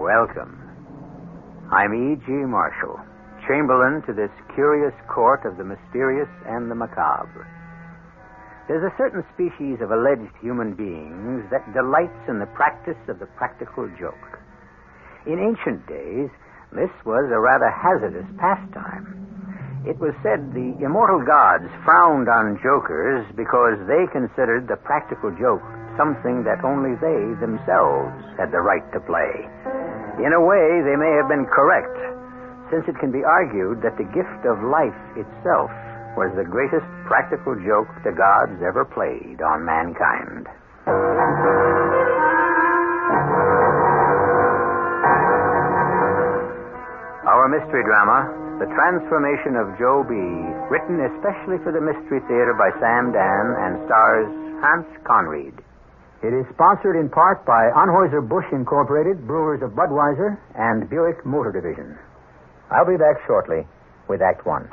Welcome. I'm E.G. Marshall, Chamberlain to this curious court of the mysterious and the macabre. There's a certain species of alleged human beings that delights in the practice of the practical joke. In ancient days, this was a rather hazardous pastime. It was said the immortal gods frowned on jokers because they considered the practical joke something that only they themselves had the right to play. In a way, they may have been correct, since it can be argued that the gift of life itself was the greatest practical joke the gods ever played on mankind. Our mystery drama, The Transformation of Joebee, written especially for the Mystery Theater by Sam Dan and stars Hans Conried. It is sponsored in part by Anheuser-Busch Incorporated, Brewers of Budweiser, and Buick Motor Division. I'll be back shortly with Act One.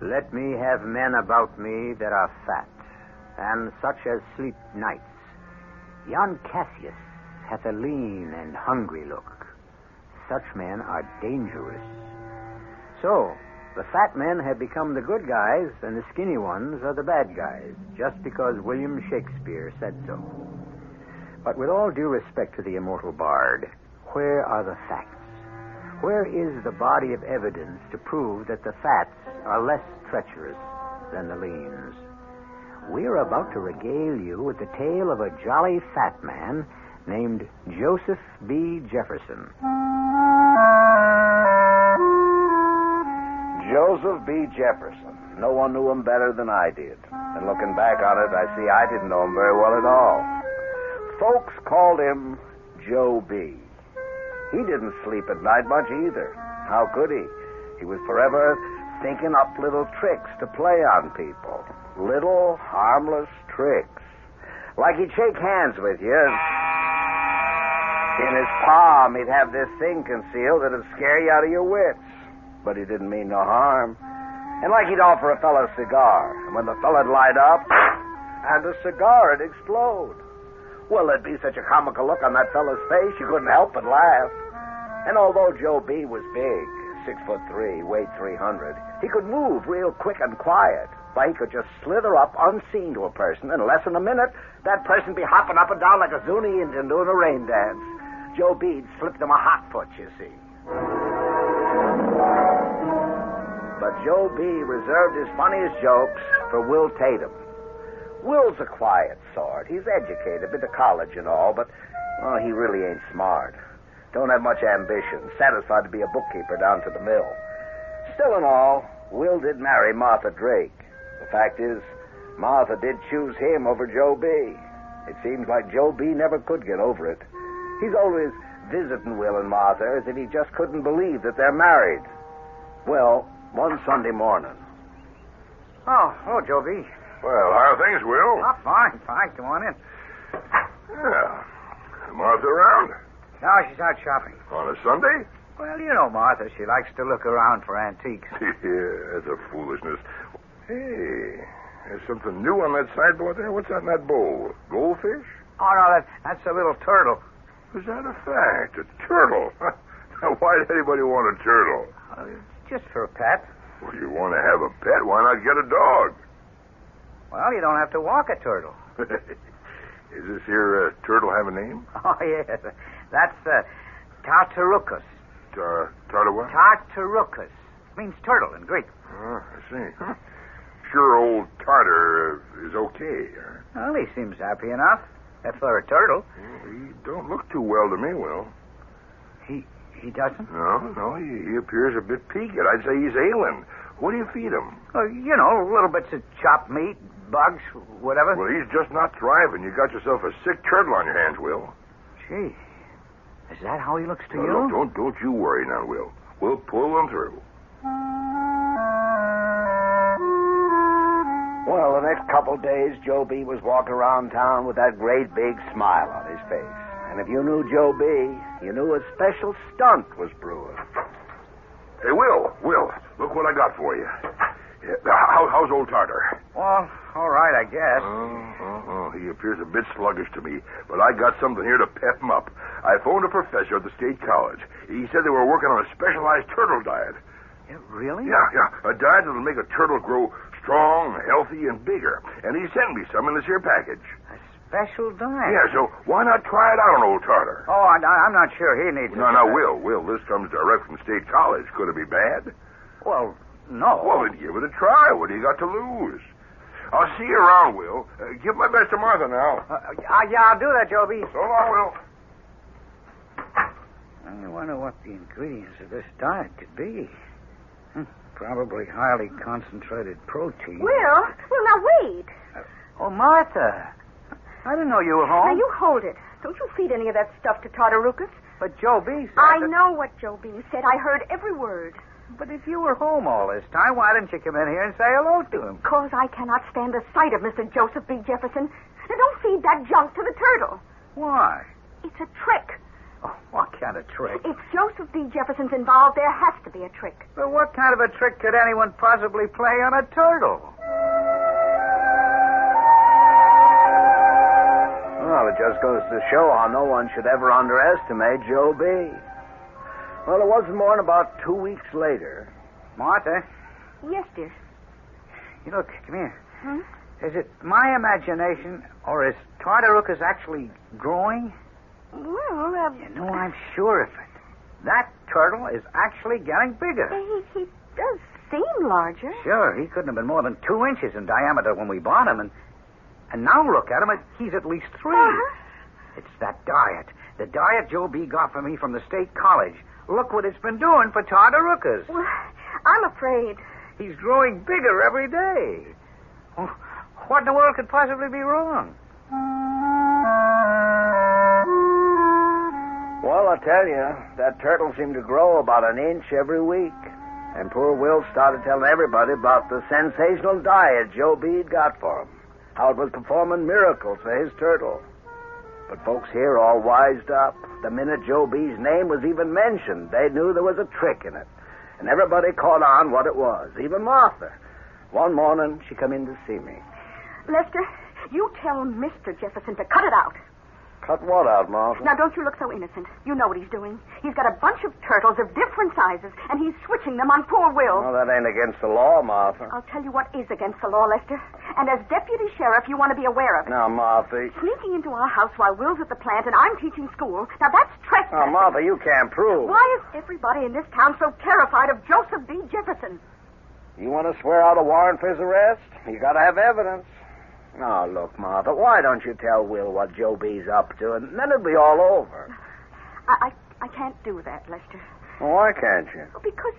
Let me have men about me that are fat, and such as sleep nights. Yon Cassius hath a lean and hungry look. Such men are dangerous. So, the fat men have become the good guys, and the skinny ones are the bad guys, just because William Shakespeare said so. But with all due respect to the immortal bard, where are the facts? Where is the body of evidence to prove that the fats are less treacherous than the leans? We're about to regale you with the tale of a jolly fat man named Joseph B. Jefferson. Joseph B. Jefferson. No one knew him better than I did. And looking back on it, I see I didn't know him very well at all. Folks called him Joebee. He didn't sleep at night much either. How could he? He was forever thinking up little tricks to play on people. Little, harmless tricks. Like he'd shake hands with you. In his palm, he'd have this thing concealed that'd scare you out of your wits. But he didn't mean no harm. And like he'd offer a fellow a cigar. And when the fellow'd light up, and the cigar would explode. Well, there'd be such a comical look on that fellow's face, you couldn't help but laugh. And although Joebee was big, 6'3", weighed 300, he could move real quick and quiet. Why, he could just slither up unseen to a person, and in less than a minute, that person'd be hopping up and down like a Zuni Indian doing a rain dance. Joebee'd slipped him a hot foot, you see. But Joebee reserved his funniest jokes for Will Tatum. Will's a quiet sort. He's educated, been to college and all, but, well, he really ain't smart. Don't have much ambition. Satisfied to be a bookkeeper down to the mill. Still and all, Will did marry Martha Drake. The fact is, Martha did choose him over Joebee. It seems like Joebee never could get over it. He's always visiting Will and Martha as if he just couldn't believe that they're married. Well, one Sunday morning. Oh, hello, Joebee. Well, how are things, Will? Oh, fine. Come on in. Yeah. Martha around? No, she's out shopping. On a Sunday? Well, you know Martha. She likes to look around for antiques. Yeah, that's a foolishness. Hey, there's something new on that sideboard there. What's that in that bowl? Goldfish? Oh, no, that's a little turtle. Is that a fact? A turtle? Now, why does anybody want a turtle? Just for a pet. Well, you want to have a pet? Why not get a dog? Well, you don't have to walk a turtle. Is this here turtle have a name? Oh, yes. That's Tartarucus. Tartar what? Tartarucus. Means turtle in Greek. Oh, I see. Sure old Tartar is okay. Well, he seems happy enough. If for a turtle. Well, he don't look too well to me, Will. He doesn't? No, he appears a bit peaked. I'd say he's ailing. What do you feed him? You know, little bits of chopped meat, bugs, whatever. Well, he's just not thriving. You got yourself a sick turtle on your hands, Will. Gee, is that how he looks to you? No, don't you worry now, Will. We'll pull him through. Well, the next couple days, Joebee was walking around town with that great big smile on his face. And if you knew Joebee, you knew a special stunt was brewing. Hey, Will, look what I got for you. How's old Tartar? Well, all right, I guess. He appears a bit sluggish to me, but I got something here to pep him up. I phoned a professor at the State College. He said they were working on a specialized turtle diet. Yeah, really? Yeah. A diet that'll make a turtle grow strong, healthy, and bigger. And he sent me some in this here package. A special diet? Yeah, so why not try it out on old Tartar? Oh, I'm not sure he needs it. No, Will, this comes direct from State College. Could it be bad? Well, no. Well, then give it a try. What do you got to lose? I'll see you around, Will. Give my best to Martha now. Yeah, I'll do that, Joebee. So long, Will. I wonder what the ingredients of this diet could be. Probably highly concentrated protein. Will, now wait. Oh, Martha. I didn't know you were home. Now, you hold it. Don't you feed any of that stuff to Tartarucas. But Joebee said I know what Joebee said. I heard every word. But if you were home all this time, why didn't you come in here and say hello to him? Because I cannot stand the sight of Mr. Joseph B. Jefferson. Now, don't feed that junk to the turtle. Why? It's a trick. Oh, what kind of trick? If Joseph B. Jefferson's involved, there has to be a trick. But what kind of a trick could anyone possibly play on a turtle? Well, it just goes to show how no one should ever underestimate Joebee. Well, it wasn't more than about 2 weeks later. Martha? Yes, dear. You look, come here. Is it my imagination, or is Tartarucas actually growing? Well, You know, I'm sure of it. That turtle is actually getting bigger. he does seem larger. Sure, he couldn't have been more than 2 inches in diameter when we bought him, and now look at him, he's at least 3. It's that diet. The diet Joebee got for me from the State College. Look what it's been doing for Tartarucas. Well, I'm afraid. He's growing bigger every day. Oh, what in the world could possibly be wrong? Well, I tell you, that turtle seemed to grow about an inch every week. And poor Will started telling everybody about the sensational diet Joebee got for him. How it was performing miracles for his turtle. But folks here all wised up. The minute Joebee's name was even mentioned, they knew there was a trick in it. And everybody caught on what it was, even Martha. One morning, she come in to see me. Lester, you tell Mr. Jefferson to cut it out. Cut what out, Martha? Now, don't you look so innocent. You know what he's doing. He's got a bunch of turtles of different sizes, and he's switching them on poor Will. Well, that ain't against the law, Martha. I'll tell you what is against the law, Lester. And as deputy sheriff, you want to be aware of it. Now, Martha... Sneaking into our house while Will's at the plant and I'm teaching school, now that's trespassing. Now, Martha, you can't prove. Why is everybody in this town so terrified of Joseph B. Jefferson? You want to swear out a warrant for his arrest? You got to have evidence. Now, look, Martha, why don't you tell Will what Joebee's up to, and then it'll be all over. I can't do that, Lester. Well, why can't you? Because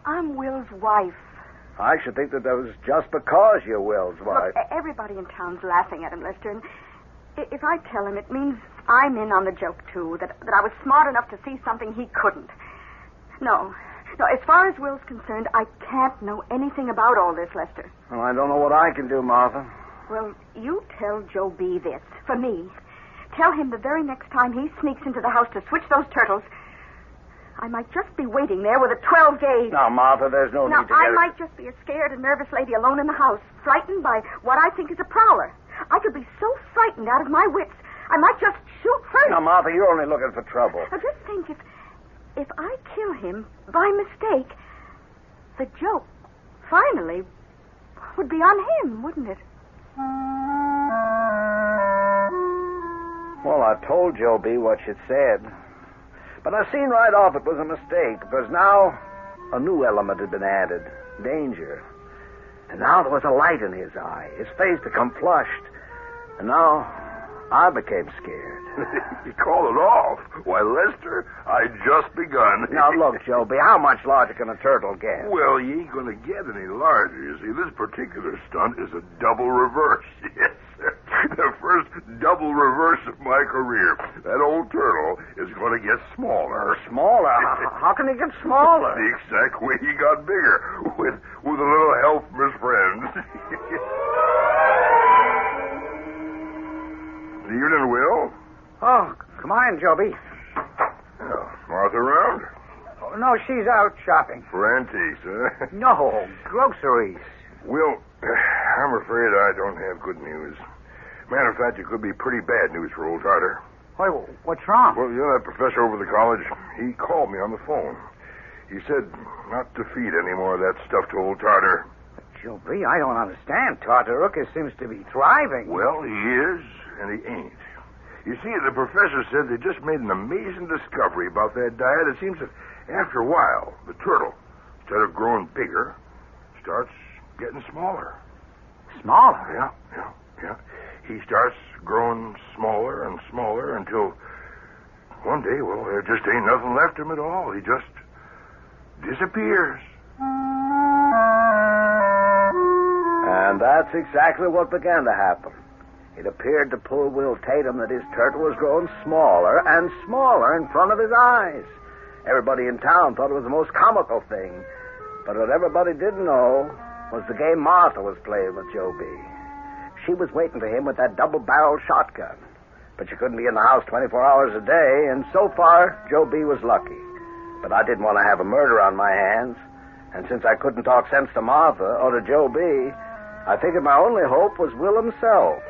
I'm Will's wife. I should think that was just because you're Will's wife. Look, everybody in town's laughing at him, Lester, and if I tell him, it means I'm in on the joke, too, that I was smart enough to see something he couldn't. No, as far as Will's concerned, I can't know anything about all this, Lester. Well, I don't know what I can do, Martha. Well, you tell Joebee this, for me. Tell him the very next time he sneaks into the house to switch those turtles, I might just be waiting there with a 12-gauge. Now, Martha, there's no need to I might just be a scared and nervous lady alone in the house, frightened by what I think is a prowler. I could be so frightened out of my wits, I might just shoot first. Now, Martha, you're only looking for trouble. Now, just think, if I kill him by mistake, the joke, finally, would be on him, wouldn't it? Well, I told Joebee what she'd said. But I seen right off it was a mistake, because now a new element had been added. Danger. And now there was a light in his eye. His face become flushed. And now I became scared. You call it off? Why, Lester, I just begun. Now, look, Joebee, how much larger can a turtle get? Well, you ain't going to get any larger. You see, this particular stunt is a double reverse. Yes, sir. The first double reverse of my career. That old turtle is going to get smaller. Smaller? How can he get smaller? The exact way he got bigger, with a little help from his friends. Evening, Will. Oh, come on, Joebee. Martha around? No, she's out shopping. For antiques, huh? No, groceries. Will, I'm afraid I don't have good news. Matter of fact, it could be pretty bad news for old Tartar. Why, what's wrong? Well, you know that professor over the college? He called me on the phone. He said not to feed any more of that stuff to old Tartar. Joebee, I don't understand. Tartarucus seems to be thriving. Well, he is, and he ain't. You see, the professor said they just made an amazing discovery about that diet. It seems that after a while, the turtle, instead of growing bigger, starts getting smaller. Smaller? Yeah. He starts growing smaller and smaller until one day, well, there just ain't nothing left of him at all. He just disappears. And that's exactly what began to happen. It appeared to poor Will Tatum that his turtle was growing smaller and smaller in front of his eyes. Everybody in town thought it was the most comical thing. But what everybody didn't know was the game Martha was playing with Joebee. She was waiting for him with that double-barreled shotgun. But she couldn't be in the house 24 hours a day, and so far, Joebee was lucky. But I didn't want to have a murder on my hands. And since I couldn't talk sense to Martha or to Joebee, I figured my only hope was Will himself.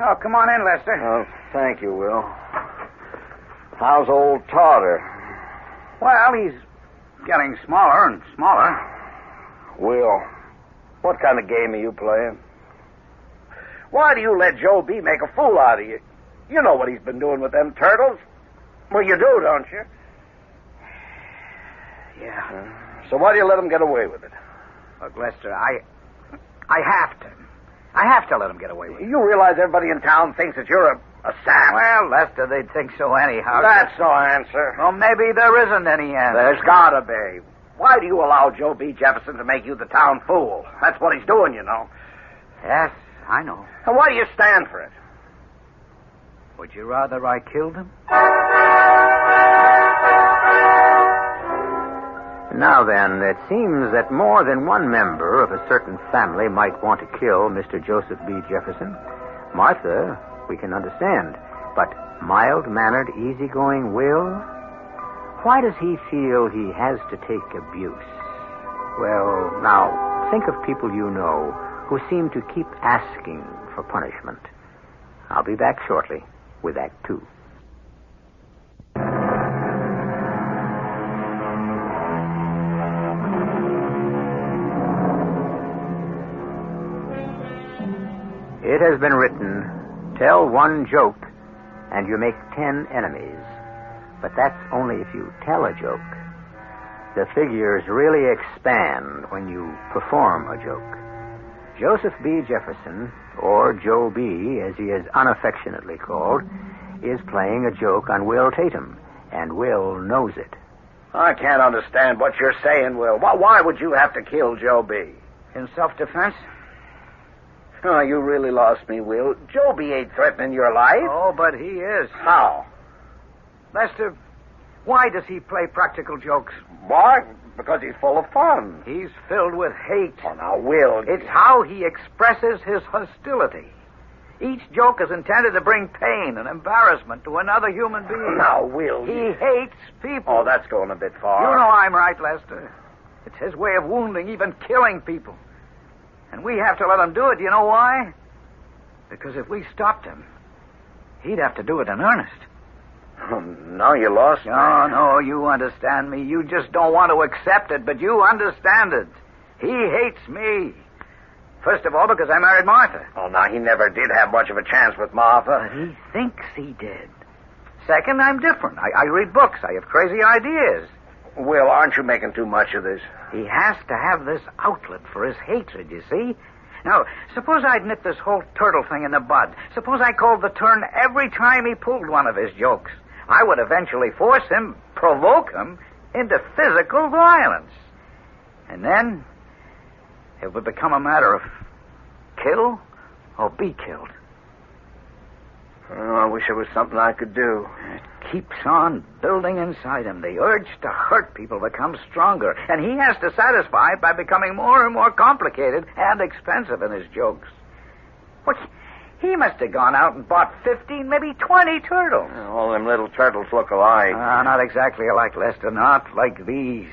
Oh, come on in, Lester. Oh, thank you, Will. How's old Tartar? Well, he's getting smaller and smaller. Will, what kind of game are you playing? Why do you let Joebee make a fool out of you? You know what he's been doing with them turtles. Well, you do, don't you? Yeah. So why do you let him get away with it? Look, Lester, I have to. I have to let him get away with it. You realize everybody in town thinks that you're a sap. Well, Lester, they'd think so anyhow. That's no answer. Well, maybe there isn't any answer. There's gotta be. Why do you allow Joebee Jefferson to make you the town fool? That's what he's doing, you know. Yes, I know. And why do you stand for it? Would you rather I killed him? Now then, it seems that more than one member of a certain family might want to kill Mr. Joseph B. Jefferson. Martha, we can understand. But mild-mannered, easygoing Will? Why does he feel he has to take abuse? Well, now, think of people you know who seem to keep asking for punishment. I'll be back shortly with Act Two. It has been written, tell one joke and you make 10 enemies. But that's only if you tell a joke. The figures really expand when you perform a joke. Joseph B. Jefferson, or Joebee, as he is unaffectionately called, is playing a joke on Will Tatum, and Will knows it. I can't understand what you're saying, Will. Why would you have to kill Joebee? In self-defense? Oh, you really lost me, Will. Joebee ain't threatening your life. Oh, but he is. How? Lester, why does he play practical jokes? Why? Because he's full of fun. He's filled with hate. Oh, now, Will... It's how he expresses his hostility. Each joke is intended to bring pain and embarrassment to another human being. Now, Will... He hates people. Oh, that's going a bit far. You know I'm right, Lester. It's his way of wounding, even killing people. And we have to let him do it. Do you know why? Because if we stopped him, he'd have to do it in earnest. Oh, now you lost me. No, you understand me. You just don't want to accept it, but you understand it. He hates me. First of all, because I married Martha. Oh, now, he never did have much of a chance with Martha. But he thinks he did. Second, I'm different. I read books. I have crazy ideas. Will, aren't you making too much of this? He has to have this outlet for his hatred, you see? Now, suppose I'd nipped this whole turtle thing in the bud. Suppose I called the turn every time he pulled one of his jokes. I would eventually force him, provoke him, into physical violence. And then it would become a matter of kill or be killed. Oh, I wish there was something I could do. It keeps on building inside him. The urge to hurt people becomes stronger, and he has to satisfy it by becoming more and more complicated and expensive in his jokes. What? He must have gone out and bought 15, maybe 20 turtles. All them little turtles look alike. Not exactly alike, Lester. Not like these.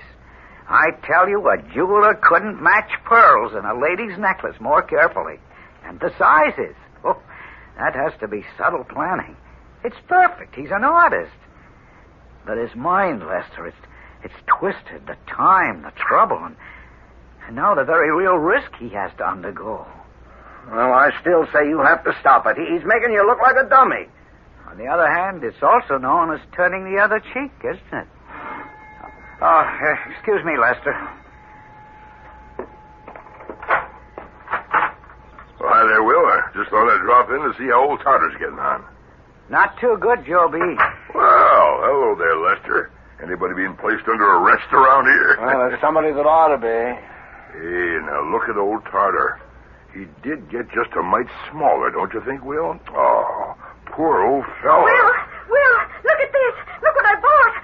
I tell you, a jeweler couldn't match pearls in a lady's necklace more carefully. And the sizes. Oh, that has to be subtle planning. It's perfect. He's an artist. But his mind, Lester, it's twisted. The time, the trouble, and now the very real risk he has to undergo. Well, I still say you have to stop it. He's making you look like a dummy. On the other hand, it's also known as turning the other cheek, isn't it? Oh, excuse me, Lester. Well, hi there, Will. I just thought I'd drop in to see how old Tartar's getting on. Not too good, Joebee. Well, hello there, Lester. Anybody being placed under arrest around here? Well, there's somebody that ought to be. Hey, now look at old Tartar. He did get just a mite smaller, don't you think, Will? Oh, poor old fella. Will, look at this. Look what I bought.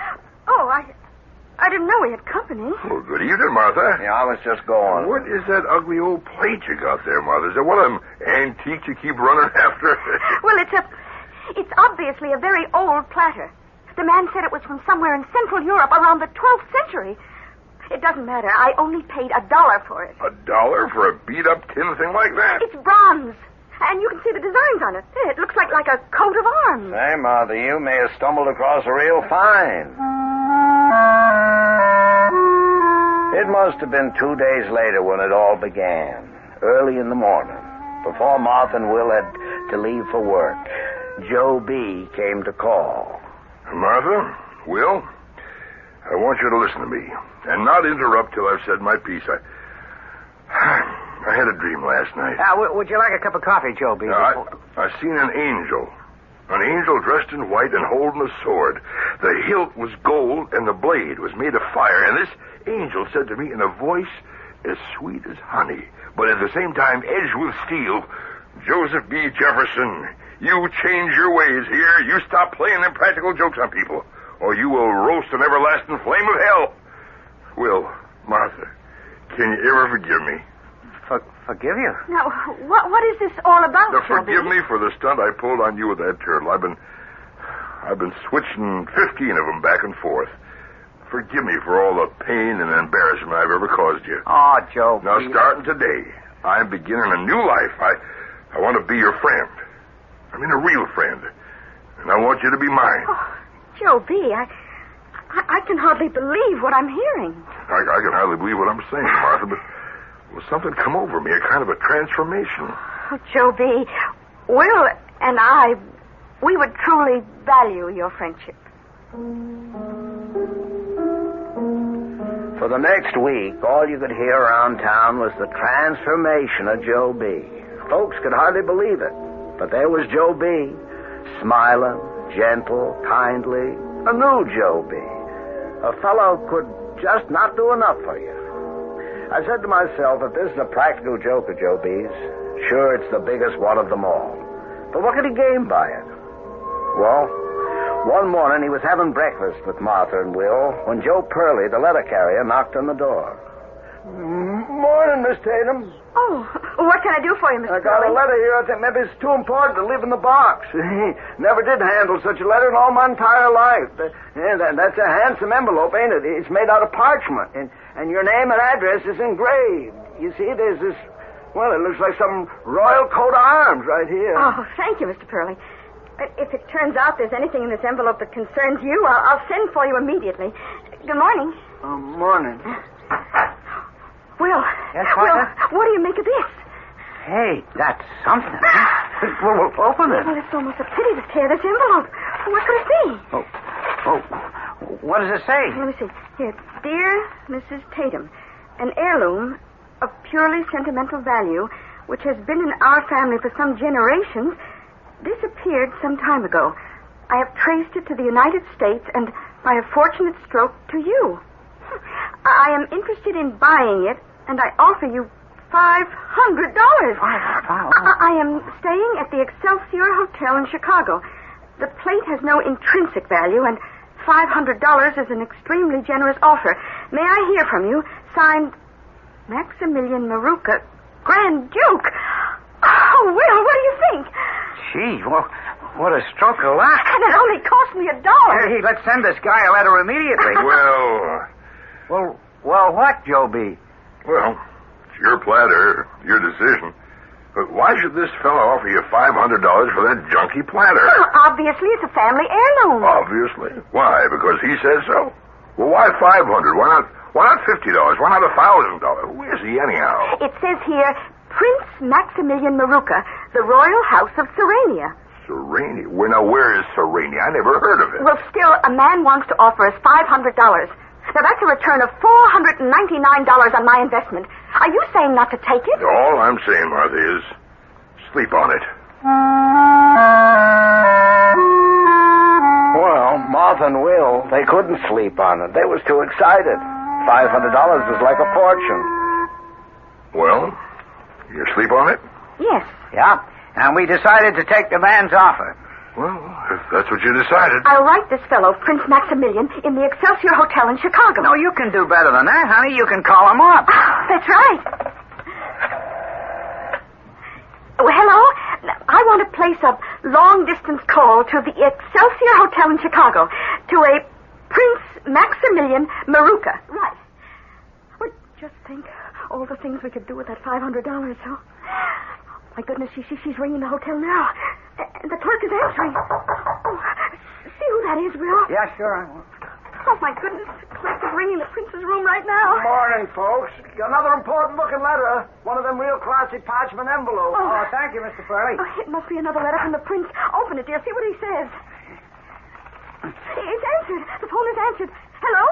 Oh, I didn't know we had company. Well, good evening, Martha. Yeah, I was just going. What is that ugly old plate you got there, Martha? Is that one of them antiques you keep running after? Well, it's obviously a very old platter. The man said it was from somewhere in Central Europe around the 12th century. It doesn't matter. I only paid $1 for it. $1 for a beat-up tin thing like that? It's bronze. And you can see the designs on it. It looks like a coat of arms. Say, Martha, you may have stumbled across a real find. It must have been 2 days later when it all began. Early in the morning. Before Martha and Will had to leave for work, Joebee came to call. Martha, Will, I want you to listen to me and not interrupt till I've said my piece. I had a dream last night. Would you like a cup of coffee, Joebee? I seen an angel dressed in white and holding a sword. The hilt was gold and the blade was made of fire. And this angel said to me in a voice as sweet as honey, but at the same time edged with steel, Joseph B. Jefferson, you change your ways here. You stop playing them practical jokes on people, or you will roast an everlasting flame of hell. Will, Martha, can you ever forgive me? Forgive you? Now, what is this all about, Now, forgive me for the stunt I pulled on you with that turtle. I've been switching 15 of them back and forth. Forgive me for all the pain and embarrassment I've ever caused you. Oh, Joebee. Now, starting today, I'm beginning a new life. I want to be your friend. I mean, a real friend. And I want you to be mine. Oh, Joebee, I can hardly believe what I'm hearing. I can hardly believe what I'm saying, Martha, but something come over me, a kind of a transformation. Oh, Joebee, Will and I, we would truly value your friendship. For the next week, all you could hear around town was the transformation of Joebee. Folks could hardly believe it, but there was Joebee, smiling, gentle, kindly, a new Joebee. A fellow could just not do enough for you. I said to myself, if this is a practical joke of Joebee's, sure, it's the biggest one of them all. But what could he gain by it? Well, one morning he was having breakfast with Martha and Will when Joe Purley, the letter carrier, knocked on the door. Morning, Miss Tatum. Oh, what can I do for you, Mr. I got a letter here. I think maybe it's too important to leave in the box. Never did handle such a letter in all my entire life. That's a handsome envelope, ain't it? It's made out of parchment, and your name and address is engraved. You see, there's this, well, it looks like some royal coat of arms right here. Oh, thank you, Mr. Purley. If it turns out there's anything in this envelope that concerns you, I'll send for you immediately. Good morning. Morning. Will. Yes, Will, Martha? what do you make of this? Hey, that's something. Well, open it. Well, it's almost a pity to tear this envelope. What could it be? Oh, what does it say? Let me see. Here, dear Mrs. Tatum, an heirloom of purely sentimental value, which has been in our family for some generations, disappeared some time ago. I have traced it to the United States and, by a fortunate stroke, to you. I am interested in buying it, and I offer you $500. I am staying at the Excelsior Hotel in Chicago. The plate has no intrinsic value, and $500 is an extremely generous offer. May I hear from you? Signed, Maximilian Maruca, Grand Duke. Oh, Will, what do you think? Gee, well, what a stroke of luck. And it only cost me $1. Hey, let's send this guy a letter immediately. Well, Well, what, Joebee? well, it's your platter, your decision. But why should this fellow offer you $500 for that junky platter? Well, obviously, it's a family heirloom. Obviously. Why? Because he says so? Well, why $500? Why not $50? Why not $1,000? Who is he anyhow? It says here, Prince Maximilian Maruka, the Royal House of Serenia. Serenia? Where is Serenia? I never heard of it. Well, still, a man wants to offer us $500. Now, that's a return of $499 on my investment. Are you saying not to take it? All I'm saying, Martha, is sleep on it. Well, Martha and Will, they couldn't sleep on it. They was too excited. $500 was like a fortune. Well, you sleep on it? Yes. Yeah, and we decided to take the man's offer. Well, if that's what you decided. I'll write this fellow, Prince Maximilian, in the Excelsior Hotel in Chicago. No, you can do better than that, honey. You can call him up. That's right. Oh, hello? I want to place a long-distance call to the Excelsior Hotel in Chicago to a Prince Maximilian Maruka. Right. Well, just think all the things we could do with that $500, huh? My goodness, she's ringing the hotel now. And the clerk is answering. Oh, see who that is, Will? Yeah, sure. Oh, my goodness. The clerk is ringing the prince's room right now. Good morning, folks. Another important-looking letter. One of them real classy parchment envelopes. Oh, thank you, Mr. Furley. Oh, it must be another letter from the prince. Open it, dear. See what he says. It's answered. The phone is answered. Hello?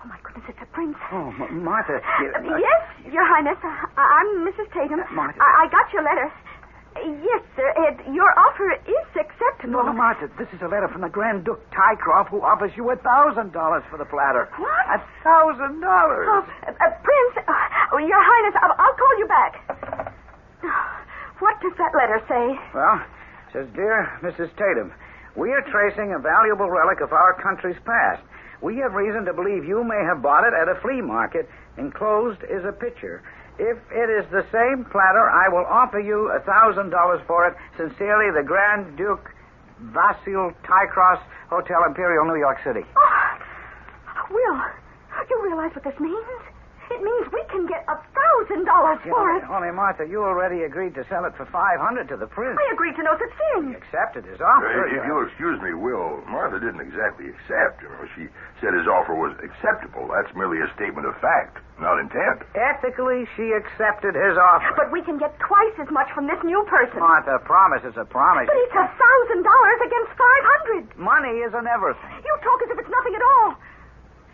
Oh, my goodness, it's a prince. Oh, Martha. Yes, Your Highness. I'm Mrs. Tatum. Martha. I got your letter. Yes, sir. Your offer is acceptable. No, Martha, this is a letter from the Grand Duke Tycroft, who offers you $1,000 for the platter. What? $1,000. Oh, Prince, Your Highness, I'll call you back. What does that letter say? Well, it says, Dear Mrs. Tatum, we are tracing a valuable relic of our country's past. We have reason to believe you may have bought it at a flea market. Enclosed is a picture. If it is the same platter, I will offer you $1,000 for it. Sincerely, the Grand Duke Vasil Tycross, Hotel Imperial, New York City. Oh, Will, you realize what this means? It means we can get $1,000 for it. Only, Martha, you already agreed to sell it for $500 to the prince. I agreed to no such thing. He accepted his offer. If you'll excuse me, Will, Martha didn't exactly accept. She said his offer was acceptable. That's merely a statement of fact, not intent. Ethically, she accepted his offer. But we can get twice as much from this new person. Martha, a promise is a promise. But it's $1,000 against $500. Money isn't everything. You talk as if it's nothing at all.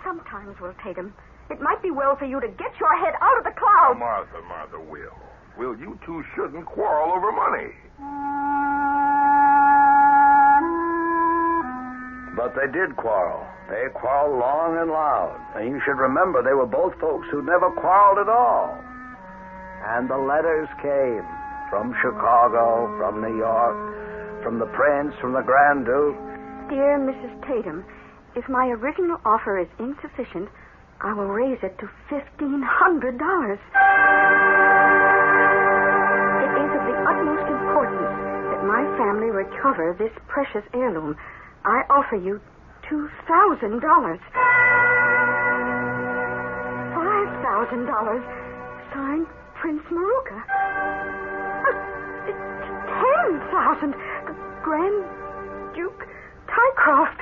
Sometimes, Will Tatum, it might be well for you to get your head out of the clouds. Martha, Will, you two shouldn't quarrel over money. But they did quarrel. They quarreled long and loud. And you should remember they were both folks who never quarreled at all. And the letters came from Chicago, from New York, from the Prince, from the Grand Duke. Dear Mrs. Tatum, if my original offer is insufficient, I will raise it to $1,500. It is of the utmost importance that my family recover this precious heirloom. I offer you $2,000. $5,000. Signed, Prince Maruka. 10,000. Grand Duke Tycroft.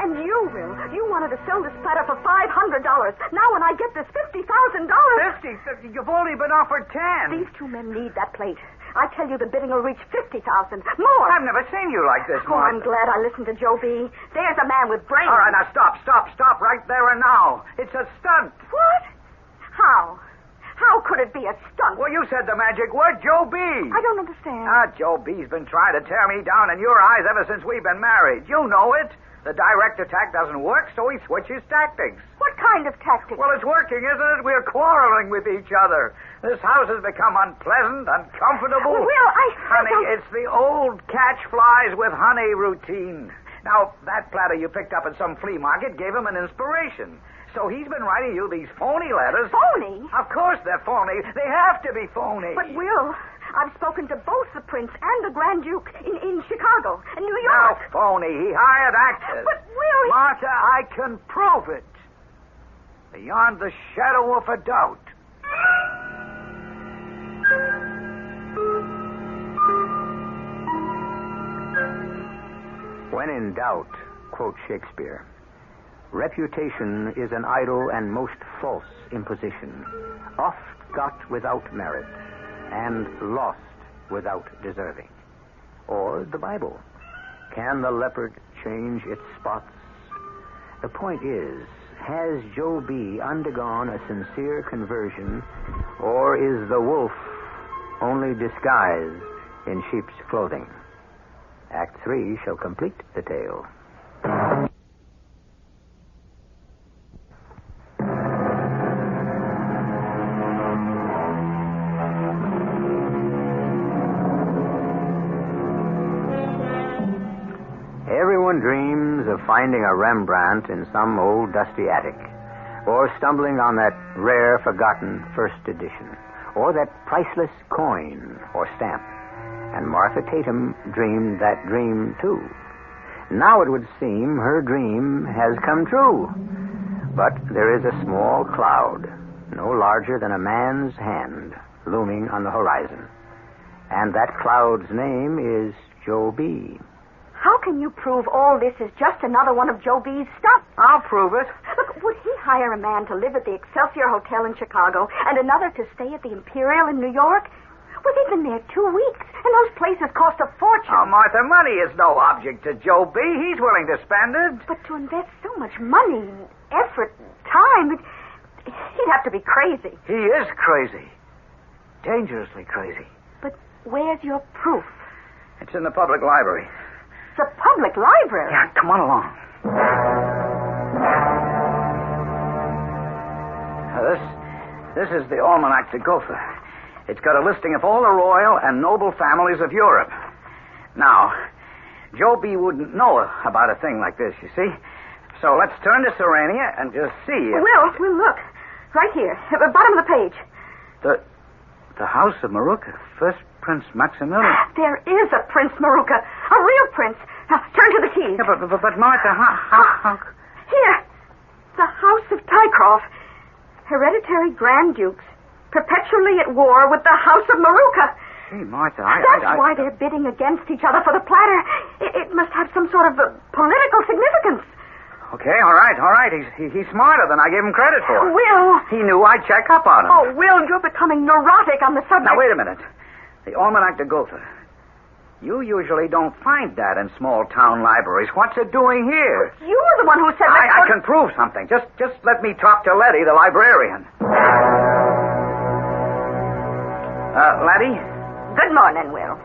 And you, Will. You wanted to sell this platter for $500. Now when I get this $50,000... 50? You've only been offered 10. These two men need that plate. I tell you the bidding will reach $50,000. More. I've never seen you like this, Oh, Martha. I'm glad I listened to Joebee. There's a man with brains. All right, now stop right there and now. It's a stunt. What? How? How could it be a stunt? Well, you said the magic word, Joebee. I don't understand. Joebee's been trying to tear me down in your eyes ever since we've been married. You know it. The direct attack doesn't work, so he switches tactics. What kind of tactics? Well, it's working, isn't it? We're quarreling with each other. This house has become unpleasant, uncomfortable. Will, Honey, it's the old catch flies with honey routine. Now, that platter you picked up at some flea market gave him an inspiration. So he's been writing you these phony letters. Phony? Of course they're phony. They have to be phony. But, Will, I've spoken to both the Prince and the Grand Duke in Chicago and New Now, York. phony. He hired actors. But, Will... Martha, I can prove it. Beyond the shadow of a doubt. When in doubt, quote Shakespeare, reputation is an idle and most false imposition, oft got without merit, and lost without deserving. Or the Bible. Can the leopard change its spots? The point is, has Joebee undergone a sincere conversion, or is the wolf only disguised in sheep's clothing? Act 3 shall complete the tale. Everyone dreams of finding a Rembrandt in some old dusty attic, or stumbling on that rare forgotten first edition, or that priceless coin or stamp. And Martha Tatum dreamed that dream, too. Now it would seem her dream has come true. But there is a small cloud, no larger than a man's hand, looming on the horizon. And that cloud's name is Joebee. How can you prove all this is just another one of Joebee's stuff? I'll prove it. Look, would he hire a man to live at the Excelsior Hotel in Chicago and another to stay at the Imperial in New York? Well, they've been there 2 weeks, and those places cost a fortune. Oh, Martha, money is no object to Joebee. He's willing to spend it. But to invest so much money, effort, time, he'd have to be crazy. He is crazy. Dangerously crazy. But where's your proof? It's in the public library. The public library? Yeah, come on along. This is the Almanac de Gotha. It's got a listing of all the royal and noble families of Europe. Now, Joebee wouldn't know about a thing like this, you see. So let's turn to Serenia and just see if... We'll look. Right here, at the bottom of the page. The House of Maruka, first Prince Maximilian. There is a Prince Maruka, a real prince. Now, turn to the keys. Yeah, but Martha, how... Here, the House of Tycroft, hereditary Grand Dukes, perpetually at war with the House of Maruka. Gee, Martha, That's why they're bidding against each other for the platter. It must have some sort of political significance. Okay, all right. He's smarter than I gave him credit for. Will. He knew I'd check up on him. Oh, Will, you're becoming neurotic on the subject. Now, wait a minute. The Almanac de Gotha. You usually don't find that in small-town libraries. What's it doing here? You were the one who said that... I can prove something. Just let me talk to Letty, the librarian. Letty? Good morning, Will.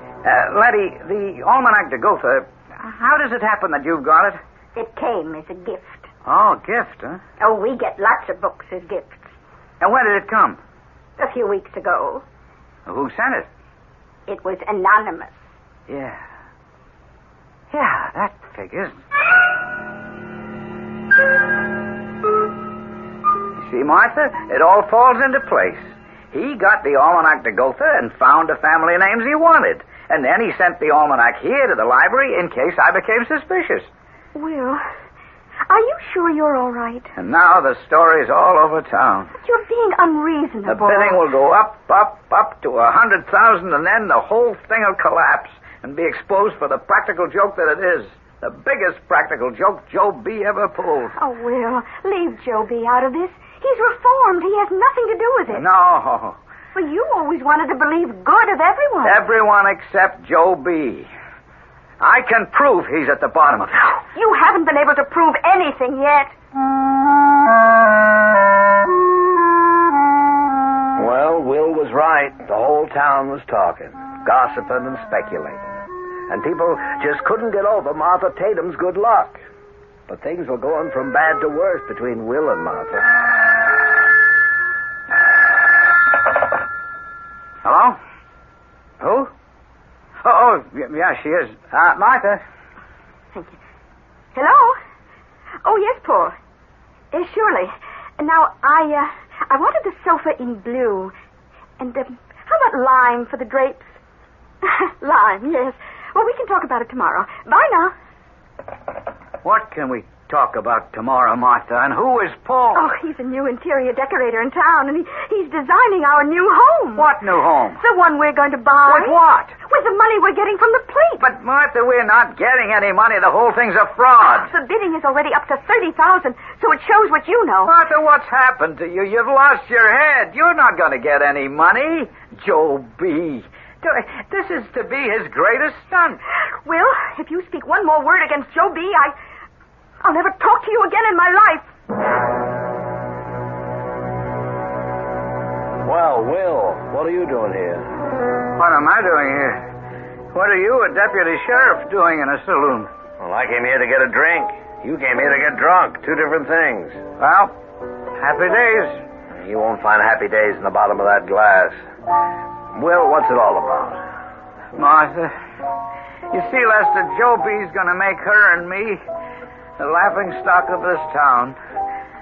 Letty, the Almanac de Gotha, how does it happen that you've got it? It came as a gift. Oh, gift, huh? Oh, we get lots of books as gifts. And when did it come? A few weeks ago. Who sent it? It was anonymous. Yeah, that figures. You see, Martha, it all falls into place. He got the Almanac de Gotha and found the family names he wanted. And then he sent the almanac here to the library in case I became suspicious. Will, are you sure you're all right? And now the story's all over town. But you're being unreasonable. The bidding will go up to 100,000, and then the whole thing will collapse and be exposed for the practical joke that it is. The biggest practical joke Joebee ever pulled. Oh, Will, leave Joebee out of this. He's reformed. He has nothing to do with it. No. Well, you always wanted to believe good of everyone. Everyone except Joebee. I can prove he's at the bottom of it. You haven't been able to prove anything yet. Well, Will was right. The whole town was talking, gossiping and speculating. And people just couldn't get over Martha Tatum's good luck. But things were going from bad to worse between Will and Martha. Hello? Who? Oh, yeah, she is. Martha. Thank you. Hello? Oh, yes, Paul. Surely. Now, I wanted the sofa in blue. And how about lime for the drapes? Lime, yes. Well, we can talk about it tomorrow. Bye now. What can we talk about tomorrow, Martha? And who is Paul? Oh, he's a new interior decorator in town, and he's designing our new home. What new home? The one we're going to buy. With what? With the money we're getting from the plate. But, Martha, we're not getting any money. The whole thing's a fraud. The bidding is already up to $30,000, so it shows what you know. Martha, what's happened to you? You've lost your head. You're not going to get any money. Joebee. This is to be his greatest stunt. Will, if you speak one more word against Joebee, I'll never talk to you again in my life. Well, Will, what are you doing here? What am I doing here? What are you, a deputy sheriff, doing in a saloon? Well, I came here to get a drink. You came here to get drunk. Two different things. Well, happy days. You won't find happy days in the bottom of that glass. Will, what's it all about? Martha, you see, Lester, Joebee's going to make her and me the laughing stock of this town.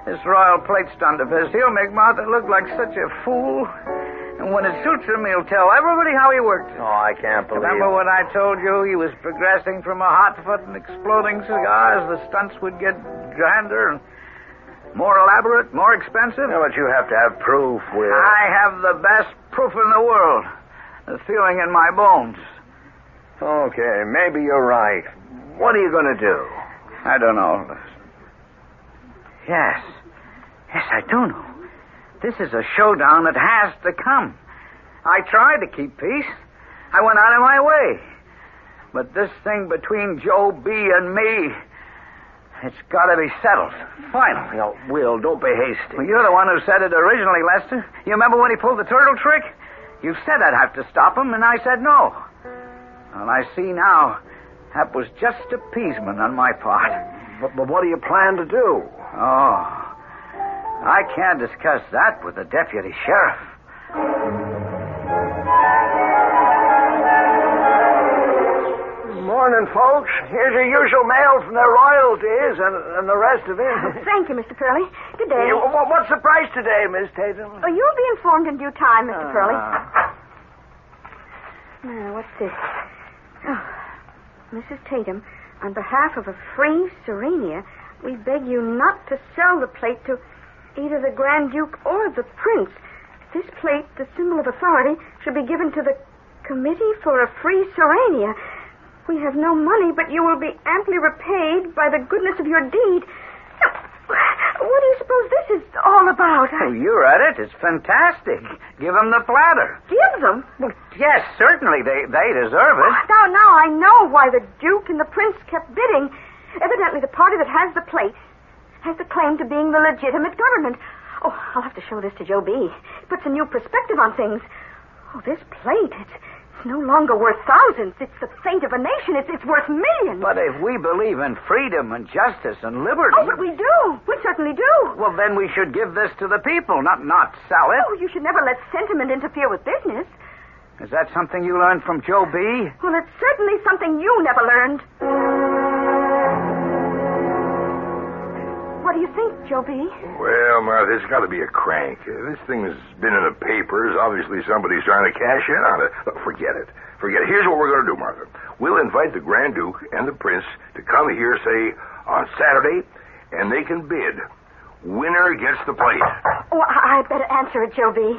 This royal plate stunt of his, he'll make Martha look like such a fool. And when it suits him, he'll tell everybody how he worked it. Oh, I can't believe it. Remember when I told you he was progressing from a hot foot and exploding cigars? The stunts would get grander and more elaborate, more expensive. Yeah, but you have to have proof, Will. I have the best proof in the world. The feeling in my bones. Okay, maybe you're right. What are you going to do? I don't know. Yes, I do know. This is a showdown that has to come. I tried to keep peace. I went out of my way. But this thing between Joebee and me, it's got to be settled. Finally. No, Will, don't be hasty. Well, you're the one who said it originally, Lester. You remember when he pulled the turtle trick? You said I'd have to stop him, and I said no. Well, I see now that was just appeasement on my part. But what do you plan to do? Oh, I can't discuss that with the deputy sheriff. Morning, folks. Here's your usual mail from their royalties and the rest of it. Thank you, Mr. Purley. Good day. What's the price today, Miss Tatum? Oh, you'll be informed in due time, Mr. Purley. Now, what's this? Oh, Mrs. Tatum, on behalf of a free Serenia, we beg you not to sell the plate to either the Grand Duke or the Prince. This plate, the symbol of authority, should be given to the Committee for a Free Serenia. We have no money, but you will be amply repaid by the goodness of your deed. Now, what do you suppose this is all about? Oh, you're at it. It's fantastic. Give them the platter. Give them? Well, yes, certainly. They deserve it. Now I know why the Duke and the Prince kept bidding. Evidently, the party that has the plate has the claim to being the legitimate government. Oh, I'll have to show this to Joebee. It puts a new perspective on things. Oh, this plate, it's no longer worth thousands. It's the fate of a nation. It's worth millions. But if we believe in freedom and justice and liberty... Oh, but we do. We certainly do. Well, then we should give this to the people, not sell it. Oh, you should never let sentiment interfere with business. Is that something you learned from Joebee? Well, it's certainly something you never learned. What do you think, Joebee? Well, Martha, it's got to be a crank. This thing's been in the papers. Obviously, somebody's trying to cash in on it. Look, forget it. Here's what we're going to do, Martha. We'll invite the Grand Duke and the Prince to come here, say, on Saturday, and they can bid. Winner gets the plate. Oh, I better answer it, Joebee.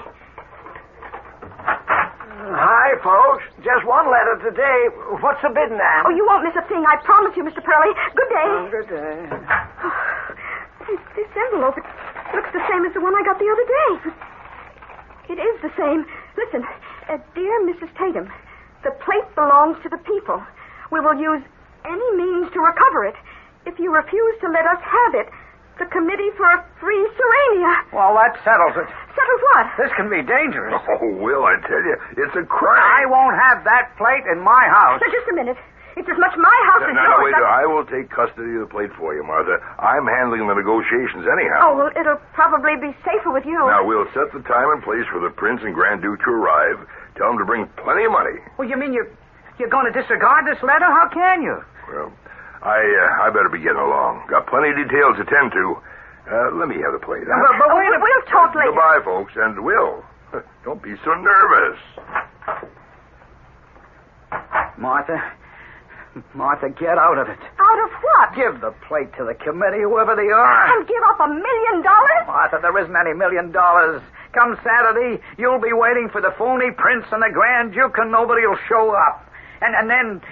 Hi, folks. Just one letter today. What's the bid now? Oh, you won't miss a thing. I promise you, Mr. Purley. Good day. Good day. This envelope, it looks the same as the one I got the other day. It is the same. Listen, dear Mrs. Tatum, the plate belongs to the people. We will use any means to recover it. If you refuse to let us have it, the Committee for a Free Serenia. Well, that settles it. Settles what? This can be dangerous. Oh, Will, I tell you, it's a crime. I won't have that plate in my house. Now, just a minute. It's as much my house as No, yours. wait. I will take custody of the plate for you, Martha. I'm handling the negotiations anyhow. Oh, well, it'll probably be safer with you. Now, we'll set the time and place for the Prince and Grand Duke to arrive. Tell them to bring plenty of money. Well, you mean you're going to disregard this letter? How can you? Well, I better be getting along. Got plenty of details to tend to. Let me have the plate. Huh? But we'll talk later. Goodbye, folks. And Will, don't be so nervous. Martha, get out of it. Out of what? Give the plate to the committee, whoever they are. And give up $1 million? Martha, there isn't any $1 million. Come Saturday, you'll be waiting for the phony prince and the Grand Duke, and nobody will show up. And then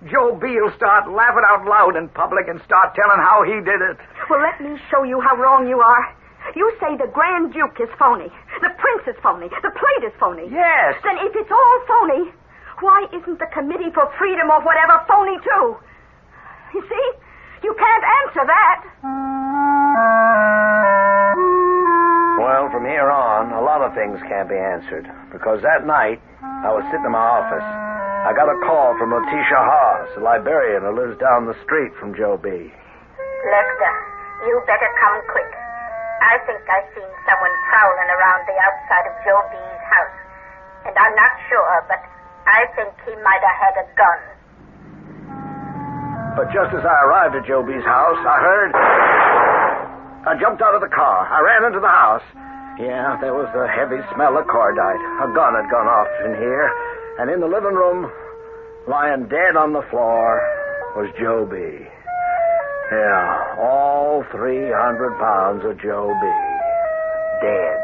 Joebee will start laughing out loud in public and start telling how he did it. Well, let me show you how wrong you are. You say the Grand Duke is phony. The prince is phony. The plate is phony. Yes. Then if it's all phony, why isn't the Committee for Freedom or whatever phony too? You see? You can't answer that. Well, from here on, a lot of things can't be answered. Because that night, I was sitting in my office. I got a call from Letitia Haas, a librarian who lives down the street from Joebee. Lester, you better come quick. I think I've seen someone prowling around the outside of Joebee's house. And I'm not sure, but I think he might have had a gun. But just as I arrived at Joebee's house, I jumped out of the car. I ran into the house. Yeah, there was the heavy smell of cordite. A gun had gone off in here. And in the living room, lying dead on the floor, was Joebee. Yeah, all 300 pounds of Joebee. Dead.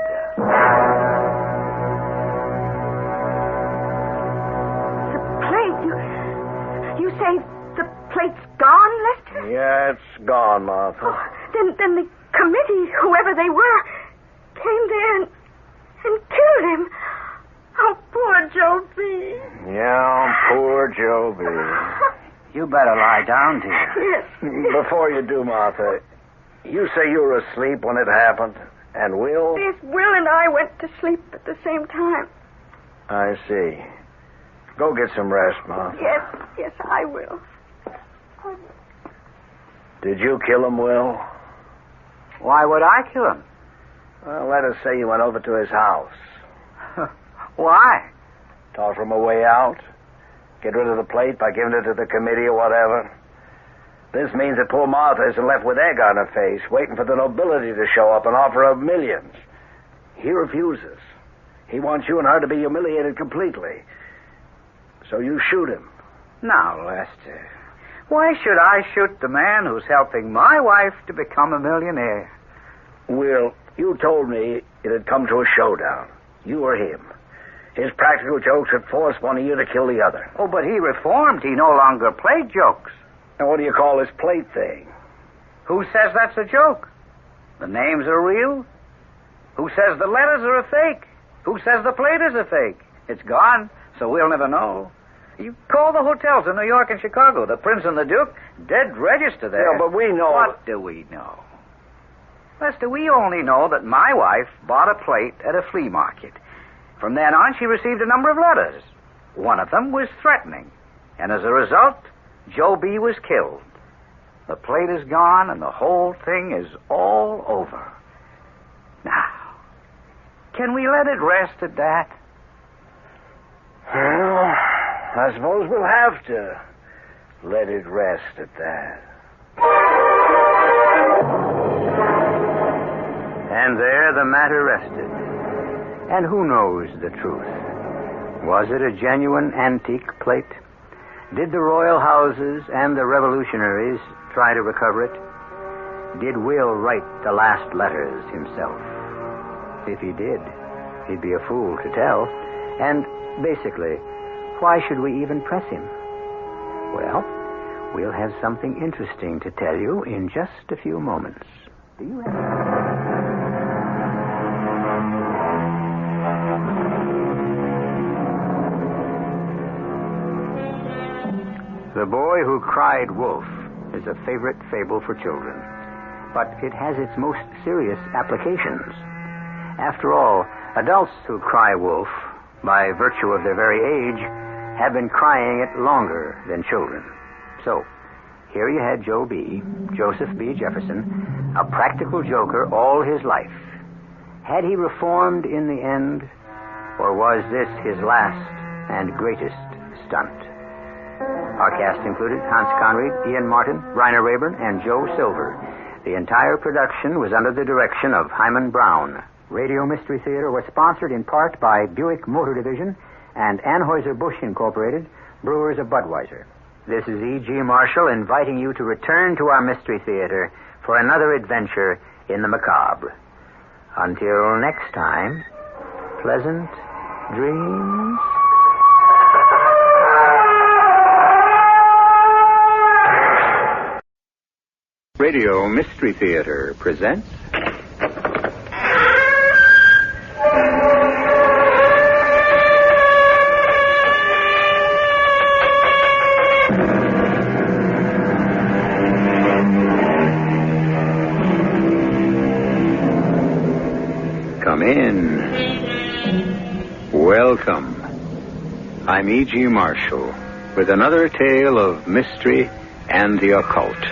The plate? You say the plate's gone, Lester? Yeah, it's gone, Martha. Oh, then the committee, whoever they were, came there and killed him. Oh, poor Joebee. Yeah, poor Joebee. You better lie down, dear. Yes. Before you do, Martha, you say you were asleep when it happened, and Will? Yes, Will and I went to sleep at the same time. I see. Go get some rest, Martha. Yes, I will. Did you kill him, Will? Why would I kill him? Well, let us say you went over to his house. Why? To offer him a way out. Get rid of the plate by giving it to the committee or whatever. This means that poor Martha isn't left with egg on her face, waiting for the nobility to show up and offer her millions. He refuses. He wants you and her to be humiliated completely. So you shoot him. Now, Lester, why should I shoot the man who's helping my wife to become a millionaire? Will, you told me it had come to a showdown. You or him. His practical jokes had forced one of you to kill the other. Oh, but he reformed. He no longer played jokes. And what do you call this plate thing? Who says that's a joke? The names are real? Who says the letters are a fake? Who says the plate is a fake? It's gone, so we'll never know. You call the hotels in New York and Chicago. The Prince and the Duke, dead register there. Yeah, but we know... What do we know? Lester, we only know that my wife bought a plate at a flea market. From then on, she received a number of letters. One of them was threatening. And as a result, Joebee was killed. The plate is gone, and the whole thing is all over. Now, can we let it rest at that? Well, I suppose we'll have to let it rest at that. And there the matter rested. And who knows the truth? Was it a genuine antique plate? Did the royal houses and the revolutionaries try to recover it? Did Will write the last letters himself? If he did, he'd be a fool to tell. And basically, why should we even press him? Well, we'll have something interesting to tell you in just a few moments. Do you have... The Boy Who Cried Wolf is a favorite fable for children, but it has its most serious applications. After all, adults who cry wolf, by virtue of their very age, have been crying it longer than children. So, here you had Joebee, Joseph B. Jefferson, a practical joker all his life. Had he reformed in the end, or was this his last and greatest stunt? Our cast included Hans Conried, Ian Martin, Rainer Rayburn, and Joe Silver. The entire production was under the direction of Himan Brown. Radio Mystery Theater was sponsored in part by Buick Motor Division and Anheuser-Busch Incorporated, brewers of Budweiser. This is E.G. Marshall inviting you to return to our Mystery Theater for another adventure in the macabre. Until next time, pleasant dreams. Radio Mystery Theater presents Come in. Welcome. I'm E.G. Marshall with another tale of mystery and the occult,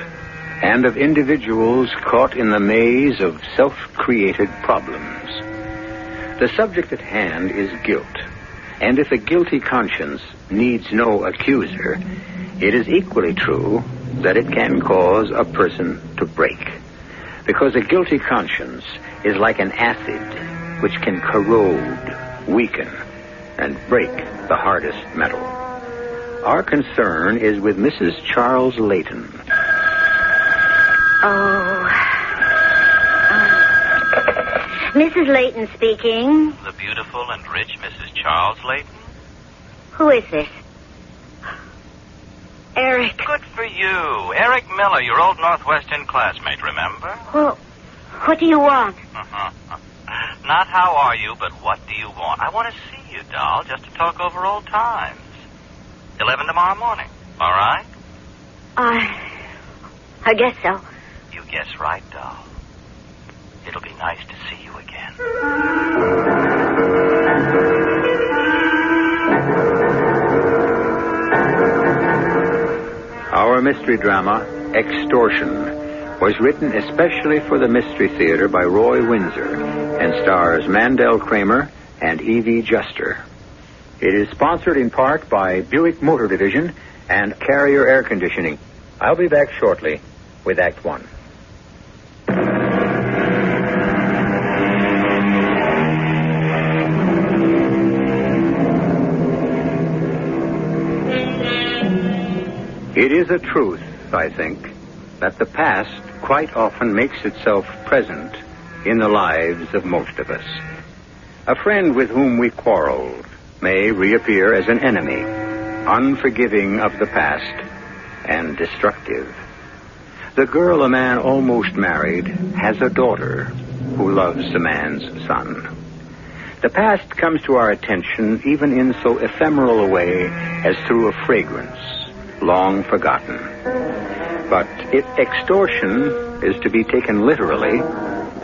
and of individuals caught in the maze of self-created problems. The subject at hand is guilt, and if a guilty conscience needs no accuser, it is equally true that it can cause a person to break. Because a guilty conscience is like an acid which can corrode, weaken, and break the hardest metal. Our concern is with Mrs. Charles Layton. Mrs. Layton speaking. The beautiful and rich Mrs. Charles Layton? Who is this? Eric. Good for you. Eric Miller, your old Northwestern classmate, remember? Well, what do you want? Not how are you, but what do you want? I want to see you, doll, just to talk over old times. 11 tomorrow morning, all right? I guess so. You guess right, doll. It'll be nice to see you again. Our mystery drama, Extortion, was written especially for the Mystery Theater by Roy Windsor and stars Mandel Kramer and Evie Juster. It is sponsored in part by Buick Motor Division and Carrier Air Conditioning. I'll be back shortly with Act One. It is a truth, I think, that the past quite often makes itself present in the lives of most of us. A friend with whom we quarreled may reappear as an enemy, unforgiving of the past and destructive. The girl a man almost married has a daughter who loves the man's son. The past comes to our attention even in so ephemeral a way as through a fragrance, long forgotten. But if extortion is to be taken literally,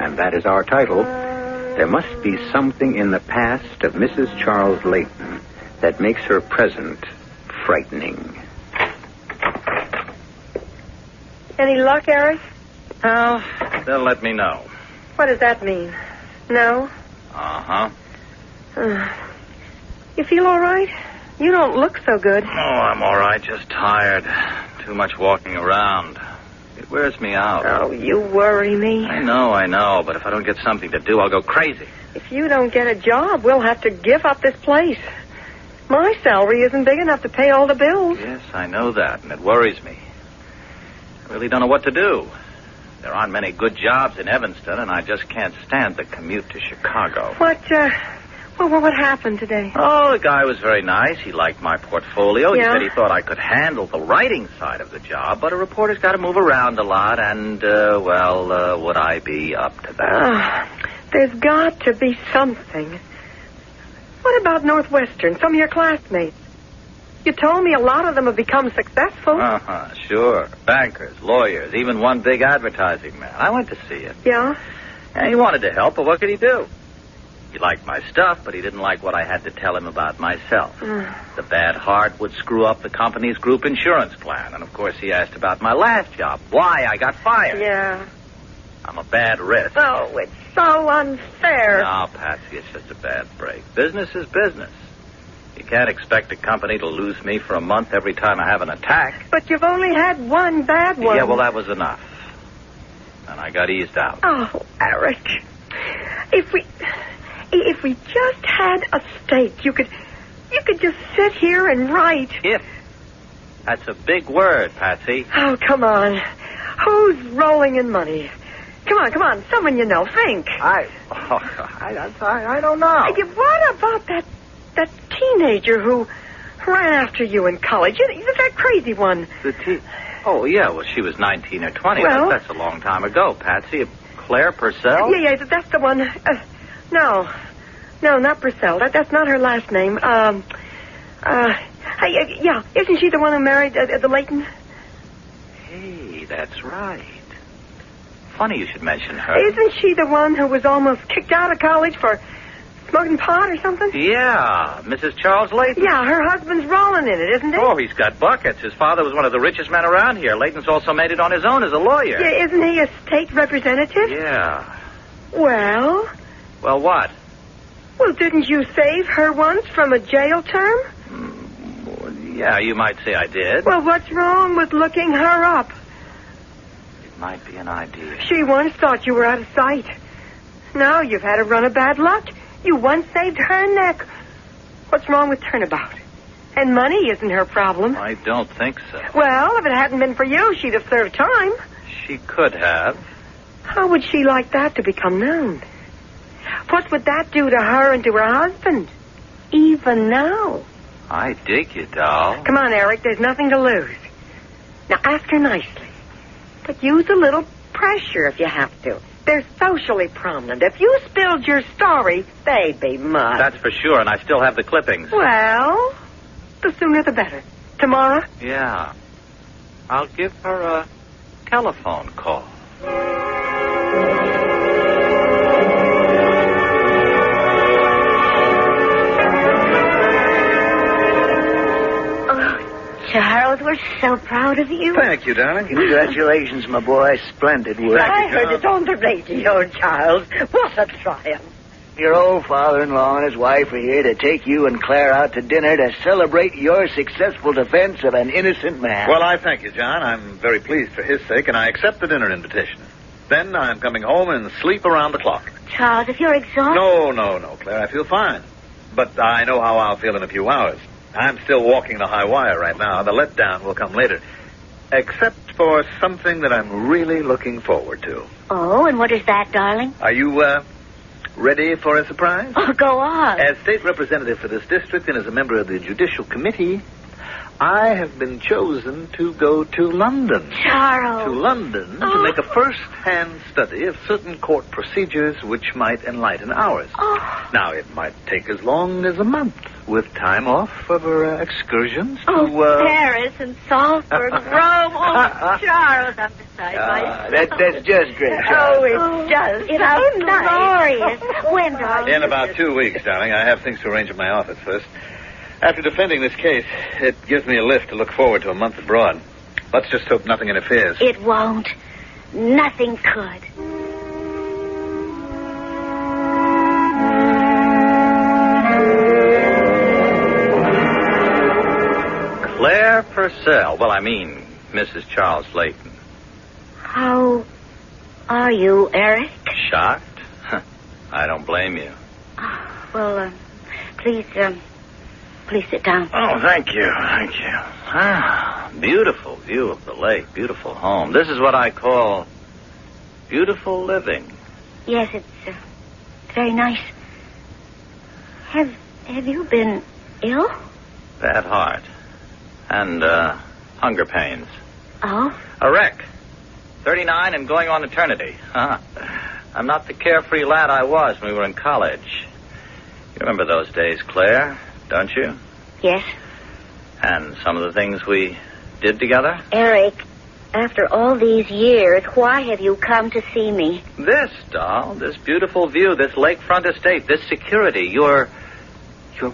and that is our title, there must be something in the past of Mrs. Charles Layton that makes her present frightening. Any luck, Eric? Well, they'll let me know. What does that mean? No? Uh-huh. You feel all right? You don't look so good. Oh, I'm all right, just tired. Too much walking around. It wears me out. Oh, you worry me. I know, but if I don't get something to do, I'll go crazy. If you don't get a job, we'll have to give up this place. My salary isn't big enough to pay all the bills. Yes, I know that, and it worries me. I really don't know what to do. There aren't many good jobs in Evanston, and I just can't stand the commute to Chicago. What happened today? Oh, the guy was very nice. He liked my portfolio. Yeah? He said he thought I could handle the writing side of the job, but a reporter's got to move around a lot, and, would I be up to that? There's got to be something. What about Northwestern, some of your classmates? You told me a lot of them have become successful. Sure. Bankers, lawyers, even one big advertising man. I went to see him. Yeah? And he wanted to help, but what could he do? He liked my stuff, but he didn't like what I had to tell him about myself. The bad heart would screw up the company's group insurance plan. And, of course, he asked about my last job, why I got fired. Yeah. I'm a bad risk. Oh, it's so unfair. No, Patsy, it's just a bad break. Business is business. You can't expect a company to lose me for a month every time I have an attack. But you've only had one bad one. Yeah, well, that was enough. And I got eased out. Oh, Eric. If we just had a stake, you could just sit here and write. If That's a big word, Patsy. Oh, come on. Who's rolling in money? Come on. Someone you know. Think. I don't know. Hey, what about that teenager who ran after you in college? That crazy one. Oh, yeah, well, she was 19 or 20. Well, that's a long time ago, Patsy. Claire Purcell? Yeah, that's the one. No, not Purcell. That's not her last name. Yeah, isn't she the one who married the Leighton? Hey, that's right. Funny you should mention her. Isn't she the one who was almost kicked out of college for smoking pot or something? Yeah, Mrs. Charles Leighton. Yeah, her husband's rolling in it, isn't he? Oh, he's got buckets. His father was one of the richest men around here. Leighton's also made it on his own as a lawyer. Yeah, isn't he a state representative? Yeah. Well? Well, what? Well, didn't you save her once from a jail term? Yeah, you might say I did. Well, what's wrong with looking her up? It might be an idea. She once thought you were out of sight. Now you've had a run of bad luck. You once saved her neck. What's wrong with Turnabout? And money isn't her problem. I don't think so. Well, if it hadn't been for you, she'd have served time. She could have. How would she like that to become known? What would that do to her and to her husband? Even now. I dig you, doll. Come on, Eric. There's nothing to lose. Now, ask her nicely. But use a little pressure if you have to. They're socially prominent. If you spilled your story, they'd be mud. That's for sure, and I still have the clippings. Well, the sooner the better. Tomorrow? Yeah. I'll give her a telephone call. Charles, we're so proud of you. Thank you, darling. Congratulations, my boy. Splendid work. I heard it on the radio, Charles. What a triumph. Your old father-in-law and his wife are here to take you and Claire out to dinner to celebrate your successful defense of an innocent man. Well, I thank you, John. I'm very pleased for his sake, and I accept the dinner invitation. Then I'm coming home and sleep around the clock. Charles, if you're exhausted... No, Claire. I feel fine. But I know how I'll feel in a few hours. I'm still walking the high wire right now. The letdown will come later. Except for something that I'm really looking forward to. Oh, and what is that, darling? Are you, ready for a surprise? Oh, go on. As state representative for this district and as a member of the Judicial Committee, I have been chosen to go to London. Charles. To London to make a first-hand study of certain court procedures which might enlighten ours. Oh. Now, it might take as long as a month, with time off for excursions to... Paris and Salzburg, Rome. Oh, Charles, I'm beside myself. That's just great, Charles. Oh, it's just It's glorious. When, darling? In about 2 weeks, darling. I have things to arrange at my office first. After defending this case, it gives me a lift to look forward to a month abroad. Let's just hope nothing interferes. It won't. Nothing could. Claire Purcell. Well, I mean, Mrs. Charles Leighton. How are you, Eric? Shocked? I don't blame you. Well, please sit down. Oh, thank you. Ah, beautiful view of the lake, beautiful home. This is what I call beautiful living. Yes, it's very nice. Have you been ill? Bad heart. And, hunger pains. Oh? A wreck. 39 and going on eternity. I'm not the carefree lad I was when we were in college. You remember those days, Claire, don't you? Yes. And some of the things we did together? Eric, after all these years, why have you come to see me? This, doll, this beautiful view, this lakefront estate, this security, your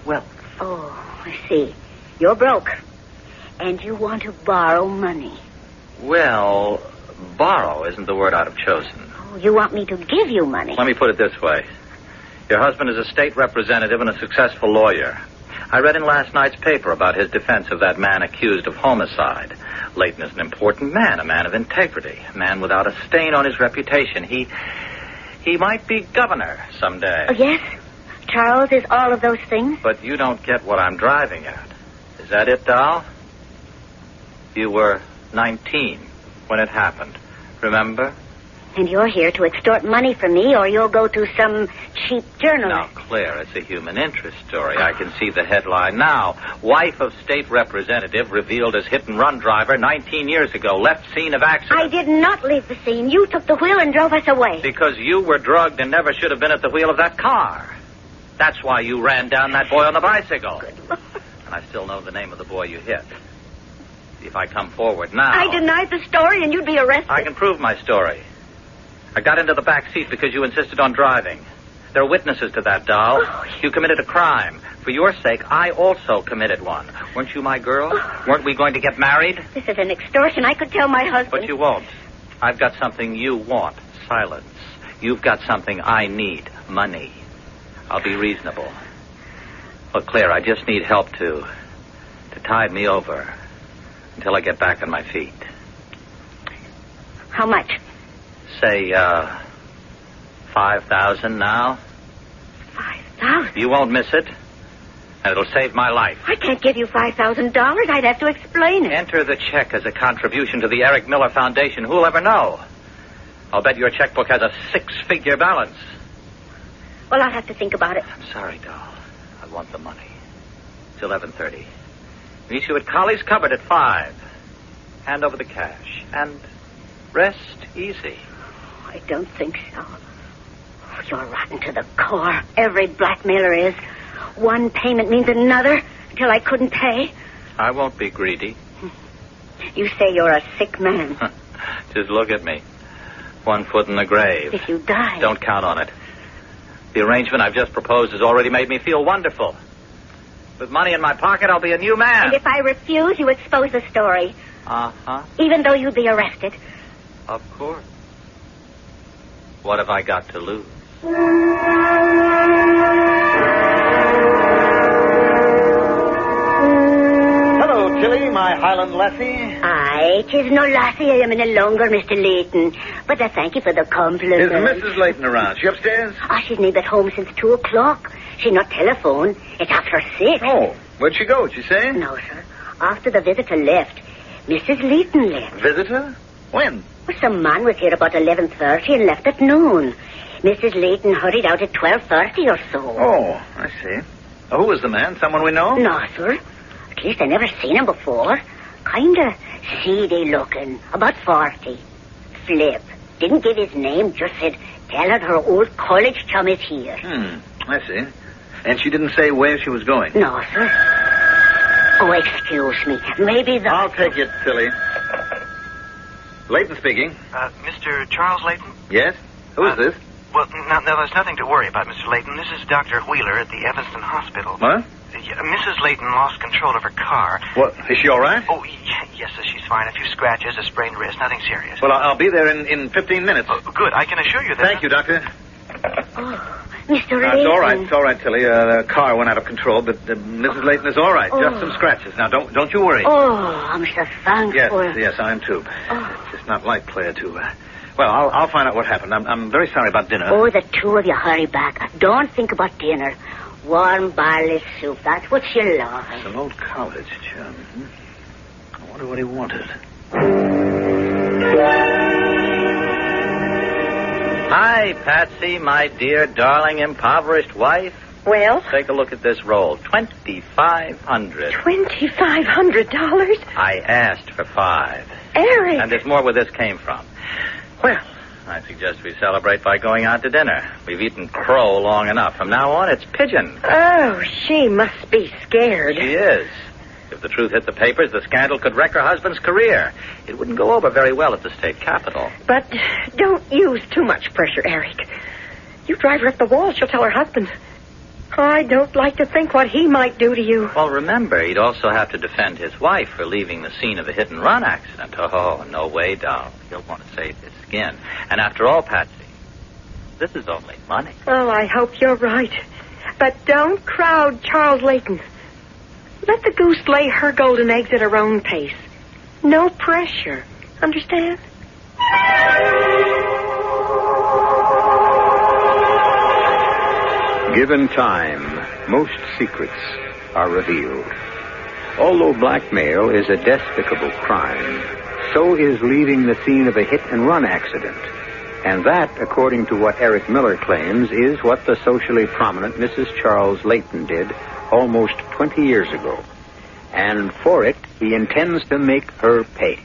wealth. Oh, I see. You're broke. And you want to borrow money. Well, borrow isn't the word I'd have chosen. Oh, you want me to give you money? Let me put it this way. Your husband is a state representative and a successful lawyer. I read in last night's paper about his defense of that man accused of homicide. Leighton is an important man, a man of integrity, a man without a stain on his reputation. He might be governor someday. Oh, yes? Charles is all of those things? But you don't get what I'm driving at. Is that it, doll? You were 19 when it happened. Remember? And you're here to extort money from me, or you'll go to some cheap journalist. Now, Claire, it's a human interest story. I can see the headline now. Wife of state representative revealed as hit-and-run driver 19 years ago. Left scene of accident. I did not leave the scene. You took the wheel and drove us away. Because you were drugged and never should have been at the wheel of that car. That's why you ran down that boy on the bicycle. Good Lord. And I still know the name of the boy you hit. See, if I come forward now... I denied the story and you'd be arrested. I can prove my story. I got into the back seat because you insisted on driving. There are witnesses to that, doll. Oh, You committed a crime. For your sake, I also committed one. Weren't you my girl? Weren't we going to get married? This is an extortion. I could tell my husband. But you won't. I've got something you want. Silence. You've got something I need. Money. I'll be reasonable. Look, Claire, I just need help to tide me over until I get back on my feet. How much? Say, 5,000 now. 5,000? You won't miss it, and it'll save my life. I can't give you $5,000. I'd have to explain it. Enter the check as a contribution to the Eric Miller Foundation. Who'll ever know? I'll bet your checkbook has a 6-figure balance. Well, I'll have to think about it. I'm sorry, doll. I want the money. It's 11:30. Meet you at Colley's Cupboard at 5. Hand over the cash. And rest easy. I don't think so. Oh, you're rotten to the core. Every blackmailer is. One payment means another until I couldn't pay. I won't be greedy. You say you're a sick man. Just look at me. 1 foot in the grave. If you die... Don't count on it. The arrangement I've just proposed has already made me feel wonderful. With money in my pocket, I'll be a new man. And if I refuse, you expose the story. Uh-huh. Even though you'd be arrested. Of course. What have I got to lose? Hello, Tilly, my Highland lassie. Aye, 'tis no lassie I am any longer, Mr. Leighton. But I thank you for the compliment. Is Mrs. Leighton around? She upstairs? Oh, she's not at home since 2 o'clock. She not telephone. It's after 6. Oh, where'd she go? Did she say? No, sir. After the visitor left, Mrs. Leighton left. Visitor? When? Well, some man was here about 11:30 and left at noon. Mrs. Leighton hurried out at 12:30 or so. Oh, I see. Who was the man? Someone we know? No, sir. At least I never seen him before. Kinda seedy looking. About 40. Flip. Didn't give his name, just said, tell her old college chum is here. I see. And she didn't say where she was going? No, sir. Oh, excuse me. Maybe the... I'll take it, Tilly. Leighton speaking. Mr. Charles Leighton? Yes? Who is this? Well, now, there's nothing to worry about, Mr. Leighton. This is Dr. Wheeler at the Evanston Hospital. What? Mrs. Leighton lost control of her car. What? Is she all right? Oh, yes, sir, she's fine. A few scratches, a sprained wrist, nothing serious. Well, I'll be there in 15 minutes. Oh, good. I can assure you that... Thank you, Doctor. Oh, Mr. Leighton. It's all right, Tilly. The car went out of control, but Mrs. Leighton is all right. Just some scratches. Now, don't you worry. Oh, I'm so thankful. Yes, I am too. It's just not like Claire to... Well, I'll find out what happened. I'm very sorry about dinner. Oh, the two of you hurry back. Don't think about dinner. Warm barley soup, that's what you love. It's an old college chum. I wonder what he wanted. Hi, Patsy, my dear, darling, impoverished wife. Well? Take a look at this roll. $2,500. $2,500? I asked for $5. Eric! And there's more where this came from. Well, I suggest we celebrate by going out to dinner. We've eaten crow long enough. From now on, it's pigeon. Oh, she must be scared. She is. If the truth hit the papers, the scandal could wreck her husband's career. It wouldn't go over very well at the state capitol. But don't use too much pressure, Eric. You drive her up the wall, she'll tell her husband. I don't like to think what he might do to you. Well, remember, he'd also have to defend his wife for leaving the scene of a hit-and-run accident. Oh, no way, doll. He'll want to save his skin. And after all, Patsy, this is only money. Oh, I hope you're right. But don't crowd Charles Leighton. Let the goose lay her golden eggs at her own pace. No pressure. Understand? Given time, most secrets are revealed. Although blackmail is a despicable crime, so is leaving the scene of a hit-and-run accident. And that, according to what Eric Miller claims, is what the socially prominent Mrs. Charles Layton did almost 20 years ago. And for it, he intends to make her pay.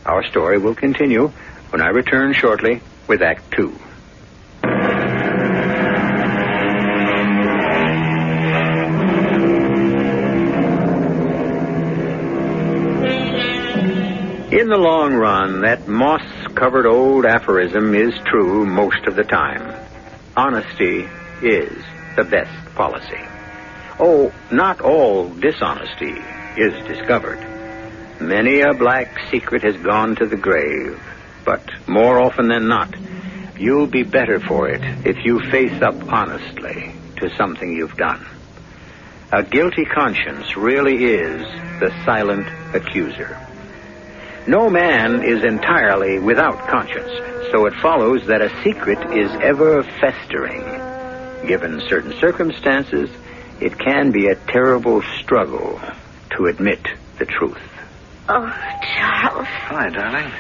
Our story will continue when I return shortly with Act 2. In the long run, that moss-covered old aphorism is true most of the time. Honesty is the best policy. Oh, not all dishonesty is discovered. Many a black secret has gone to the grave, but more often than not, you'll be better for it if you face up honestly to something you've done. A guilty conscience really is the silent accuser. No man is entirely without conscience, so it follows that a secret is ever festering. Given certain circumstances, it can be a terrible struggle to admit the truth. Oh, Charles. Hi, darling.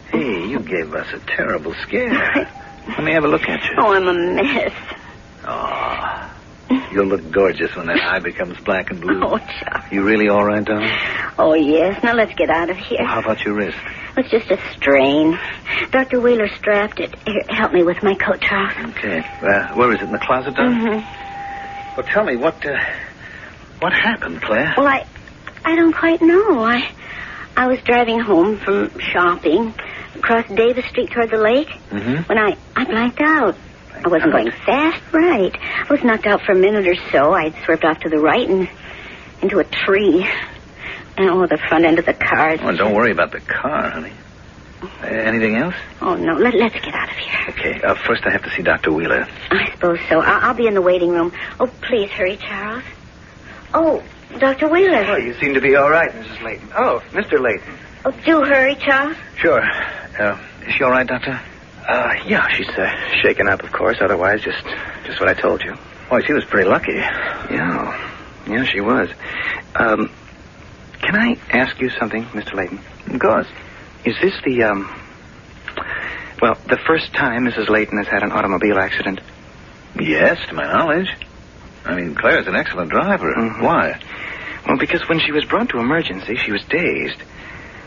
Hey, you gave us a terrible scare. Let me have a look at you. Oh, I'm a mess. Oh, you'll look gorgeous when that eye becomes black and blue. Oh, Charles. You really all right, darling? Oh, yes. Now let's get out of here. Well, how about your wrist? It's just a strain. Dr. Wheeler strapped it. Here, help me with my coat, Charles. Okay. Where is it? In the closet, darling? Mm-hmm. Well, tell me, what happened, Claire? Well, I don't quite know. I was driving home from shopping across Davis Street toward the lake when I blanked out. I wasn't going fast, right. I was knocked out for a minute or so. I'd swerved off to the right and into a tree. And, the front end of the car. Well, don't worry about the car, honey. Anything else? Oh, no. Let's get out of here. Okay. First, I have to see Dr. Wheeler. I suppose so. I'll be in the waiting room. Oh, please hurry, Charles. Oh, Dr. Wheeler. Oh, you seem to be all right, Mrs. Layton. Oh, Mr. Layton. Oh, do hurry, Charles. Sure. Is she all right, Doctor? Yeah, she's shaken up, of course. Otherwise, just what I told you. Boy, she was pretty lucky. Yeah, she was. Can I ask you something, Mr. Layton? Of course. Is this the first time Mrs. Layton has had an automobile accident? Yes, to my knowledge. I mean, Claire's an excellent driver. Mm-hmm. Why? Well, because when she was brought to emergency, she was dazed.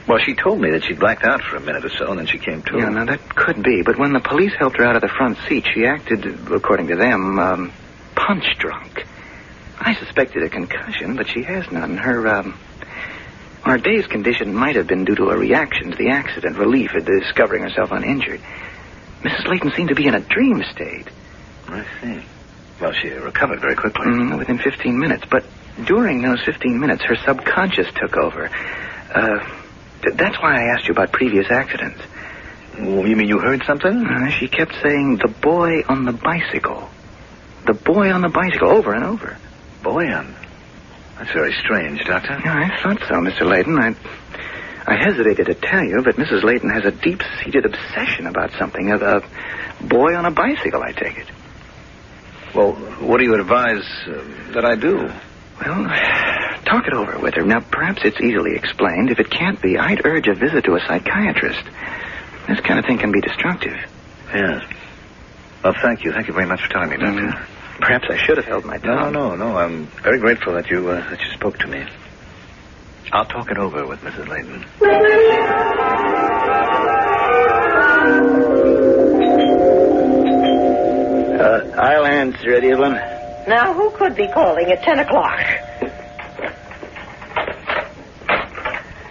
Well, she told me that she blacked out for a minute or so, and then she came to. Yeah, now that could be. But when the police helped her out of the front seat, she acted, according to them, punch drunk. I suspected a concussion, but she has none. Her dazed condition might have been due to a reaction to the accident, relief at discovering herself uninjured. Mrs. Layton seemed to be in a dream state. I see. Well, she recovered very quickly. Within 15 minutes. But during those 15 minutes, her subconscious took over. That's why I asked you about previous accidents. Well, you mean you heard something? She kept saying, the boy on the bicycle. The boy on the bicycle, over and over. Boy on... That's very strange, Doctor. Yeah, I thought so, Mr. Layton. I hesitated to tell you, but Mrs. Layton has a deep-seated obsession about something. A boy on a bicycle, I take it. Well, what do you advise that I do? Well, talk it over with her. Now, perhaps it's easily explained. If it can't be, I'd urge a visit to a psychiatrist. This kind of thing can be destructive. Yes. Well, thank you. Thank you very much for telling me, Doctor. Perhaps I should have held my tongue. No. I'm very grateful that you spoke to me. I'll talk it over with Mrs. Layton. I'll answer it, Evelyn. Now, who could be calling at 10 o'clock?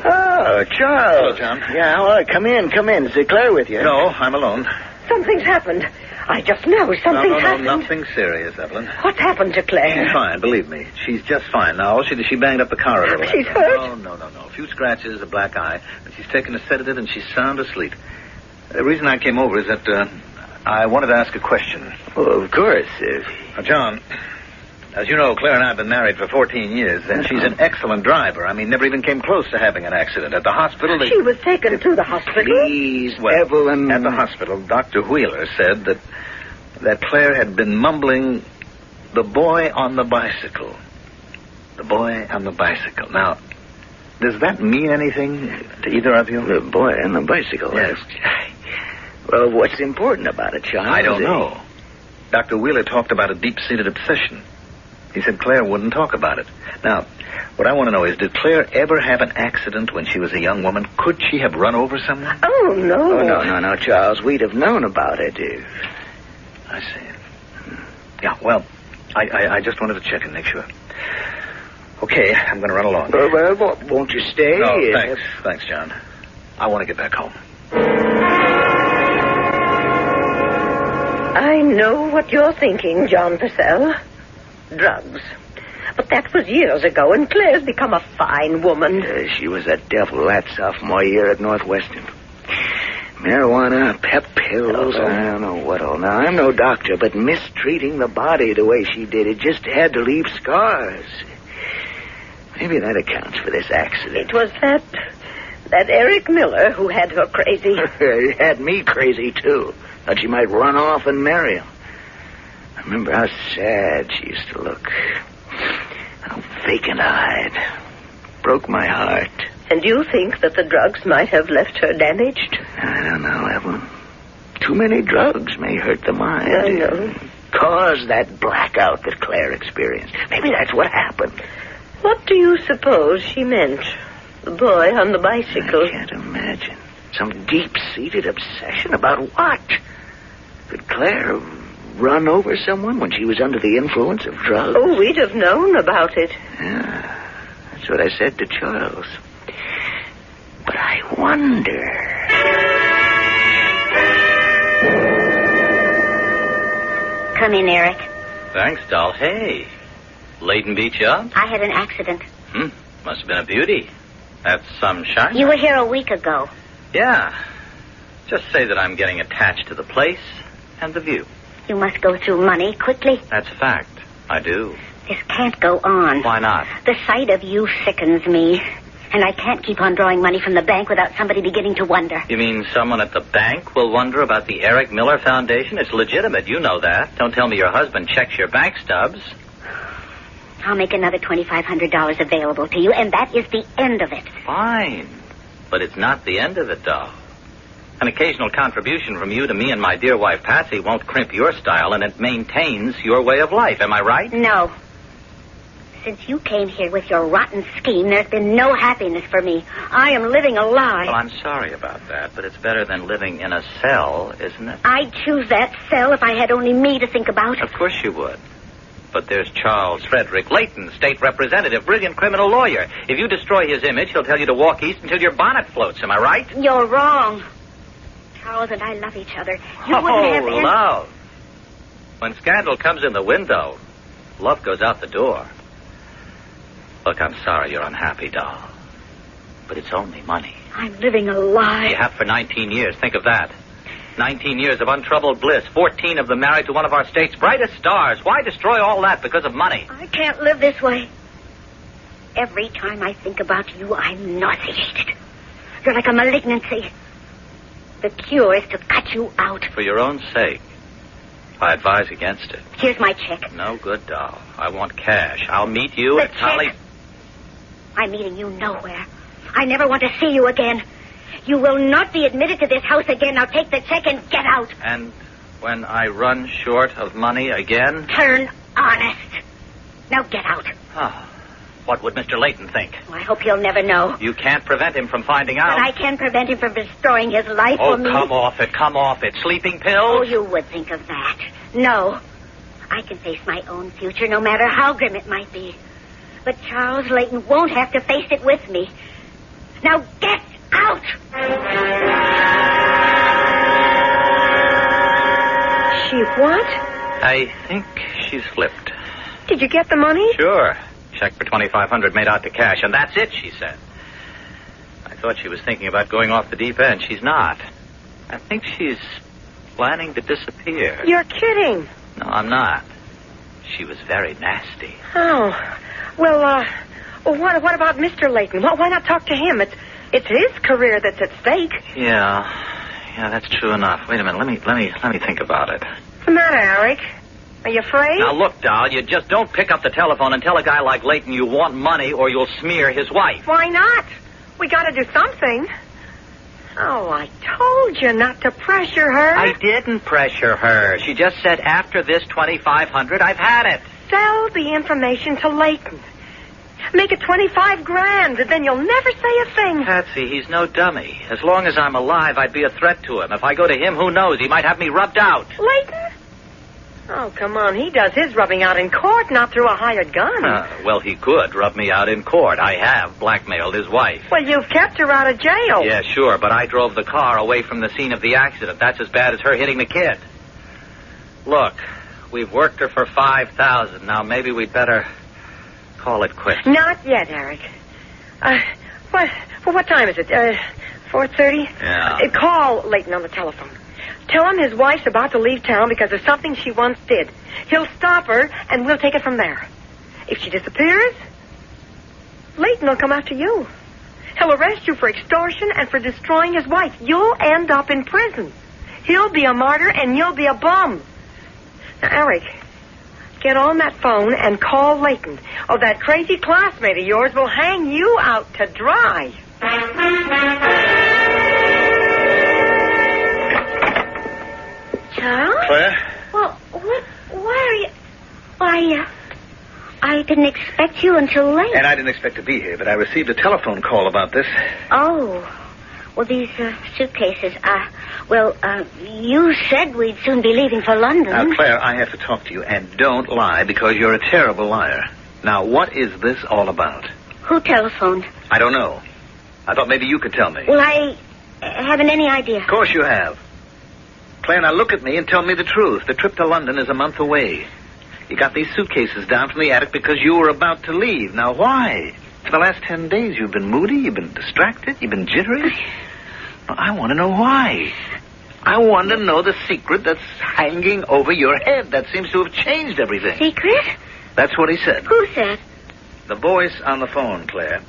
Oh, Charles. Hello, John. Yeah, well, come in. Is Claire with you? No, I'm alone. Something's happened. I just know something's happened. No, nothing serious, Evelyn. What's happened to Claire? She's fine, believe me. She's just fine. Now, she banged up the car a little. She's hurt? No. A few scratches, a black eye. But she's taken a sedative and she's sound asleep. The reason I came over is that I wanted to ask a question. Oh, of course. Now, John, as you know, Claire and I have been married for 14 years, and she's an excellent driver. I mean, never even came close to having an accident. At the hospital, She was taken to the hospital? Please, Evelyn. At the hospital, Dr. Wheeler said that Claire had been mumbling, the boy on the bicycle. The boy on the bicycle. Now, does that mean anything to either of you? The boy on the bicycle? Yes. Well, what's important about it, Charles? I don't know. Dr. Wheeler talked about a deep-seated obsession. He said Claire wouldn't talk about it. Now, what I want to know is, did Claire ever have an accident when she was a young woman? Could she have run over someone? Oh, no. Oh, no, Charles. We'd have known about it. I see. Yeah, well, I just wanted to check and make sure. Okay, I'm going to run along. Well, won't you stay? No, thanks. Thanks, John. I want to get back home. I know what you're thinking, John Purcell. Drugs. But that was years ago, and Claire's become a fine woman. She was a devil that sophomore year at Northwestern. Marijuana, pep pills, I don't know what all. Now, I'm no doctor, but mistreating the body the way she did, it just had to leave scars. Maybe that accounts for this accident. It was that Eric Miller who had her crazy. He had me crazy, too. Thought she might run off and marry him. I remember how sad she used to look. How vacant-eyed. Broke my heart. And you think that the drugs might have left her damaged? I don't know, Evelyn. Too many drugs may hurt the mind. I know. Cause that blackout that Claire experienced. Maybe that's what happened. What do you suppose she meant? The boy on the bicycle? I can't imagine. Some deep-seated obsession about what? Could Claire run over someone when she was under the influence of drugs? Oh, we'd have known about it. Yeah, that's what I said to Charles. But I wonder... Come in, Eric. Thanks, doll. Hey, Leighton beat you up? I had an accident. Must have been a beauty. That's some shine. You were here a week ago. Yeah. Just say that I'm getting attached to the place and the view. You must go through money quickly. That's a fact. I do. This can't go on. Why not? The sight of you sickens me. And I can't keep on drawing money from the bank without somebody beginning to wonder. You mean someone at the bank will wonder about the Eric Miller Foundation? It's legitimate. You know that. Don't tell me your husband checks your bank stubs. I'll make another $2,500 available to you, and that is the end of it. Fine. But it's not the end of it, doll. An occasional contribution from you to me and my dear wife, Patsy, won't crimp your style, and it maintains your way of life. Am I right? No. Since you came here with your rotten scheme, there's been no happiness for me. I am living a lie. Well, I'm sorry about that, but it's better than living in a cell, isn't it? I'd choose that cell if I had only me to think about. Of course you would. But there's Charles Frederick Leighton, state representative, brilliant criminal lawyer. If you destroy his image, he'll tell you to walk east until your bonnet floats. Am I right? You're wrong. Charles and I love each other. You wouldn't have any... love. When scandal comes in the window, love goes out the door. Look, I'm sorry you're unhappy, doll. But it's only money. I'm living a lie. You have for 19 years. Think of that. 19 years of untroubled bliss. 14 of them married to one of our state's brightest stars. Why destroy all that because of money? I can't live this way. Every time I think about you, I'm nauseated. You're like a malignancy. The cure is to cut you out. For your own sake, I advise against it. Here's my check. No good, doll. I want cash. I'll meet you The at Holly... check. I'm meeting you nowhere. I never want to see you again. You will not be admitted to this house again. Now take the check and get out. And when I run short of money again? Turn honest. Now get out. Oh, what would Mr. Leighton think? Oh, I hope he'll never know. You can't prevent him from finding out. But I can prevent him from destroying his life Oh, for me. come off it. Come off it. Sleeping pills? Oh, you would think of that. No. I can face my own future, no matter how grim it might be. But Charles Leighton won't have to face it with me. Now get out! She what? I think she's flipped. Did you get the money? Sure. Check for $2,500 made out to cash, and that's it, she said. I thought she was thinking about going off the deep end. She's not. I think she's planning to disappear. You're kidding. No, I'm not. She was very nasty. Oh. Well, what about Mr. Leighton? Why not talk to him? It's his career that's at stake. Yeah, that's true enough. Wait a minute. Let me think about it. What's the matter, Eric? Are you afraid? Now, look, doll, you just don't pick up the telephone and tell a guy like Leighton you want money or you'll smear his wife. Why not? We got to do something. Oh, I told you not to pressure her. I didn't pressure her. She just said after this $2,500, I've had it. Sell the information to Leighton. Make it $25,000, and then you'll never say a thing. Patsy, he's no dummy. As long as I'm alive, I'd be a threat to him. If I go to him, who knows? He might have me rubbed out. Leighton? Oh, come on. He does his rubbing out in court, not through a hired gun. Well, he could rub me out in court. I have blackmailed his wife. Well, you've kept her out of jail. Yeah, sure, but I drove the car away from the scene of the accident. That's as bad as her hitting the kid. Look, we've worked her for $5,000. Now, maybe we'd better call it quits. Not yet, Eric. What time is it? 4:30? Yeah. Call Leighton on the telephone. Tell him his wife's about to leave town because of something she once did. He'll stop her, and we'll take it from there. If she disappears, Leighton will come after you. He'll arrest you for extortion and for destroying his wife. You'll end up in prison. He'll be a martyr, and you'll be a bum. Now, Eric, get on that phone and call Leighton. Oh, that crazy classmate of yours will hang you out to dry. Charles? Claire? Well, why are you... Why, I didn't expect you until late. And I didn't expect to be here, but I received a telephone call about this. Oh. Well, these suitcases, you said we'd soon be leaving for London. Now, Claire, I have to talk to you, and don't lie, because you're a terrible liar. Now, what is this all about? Who telephoned? I don't know. I thought maybe you could tell me. Well, I haven't any idea. Of course you have. Claire, now look at me and tell me the truth. The trip to London is a month away. You got these suitcases down from the attic because you were about to leave. Now, why? For the last 10 days, you've been moody, you've been distracted, you've been jittery. Well, I want to know why. I want to know the secret that's hanging over your head. That seems to have changed everything. Secret? That's what he said. Who said? The voice on the phone, Claire.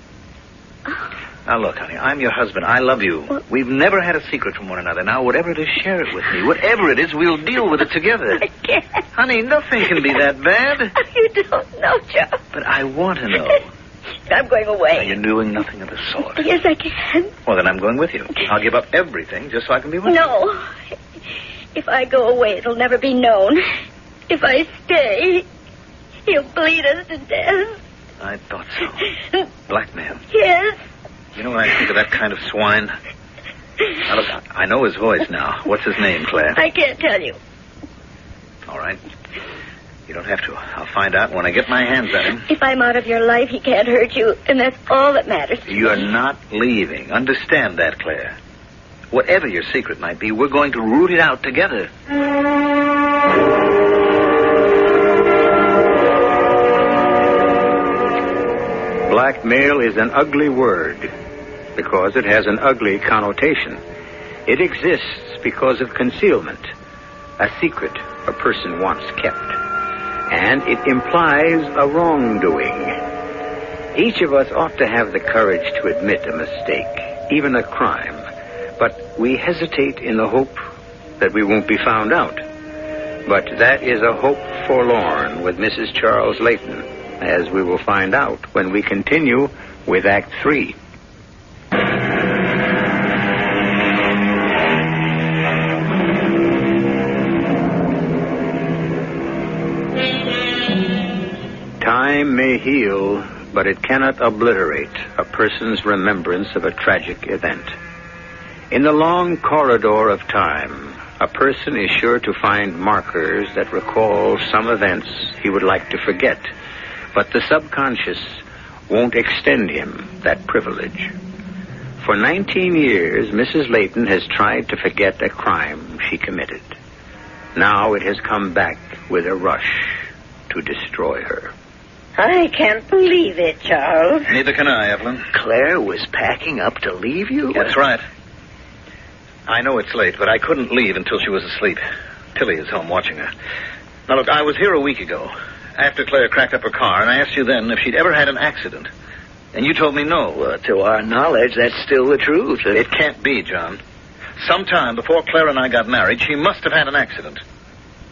Oh. Now, look, honey, I'm your husband. I love you. What? We've never had a secret from one another. Now, whatever it is, share it with me. Whatever it is, we'll deal with it together. I can't. Honey, nothing can be that bad. You don't know, Joe. But I want to know. I'm going away. Now, you're doing nothing of the sort. Yes, I can. Well, then I'm going with you. I'll give up everything just so I can be with you. No. If I go away, it'll never be known. If I stay, he'll bleed us to death. I thought so. Blackmail. Yes. You know what I think of that kind of swine? Now, look, I know his voice now. What's his name, Claire? I can't tell you. All right. You don't have to. I'll find out when I get my hands on him. If I'm out of your life, he can't hurt you, and that's all that matters. You're not leaving. Understand that, Claire. Whatever your secret might be, we're going to root it out together. Blackmail is an ugly word because it has an ugly connotation. It exists because of concealment, a secret a person once kept. And it implies a wrongdoing. Each of us ought to have the courage to admit a mistake, even a crime. But we hesitate in the hope that we won't be found out. But that is a hope forlorn with Mrs. Charles Leighton, as we will find out when we continue with Act 3. Time may heal, but it cannot obliterate a person's remembrance of a tragic event. In the long corridor of time, a person is sure to find markers that recall some events he would like to forget, but the subconscious won't extend him that privilege. For 19 years, Mrs. Leighton has tried to forget a crime she committed. Now it has come back with a rush to destroy her. I can't believe it, Charles. Neither can I, Evelyn. Claire was packing up to leave you? That's right. I know it's late, but I couldn't leave until she was asleep. Tilly is home watching her. Now, look, I was here a week ago, after Claire cracked up her car, and I asked you then if she'd ever had an accident. And you told me no. Well, to our knowledge, that's still the truth. It can't be, John. Sometime before Claire and I got married, she must have had an accident.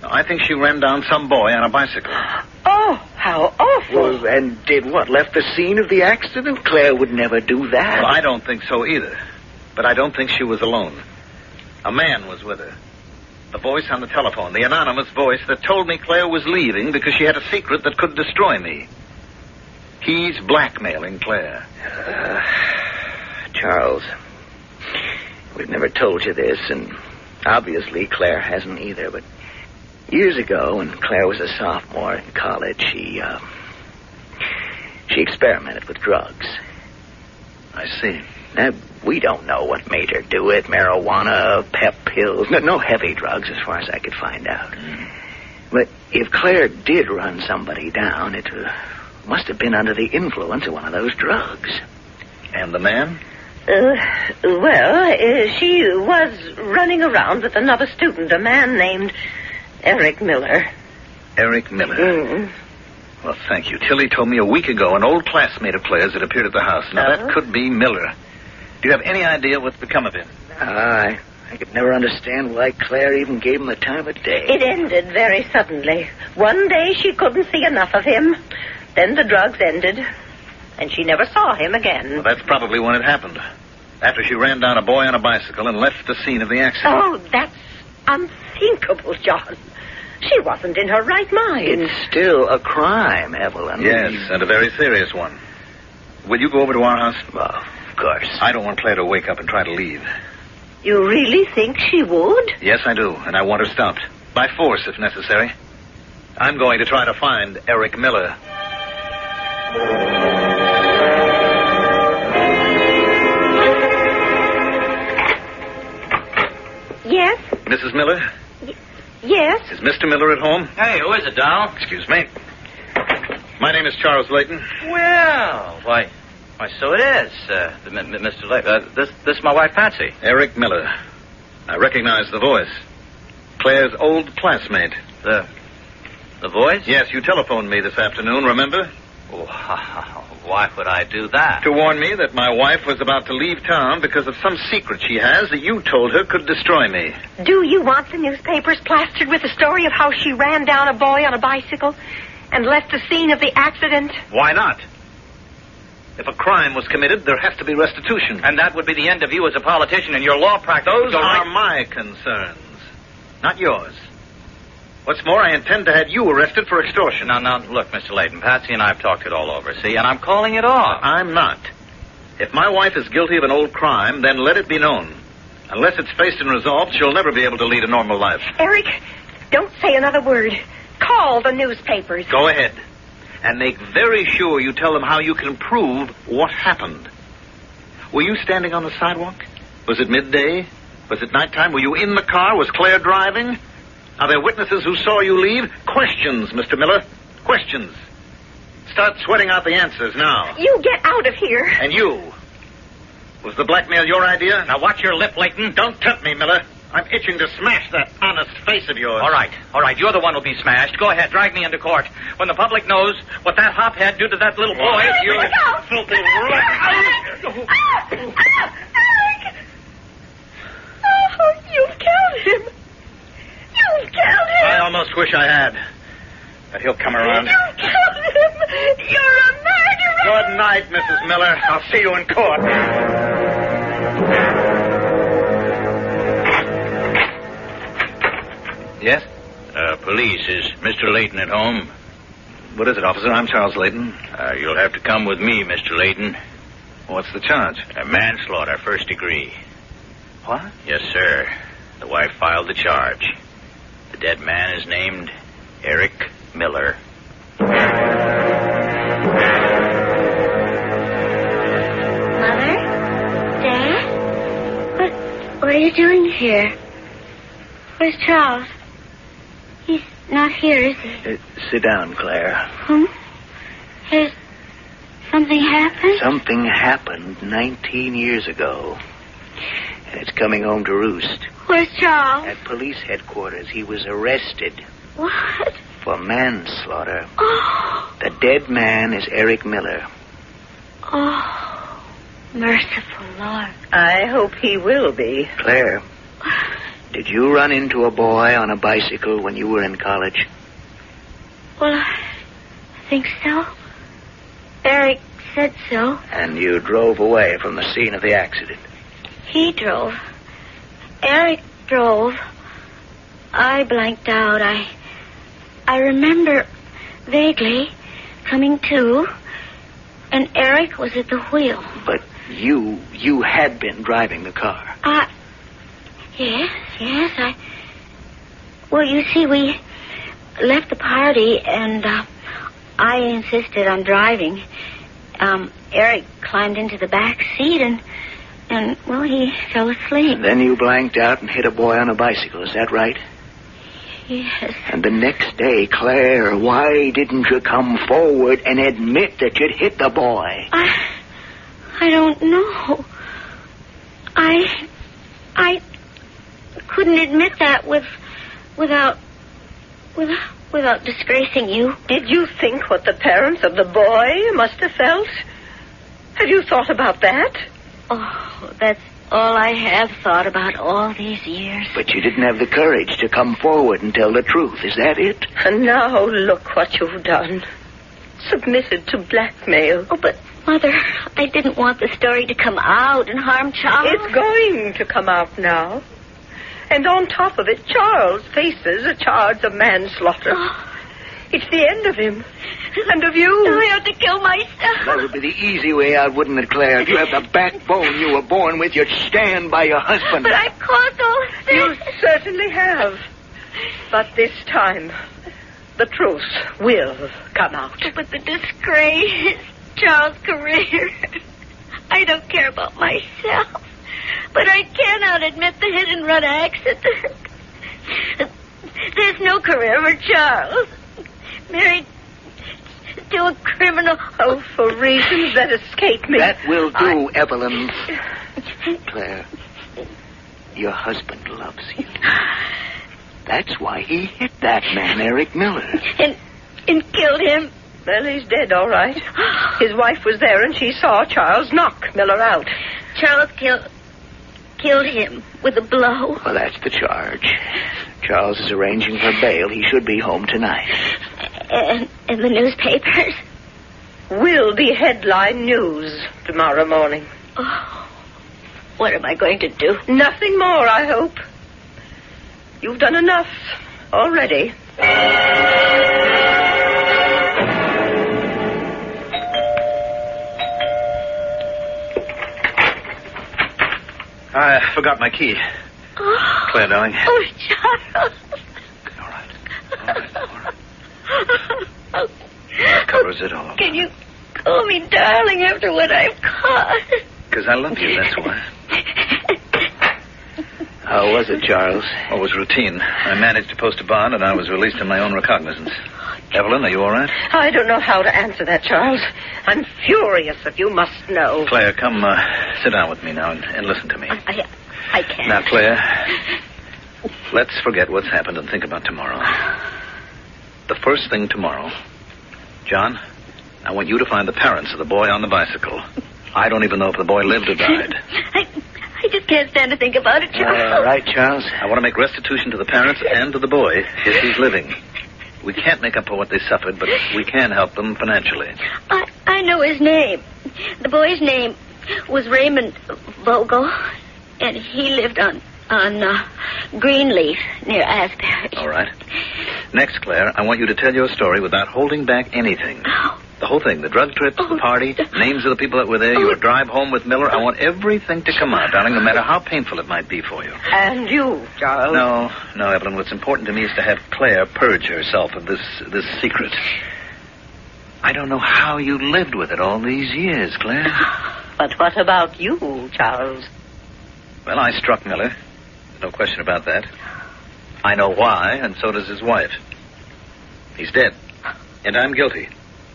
I think she ran down some boy on a bicycle. Oh, how awful. Well, and did what? Left the scene of the accident? Claire would never do that. Well, I don't think so either. But I don't think she was alone. A man was with her. The voice on the telephone, the anonymous voice that told me Claire was leaving because she had a secret that could destroy me. He's blackmailing Claire. Charles, we've never told you this, and obviously Claire hasn't either, but years ago, when Claire was a sophomore in college, she experimented with drugs. I see. Now, we don't know what made her do it. Marijuana, pep pills. No heavy drugs, as far as I could find out. But if Claire did run somebody down, it must have been under the influence of one of those drugs. And the man? She was running around with another student, a man named Eric Miller. Eric Miller? Mm. Well, thank you. Tilly told me a week ago an old classmate of Claire's had appeared at the house. Now, that could be Miller. Do you have any idea what's become of him? I could never understand why Claire even gave him the time of day. It ended very suddenly. One day she couldn't see enough of him. Then the drugs ended, and she never saw him again. Well, that's probably when it happened. After she ran down a boy on a bicycle and left the scene of the accident. Oh, that's unthinkable, John. She wasn't in her right mind. It's still a crime, Evelyn. Yes, and a very serious one. Will you go over to our house? Well, of course. I don't want Claire to wake up and try to leave. You really think she would? Yes, I do, and I want her stopped. By force, if necessary. I'm going to try to find Eric Miller. Yes? Mrs. Miller? Yes? Is Mr. Miller at home? Hey, who is it, Dow? Excuse me. My name is Charles Layton. Well, why, so it is, Mr. Layton. This is my wife, Patsy. Eric Miller. I recognize the voice. Claire's old classmate. The voice? Yes, you telephoned me this afternoon, remember? Oh, why would I do that? To warn me that my wife was about to leave town because of some secret she has that you told her could destroy me. Do you want the newspapers plastered with the story of how she ran down a boy on a bicycle and left the scene of the accident? Why not? If a crime was committed, there has to be restitution. And that would be the end of you as a politician and your law practice. Those are my concerns, not yours. What's more, I intend to have you arrested for extortion. Now, look, Mr. Layton, Patsy and I have talked it all over, see, and I'm calling it off. I'm not. If my wife is guilty of an old crime, then let it be known. Unless it's faced and resolved, she'll never be able to lead a normal life. Eric, don't say another word. Call the newspapers. Go ahead. And make very sure you tell them how you can prove what happened. Were you standing on the sidewalk? Was it midday? Was it nighttime? Were you in the car? Was Claire driving? Are there witnesses who saw you leave? Questions, Mr. Miller. Questions. Start sweating out the answers now. You get out of here. And you. Was the blackmail your idea? Now watch your lip, Layton. Don't tempt me, Miller. I'm itching to smash that honest face of yours. All right. You're the one who'll be smashed. Go ahead, drag me into court. When the public knows what that hophead did to that little boy, you filthy rat. Eric! Oh, you've killed him. You've killed him. I almost wish I had. But he'll come around. You've killed him. You're a murderer. Good night, Mrs. Miller. I'll see you in court. Yes? Police. Is Mr. Layton at home? What is it, officer? I'm Charles Layton. You'll have to come with me, Mr. Layton. What's the charge? Manslaughter, first degree. What? Yes, sir. The wife filed the charge. The dead man is named Eric Miller. Mother? Dad? What are you doing here? Where's Charles? He's not here, is he? Sit down, Claire. Has something happened? Something happened 19 years ago. And it's coming home to roost. Where's Charles? At police headquarters. He was arrested. What? For manslaughter. Oh. The dead man is Eric Miller. Oh, merciful Lord. I hope he will be. Claire. Did you run into a boy on a bicycle when you were in college? Well, I think so. Eric said so. And you drove away from the scene of the accident? He drove. Eric drove. I blanked out. I remember vaguely coming to, and Eric was at the wheel. But you had been driving the car. Yes. Well, you see, we left the party, and I insisted on driving. Eric climbed into the back seat, and well, he fell asleep. And then you blanked out and hit a boy on a bicycle, is that right? Yes. And the next day, Claire, why didn't you come forward and admit that you'd hit the boy? I don't know. I couldn't admit that without disgracing you. Did you think what the parents of the boy must have felt? Have you thought about that? Oh, that's all I have thought about all these years. But you didn't have the courage to come forward and tell the truth. Is that it? And now look what you've done. Submitted to blackmail. Oh, but, Mother, I didn't want the story to come out and harm Charles. It's going to come out now. And on top of it, Charles faces a charge of manslaughter. Oh. It's the end of him. And of you. I have to kill myself. That would be the easy way out, wouldn't it, Claire? If you have the backbone you were born with, you'd stand by your husband. But I caused all this. You certainly have. But this time, the truth will come out. But the disgrace, Charles' career. I don't care about myself. But I cannot admit the hit-and-run accident. There's no career for Charles. Married to a criminal. Oh, for reasons that escape me. That will do, Evelyn. Claire, your husband loves you. That's why he hit that man, Eric Miller. And killed him. Well, he's dead, all right. His wife was there, and she saw Charles knock Miller out. Charles killed him with a blow. Well, that's the charge. Charles is arranging for bail. He should be home tonight. And the newspapers will be headline news tomorrow morning. Oh, what am I going to do? Nothing more, I hope. You've done enough already. I forgot my key. Oh. Claire, darling. Oh, Charles. All right. That covers it all. Can you call me darling after what I've caused? Because I love you, that's why. How was it, Charles? It was routine. I managed to post a bond, and I was released on my own recognizance. Evelyn, are you all right? I don't know how to answer that, Charles. I'm furious, if you must know. Claire, come sit down with me now and listen to me. I can't. Now, Claire, let's forget what's happened and think about tomorrow. The first thing tomorrow, John, I want you to find the parents of the boy on the bicycle. I don't even know if the boy lived or died. I just can't stand to think about it, Charles. All right, Charles. I want to make restitution to the parents and to the boy if he's living. We can't make up for what they suffered, but we can help them financially. I know his name. The boy's name was Raymond Vogel, and he lived on Greenleaf near Asbury. All right. Next, Claire, I want you to tell your story without holding back anything. Oh. The whole thing, the drug trips, the party, names of the people that were there, your drive home with Miller. I want everything to come out, darling, no matter how painful it might be for you. And you, Charles. No, Evelyn. What's important to me is to have Claire purge herself of this secret. I don't know how you lived with it all these years, Claire. But what about you, Charles? Well, I struck Miller. No question about that. I know why, and so does his wife. He's dead, and I'm guilty.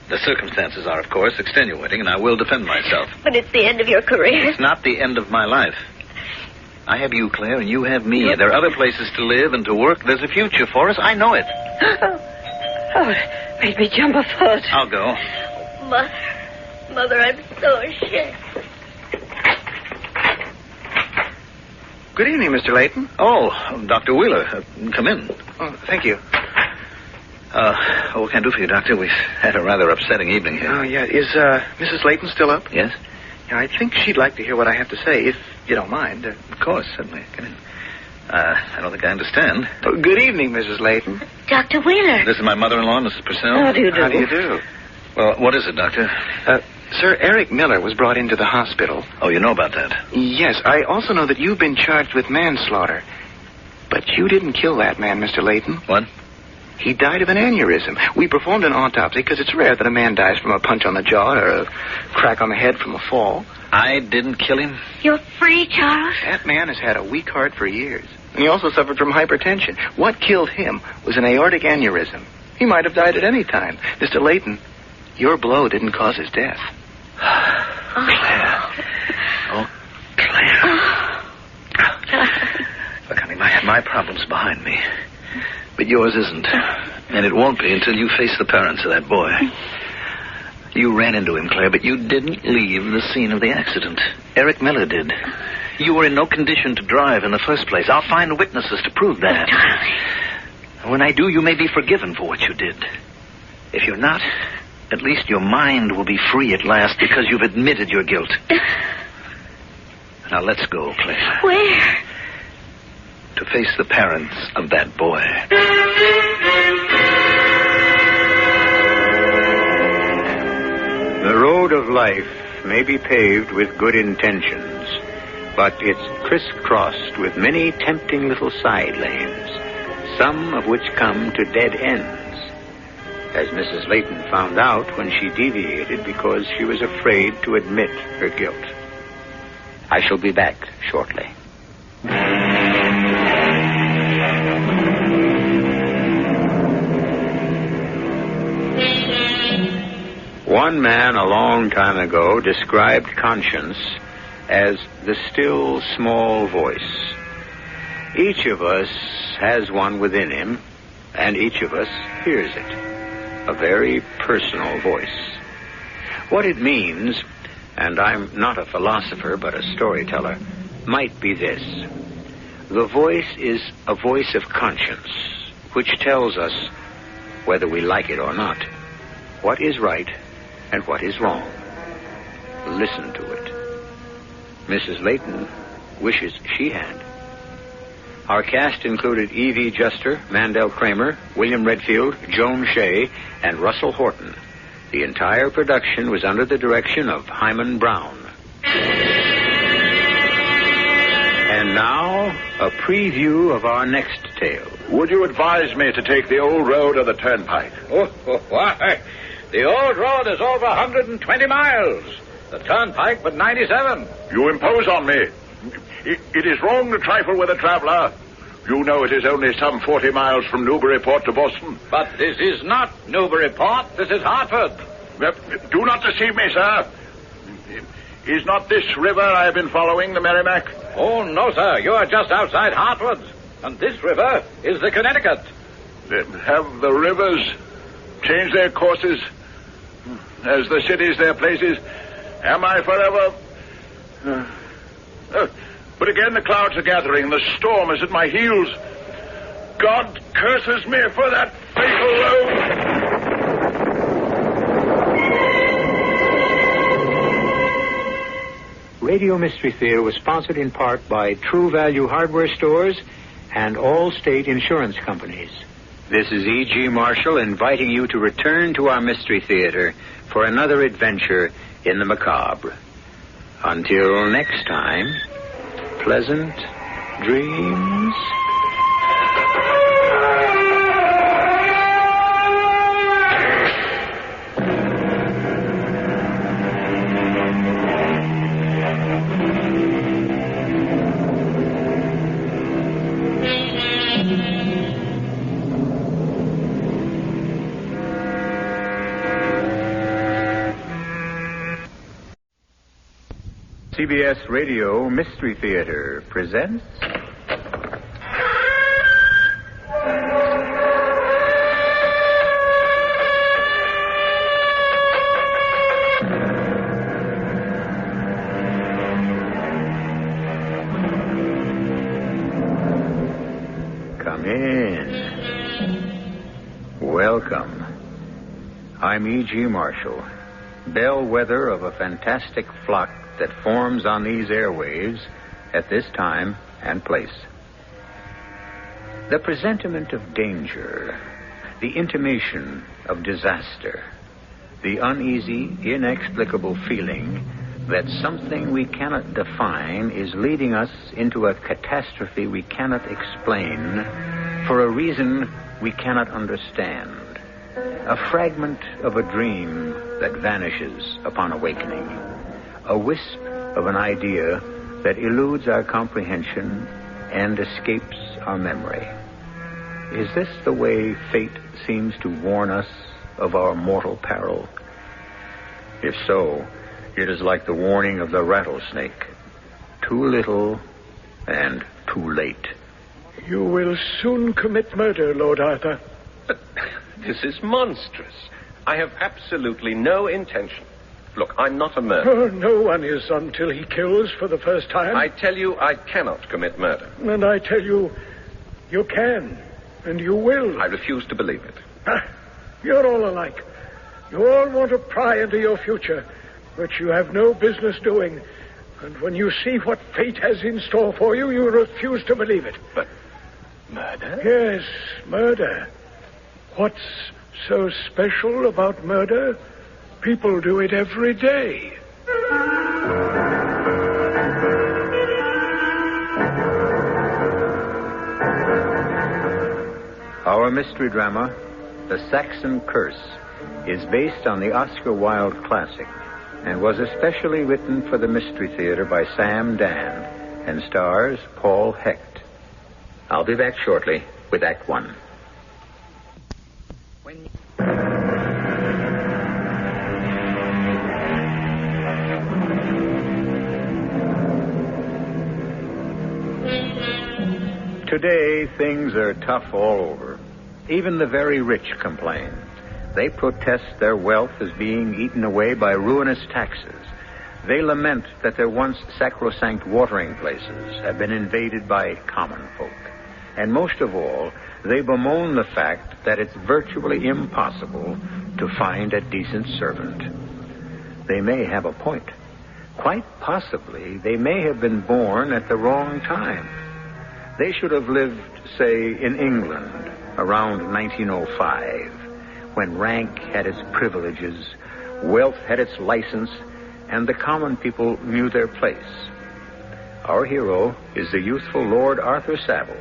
The circumstances are, of course, extenuating, and I will defend myself. But it's the end of your career. It's not the end of my life. I have you, Claire, and you have me. There are other places to live and to work. There's a future for us. I know it. Oh, it made me jump a foot. I'll go. Mother, I'm so ashamed. Good evening, Mr. Layton. Oh, Dr. Wheeler. Come in. Oh, thank you. What can I do for you, Doctor? We've had a rather upsetting evening here. Oh, yeah. Is Mrs. Layton still up? Yes? Yeah, I think she'd like to hear what I have to say, if you don't mind. Of course, certainly. Come in. I don't think I understand. Oh, good evening, Mrs. Layton. Dr. Wheeler. This is my mother-in-law, Mrs. Purcell. How do you do? How do you do? Well, what is it, Doctor? Sir, Eric Miller was brought into the hospital. Oh, you know about that? Yes, I also know that you've been charged with manslaughter. But you didn't kill that man, Mr. Layton. What? He died of an aneurysm. We performed an autopsy because it's rare that a man dies from a punch on the jaw or a crack on the head from a fall. I didn't kill him? You're free, Charles? That man has had a weak heart for years. And he also suffered from hypertension. What killed him was an aortic aneurysm. He might have died at any time. Mr. Layton, your blow didn't cause his death. Claire. Oh, Claire. Look, honey, my problem's behind me. But yours isn't. And it won't be until you face the parents of that boy. You ran into him, Claire, but you didn't leave the scene of the accident. Eric Miller did. You were in no condition to drive in the first place. I'll find witnesses to prove that. And when I do, you may be forgiven for what you did. If you're not, at least your mind will be free at last because you've admitted your guilt. Now let's go, Claire. Where? To face the parents of that boy. The road of life may be paved with good intentions, but it's crisscrossed with many tempting little side lanes, some of which come to dead ends, as Mrs. Layton found out when she deviated because she was afraid to admit her guilt. I shall be back shortly. One man a long time ago described conscience as the still small voice. Each of us has one within him, and each of us hears it. A very personal voice. What it means, and I'm not a philosopher but a storyteller, might be this. The voice is a voice of conscience, which tells us, whether we like it or not, what is right and what is wrong. Listen to it. Mrs. Layton wishes she had. Our cast included E.V. Juster, Mandel Kramer, William Redfield, Joan Shea, and Russell Horton. The entire production was under the direction of Himan Brown. And now, a preview of our next tale. Would you advise me to take the old road or the turnpike? Why? The old road is over 120 miles. The turnpike but 97. You impose on me. It is wrong to trifle with a traveler. You know it is only some 40 miles from Newburyport to Boston. But this is not Newburyport. This is Hartford. Do not deceive me, sir. Is not this river I have been following the Merrimack? Oh, no, sir. You are just outside Hartford. And this river is the Connecticut. Have the rivers changed their courses as the cities their places? Am I forever... But again the clouds are gathering. The storm is at my heels. God curses me for that fatal road. Radio Mystery Theater was sponsored in part by True Value Hardware Stores and all state insurance companies. This is E.G. Marshall inviting you to return to our Mystery Theater for another adventure in the macabre. Until next time, pleasant dreams. CBS Radio Mystery Theater presents... Welcome. I'm E.G. Marshall, bellwether of a fantastic flock that forms on these airwaves at this time and place. The presentiment of danger, the intimation of disaster, the uneasy, inexplicable feeling that something we cannot define is leading us into a catastrophe we cannot explain for a reason we cannot understand. A fragment of a dream that vanishes upon awakening. A wisp of an idea that eludes our comprehension and escapes our memory. Is this the way fate seems to warn us of our mortal peril? If so, it is like the warning of the rattlesnake. Too little and too late. You will soon commit murder, Lord Arthur. But this is monstrous. I have absolutely no intention. Look, I'm not a murderer. Oh, no one is until he kills for the first time. I tell you, I cannot commit murder. And I tell you, you can, and you will. I refuse to believe it. You're all alike. You all want to pry into your future, which you have no business doing. And when you see what fate has in store for you, you refuse to believe it. But murder? Yes, murder. What's so special about murder? People do it every day. Our mystery drama, The Saxon Curse, is based on the Oscar Wilde classic and was especially written for the Mystery Theater by Sam Dan and stars Paul Hecht. I'll be back shortly with Act One. Today, things are tough all over. Even the very rich complain. They protest their wealth is being eaten away by ruinous taxes. They lament that their once sacrosanct watering places have been invaded by common folk. And most of all, they bemoan the fact that it's virtually impossible to find a decent servant. They may have a point. Quite possibly, they may have been born at the wrong time. They should have lived, say, in England around 1905, when rank had its privileges, wealth had its license, and the common people knew their place. Our hero is the youthful Lord Arthur Savile,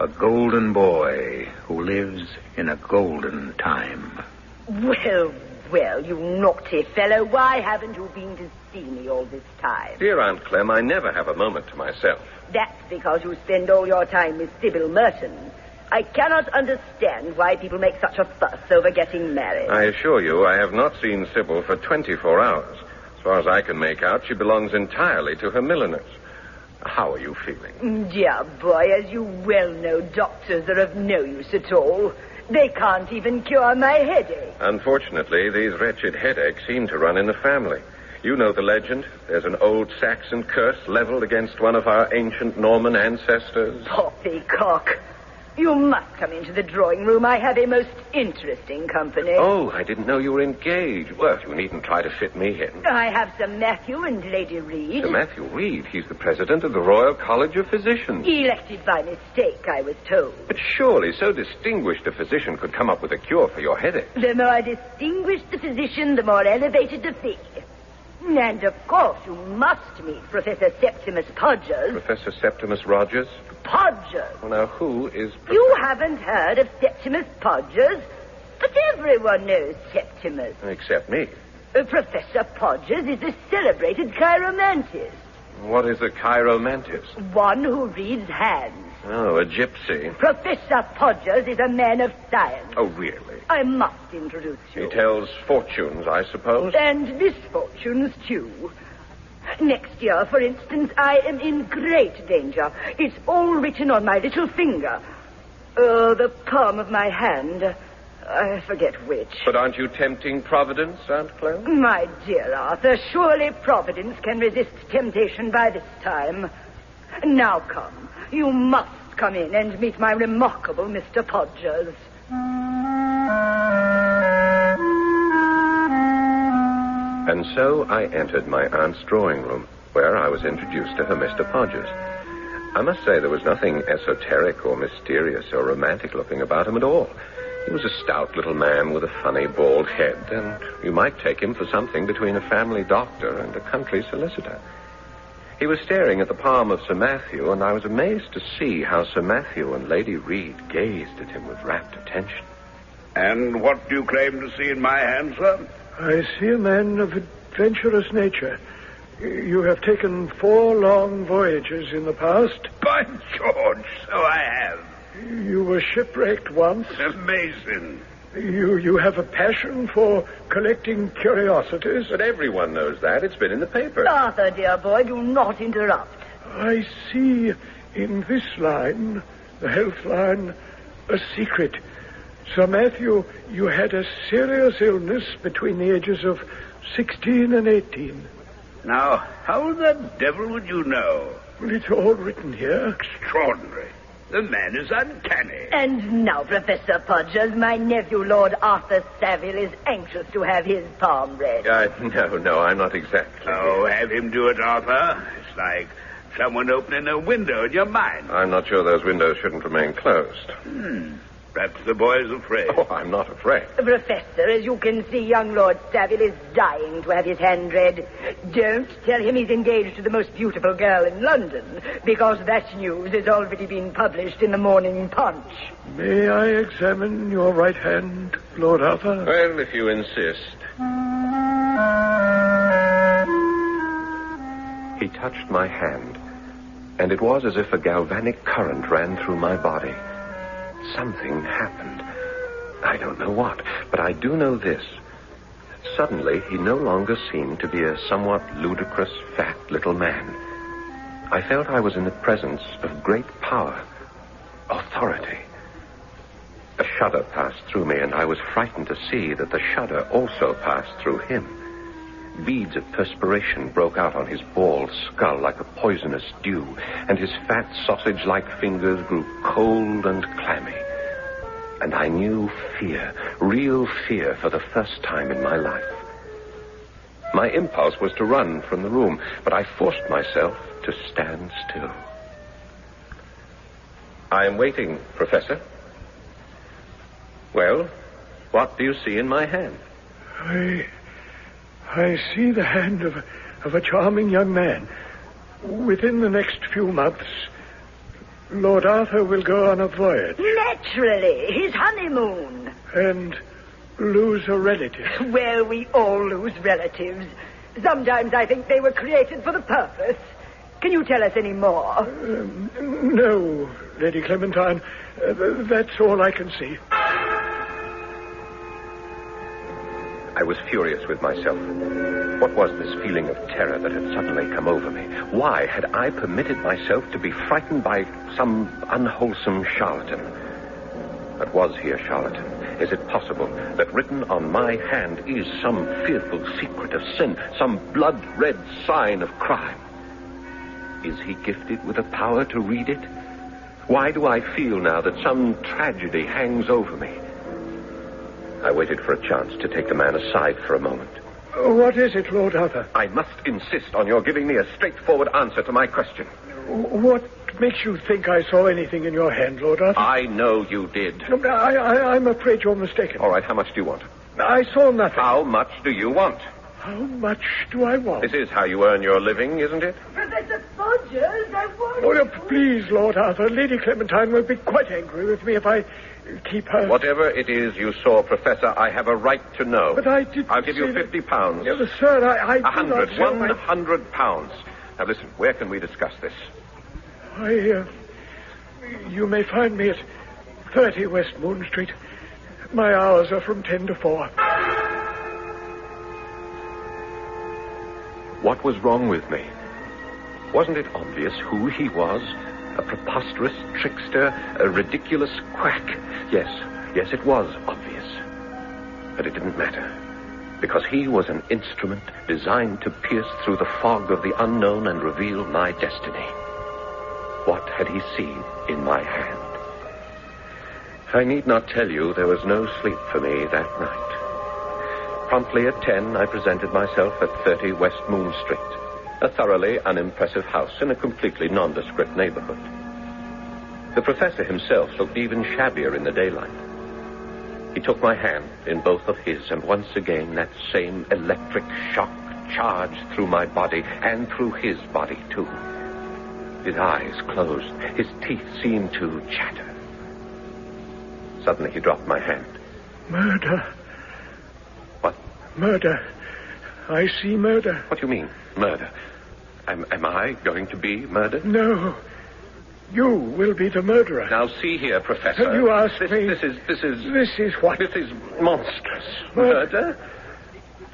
a golden boy who lives in a golden time. Well, you naughty fellow, why haven't you been to see me all this time? Dear Aunt Clem, I never have a moment to myself. That's because you spend all your time with Sybil Merton. I cannot understand why people make such a fuss over getting married. I assure you, I have not seen Sybil for 24 hours. As far as I can make out, she belongs entirely to her milliners. How are you feeling? Dear boy, as you well know, doctors are of no use at all. They can't even cure my headache. Unfortunately, these wretched headaches seem to run in the family. You know the legend. There's an old Saxon curse leveled against one of our ancient Norman ancestors. Poppycock. You must come into the drawing room. I have a most interesting company. Oh, I didn't know you were engaged. Well, you needn't try to fit me in. I have Sir Matthew and Lady Reed. Sir Matthew Reed? He's the president of the Royal College of Physicians. Elected by mistake, I was told. But surely so distinguished a physician could come up with a cure for your headache. The more distinguished the physician, the more elevated the fee. And, of course, you must meet Professor Septimus Podgers. Professor Septimus Rogers? Podgers. Well, now, who is... You haven't heard of Septimus Podgers? But everyone knows Septimus. Except me. Professor Podgers is a celebrated chiromantist. What is a chiromantist? One who reads hands. Oh, a gypsy. Professor Podgers is a man of science. Oh, really? I must introduce you. He tells fortunes, I suppose. And misfortunes, too. Next year, for instance, I am in great danger. It's all written on my little finger. The palm of my hand. I forget which. But aren't you tempting Providence, Aunt Clem? My dear Arthur, surely Providence can resist temptation by this time. Now come. You must come in and meet my remarkable Mr. Podgers. And so I entered my aunt's drawing room, where I was introduced to her Mr. Podgers. I must say there was nothing esoteric or mysterious or romantic-looking about him at all. He was a stout little man with a funny bald head, and you might take him for something between a family doctor and a country solicitor. He was staring at the palm of Sir Matthew, and I was amazed to see how Sir Matthew and Lady Reed gazed at him with rapt attention. And what do you claim to see in my hand, sir? I see a man of adventurous nature. You have taken 4 long voyages in the past. By George, so I have. You were shipwrecked once. Amazing. You have a passion for collecting curiosities. But everyone knows that. It's been in the paper. Arthur, dear boy, do not interrupt. I see in this line, the health line, a secret. Sir Matthew, you had a serious illness between the ages of 16 and 18. Now, how the devil would you know? Well, it's all written here. Extraordinary. The man is uncanny. And now, Professor Podgers, my nephew, Lord Arthur Savile, is anxious to have his palm read. No, I'm not exactly. Oh, have him do it, Arthur. It's like someone opening a window in your mind. I'm not sure those windows shouldn't remain closed. Perhaps the boy's afraid. Oh, I'm not afraid. Professor, as you can see, young Lord Savile is dying to have his hand read. Don't tell him he's engaged to the most beautiful girl in London, because that news has already been published in the Morning Punch. May I examine your right hand, Lord Arthur? Well, if you insist. He touched my hand, and it was as if a galvanic current ran through my body. Something happened. I don't know what, but I do know this. Suddenly, he no longer seemed to be a somewhat ludicrous, fat little man. I felt I was in the presence of great power, authority. A shudder passed through me, and I was frightened to see that the shudder also passed through him. Beads of perspiration broke out on his bald skull like a poisonous dew, and his fat sausage-like fingers grew cold and clammy. And I knew fear, real fear, for the first time in my life. My impulse was to run from the room, but I forced myself to stand still. I am waiting, Professor. Well, what do you see in my hand? I see the hand of a charming young man. Within the next few months, Lord Arthur will go on a voyage. Naturally, his honeymoon. And lose a relative. Well, we all lose relatives. Sometimes I think they were created for the purpose. Can you tell us any more? No, Lady Clementine. That's all I can see. I was furious with myself. What was this feeling of terror that had suddenly come over me? Why had I permitted myself to be frightened by some unwholesome charlatan? But was he a charlatan? Is it possible that written on my hand is some fearful secret of sin, some blood-red sign of crime? Is he gifted with a power to read it? Why do I feel now that some tragedy hangs over me? I waited for a chance to take the man aside for a moment. What is it, Lord Arthur? I must insist on your giving me a straightforward answer to my question. What makes you think I saw anything in your hand, Lord Arthur? I know you did. I'm afraid you're mistaken. All right, how much do you want? I saw nothing. How much do you want? How much do I want? This is how you earn your living, isn't it? Professor Podgers, I want... Oh, please, Lord Arthur, Lady Clementine will be quite angry with me if I keep her... Whatever it is you saw, Professor, I have a right to know. But I didn't... I'll give you £50. Yeah, sir, I 100, £100. Now, listen, where can we discuss this? You may find me at 30 West Moon Street. My hours are from 10 to 4. What was wrong with me? Wasn't it obvious who he was? A preposterous trickster, a ridiculous quack. Yes, it was obvious. But it didn't matter, because he was an instrument designed to pierce through the fog of the unknown and reveal my destiny. What had he seen in my hand? I need not tell you there was no sleep for me that night. Promptly at 10, I presented myself at 30 West Moon Street, a thoroughly unimpressive house in a completely nondescript neighborhood. The professor himself looked even shabbier in the daylight. He took my hand in both of his, and once again that same electric shock charged through my body and through his body, too. His eyes closed. His teeth seemed to chatter. Suddenly he dropped my hand. Murder. What? Murder. I see murder. What do you mean, murder? Am I going to be murdered? No. You will be the murderer. Now, see here, Professor. You asked me. This is what? This is monstrous. Murder?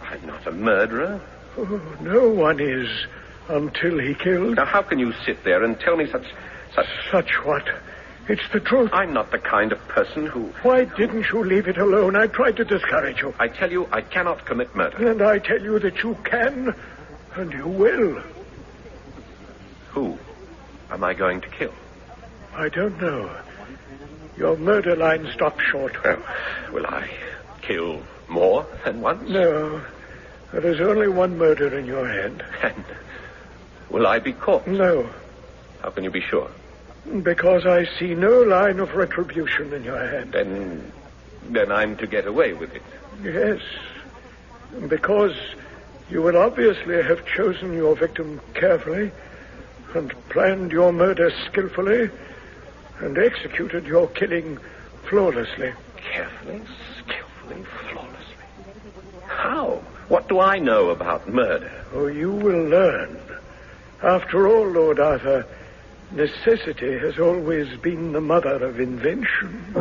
I'm not a murderer. Oh, no one is until he kills. Now, how can you sit there and tell me such... Such what? It's the truth. I'm not the kind of person who... Why didn't you leave it alone? I tried to discourage you. I tell you, I cannot commit murder. And I tell you that you can, and you will. Who am I going to kill? I don't know. Your murder line stopped short. Oh, will I kill more than once? No. There is only one murder in your hand. And will I be caught? No. How can you be sure? Because I see no line of retribution in your hand. Then I'm to get away with it. Yes. Because you will obviously have chosen your victim carefully and planned your murder skillfully and executed your killing flawlessly. Carefully, skillfully, flawlessly. How? What do I know about murder? Oh, you will learn. After all, Lord Arthur, necessity has always been the mother of invention.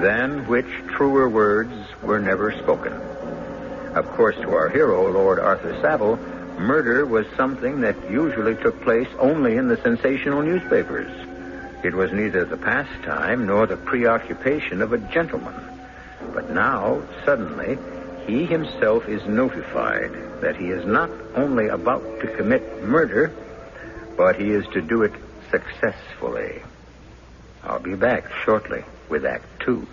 Than which truer words were never spoken. Of course, to our hero, Lord Arthur Savile, murder was something that usually took place only in the sensational newspapers. It was neither the pastime nor the preoccupation of a gentleman. But now, suddenly, he himself is notified that he is not only about to commit murder, but he is to do it successfully. I'll be back shortly with Act 2.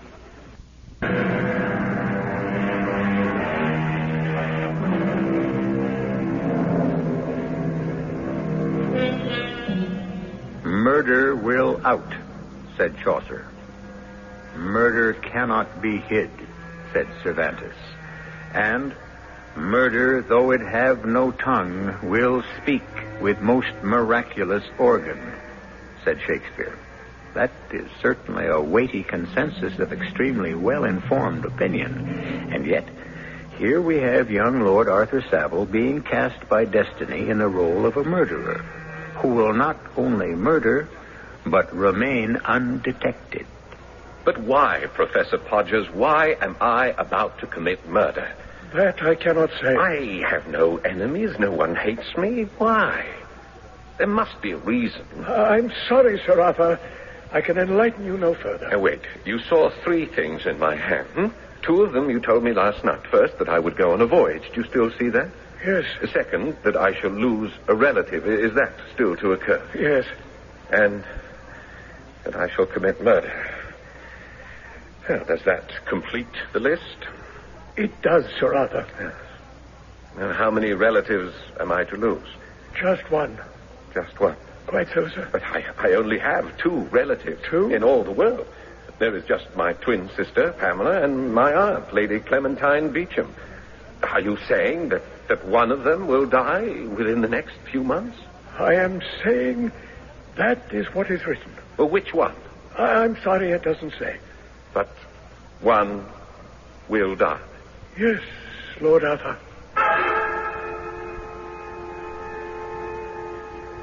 Murder will out, said Chaucer. Murder cannot be hid, said Cervantes. And murder, though it have no tongue, will speak with most miraculous organ, said Shakespeare. That is certainly a weighty consensus of extremely well-informed opinion. And yet, here we have young Lord Arthur Savile being cast by destiny in the role of a murderer, who will not only murder, but remain undetected. But why, Professor Podgers, why am I about to commit murder? That I cannot say. I have no enemies. No one hates me. Why? There must be a reason. I'm sorry, Sir Arthur. I can enlighten you no further. Now, wait. You saw 3 things in my hand. 2 of them you told me last night. First, that I would go on a voyage. Do you still see that? Yes. Second, that I shall lose a relative. Is that still to occur? Yes. And that I shall commit murder. Well, does that complete the list? It does, Sir Arthur. Yes. Now, how many relatives am I to lose? Just one. Just one? Quite so, sir. But I only have 2 relatives. 2? In all the world. There is just my twin sister, Pamela, and my aunt, Lady Clementine Beecham. Are you saying that one of them will die within the next few months? I am saying that is what is written. Well, which one? I'm sorry it doesn't say. But one will die. Yes, Lord Arthur.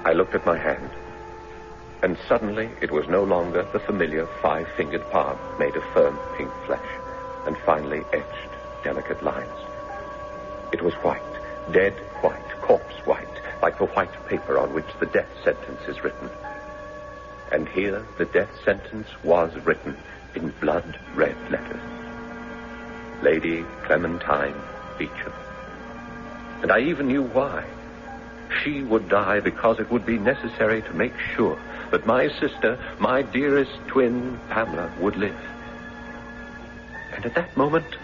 I looked at my hand, and suddenly it was no longer the familiar 5-fingered palm made of firm pink flesh and finely etched delicate lines. It was white, dead white, corpse white, like the white paper on which the death sentence is written. And here the death sentence was written in blood-red letters. Lady Clementine Beecham. And I even knew why. She would die because it would be necessary to make sure that my sister, my dearest twin, Pamela, would live. And at that moment,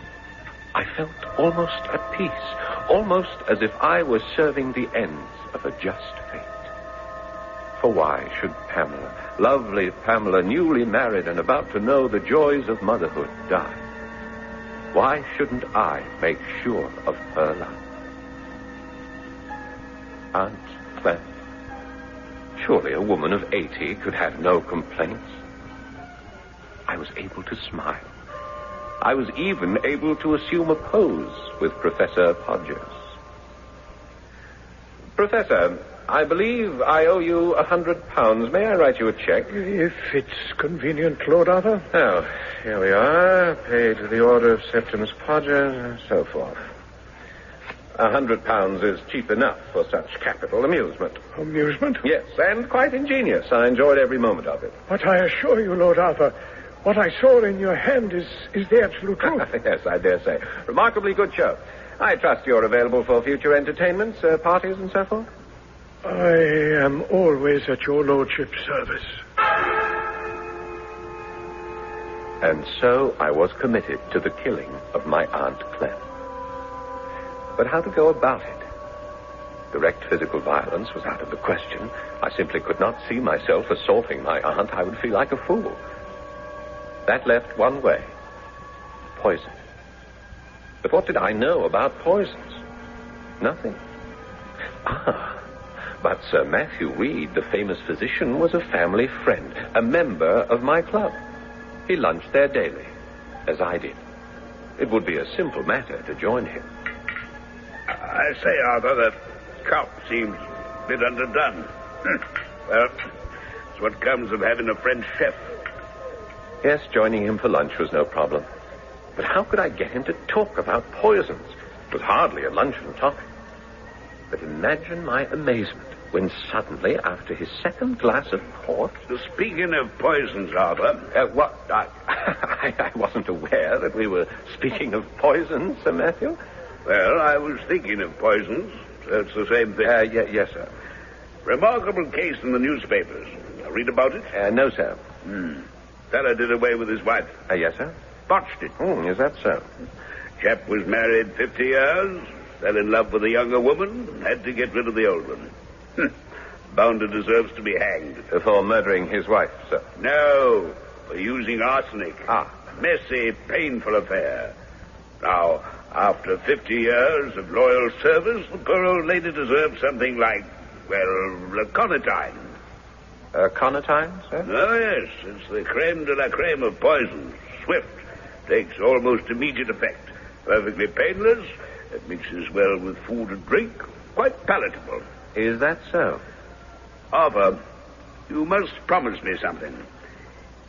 I felt almost at peace, almost as if I was serving the ends of a just fate. For why should Pamela, lovely Pamela, newly married and about to know the joys of motherhood, die? Why shouldn't I make sure of her love? Aunt Clem, surely a woman of 80 could have no complaints. I was able to smile. I was even able to assume a pose with Professor Podgers. Professor, I believe I owe you £100. May I write you a check? If it's convenient, Lord Arthur. Oh, here we are. Paid to the order of Septimus Podgers, and so forth. £100 is cheap enough for such capital amusement. Amusement? Yes, and quite ingenious. I enjoyed every moment of it. But I assure you, Lord Arthur, what I saw in your hand is the absolute truth. Yes, I dare say. Remarkably good show. I trust you're available for future entertainments, parties, and so forth? I am always at your lordship's service. And so I was committed to the killing of my Aunt Clem. But how to go about it? Direct physical violence was out of the question. I simply could not see myself assaulting my aunt. I would feel like a fool. That left one way. Poison. But what did I know about poisons? Nothing. But Sir Matthew Reed, the famous physician, was a family friend, a member of my club. He lunched there daily, as I did. It would be a simple matter to join him. I say, Arthur, that cop seems a bit underdone. Well, it's what comes of having a French chef. Yes, joining him for lunch was no problem. But how could I get him to talk about poisons? It was hardly a luncheon topic. But imagine my amazement when suddenly, after his second glass of port... Speaking of poisons, Arthur... What? I wasn't aware that we were speaking of poisons, Sir Matthew. Well, I was thinking of poisons, so it's the same thing. Yes, sir. Remarkable case in the newspapers. Read about it? No, sir. Fella did away with his wife. Yes, sir. Botched it. Is that so? Chap was married 50 years, fell in love with a younger woman, had to get rid of the old one. Bounder deserves to be hanged. For murdering his wife, sir? No, for using arsenic. Messy, painful affair. Now, after 50 years of loyal service, the poor old lady deserves something like, well, conatine. Conatine, sir? Oh, yes. It's the creme de la creme of poisons. Swift. Takes almost immediate effect. Perfectly painless. It mixes well with food and drink. Quite palatable. Is that so? Arthur, you must promise me something.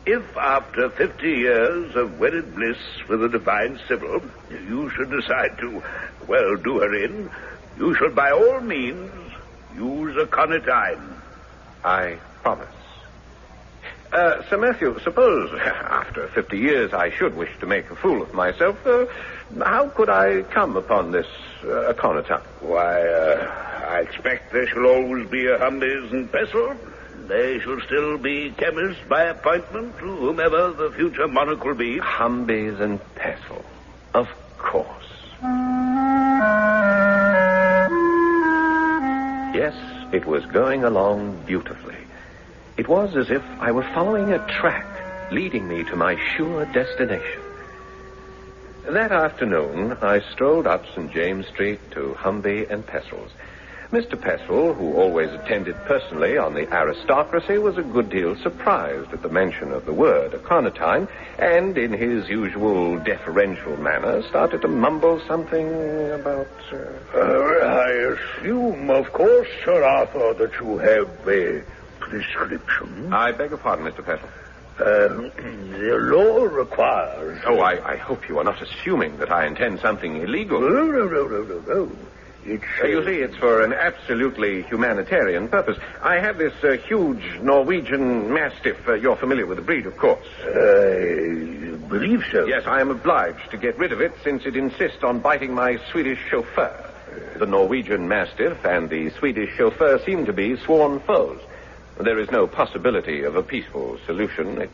If after 50 years of wedded bliss with the divine Sybil, you should decide to, well, do her in, you should by all means use a conatine. I promise. Sir Matthew, suppose after 50 years I should wish to make a fool of myself, how could I come upon this conatine? Why, I expect there shall always be a Humbies and Pestle. They shall still be chemists by appointment to whomever the future monarch will be. Humbies and Pestle. Of course. Yes, it was going along beautifully. It was as if I were following a track leading me to my sure destination. That afternoon, I strolled up St. James Street to Humby and Pestle's. Mr. Pestle, who always attended personally on the aristocracy, was a good deal surprised at the mention of the word aconitine, and in his usual deferential manner started to mumble something about... I assume, of course, Sir Arthur, that you have a prescription. I beg your pardon, Mr. Pestle. The law requires... Oh, I hope you are not assuming that I intend something illegal. No. You see, it's for an absolutely humanitarian purpose. I have this huge Norwegian Mastiff. You're familiar with the breed, of course. I believe so. Yes, I am obliged to get rid of it since it insists on biting my Swedish chauffeur. The Norwegian Mastiff and the Swedish chauffeur seem to be sworn foes. There is no possibility of a peaceful solution. It's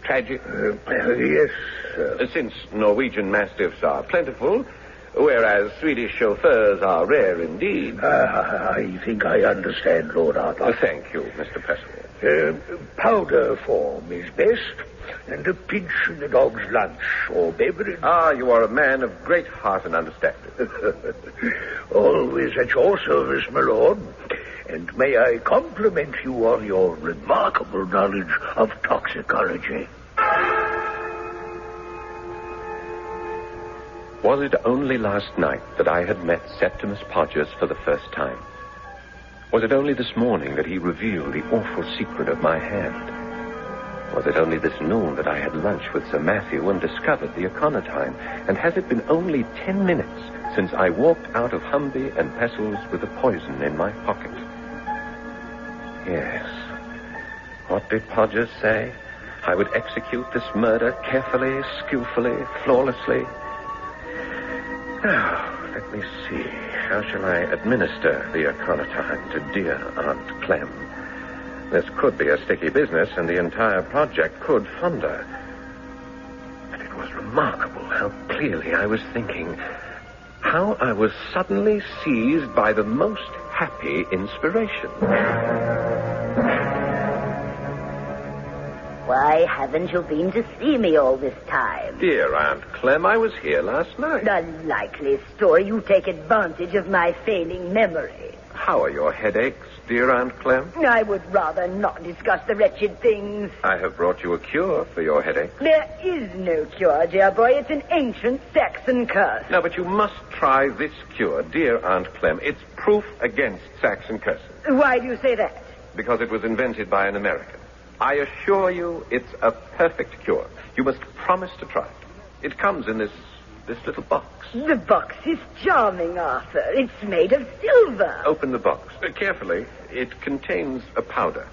tragic. Yes, sir. Since Norwegian Mastiffs are plentiful, whereas Swedish chauffeurs are rare indeed. I think I understand, Lord Arthur. Thank you, Mr. Percival. Powder form is best, and a pinch in the dog's lunch or beverage. Ah, you are a man of great heart and understanding. Always at your service, my lord. And may I compliment you on your remarkable knowledge of toxicology. Was it only last night that I had met Septimus Podgers for the first time? Was it only this morning that he revealed the awful secret of my hand? Was it only this noon that I had lunch with Sir Matthew and discovered the aconitine? And has it been only 10 minutes since I walked out of Humby and Pestles with the poison in my pocket? Yes. What did Podgers say? I would execute this murder carefully, skillfully, flawlessly. Now, let me see. How shall I administer the aconitine to dear Aunt Clem? This could be a sticky business, and the entire project could founder. And it was remarkable how clearly I was thinking. How I was suddenly seized by the most happy inspiration. Why haven't you been to see me all this time? Dear Aunt Clem, I was here last night. A likely story. You take advantage of my failing memory. How are your headaches, dear Aunt Clem? I would rather not discuss the wretched things. I have brought you a cure for your headache. There is no cure, dear boy. It's an ancient Saxon curse. No, but you must try this cure, dear Aunt Clem. It's proof against Saxon Curse. Why do you say that? Because it was invented by an American. I assure you it's a perfect cure. You must promise to try it. It comes in this little box. The box is charming, Arthur. It's made of silver. Open the box. Carefully. It contains a powder.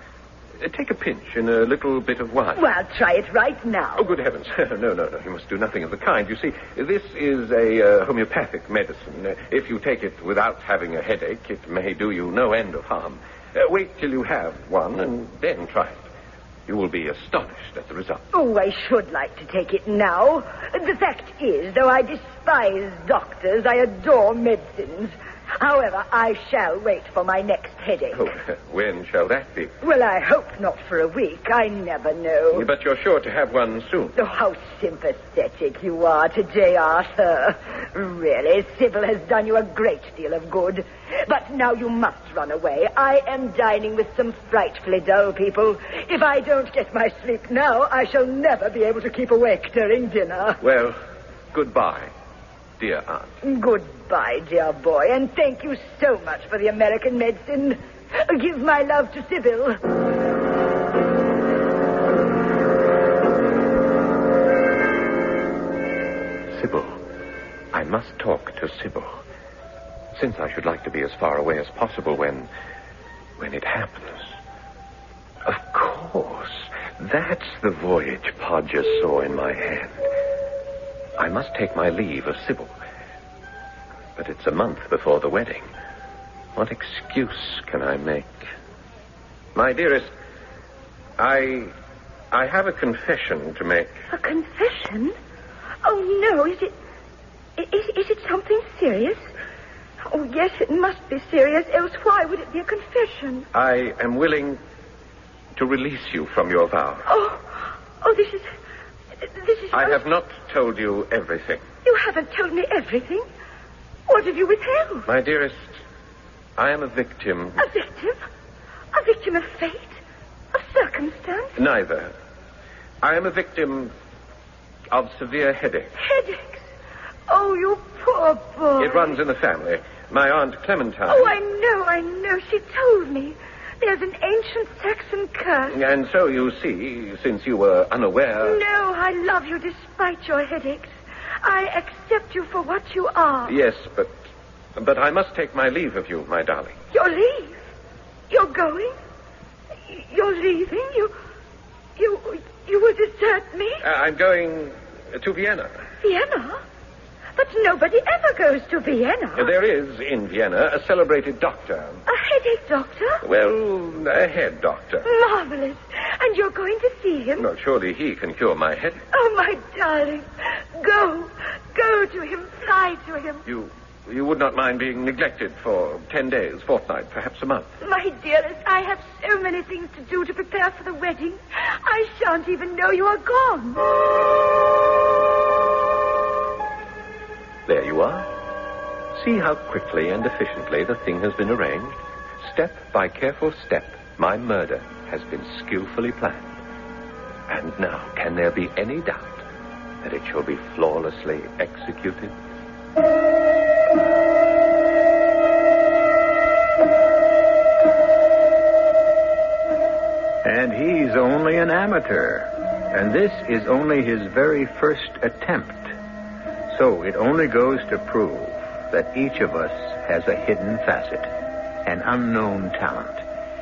Take a pinch in a little bit of wine. Well, I'll try it right now. Oh, good heavens. No. You must do nothing of the kind. You see, this is a homeopathic medicine. If you take it without having a headache, it may do you no end of harm. Wait till you have one and then try it. You will be astonished at the result. Oh, I should like to take it now. The fact is, though I despise doctors, I adore medicines. However, I shall wait for my next headache. Oh, when shall that be? Well, I hope not for a week. I never know. But you're sure to have one soon. Oh, how sympathetic you are today, Arthur. Really, Sybil has done you a great deal of good. But now you must run away. I am dining with some frightfully dull people. If I don't get my sleep now, I shall never be able to keep awake during dinner. Well, goodbye, dear Aunt. Goodbye, dear boy, and thank you so much for the American medicine. Give my love to Sybil. Sybil. I must talk to Sybil. Since I should like to be as far away as possible when it happens. Of course. That's the voyage Podgers saw in my hand. I must take my leave of Sybil. But it's a month before the wedding. What excuse can I make? My dearest, I have a confession to make. A confession? Oh, no. Is it something serious? Oh, yes, it must be serious. Else why would it be a confession? I am willing to release you from your vow. Oh, this is... I have not told you everything. You haven't told me everything. What have you withheld? My dearest, I am a victim. A victim? A victim of fate? Of circumstance? Neither. I am a victim of severe headaches. Headaches? Oh, you poor boy. It runs in the family. My Aunt Clementine... Oh, I know. She told me. There's an ancient Saxon curse. And so, you see, since you were unaware... No, I love you despite your headaches. I accept you for what you are. Yes, but I must take my leave of you, my darling. Your leave? You're going? You're leaving? You will desert me? I'm going to Vienna. Vienna? But nobody ever goes to Vienna. There is, in Vienna, a celebrated doctor. A headache doctor? Well, a head doctor. Marvelous. And you're going to see him? No, surely he can cure my headache. Oh, my darling. Go. Go to him. Fly to him. You would not mind being neglected for 10 days, fortnight, perhaps a month. My dearest, I have so many things to do to prepare for the wedding. I shan't even know you are gone. There you are. See how quickly and efficiently the thing has been arranged. Step by careful step, my murder has been skillfully planned. And now, can there be any doubt that it shall be flawlessly executed? And he's only an amateur. And this is only his very first attempt. So it only goes to prove that each of us has a hidden facet, an unknown talent,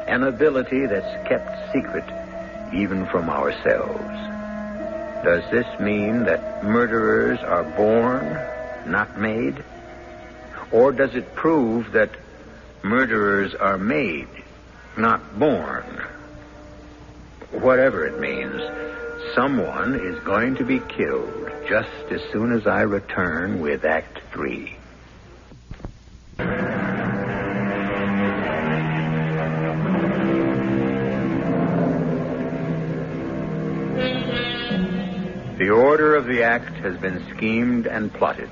an ability that's kept secret even from ourselves. Does this mean that murderers are born, not made? Or does it prove that murderers are made, not born? Whatever it means, someone is going to be killed just as soon as I return with Act 3. The order of the act has been schemed and plotted,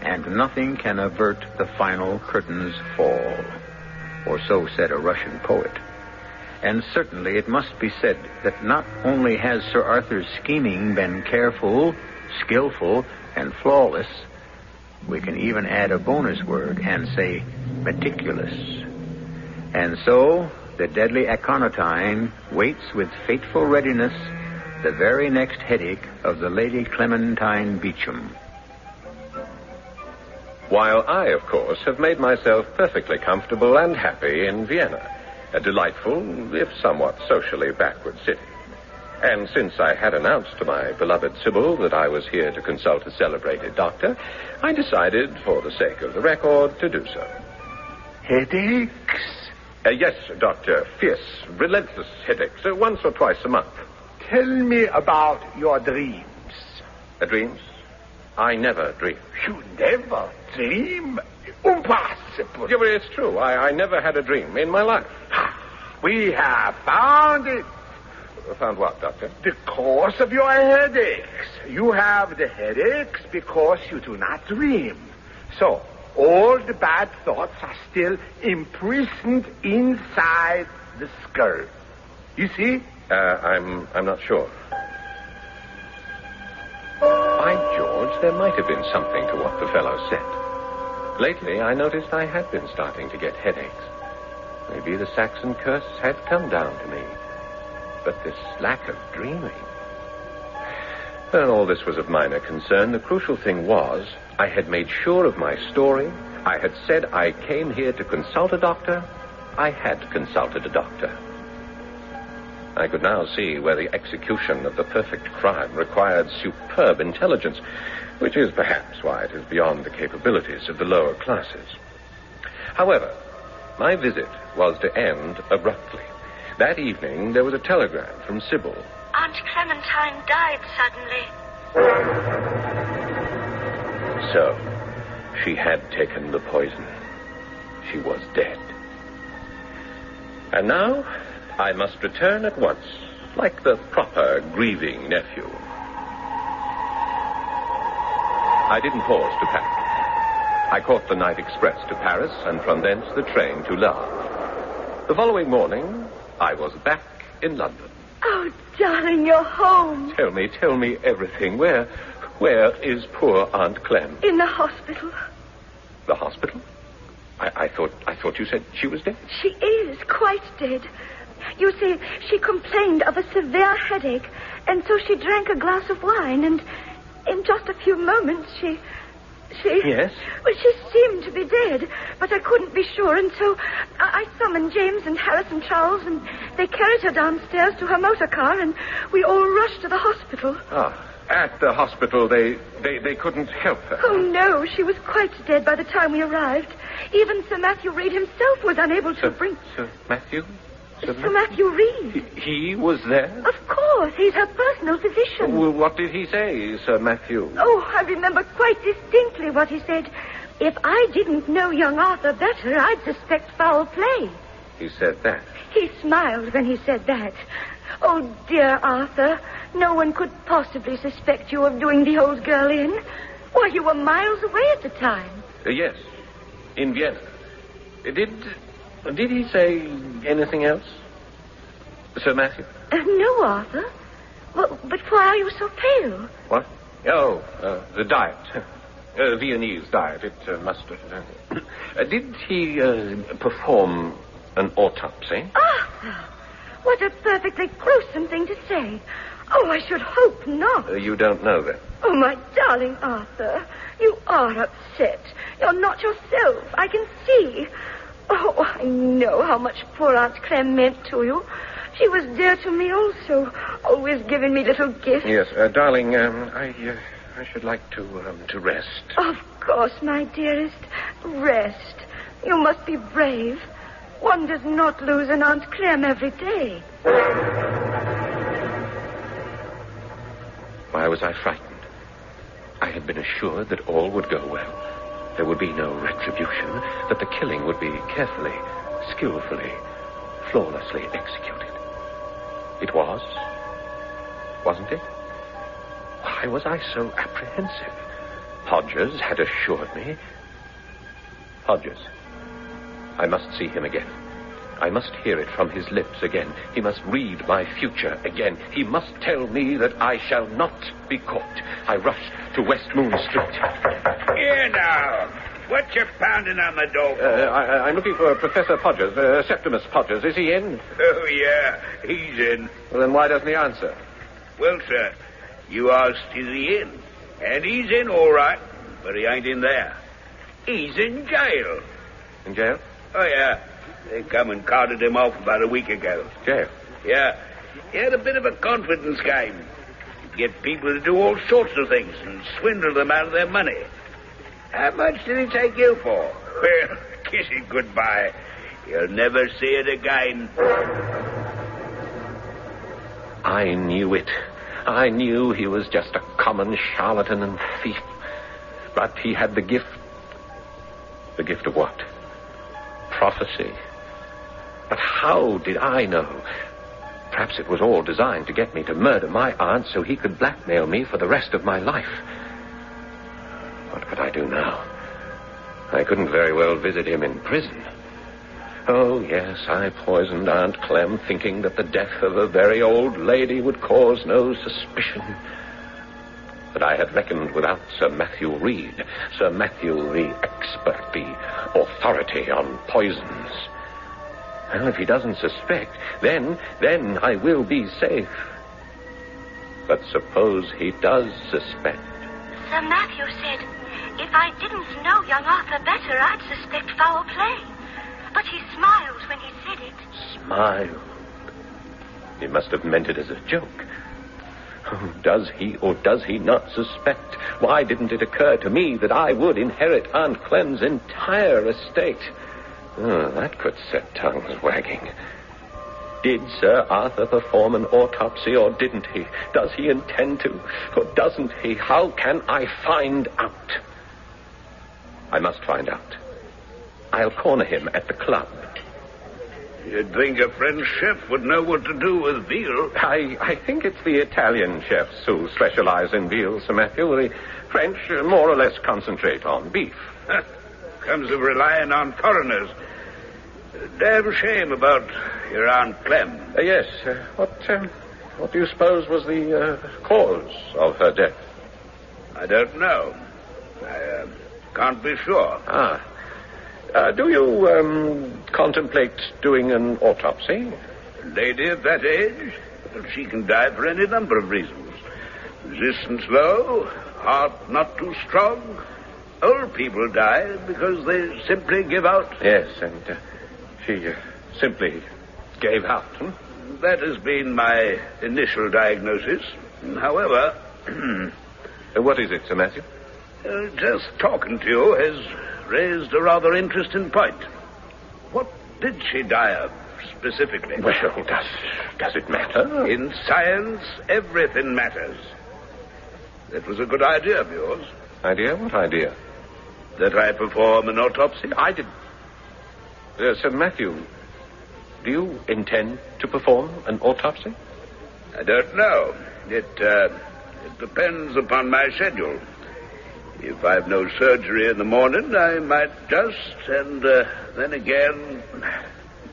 and nothing can avert the final curtain's fall. Or so said a Russian poet. And certainly it must be said that not only has Sir Arthur's scheming been careful, skillful, and flawless, we can even add a bonus word and say meticulous. And so the deadly aconitine waits with fateful readiness the very next headache of the Lady Clementine Beecham. While I, of course, have made myself perfectly comfortable and happy in Vienna, a delightful, if somewhat socially backward city. And since I had announced to my beloved Sybil that I was here to consult a celebrated doctor, I decided, for the sake of the record, to do so. Headaches? Yes, Doctor. Fierce, relentless headaches, once or twice a month. Tell me about your dreams. Dreams? I never dream. You never dream? Impossible. Yeah, but it's true. I never had a dream in my life. We have found it. Found what, Doctor? The cause of your headaches. You have the headaches because you do not dream. So, all the bad thoughts are still imprisoned inside the skull. You see? I'm not sure. By George, there might have been something to what the fellow said. Lately, I noticed I had been starting to get headaches. Maybe the Saxon Curse had come down to me. But this lack of dreaming... Well, all this was of minor concern. The crucial thing was, I had made sure of my story. I had said I came here to consult a doctor. I had consulted a doctor. I could now see where the execution of the perfect crime required superb intelligence, which is perhaps why it is beyond the capabilities of the lower classes. However, my visit was to end abruptly. That evening, there was a telegram from Sybil. Aunt Clementine died suddenly. So, she had taken the poison. She was dead. And now, I must return at once, like the proper grieving nephew. I didn't pause to pack. I caught the night express to Paris, and from thence the train to Le Havre. The following morning, I was back in London. Oh, darling, you're home. Tell me everything. Where is poor Aunt Clem? In the hospital. The hospital? I thought you said she was dead. She is quite dead. You see, she complained of a severe headache, and so she drank a glass of wine, and in just a few moments she... Yes? Well, she seemed to be dead, but I couldn't be sure, and so I summoned James and Harris and Charles, and they carried her downstairs to her motor car, and we all rushed to the hospital. Ah. at the hospital, they couldn't help her. Oh, no. She was quite dead by the time we arrived. Even Sir Matthew Reed himself was unable to bring... Sir Matthew? Sir Matthew Reed. He was there? Of course. He's her personal physician. Well, what did he say, Sir Matthew? Oh, I remember quite distinctly what he said. If I didn't know young Arthur better, I'd suspect foul play. He said that? He smiled when he said that. Oh, dear Arthur, no one could possibly suspect you of doing the old girl in. Why, you were miles away at the time. Yes, in Vienna. Did he say anything else? Sir Matthew? No, Arthur. Well, but why are you so pale? What? Oh, the diet. Viennese diet. It must have... did he perform an autopsy? Arthur! What a perfectly gruesome thing to say. Oh, I should hope not. You don't know that? Oh, my darling Arthur, you are upset. You're not yourself. I can see. Oh, I know how much poor Aunt Clem meant to you. She was dear to me also, always giving me little gifts. Yes, darling, I should like to rest. Of course, my dearest. Rest. You must be brave. One does not lose an Aunt Clem every day. Why was I frightened? I had been assured that all would go well. There would be no retribution, that the killing would be carefully, skillfully, flawlessly executed. It was, wasn't it? Why was I so apprehensive? Podgers had assured me. Podgers. I must see him again. I must hear it from his lips again. He must read my future again. He must tell me that I shall not be caught. I rushed to West Moon Street. Here now. What you pounding on the door for? I'm looking for Professor Podgers, Septimus Podgers. Is he in? Oh, yeah. He's in. Well, then why doesn't he answer? Well, sir, you asked is he in. And he's in, all right, but he ain't in there. He's in jail. In jail? Oh, yeah. They come and carted him off about a week ago. Jail? Yeah. He had a bit of a confidence game. Get people to do all sorts of things and swindle them out of their money. How much did he take you for? Well, kiss it goodbye. You'll never see it again. I knew it. I knew he was just a common charlatan and thief. But he had the gift. The gift of what? Prophecy. But how did I know? Perhaps it was all designed to get me to murder my aunt so he could blackmail me for the rest of my life. What could I do now? I couldn't very well visit him in prison. Oh, yes, I poisoned Aunt Clem, thinking that the death of a very old lady would cause no suspicion. But I had reckoned without Sir Matthew Reed. Sir Matthew, the expert, the authority on poisons. Well, if he doesn't suspect, then I will be safe. But suppose he does suspect. Sir Matthew said, if I didn't know young Arthur better, I'd suspect foul play. But he smiled when he said it. Smiled? He must have meant it as a joke. Oh, does he or does he not suspect? Why didn't it occur to me that I would inherit Aunt Clem's entire estate? Oh, that could set tongues wagging. Did Sir Arthur perform an autopsy or didn't he? Does he intend to or doesn't he? How can I find out? I must find out. I'll corner him at the club. You'd think a French chef would know what to do with veal. I think it's the Italian chefs who specialize in veal, Sir Matthew. The French more or less concentrate on beef. Comes of relying on foreigners. Damn shame about your Aunt Clem. Yes. What do you suppose was the cause of her death? I don't know. I can't be sure. Do you contemplate doing an autopsy? A lady of that age? Well, she can die for any number of reasons. Resistance low, heart not too strong. Old people die because they simply give out. Yes, and she simply gave out. That has been my initial diagnosis. However, What is it, Sir Matthew? Just talking to you has raised a rather interesting point. What did she die of, specifically? Well, does it matter? In science, everything matters. That was a good idea of yours. Idea? What idea? That I perform an autopsy? I did. Sir Matthew, do you intend to perform an autopsy? I don't know. It depends upon my schedule. If I've no surgery in the morning, I might just, and then again,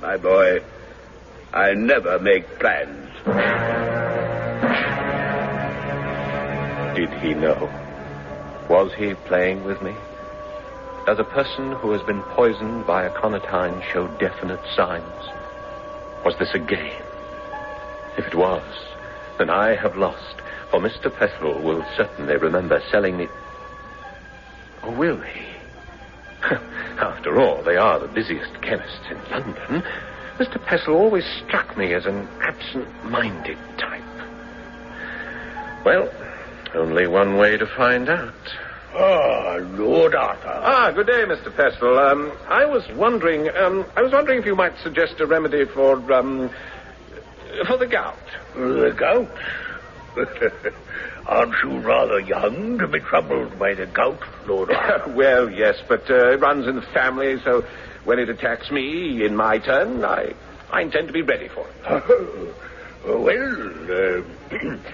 my boy, I never make plans. Did he know? Was he playing with me? Does a person who has been poisoned by aconitine show definite signs? Was this a game? If it was, then I have lost, for Mr. Pestle will certainly remember selling me... Or will he? After all, they are the busiest chemists in London. Mr. Pestle always struck me as an absent-minded type. Well, only one way to find out. Lord Arthur. Good day, Mr. Pestle. I was wondering if you might suggest a remedy for the gout. The gout? Aren't you rather young to be troubled by the gout, Lord Arthur? Well, yes, but it runs in the family, so when it attacks me in my turn, I intend to be ready for it. Well,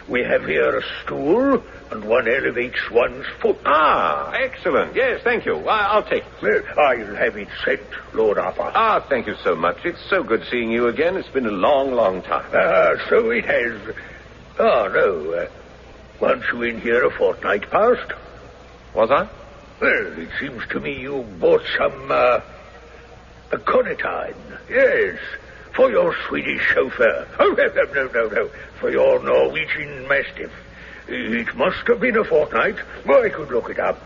we have here a stool, and one elevates one's foot. Excellent. Yes, thank you. I'll take it. Well, I'll have it sent, Lord Arthur. Thank you so much. It's so good seeing you again. It's been a long, long time. So it has. No. Weren't you in here a fortnight past? Was I? Well, it seems to me you bought some, aconitine. Yes, for your Swedish chauffeur. Oh, no. For your Norwegian mastiff. It must have been a fortnight. Well, I could look it up.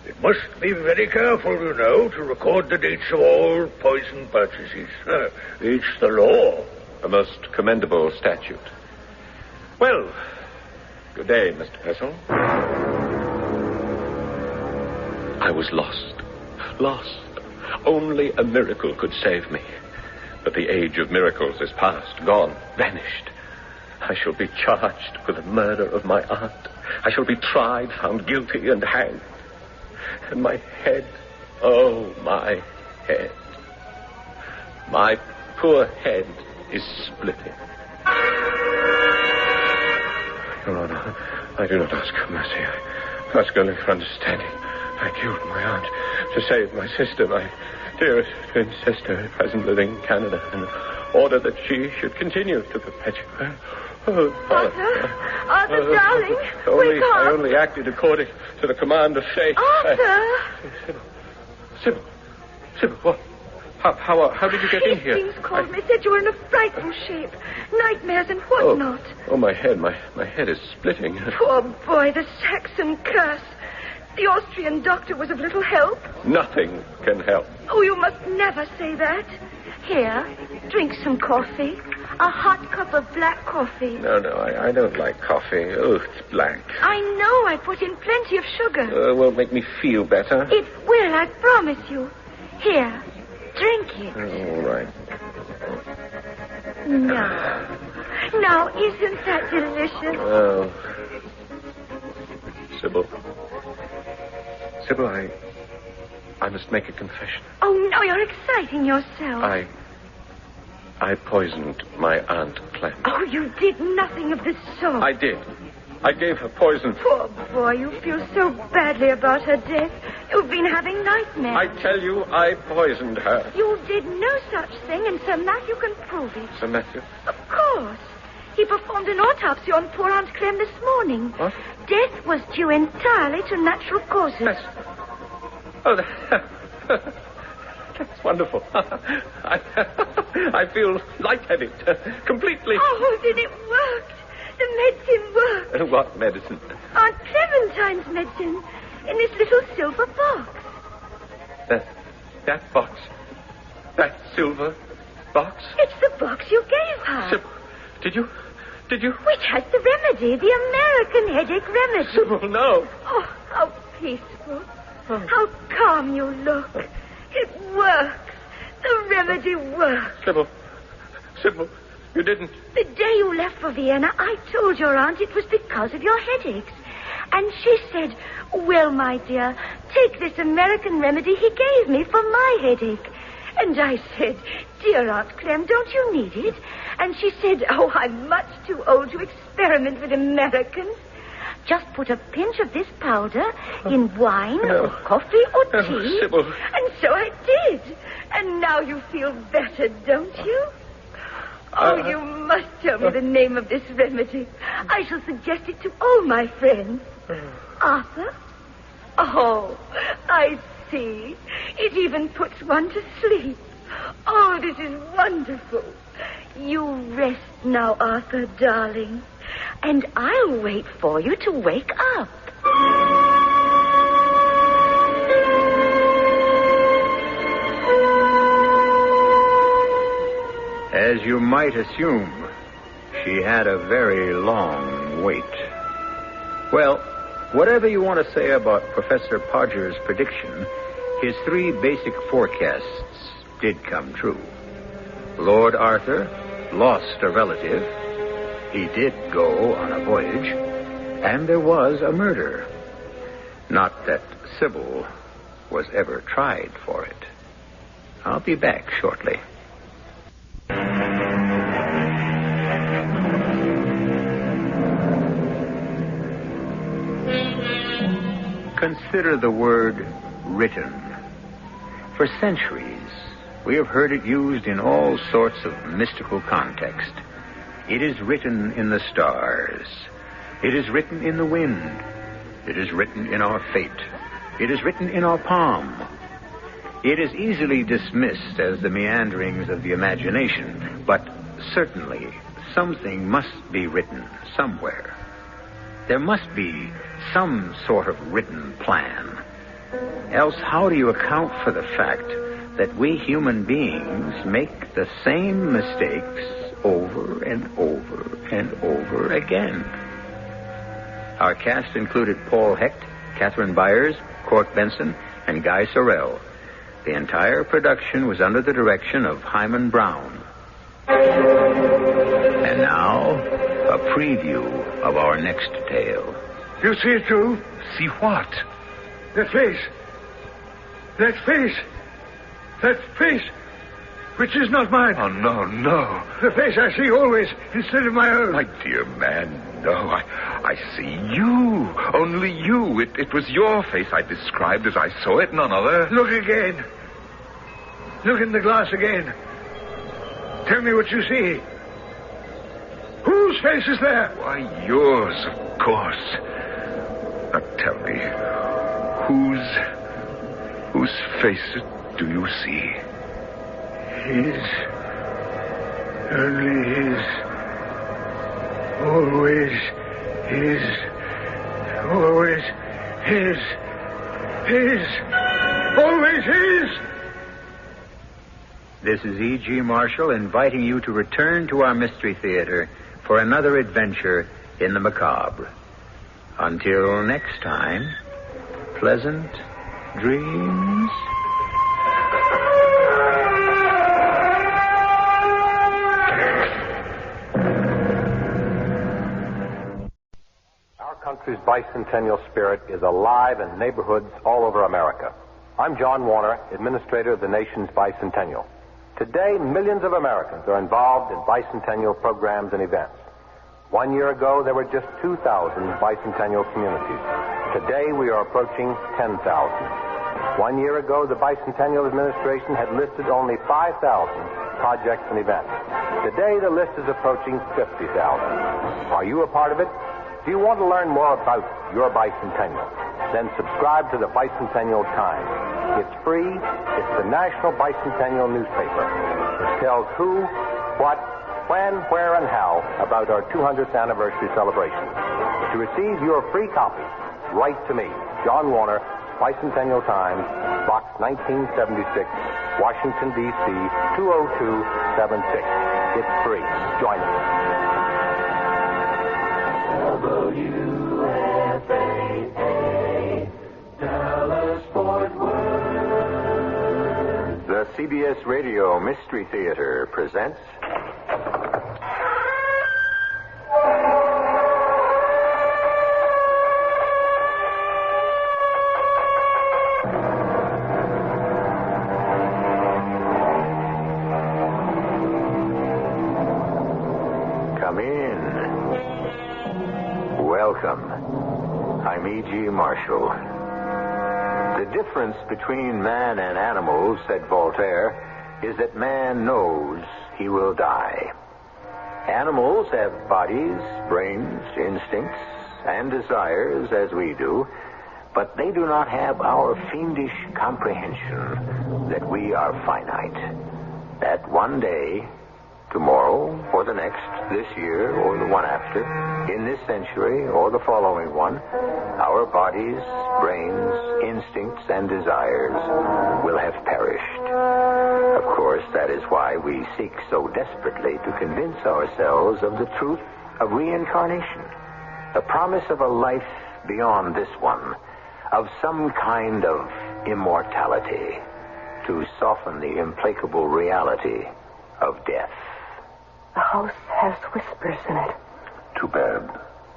It must be very careful, you know, to record the dates of all poison purchases. It's the law. A most commendable statute. Well, good day, Mr. Pestle. I was lost. Only a miracle could save me. But the age of miracles is past, gone, vanished. I shall be charged with the murder of my aunt. I shall be tried, found guilty, and hanged. And my head, my head. My poor head is splitting. Your Honor, I do not ask for mercy. I ask only for understanding. I killed my aunt to save my sister, my dearest twin sister, present living in Canada, in order that she should continue to perpetuate. Arthur, darling, wake up. I only acted according to the command of fate. Arthur! Sybil, what? How did you get in here? Hastings called me, said you were in a frightful shape. Nightmares and whatnot. My head. My head is splitting. Poor boy, the Saxon Curse. The Austrian doctor was of little help. Nothing can help. Oh, you must never say that. Here, drink some coffee. A hot cup of black coffee. No, I don't like coffee. Oh, it's black. I know. I put in plenty of sugar. It won't make me feel better. It will, I promise you. Here, drink it. All right. Now, isn't that delicious? Oh. Sybil, I must make a confession. Oh, no, you're exciting yourself. I poisoned my Aunt Clem. Oh, you did nothing of the sort. I did. I gave her poison. Poor boy, you feel so badly about her death. You've been having nightmares. I tell you, I poisoned her. You did no such thing, and Sir Matthew can prove it. Sir Matthew? Of course. He performed an autopsy on poor Aunt Clem this morning. What? Death was due entirely to natural causes. That's wonderful. I feel lightheaded, completely. Oh, then it worked. The medicine worked. What medicine? Aunt Clementine's medicine. In this little silver box. That box? That silver box? It's the box you gave her. Did Did you? Which has the remedy, the American headache remedy. Sybil, no. Oh, how peaceful. How calm you look. It works. The remedy works. Sybil, you didn't. The day you left for Vienna, I told your aunt it was because of your headaches. And she said, well, my dear, take this American remedy he gave me for my headache. And I said, dear Aunt Clem, don't you need it? And she said, oh, I'm much too old to experiment with Americans. Just put a pinch of this powder in wine or coffee or tea. Sybil. And so I did. And now you feel better, don't you? Oh, you must tell me the name of this remedy. I shall suggest it to all my friends. Arthur? Oh, I see. It even puts one to sleep. Oh, this is wonderful. You rest now, Arthur, darling. And I'll wait for you to wake up. As you might assume, she had a very long wait. Well, whatever you want to say about Professor Podger's prediction, his 3 basic forecasts did come true. Lord Arthur lost a relative. He did go on a voyage. And there was a murder. Not that Sybil was ever tried for it. I'll be back shortly. Consider the word written. For centuries, we have heard it used in all sorts of mystical context. It is written in the stars. It is written in the wind. It is written in our fate. It is written in our palm. It is easily dismissed as the meanderings of the imagination, but certainly something must be written somewhere. There must be some sort of written plan. Else, how do you account for the fact that we human beings make the same mistakes over and over and over again? Our cast included Paul Hecht, Catherine Byers, Cork Benson, and Guy Sorrell. The entire production was under the direction of Himan Brown. And now, a preview of our next tale. You see it, too? See what? That face. That face. That face. Which is not mine. Oh, no. The face I see always instead of my own. My dear man, no. I see you. Only you. It was your face I described as I saw it, none other. Look again. Look in the glass again. Tell me what you see. Whose face is there? Why, yours, of course. Now tell me, whose face do you see? His. Only his. Always his. Always his. His. Always his. This is E.G. Marshall inviting you to return to our Mystery Theater for another adventure in the macabre. Until next time, pleasant dreams. Our country's bicentennial spirit is alive in neighborhoods all over America. I'm John Warner, administrator of the nation's bicentennial. Today, millions of Americans are involved in bicentennial programs and events. 1 year ago, there were just 2,000 bicentennial communities. Today, we are approaching 10,000. 1 year ago, the Bicentennial Administration had listed only 5,000 projects and events. Today, the list is approaching 50,000. Are you a part of it? Do you want to learn more about your bicentennial? Then subscribe to the Bicentennial Times. It's free. It's the national bicentennial newspaper. It tells who, what, when, where, and how about our 200th anniversary celebration. To receive your free copy, write to me, John Warner, Bicentennial Times, Box 1976, Washington, D.C., 20276. It's free. Join us. CBS Radio Mystery Theater presents... Come in. Welcome. I'm E.G. Marshall. The difference between man and animals, said Voltaire, is that man knows he will die. Animals have bodies, brains, instincts, and desires as we do, but they do not have our fiendish comprehension that we are finite. That one day, tomorrow or the next, this year or the one after, in this century or the following one, our bodies, brains, instincts, and desires will have perished. Of course, that is why we seek so desperately to convince ourselves of the truth of reincarnation, the promise of a life beyond this one, of some kind of immortality, to soften the implacable reality of death. The house has whispers in it. Too bad.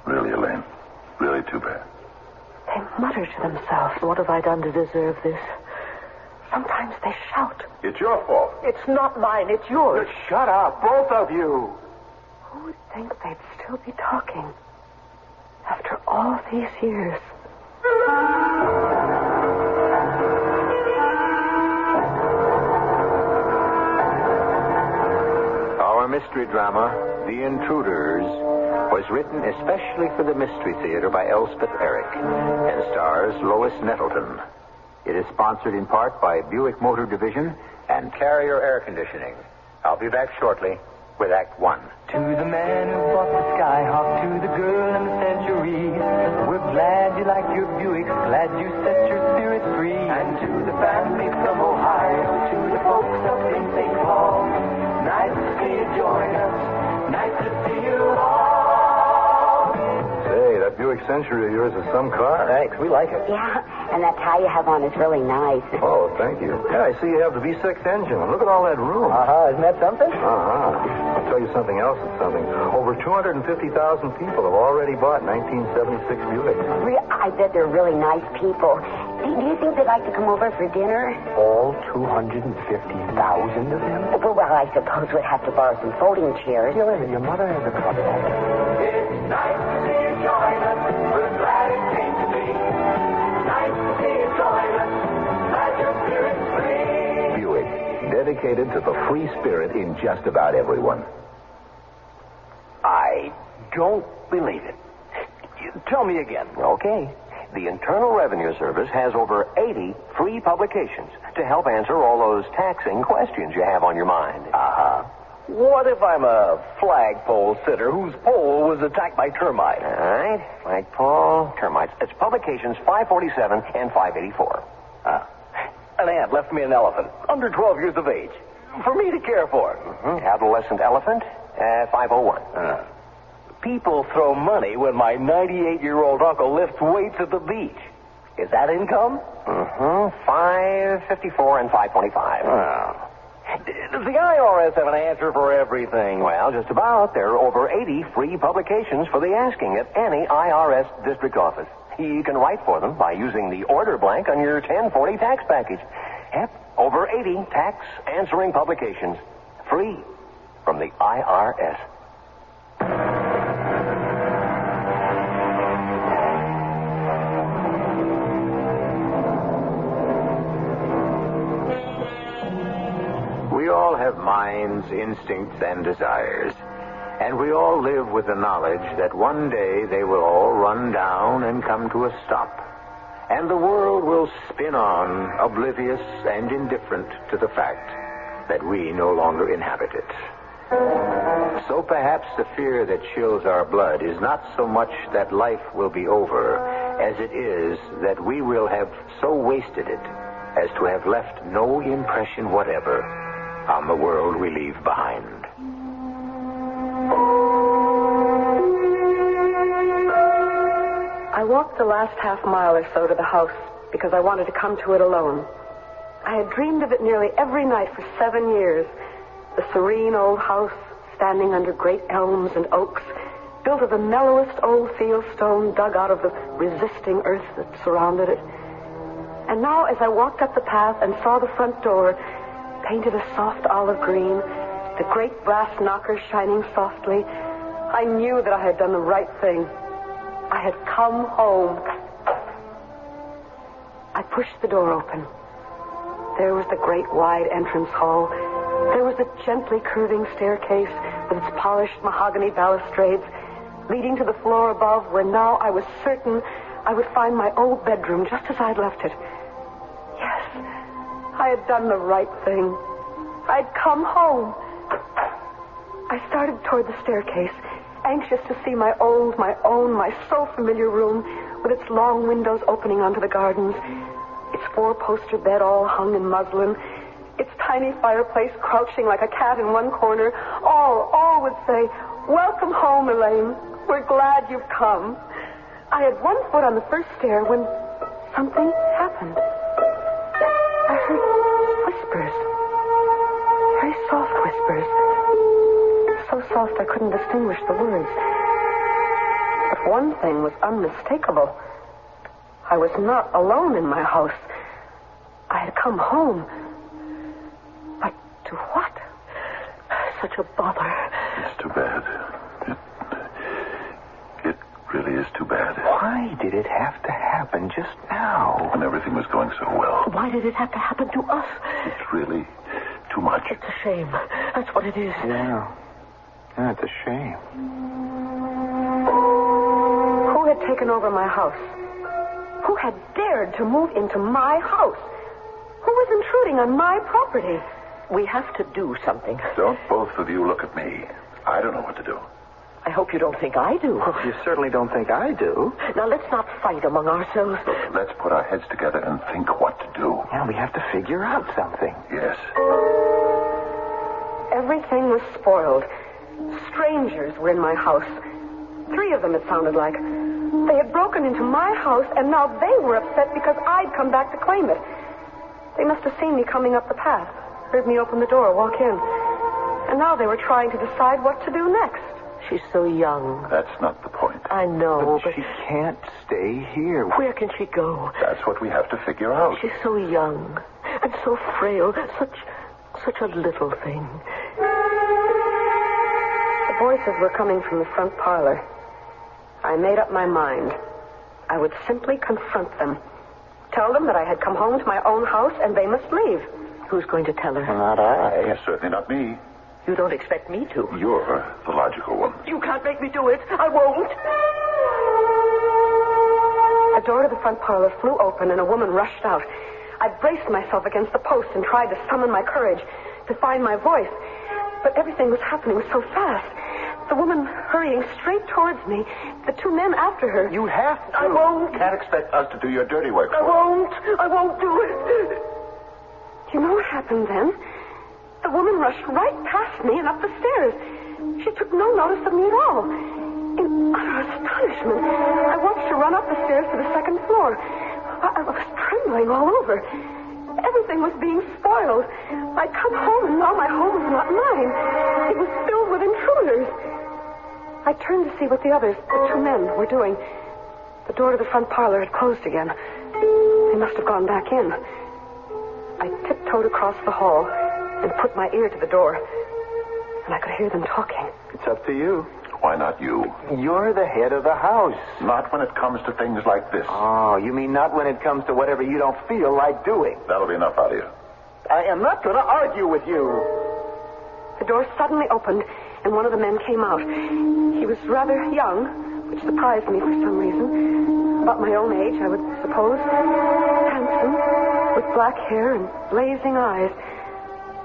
Really, Elaine. Really too bad. They mutter to themselves. What have I done to deserve this? Sometimes they shout. It's your fault. It's not mine, it's yours. Shut up, both of you. Who would think they'd still be talking after all these years? Our mystery drama, The Intruders, was written especially for the Mystery Theater by Elspeth Eric and stars Lois Nettleton. It is sponsored in part by Buick Motor Division and Carrier Air Conditioning. I'll be back shortly with Act One. To the man who bought the Skyhawk, to the girl in the Century, we're glad you like your Buick, glad you set your spirit free. And to the family from Ohio, to the folks up in St. Paul, nice to see you join us, nice to see you all. Say, that Buick Century of yours is some car. Thanks, we like it. Yeah, and that tie you have on is really nice. Oh, thank you. Yeah, I see you have the V6 engine. Look at all that room. Isn't that something? I'll tell you something else that's something. Over 250,000 people have already bought 1976 Buick. I bet they're really nice people. Do you think they'd like to come over for dinner? All 250,000 of them? Well, I suppose we'd have to borrow some folding chairs. Your mother has a couple. It's nice to see you join us. We're glad it came to be. Nice to see you join us. Glad your spirit's free. Buick, dedicated to the free spirit in just about everyone. I don't believe it. Tell me again. Okay. The Internal Revenue Service has over 80 free publications to help answer all those taxing questions you have on your mind. What if I'm a flagpole sitter whose pole was attacked by termites? All right. Flagpole, termites. It's publications 547 and 584. An ant left me an elephant, under 12 years of age, for me to care for. Adolescent elephant, 501. People throw money when my 98-year-old uncle lifts weights at the beach. Is that income? 554 and 525. Does the IRS have an answer for everything? Well, just about. There are over 80 free publications for the asking at any IRS district office. You can write for them by using the order blank on your 1040 tax package. Yep, over 80 tax answering publications. Free from the IRS. We all have minds, instincts, and desires. And we all live with the knowledge that one day they will all run down and come to a stop. And the world will spin on, oblivious and indifferent to the fact that we no longer inhabit it. So perhaps the fear that chills our blood is not so much that life will be over as it is that we will have so wasted it as to have left no impression whatever on the world we leave behind. I walked the last half mile or so to the house because I wanted to come to it alone. I had dreamed of it nearly every night for 7 years. The serene old house, standing under great elms and oaks, built of the mellowest old field stone dug out of the resisting earth that surrounded it. And now, as I walked up the path and saw the front door, painted a soft olive green, the great brass knocker shining softly, I knew that I had done the right thing. I had come home. I pushed the door open. There was the great wide entrance hall. There was the gently curving staircase with its polished mahogany balustrades leading to the floor above, where now I was certain I would find my old bedroom just as I'd left it. Yes, I had done the right thing. I'd come home. I started toward the staircase, anxious to see my old, my own, my so familiar room with its long windows opening onto the gardens, its four-poster bed all hung in muslin, its tiny fireplace crouching like a cat in one corner. All would say, "Welcome home, Elaine. We're glad you've come." I had one foot on the first stair when something happened. I heard whispers. Very soft whispers. So soft I couldn't distinguish the words. But one thing was unmistakable. I was not alone in my house. I had come home. But to what? Such a bother. It's too bad. It really is too bad. Why did it have to happen just now? When everything was going so well. Why did it have to happen to us? It's really too much. It's a shame. That's what it is. Yeah, it's a shame. Who had taken over my house? Who had dared to move into my house? Who was intruding on my property? We have to do something. Don't both of you look at me. I don't know what to do. I hope you don't think I do. Well, you certainly don't think I do. Now, let's not fight among ourselves. Look, let's put our heads together and think what to do. Yeah, we have to figure out something. Yes. Everything was spoiled. Strangers were in my house. 3 of them, it sounded like. They had broken into my house, and now they were upset because I'd come back to claim it. They must have seen me coming up the path, heard me open the door, walk in. And now they were trying to decide what to do next. She's so young. That's not the point. I know, but she can't stay here. Where can she go? That's what we have to figure out. She's so young and so frail, such a little thing. The voices were coming from the front parlor. I made up my mind. I would simply confront them. Tell them that I had come home to my own house and they must leave. Who's going to tell her? Not I. Yes, certainly not me. You don't expect me to. You're the logical one. You can't make me do it. I won't. The door to the front parlor flew open and a woman rushed out. I braced myself against the post and tried to summon my courage, to find my voice. But everything was happening so fast. The woman hurrying straight towards me, the 2 men after her. You have to. I won't. You can't expect us to do your dirty work for I you. won't. I won't do it. Do you know what happened then? The woman rushed right past me and up the stairs. She took no notice of me at all. In utter astonishment, I watched her run up the stairs to the 2nd floor. I was trembling all over. Everything was being spoiled. I'd come home and now my home was not mine. It was filled with intruders. I turned to see what the others, the 2 men, were doing. The door to the front parlor had closed again. They must have gone back in. I tiptoed across the hall and put my ear to the door. And I could hear them talking. It's up to you. Why not you? You're the head of the house. Not when it comes to things like this. Oh, you mean not when it comes to whatever you don't feel like doing? That'll be enough out of you. I am not going to argue with you. The door suddenly opened, and one of the men came out. He was rather young, which surprised me for some reason. About my own age, I would suppose. Handsome, with black hair and blazing eyes.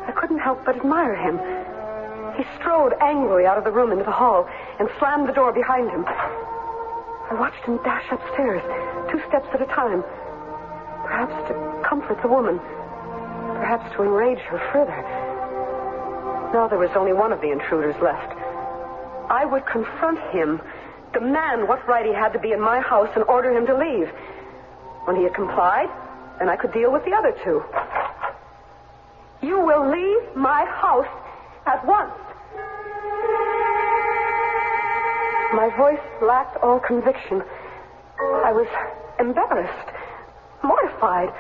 I couldn't help but admire him. He strode angrily out of the room into the hall and slammed the door behind him. I watched him dash upstairs, 2 steps at a time. Perhaps to comfort the woman. Perhaps to enrage her further. Now there was only one of the intruders left. I would confront him, demand what right he had to be in my house, and order him to leave. When he had complied, then I could deal with the other 2. You will leave my house at once. My voice lacked all conviction. I was embarrassed, mortified.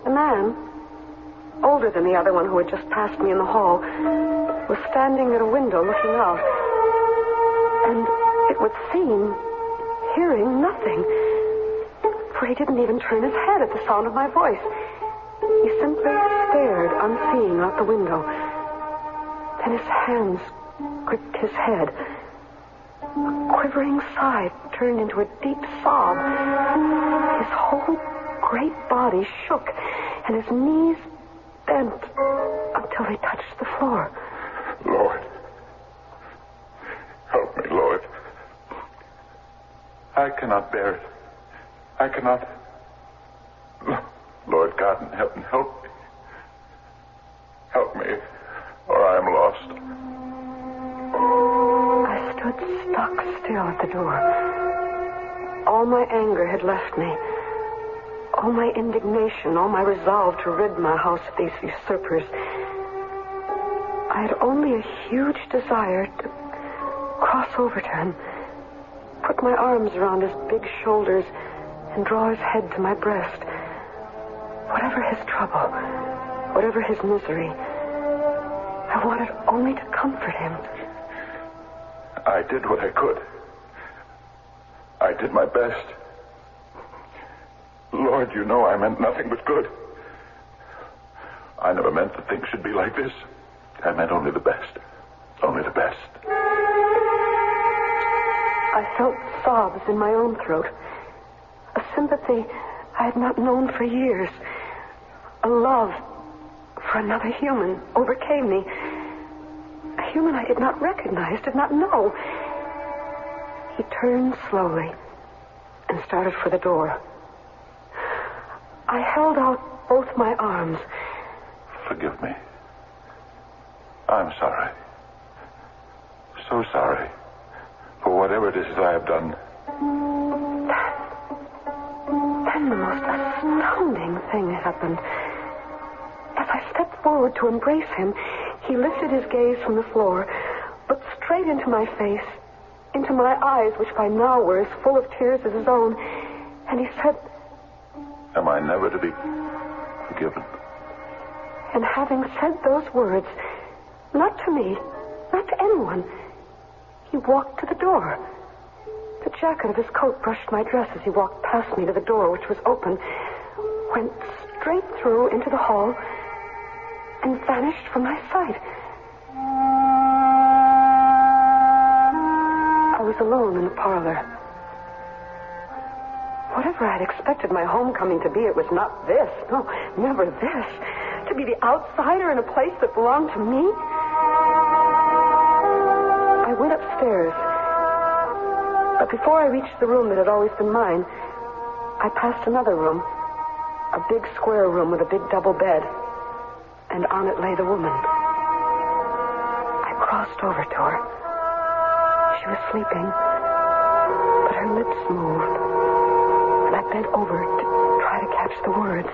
The man, older than the other one who had just passed me in the hall, was standing at a window looking out. And it would seem, hearing nothing, for he didn't even turn his head at the sound of my voice. He simply stared, unseeing, out the window. Then his hands gripped his head. A quivering sigh turned into a deep sob. His whole great body shook, and his knees bent until they touched the floor. Lord. Help me, Lord. I cannot bear it. I cannot. Lord God in heaven, help me. Help me, or I am lost. I stood stock still at the door. All my anger had left me. All my indignation, all my resolve to rid my house of these usurpers. I had only a huge desire to cross over to him, put my arms around his big shoulders, and draw his head to my breast. Whatever his trouble, whatever his misery, I wanted only to comfort him. I did what I could. I did my best. Lord, you know I meant nothing but good. I never meant that things should be like this. I meant only the best. Only the best. I felt sobs in my own throat. A sympathy I had not known for years. A love for another human overcame me. A human I did not recognize, did not know. He turned slowly and started for the door. I held out both my arms. Forgive me. I'm sorry. So sorry for whatever it is that I have done. Then the most astounding thing happened. As I stepped forward to embrace him, he lifted his gaze from the floor, looked straight into my face, into my eyes, which by now were as full of tears as his own, and he said, "Am I never to be forgiven?" And having said those words, not to me, not to anyone, he walked to the door. The jacket of his coat brushed my dress as he walked past me to the door, which was open, went straight through into the hall, and vanished from my sight. I was alone in the parlor. Whatever I had expected my homecoming to be, it was not this. No, never this. To be the outsider in a place that belonged to me. I went upstairs. But before I reached the room that had always been mine, I passed another room. A big square room with a big double bed. And on it lay the woman. I crossed over to her. She was sleeping, but her lips moved. And I bent over to try to catch the words.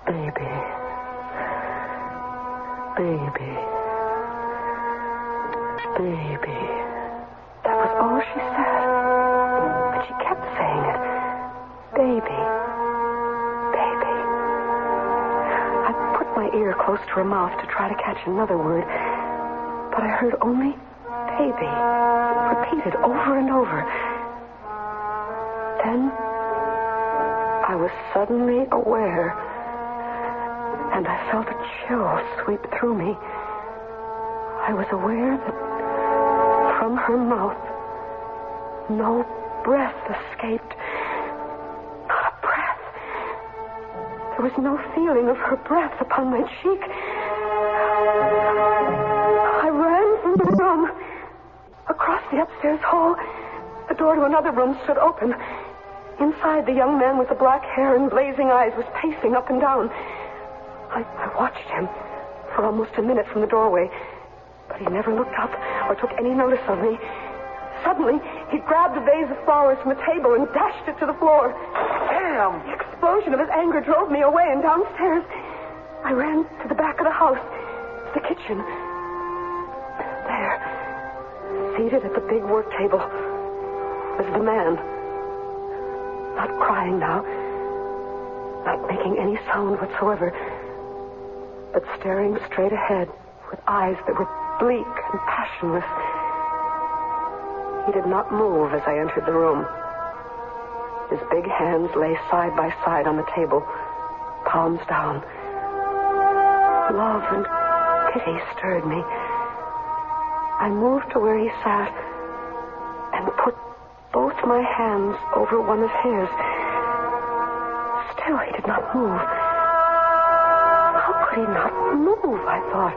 Baby. Baby. Baby. That was all she said. But she kept saying it. Baby. Baby. I put my ear close to her mouth to try to catch another word, but I heard only baby, repeated over and over. Then I was suddenly aware, and I felt a chill sweep through me. I was aware that from her mouth, no breath escaped. Not a breath. There was no feeling of her breath upon my cheek. I ran from the room. Across the upstairs hall, the door to another room stood open. Inside, the young man with the black hair and blazing eyes was pacing up and down. I watched him for almost a minute from the doorway, but he never looked up or took any notice of me. Suddenly, he grabbed a vase of flowers from a table and dashed it to the floor. Damn! The explosion of his anger drove me away and downstairs. I ran to the back of the house, the kitchen. There, seated at the big work table, was the man. Not crying now, not making any sound whatsoever, but staring straight ahead with eyes that were bleak and passionless. He did not move as I entered the room. His big hands lay side by side on the table, palms down. Love and pity stirred me. I moved to where he sat and put both my hands over one of his. Still, he did not move. How could he not move, I thought.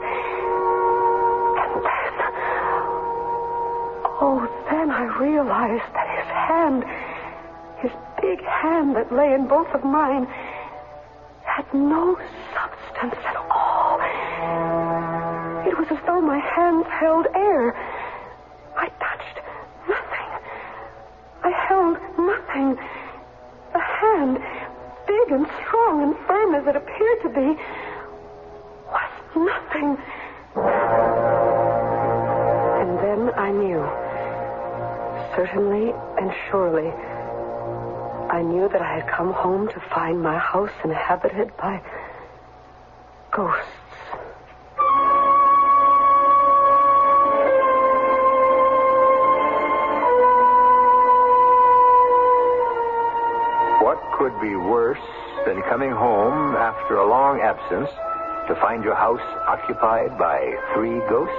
And then I realized that his hand, his big hand that lay in both of mine, had no substance at all. It was as though my hands held air. I touched nothing. I held nothing. The hand, big and strong and firm as it appeared to be, was nothing. And then I knew. Certainly and surely, I knew that I had come home to find my house inhabited by ghosts. What could be worse than coming home after a long absence to find your house occupied by 3 ghosts?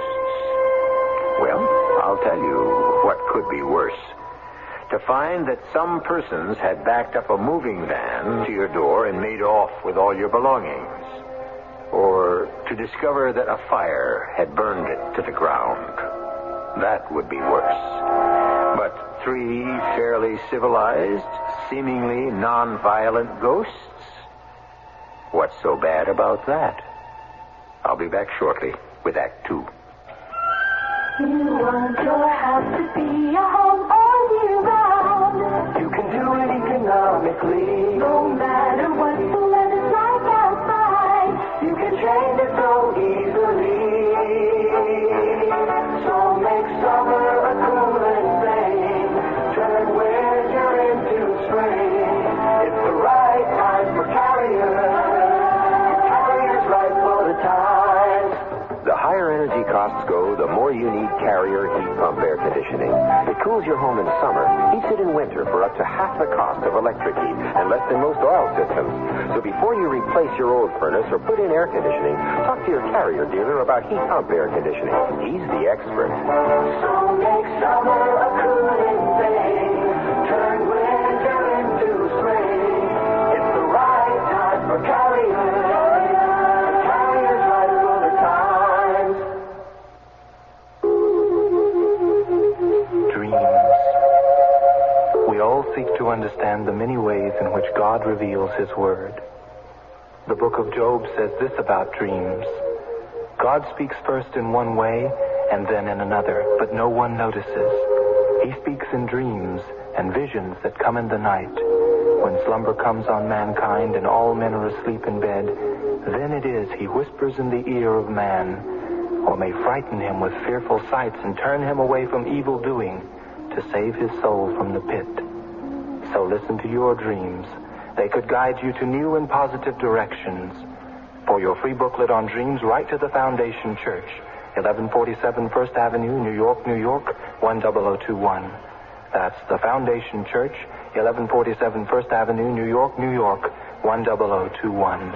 Well, I'll tell you what could be worse. To find that some persons had backed up a moving van to your door and made off with all your belongings. Or to discover that a fire had burned it to the ground. That would be worse. But 3 fairly civilized, seemingly non-violent ghosts? What's so bad about that? I'll be back shortly with Act 2. You want your house to be a home all year round. You can do it economically. No matter what the weather's like outside, you can change it so easily. So make summer a cool and sane. Turn winter into spring. It's the right time for Carrier. Carrier's right for the times. The higher energy costs go, the more you need Carrier heat pump air conditioning. It cools your home in summer, heats it in winter for up to half the cost of electric heat and less than most oil systems. So before you replace your old furnace or put in air conditioning, talk to your Carrier dealer about heat pump air conditioning. He's the expert. So make summer a cooling thing. Turn winter into spring. It's the right time for Carrier. Carrier's right for the times. We all seek to understand the many ways in which God reveals His Word. The book of Job says this about dreams. God speaks first in one way and then in another, but no one notices. He speaks in dreams and visions that come in the night. When slumber comes on mankind and all men are asleep in bed, then it is He whispers in the ear of man, or may frighten him with fearful sights and turn him away from evil doing, to save his soul from the pit. So listen to your dreams. They could guide you to new and positive directions. For your free booklet on dreams, write to the Foundation Church, 1147 First Avenue, New York, New York, 10021. That's the Foundation Church, 1147 First Avenue, New York, New York, 10021.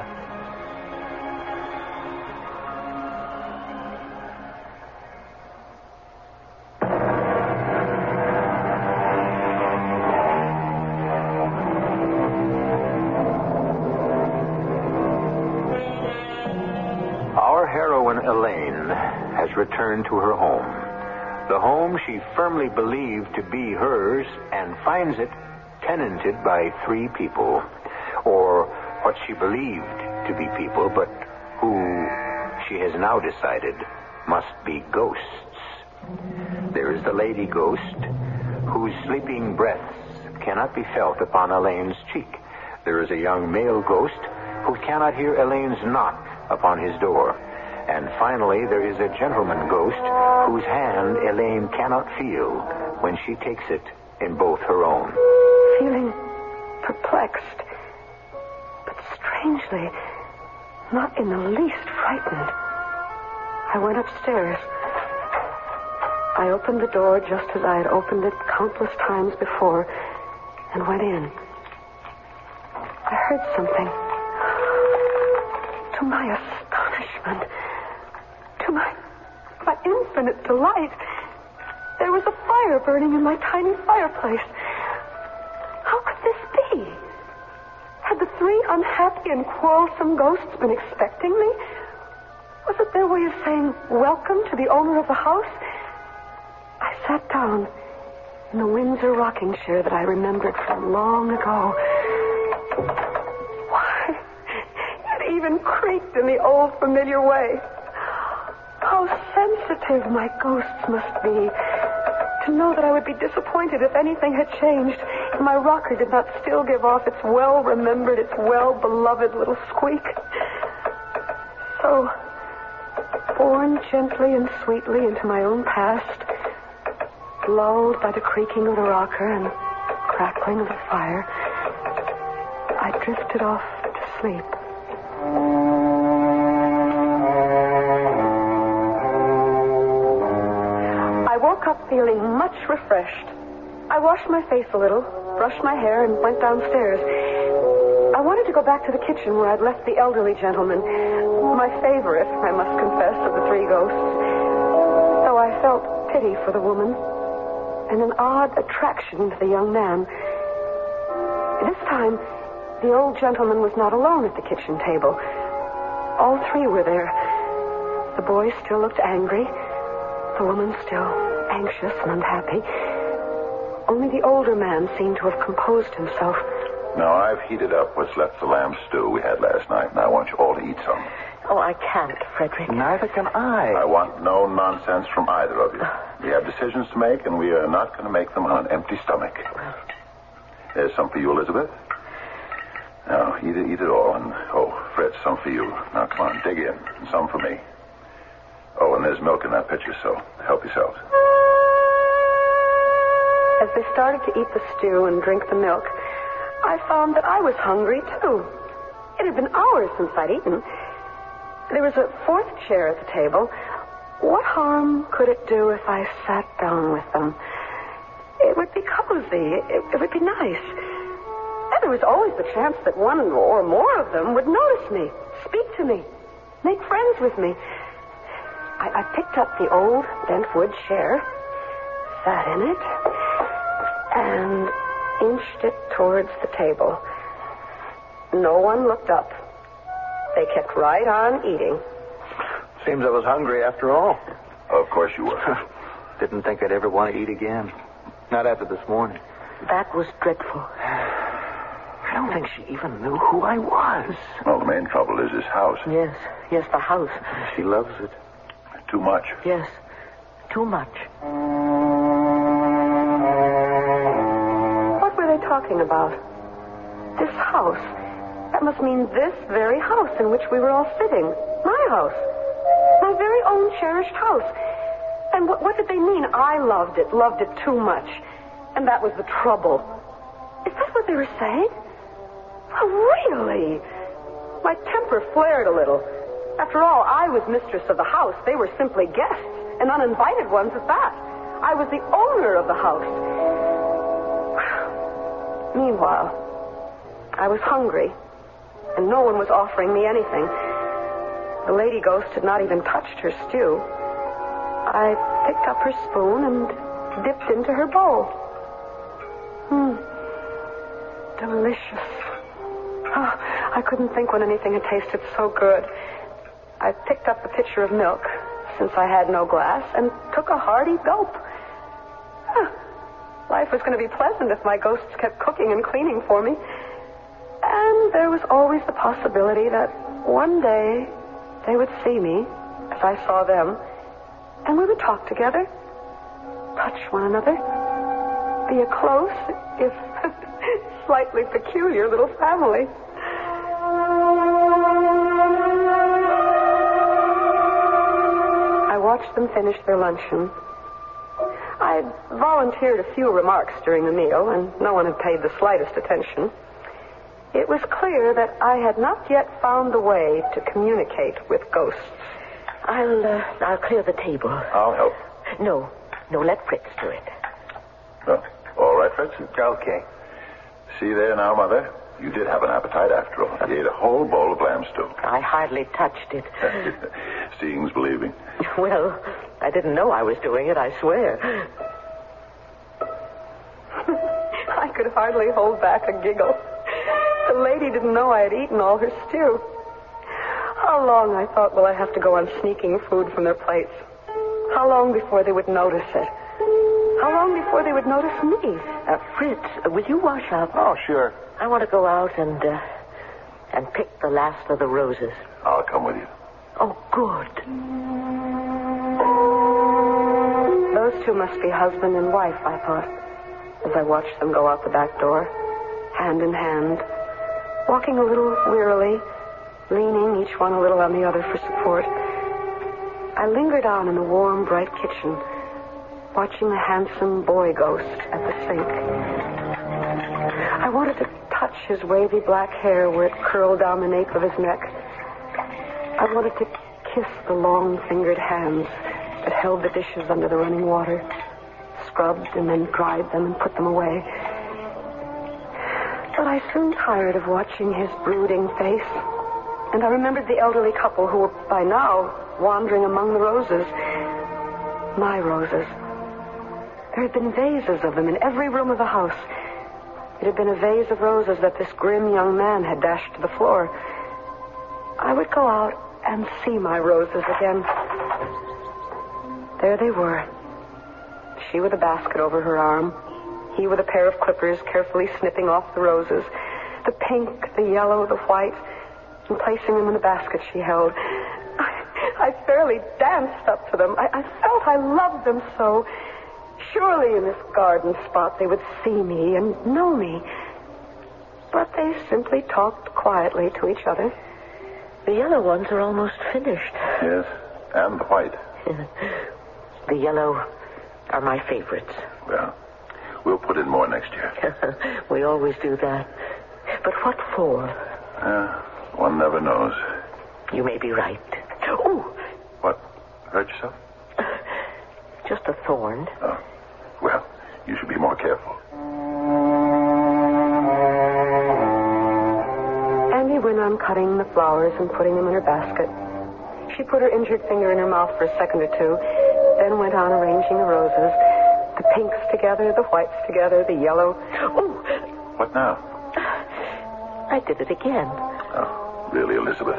Returned to her home. The home she firmly believed to be hers and finds it tenanted by 3 people. Or what she believed to be people, but who she has now decided must be ghosts. There is the lady ghost, whose sleeping breaths cannot be felt upon Elaine's cheek. There is a young male ghost who cannot hear Elaine's knock upon his door. And finally, there is a gentleman ghost whose hand Elaine cannot feel when she takes it in both her own. Feeling perplexed, but strangely not in the least frightened, I went upstairs. I opened the door just as I had opened it countless times before and went in. I heard something. To my astonishment, to my infinite delight, there was a fire burning in my tiny fireplace. How could this be? Had the three unhappy and quarrelsome ghosts been expecting me? Was it their way of saying welcome to the owner of the house? I sat down in the Windsor rocking chair that I remembered from long ago. Why, it even creaked in the old familiar way. How sensitive my ghosts must be to know that I would be disappointed if anything had changed, and my rocker did not still give off its well-remembered, its well-beloved little squeak. So, borne gently and sweetly into my own past, lulled by the creaking of the rocker and crackling of the fire, I drifted off to sleep. I woke up feeling much refreshed. I washed my face a little, brushed my hair, and went downstairs. I wanted to go back to the kitchen where I'd left the elderly gentleman, my favorite, I must confess, of the three ghosts, though I felt pity for the woman and an odd attraction to the young man. This time, the old gentleman was not alone at the kitchen table. All three were there. The boy still looked angry, the woman still anxious and unhappy. Only the older man seemed to have composed himself. Now, I've heated up what's left of the lamb stew we had last night, and I want you all to eat some. Oh, I can't, Frederick. Neither can I. I want no nonsense from either of you. We have decisions to make, and we are not going to make them on an empty stomach. There's some for you, Elizabeth. Now, eat it all. And, Fred, some for you. Now, come on, dig in. And some for me. Oh, and there's milk in that pitcher, so help yourselves. As they started to eat the stew and drink the milk, I found that I was hungry, too. It had been hours since I'd eaten. There was a fourth chair at the table. What harm could it do if I sat down with them? It would be cozy. It would be nice. And there was always the chance that one or more of them would notice me, speak to me, make friends with me. I picked up the old bent wood chair, sat in it, and inched it towards the table. No one looked up. They kept right on eating. Seems I was hungry after all. Of course you were. Didn't think I'd ever want to eat again. Not after this morning. That was dreadful. I don't think she even knew who I was. Well, the main trouble is this house. Yes, the house. She loves it. Too much. Yes, too much. What were they talking about? This house. That must mean this very house in which we were all sitting. My house. My very own cherished house. And what did they mean? I loved it too much. And that was the trouble. Is that what they were saying? Oh, really? My temper flared a little. After all, I was mistress of the house. They were simply guests, and uninvited ones at that. I was the owner of the house. Meanwhile, I was hungry, and no one was offering me anything. The lady ghost had not even touched her stew. I picked up her spoon and dipped into her bowl. Delicious. Oh, I couldn't think when anything had tasted so good. I picked up the pitcher of milk, since I had no glass, and took a hearty gulp. Life was going to be pleasant if my ghosts kept cooking and cleaning for me. And there was always the possibility that one day they would see me, as I saw them, and we would talk together, touch one another, be a close, if slightly peculiar little family. watched them finish their luncheon. I volunteered a few remarks during the meal, and no one had paid the slightest attention. It was clear that I had not yet found the way to communicate with ghosts. I'll clear the table. I'll help. No, let Fritz do it. Oh, all right, Fritz? Okay. See there now, Mother? You did have an appetite after all. You ate a whole bowl of lamb stew. I hardly touched it. Seeing's believing. Well, I didn't know I was doing it, I swear. I could hardly hold back a giggle. The lady didn't know I had eaten all her stew. How long, I thought, will I have to go on sneaking food from their plates? How long before they would notice it? How long before they would notice me? Fritz, will you wash up? Oh, sure. I want to go out and pick the last of the roses. I'll come with you. Oh, good. Those two must be husband and wife, I thought, as I watched them go out the back door, hand in hand, walking a little wearily, leaning each one a little on the other for support. I lingered on in the warm, bright kitchen, watching the handsome boy ghost at the sink. I wanted to touch his wavy black hair where it curled down the nape of his neck. I wanted to kiss the long-fingered hands that held the dishes under the running water, scrubbed and then dried them and put them away. But I soon tired of watching his brooding face, and I remembered the elderly couple who were by now wandering among the roses. My roses. There had been vases of them in every room of the house. It had been a vase of roses that this grim young man had dashed to the floor. I would go out and see my roses again. There they were. She with a basket over her arm. He with a pair of clippers carefully snipping off the roses. The pink, the yellow, the white, and placing them in the basket she held. I fairly danced up to them. I felt I loved them so. Surely in this garden spot they would see me and know me. But they simply talked quietly to each other. The yellow ones are almost finished. Yes, and the white. The yellow are my favorites. Well, we'll put in more next year. We always do that. But what for? One never knows. You may be right. Oh! What? Hurt yourself? Just a thorn. Oh. Well, you should be more careful. Annie went on cutting the flowers and putting them in her basket. She put her injured finger in her mouth for a second or two, then went on arranging the roses. The pinks together, the whites together, the yellow. Oh! What now? I did it again. Oh, really, Elizabeth?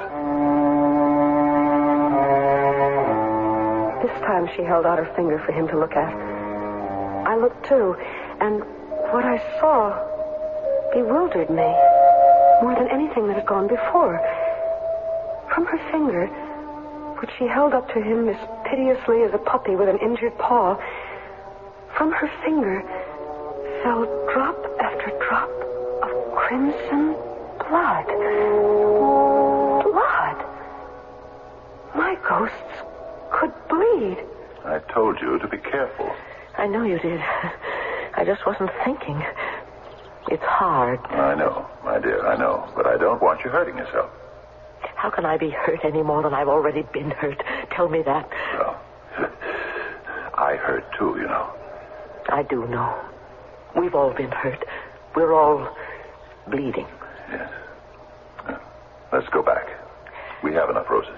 This time she held out her finger for him to look at. I looked too, and what I saw bewildered me more than anything that had gone before. From her finger, which she held up to him as piteously as a puppy with an injured paw, from her finger fell drop after drop of crimson blood. Blood. My ghosts could bleed. I told you to be careful. I know you did. I just wasn't thinking. It's hard. I know, my dear, I know. But I don't want you hurting yourself. How can I be hurt any more than I've already been hurt? Tell me that. Well, I hurt too, you know. I do know. We've all been hurt. We're all bleeding. Yes. Let's go back. We have enough roses.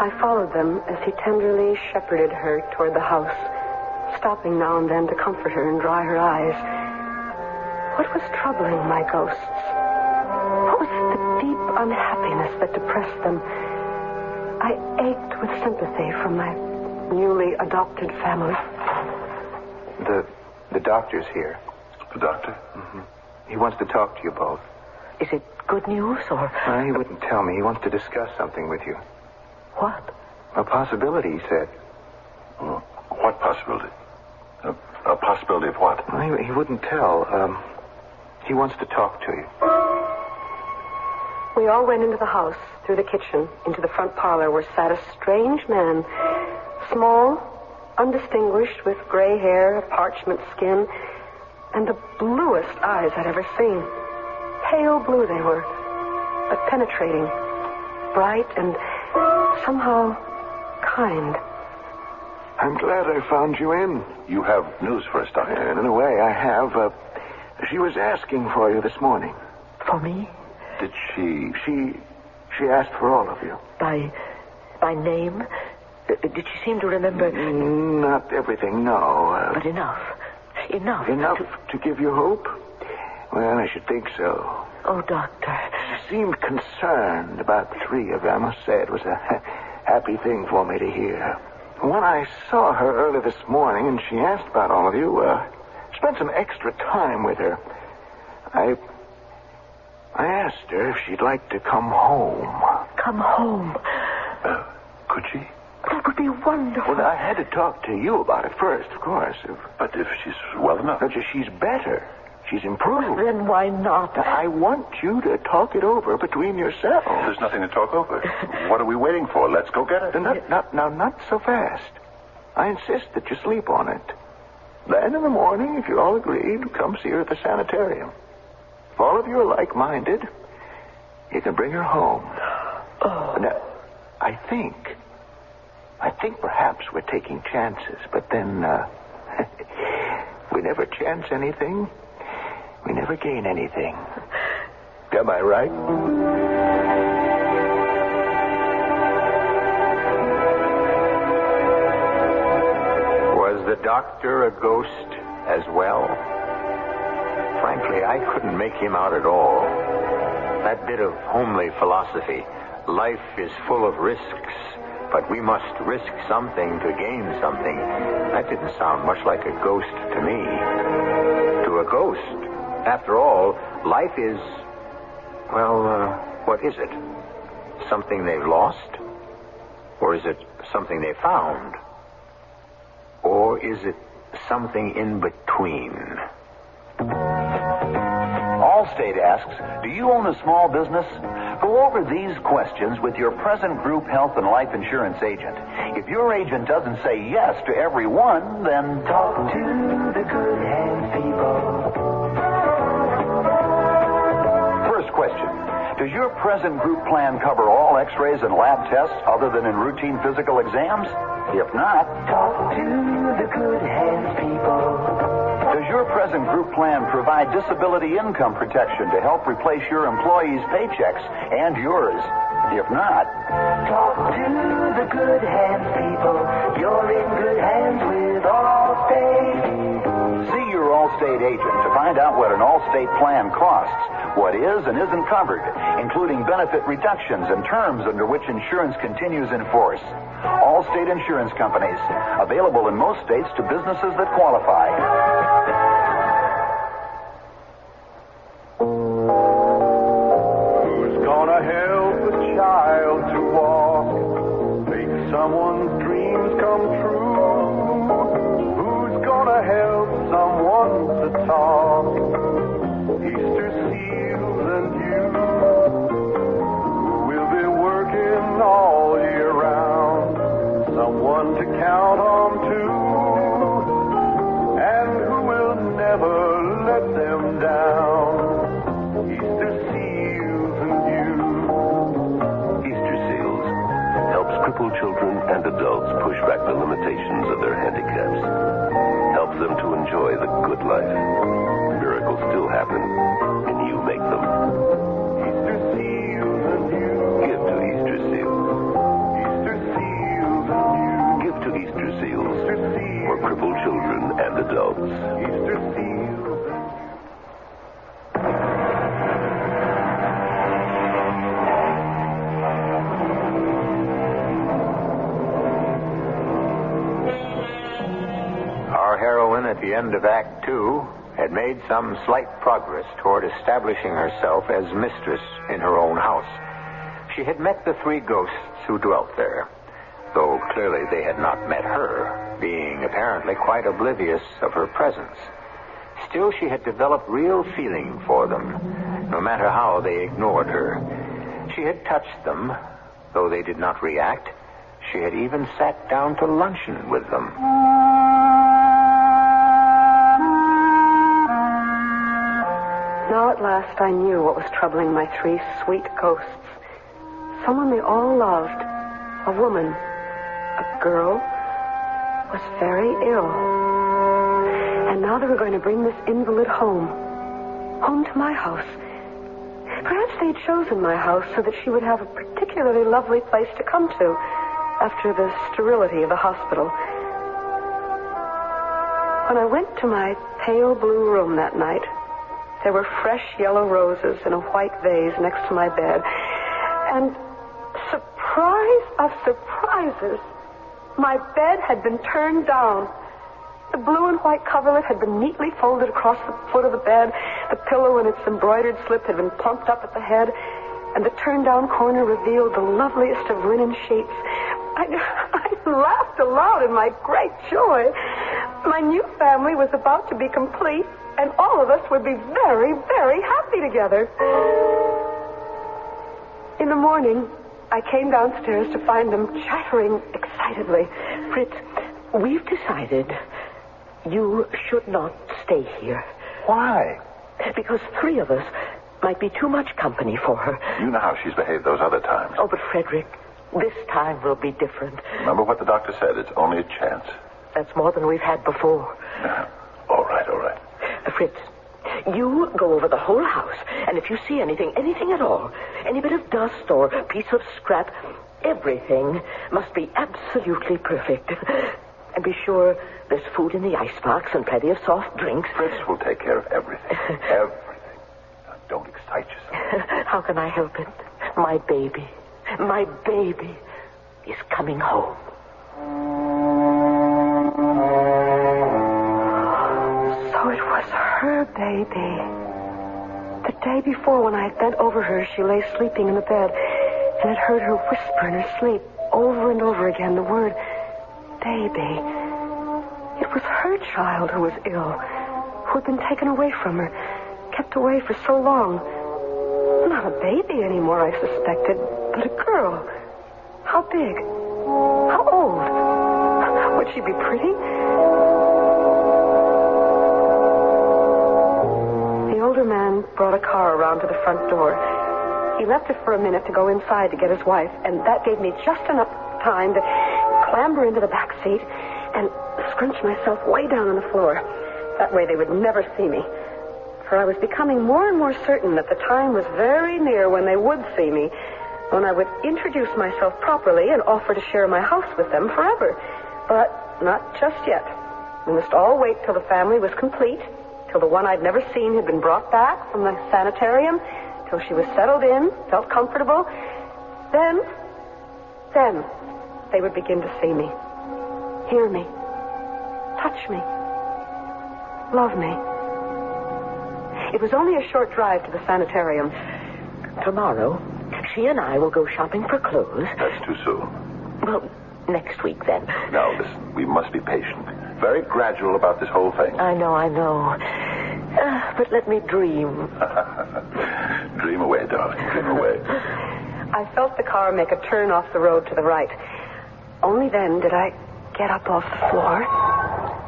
I followed them as he tenderly shepherded her toward the house, stopping now and then to comfort her and dry her eyes. What was troubling my ghosts? What was the deep unhappiness that depressed them? I ached with sympathy for my newly adopted family. The doctor's here. The doctor? Mm-hmm. He wants to talk to you both. Is it good news, or... He wouldn't tell me. He wants to discuss something with you. What? A possibility, he said. What possibility? A possibility of what? He wouldn't tell. He wants to talk to you. We all went into the house, through the kitchen, into the front parlor, where sat a strange man. Small, undistinguished, with gray hair, parchment skin, and the bluest eyes I'd ever seen. Pale blue they were, but penetrating, bright, and somehow kind. I'm glad I found you in. You have news for us, Doctor. In a way, I have. She was asking for you this morning. For me? Did she... She asked for all of you. By name? Did she seem to remember... Not everything, no. But enough. Enough. Enough to give you hope? Well, I should think so. Oh, Doctor. She seemed concerned about the three of you. I must say it was a happy thing for me to hear. When I saw her early this morning and she asked about all of you, spent some extra time with her. I asked her if she'd like to come home. Come home? Could she? That would be wonderful. Well, I had to talk to you about it first, of course. But if she's well enough... No, she's better. She's improved. Then why not? I want you to talk it over between yourselves. There's nothing to talk over. What are we waiting for? Let's go get her. Not so fast. I insist that you sleep on it. Then in the morning, if you're all agreed, come see her at the sanitarium. If all of you are like-minded, you can bring her home. Oh. Now, I think perhaps we're taking chances, but then we never chance anything. We never gain anything. Am I right? Was the doctor a ghost as well? Frankly, I couldn't make him out at all. That bit of homely philosophy, life is full of risks, but we must risk something to gain something, that didn't sound much like a ghost to me. To a ghost, after all, life is, well, what is it? Something they've lost? Or is it something they found? Or is it something in between? Allstate asks, do you own a small business? Go over these questions with your present group health and life insurance agent. If your agent doesn't say yes to every one, then talk to the good hands people. First question. Does your present group plan cover all x-rays and lab tests other than in routine physical exams? If not, talk to the good hands people. Does your present group plan provide disability income protection to help replace your employees' paychecks and yours? If not, talk to the good hands people. You're in good hands with Allstate. See your Allstate agent to find out what an Allstate plan costs, what is and isn't covered, including benefit reductions and terms under which insurance continues in force. Allstate Insurance Companies, available in most states to businesses that qualify. Who's gonna help a child to walk, make someone's dreams come true? Who's gonna help someone to talk? Easter seals and you will be working all year round. Someone to count on too, and who will never let them down. Easter seals and you. Easter seals helps crippled children and adults push back the limitations of their handicaps. Helps them to enjoy the good life. Miracles still happen, and you make them. Easter seals and you. Give to Easter seals. Easter seals and you. Give to Easter seals Easter seals. for crippled children and adults. Easter seals. Our heroine at the end of Act 2 had made some slight progress toward establishing herself as mistress in her own house. She had met the three ghosts who dwelt there, though clearly they had not met her, being apparently quite oblivious of her presence. Still, she had developed real feeling for them, no matter how they ignored her. She had touched them, though they did not react. She had even sat down to luncheon with them. Now at last I knew what was troubling my three sweet ghosts. Someone they all loved, a woman, a girl, was very ill. And now they were going to bring this invalid home to my house. Perhaps they'd chosen my house so that she would have a particularly lovely place to come to after the sterility of the hospital. When I went to my pale blue room that night, there were fresh yellow roses in a white vase next to my bed. And surprise of surprises, my bed had been turned down. The blue and white coverlet had been neatly folded across the foot of the bed. The pillow and its embroidered slip had been plumped up at the head, and the turned-down corner revealed the loveliest of linen sheets. I laughed aloud in my great joy. My new family was about to be complete, and all of us would be very, very happy together. In the morning, I came downstairs to find them chattering excitedly. Fritz, we've decided you should not stay here. Why? Because three of us might be too much company for her. You know how she's behaved those other times. Oh, but Frederick, this time will be different. Remember what the doctor said. It's only a chance. That's more than we've had before. All right, all right. Fritz, you go over the whole house, and if you see anything at all, any bit of dust or piece of scrap, everything must be absolutely perfect. And be sure there's food in the icebox and plenty of soft drinks. Fritz will take care of everything. Everything. Now, don't excite yourself. How can I help it? My baby is coming home. So it was her baby. The day before, when I had bent over her, she lay sleeping in the bed, and had heard her whisper in her sleep over and over again the word baby. It was her child who was ill, who had been taken away from her, kept away for so long. Not a baby anymore, I suspected, but a girl. How big? How old? Would she be pretty? The older man brought a car around to the front door. He left it for a minute to go inside to get his wife, and that gave me just enough time to clamber into the back seat and scrunch myself way down on the floor. That way they would never see me. For I was becoming more and more certain that the time was very near when they would see me, when I would introduce myself properly and offer to share my house with them forever. But not just yet. We must all wait till the family was complete, till the one I'd never seen had been brought back from the sanitarium, till she was settled in, felt comfortable. Then they would begin to see me, hear me, touch me, love me. It was only a short drive to the sanitarium. Tomorrow, she and I will go shopping for clothes. That's too soon. Well, next week then. Now, listen, we must be patient. Very gradual about this whole thing. I know. But let me dream. Dream away, darling. Dream away. I felt the car make a turn off the road to the right. Only then did I get up off the floor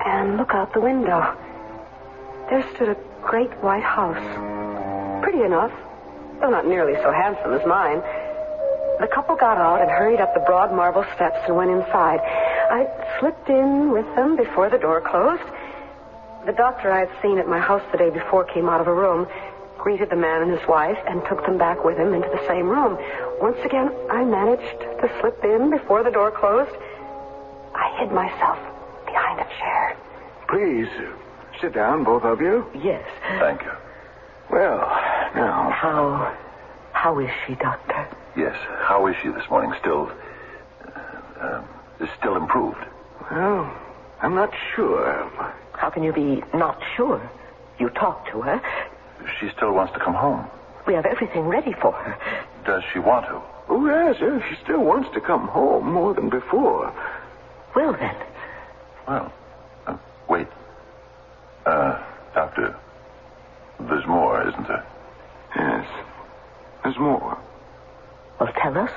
and look out the window. There stood a great white house. Pretty enough, though not nearly so handsome as mine. The couple got out and hurried up the broad marble steps and went inside. I slipped in with them before the door closed. The doctor I had seen at my house the day before came out of a room, greeted the man and his wife, and took them back with him into the same room. Once again, I managed to slip in before the door closed. I hid myself behind a chair. Please, sit down, both of you. Yes. Thank you. Well, now... How is she, Doctor? Yes. How is she this morning? Still improved? Well, I'm not sure. How can you be not sure? You talked to her. She still wants to come home. We have everything ready for her. Does she want to? Oh, yes. She still wants to come home more than before. Well, then. Well, wait. Doctor, there's more, isn't there? Yes. There's more. tell us?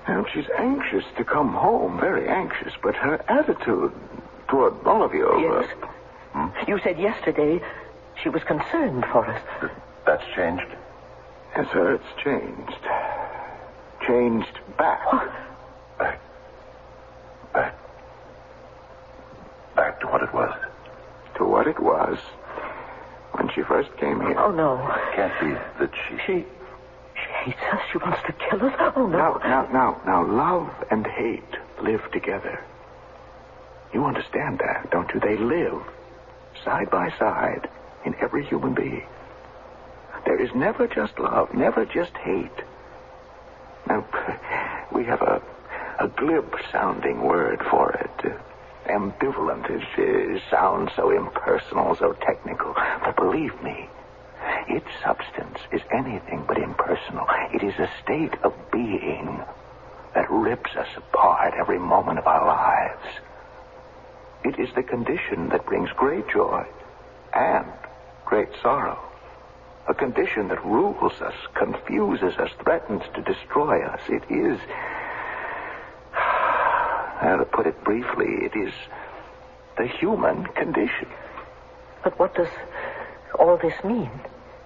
Well, she's anxious to come home, very anxious, but her attitude toward all of you... Yes. You said yesterday she was concerned for us. That's changed? Yes, sir, it's changed. Changed back. Back to what it was. To what it was when she first came here. Oh, no. It can't be that She hates us. She wants to kill us. Oh, no. Now, love and hate live together. You understand that, don't you? They live side by side in every human being. There is never just love, never just hate. Now, we have a glib-sounding word for it. Ambivalent. It sounds so impersonal, so technical. But believe me, its substance is anything but impersonal. It is a state of being that rips us apart every moment of our lives. It is the condition that brings great joy and great sorrow. A condition that rules us, confuses us, threatens to destroy us. It is, to put it briefly, it is the human condition. But what does all this mean?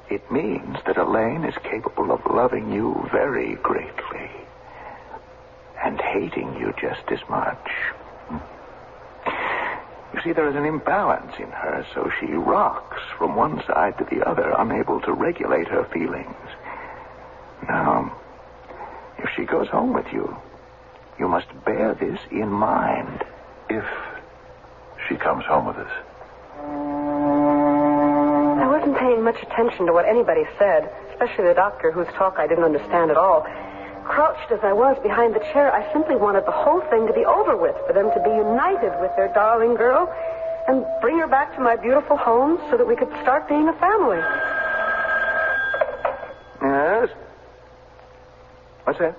It means that Elaine is capable of loving you very greatly and hating you just as much. You see, there is an imbalance in her, so she rocks from one side to the other, unable to regulate her feelings. Now, if she goes home with you, you must bear this in mind. If she comes home with us. I wasn't paying much attention to what anybody said, especially the doctor, whose talk I didn't understand at all. Crouched as I was behind the chair, I simply wanted the whole thing to be over with, for them to be united with their darling girl and bring her back to my beautiful home so that we could start being a family. Yes? What's that?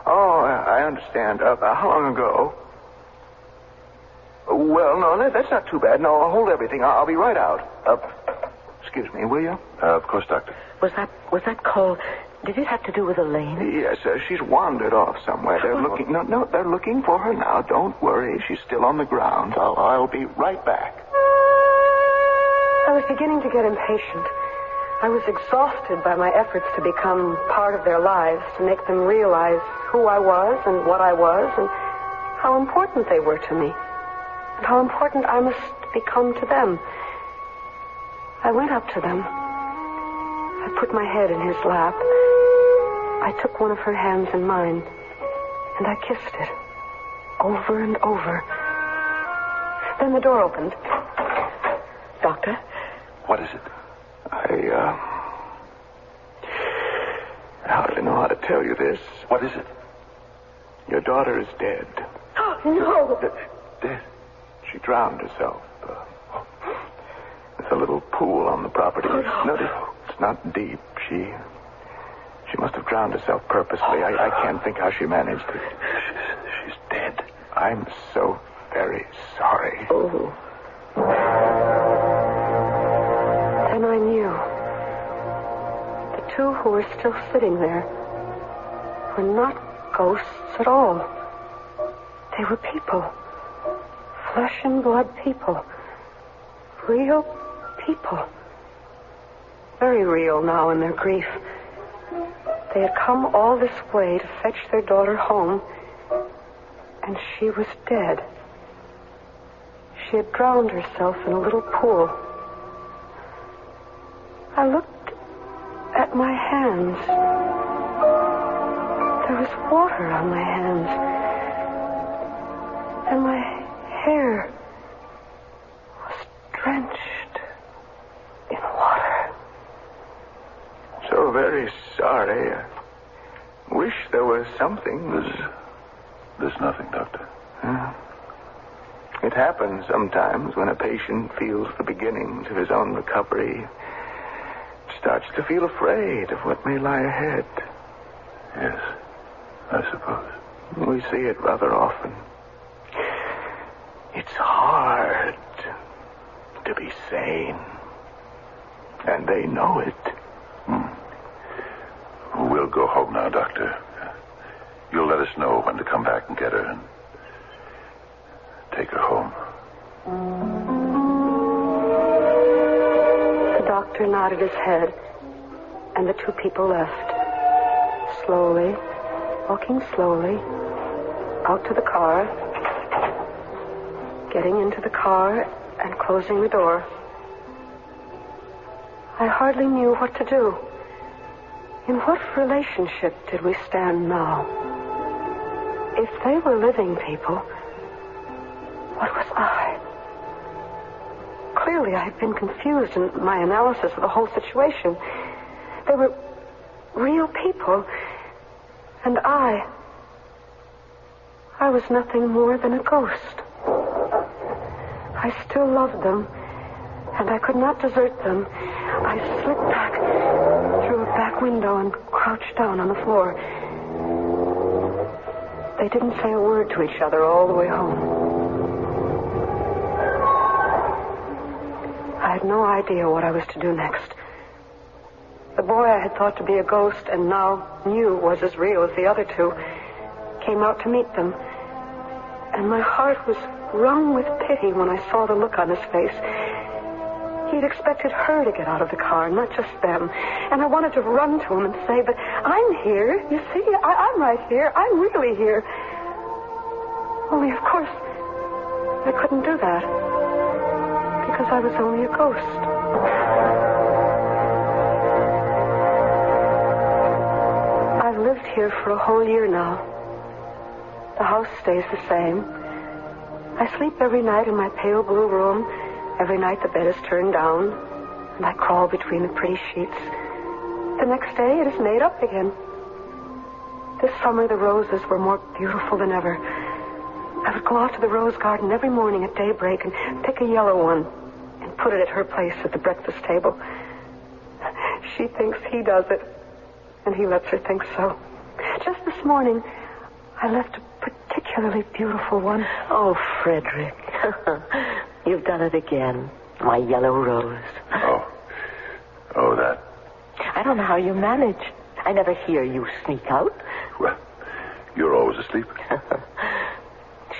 Oh, I understand. How long ago? Well, no, that's not too bad. No, I'll hold everything. I'll be right out. Excuse me, will you? Of course, Doctor. Was that call... Did it have to do with Elaine? Yes, she's wandered off somewhere. They're looking... No, they're looking for her now. Don't worry. She's still on the ground. I'll be right back. I was beginning to get impatient. I was exhausted by my efforts to become part of their lives, to make them realize who I was and what I was and how important they were to me and how important I must become to them. I went up to them. I put my head in his lap. I took one of her hands in mine, and I kissed it over and over. Then the door opened. Doctor? What is it? I hardly know how to tell you this. What is it? Your daughter is dead. Oh, no. Dead? She drowned herself. There's a little pool on the property. Oh, no, it's not deep. She must have drowned herself purposely. I can't think how she managed it. She's dead. I'm so very sorry. Oh. Then I knew. The two who were still sitting there were not ghosts at all. They were people. Flesh and blood people. Real people. Very real now in their grief. They had come all this way to fetch their daughter home, and she was dead. She had drowned herself in a little pool. I looked at my hands. There was water on my hands. And my hair was drenched in water. So very sorry. I wish there was something. There's nothing, Doctor. It happens sometimes when a patient feels the beginnings of his own recovery. Starts to feel afraid of what may lie ahead. Yes, I suppose. We see it rather often. It's hard to be sane. And they know it. We'll go her home. The doctor nodded his head, and the two people left. Slowly, walking slowly, out to the car, getting into the car and closing the door. I hardly knew what to do. In what relationship did we stand now? If they were living people, what was I? Clearly, I had been confused in my analysis of the whole situation. They were real people, and I was nothing more than a ghost. I still loved them, and I could not desert them. I slipped back through a back window and crouched down on the floor. They didn't say a word to each other all the way home. I had no idea what I was to do next. The boy I had thought to be a ghost and now knew was as real as the other two came out to meet them. And my heart was wrung with pity when I saw the look on his face. He'd expected her to get out of the car, not just them. And I wanted to run to him and say, but I'm here. You see, I'm right here. I'm really here. Only, of course, I couldn't do that. Because I was only a ghost. I've lived here for a whole year now. The house stays the same. I sleep every night in my pale blue room. Every night the bed is turned down, and I crawl between the pretty sheets. The next day it is made up again. This summer the roses were more beautiful than ever. I would go out to the rose garden every morning at daybreak and pick a yellow one and put it at her place at the breakfast table. She thinks he does it, and he lets her think so. Just this morning, I left a particularly beautiful one. Oh, Frederick. You've done it again. My yellow rose. Oh, that. I don't know how you manage. I never hear you sneak out. Well, you're always asleep.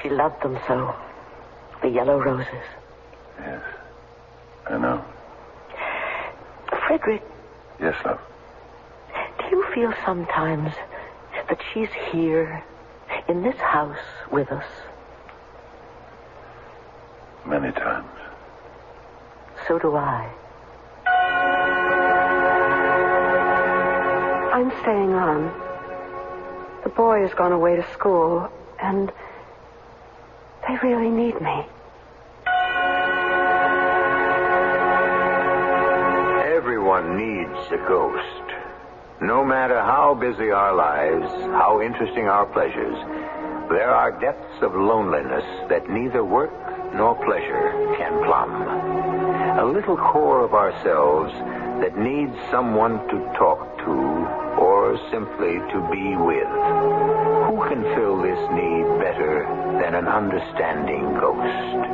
She loved them so. The yellow roses. Yes, I know. Frederick. Yes, love. Do you feel sometimes that she's here in this house with us? Many times. So do I. I'm staying on. The boy has gone away to school, and they really need me. Everyone needs a ghost. No matter how busy our lives, how interesting our pleasures, there are depths of loneliness that neither work nor pleasure can plumb. A little core of ourselves that needs someone to talk to or simply to be with. Who can fill this need better than an understanding ghost?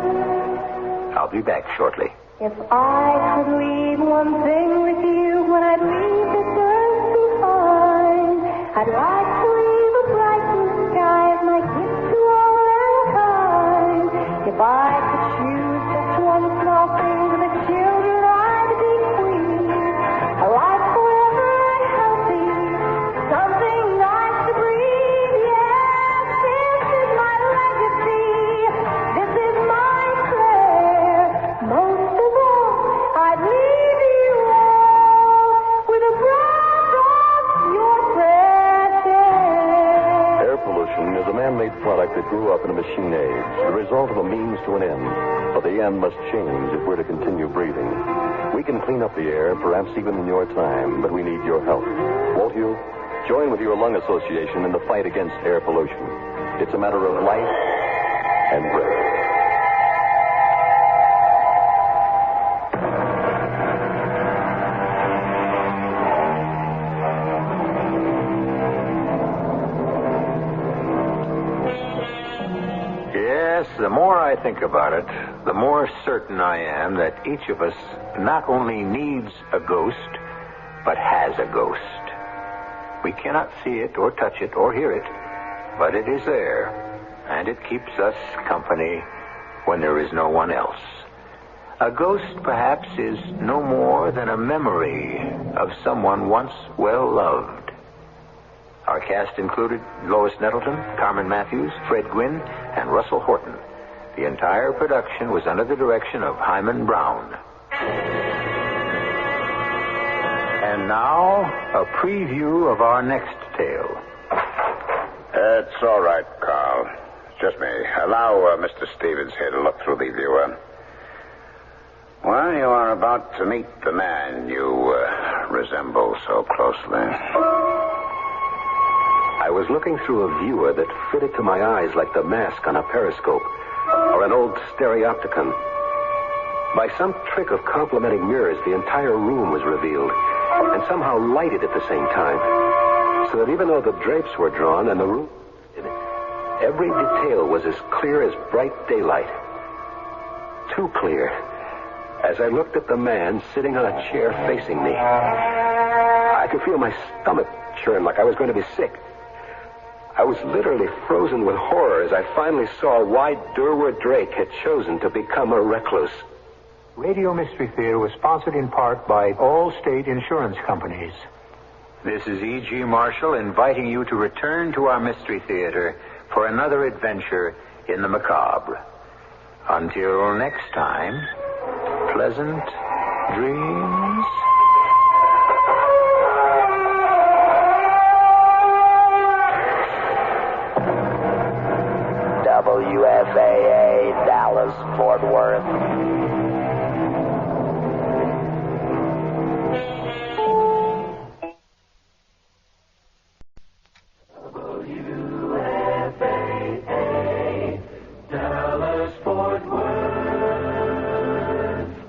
I'll be back shortly. If I could leave one thing with you when I leave this earth behind, I'd like to leave a bright blue sky as my gift to all mankind. If I could choose just one small thing for the children I'd bequeath, a life forever healthy, something nice to breathe. Yes, this is my legacy. This is my prayer. Most of all, I'd leave you all with a breath of your fresh air. Air pollution is a man-made product that grew up in a machine age, the result of a means to an end. But the end must change if we're to continue breathing. We can clean up the air, perhaps even in your time, but we need your help. Won't you? Join with your lung association in the fight against air pollution. It's a matter of life and breath. Yes, the more I think about it, the more certain I am that each of us not only needs a ghost, but has a ghost. We cannot see it or touch it or hear it, but it is there, and it keeps us company when there is no one else. A ghost, perhaps, is no more than a memory of someone once well loved. Our cast included Lois Nettleton, Carmen Matthews, Fred Gwynn, and Russell Horton. The entire production was under the direction of Himan Brown. And now, a preview of our next tale. It's all right, Carl. Just me. Allow Mr. Stevens here to look through the viewer. Well, you are about to meet the man you resemble so closely. I was looking through a viewer that fitted to my eyes like the mask on a periscope or an old stereopticon. By some trick of complementing mirrors, the entire room was revealed and somehow lighted at the same time, so that even though the drapes were drawn and the room, every detail was as clear as bright daylight. Too clear. As I looked at the man sitting on a chair facing me, I could feel my stomach churn like I was going to be sick. I was literally frozen with horror as I finally saw why Durward Drake had chosen to become a recluse. Radio Mystery Theater was sponsored in part by all state insurance companies. This is E.G. Marshall inviting you to return to our Mystery Theater for another adventure in the macabre. Until next time, pleasant dreams. WFAA, Dallas, Fort Worth.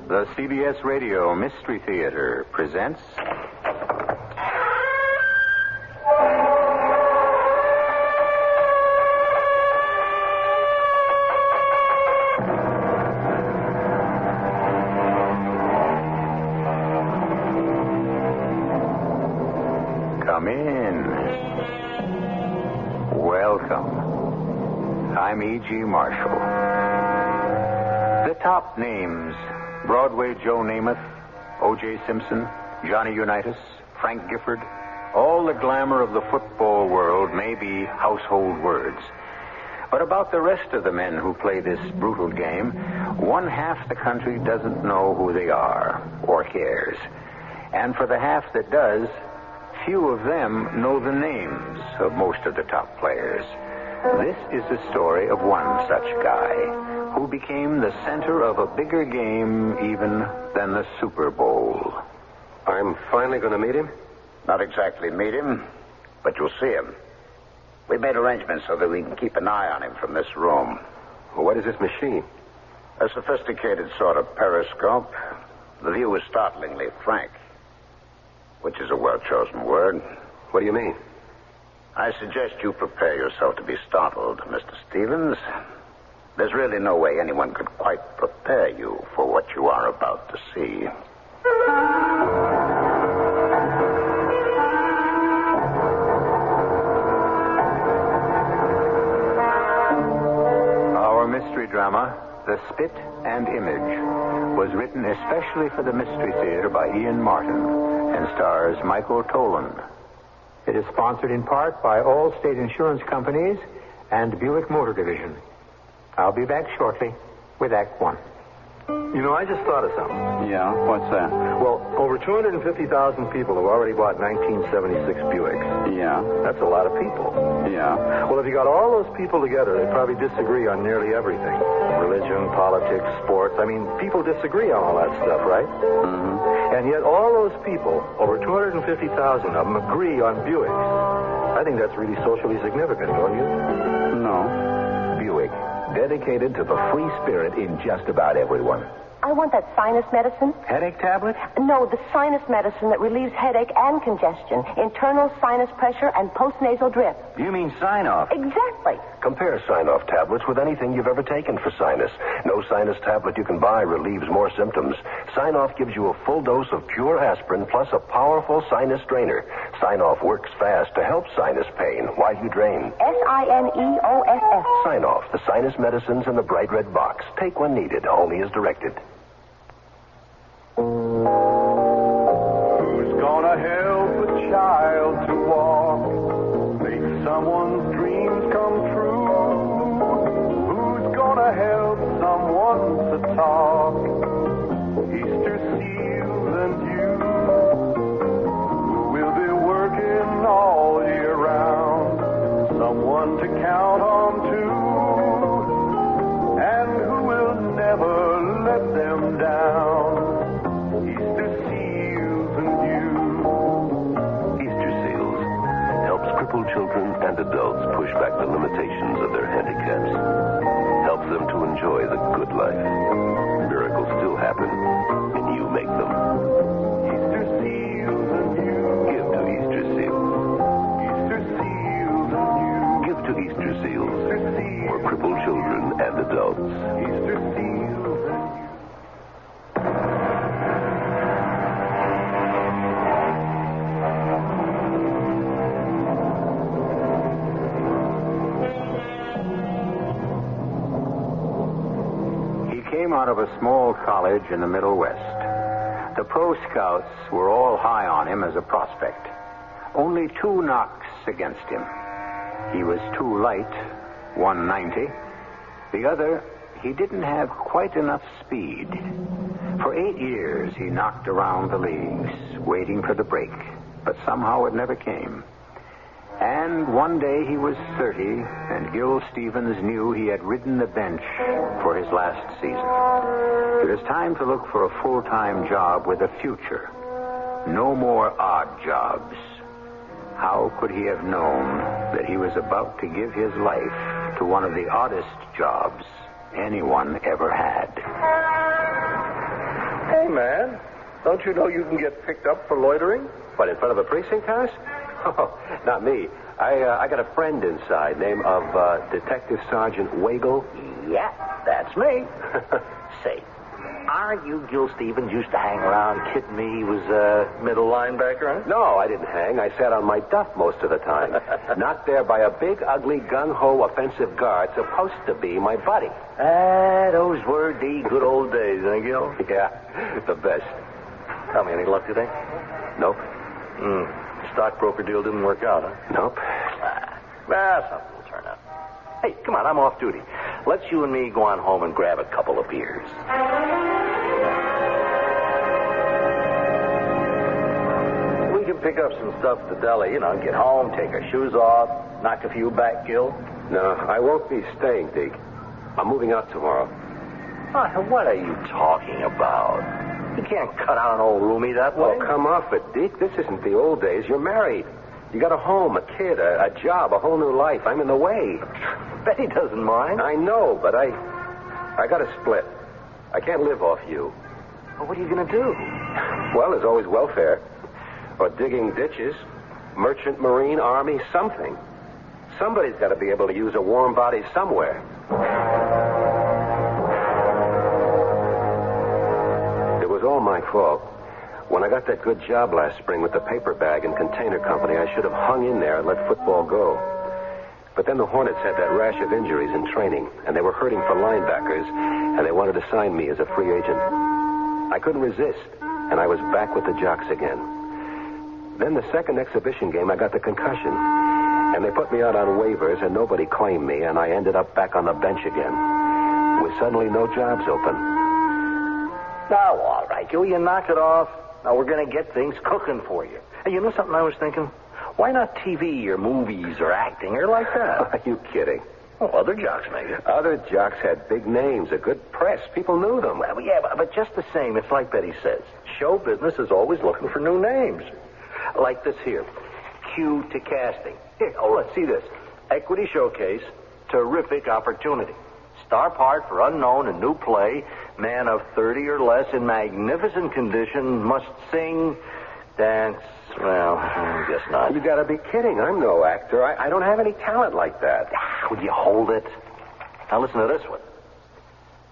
The CBS Radio Mystery Theater presents... Come in. Welcome. I'm E.G. Marshall. The top names... Broadway Joe Namath, O.J. Simpson, Johnny Unitas, Frank Gifford. All the glamour of the football world may be household words. But about the rest of the men who play this brutal game, one half the country doesn't know who they are or cares. And for the half that does, few of them know the names of most of the top players. This is the story of one such guy who became the center of a bigger game even than the Super Bowl. I'm finally going to meet him? Not exactly meet him, but you'll see him. We made arrangements so that we can keep an eye on him from this room. Well, what is this machine? A sophisticated sort of periscope. The view is startlingly frank, which is a well-chosen word. What do you mean? I suggest you prepare yourself to be startled, Mr. Stevens. There's really no way anyone could quite prepare you for what you are about to see. Our mystery drama, The Spit and Image, was written especially for the Mystery Theater by Ian Martin and stars Michael Tolan. It is sponsored in part by all state insurance companies and Buick Motor Division. I'll be back shortly with Act One. You know, I just thought of something. Yeah? What's that? Well, over 250,000 people have already bought 1976 Buicks. Yeah? That's a lot of people. Yeah? Well, if you got all those people together, they'd probably disagree on nearly everything. Religion, politics, sports. I mean, people disagree on all that stuff, right? Mm-hmm. And yet all those people, over 250,000 of them, agree on Buicks. I think that's really socially significant, don't you? No. Buick, dedicated to the free spirit in just about everyone. I want that sinus medicine. Headache tablet? No, the sinus medicine that relieves headache and congestion, internal sinus pressure, and postnasal drip. You mean Sign-Off? Exactly. Compare Sign-Off tablets with anything you've ever taken for sinus. No sinus tablet you can buy relieves more symptoms. Sign-Off gives you a full dose of pure aspirin plus a powerful sinus drainer. Sign-Off works fast to help sinus pain while you drain. SINEOSS. Sign-Off, the sinus medicines in the bright red box. Take when needed, only as directed. Who's gonna help a child to walk? Make someone's dreams come true? Who's gonna help someone to talk? Easter seals and you, who will be working all year round. Someone to count on too, and who will never let them down. Easter seals and you. Easter Seals helps crippled children and adults push back the limitations of their handicaps. Helps them to enjoy the good life. Miracles still happen, and you make them. Easter seals and you. Give to Easter Seals. Easter seals and you. Give to Easter Seals Easter seals. for crippled children and adults. Easter seals and you. He came out of a small college in the Middle West. The pro scouts were all high on him as a prospect. Only 2 knocks against him. He was too light, 190. The other, he didn't have quite enough speed. For 8 years, he knocked around the leagues, waiting for the break, but somehow it never came. And one day he was 30, and Gil Stevens knew he had ridden the bench for his last season. It was time to look for a full-time job with a future. No more odd jobs. How could he have known that he was about to give his life to one of the oddest jobs anyone ever had? Hey, man, don't you know you can get picked up for loitering? What, in front of a precinct house? Oh, not me. I got a friend inside, name of Detective Sergeant Wagle. Yeah, that's me. Say, aren't you Gil Stevens used to hang around kidding me he was a middle linebacker, huh? No, I didn't hang. I sat on my duff most of the time. Knocked there by a big, ugly, gung-ho offensive guard supposed to be my buddy. Those were the good old days, huh, Gil? Yeah, the best. Tell me, any luck today? Nope. Stockbroker deal didn't work out, huh? Nope. Something will turn up. Hey, come on, I'm off duty. Let's you and me go on home and grab a couple of beers. We can pick up some stuff at the deli, get home, take our shoes off, knock a few back, Gil. No, I won't be staying, Deke. I'm moving out tomorrow. What are you talking about? You can't cut out an old roomie that way. Oh, come off it, Deke. This isn't the old days. You're married. You got a home, a kid, a job, a whole new life. I'm in the way. Betty doesn't mind. I know, but I got to split. I can't live off you. Well, what are you going to do? Well, there's always welfare. Or digging ditches. Merchant, Marine, Army, something. Somebody's got to be able to use a warm body somewhere. It was all my fault. When I got that good job last spring with the paper bag and container company, I should have hung in there and let football go. But then the Hornets had that rash of injuries in training, and they were hurting for linebackers, and they wanted to sign me as a free agent. I couldn't resist, and I was back with the Jocks again. Then the second exhibition game, I got the concussion, and they put me out on waivers, and nobody claimed me, and I ended up back on the bench again, with suddenly no jobs open. Now, all right, you knock it off. Now, we're going to get things cooking for you. Hey, you know something I was thinking? Why not TV or movies or acting or like that? Are you kidding? Well, other jocks maybe. Other jocks had big names, a good press. People knew them. Well, yeah, but just the same, it's like Betty says. Show business is always looking for new names. Like this here. Cue to casting. Here, let's see this. Equity showcase, terrific opportunity. Star part for unknown and new play. Man of 30 or less in magnificent condition must sing, dance. Well, I guess not. You gotta be kidding. I'm no actor. I don't have any talent like that. Would you hold it? Now listen to this one.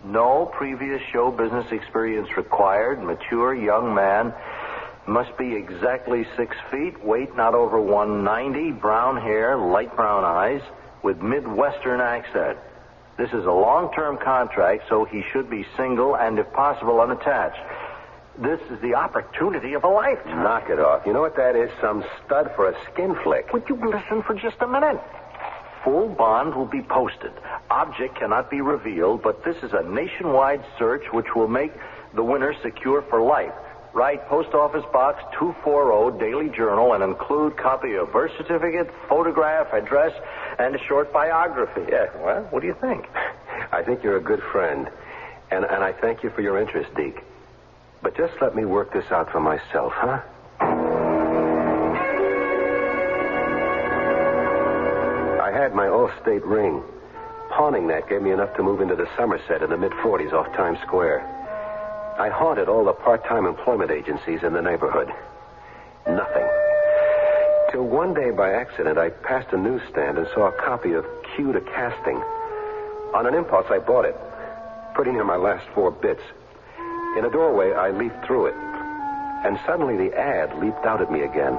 No previous show business experience required. Mature young man. Must be exactly 6 feet, weight not over 190, brown hair, light brown eyes, with Midwestern accent. This is a long-term contract, so he should be single and, if possible, unattached. This is the opportunity of a lifetime. Knock it off. You know what that is? Some stud for a skin flick. Would you listen for just a minute? Full bond will be posted. Object cannot be revealed, but this is a nationwide search which will make the winner secure for life. Write Post Office Box 240, Daily Journal, and include copy of birth certificate, photograph, address, and a short biography. Yeah, well, what do you think? I think you're a good friend, and I thank you for your interest, Deke. But just let me work this out for myself, huh? I had my All-State ring. Pawning that gave me enough to move into the Somerset in the mid-40s off Times Square. I haunted all the part-time employment agencies in the neighborhood. Nothing. Till one day, by accident, I passed a newsstand and saw a copy of Cue to Casting. On an impulse, I bought it, pretty near my last 4 bits. In a doorway, I leafed through it. And suddenly the ad leaped out at me again.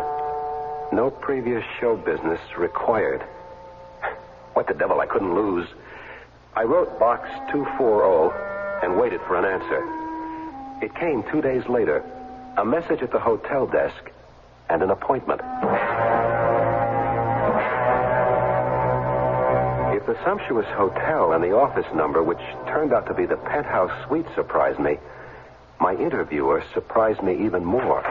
No previous show business required. What the devil, I couldn't lose. I wrote Box 240 and waited for an answer. It came 2 days later, a message at the hotel desk, and an appointment. If the sumptuous hotel and the office number, which turned out to be the penthouse suite, surprised me, my interviewer surprised me even more.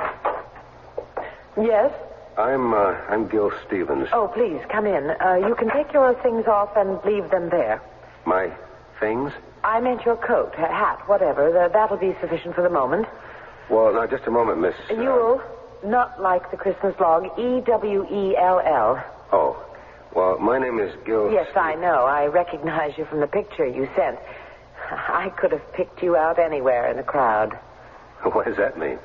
Yes? I'm Gil Stevens. Oh, please, come in. You can take your things off and leave them there. My things? I meant your coat, hat, whatever. That'll be sufficient for the moment. Well, now, just a moment, Miss... Ewell, not like the Christmas log, Ewell. Oh, well, my name is Gil... Yes, I know. I recognize you from the picture you sent. I could have picked you out anywhere in the crowd. What does that mean?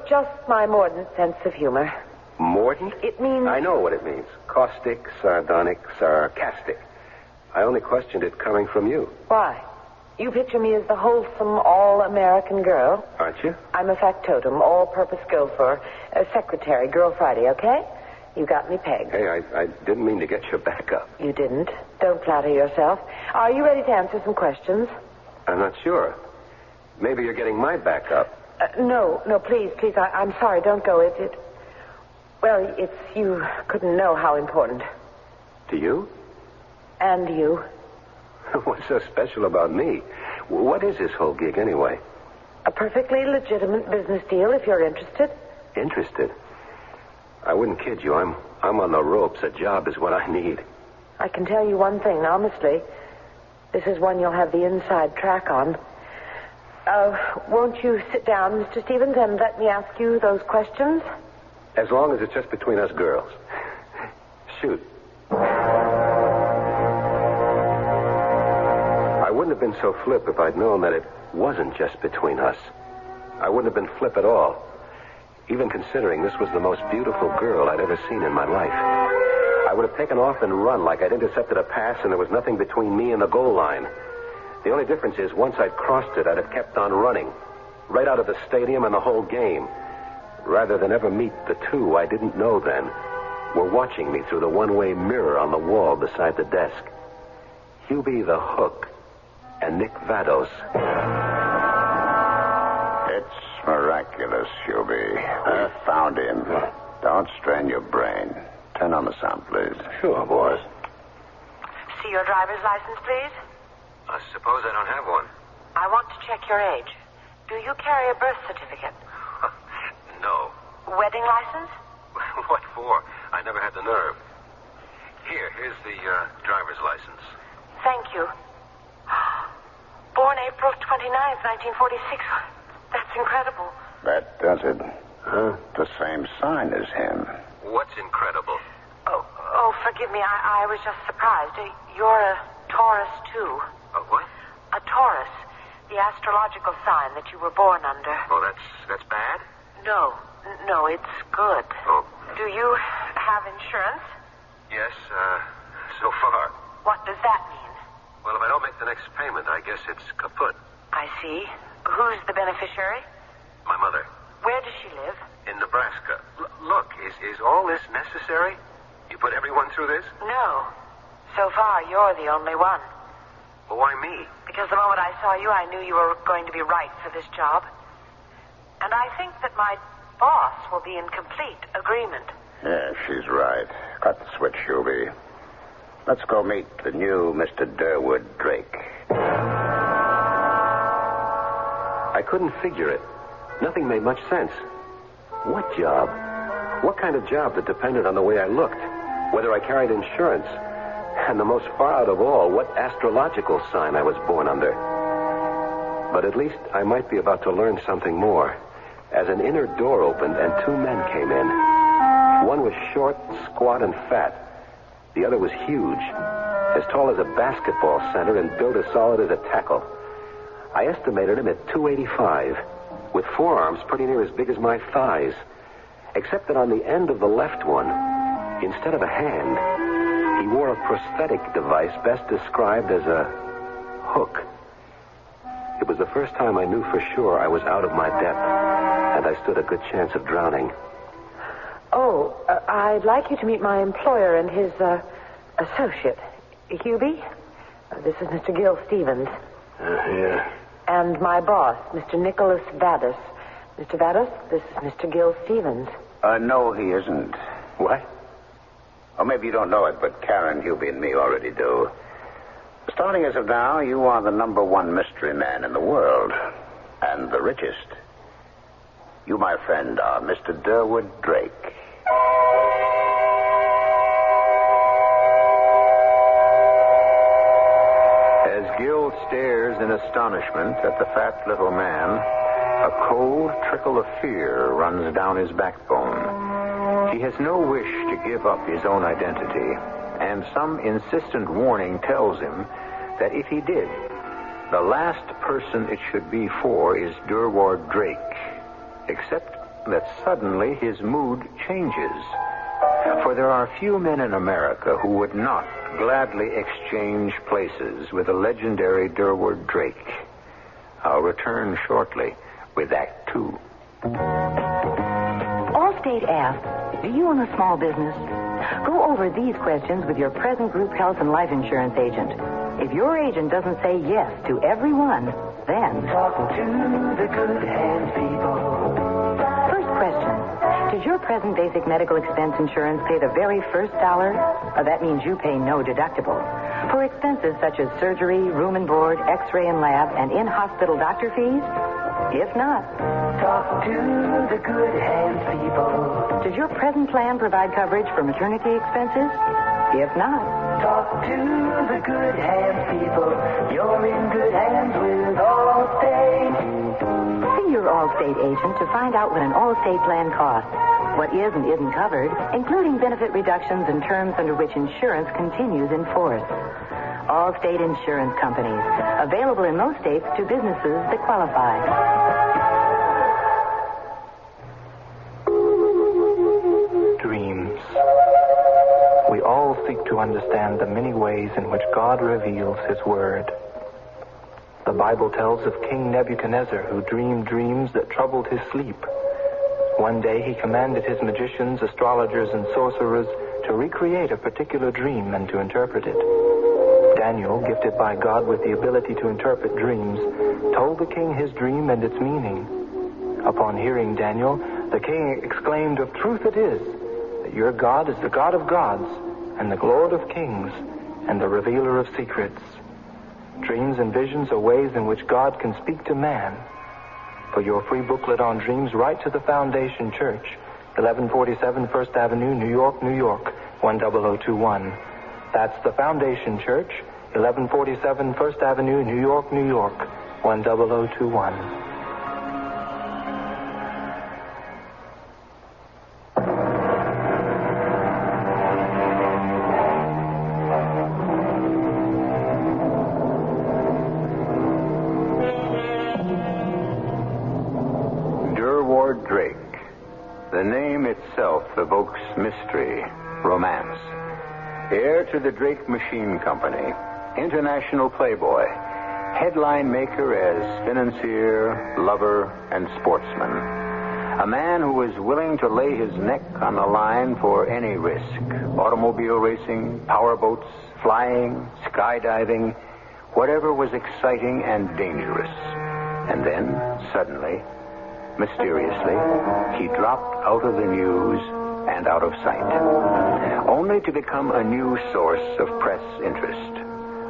Just my mordant sense of humor. Mordant? It means... I know what it means. Caustic, sardonic, sarcastic. I only questioned it coming from you. Why? You picture me as the wholesome, all-American girl. Aren't you? I'm a factotum, all-purpose gopher, a secretary, Girl Friday, okay? You got me pegged. Hey, I didn't mean to get your back up. You didn't. Don't flatter yourself. Are you ready to answer some questions? I'm not sure. Maybe you're getting my back up. No, please. I'm sorry, don't go. Well, it's you couldn't know how important. To you? And you. What's so special about me? What is this whole gig, anyway? A perfectly legitimate business deal, if you're interested. Interested? I wouldn't kid you. I'm on the ropes. A job is what I need. I can tell you one thing, honestly. This is one you'll have the inside track on. Won't you sit down, Mr. Stevens, and let me ask you those questions? As long as it's just between us girls. Shoot. I wouldn't have been so flip if I'd known that it wasn't just between us. I wouldn't have been flip at all, even considering this was the most beautiful girl I'd ever seen in my life. I would have taken off and run like I'd intercepted a pass and there was nothing between me and the goal line. The only difference is once I'd crossed it, I'd have kept on running, right out of the stadium and the whole game, rather than ever meet the two I didn't know then were watching me through the one-way mirror on the wall beside the desk. Joebee the Hook and Nick Vados. It's miraculous, Joebee. I found him. Don't strain your brain. Turn on the sound, please. Sure, boys. See your driver's license, please? I suppose I don't have one. I want to check your age. Do you carry a birth certificate? No. Wedding license? What for? I never had the nerve. Here's the driver's license. Thank you. Born April 29th, 1946. That's incredible. That does it. The same sign as him. What's incredible? Oh, forgive me. I was just surprised. You're a Taurus, too. A what? A Taurus. The astrological sign that you were born under. Oh, that's bad? No, it's good. Oh. Do you have insurance? Yes, so far. What does that mean? Well, if I don't make the next payment, I guess it's kaput. I see. Who's the beneficiary? My mother. Where does she live? in Nebraska. Look, is all this necessary? You put everyone through this? No. So far, you're the only one. Well, why me? Because the moment I saw you, I knew you were going to be right for this job. And I think that my boss will be in complete agreement. Yeah, she's right. Cut the switch, Joebee. Let's go meet the new Mr. Durwood Drake. I couldn't figure it. Nothing made much sense. What job? What kind of job that depended on the way I looked? Whether I carried insurance? And the most far out of all, what astrological sign I was born under? But at least I might be about to learn something more. As an inner door opened and two men came in. One was short, squat, and fat. The other was huge, as tall as a basketball center and built as solid as a tackle. I estimated him at 285, with forearms pretty near as big as my thighs, except that on the end of the left one, instead of a hand, he wore a prosthetic device best described as a hook. It was the first time I knew for sure I was out of my depth, and I stood a good chance of drowning. Oh, I'd like you to meet my employer and his associate, Joebee. This is Mr. Gil Stevens. Yeah. And my boss, Mr. Nicholas Vadas. Mr. Vadas, this is Mr. Gil Stevens. No, he isn't. What? Or maybe you don't know it, but Karen, Joebee, and me already do. Starting as of now, you are the #1 mystery man in the world. And the richest. You, my friend, are Mr. Durwood Drake. As Gil stares in astonishment at the fat little man, a cold trickle of fear runs down his backbone. He has no wish to give up his own identity, and some insistent warning tells him that if he did, the last person it should be for is Durwood Drake. Except that suddenly his mood changes. For there are few men in America who would not gladly exchange places with the legendary Durwood Drake. I'll return shortly with Act 2. Allstate asks, do you own a small business? Go over these questions with your present group health and life insurance agent. If your agent doesn't say yes to every one, then... Talk to the good hands people. First question. Does your present basic medical expense insurance pay the very first dollar? That means you pay no deductible. For expenses such as surgery, room and board, x-ray and lab, and in-hospital doctor fees? If not... Talk to the good hands people. Does your present plan provide coverage for maternity expenses? If not... Talk to the good hands people. You're in good hands with Allstate. See your Allstate agent to find out what an Allstate plan costs, what is and isn't covered, including benefit reductions and terms under which insurance continues in force. Allstate Insurance Companies. Available in most states to businesses that qualify. Dreams. We all seek to understand the many ways in which God reveals His Word. The Bible tells of King Nebuchadnezzar, who dreamed dreams that troubled his sleep. One day he commanded his magicians, astrologers, and sorcerers to recreate a particular dream and to interpret it. Daniel, gifted by God with the ability to interpret dreams, told the king his dream and its meaning. Upon hearing Daniel, the king exclaimed, "Of truth it is, that your God is the God of gods, and the Lord of kings, and the revealer of secrets." Dreams and visions are ways in which God can speak to man. For your free booklet on dreams, write to the Foundation Church, 1147 First Avenue, New York, New York, 10021. That's the Foundation Church, 1147 First Avenue, New York, New York, 10021. Durwood Drake. The name itself evokes mystery, romance. Heir to the Drake Machine Company, international playboy, headline maker as financier, lover, and sportsman. A man who was willing to lay his neck on the line for any risk. Automobile racing, powerboats, flying, skydiving, whatever was exciting and dangerous. And then, suddenly, mysteriously, he dropped out of the news and out of sight, only to become a new source of press interest.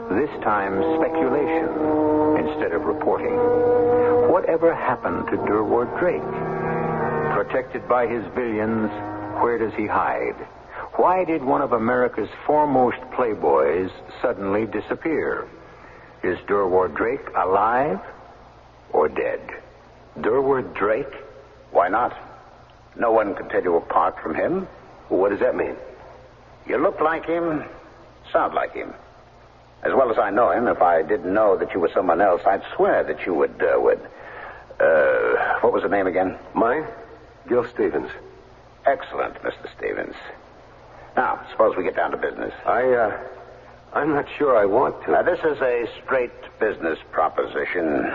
This time, speculation instead of reporting. Whatever happened to Durward Drake? Protected by his billions, where does he hide? Why did one of America's foremost playboys suddenly disappear? Is Durward Drake alive or dead? Durward Drake? Why not? No one can tell you apart from him. Well, what does that mean? You look like him, sound like him. As well as I know him, if I didn't know that you were someone else, I'd swear that you were Durward. What was the name again? Mine? Gil Stevens. Excellent, Mr. Stevens. Now, suppose we get down to business. I'm not sure I want to. Now, this is a straight business proposition.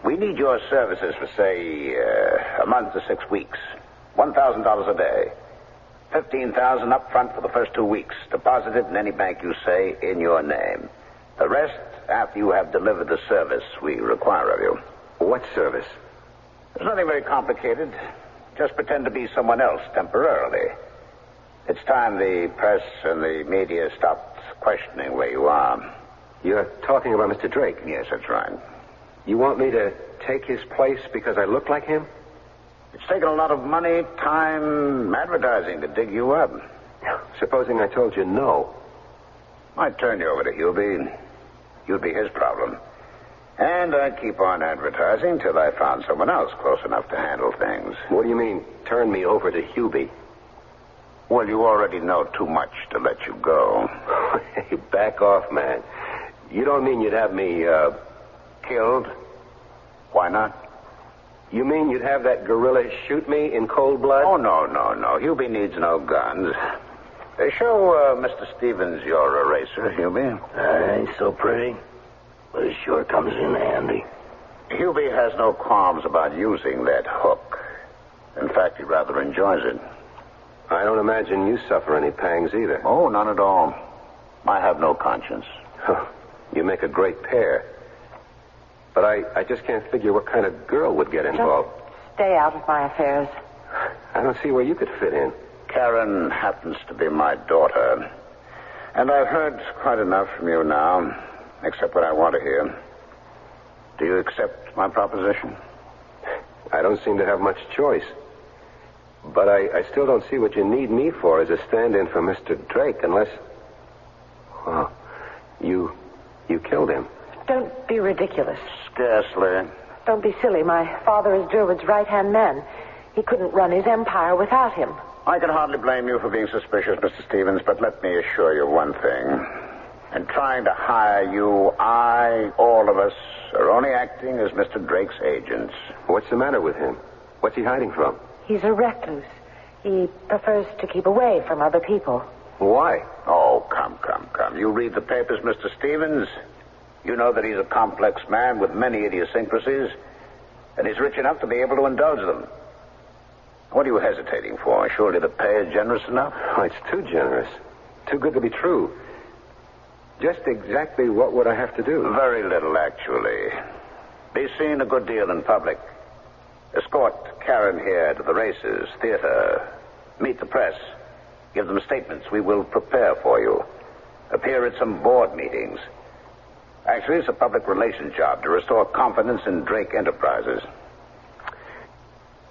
We need your services for, say, a month to 6 weeks. $1,000 a day. $15,000 up front for the first 2 weeks. Deposited in any bank you say in your name. The rest after you have delivered the service we require of you. What service? There's nothing very complicated. Just pretend to be someone else temporarily. It's time the press and the media stopped questioning where you are. You're talking about Mr. Drake? Yes, that's right. You want me to take his place because I look like him? It's taken a lot of money, time, advertising to dig you up. Supposing I told you no. I'd turn you over to Joebee. You'd be his problem. And I'd keep on advertising till I found someone else close enough to handle things. What do you mean, turn me over to Joebee? Well, you already know too much to let you go. Hey, back off, man. You don't mean you'd have me, killed? Why not? You mean you'd have that gorilla shoot me in cold blood? Oh, no. Joebee needs no guns. Show Mr. Stevens your eraser, Joebee. Ain't so pretty, but it sure comes in handy. Joebee has no qualms about using that hook. In fact, he rather enjoys it. I don't imagine you suffer any pangs either. Oh, none at all. I have no conscience. You make a great pair. But I just can't figure what kind of girl would get involved. Just stay out of my affairs. I don't see where you could fit in. Karen happens to be my daughter. And I've heard quite enough from you now, except what I want to hear. Do you accept my proposition? I don't seem to have much choice. But I still don't see what you need me for as a stand-in for Mr. Drake, unless... Well, you killed him. Don't be ridiculous. Scarcely. Don't be silly. My father is Durward's right-hand man. He couldn't run his empire without him. I can hardly blame you for being suspicious, Mr. Stevens, but let me assure you one thing. In trying to hire you, all of us, are only acting as Mr. Drake's agents. What's the matter with him? What's he hiding from? He's a recluse. He prefers to keep away from other people. Why? Oh, come. You read the papers, Mr. Stevens. You know that he's a complex man with many idiosyncrasies, and he's rich enough to be able to indulge them. What are you hesitating for? Surely the pay is generous enough? Oh, it's too generous. Too good to be true. Just exactly what would I have to do? Very little, actually. Be seen a good deal in public. Escort Karen here to the races, theater. Meet the press. Give them statements we will prepare for you. Appear at some board meetings. Actually, it's a public relations job to restore confidence in Drake Enterprises.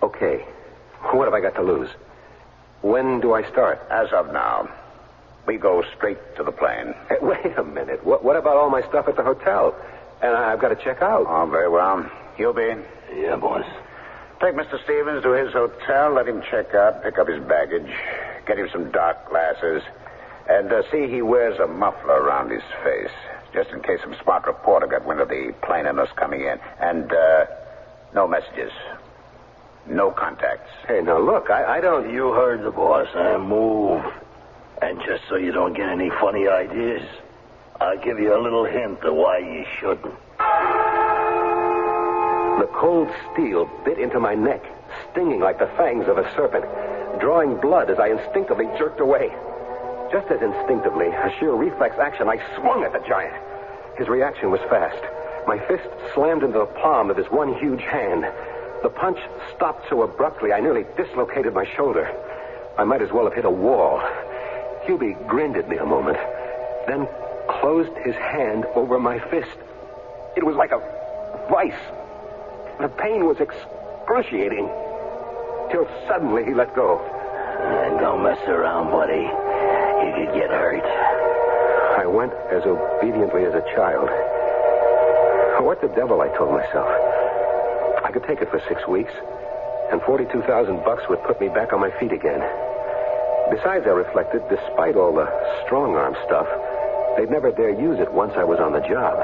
Okay. What have I got to lose? When do I start? As of now. We go straight to the plane. Hey, wait a minute. What about all my stuff at the hotel? And I've got to check out. Oh, very well. Joebee? Yeah, boss. Take Mr. Stevens to his hotel, let him check out, pick up his baggage, get him some dark glasses, and see he wears a muffler around his face, just in case some smart reporter got wind of the plane and us coming in. And no messages. No contacts. Hey, now look, I don't... You heard the boss, Move. And just so you don't get any funny ideas, I'll give you a little hint of why you shouldn't. The cold steel bit into my neck, stinging like the fangs of a serpent, drawing blood as I instinctively jerked away. Just as instinctively, a sheer reflex action, I swung at the giant. His reaction was fast. My fist slammed into the palm of his one huge hand. The punch stopped so abruptly, I nearly dislocated my shoulder. I might as well have hit a wall. Joebee grinned at me a moment, then closed his hand over my fist. It was like a vice. The pain was excruciating, till suddenly he let go. Don't mess around, buddy. You could get hurt. I went as obediently as a child. What the devil, I told myself. I could take it for 6 weeks, and $42,000 would put me back on my feet again. Besides, I reflected, despite all the strong-arm stuff, they'd never dare use it once I was on the job.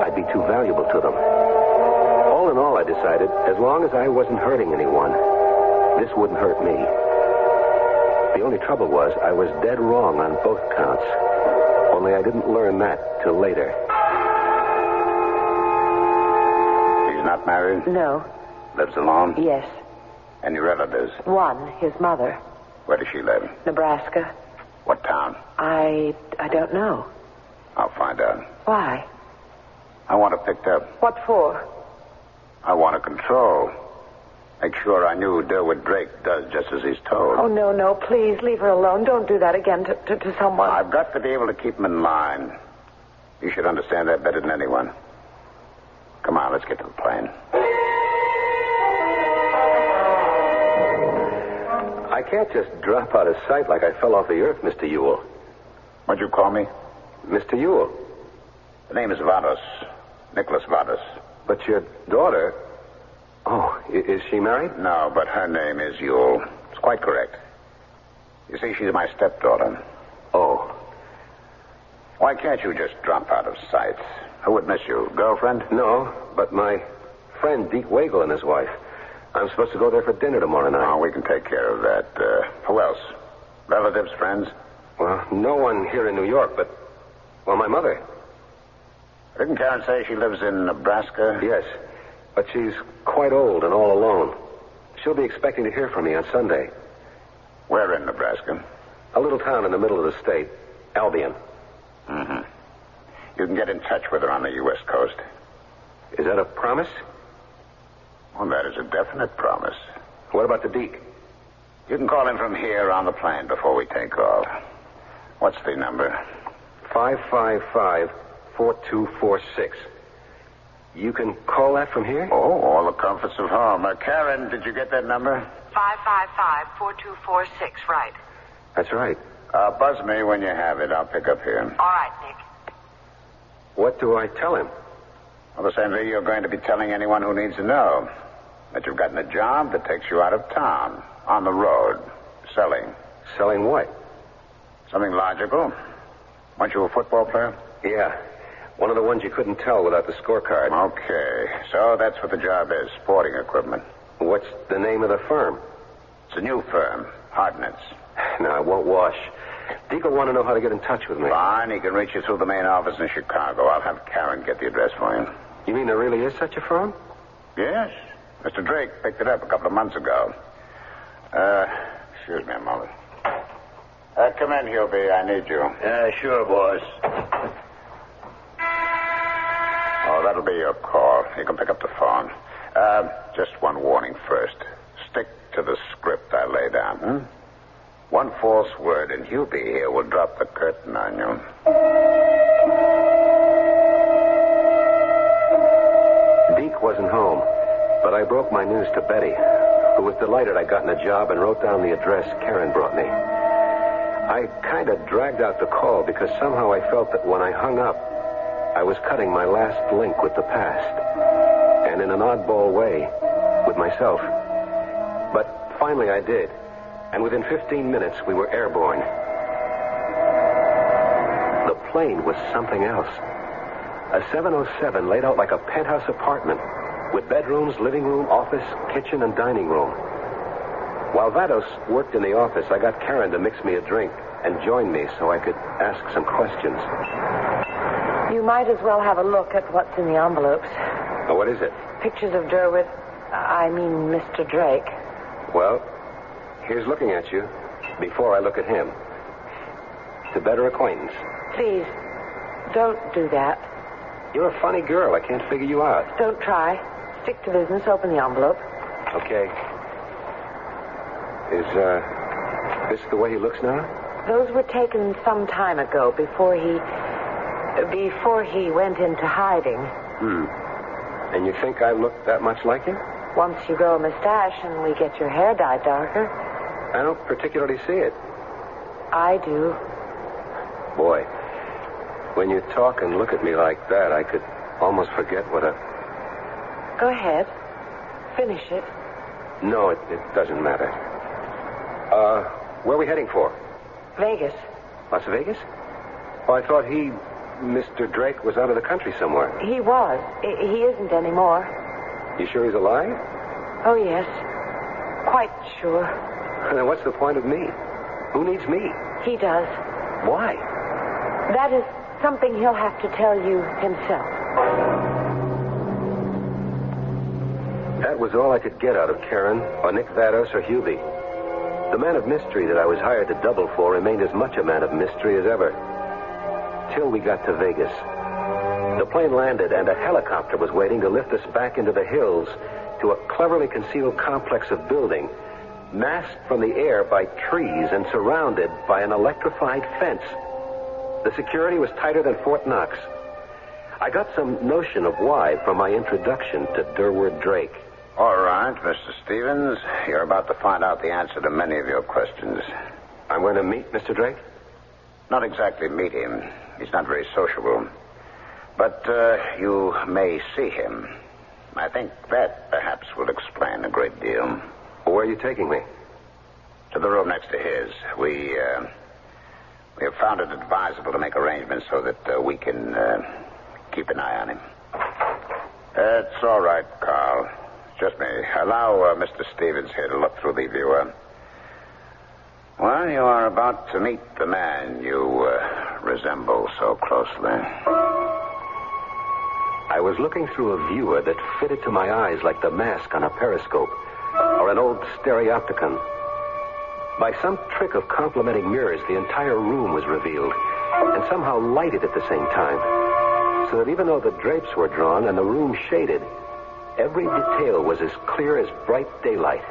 I'd be too valuable to them. All in all, I decided, as long as I wasn't hurting anyone, this wouldn't hurt me. The only trouble was I was dead wrong on both counts. Only I didn't learn that till later. He's not married? No. Lives alone? Yes. Any relatives? One, his mother. Where does she live? Nebraska. What town? I don't know. I'll find out. Why? I want it picked up. What for? I want to control. Make sure I knew Derwood Drake does just as he's told. Oh, no, please, leave her alone. Don't do that again to someone. I've got to be able to keep him in line. You should understand that better than anyone. Come on, let's get to the plane. I can't just drop out of sight like I fell off the earth, Mr. Ewell. What'd you call me? Mr. Ewell. The name is Vados. Nicholas Vados. But your daughter... Oh, is she married? No, but her name is Ewell. It's quite correct. You see, she's my stepdaughter. Oh. Why can't you just drop out of sight? Who would miss you? Girlfriend? No, but my friend Deke Wagle and his wife. I'm supposed to go there for dinner tomorrow night. Oh, we can take care of that. Who else? Relatives, friends? Well, no one here in New York, but... Well, my mother. Didn't Karen say she lives in Nebraska? Yes, but she's quite old and all alone. She'll be expecting to hear from me on Sunday. Where in Nebraska? A little town in the middle of the state, Albion. Mm-hmm. You can get in touch with her on the U.S. coast. Is that a promise? Well, that is a definite promise. What about the Deke? You can call him from here on the plane before we take off. What's the number? 555-4246. You can call that from here? Oh, all the comforts of home. Karen, did you get that number? 555-4246, right. That's right. Buzz me when you have it. I'll pick up here. All right, Nick. What do I tell him? Well, the same thing you're going to be telling anyone who needs to know. That you've gotten a job that takes you out of town, on the road, selling. Selling what? Something logical. Weren't you a football player? Yeah. One of the ones you couldn't tell without the scorecard. Okay. So that's what the job is, sporting equipment. What's the name of the firm? It's a new firm, Hardnet's. No, it won't wash. Deke will want to know how to get in touch with me. Fine. He can reach you through the main office in Chicago. I'll have Karen get the address for you. You mean there really is such a firm? Yes. Mr. Drake picked it up a couple of months ago. Excuse me a moment. Come in, Joebee. I need you. Sure, boss. Oh, that'll be your call. You can pick up the phone. Just one warning first. Stick to the script I lay down, One false word, and Joebee here will drop the curtain on you. Deke wasn't home, but I broke my news to Betty, who was delighted I'd gotten a job and wrote down the address Karen brought me. I kind of dragged out the call because somehow I felt that when I hung up, I was cutting my last link with the past, and in an oddball way, with myself. But finally I did, and within 15 minutes we were airborne. The plane was something else. A 707 laid out like a penthouse apartment, with bedrooms, living room, office, kitchen, and dining room. While Vados worked in the office, I got Karen to mix me a drink and join me so I could ask some questions. You might as well have a look at what's in the envelopes. Oh, what is it? Pictures of Derwood. I mean, Mr. Drake. Well, here's looking at you before I look at him. It's a better acquaintance. Please, don't do that. You're a funny girl. I can't figure you out. Don't try. Stick to business. Open the envelope. Okay. Is this the way he looks now? Those were taken some time ago before he went into hiding. And you think I look that much like him? Once you grow a mustache and we get your hair dyed darker. I don't particularly see it. I do. Boy, when you talk and look at me like that, I could almost forget what a... Go ahead. Finish it. No, it doesn't matter. Where are we heading for? Vegas. Las Vegas? Oh, I thought Mr. Drake, was out of the country somewhere. He was. He isn't anymore. You sure he's alive? Oh, yes. Quite sure. Then what's the point of me? Who needs me? He does. Why? That is something he'll have to tell you himself. That was all I could get out of Karen, or Nick Vados, or Hubie. The man of mystery that I was hired to double for remained as much a man of mystery as ever. Till we got to Vegas. The plane landed, and a helicopter was waiting to lift us back into the hills to a cleverly concealed complex of building, masked from the air by trees and surrounded by an electrified fence. The security was tighter than Fort Knox. I got some notion of why from my introduction to Durward Drake. All right, Mr. Stevens. You're about to find out the answer to many of your questions. I'm going to meet Mr. Drake? Not exactly meet him. He's not very sociable. But you may see him. I think that perhaps will explain a great deal. Well, where are you taking me? To the room next to his. We have found it advisable to make arrangements so that we can keep an eye on him. It's all right, Carl. Just me. Allow Mr. Stevens here to look through the viewer. Well, you are about to meet the man you resemble so closely. I was looking through a viewer that fitted to my eyes like the mask on a periscope or an old stereopticon. By some trick of complementing mirrors, the entire room was revealed and somehow lighted at the same time, so that even though the drapes were drawn and the room shaded, every detail was as clear as bright daylight.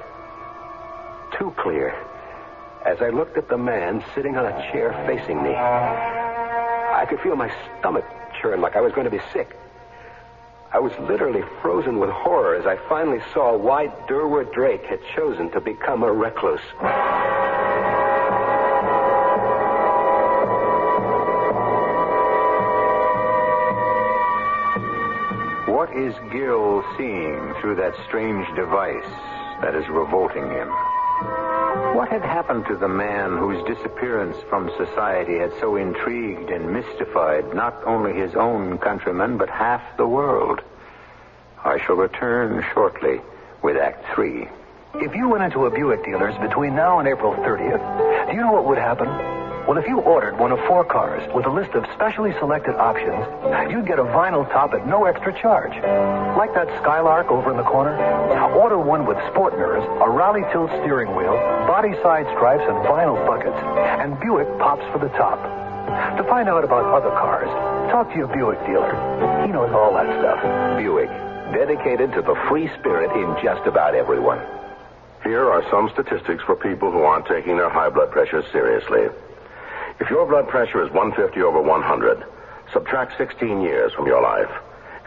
Too clear. As I looked at the man sitting on a chair facing me, I could feel my stomach churn like I was going to be sick. I was literally frozen with horror as I finally saw why Durward Drake had chosen to become a recluse. What is Gil seeing through that strange device that is revolting him? What had happened to the man whose disappearance from society had so intrigued and mystified not only his own countrymen, but half the world? I shall return shortly with Act 3. If you went into a Buick dealer's between now and April 30th, do you know what would happen? Well, if you ordered one of 4 cars with a list of specially selected options, you'd get a vinyl top at no extra charge. Like that Skylark over in the corner. Order one with sport mirrors, a rally tilt steering wheel, body side stripes, and vinyl buckets. And Buick pops for the top. To find out about other cars, talk to your Buick dealer. He knows all that stuff. Buick, dedicated to the free spirit in just about everyone. Here are some statistics for people who aren't taking their high blood pressure seriously. If your blood pressure is 150 over 100, subtract 16 years from your life,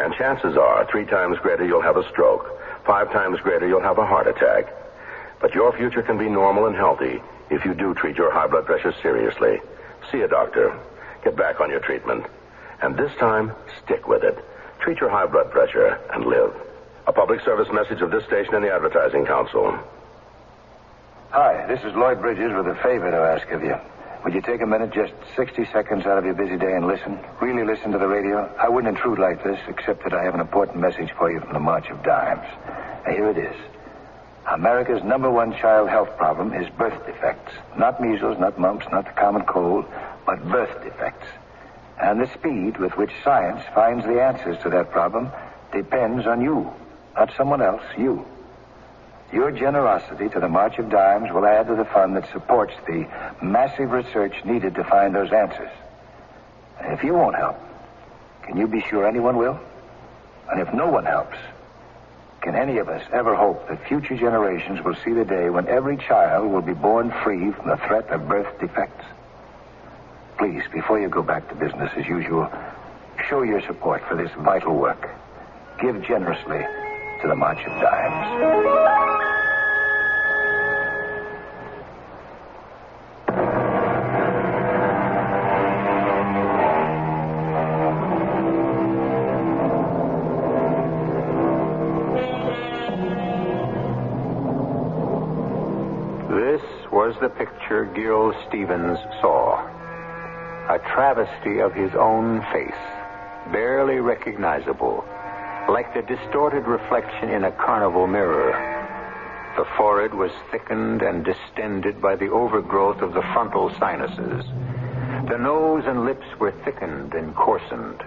and chances are 3 times greater you'll have a stroke, 5 times greater you'll have a heart attack. But your future can be normal and healthy if you do treat your high blood pressure seriously. See a doctor. Get back on your treatment. And this time, stick with it. Treat your high blood pressure and live. A public service message of this station and the Advertising Council. Hi, this is Lloyd Bridges with a favor to ask of you. Would you take a minute, just 60 seconds out of your busy day and listen? Really listen to the radio? I wouldn't intrude like this, except that I have an important message for you from the March of Dimes. Now, here it is. America's #1 child health problem is birth defects. Not measles, not mumps, not the common cold, but birth defects. And the speed with which science finds the answers to that problem depends on you. Not someone else, you. Your generosity to the March of Dimes will add to the fund that supports the massive research needed to find those answers. And if you won't help, can you be sure anyone will? And if no one helps, can any of us ever hope that future generations will see the day when every child will be born free from the threat of birth defects? Please, before you go back to business as usual, show your support for this vital work. Give generously to the March of Dimes. This was the picture Gil Stevens saw. A travesty of his own face, barely recognizable, like the distorted reflection in a carnival mirror. The forehead was thickened and distended by the overgrowth of the frontal sinuses. The nose and lips were thickened and coarsened.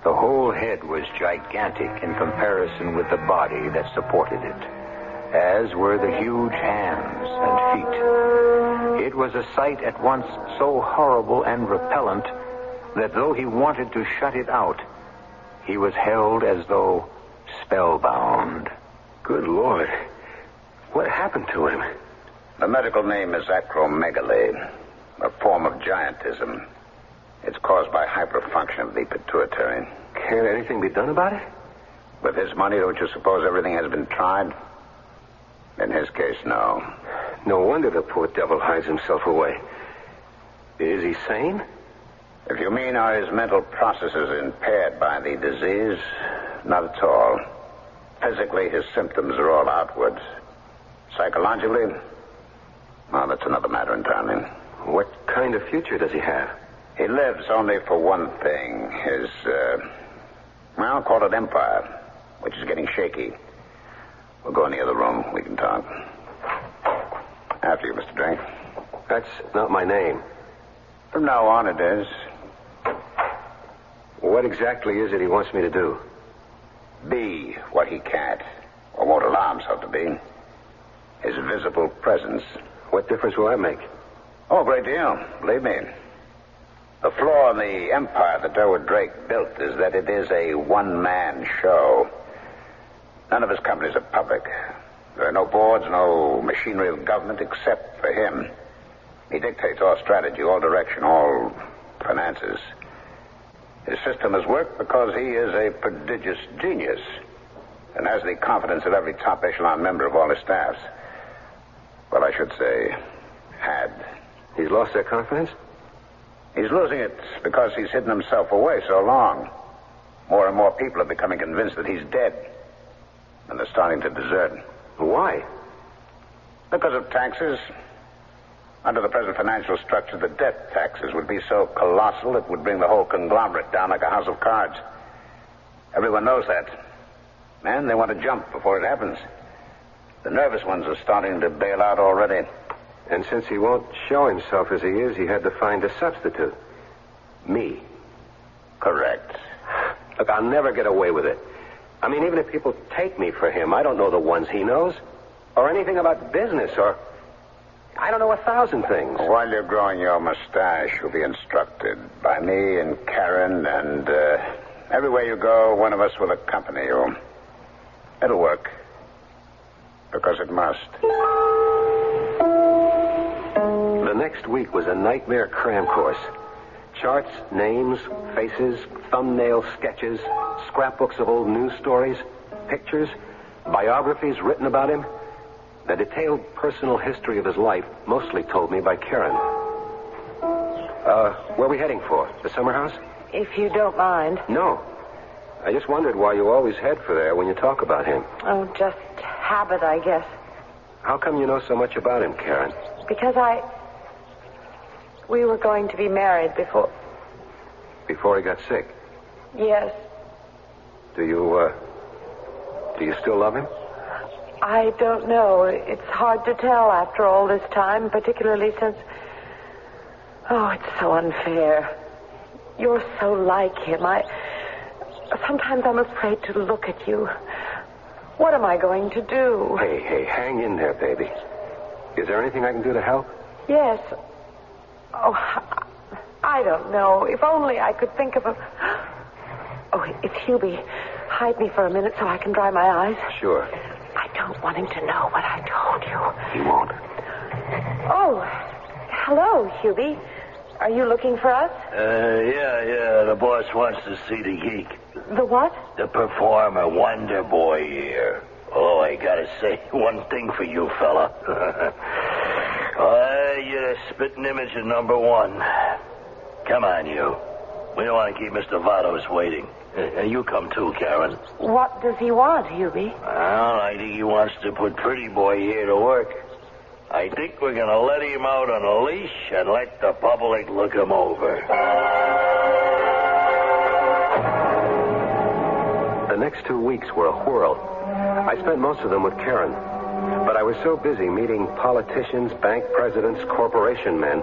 The whole head was gigantic in comparison with the body that supported it, as were the huge hands and feet. It was a sight at once so horrible and repellent that though he wanted to shut it out, he was held as though spellbound. Good Lord. What happened to him? The medical name is acromegaly, a form of giantism. It's caused by hyperfunction of the pituitary. Can't anything be done about it? With his money, don't you suppose everything has been tried? In his case, no. No wonder the poor devil hides himself away. Is he sane? If you mean are his mental processes impaired by the disease, not at all. Physically, his symptoms are all outward. Psychologically, well, that's another matter entirely. What kind of future does he have? He lives only for one thing. His, call it empire, which is getting shaky. We'll go in the other room. We can talk. After you, Mr. Drake. That's not my name. From now on, it is. What exactly is it he wants me to do? Be what he can't, or won't allow himself to be. His visible presence. What difference will that make? Oh, a great deal. Believe me. The flaw in the empire that Durwood Drake built is that it is a one-man show. None of his companies are public. There are no boards, no machinery of government except for him. He dictates all strategy, all direction, all finances. His system has worked because he is a prodigious genius and has the confidence of every top echelon member of all his staffs. Well, I should say, had. He's lost their confidence? He's losing it because he's hidden himself away so long. More and more people are becoming convinced that he's dead. And they're starting to desert. Why? Because of taxes. Under the present financial structure, the death taxes would be so colossal it would bring the whole conglomerate down like a house of cards. Everyone knows that. And they want to jump before it happens. The nervous ones are starting to bail out already. And since he won't show himself as he is, he had to find a substitute. Me. Correct. Look, I'll never get away with it. I mean, even if people take me for him, I don't know the ones he knows. Or anything about business, or... I don't know 1,000 things. While you're growing your mustache, you'll be instructed by me and Karen, and everywhere you go, one of us will accompany you. It'll work. Because it must. The next week was a nightmare cram course. Charts, names, faces, thumbnail sketches, scrapbooks of old news stories, pictures, biographies written about him. The detailed personal history of his life, mostly told me by Karen. Where are we heading for? The summer house? If you don't mind. No. I just wondered why you always head for there when you talk about him. Oh, just habit, I guess. How come you know so much about him, Karen? Because we were going to be married before... Before he got sick? Yes. Do you still love him? I don't know. It's hard to tell after all this time, particularly since... Oh, it's so unfair. You're so like him. Sometimes I'm afraid to look at you. What am I going to do? Hey, hang in there, baby. Is there anything I can do to help? Yes. Oh, I don't know. If only I could think of a... Oh, it's Hubie. Hide me for a minute so I can dry my eyes. Sure. I don't want him to know what I told you. He won't. Oh, hello, Hubie. Are you looking for us? Yeah. The boss wants to see the geek. The what? The performer, Wonder Boy here. Oh, I gotta say one thing for you, fella. You're the spitting image of number one. Come on, you. We don't want to keep Mr. Vados waiting. You come too, Karen. What does he want, Hubie? Well, I think he wants to put Pretty Boy here to work. I think we're going to let him out on a leash and let the public look him over. The next 2 weeks were a whirl. I spent most of them with Karen. But I was so busy meeting politicians, bank presidents, corporation men,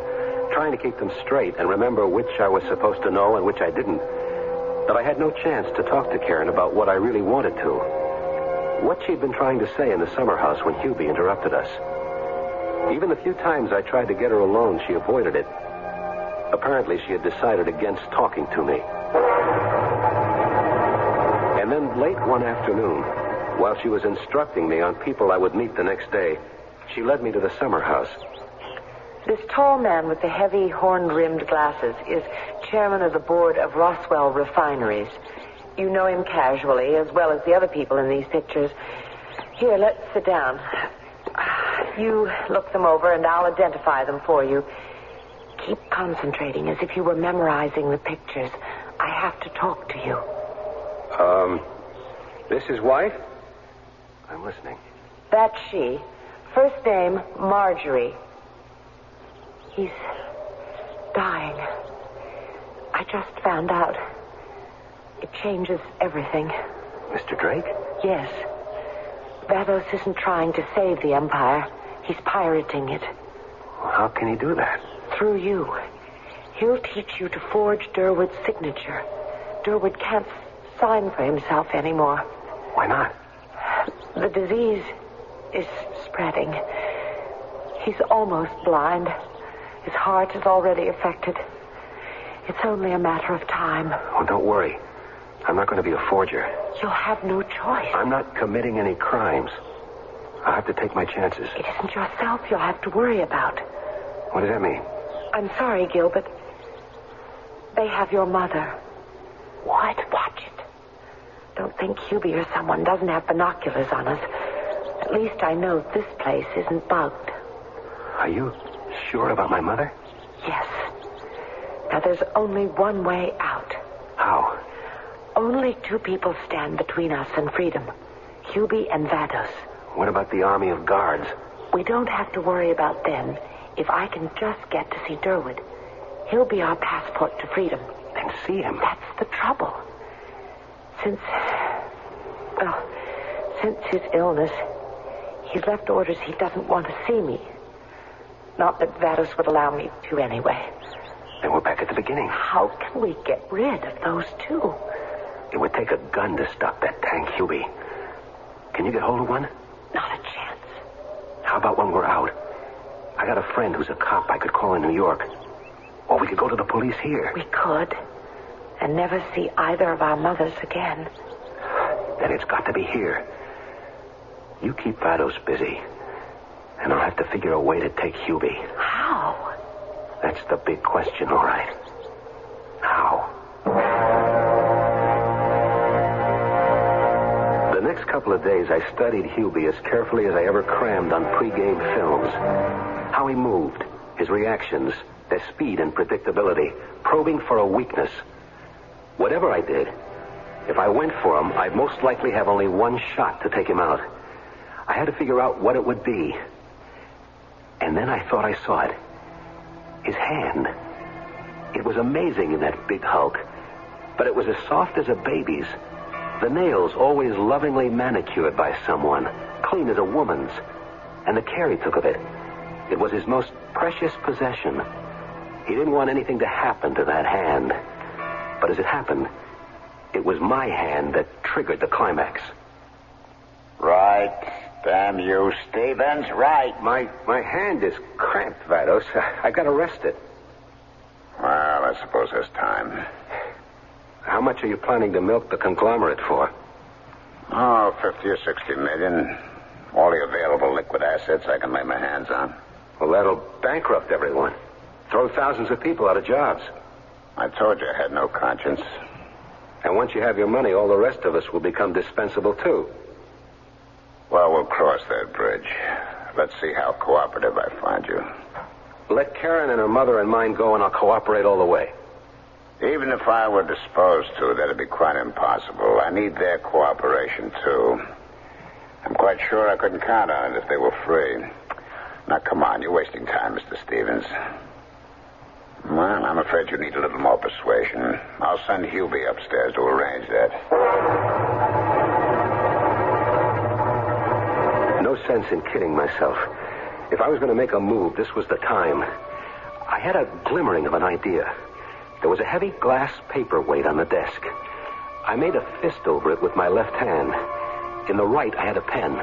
trying to keep them straight and remember which I was supposed to know and which I didn't, that I had no chance to talk to Karen about what I really wanted to. What she'd been trying to say in the summer house when Hubie interrupted us. Even the few times I tried to get her alone, she avoided it. Apparently, she had decided against talking to me. And then late one afternoon, while she was instructing me on people I would meet the next day, she led me to the summer house. This tall man with the heavy horn-rimmed glasses is chairman of the board of Roswell Refineries. You know him casually, as well as the other people in these pictures. Here, let's sit down. You look them over, and I'll identify them for you. Keep concentrating as if you were memorizing the pictures. I have to talk to you. This is wife? I'm listening. That's she. First name, Marjorie. He's dying. I just found out. It changes everything. Mr. Drake? Yes. Vados isn't trying to save the Empire. He's pirating it. How can he do that? Through you. He'll teach you to forge Durwood's signature. Durwood can't sign for himself anymore. Why not? The disease is spreading. He's almost blind. His heart is already affected. It's only a matter of time. Oh, don't worry. I'm not going to be a forger. You'll have no choice. I'm not committing any crimes. I'll have to take my chances. It isn't yourself you'll have to worry about. What does that mean? I'm sorry, Gil, but they have your mother. What? Watch it. Don't think Hubie or someone doesn't have binoculars on us. At least I know this place isn't bugged. Are you sure about my mother? Yes. Now, there's only one way out. How? Only two people stand between us and freedom. Hubie and Vados. What about the army of guards? We don't have to worry about them if I can just get to see Durwood. He'll be our passport to freedom. And see him? That's the trouble. Since his illness, he's left orders he doesn't want to see me. Not that Vados would allow me to anyway. Then we're back at the beginning. How can we get rid of those two? It would take a gun to stop that tank, Hubie. Can you get hold of one? Not a chance. How about when we're out? I got a friend who's a cop I could call in New York. Or we could go to the police here. We could. And never see either of our mothers again. Then it's got to be here. You keep Vados busy. And I'll have to figure a way to take Hubie. How? That's the big question, all right. How? The next couple of days, I studied Hubie as carefully as I ever crammed on pre-game films. How he moved, his reactions, their speed and predictability, probing for a weakness. Whatever I did, if I went for him, I'd most likely have only one shot to take him out. I had to figure out what it would be. And then I thought I saw it. His hand. It was amazing in that big hulk, but it was as soft as a baby's. The nails always lovingly manicured by someone, clean as a woman's. And the care he took of it. It was his most precious possession. He didn't want anything to happen to that hand. But as it happened, it was my hand that triggered the climax. Damn you, Stevens. Right. My hand is cramped, Vados. I got arrested. Well, I suppose there's time. How much are you planning to milk the conglomerate for? Oh, 50 or 60 million. All the available liquid assets I can lay my hands on. Well, that'll bankrupt everyone. Throw thousands of people out of jobs. I told you I had no conscience. And once you have your money, all the rest of us will become dispensable, too. Well, we'll cross that bridge. Let's see how cooperative I find you. Let Karen and her mother and mine go, and I'll cooperate all the way. Even if I were disposed to, that'd be quite impossible. I need their cooperation, too. I'm quite sure I couldn't count on it if they were free. Now, come on, you're wasting time, Mr. Stevens. Well, I'm afraid you need a little more persuasion. I'll send Hubie upstairs to arrange that. No sense in kidding myself. If I was going to make a move, this was the time. I had a glimmering of an idea. There was a heavy glass paperweight on the desk. I made a fist over it with my left hand. In the right, I had a pen.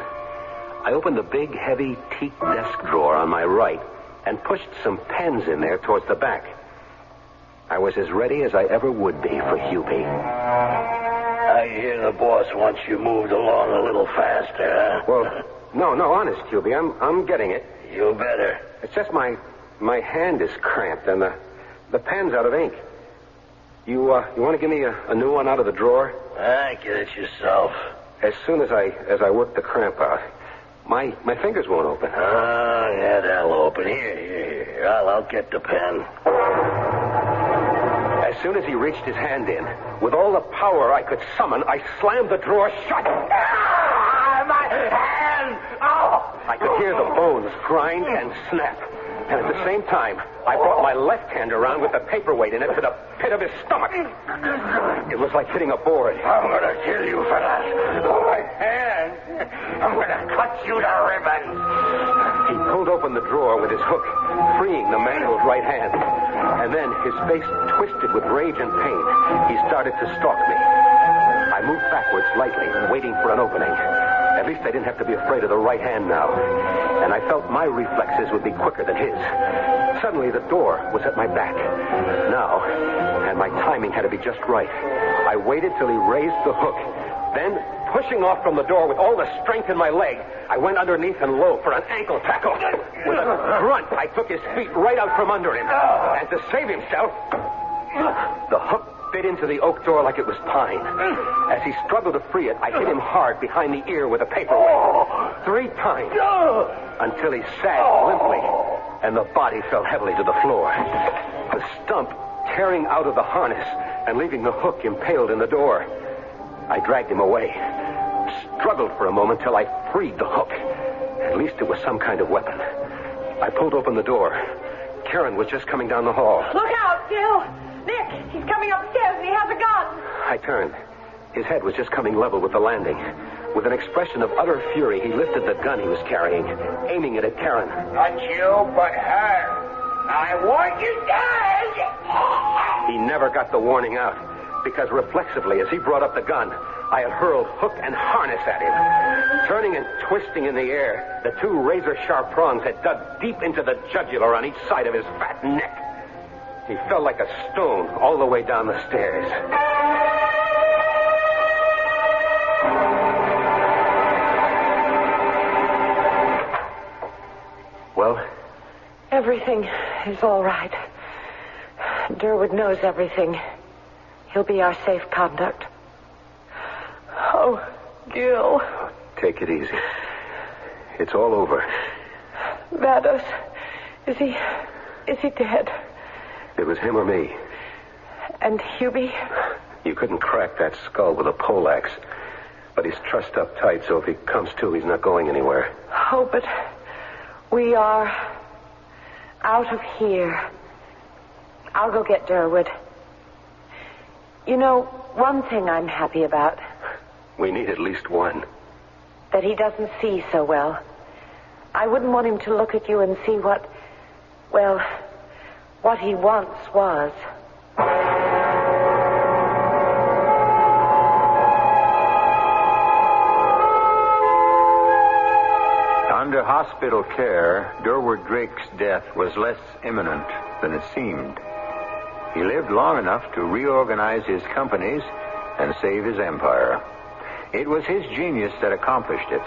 I opened the big, heavy teak desk drawer on my right and pushed some pens in there towards the back. I was as ready as I ever would be for Hubie. I hear the boss wants you moved along a little faster, huh? Well, no, honest, Hubie, I'm getting it. You better. It's just my hand is cramped and the pen's out of ink. You want to give me a new one out of the drawer? Get it yourself. As soon as I work the cramp out. My fingers won't open. Oh, yeah, they'll open. Here. I'll get the pen. As soon as he reached his hand in, with all the power I could summon, I slammed the drawer shut. My hand! Oh! I could hear the bones grind and snap. And at the same time, I brought my left hand around with the paperweight in it to the pit of his stomach. It was like hitting a board. I'm going to kill you for that. My hand! I'm going to cut you to ribbons. He pulled open the drawer with his hook, freeing the mangled right hand. And then, his face twisted with rage and pain, he started to stalk me. I moved backwards lightly, waiting for an opening. At least I didn't have to be afraid of the right hand now. And I felt my reflexes would be quicker than his. Suddenly, the door was at my back. Now, and my timing had to be just right, I waited till he raised the hook. Then, pushing off from the door with all the strength in my leg, I went underneath and low for an ankle tackle. With a grunt, I took his feet right out from under him. And to save himself, the hook bit into the oak door like it was pine. As he struggled to free it, I hit him hard behind the ear with a paperweight. 3 times. Until he sagged limply, and the body fell heavily to the floor. The stump tearing out of the harness and leaving the hook impaled in the door. I dragged him away. Struggled for a moment till I freed the hook. At least it was some kind of weapon. I pulled open the door. Karen was just coming down the hall. Look out, Gil! Nick, he's coming upstairs and he has a gun. I turned. His head was just coming level with the landing. With an expression of utter fury, he lifted the gun he was carrying, aiming it at Karen. Not you, but her. I want you dead. He never got the warning out, because reflexively, as he brought up the gun, I had hurled hook and harness at him. Turning and twisting in the air, the 2 razor-sharp prongs had dug deep into the jugular on each side of his fat neck. He fell like a stone all the way down the stairs. Well? Everything is all right. Durwood knows everything. He'll be our safe conduct. Oh, Gil. Take it easy. It's all over. Vados, is he dead? It was him or me. And Hubie? You couldn't crack that skull with a poleaxe. But he's trussed up tight, so if he comes to, he's not going anywhere. Oh, but we are out of here. I'll go get Durwood. You know, one thing I'm happy about. We need at least one. That he doesn't see so well. I wouldn't want him to look at you and see what he once was. Under hospital care, Durward Drake's death was less imminent than it seemed. He lived long enough to reorganize his companies and save his empire. It was his genius that accomplished it,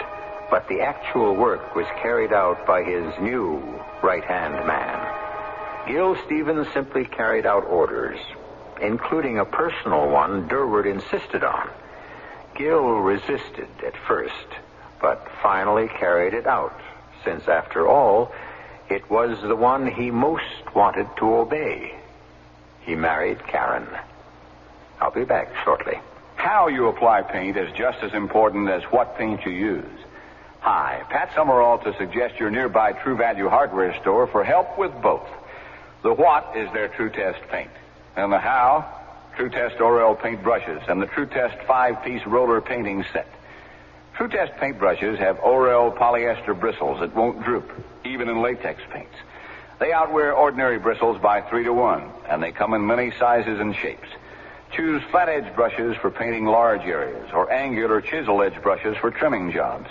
but the actual work was carried out by his new right-hand man. Gil Stevens simply carried out orders, including a personal one Durward insisted on. Gil resisted at first, but finally carried it out, since, after all, it was the one he most wanted to obey. He married Karen. I'll be back shortly. How you apply paint is just as important as what paint you use. Hi, Pat Summerall to suggest your nearby True Value hardware store for help with both. The what is their True Test paint. And the how, True Test Orel paint brushes and the True Test 5-piece roller painting set. True Test paint brushes have Orel polyester bristles that won't droop, even in latex paints. They outwear ordinary bristles by 3 to 1, and they come in many sizes and shapes. Choose flat edge brushes for painting large areas, or angular chisel edge brushes for trimming jobs.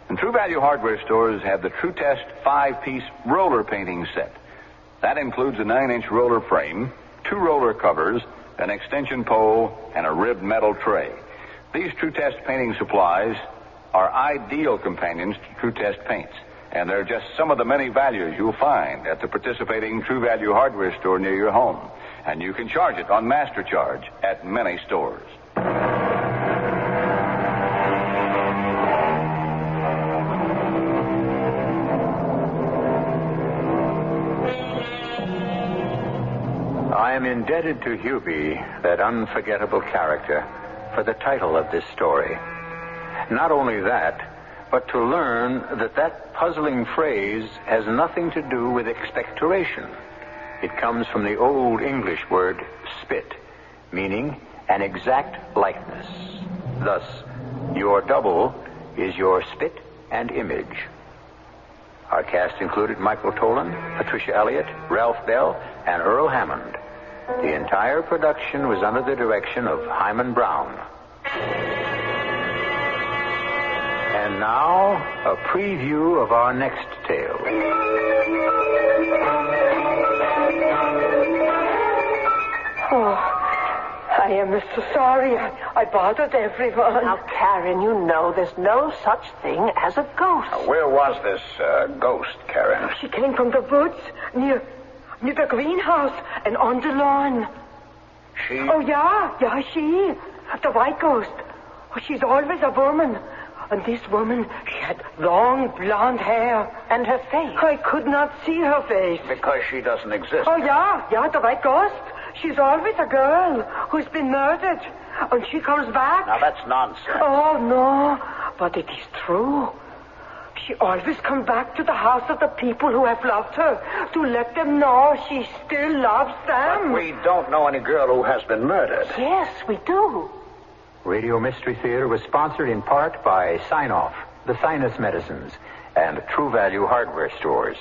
And True Value hardware stores have the True Test 5-piece roller painting set. That includes a 9-inch roller frame, 2 roller covers, an extension pole, and a ribbed metal tray. These True Test painting supplies are ideal companions to True Test paints, and they're just some of the many values you'll find at the participating True Value hardware store near your home. And you can charge it on Master Charge at many stores. I am indebted to Joebee, that unforgettable character, for the title of this story. Not only that, but to learn that puzzling phrase has nothing to do with expectoration. It comes from the Old English word spit, meaning an exact likeness. Thus, your double is your spit and image. Our cast included Michael Tolan, Patricia Elliott, Ralph Bell, and Earl Hammond. The entire production was under the direction of Himan Brown. And now, a preview of our next tale. Oh, I am so sorry. I bothered everyone. Now, Karen, you know there's no such thing as a ghost. Now, where was this ghost, Karen? She came from the woods near the greenhouse and on the lawn. She? Oh, yeah, she. The white ghost. Oh, she's always a woman. And this woman, she had long blonde hair. And her face? I could not see her face. Because she doesn't exist. Oh, yeah, the white ghost. She's always a girl who's been murdered. And she comes back. Now, that's nonsense. Oh, no. But it is true. She always comes back to the house of the people who have loved her to let them know she still loves them. But we don't know any girl who has been murdered. Yes, we do. Radio Mystery Theater was sponsored in part by Sign-Off, the Sinus Medicines, and True Value hardware stores.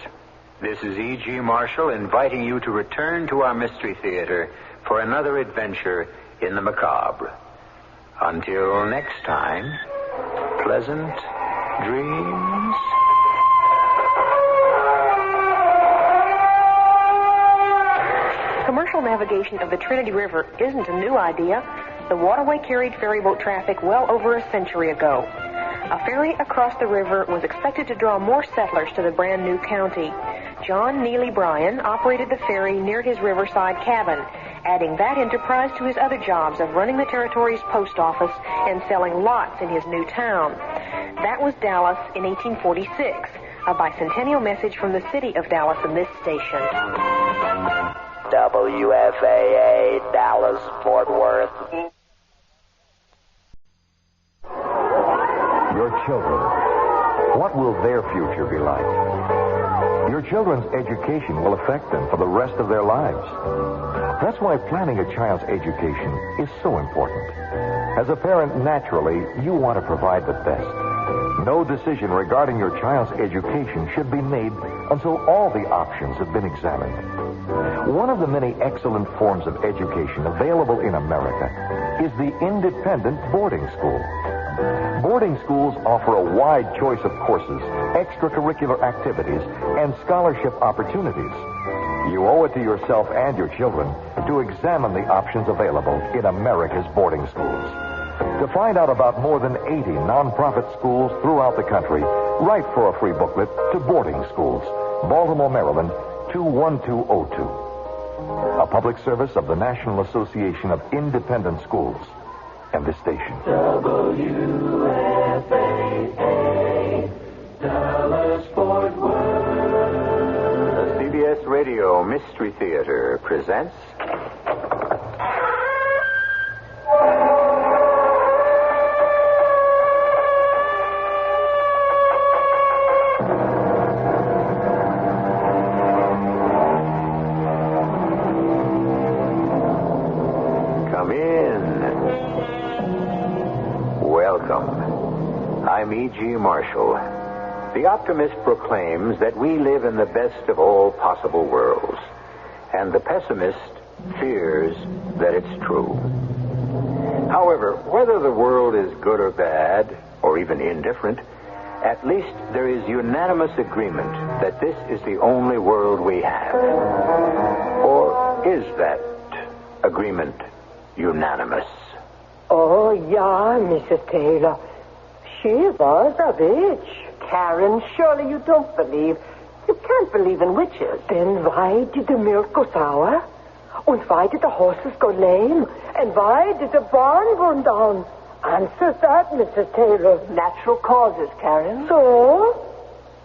This is E.G. Marshall inviting you to return to our Mystery Theater for another adventure in the macabre. Until next time, pleasant dreams. Commercial navigation of the Trinity River isn't a new idea. The waterway carried ferryboat traffic well over a century ago. A ferry across the river was expected to draw more settlers to the brand new county. John Neely Bryan operated the ferry near his riverside cabin, adding that enterprise to his other jobs of running the territory's post office and selling lots in his new town. That was Dallas in 1846. A bicentennial message from the city of Dallas in this station. WFAA, Dallas, Fort Worth. Your children. What will their future be like? Your children's education will affect them for the rest of their lives. That's why planning a child's education is so important. As a parent, naturally, you want to provide the best. No decision regarding your child's education should be made until all the options have been examined. One of the many excellent forms of education available in America is the independent boarding school. Boarding schools offer a wide choice of courses, extracurricular activities, and scholarship opportunities. You owe it to yourself and your children to examine the options available in America's boarding schools. To find out about more than 80 nonprofit schools throughout the country, write for a free booklet to Boarding Schools, Baltimore, Maryland, 21202. A public service of the National Association of Independent Schools and this station. WFAA, Dallas Fort Worth. The CBS Radio Mystery Theater presents... I'm E.G. Marshall. The optimist proclaims that we live in the best of all possible worlds, and the pessimist fears that it's true. However, whether the world is good or bad, or even indifferent, at least there is unanimous agreement that this is the only world we have. Or is that agreement unanimous? Oh, yeah, Mrs. Taylor. She was a witch. Karen, surely you don't believe. You can't believe in witches. Then why did the milk go sour? And why did the horses go lame? And why did the barn burn down? Answer that, Mrs. Taylor. Natural causes, Karen. So?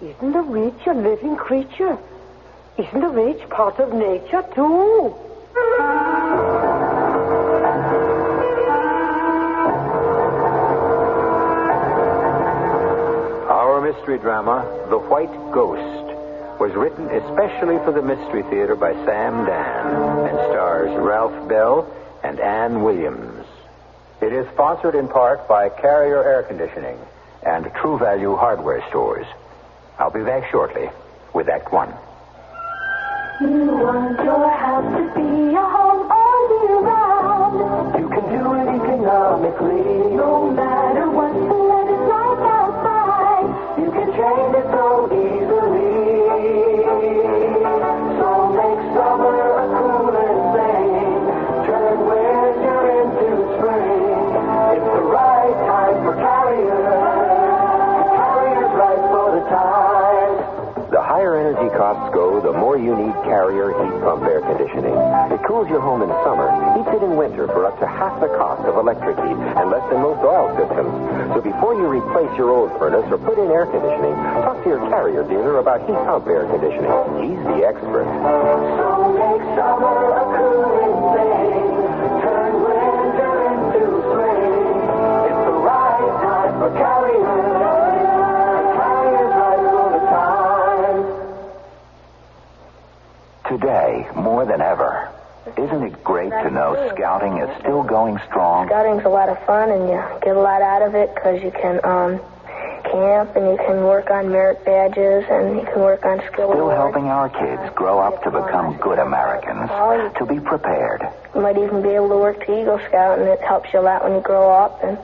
Isn't the witch a living creature? Isn't the witch part of nature, too? Mystery drama, The White Ghost, was written especially for the Mystery Theater by Sam Dan and stars Ralph Bell and Ann Williams. It is sponsored in part by Carrier Air Conditioning and True Value Hardware Stores. I'll be back shortly with Act One. You want your house to be a home all year round. You can do it economically, no matter what the weather's like outside. You can change it so easily. So make summer a cooler thing. Turn winter into spring. It's the right time for Carrier. Carrier's right for the time. The higher energy costs go, the more you need Carrier heat pump air conditioning. It cools your home in summer, heats it in winter for up to half the cost of electric heat and less than most oil systems. So before you replace your old furnace or put in air conditioning, talk to your Carrier dealer about heat pump air conditioning. He's the expert. So make summer a cooling thing. Turn winter into spring. It's the right time for Carrier. Carrier's right for the time. Today, more than ever, isn't it great to know scouting is still going strong? Scouting's a lot of fun, and you get a lot out of it because you can camp, and you can work on merit badges, and you can work on skill Still awards. helping our kids grow up to become good Americans, to be prepared. You might even be able to work to Eagle Scout, and it helps you a lot when you grow up, and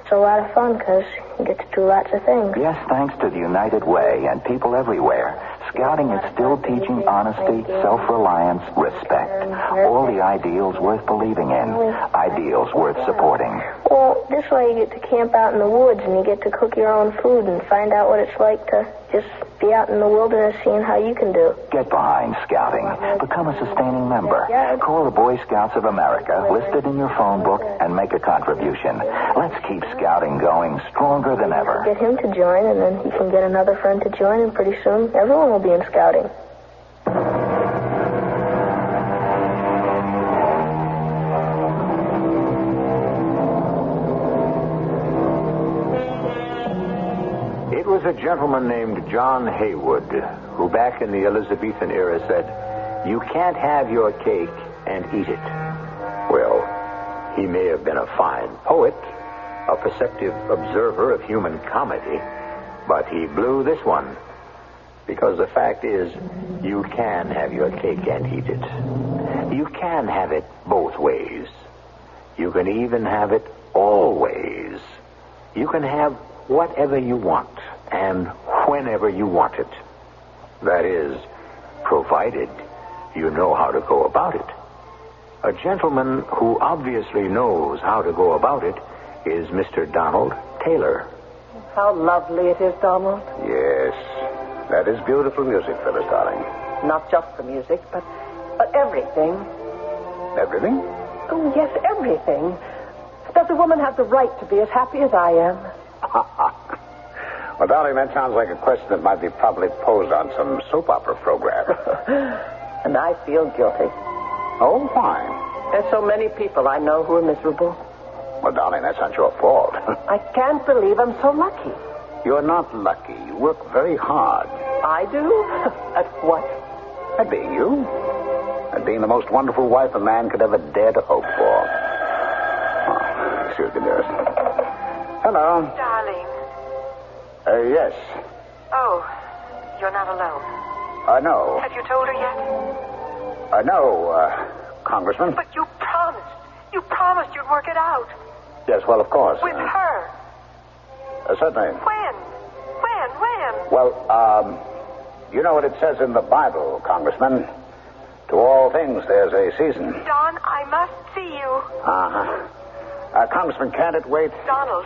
it's a lot of fun because you get to do lots of things. Yes, thanks to the United Way and people everywhere, scouting is still teaching honesty, self-reliance, respect. All the ideals worth believing in, ideals worth supporting. Well, this way you get to camp out in the woods, and you get to cook your own food and find out what it's like to just be out in the wilderness seeing how you can do. Get behind scouting. Become a sustaining member. Call the Boy Scouts of America, list it in your phone book, and make a contribution. Let's keep scouting going stronger than ever. Get him to join, and then he can get another friend to join, and pretty soon everyone will be in scouting. It was a gentleman named John Haywood who back in the Elizabethan era said, "You can't have your cake and eat it." Well, he may have been a fine poet, a perceptive observer of human comedy, but he blew this one. Because the fact is, you can have your cake and eat it. You can have it both ways. You can even have it always. You can have whatever you want and whenever you want it. That is, provided you know how to go about it. A gentleman who obviously knows how to go about it is Mr. Donald Taylor. How lovely it is, Donald. Yes. That is beautiful music, Phyllis, darling. Not just the music, but everything. Everything? Oh, yes, everything. Does a woman have the right to be as happy as I am? Well, darling, that sounds like a question that might be probably posed on some soap opera program. And I feel guilty. Oh, why? There's so many people I know who are miserable. Well, darling, that's not your fault. I can't believe I'm so lucky. You're not lucky. You work very hard. I do? At what? At being you. At being the most wonderful wife a man could ever dare to hope for. Oh, excuse me, dearest. Hello. Darling. Yes. Oh, you're not alone. No. Have you told her yet? No, Congressman. But you promised. You promised you'd work it out. Yes, well, of course. With her. Certainly. When? Well, you know what it says in the Bible, Congressman. To all things there's a season. Don, I must see you. Uh-huh. Congressman, can't it wait? Donald,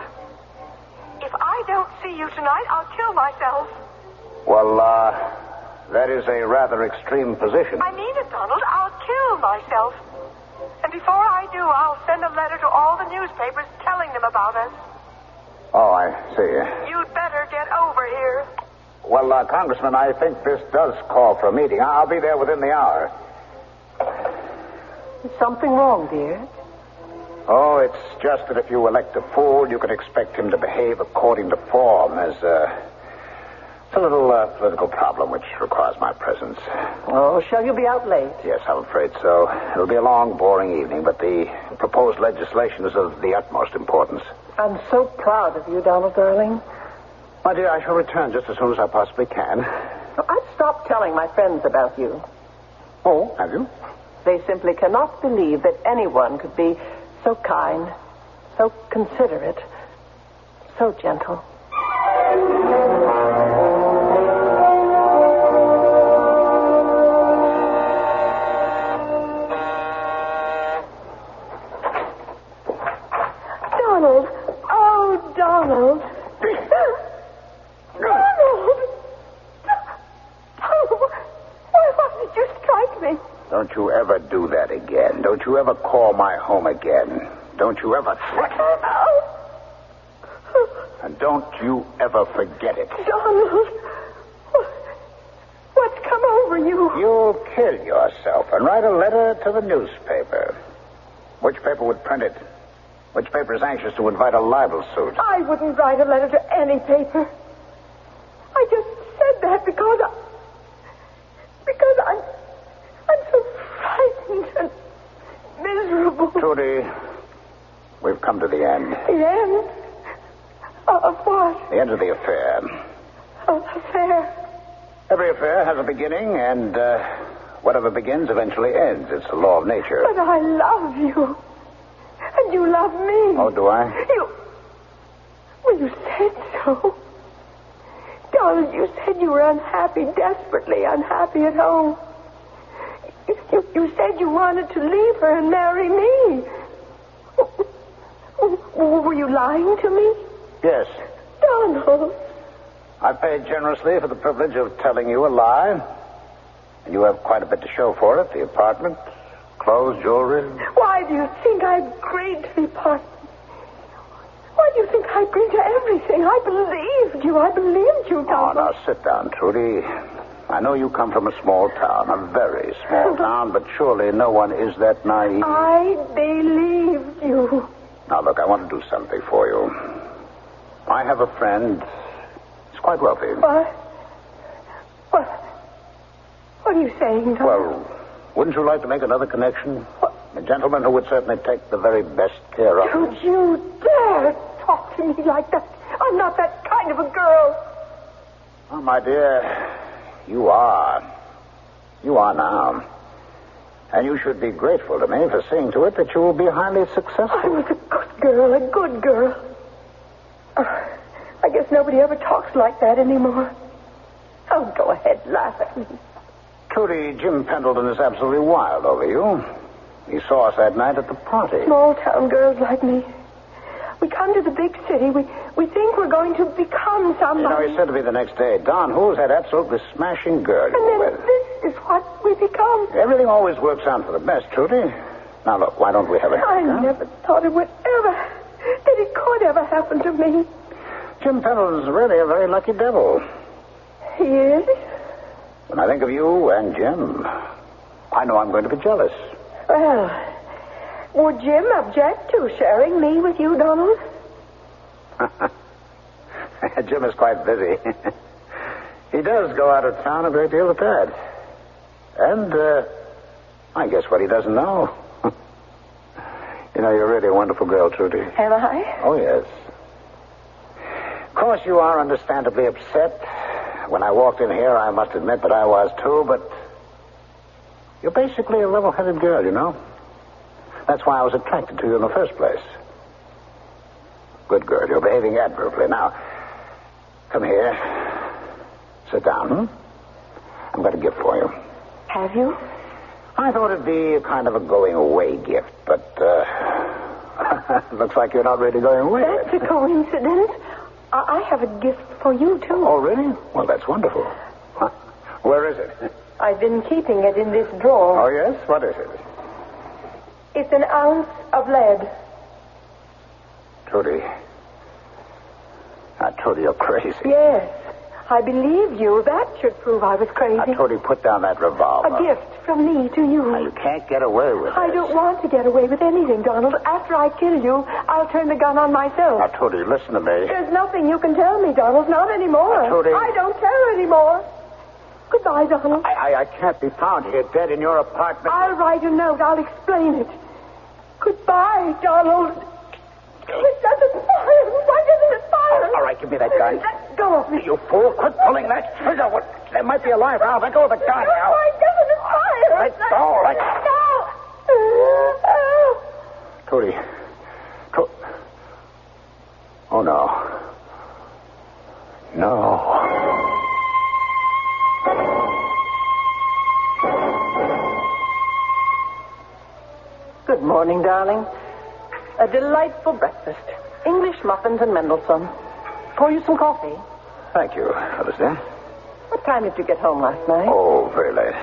if I don't see you tonight, I'll kill myself. Well, that is a rather extreme position. I mean it, Donald. I'll kill myself. And before I do, I'll send a letter to all the newspapers telling them about us. Oh, I see. You'd better get over here. Well, Congressman, I think this does call for a meeting. I'll be there within the hour. Is something wrong, dear? Oh, it's just that if you elect a fool, you can expect him to behave according to form. There's a little political problem which requires my presence. Oh, shall you be out late? Yes, I'm afraid so. It'll be a long, boring evening, but the proposed legislation is of the utmost importance. I'm so proud of you, Donald, darling. My dear, I shall return just as soon as I possibly can. I've stopped telling my friends about you. Oh, have you? They simply cannot believe that anyone could be so kind, so considerate, so gentle. Donald. Oh, Donald. Donald. Oh, why did you strike me? Don't you ever do that again. Don't you ever call my home again. Don't you ever threaten. And don't you ever forget it. Donald. What's come over you? You'll kill yourself and write a letter to the newspaper. Which paper would print it? Which paper is anxious to invite a libel suit? I wouldn't write a letter to any paper. I just said that because I'm so frightened and miserable. Trudy, we've come to the end. The end? Of what? The end of the affair. Of the affair? Every affair has a beginning, and whatever begins eventually ends. It's the law of nature. But I love you. And you love me. Oh, do I? Well, you said so. Donald, you said you were unhappy, desperately unhappy at home. You said you wanted to leave her and marry me. Were you lying to me? Yes. Donald. I paid generously for the privilege of telling you a lie. And you have quite a bit to show for it. The apartment, clothes, jewelry. Why do you think I agreed to the apartment? Why do you think I agreed to everything? I believed you, Donald. Oh, now sit down, Trudy. I know you come from a small town, a very small town, but surely no one is that naive. I believed you. Now, look, I want to do something for you. I have a friend. He's quite wealthy. What are you saying, Donald? Well, wouldn't you like to make another connection? A gentleman who would certainly take the very best care of you. Don't you dare talk to me like that. I'm not that kind of a girl. Oh, my dear, you are. You are now. And you should be grateful to me for seeing to it that you will be highly successful. I was a good girl. I guess nobody ever talks like that anymore. Oh, go ahead, laugh at me. Trudy, Jim Pendleton is absolutely wild over you. He saw us that night at the party. Small town girls like me. We come to the big city. We think we're going to become somebody. You know, he said to me the next day, Don, who's that absolutely smashing girl And you're then with? this is what we become. Everything always works out for the best, Trudy. Now, look, why don't we have a... I never thought it would ever, that it could ever happen to me. Jim Pendleton's really a very lucky devil. He is? When I think of you and Jim, I know I'm going to be jealous. Well, would Jim object to sharing me with you, Donald? Jim is quite busy. He does go out of town a great deal at that. And, I guess what he doesn't know. You know, you're really a wonderful girl, Trudy. Am I? Oh, yes. Of course, you are understandably upset. When I walked in here, I must admit that I was, too, but you're basically a level-headed girl, you know. That's why I was attracted to you in the first place. Good girl. You're behaving admirably. Now, come here. Sit down. I've got a gift for you. Have you? I thought it'd be a kind of a going-away gift, but, looks like you're not really going away. That's a coincidence. I have a gift for you, too. Oh, really? Well, that's wonderful. Huh. Where is it? I've been keeping it in this drawer. Oh, yes? What is it? It's an ounce of lead. Trudy. Now, Trudy, you're crazy. Yes. I believe you. That should prove I was crazy. Now, Trudy, put down that revolver. A gift from me to you. Now, you can't get away with it. I don't want to get away with anything, Donald. After I kill you, I'll turn the gun on myself. Now, Trudy, listen to me. There's nothing you can tell me, Donald. Not anymore. Now, Trudy. I don't care anymore. Goodbye, Donald. I can't be found here dead in your apartment. I'll write a note. I'll explain it. Goodbye, Donald. It doesn't fire. Why doesn't it fire? All right, give me that gun. Let go of me. You fool. Quit pulling that trigger. There might be a live round. Let go of the gun now. Why doesn't it fire? Let go. Let go. Trudy. Oh, no. No. Good morning, darling. A delightful breakfast. English muffins and Mendelssohn. Pour you some coffee. Thank you, Alistair. What time did you get home last night? Oh, very late.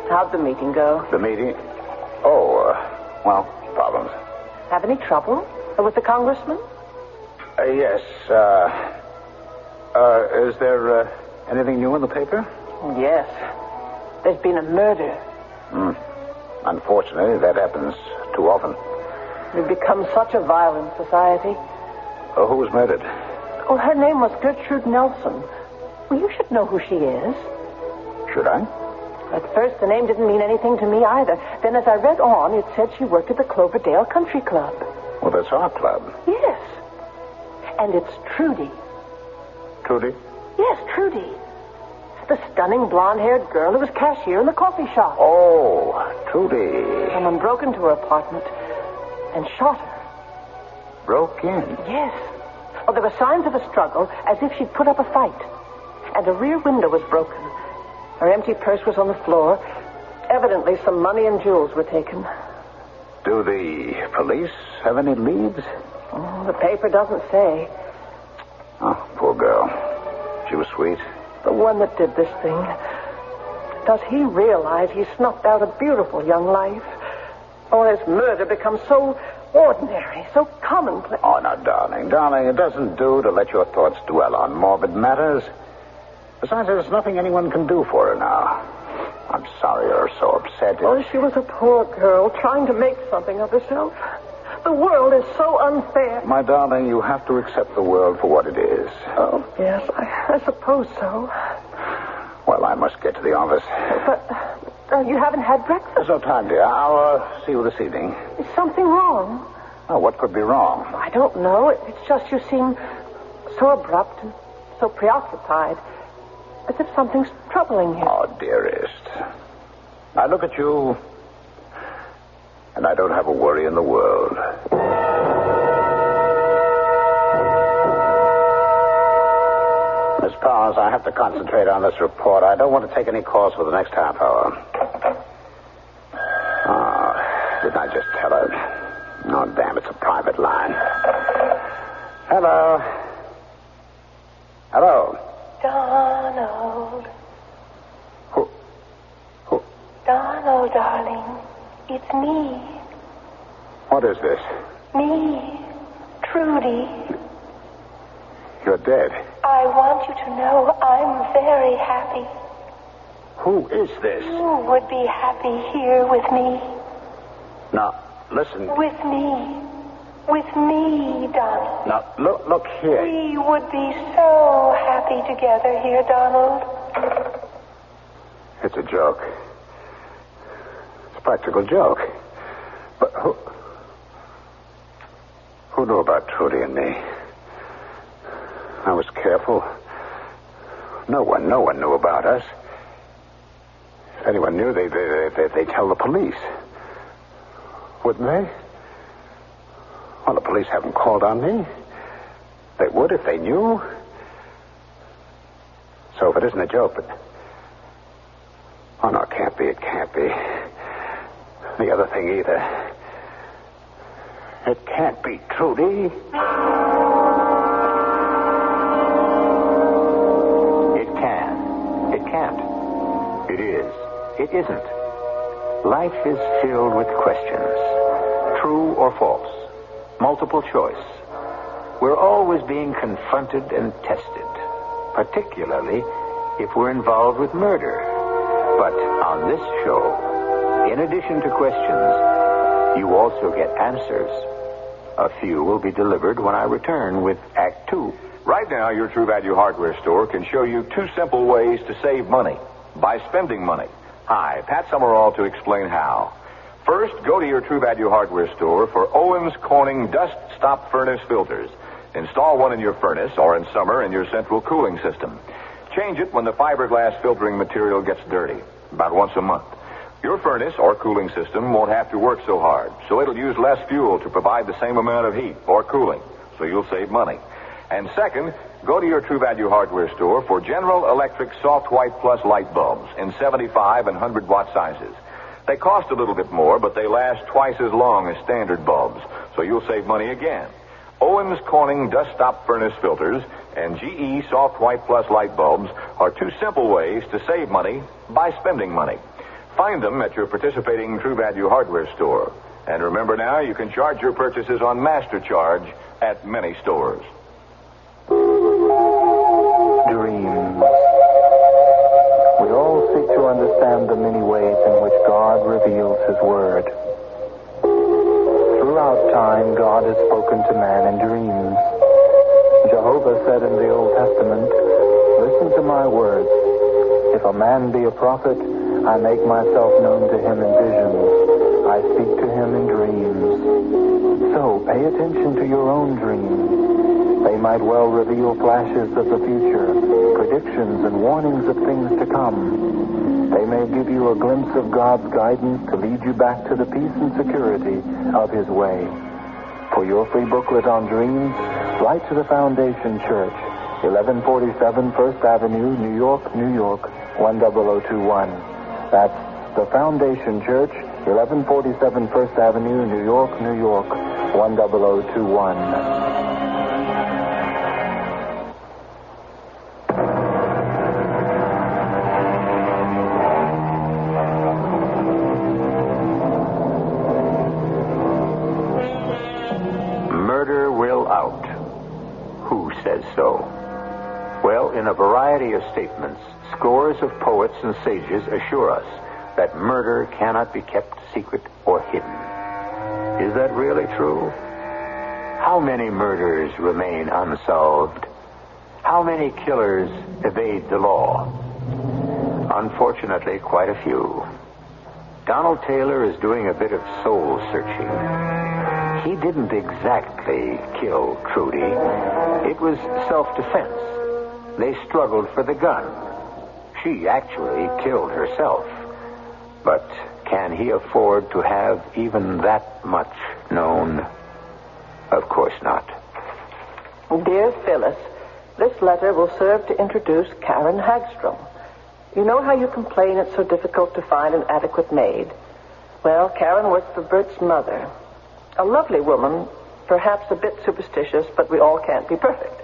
How'd the meeting go? The meeting? Oh, well, problems. Have any trouble? With the congressman? Yes. Is there anything new in the paper? Yes. There's been a murder. Unfortunately, that happens too often. We've become such a violent society. Who was murdered? Oh, her name was Gertrude Nelson. Well, you should know who she is. Should I? At first, the name didn't mean anything to me either. Then, as I read on, it said she worked at the Cloverdale Country Club. Well, that's our club. Yes. And it's Trudy. Trudy? Yes, Trudy. The stunning blonde-haired girl who was cashier in the coffee shop. Oh, Trudy. Someone broke into her apartment and shot her. Broke in? Yes. Oh, there were signs of a struggle, as if she'd put up a fight. And a rear window was broken. Her empty purse was on the floor. Evidently, some money and jewels were taken. Do the police have any leads? Oh, the paper doesn't say. Oh, poor girl. She was sweet. The one that did this thing. Does he realize he snuffed out a beautiful young life? Or has murder become so ordinary, so commonplace? Oh, now, darling, it doesn't do to let your thoughts dwell on morbid matters. Besides, there's nothing anyone can do for her now. I'm sorry you're so upset. Oh, she was a poor girl trying to make something of herself. The world is so unfair. My darling, you have to accept the world for what it is. Oh, yes, I suppose so. Well, I must get to the office. But you haven't had breakfast. There's no time, dear. I'll see you this evening. Is something wrong? Oh, what could be wrong? I don't know. It's just you seem so abrupt and so preoccupied. As if something's troubling you. Oh, dearest. I look at you, and I don't have a worry in the world. Miss Powers, I have to concentrate on this report. I don't want to take any calls for the next half hour. Didn't I just tell her? Oh, damn, it's a private line. Hello? Hello? Donald. Who? Donald, darling. It's me. What is this? Me. Trudy. You're dead. I want you to know I'm very happy. Who is this? You would be happy here with me. Now, listen. With me. With me, Donald. Now, look here. We would be so happy together here, Donald. It's a joke. It's a practical joke. But who knew about Trudy and me? I was careful. No one knew about us. If anyone knew, they'd tell the police. Wouldn't they? Well, the police haven't called on me. They would if they knew. So if it isn't a joke, but... Oh, no, it can't be. It can't be. The other thing either. It can't be Trudy. It can. It can't. It is. It isn't. Life is filled with questions. True or false. Multiple choice. We're always being confronted and tested. Particularly if we're involved with murder. But on this show, in addition to questions, you also get answers. A few will be delivered when I return with Act 2. Right now, your True Value hardware store can show you 2 simple ways to save money by spending money. Hi, Pat Summerall to explain how. First, go to your True Value hardware store for Owens Corning Dust Stop Furnace filters. Install one in your furnace or in summer in your central cooling system. Change it when the fiberglass filtering material gets dirty, about once a month. Your furnace or cooling system won't have to work so hard, so it'll use less fuel to provide the same amount of heat or cooling, so you'll save money. And second, go to your True Value hardware store for General Electric Soft White Plus light bulbs in 75 and 100-watt sizes. They cost a little bit more, but they last twice as long as standard bulbs, so you'll save money again. Owens Corning Dust Stop Furnace filters and GE Soft White Plus light bulbs are 2 simple ways to save money by spending money. Find them at your participating True Value hardware store. And remember now, you can charge your purchases on Master Charge at many stores. Dreams. We all seek to understand the many ways in which God reveals His Word. Throughout time, God has spoken to man in dreams. Jehovah said in the Old Testament, "Listen to my words. If a man be a prophet, I make myself known to him in visions. I speak to him in dreams." So, pay attention to your own dreams. They might well reveal flashes of the future, predictions and warnings of things to come. They may give you a glimpse of God's guidance to lead you back to the peace and security of His way. For your free booklet on dreams, write to the Foundation Church, 1147 First Avenue, New York, New York, 10021. That's the Foundation Church, 1147 First Avenue, New York, New York, 10021. Murder will out. Who says so? Well, in a variety of statements, scores of poets and sages assure us that murder cannot be kept secret or hidden. Is that really true? How many murders remain unsolved? How many killers evade the law? Unfortunately, quite a few. Donald Taylor is doing a bit of soul searching. He didn't exactly kill Trudy. It was self-defense. They struggled for the gun. She actually killed herself. But can he afford to have even that much known? Of course not. Dear Phyllis, This letter will serve to introduce Karen Hagstrom. You know how you complain it's so difficult to find an adequate maid? Well, Karen works for Bert's mother. A lovely woman, perhaps a bit superstitious, but we all can't be perfect.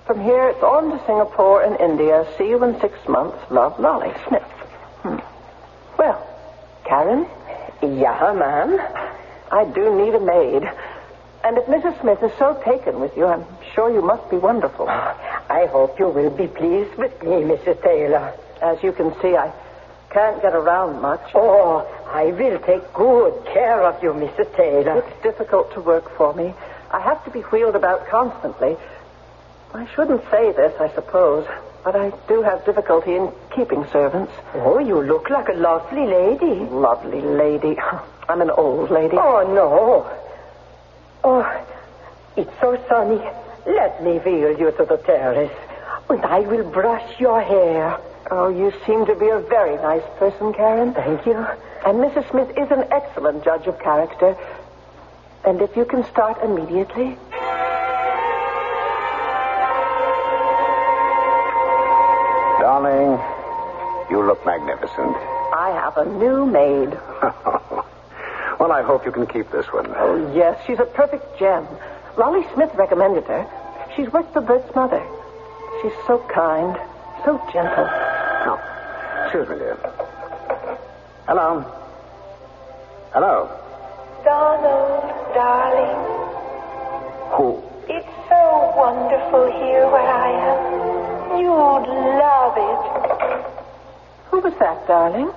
From here, it's on to Singapore and India. See you in 6 months. Love, Lolly Smith. Well, Karen? Yeah, ma'am? I do need a maid. And if Mrs. Smith is so taken with you, I'm sure you must be wonderful. I hope you will be pleased with me, Mrs. Taylor. As you can see, I can't get around much. Oh, I will take good care of you, Mrs. Taylor. It's difficult to work for me. I have to be wheeled about constantly. I shouldn't say this, I suppose, but I do have difficulty in keeping servants. Oh, you look like a lovely lady. Lovely lady. I'm an old lady. Oh, no. Oh, it's so sunny. Let me wheel you to the terrace, and I will brush your hair. Oh, you seem to be a very nice person, Karen. Thank you. And Mrs. Smith is an excellent judge of character. And if you can start immediately... Darling, you look magnificent. I have a new maid. Well, I hope you can keep this one. Oh, yes, she's a perfect gem. Lolly Smith recommended her. She's worked for Bert's mother. She's so kind, so gentle. Oh, excuse me, dear. Hello. Hello. Donald, darling. Who? It's so wonderful here where I am. You'd love it. Who was that, darling?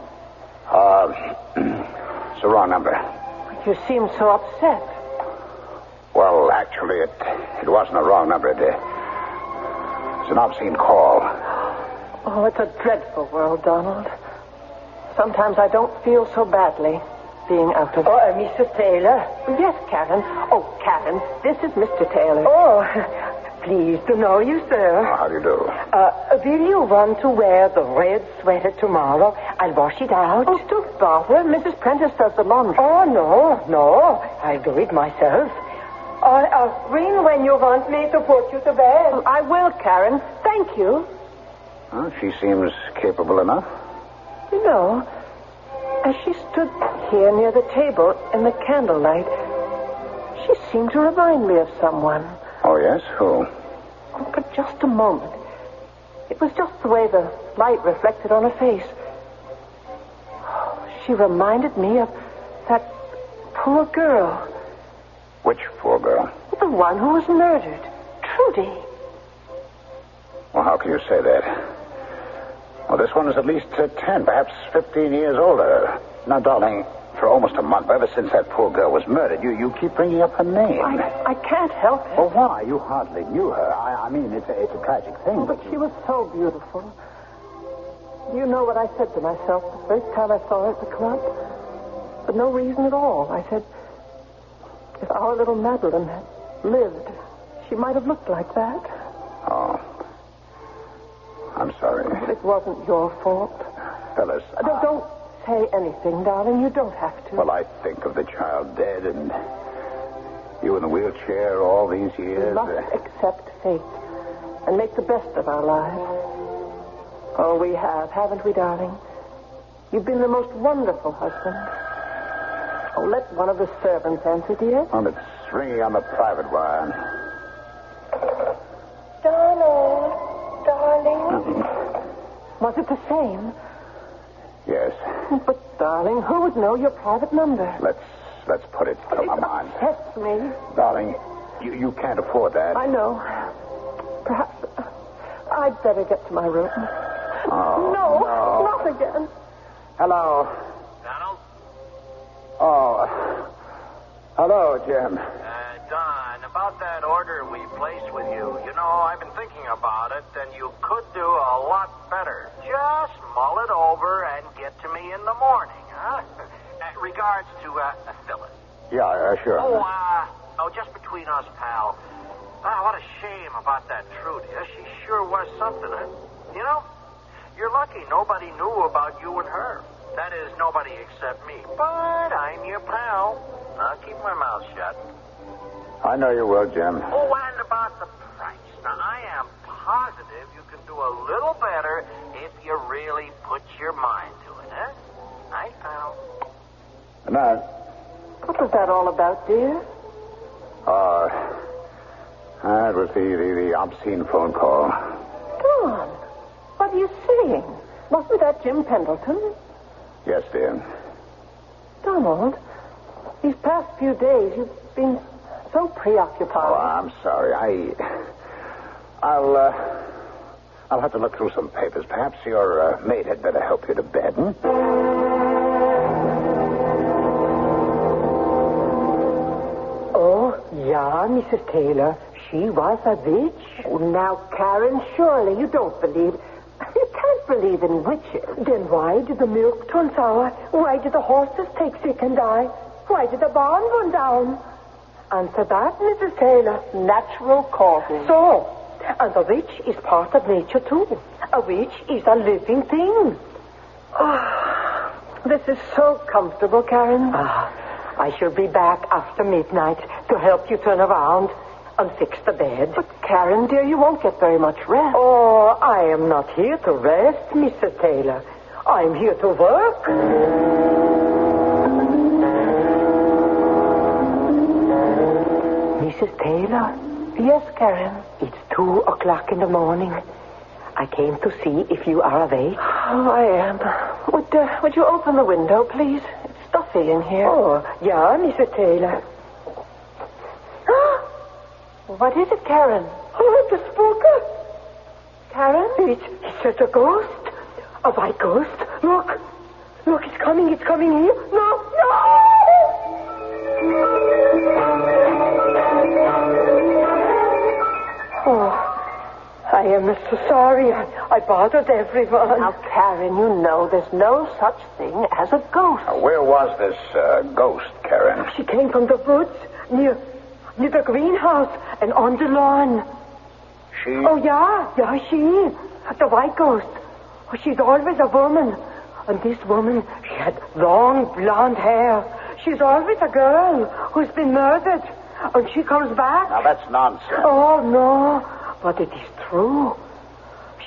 It's the wrong number. You seem so upset. Well, actually, it wasn't a wrong number. It's an obscene call. Oh, it's a dreadful world, Donald. Sometimes I don't feel so badly being out of... Oh, Mrs. Taylor? Yes, Karen. Oh, Karen, this is Mr. Taylor. Oh, pleased to know you, sir. Oh, how do you do? Will you want to wear the red sweater tomorrow? I'll wash it out. Oh, don't bother. Mrs. Prentice does the laundry. Oh, no. I'll do it myself. Ring when you want me to put you to bed. Oh, I will, Karen. Thank you. Well, she seems capable enough. You know, as she stood here near the table in the candlelight, she seemed to remind me of someone. Oh, yes? Who? Oh, for just a moment. It was just the way the light reflected on her face. Oh, she reminded me of that poor girl. Which poor girl? The one who was murdered. Trudy. Well, how can you say that? Well, this one is at least 10, perhaps 15 years older. Now, darling, for almost a month, ever since that poor girl was murdered, you keep bringing up her name. I can't help it. Well, why? You hardly knew her. I mean, it's a tragic thing. Oh, but she was so beautiful. You know what I said to myself the first time I saw her at the club? For no reason at all. I said, if our little Madeline had lived, she might have looked like that. Oh. I'm sorry. It wasn't your fault. Phyllis. Don't say anything, darling. You don't have to. Well, I think of the child dead and you in the wheelchair all these years. We must accept fate and make the best of our lives. Oh, we have, haven't we, darling? You've been the most wonderful husband. Oh, let one of the servants answer, dear. Well, it's ringing on the private wire. Donald, darling. Was it the same? Yes. But, darling, who would know your private number? Let's put it from my mind. It upsets me. Darling, you can't afford that. I know. Perhaps I'd better get to my room. Oh, no, not again. Hello. Donald? Oh. Hello, Jim. Don, about that order we placed with you, you know, I've been thinking about it, and you could do a lot better. Just mull it over and get to me in the morning, huh? Regards to Phyllis. Yeah, sure. Oh, just between us, pal. What a shame about that Trudy. She sure was something. You know, you're lucky nobody knew about you and her. That is, nobody except me. But I'm your pal. I'll keep my mouth shut. I know you will, Jim. Oh, and about the price. Now, I am positive you can do a little better if you really put your mind to it, huh? Night, pal. Good night. What was that all about, dear? It was the obscene phone call. Don, what are you saying? Wasn't that Jim Pendleton? Yes, dear. Donald, these past few days you've been so preoccupied. Oh, I'm sorry. I'll have to look through some papers. Perhaps your maid had better help you to bed, Oh, yeah, Mrs. Taylor. She was a witch. Oh, now, Karen, surely you don't believe... You can't believe in witches. Then why did the milk turn sour? Why did the horses take sick and die? Why did the barn run down? Answer that, Mrs. Taylor. Natural causes. So, and the witch is part of nature, too. A witch is a living thing. This is so comfortable, Karen. I shall be back after midnight to help you turn around and fix the bed. But, Karen, dear, you won't get very much rest. Oh, I am not here to rest, Mr. Taylor. I'm here to work. Mrs. Taylor? Yes, Karen? It's 2:00 in the morning. I came to see if you are awake. Oh, I am. Would you open the window, please? It's stuffy in here. Oh, yeah, Mrs. Taylor. What is it, Karen? Oh, the spooker. Karen? It's just a ghost. A white ghost. Look. Look, it's coming here. No! Oh, I am so sorry. I bothered everyone. Now, Karen, you know there's no such thing as a ghost. Now, where was this ghost, Karen? She came from the woods near the greenhouse and on the lawn. She? Oh, yeah, she. The white ghost. Oh, she's always a woman. And this woman, she had long blonde hair. She's always a girl who's been murdered. And she comes back. Now, that's nonsense. Oh, no. But it is true.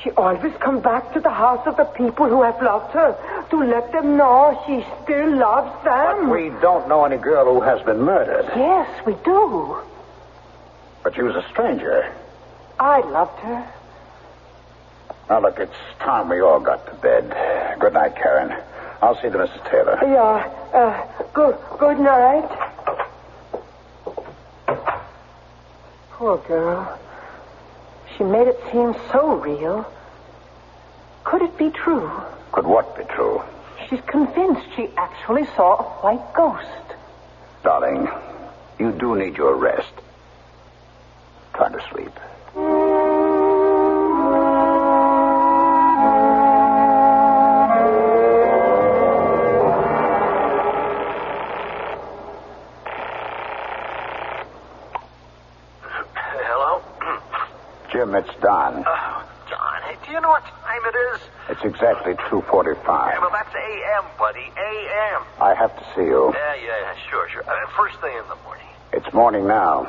She always comes back to the house of the people who have loved her to let them know she still loves them. But we don't know any girl who has been murdered. Yes, we do. But she was a stranger. I loved her. Now, look, it's time we all got to bed. Good night, Karen. I'll see to Mrs. Taylor. Yeah. Good night. Poor girl. She made it seem so real. Could it be true? Could what be true? She's convinced she actually saw a white ghost. Darling, you do need your rest. Try to sleep. Jim, it's Don. John, hey, do you know what time it is? It's exactly 2:45. Yeah, well, that's A.M., buddy. A.M. I have to see you. Yeah, sure. First thing in the morning. It's morning now.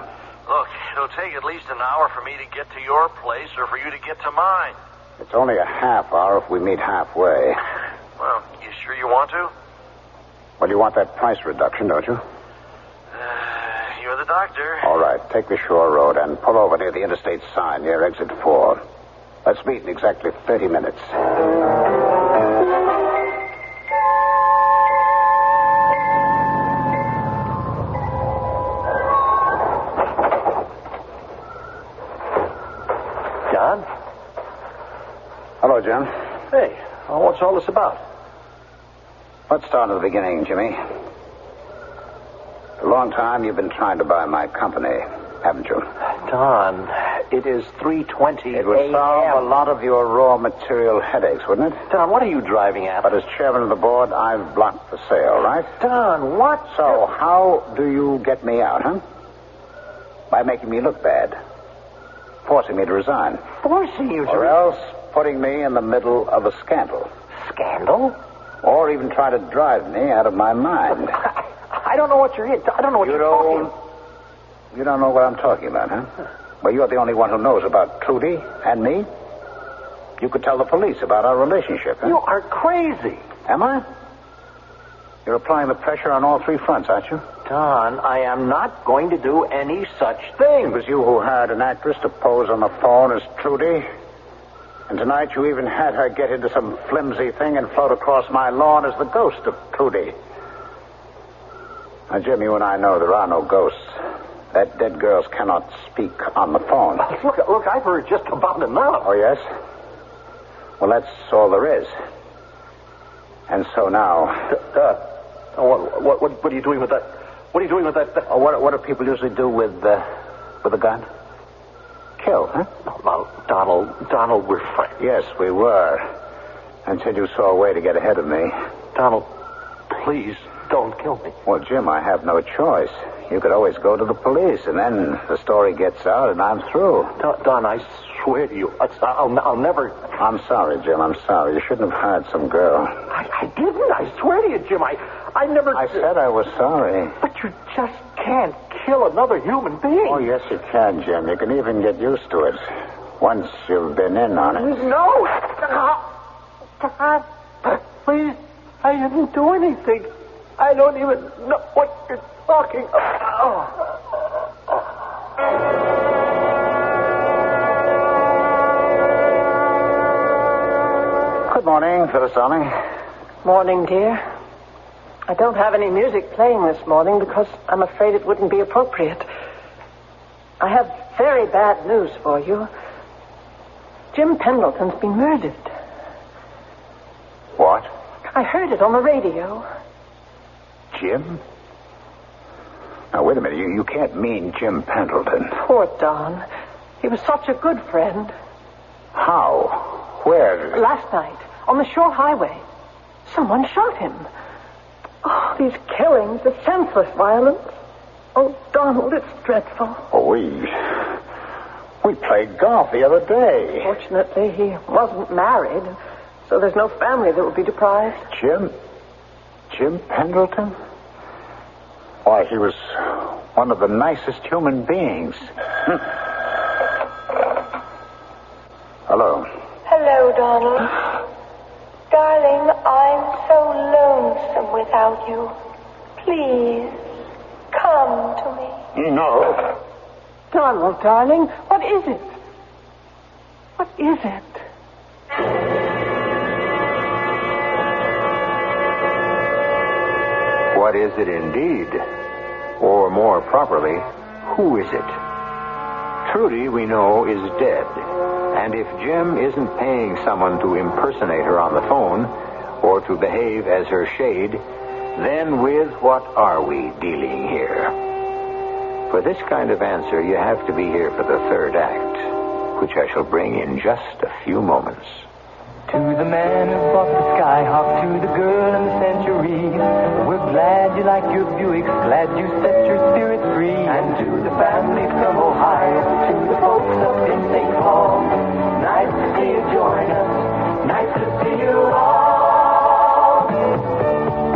Look, it'll take at least an hour for me to get to your place or for you to get to mine. It's only a half hour if we meet halfway. Well, you sure you want to? Well, you want that price reduction, don't you? You're the doctor. All right, take the shore road and pull over near the interstate sign near exit 4. Let's meet in exactly 30 minutes. John? Hello, Jim. Hey, what's all this about? Let's start at the beginning, Jimmy. A long time you've been trying to buy my company, haven't you? Don, it is 3:20 It would solve a lot of your raw material headaches, wouldn't it? Don, what are you driving at? But as chairman of the board, I've blocked the sale, right? Don, what? So how do you get me out, huh? By making me look bad. Forcing me to resign. Forcing you to... Or else putting me in the middle of a scandal. Scandal? Or even try to drive me out of my mind. I don't know what you're in. I don't know what you're talking about. You don't know what I'm talking about, huh? Well, you're the only one who knows about Trudy and me. You could tell the police about our relationship. Huh? You are crazy. Am I? You're applying the pressure on all three fronts, aren't you? Don, I am not going to do any such thing. It was you who hired an actress to pose on the phone as Trudy. And tonight you even had her get into some flimsy thing and float across my lawn as the ghost of Trudy. Now, Jim, you and I know there are no ghosts. That dead girls cannot speak on the phone. Look, I've heard just about enough. Oh, yes? Well, that's all there is. And so now... What are you doing with that? What are you doing with that? What do people usually do with a gun? Kill, huh? No, Donald, we're friends. Yes, we were. Until you saw a way to get ahead of me. Donald, please don't kill me. Well, Jim, I have no choice. You could always go to the police, and then the story gets out, and I'm through. Don, I swear to you, I'll never... I'm sorry, Jim, I'm sorry. You shouldn't have hired some girl. I didn't. I swear to you, Jim, I never... I said I was sorry. But you just can't kill another human being. Oh, yes, you can, Jim. You can even get used to it. Once you've been in on it. No! Don, please, I didn't do anything. I don't even know what you're talking about. Good morning, Phyllis darling. Morning, dear. I don't have any music playing this morning because I'm afraid it wouldn't be appropriate. I have very bad news for you. Jim Pendleton's been murdered. What? I heard it on the radio. Jim? Now, wait a minute. You can't mean Jim Pendleton. Poor Don. He was such a good friend. How? Where? Last night, on the shore highway. Someone shot him. Oh, these killings, the senseless violence. Oh, Donald, it's dreadful. Oh, we played golf the other day. Fortunately, he wasn't married, so there's no family that would be deprived. Jim Pendleton? Why, he was one of the nicest human beings. Hello. Hello, Donald. Darling, I'm so lonesome without you. Please, come to me. No. Donald, darling, what is it? What is it? What is it indeed? Or more properly, who is it? Trudy, we know, is dead. And if Jim isn't paying someone to impersonate her on the phone or to behave as her shade, then with what are we dealing here? For this kind of answer, you have to be here for the third act, which I shall bring in just a few moments. To the man who bought the Skyhawk, to the girl in the Century, we're glad you like your Buicks, glad you set your spirit free. And to the family from Ohio, to the folks up in St. Paul, nice to see you join us, nice to see you all.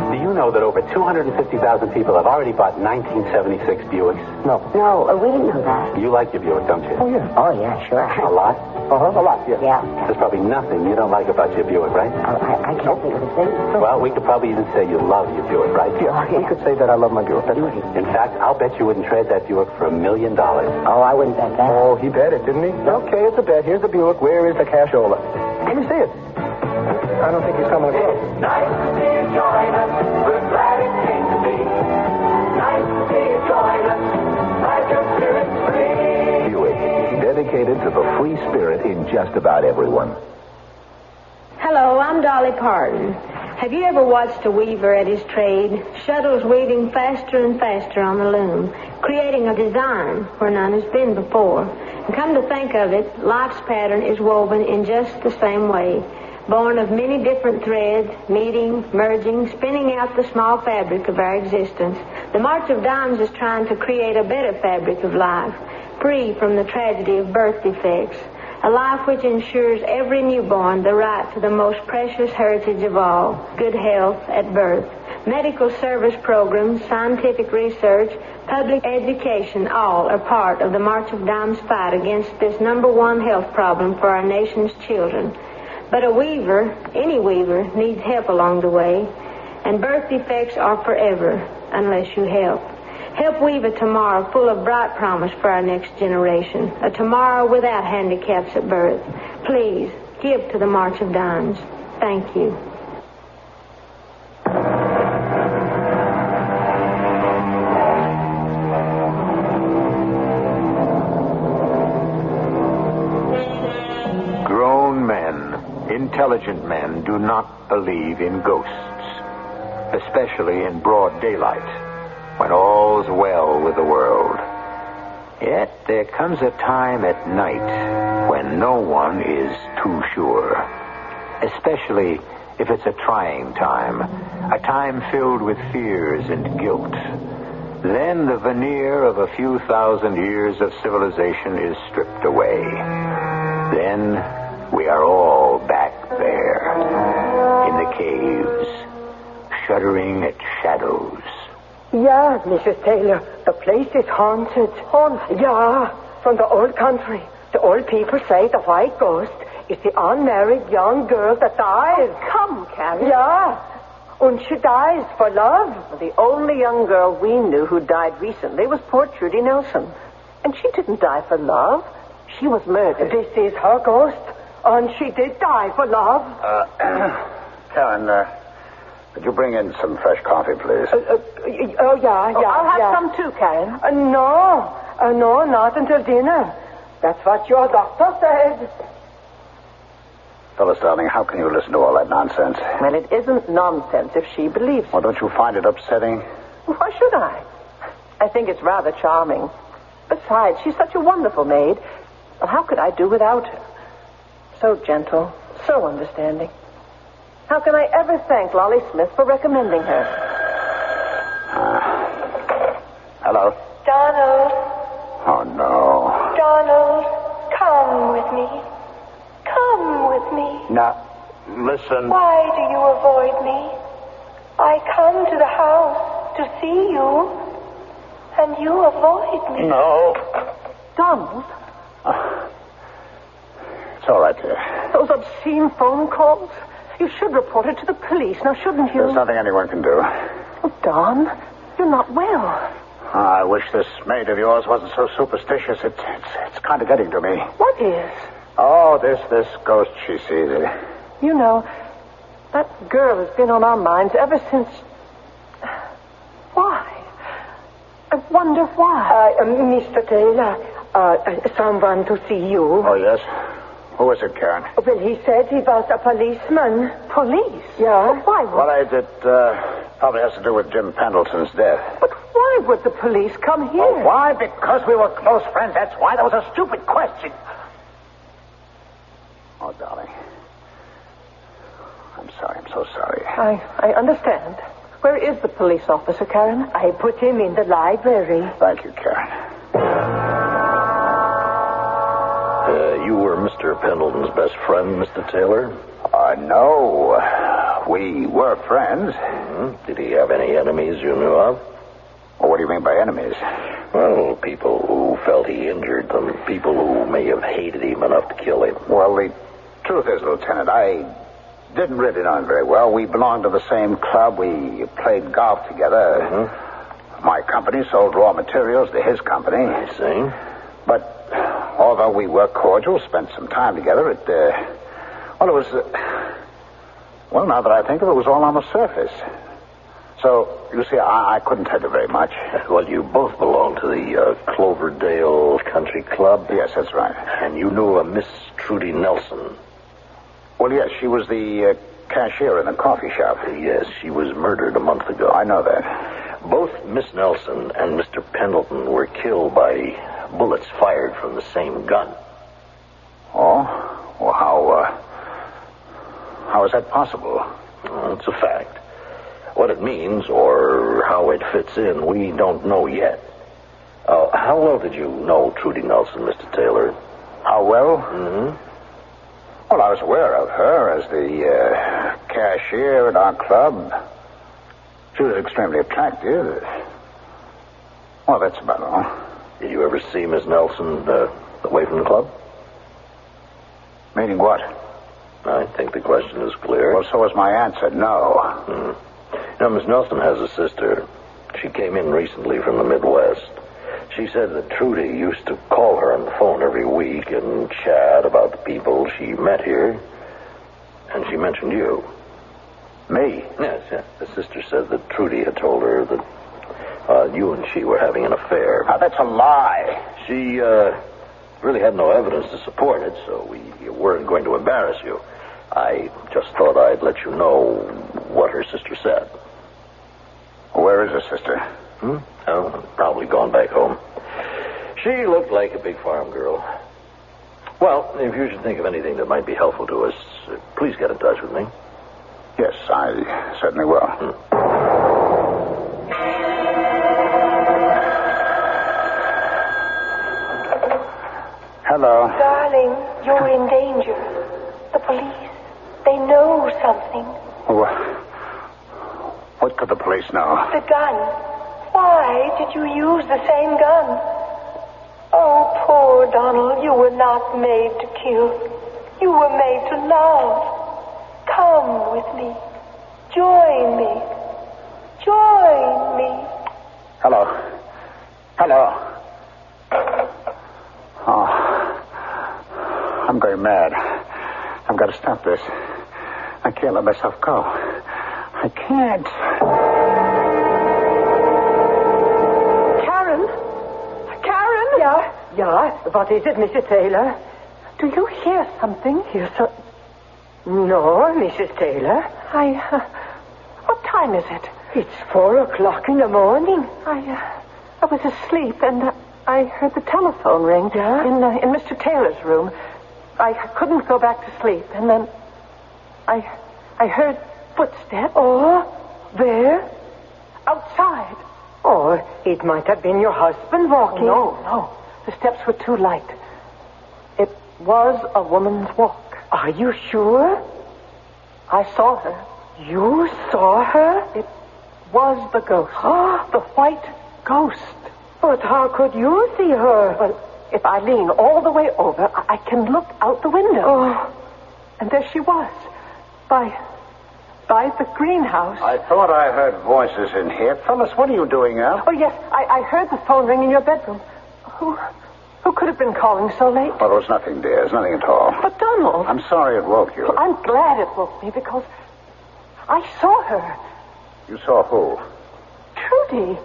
Do you know that over 250,000 people have already bought 1976 Buicks? No, we didn't know that. You like your Buick, don't you? Oh, yeah, sure. A lot? A lot, yeah. Yeah. There's probably nothing you don't like about your Buick, right? I can't think of a thing. Well, we could probably even say you love your Buick, right? Yeah. We could say that I love my Buick. That's right. In fact, I'll bet you wouldn't trade that Buick for $1 million. Oh, I wouldn't bet that. Oh, he bet it, didn't he? Okay, it's a bet. Here's the Buick. Where is the cashola? Let me see it. I don't think he's coming across. Nice to see you join us. We're glad it came to be. Nice to see you join us. Like your spirit's free. Buick, dedicated to the free spirit in just about everyone. Hello, I'm Dolly Parton. Have you ever watched a weaver at his trade? Shuttles weaving faster and faster on the loom, creating a design where none has been before. And come to think of it, life's pattern is woven in just the same way. Born of many different threads, meeting, merging, spinning out the small fabric of our existence. The March of Dimes is trying to create a better fabric of life, free from the tragedy of birth defects. A life which ensures every newborn the right to the most precious heritage of all, good health at birth. Medical service programs, scientific research, public education, all are part of the March of Dimes fight against this number one health problem for our nation's children. But a weaver, any weaver, needs help along the way, and birth defects are forever unless you help. Help weave a tomorrow full of bright promise for our next generation, a tomorrow without handicaps at birth. Please, give to the March of Dimes. Thank you. Intelligent men do not believe in ghosts, especially in broad daylight, when all's well with the world. Yet there comes a time at night when no one is too sure, especially if it's a trying time, a time filled with fears and guilt. Then the veneer of a few thousand years of civilization is stripped away. Then we are all back there, in the caves, shuddering at shadows. Yeah, Mrs. Taylor, the place is haunted. Haunted? Yeah, from the old country. The old people say the white ghost is the unmarried young girl that dies. Oh, come, Carrie. Yeah, and she dies for love. The only young girl we knew who died recently was poor Trudy Nelson. And she didn't die for love. She was murdered. This is her ghost. And she did die for love. Karen, could you bring in some fresh coffee, please? Yeah. I'll have some too, Karen. No, not until dinner. That's what your doctor said. Phyllis, darling, how can you listen to all that nonsense? Well, it isn't nonsense if she believes it. Well, don't you find it upsetting? Why should I? I think it's rather charming. Besides, she's such a wonderful maid. Well, how could I do without her? So gentle, so understanding. How can I ever thank Lolly Smith for recommending her? Hello? Donald. Oh, no. Donald, come with me. Come with me. Now, listen. Why do you avoid me? I come to the house to see you, and you avoid me. No. Donald? It's all right, dear. Those obscene phone calls? You should report it to the police, now shouldn't you? There's nothing anyone can do. Oh, Don, you're not well. I wish this maid of yours wasn't so superstitious. It's kind of getting to me. What is? Oh, this ghost she sees. You know, that girl has been on our minds ever since... Why? I wonder why. Mr. Taylor, someone to see you. Oh, yes? Who is it, Karen? Well, he said he was a policeman. Police? Yeah. But why would... Well, it probably has to do with Jim Pendleton's death. But why would the police come here? Oh, why? Because we were close friends. That's why. That was a stupid question. Oh, darling. I'm sorry. I'm so sorry. I understand. Where is the police officer, Karen? I put him in the library. Thank you, Karen. You were Mr. Pendleton's best friend, Mr. Taylor? No. We were friends. Mm-hmm. Did he have any enemies you knew of? Well, what do you mean by enemies? Well, people who felt he injured them. People who may have hated him enough to kill him. Well, the truth is, Lieutenant, I didn't really know him very well. We belonged to the same club. We played golf together. Mm-hmm. My company sold raw materials to his company. I see. But although we were cordial, spent some time together, it was... well, now that I think of it, it was all on the surface. So, you see, I couldn't tell you very much. Well, you both belong to the Cloverdale Country Club? Yes, that's right. And you knew a Miss Trudy Nelson? Well, yes, she was the cashier in the coffee shop. Yes, she was murdered a month ago. I know that. Both Miss Nelson and Mr. Pendleton were killed by bullets fired from the same gun. Oh? Well, how is that possible? Well, it's a fact. What it means or how it fits in, we don't know yet. How well did you know Trudy Nelson, Mr. Taylor? How well? Mm-hmm. Well, I was aware of her as the cashier at our club. She was extremely attractive. Well, that's about all. Did you ever see Miss Nelson away from the club? Meaning what? I think the question is clear. Well, so is my answer, no. Mm. Now, Miss Nelson has a sister. She came in recently from the Midwest. She said that Trudy used to call her on the phone every week and chat about the people she met here. And she mentioned you. Me? Yes. The sister said that Trudy had told her that you and she were having an affair. Now, that's a lie. She really had no evidence to support it, so we weren't going to embarrass you. I just thought I'd let you know what her sister said. Where is her sister? Oh, probably gone back home. She looked like a big farm girl. Well, if you should think of anything that might be helpful to us, please get in touch with me. Yes, I certainly will. Hello. Darling, you're in danger. The police, they know something. What could the police know? The gun. Why did you use the same gun? Oh, poor Donald, you were not made to kill. You were made to love. Come with me. Join me. Join me. Hello. Oh, I'm going mad. I've got to stop this. I can't let myself go. I can't. Karen? Yeah. What is it, Mrs. Taylor? Do you hear something? No, Mrs. Taylor. What time is it? It's 4:00 in the morning. I was asleep and I heard the telephone ring. Yeah? In Mr. Taylor's room. I couldn't go back to sleep, and then I heard footsteps. Oh, where? Outside. Oh, it might have been your husband walking. No. The steps were too light. It was a woman's walk. Are you sure? I saw her. You saw her? It was the ghost. The white ghost. But how could you see her? Well, if I lean all the way over, I can look out the window. Oh. And there she was. By the greenhouse. I thought I heard voices in here. Phyllis, what are you doing now? Oh, yes. I heard the phone ring in your bedroom. Who could have been calling so late? Well, there was nothing, dear. There's nothing at all. But, Donald... I'm sorry it woke you. Well, I'm glad it woke me because I saw her. You saw who? Trudy.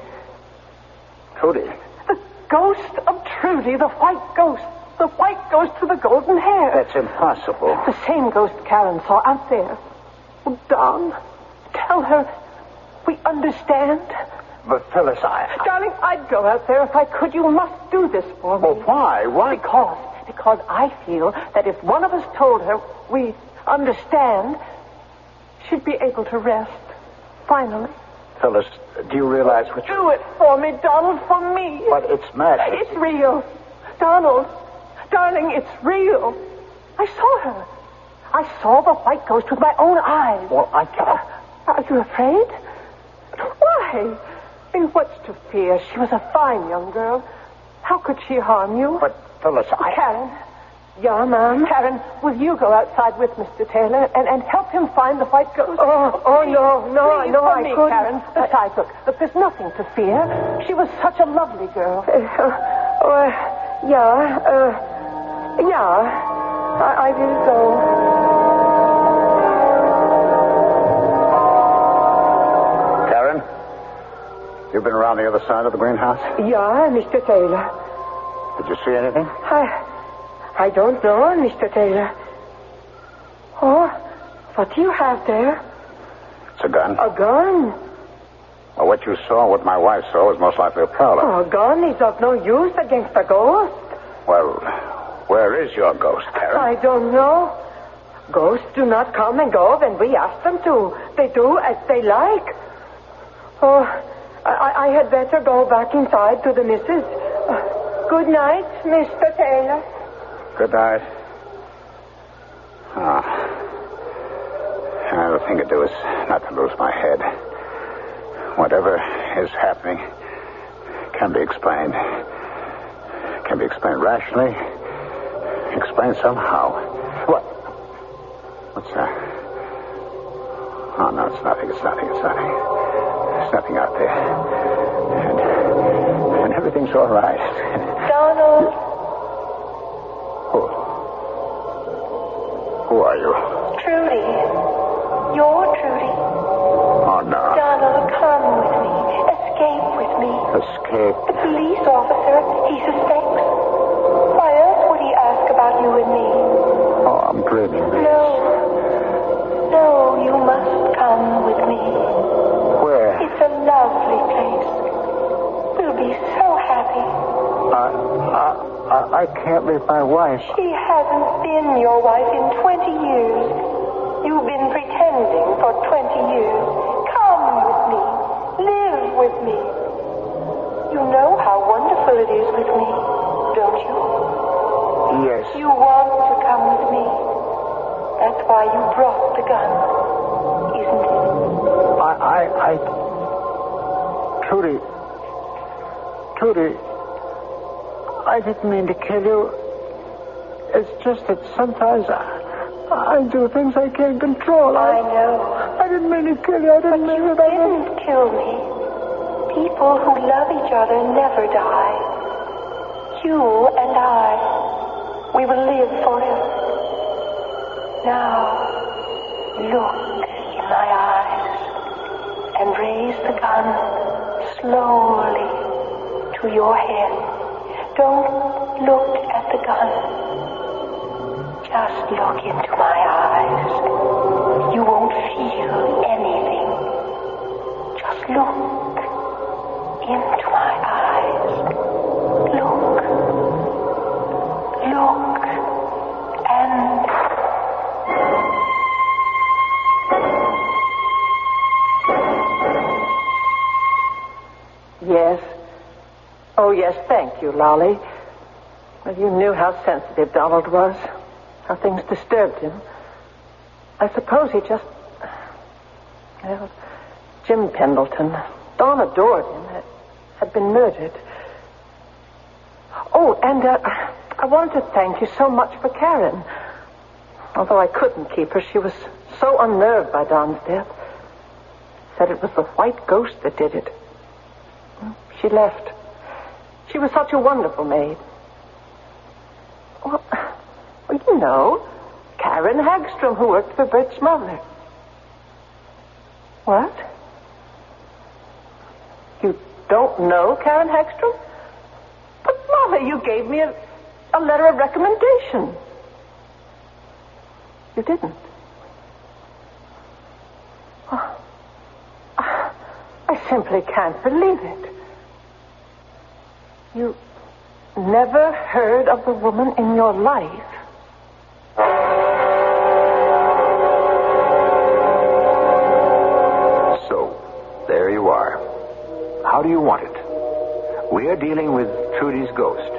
Trudy? The ghost of Trudy, the white ghost. The white ghost with the golden hair. That's impossible. The same ghost Karen saw out there. Oh, Don, tell her we understand. But, Phyllis, Darling, I'd go out there if I could. You must do this for me. Well, why? Why? Because I feel that if one of us told her we understand, she'd be able to rest. Finally. Phyllis, do you realize what Do it for me, Donald, for me. But it's magic. It's real. Donald, darling, it's real. I saw her. I saw the white ghost with my own eyes. Well, I can't. Are you afraid? Why? What's to fear? She was a fine young girl. How could she harm you? But, Phyllis, Karen. Yeah, ma'am? Karen, will you go outside with Mr. Taylor and help him find the white ghost? No, I couldn't. Karen. Besides, look, there's nothing to fear. She was such a lovely girl. I will go. You've been around the other side of the greenhouse? Yeah, Mr. Taylor. Did you see anything? I don't know, Mr. Taylor. Oh, what do you have there? It's a gun. A gun? Well, what you saw, what my wife saw, was most likely a prowler. Oh, a gun is of no use against a ghost. Well, where is your ghost, Karen? I don't know. Ghosts do not come and go when we ask them to. They do as they like. Oh, I had better go back inside to the missus. Good night, Mr. Taylor. Good night. The thing to do is not to lose my head. Whatever is happening can be explained. Can be explained rationally. Explained somehow. What? What's that? Oh, no, it's nothing. It's nothing. It's nothing. There's nothing out there. And everything's all right. Donald. Who are you? Trudy. You're Trudy. Oh, no. Donald, come with me. Escape with me. Escape? The police officer, he suspects. Why else would he ask about you and me? Oh, I'm dreaming. No, you must come with me. Where? It's a lovely place. We'll be so happy. I can't leave my wife. She hasn't been your wife in 20 years. You've been pretending for 20 years. Come with me. Live with me. You know how wonderful it is with me, don't you? Yes. You want to come with me. That's why you brought the gun, isn't it? Trudy, I didn't mean to kill you. It's just that sometimes I do things I can't control. I know. I didn't mean to kill you. But you didn't kill me. People who love each other never die. You and I, we will live forever. Now, look in my eyes and raise the gun slowly to your head. Don't look at the gun. Just look into my eyes. You won't feel anything. Just look into my eyes. Look, and... Yes. Oh, yes, thank you, Lolly. Well, you knew how sensitive Donald was, how things disturbed him. I suppose he just... Well, Jim Pendleton, Don adored him, had been murdered. Oh, and I wanted to thank you so much for Karen. Although I couldn't keep her, she was so unnerved by Don's death. Said it was the white ghost that did it. She left. She was such a wonderful maid. Well, you know, Karen Hagstrom, who worked for Bert's mother. What? You don't know Karen Hagstrom? But, Molly, you gave me a letter of recommendation. You didn't. Oh, I simply can't believe it. You never heard of the woman in your life? So, there you are. How do you want it? We are dealing with Trudy's ghost.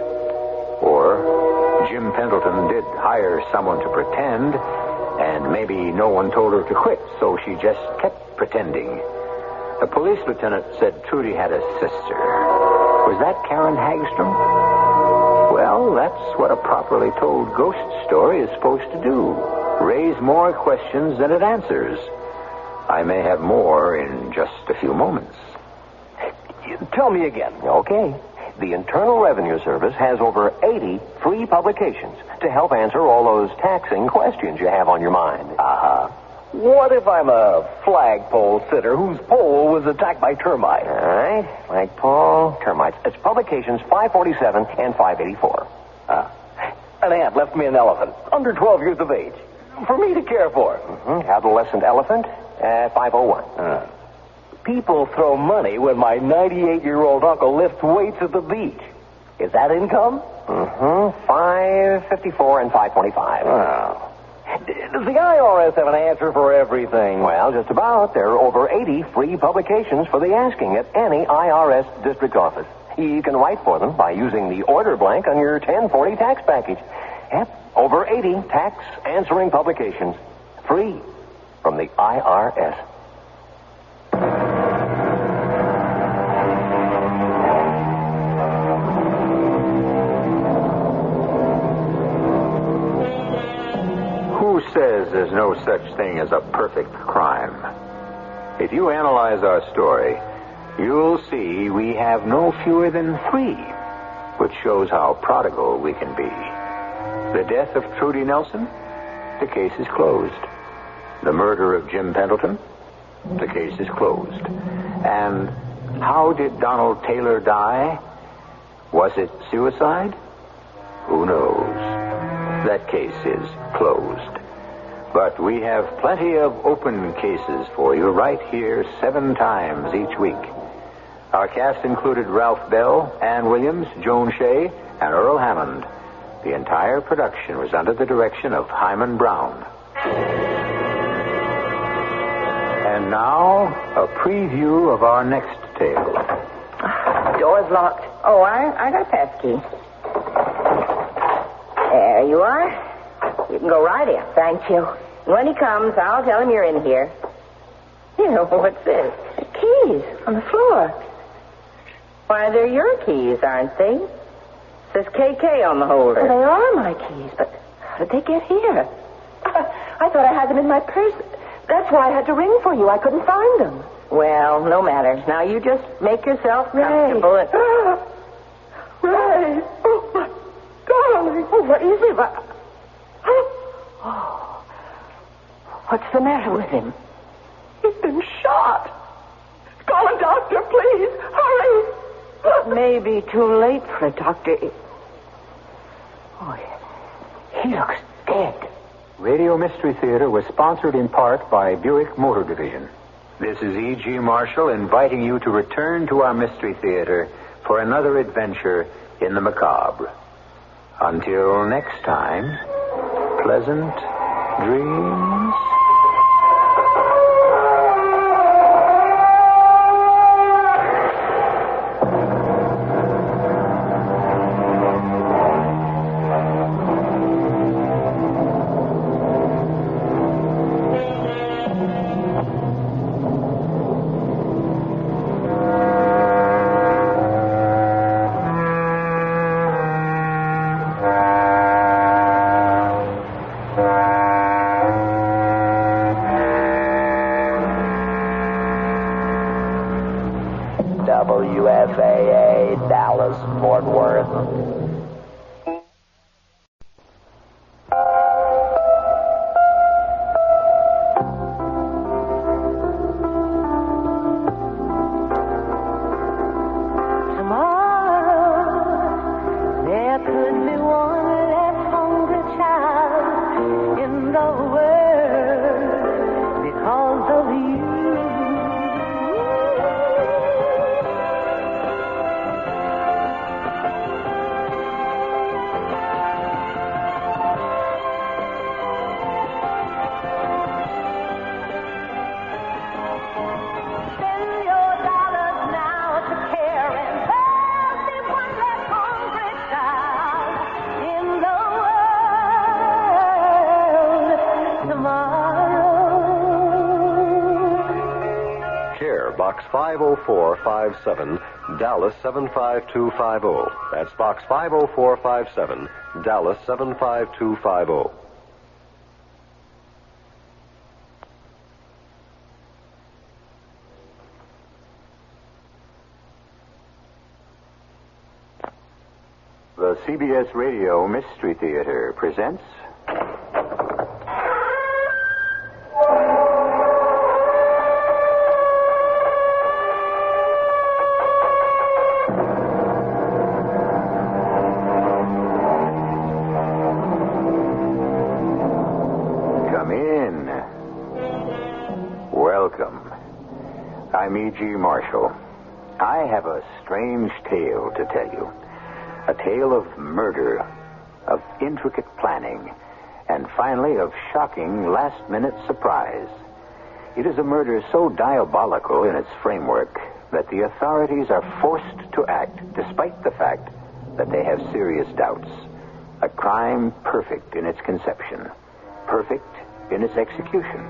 Or Jim Pendleton did hire someone to pretend, and maybe no one told her to quit, so she just kept pretending. A police lieutenant said Trudy had a sister. Was that Karen Hagstrom? Well, that's what a properly told ghost story is supposed to do. Raise more questions than it answers. I may have more in just a few moments. Tell me again. Okay. The Internal Revenue Service has over 80 free publications to help answer all those taxing questions you have on your mind. Uh-huh. What if I'm a flagpole sitter whose pole was attacked by termites? All right. Flagpole, termites. It's publications 547 and 584. An ant left me an elephant, under 12 years of age, for me to care for. Mm-hmm. Adolescent elephant, 501. People throw money when my 98-year-old uncle lifts weights at the beach. Is that income? Mm-hmm. 554 and 525. Oh. Does the IRS have an answer for everything? Well, just about. There are over 80 free publications for the asking at any IRS district office. You can write for them by using the order blank on your 1040 tax package. Yep, over 80 tax-answering publications. Free from the IRS. Who says there's no such thing as a perfect crime? If you analyze our story, you'll see we have no fewer than 3, which shows how prodigal we can be. The death of Trudy Nelson? The case is closed. The murder of Jim Pendleton? The case is closed. And how did Donald Taylor die? Was it suicide? Who knows? That case is closed. But we have plenty of open cases for you right here 7 times each week. Our cast included Ralph Bell, Ann Williams, Joan Shea, and Earl Hammond. The entire production was under the direction of Himan Brown. And now, a preview of our next tale. Door's locked. Oh, I got a pass key. There you are. You can go right in. Thank you. When he comes, I'll tell him you're in here. Here, what's this? Keys on the floor. Why, they're your keys, aren't they? It says KK on the holder. Well, they are my keys, but how did they get here? I thought I had them in my purse. That's why I had to ring for you. I couldn't find them. Well, no matter. Now, you just make yourself comfortable. Ray. Ray. Oh, my darling. Oh, what is it? Oh. What's the matter with him? He's been shot. Call a doctor, please. Hurry. It may be too late for a doctor. Oh, he looks dead. Radio Mystery Theater was sponsored in part by Buick Motor Division. This is E.G. Marshall inviting you to return to our Mystery Theater for another adventure in the macabre. Until next time, pleasant dreams. WFAA, Dallas, Fort Worth. Box 50457, Dallas 75250. That's Box 50457, Dallas 75250. The CBS Radio Mystery Theater presents... Welcome. I'm E.G. Marshall. I have a strange tale to tell you. A tale of murder, of intricate planning, and finally of shocking last-minute surprise. It is a murder so diabolical in its framework that the authorities are forced to act despite the fact that they have serious doubts. A crime perfect in its conception, perfect in its execution.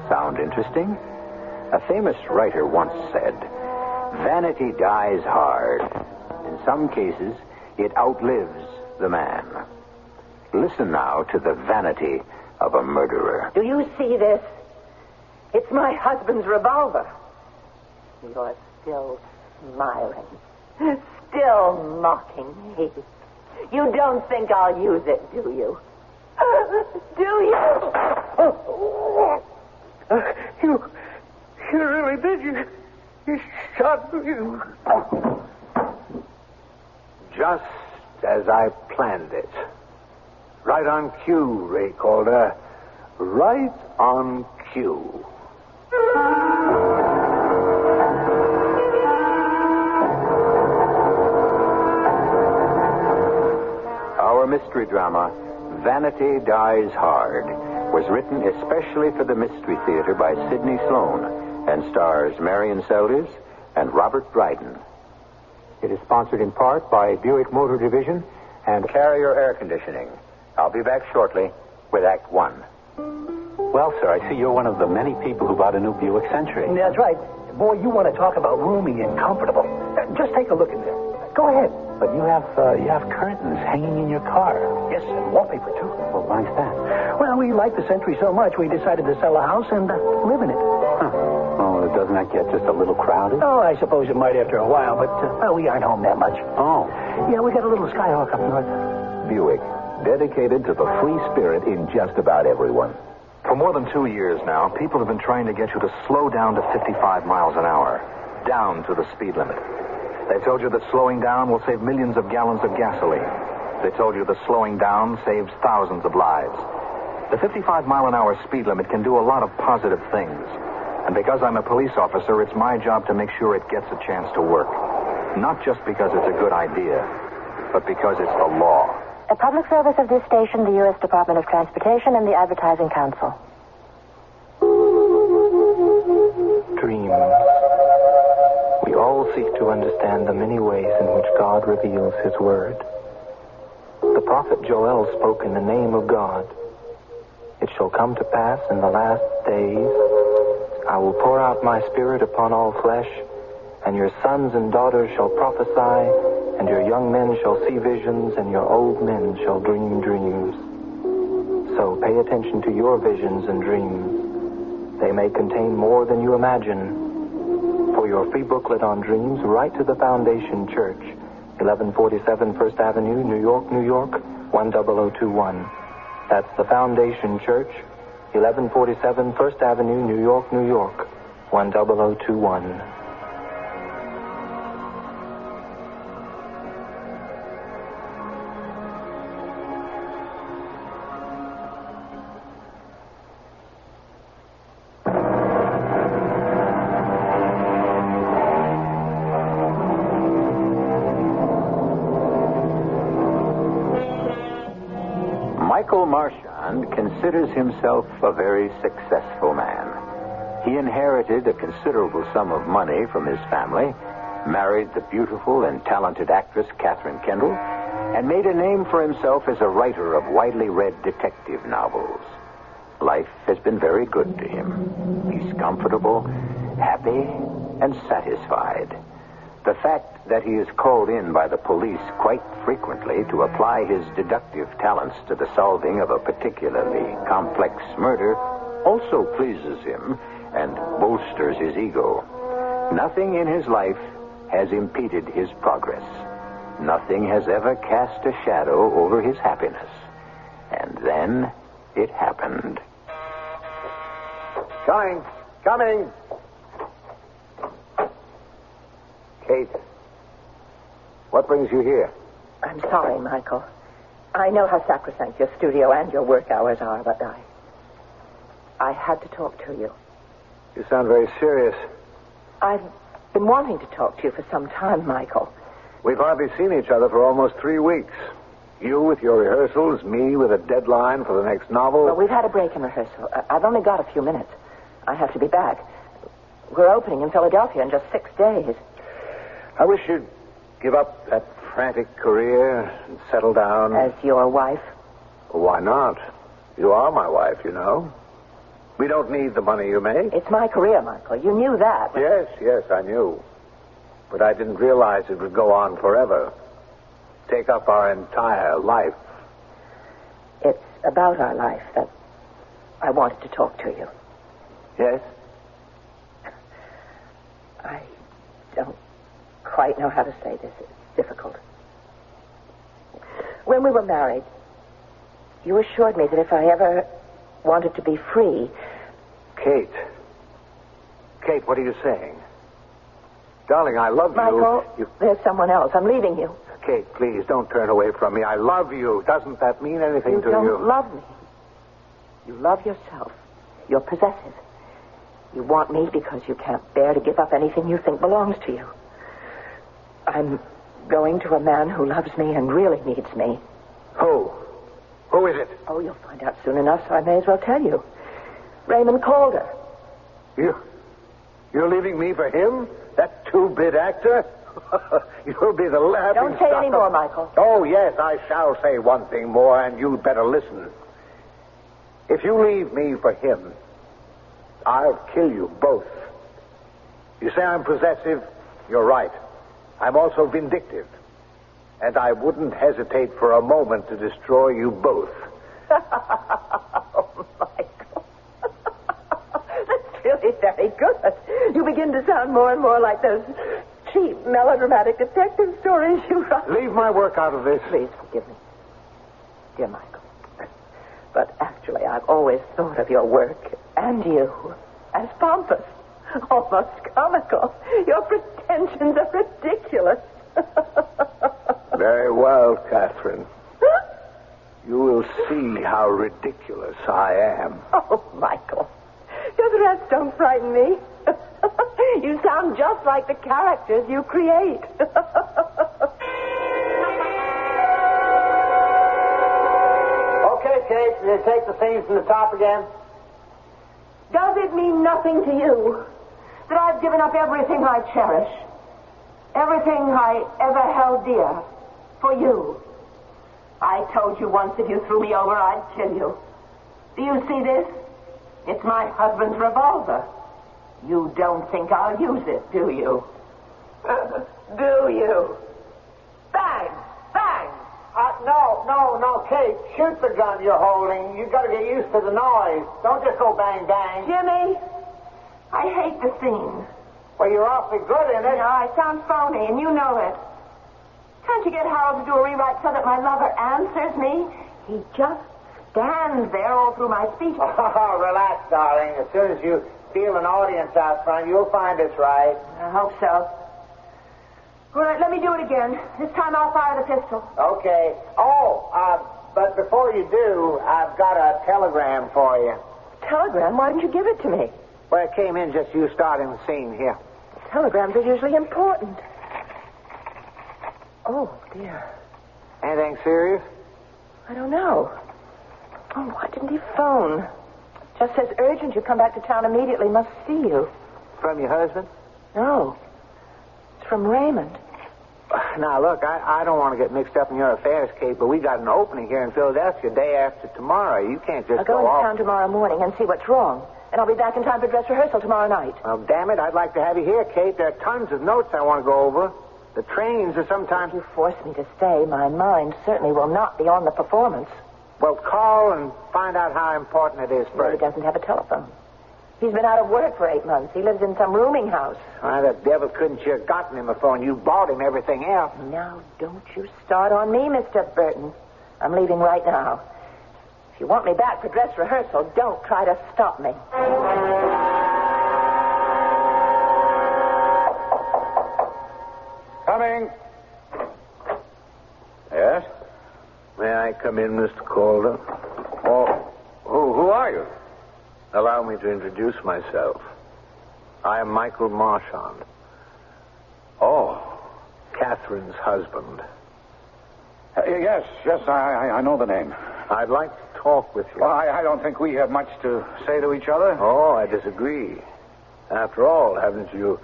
Sound interesting? A famous writer once said, "Vanity dies hard. In some cases, it outlives the man." Listen now to the vanity of a murderer. Do you see this? It's my husband's revolver. You're still smiling. Still mocking me. You don't think I'll use it, do you? Do you? You really did. You shot me. Just as I planned it. Right on cue, Ray Calder. Right on cue. Our mystery drama, Vanity Dies Hard, was written especially for the Mystery Theater by Sidney Sloan and stars Marion Seldes and Robert Dryden. It is sponsored in part by Buick Motor Division and Carrier Air Conditioning. I'll be back shortly with Act One. Well, sir, I see you're one of the many people who bought a new Buick Century. That's right. Boy, you want to talk about roomy and comfortable. Just take a look in there. Go ahead. But you have curtains hanging in your car. Yes, and wallpaper, too. Well, why's that? Well, we like the Century so much, we decided to sell the house and live in it. Huh. Oh, doesn't that get just a little crowded? Oh, I suppose it might after a while, but, we aren't home that much. Oh. Yeah, we got a little Skyhawk up north. Buick, dedicated to the free spirit in just about everyone. For more than 2 years now, people have been trying to get you to slow down to 55 miles an hour, down to the speed limit. They told you that slowing down will save millions of gallons of gasoline. They told you that slowing down saves thousands of lives. The 55-mile-an-hour speed limit can do a lot of positive things. And because I'm a police officer, it's my job to make sure it gets a chance to work. Not just because it's a good idea, but because it's the law. A public service of this station, the U.S. Department of Transportation, and the Advertising Council. Dreams. We all seek to understand the many ways in which God reveals His Word. The prophet Joel spoke in the name of God. It shall come to pass in the last days, I will pour out my Spirit upon all flesh, and your sons and daughters shall prophesy, and your young men shall see visions, and your old men shall dream dreams. So pay attention to your visions and dreams. They may contain more than you imagine. For your free booklet on dreams, write to the Foundation Church, 1147 First Avenue, New York, New York, 10021. That's the Foundation Church, 1147 First Avenue, New York, New York, 10021. Michael Marchand considers himself a very successful man. He inherited a considerable sum of money from his family, married the beautiful and talented actress Catherine Kendall, and made a name for himself as a writer of widely read detective novels. Life has been very good to him. He's comfortable, happy, and satisfied. The fact that he is called in by the police quite frequently to apply his deductive talents to the solving of a particularly complex murder also pleases him and bolsters his ego. Nothing in his life has impeded his progress. Nothing has ever cast a shadow over his happiness. And then it happened. Coming. Kate, what brings you here? I'm sorry, Michael. I know how sacrosanct your studio and your work hours are, but I had to talk to you. You sound very serious. I've been wanting to talk to you for some time, Michael. We've hardly seen each other for almost 3 weeks. You with your rehearsals, me with a deadline for the next novel. Well, we've had a break in rehearsal. I've only got a few minutes. I have to be back. We're opening in Philadelphia in just 6 days. I wish you'd give up that frantic career and settle down? As your wife? Why not? You are my wife, you know. We don't need the money you make. It's my career, Michael. You knew that. Yes, I knew. But I didn't realize it would go on forever. Take up our entire life. It's about our life that I wanted to talk to you. Yes? I don't quite know how to say this. It's difficult. When we were married, you assured me that if I ever wanted to be free... Kate, what are you saying? Darling, I love Michael, you. There's someone else. I'm leaving you. Kate, please, don't turn away from me. I love you. Doesn't that mean anything to you? You don't love me. You love yourself. You're possessive. You want me because you can't bear to give up anything you think belongs to you. I'm going to a man who loves me and really needs me. Who? Who is it? Oh, you'll find out soon enough, so I may as well tell you. Raymond Calder. You're leaving me for him? That two-bit actor? You'll be the laughing Don't say any more, Michael. Oh, yes, I shall say one thing more, and you'd better listen. If you leave me for him, I'll kill you both. You say I'm possessive? You're right. I'm also vindictive. And I wouldn't hesitate for a moment to destroy you both. Oh, Michael. That's really very good. You begin to sound more and more like those cheap, melodramatic detective stories you write. Leave my work out of this. Please forgive me. Dear Michael. But actually, I've always thought of your work and you as pompous, almost comical. Your pretensions are ridiculous. Very well, Catherine. You will see how ridiculous I am. Oh, Michael. Your threats don't frighten me. You sound just like the characters you create. Okay, Kate, you take the scene from the top again? Does it mean nothing to you that I've given up everything I cherish? Everything I ever held dear for you? I told you once if you threw me over, I'd kill you. Do you see this? It's my husband's revolver. You don't think I'll use it, do you? Do you? Bang! Bang! No, Kate. Shoot the gun you're holding. You've got to get used to the noise. Don't just go bang, bang. Jimmy, I hate the scene. Well, you're awfully good in it. No, I sound phony, and you know it. Can't you get Harold to do a rewrite so that my lover answers me? He just stands there all through my speech. Oh, relax, darling. As soon as you feel an audience out front, you'll find it's right. I hope so. All right, let me do it again. This time I'll fire the pistol. Okay. But before you do, I've got a telegram for you. Telegram? Why didn't you give it to me? Well, it came in just you starting the scene here. Telegrams are usually important. Oh, dear. Anything serious? I don't know. Oh, why didn't he phone? Just says urgent. You come back to town immediately. Must see you. From your husband? No. It's from Raymond. Now, look, I don't want to get mixed up in your affairs, Kate, but we got an opening here in Philadelphia day after tomorrow. You can't just I'll go into town tomorrow morning and see what's wrong. And I'll be back in time for dress rehearsal tomorrow night. Oh, damn it. I'd like to have you here, Kate. There are tons of notes I want to go over. The trains are sometimes... If you force me to stay, my mind certainly will not be on the performance. Well, call and find out how important it is Well, he first. doesn't have a telephone. He's been out of work for 8 months. He lives in some rooming house. Why, the devil couldn't you have gotten him a phone? You bought him everything else. Now, don't you start on me, Mr. Burton. I'm leaving right now. If you want me back for dress rehearsal, don't try to stop me. Coming. Yes? May I come in, Mr. Calder? Oh, who are you? Allow me to introduce myself. I am Michael Marchand. Oh, Catherine's husband. Yes, I know the name. I'd like to talk with you. Well, I don't think we have much to say to each other. Oh, I disagree. After all, haven't you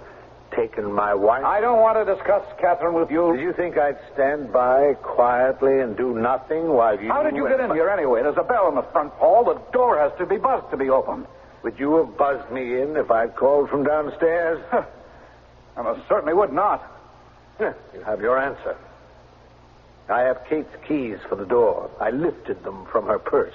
taken my wife? I don't want to discuss Catherine with you. Did you think I'd stand by quietly and do nothing while you... How did you get in here anyway? There's a bell in the front hall. The door has to be buzzed to be opened. Would you have buzzed me in if I'd called from downstairs? I most certainly would not. You have your answer. I have Kate's keys for the door. I lifted them from her purse.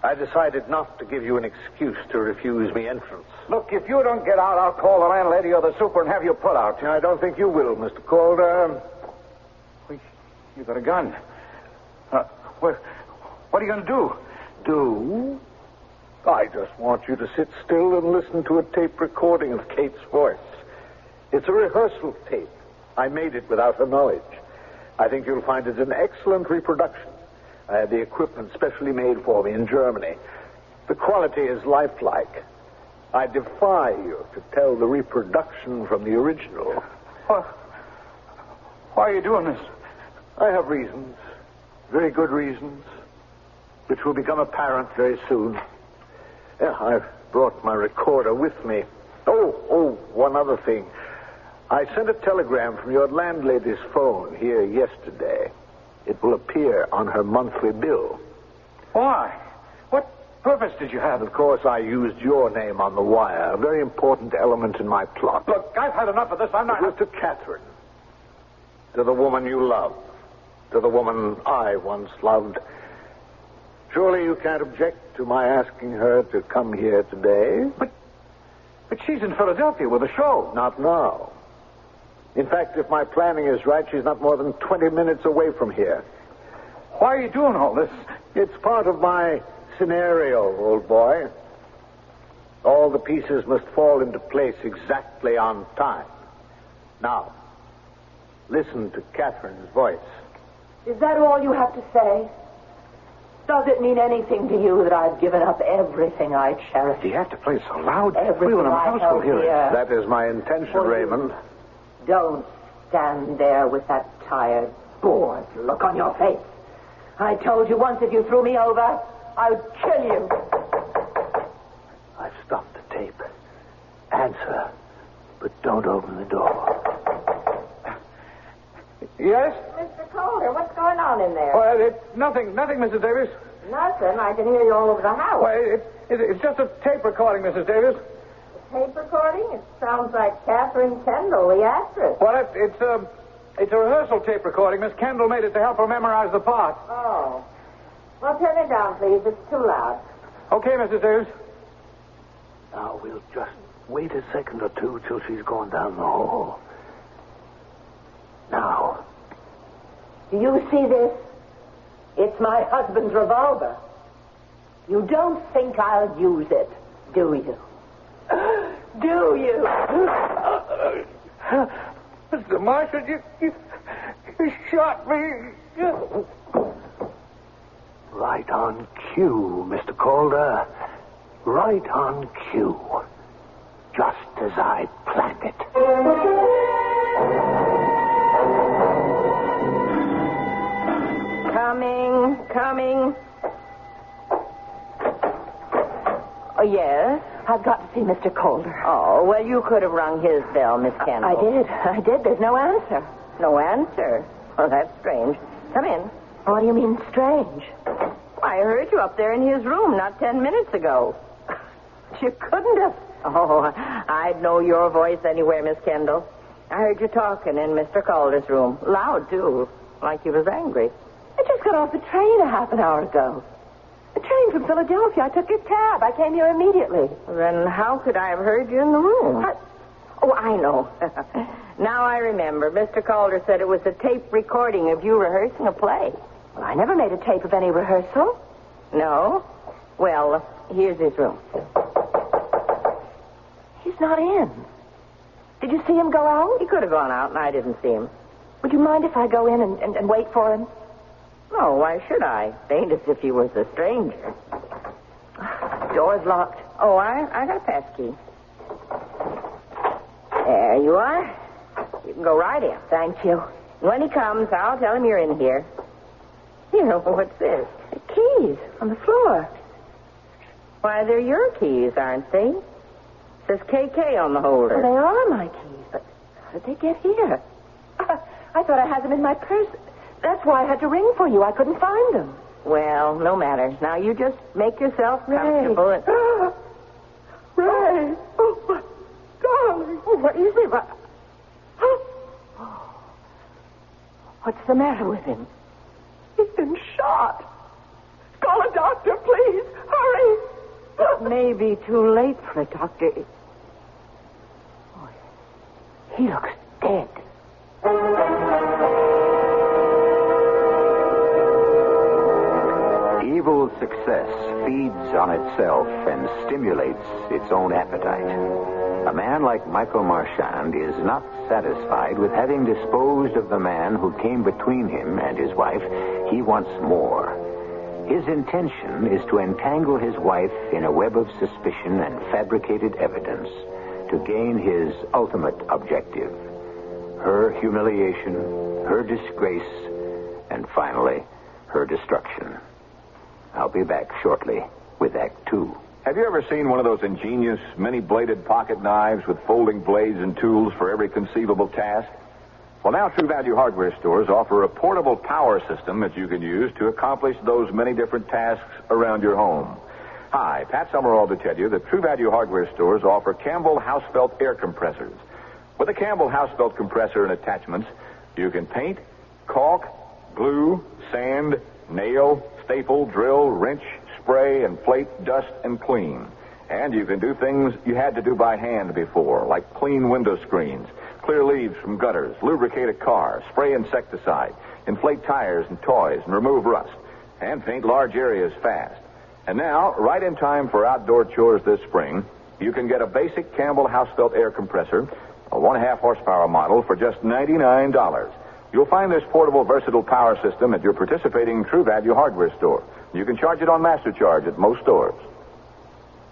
I decided not to give you an excuse to refuse me entrance. Look, if you don't get out, I'll call the landlady or the super and have you put out. I don't think you will, Mr. Calder. You got a gun. What are you going to do? Do? I just want you to sit still and listen to a tape recording of Kate's voice. It's a rehearsal tape. I made it without her knowledge. I think you'll find it an excellent reproduction. I had the equipment specially made for me in Germany. The quality is lifelike. I defy you to tell the reproduction from the original. Why are you doing this? I have reasons. Very good reasons. Which will become apparent very soon. Yeah, I've brought my recorder with me. Oh, one other thing. I sent a telegram from your landlady's phone here yesterday. It will appear on her monthly bill. Why? What purpose did you have? Of course, I used your name on the wire, a very important element in my plot. Look, I've had enough of this. I'm not... It was to Catherine. To the woman you love. To the woman I once loved. Surely you can't object to my asking her to come here today? But she's in Philadelphia with a show. Not now. In fact, if my planning is right, she's not more than 20 minutes away from here. Why are you doing all this? It's part of my scenario, old boy. All the pieces must fall into place exactly on time. Now, listen to Catherine's voice. Is that all you have to say? Does it mean anything to you that I've given up everything I cherish? Do you have to play so loud? Everything I held dear. That is my intention, Raymond. Don't stand there with that tired, bored look on your face. I told you once if you threw me over, I would kill you. I've stopped the tape. Answer, but don't open the door. Yes? Mr. Calder, what's going on in there? Well, it's nothing, Mrs. Davis. Nothing. I can hear you all over the house. Well, it's just a tape recording, Mrs. Davis. Tape recording? It sounds like Catherine Kendall, the actress. Well, it's a rehearsal tape recording. Miss Kendall made it to help her memorize the part. Oh. Well, turn it down, please. It's too loud. Okay, Mrs. Davis. Now, we'll just wait a second or two till she's gone down the hall. Now. Do you see this? It's my husband's revolver. You don't think I'll use it, do you? Do you? Mr. Marshall, you shot me. Right on cue, Mr. Calder. Right on cue. Just as I planned it. Coming. Oh, yes? I've got to see Mr. Calder. Oh, well, you could have rung his bell, Miss Kendall. I did. There's no answer. No answer? Well, that's strange. Come in. What do you mean, strange? I heard you up there in his room not 10 minutes ago. You couldn't have. Oh, I'd know your voice anywhere, Miss Kendall. I heard you talking in Mr. Calder's room. Loud, too. Like you was angry. I just got off the train a half an hour ago. The train from Philadelphia. I took his cab. I came here immediately. Then how could I have heard you in the room? I know. Now I remember. Mr. Calder said it was a tape recording of you rehearsing a play. Well, I never made a tape of any rehearsal. No? Well, here's his room. He's not in. Did you see him go out? He could have gone out, and I didn't see him. Would you mind if I go in and wait for him? No, why should I? It ain't as if he was a stranger. Door's locked. Oh, I got a pass key. There you are. You can go right in. Thank you. When he comes, I'll tell him you're in here. You know, what's this? The keys on the floor. Why, they're your keys, aren't they? Says KK on the holder. Well, they are my keys, but how did they get here? I thought I had them in my purse. That's why I had to ring for you. I couldn't find them. Well, no matter. Now you just make yourself comfortable. And... Ray! Oh, my darling! Oh, what is it? What's the matter with him? He's been shot. Call a doctor, please. Hurry. It may be too late for a doctor. Oh, he looks dead. Evil success feeds on itself and stimulates its own appetite. A man like Michael Marchand is not satisfied with having disposed of the man who came between him and his wife. He wants more. His intention is to entangle his wife in a web of suspicion and fabricated evidence to gain his ultimate objective. Her humiliation, her disgrace, and finally, her destruction. I'll be back shortly with Act 2. Have you ever seen one of those ingenious, many-bladed pocket knives with folding blades and tools for every conceivable task? Well, now True Value hardware stores offer a portable power system that you can use to accomplish those many different tasks around your home. Hi, Pat Summerall to tell you that True Value hardware stores offer Campbell Housefelt air compressors. With a Campbell Housefelt compressor and attachments, you can paint, caulk, glue, sand, nail, staple, drill, wrench, spray, and plate, dust, and clean. And you can do things you had to do by hand before, like clean window screens, clear leaves from gutters, lubricate a car, spray insecticide, inflate tires and toys, and remove rust, and paint large areas fast. And now, right in time for outdoor chores this spring, you can get a basic Campbell Housefelt air compressor, a 1.5 horsepower model, for just $99. You'll find this portable, versatile power system at your participating True Value hardware store. You can charge it on MasterCharge at most stores.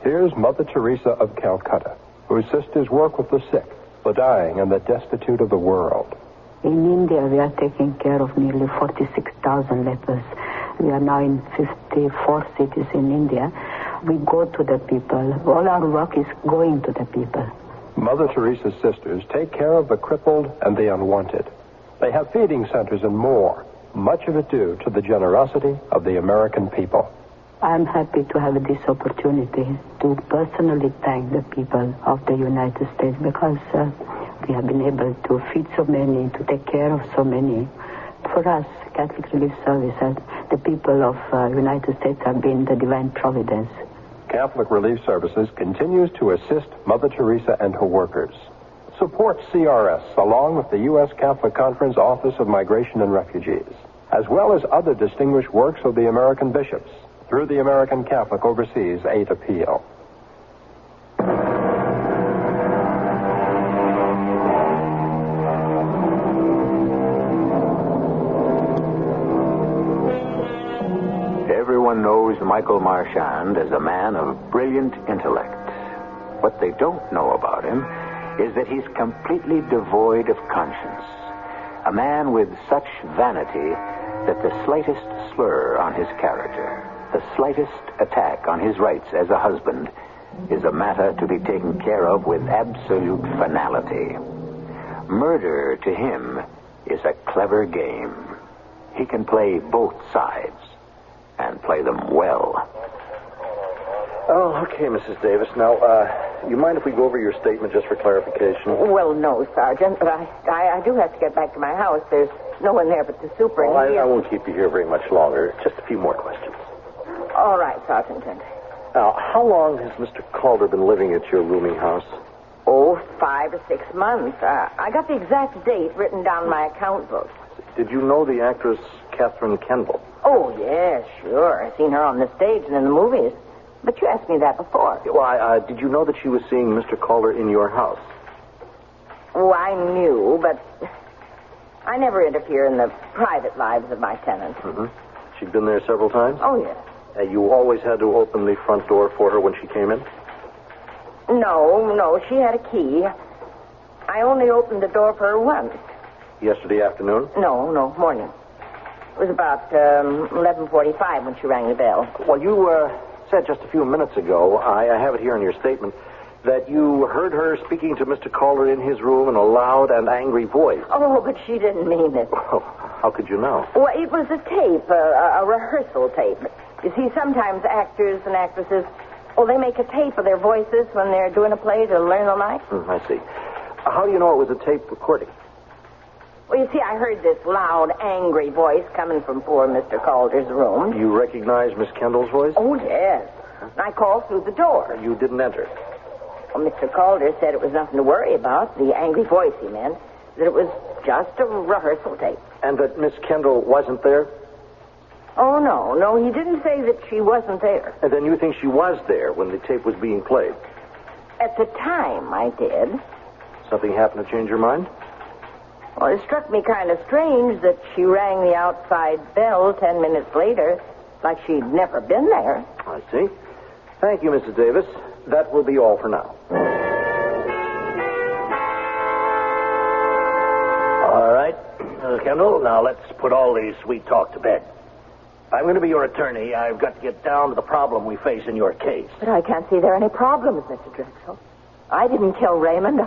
Here's Mother Teresa of Calcutta, whose sisters work with the sick, the dying, and the destitute of the world. In India, we are taking care of nearly 46,000 lepers. We are now in 54 cities in India. We go to the people. All our work is going to the people. Mother Teresa's sisters take care of the crippled and the unwanted. They have feeding centers and more, much of it due to the generosity of the American people. I'm happy to have this opportunity to personally thank the people of the United States because we have been able to feed so many, to take care of so many. For us, Catholic Relief Service, the people of United States have been the divine providence. Catholic Relief Services continues to assist Mother Teresa and her workers. Support CRS along with the U.S. Catholic Conference Office of Migration and Refugees, as well as other distinguished works of the American bishops through the American Catholic Overseas Aid Appeal. Everyone knows Michael Marchand as a man of brilliant intellect. What they don't know about him is that he's completely devoid of conscience. A man with such vanity that the slightest slur on his character, the slightest attack on his rights as a husband, is a matter to be taken care of with absolute finality. Murder, to him, is a clever game. He can play both sides, and play them well. Oh, okay, Mrs. Davis. Now, you mind if we go over your statement just for clarification? Well, no, Sergeant, but I do have to get back to my house. There's no one there but the super. Well, I won't keep you here very much longer. Just a few more questions. All right, Sergeant. Now, how long has Mr. Calder been living at your rooming house? Oh, 5 or 6 months. I got the exact date written down in my account book. Did you know the actress Catherine Kendall? Oh, yes, sure. I've seen her on the stage and in the movies. But you asked me that before. Well, did you know that she was seeing Mr. Calder in your house? Oh, I knew, but I never interfere in the private lives of my tenants. Mm-hmm. She'd been there several times? Oh, yes. You always had to open the front door for her when she came in? No, she had a key. I only opened the door for her once. Yesterday afternoon? No, morning. It was about 11:45 when she rang the bell. Well, you said just a few minutes ago, I have it here in your statement, that you heard her speaking to Mr. Calder in his room in a loud and angry voice. Oh, but she didn't mean it. Oh, how could you know? Well, it was a tape, a rehearsal tape. You see, sometimes actors and actresses, they make a tape of their voices when they're doing a play to learn the lines. I see. How do you know it was a tape recording? Well, you see, I heard this loud, angry voice coming from poor Mr. Calder's room. You recognize Miss Kendall's voice? Oh, yes. I called through the door. You didn't enter. Well, Mr. Calder said it was nothing to worry about, the angry voice, he meant, that it was just a rehearsal tape. And that Miss Kendall wasn't there? Oh, no, he didn't say that she wasn't there. And then you think she was there when the tape was being played? At the time, I did. Something happened to change your mind? Well, it struck me kind of strange that she rang the outside bell 10 minutes later, like she'd never been there. I see. Thank you, Mrs. Davis. That will be all for now. All right, Kendall, now let's put all the sweet talk to bed. I'm going to be your attorney. I've got to get down to the problem we face in your case. But I can't see there are any problems, Mr. Drexel. I didn't kill Raymond.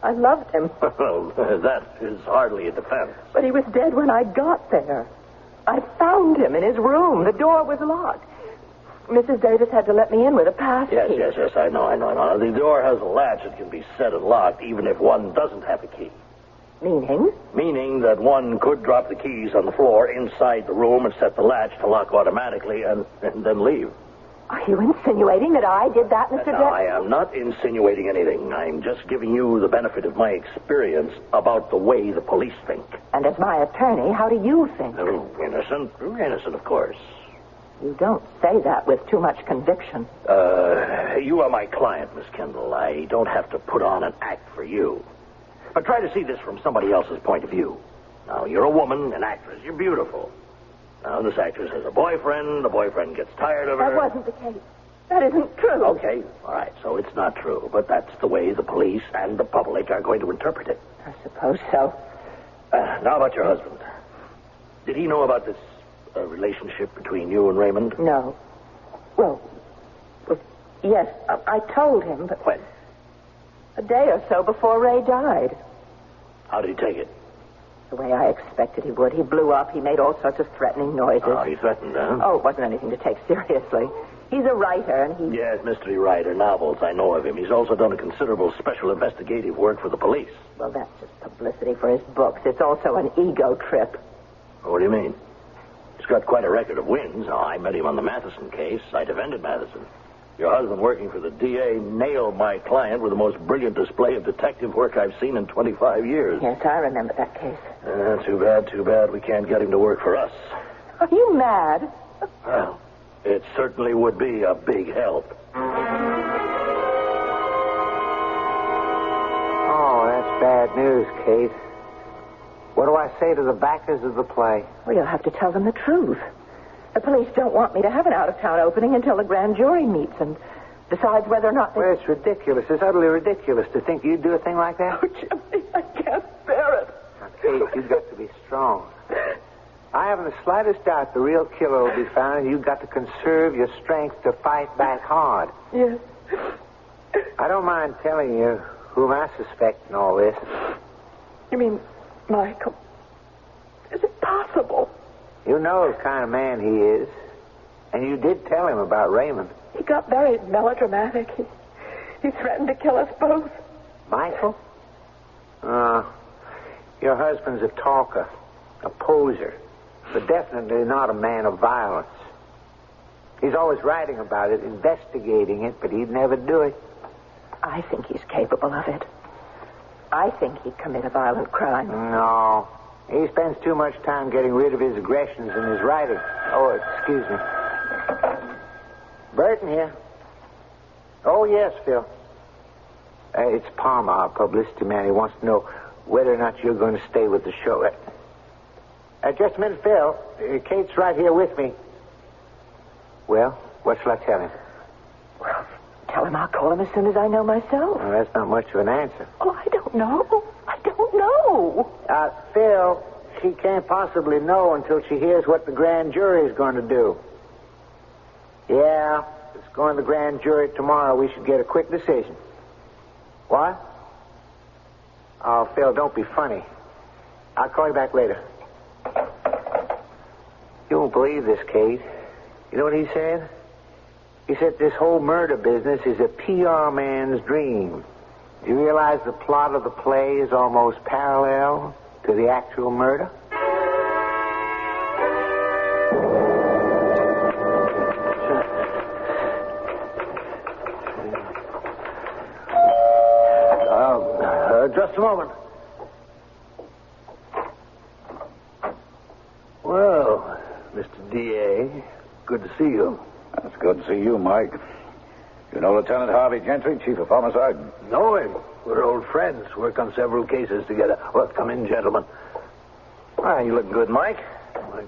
I loved him. Well, that is hardly a defense. But he was dead when I got there. I found him in his room. The door was locked. Mrs. Davis had to let me in with a pass Yes, key. yes, I know. The door has a latch that can be set and locked even if one doesn't have a key. Meaning? Meaning that one could drop the keys on the floor inside the room and set the latch to lock automatically and then leave. Are you insinuating that I did that, Mr. No, I am not insinuating anything. I'm just giving you the benefit of my experience about the way the police think. And as my attorney, how do you think? Oh, innocent. Innocent, of course. You don't say that with too much conviction. You are my client, Miss Kendall. I don't have to put on an act for you. But try to see this from somebody else's point of view. Now, you're a woman, an actress. You're beautiful. Now, this actress has a boyfriend. The boyfriend gets tired of her. That wasn't the case. That isn't true. Okay, all right. So it's not true. But that's the way the police and the public are going to interpret it. I suppose so. Now about your husband. Did he know about this relationship between you and Raymond? No. Well, yes, I told him, but... When? A day or so before Ray died. How did he take it? The way I expected he would. He blew up. He made all sorts of threatening noises. Oh, he threatened, huh? Oh, it wasn't anything to take seriously. He's a writer, and he... Yes, mystery writer, novels. I know of him. He's also done a considerable special investigative work for the police. Well, that's just publicity for his books. It's also an ego trip. What do you mean? He's got quite a record of wins. Oh, I met him on the Matheson case. I defended Matheson. Your husband, working for the DA, nailed my client with the most brilliant display of detective work I've seen in 25 years. Yes, I remember that case. Too bad we can't get him to work for us. Are you mad? Well, it certainly would be a big help. Oh, that's bad news, Kate. What do I say to the backers of the play? Well, you'll have to tell them the truth. The police don't want me to have an out-of-town opening until the grand jury meets and decides whether or not they... Well, it's ridiculous. It's utterly ridiculous to think you'd do a thing like that. Oh, Jimmy, I can't bear it. Now, Kate, you've got to be strong. I haven't the slightest doubt the real killer will be found, and you've got to conserve your strength to fight back hard. Yes. I don't mind telling you whom I suspect in all this. You mean Michael? Is it possible? You know the kind of man he is. And you did tell him about Raymond. He got very melodramatic. He threatened to kill us both. Michael? Your husband's a talker, a poser, but definitely not a man of violence. He's always writing about it, investigating it, but he'd never do it. I think he's capable of it. I think he'd commit a violent crime. No. He spends too much time getting rid of his aggressions in his writing. Oh, excuse me. Burton here. Oh, yes, Phil. It's Palmer, our publicity man. He wants to know whether or not you're going to stay with the show. Just a minute, Phil. Kate's right here with me. Well, what shall I tell him? Well, tell him I'll call him as soon as I know myself. Well, that's not much of an answer. Oh, I don't know. I don't know. Phil, she can't possibly know until she hears what the grand jury is going to do. Yeah, it's Going to the grand jury tomorrow, we should get a quick decision. What? Oh, Phil, don't be funny. I'll call you back later. You won't believe this, Kate. You know what he said? He said this whole murder business is a PR man's dream. Do you realize the plot of the play is almost parallel to the actual murder? Just a moment. Well, Mr. D.A., good to see you. It's good to see you, Mike. You know Lieutenant Harvey Gentry, Chief of Homicide? Know him. We're old friends. Work on several cases together. Well, come in, gentlemen. Ah, you look good, Mike.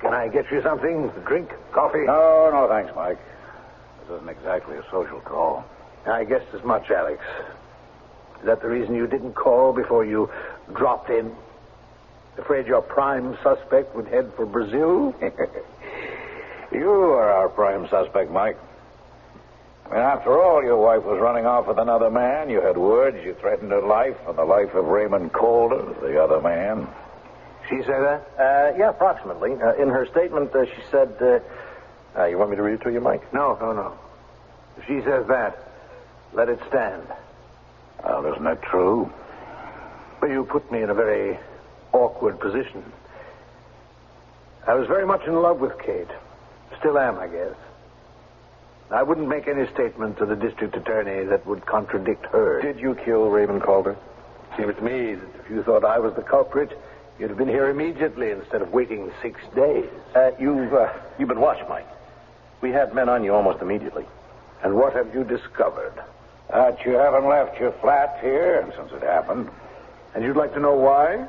Can I get you something? A drink? Coffee? No, thanks, Mike. This isn't exactly a social call. I guessed as much, Alex. Is that the reason you didn't call before you dropped in? Afraid your prime suspect would head for Brazil? You are our prime suspect, Mike. I mean, after all, your wife was running off with another man. You had words. You threatened her life and the life of Raymond Calder, the other man. She said that? Yeah, approximately. In her statement, she said, you want me to read it to you, Mike? No. If she says that, let it stand. Well, isn't that true? Well, you put me in a very awkward position. I was very much in love with Kate. Still am, I guess. I wouldn't make any statement to the district attorney that would contradict her. Did you kill Raymond Calder? Seems to me that if you thought I was the culprit, you'd have been here immediately instead of waiting 6 days. You've been watched, Mike. We had men on you almost immediately. And what have you discovered? That you haven't left your flat here since it happened. And you'd like to know why?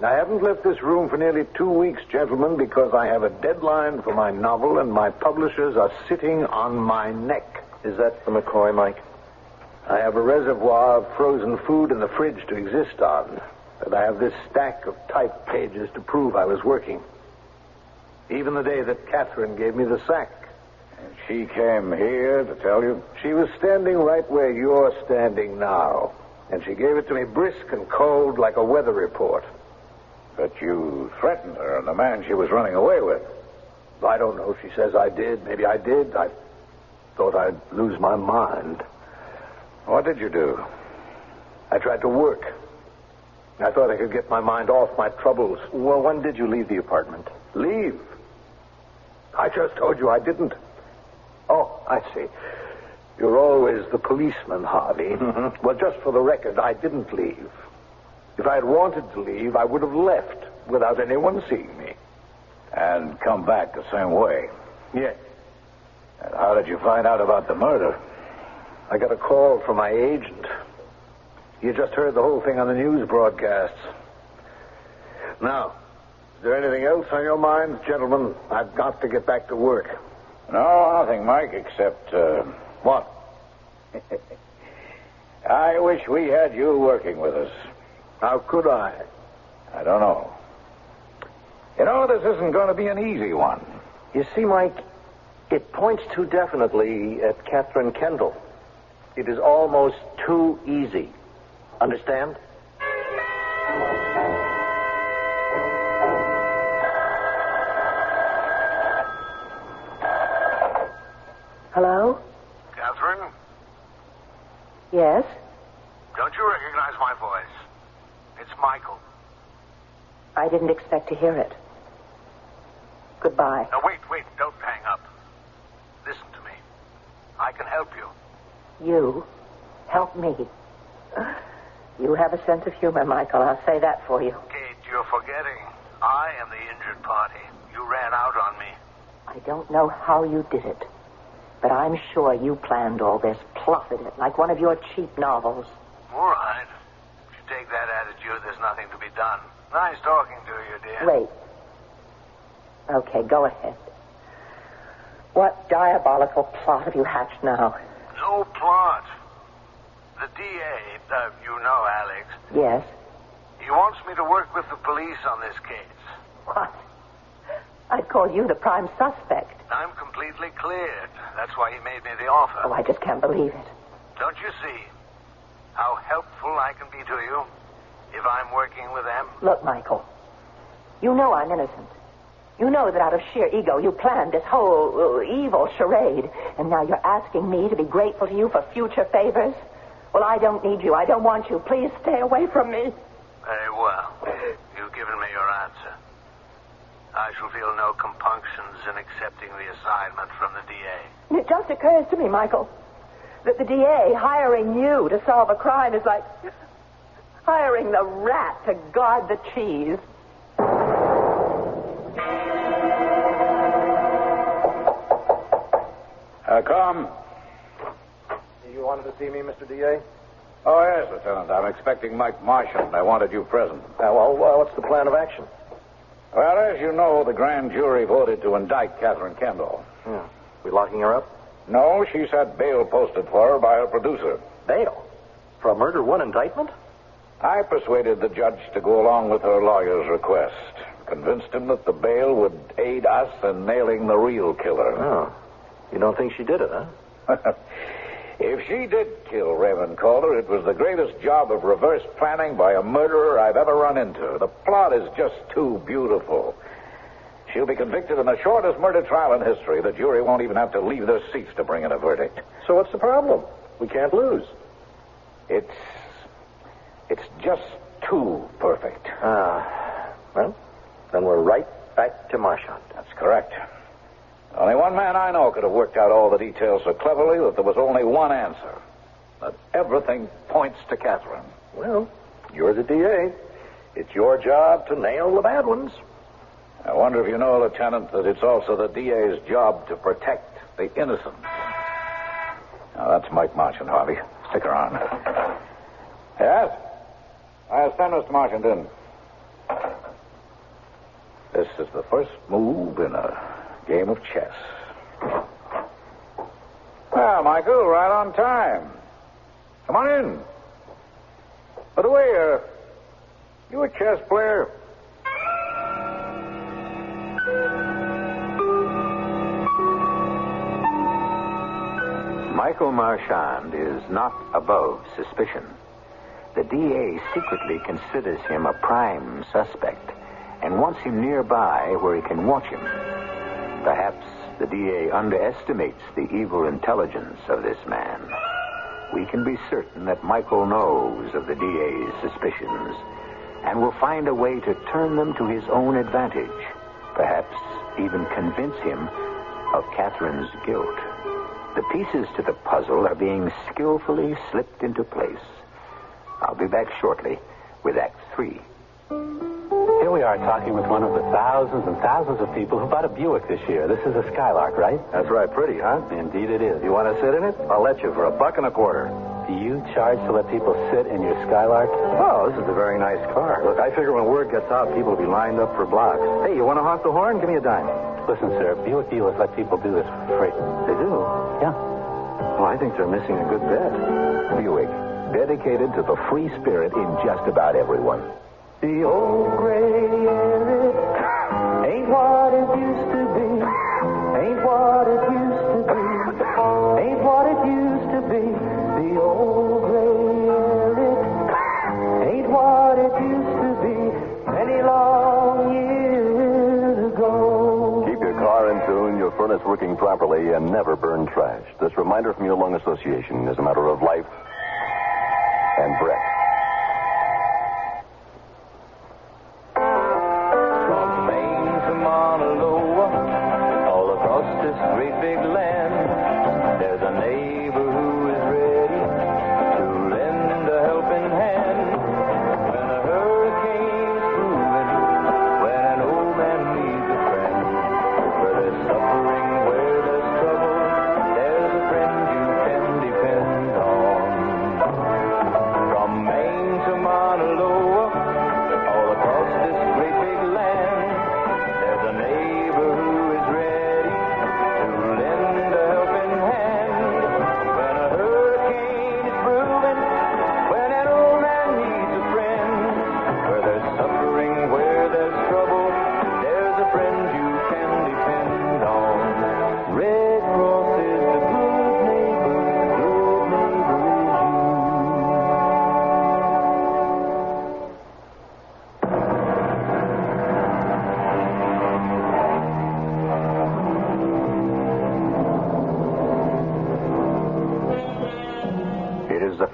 I haven't left this room for nearly 2 weeks, gentlemen, because I have a deadline for my novel and my publishers are sitting on my neck. Is that the McCoy, Mike? I have a reservoir of frozen food in the fridge to exist on. And I have this stack of typed pages to prove I was working. Even the day that Catherine gave me the sack. And she came here to tell you? She was standing right where you're standing now. And she gave it to me brisk and cold like a weather report. But you threatened her and the man she was running away with. I don't know. She says I did. Maybe I did. I thought I'd lose my mind. What did you do? I tried to work. I thought I could get my mind off my troubles. Well, when did you leave the apartment? Leave? I just told you I didn't. Oh, I see. You're always the policeman, Harvey. Mm-hmm. Well, just for the record, I didn't leave. If I had wanted to leave, I would have left without anyone seeing me. And come back the same way? Yes. And how did you find out about the murder? I got a call from my agent. You just heard the whole thing on the news broadcasts. Now, is there anything else on your minds, gentlemen? I've got to get back to work. No, nothing, Mike, except, What? I wish we had you working with us. How could I? I don't know. You know, this isn't going to be an easy one. You see, Mike, it points too definitely at Catherine Kendall. It is almost too easy. Understand? Hello? Catherine? Yes? Don't you recognize my voice? It's Michael. I didn't expect to hear it. Goodbye. Now, wait. Don't hang up. Listen to me. I can help you. You? Help me? You have a sense of humor, Michael. I'll say that for you. Kate, you're forgetting. I am the injured party. You ran out on me. I don't know how you did it, but I'm sure you planned all this, plotted it, like one of your cheap novels. All right. If you take that attitude, there's nothing to be done. Nice talking to you, dear. Wait. Okay, go ahead. What diabolical plot have you hatched now? No plot. The DA, you know Alex. Yes. He wants me to work with the police on this case. What? I'd call you the prime suspect. I'm completely cleared. That's why he made me the offer. Oh, I just can't believe it. Don't you see how helpful I can be to you if I'm working with them? Look, Michael, you know I'm innocent. You know that out of sheer ego you planned this whole evil charade, and now you're asking me to be grateful to you for future favors? Well, I don't need you. I don't want you. Please stay away from me. Very well. You've given me your answer. I shall feel no compunctions in accepting the assignment from the DA. And it just occurs to me, Michael, that the DA hiring you to solve a crime is like hiring the rat to guard the cheese. Come. You wanted to see me, Mr. DA? Oh, yes, Lieutenant. I'm expecting Mike Martian. I wanted you present. What's the plan of action? Well, as you know, the grand jury voted to indict Catherine Kendall. Yeah. We locking her up? No, she's had bail posted for her by her producer. Bail? For a murder one indictment? I persuaded the judge to go along with her lawyer's request. Convinced him that the bail would aid us in nailing the real killer. Oh. You don't think she did it, huh? If she did kill Raymond Calder, it was the greatest job of reverse planning by a murderer I've ever run into. The plot is just too beautiful. She'll be convicted in the shortest murder trial in history. The jury won't even have to leave their seats to bring in a verdict. So what's the problem? We can't lose. It's just too perfect. Well, then we're right back to Marchand. That's correct. Only one man I know could have worked out all the details so cleverly that there was only one answer. That everything points to Catherine. Well, you're the DA. It's your job to nail the bad ones. I wonder if you know, Lieutenant, that it's also the DA's job to protect the innocent. Now, that's Mike Marchand, Harvey. Stick around. Yes? I'll send Mr. Marchand in. This is the first move in a game of chess. Well, Michael, right on time. Come on in. By the way, you a chess player? Michael Marchand is not above suspicion. The DA secretly considers him a prime suspect and wants him nearby where he can watch him. Perhaps the DA underestimates the evil intelligence of this man. We can be certain that Michael knows of the DA's suspicions and will find a way to turn them to his own advantage. Perhaps even convince him of Catherine's guilt. The pieces to the puzzle are being skillfully slipped into place. I'll be back shortly with Act 3. Here we are talking with one of the thousands and thousands of people who bought a Buick this year. This is a Skylark, right? That's right. Pretty, huh? Indeed it is. You want to sit in it? I'll let you for $1.25. Do you charge to let people sit in your Skylark? Oh, this is a very nice car. Look, I figure when word gets out, people will be lined up for blocks. Hey, you want to honk the horn? Give me a dime. Listen, sir, Buick dealers let people do this for free. They do? Yeah. Well, I think they're missing a good bet. Buick, dedicated to the free spirit in just about everyone. The old gray area ain't what it used to be. Ain't what it used to be. Ain't what it used to be. The old gray area ain't what it used to be. Many long years ago. Keep your car in tune, your furnace working properly, and never burn trash. This reminder from your lung association is a matter of life and breath. Great big land, there's a neighbor who is ready to lend a helping hand. When a hurricane's brewing, when an old man needs a friend, where there's suffering, where there's trouble, there's a friend you can depend on.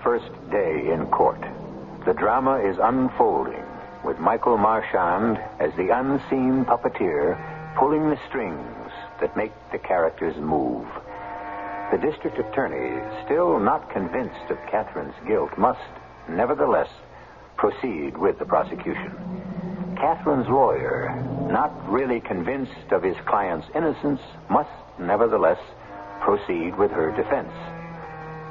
first day in court. The drama is unfolding, with Michael Marchand as the unseen puppeteer pulling the strings that make the characters move. The district attorney, still not convinced of Catherine's guilt, must nevertheless proceed with the prosecution. Catherine's lawyer, not really convinced of his client's innocence, must nevertheless proceed with her defense.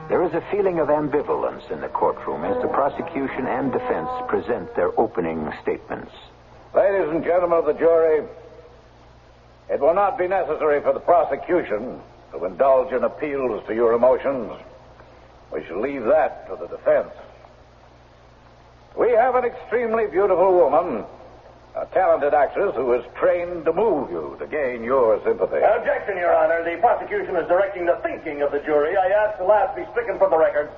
There is a feeling of ambivalence in the courtroom as the prosecution and defense present their opening statements. Ladies and gentlemen of the jury, it will not be necessary for the prosecution to indulge in appeals to your emotions. We shall leave that to the defense. We have an extremely beautiful woman, a talented actress who is trained to move you, to gain your sympathy. Objection, Your Honor. The prosecution is directing the thinking of the jury. I ask the last be stricken from the record.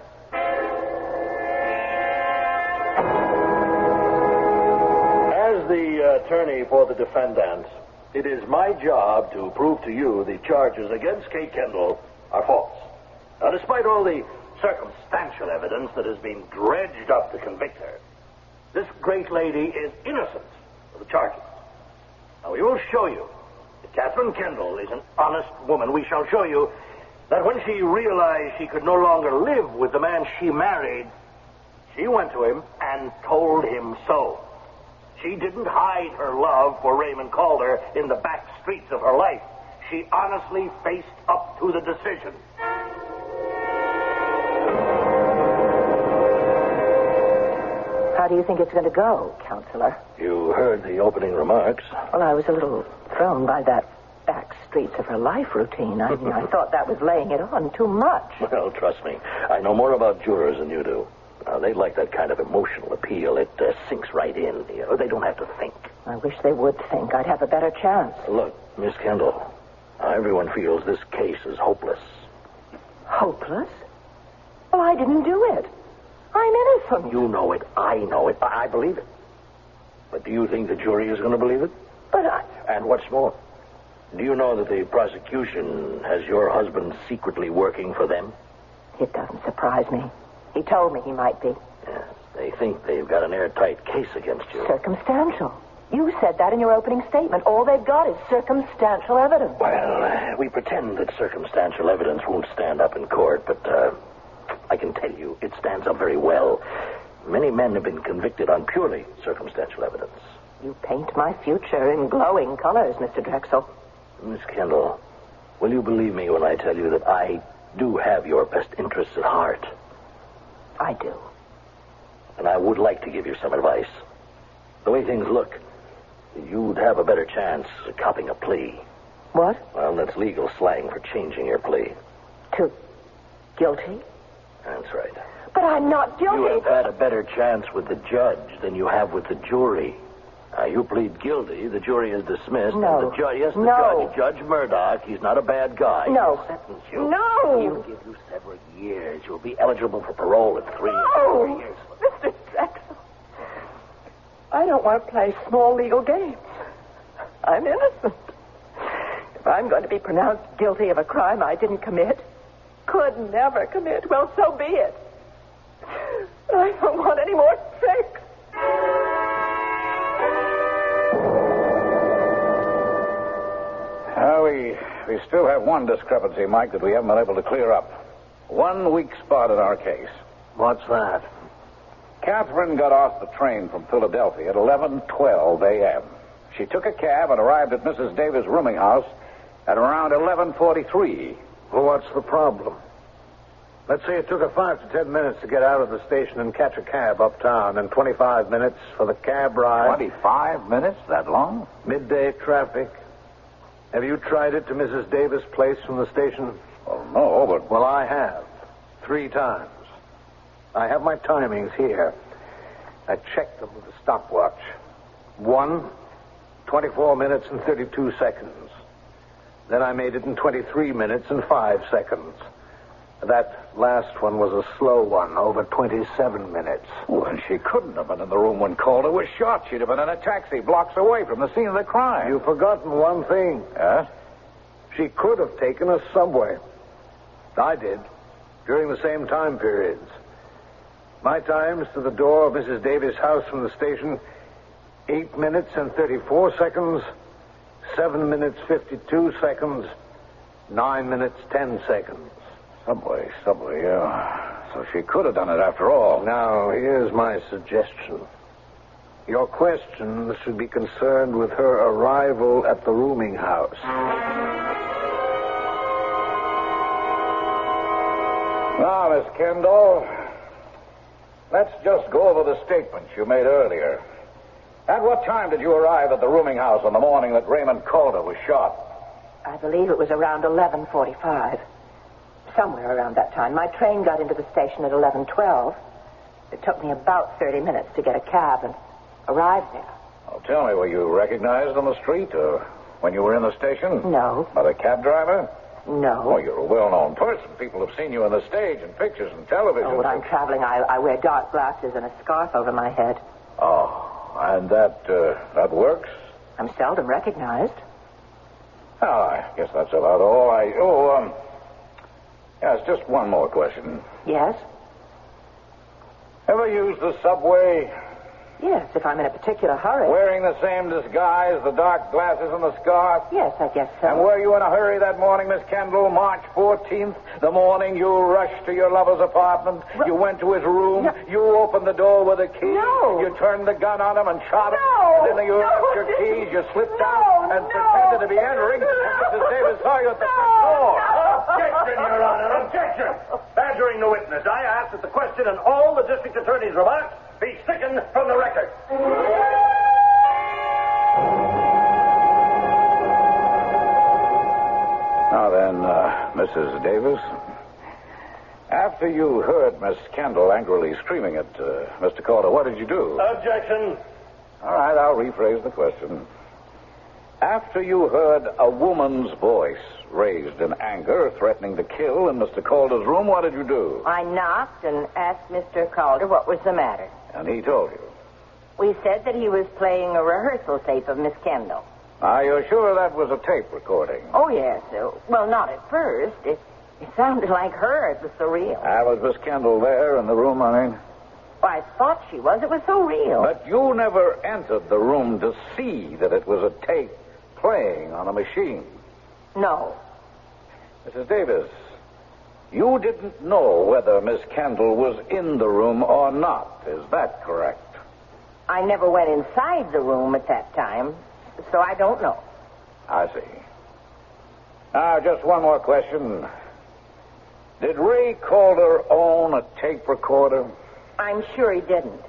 As the attorney for the defendant, it is my job to prove to you the charges against Kate Kendall are false. Now, despite all the circumstantial evidence that has been dredged up to convict her, this great lady is innocent of the charges. Now, we will show you that Catherine Kendall is an honest woman. We shall show you that when she realized she could no longer live with the man she married, she went to him and told him so. She didn't hide her love for Raymond Calder in the back streets of her life. She honestly faced up to the decision. How do you think it's going to go, Counselor? You heard the opening remarks. Well, I was a little thrown by that back streets of her life routine. I mean, I thought that was laying it on too much. Well, trust me, I know more about jurors than you do. They like that kind of emotional appeal. It sinks right in. You know, they don't have to think. I wish they would think. I'd have a better chance. Look, Miss Kendall, everyone feels this case is hopeless. Hopeless? Well, I didn't do it. I'm innocent. You know it. I know it. I believe it. But do you think the jury is going to believe it? But I... And what's more, do you know that the prosecution has your husband secretly working for them? It doesn't surprise me. He told me he might be. Yes, they think they've got an airtight case against you. Circumstantial. You said that in your opening statement. All they've got is circumstantial evidence. Well, we pretend that circumstantial evidence won't stand up in court, but I can tell you it stands up very well. Many men have been convicted on purely circumstantial evidence. You paint my future in glowing colors, Mr. Drexel. Miss Kendall, will you believe me when I tell you that I do have your best interests at heart? I do. And I would like to give you some advice. The way things look, you'd have a better chance of copping a plea. What? Well, that's legal slang for changing your plea. To guilty? That's right. But I'm not guilty. You have had a better chance with the judge than you have with the jury. You plead guilty. The jury is dismissed. No. And the judge, yes, the No. Judge Murdoch, he's not a bad guy. No. He'll sentence you. No. He'll give you several years. You'll be eligible for parole in 3 years. Mr. Drexel. I don't want to play small legal games. I'm innocent. If I'm going to be pronounced guilty of a crime I didn't commit, could never commit, well, so be it. I don't want any more tricks. We still have one discrepancy, Mike, that we haven't been able to clear up. One weak spot in our case. What's that? Catherine got off the train from Philadelphia at 11:12 a.m. She took a cab and arrived at Mrs. Davis' rooming house at around 11:43. Well, what's the problem? Let's say it took her 5 to 10 minutes to get out of the station and catch a cab uptown, and 25 minutes for the cab ride. 25 minutes? That long? Midday traffic. Have you tried it to Mrs. Davis' place from the station? Well, no, but... Well, I have. 3 times. I have my timings here. I checked them with a stopwatch. 1, 24 minutes and 32 seconds. Then I made it in 23 minutes and 5 seconds. That last one was a slow one, over 27 minutes. Well, she couldn't have been in the room when Calder was shot. She'd have been in a taxi blocks away from the scene of the crime. You've forgotten one thing. Yes? She could have taken a subway. I did, during the same time periods. My times to the door of Mrs. Davis' house from the station, 8 minutes and 34 seconds, 7 minutes 52 seconds, 9 minutes 10 seconds. Subway, yeah. So she could have done it after all. Now, here's my suggestion. Your questions should be concerned with her arrival at the rooming house. Now, Miss Kendall, let's just go over the statements you made earlier. At what time did you arrive at the rooming house on the morning that Raymond Calder was shot? I believe it was around 11:45. Somewhere around that time. My train got into the station at 11:12. It took me about 30 minutes to get a cab and arrive there. Oh, tell me, were you recognized on the street or when you were in the station? No. By the cab driver? No. Oh, you're a well-known person. People have seen you on the stage and pictures and television. Oh, when I'm traveling, I wear dark glasses and a scarf over my head. Oh, and that works? I'm seldom recognized. Oh, I guess that's about all. Yes, just one more question. Yes? Ever used the subway? Yes, if I'm in a particular hurry. Wearing the same disguise, the dark glasses and the scarf? Yes, I guess so. And were you in a hurry that morning, Miss Kendall, March 14th, the morning you rushed to your lover's apartment? You went to his room? No. You opened the door with a key? No. You turned the gun on him and shot him? No. And then you left your keys, you slipped out and pretended to be entering, and Mrs. Davis saw you at the front door. Objection, Your Honor, objection. Badgering the witness, I ask that the question and all the district attorney's remarks be stricken from the record. Now then, Mrs. Davis, after you heard Miss Kendall angrily screaming at Mr. Calder, what did you do? Objection. All right, I'll rephrase the question. After you heard a woman's voice raised in anger, threatening to kill in Mr. Calder's room, what did you do? I knocked and asked Mr. Calder what was the matter. And he told you. We said that he was playing a rehearsal tape of Miss Kendall. Are you sure that was a tape recording? Oh, yes. Well, not at first. It sounded like her. It was so real. Was Miss Kendall there in the room, I mean? Well, I thought she was. It was so real. But you never entered the room to see that it was a tape playing on a machine. No. Mrs. Davis, you didn't know whether Miss Kendall was in the room or not. Is that correct? I never went inside the room at that time, so I don't know. I see. Now, just one more question. Did Ray Calder own a tape recorder? I'm sure he didn't.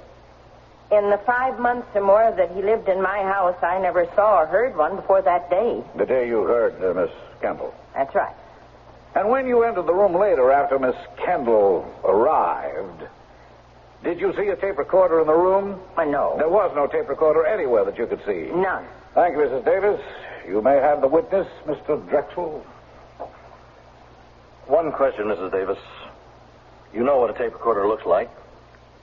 In the 5 months or more that he lived in my house, I never saw or heard one before that day. The day you heard Miss Kendall? That's right. And when you entered the room later after Miss Kendall arrived, did you see a tape recorder in the room? No. There was no tape recorder anywhere that you could see? None. Thank you, Mrs. Davis. You may have the witness, Mr. Drexel. One question, Mrs. Davis. You know what a tape recorder looks like?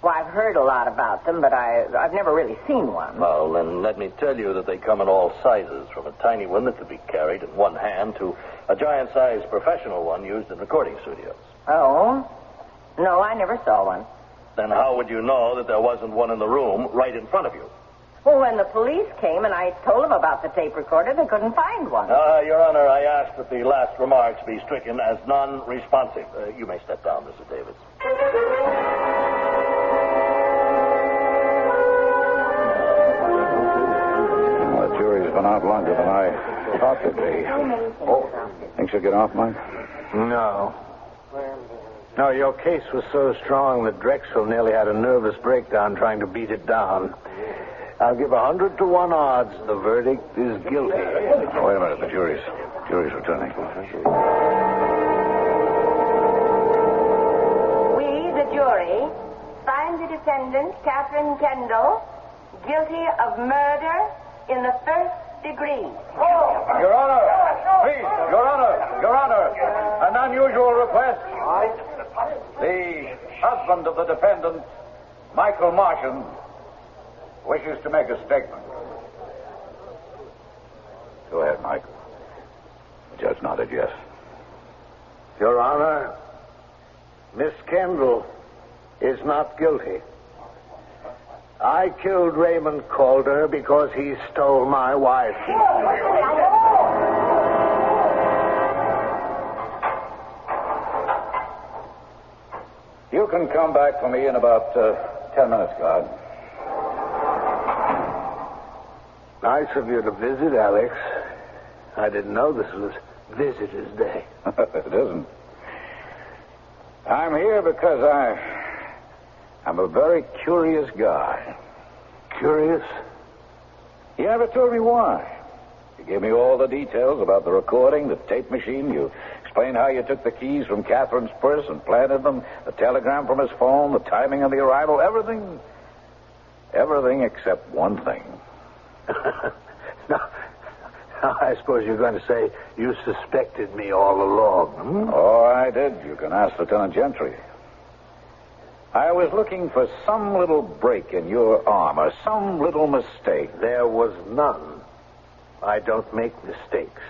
Well, I've heard a lot about them, but I've never really seen one. Well, then let me tell you that they come in all sizes, from a tiny one that could be carried in one hand to a giant-sized professional one used in recording studios. Oh? No, I never saw one. Then how would you know that there wasn't one in the room right in front of you? Well, when the police came and I told them about the tape recorder, they couldn't find one. Your Honor, I ask that the last remarks be stricken as non-responsive. You may step down, Mrs. Davis. Well, the jury's been out longer than I thought they'd be. Think she'll get off, Mike? No. No, your case was so strong that Drexel nearly had a nervous breakdown trying to beat it down. I'll give 100 to 1 odds the verdict is guilty. Oh, wait a minute. The jury's returning. We, the jury, find the defendant, Catherine Kendall, guilty of murder in the 1st degree. Your Honor, please, Your Honor, an unusual request. The husband of the defendant, Michael Martian, wishes to make a statement. Go ahead, Mike. The judge nodded yes. Your Honor, Miss Kendall is not guilty. I killed Raymond Calder because he stole my wife. You can come back for me in about 10 minutes, guard. Nice of you to visit, Alex. I didn't know this was Visitor's Day. It isn't. I'm here because I'm a very curious guy. Curious? You never told me why. You gave me all the details about the recording, the tape machine. You explained how you took the keys from Catherine's purse and planted them, the telegram from his phone, the timing of the arrival, everything. Everything except one thing. Now, I suppose you're going to say you suspected me all along. Oh, I did. You can ask Lieutenant Gentry. I was looking for some little break in your arm or some little mistake. There was none. I don't make mistakes.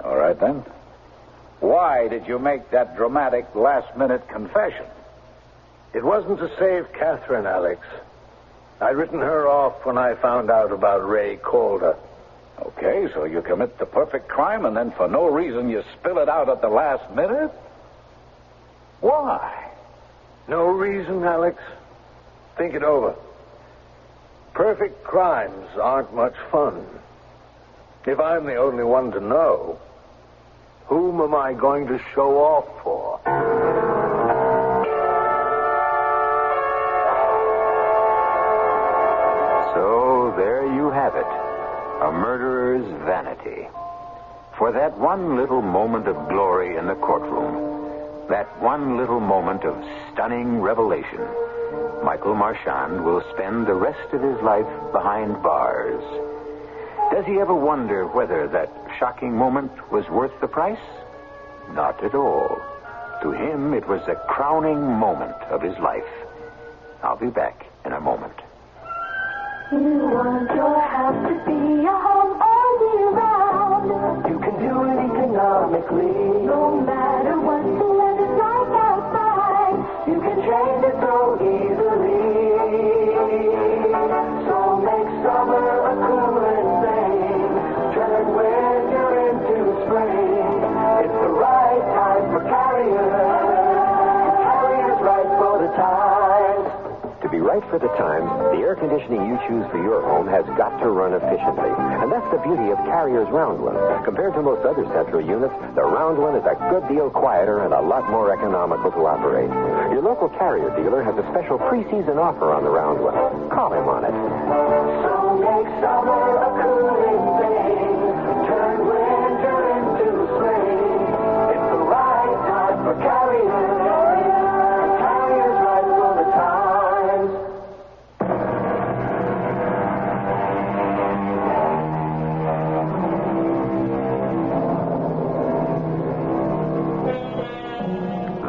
All right, then. Why did you make that dramatic last-minute confession? It wasn't to save Catherine, Alex. I'd written her off when I found out about Ray Calder. Okay, so you commit the perfect crime and then for no reason you spill it out at the last minute? Why? No reason, Alex. Think it over. Perfect crimes aren't much fun. If I'm the only one to know, whom am I going to show off for? So there you have it. A murderer's vanity. For that one little moment of glory in the courtroom, that one little moment of stunning revelation, Michael Marchand will spend the rest of his life behind bars. Does he ever wonder whether that shocking moment was worth the price? Not at all. To him, it was the crowning moment of his life. I'll be back in a moment. You want your house to be a home all year round. You can do it economically. No matter what the weather's like outside, you can change it so easily. So make summer a cooling thing. Turn winter into spring. It's the right time for Carrier. Carrier's right for the times. To be right for the times, the air conditioning you choose for your home has got to run efficiently. And that's the beauty of Carrier's Round One. Compared to most other central units, the Round One is a good deal quieter and a lot more economical to operate. Your local Carrier dealer has a special pre-season offer on the Round One. Call him on it. So make summer a cooling thing. Turn winter into spring. It's the right time for Carrier. Carrier's right for the times.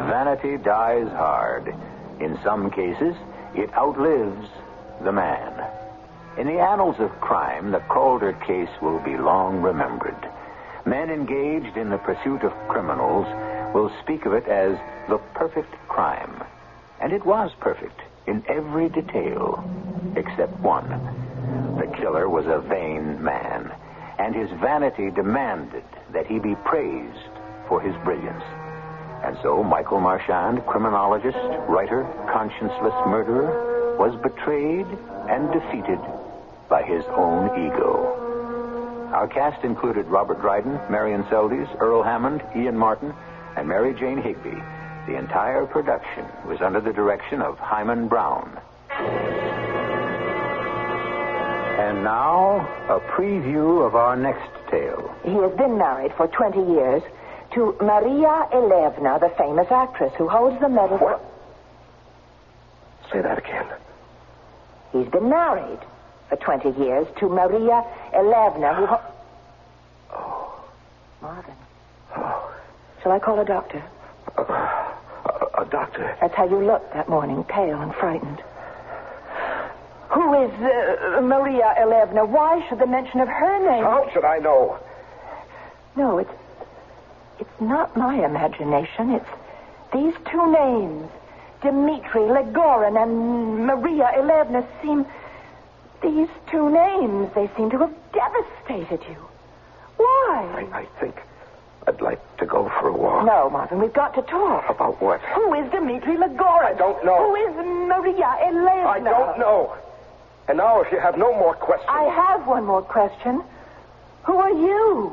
Vanity dies hard. In some cases, it outlives the man. In the annals of crime, the Calder case will be long remembered. Men engaged in the pursuit of criminals will speak of it as the perfect crime. And it was perfect in every detail, except one. The killer was a vain man, and his vanity demanded that he be praised for his brilliance. And so Michael Marchand, criminologist, writer, conscienceless murderer, was betrayed and defeated by his own ego. Our cast included Robert Dryden, Marion Seldes, Earl Hammond, Ian Martin, and Mary Jane Higby. The entire production was under the direction of Himan Brown. And now, a preview of our next tale. He has been married for 20 years to Maria Elevna, the famous actress who holds the medal for... Say that again. He's been married for 20 years to Maria Elevna, who... Oh. Marvin. Oh. Shall I call a doctor? A doctor? That's how you looked that morning, pale and frightened. Who is Maria Elevna? Why should the mention of her name... How should I know? No, it's not my imagination. It's these two names. Dmitri, Legorin, and Maria Elevna seem... These two names, they seem to have devastated you. Why? I think I'd like to go for a walk. No, Marvin, we've got to talk. About what? Who is Dmitri Legorin? I don't know. Who is Maria Elevna? I don't know. And now, if you have no more questions... I have one more question. Who are you?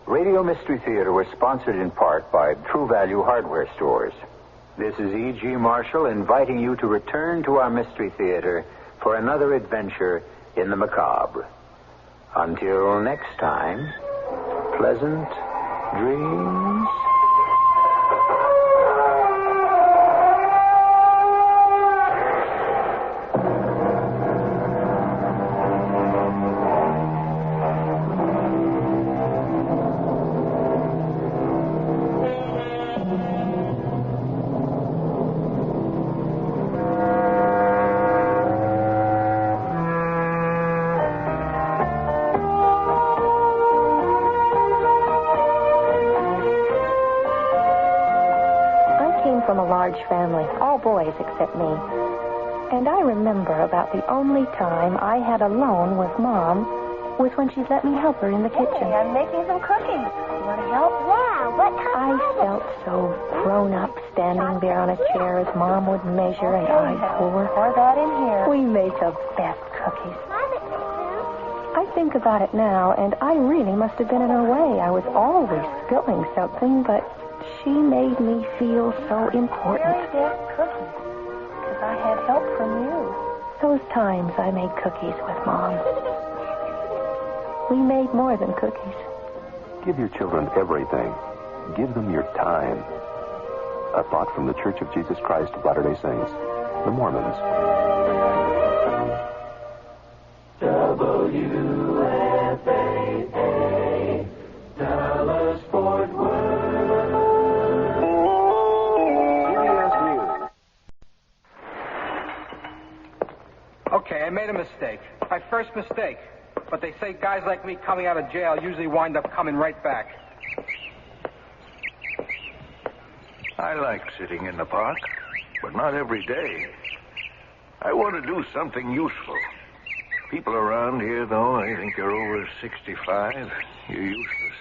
Radio Mystery Theater was sponsored in part by True Value Hardware Stores. This is E.G. Marshall inviting you to return to our Mystery Theater for another adventure in the macabre. Until next time, pleasant dreams. Family, all boys except me. And I remember about the only time I had alone with Mom was when she let me help her in the kitchen. Hey, I'm making some cookies. You want to help? Yeah, what kind I felt so grown up standing there on a chair as Mom would measure and I'd pour. Pour that in here. We made the best cookies. I think about it now, and I really must have been in her way. I was always spilling something, but she made me feel so important. Cookies. Because I had help from you. Those times I made cookies with Mom. We made more than cookies. Give your children everything. Give them your time. A thought from the Church of Jesus Christ of Latter-day Saints, the Mormons. WFAA, Dallas Fort Worth. Okay, I made a mistake. My first mistake. But they say guys like me coming out of jail usually wind up coming right back. I like sitting in the park, but not every day. I want to do something useful. People around here, though, they think you're over 65. You're useless.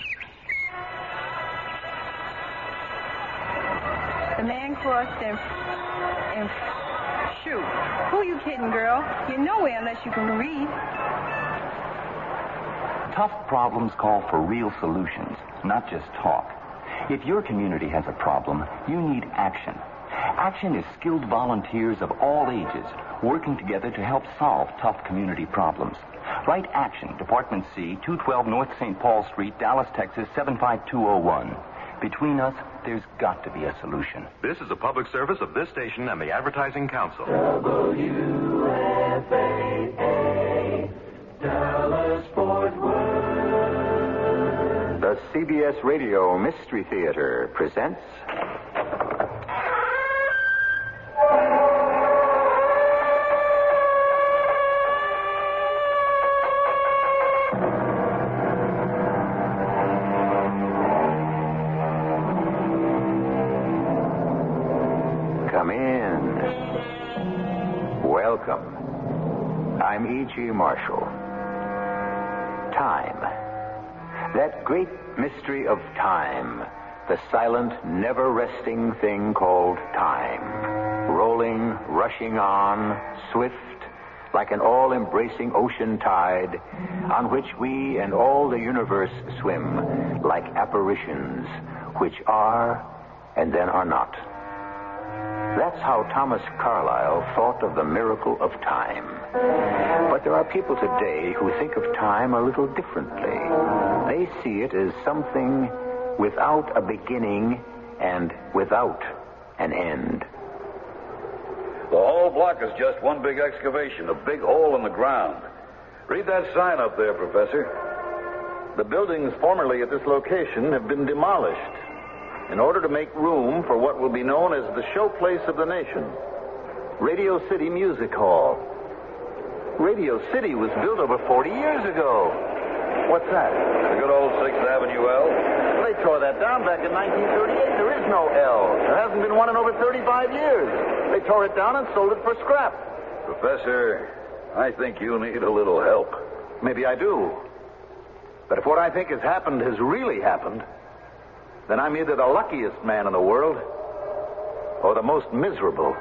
The man crossed and shoot. Who you kidding, girl? You're nowhere unless you can read. Tough problems call for real solutions, not just talk. If your community has a problem, you need action. Action is skilled volunteers of all ages working together to help solve tough community problems. Write Action, Department C, 212 North St. Paul Street, Dallas, Texas, 75201. Between us, there's got to be a solution. This is a public service of this station and the Advertising Council. WFAA, Dallas Fort Worth. The CBS Radio Mystery Theater presents... Come in. Welcome. I'm E.G. Marshall. Time. That great mystery of time. The silent, never-resting thing called time. Rolling, rushing on, swift, like an all-embracing ocean tide, on which we and all the universe swim, like apparitions, which are and then are not. That's how Thomas Carlyle thought of the miracle of time. But there are people today who think of time a little differently. They see it as something without a beginning and without an end. The whole block is just one big excavation, a big hole in the ground. Read that sign up there, Professor. The buildings formerly at this location have been demolished in order to make room for what will be known as the showplace of the nation, Radio City Music Hall. Radio City was built over 40 years ago. What's that? The good old 6th Avenue L. They tore that down back in 1938. There is no L. There hasn't been one in over 35 years. They tore it down and sold it for scrap. Professor, I think you need a little help. Maybe I do. But if what I think has happened has really happened, then I'm either the luckiest man in the world or the most miserable.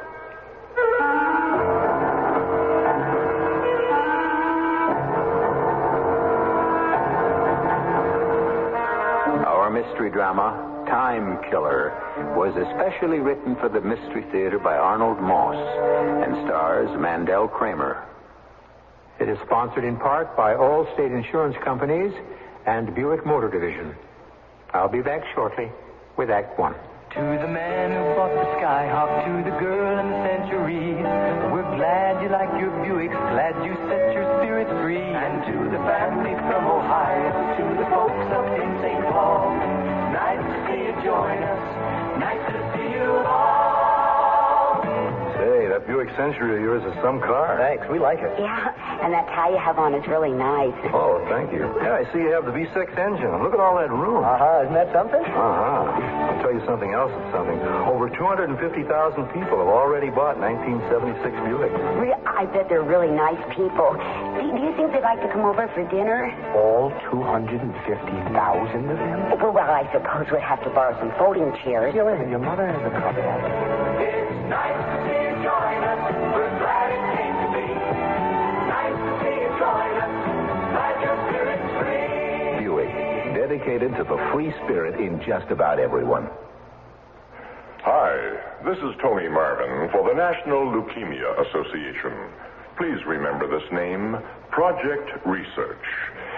Our mystery drama, Time Killer, was especially written for the Mystery Theater by Arnold Moss and stars Mandel Kramer. It is sponsored in part by all state insurance companies and Buick Motor Division. I'll be back shortly with Act One. To the man who bought the Skyhawk, to the girl in the Centuries, we're glad you like your Buicks, glad you set your spirits free. And to the family from Ohio, to the folks up in St. Paul, nice to see you join us, nice to see you all. Say, that Buick Century of yours is some car. Thanks, we like it. Yeah, and that tie you have on is really nice. Oh, thank you. Yeah, I see you have the V6 engine. Look at all that room. Isn't that something? I'll tell you something else that's something. Over 250,000 people have already bought 1976 Buick. I bet they're really nice people. Do you think they'd like to come over for dinner? All 250,000 of them? Well, I suppose we'd have to borrow some folding chairs. Your mother has a cupboard. It's nice to see you join us. We're glad it came to be. Nice to see you join us. Glad your spirit's free. Buick, dedicated to the free spirit in just about everyone. Hi, this is Tony Marvin for the National Leukemia Association. Please remember this name, Project Research.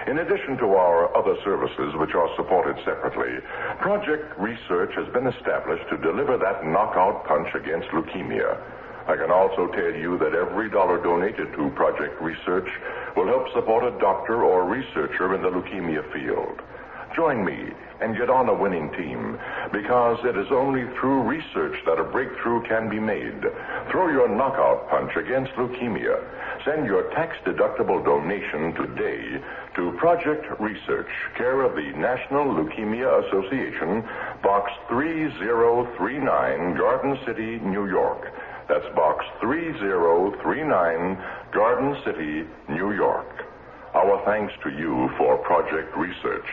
In addition to our other services, which are supported separately, Project Research has been established to deliver that knockout punch against leukemia. I can also tell you that every dollar donated to Project Research will help support a doctor or researcher in the leukemia field. Join me and get on a winning team, because it is only through research that a breakthrough can be made. Throw your knockout punch against leukemia. Send your tax-deductible donation today to Project Research, care of the National Leukemia Association, Box 3039, Garden City, New York. That's Box 3039, Garden City, New York. Our thanks to you for Project Research.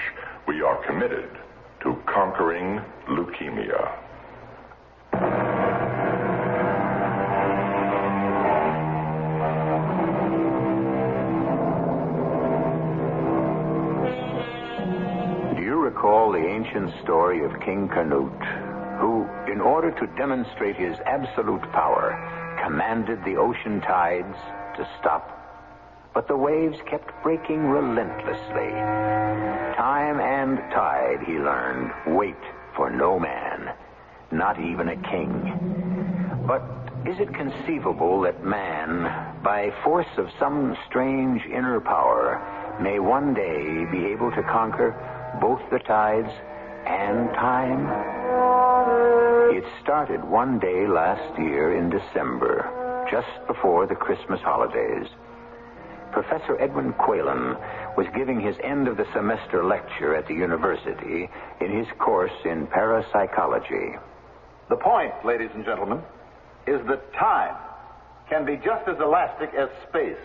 We are committed to conquering leukemia. Do you recall the ancient story of King Canute, who, in order to demonstrate his absolute power, commanded the ocean tides to stop? But the waves kept breaking relentlessly. Time and tide, he learned, wait for no man, not even a king. But is it conceivable that man, by force of some strange inner power, may one day be able to conquer both the tides and time? It started one day last year in December, just before the Christmas holidays. Professor Edwin Quaylen was giving his end-of-the-semester lecture at the university in his course in parapsychology. The point, ladies and gentlemen, is that time can be just as elastic as space.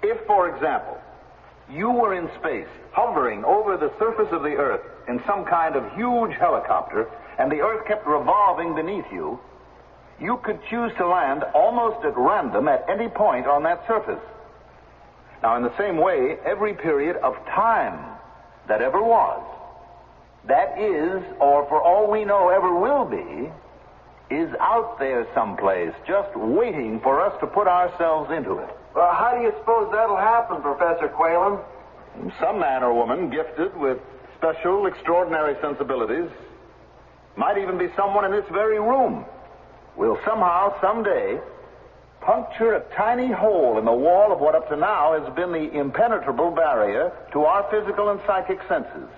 If, for example, you were in space, hovering over the surface of the Earth in some kind of huge helicopter, and the Earth kept revolving beneath you, you could choose to land almost at random at any point on that surface. Now, in the same way, every period of time that ever was, that is, or for all we know ever will be, is out there someplace, just waiting for us to put ourselves into it. Well, how do you suppose that'll happen, Professor Quaylen? Some man or woman gifted with special, extraordinary sensibilities, might even be someone in this very room, will somehow, someday, puncture a tiny hole in the wall of what up to now has been the impenetrable barrier to our physical and psychic senses.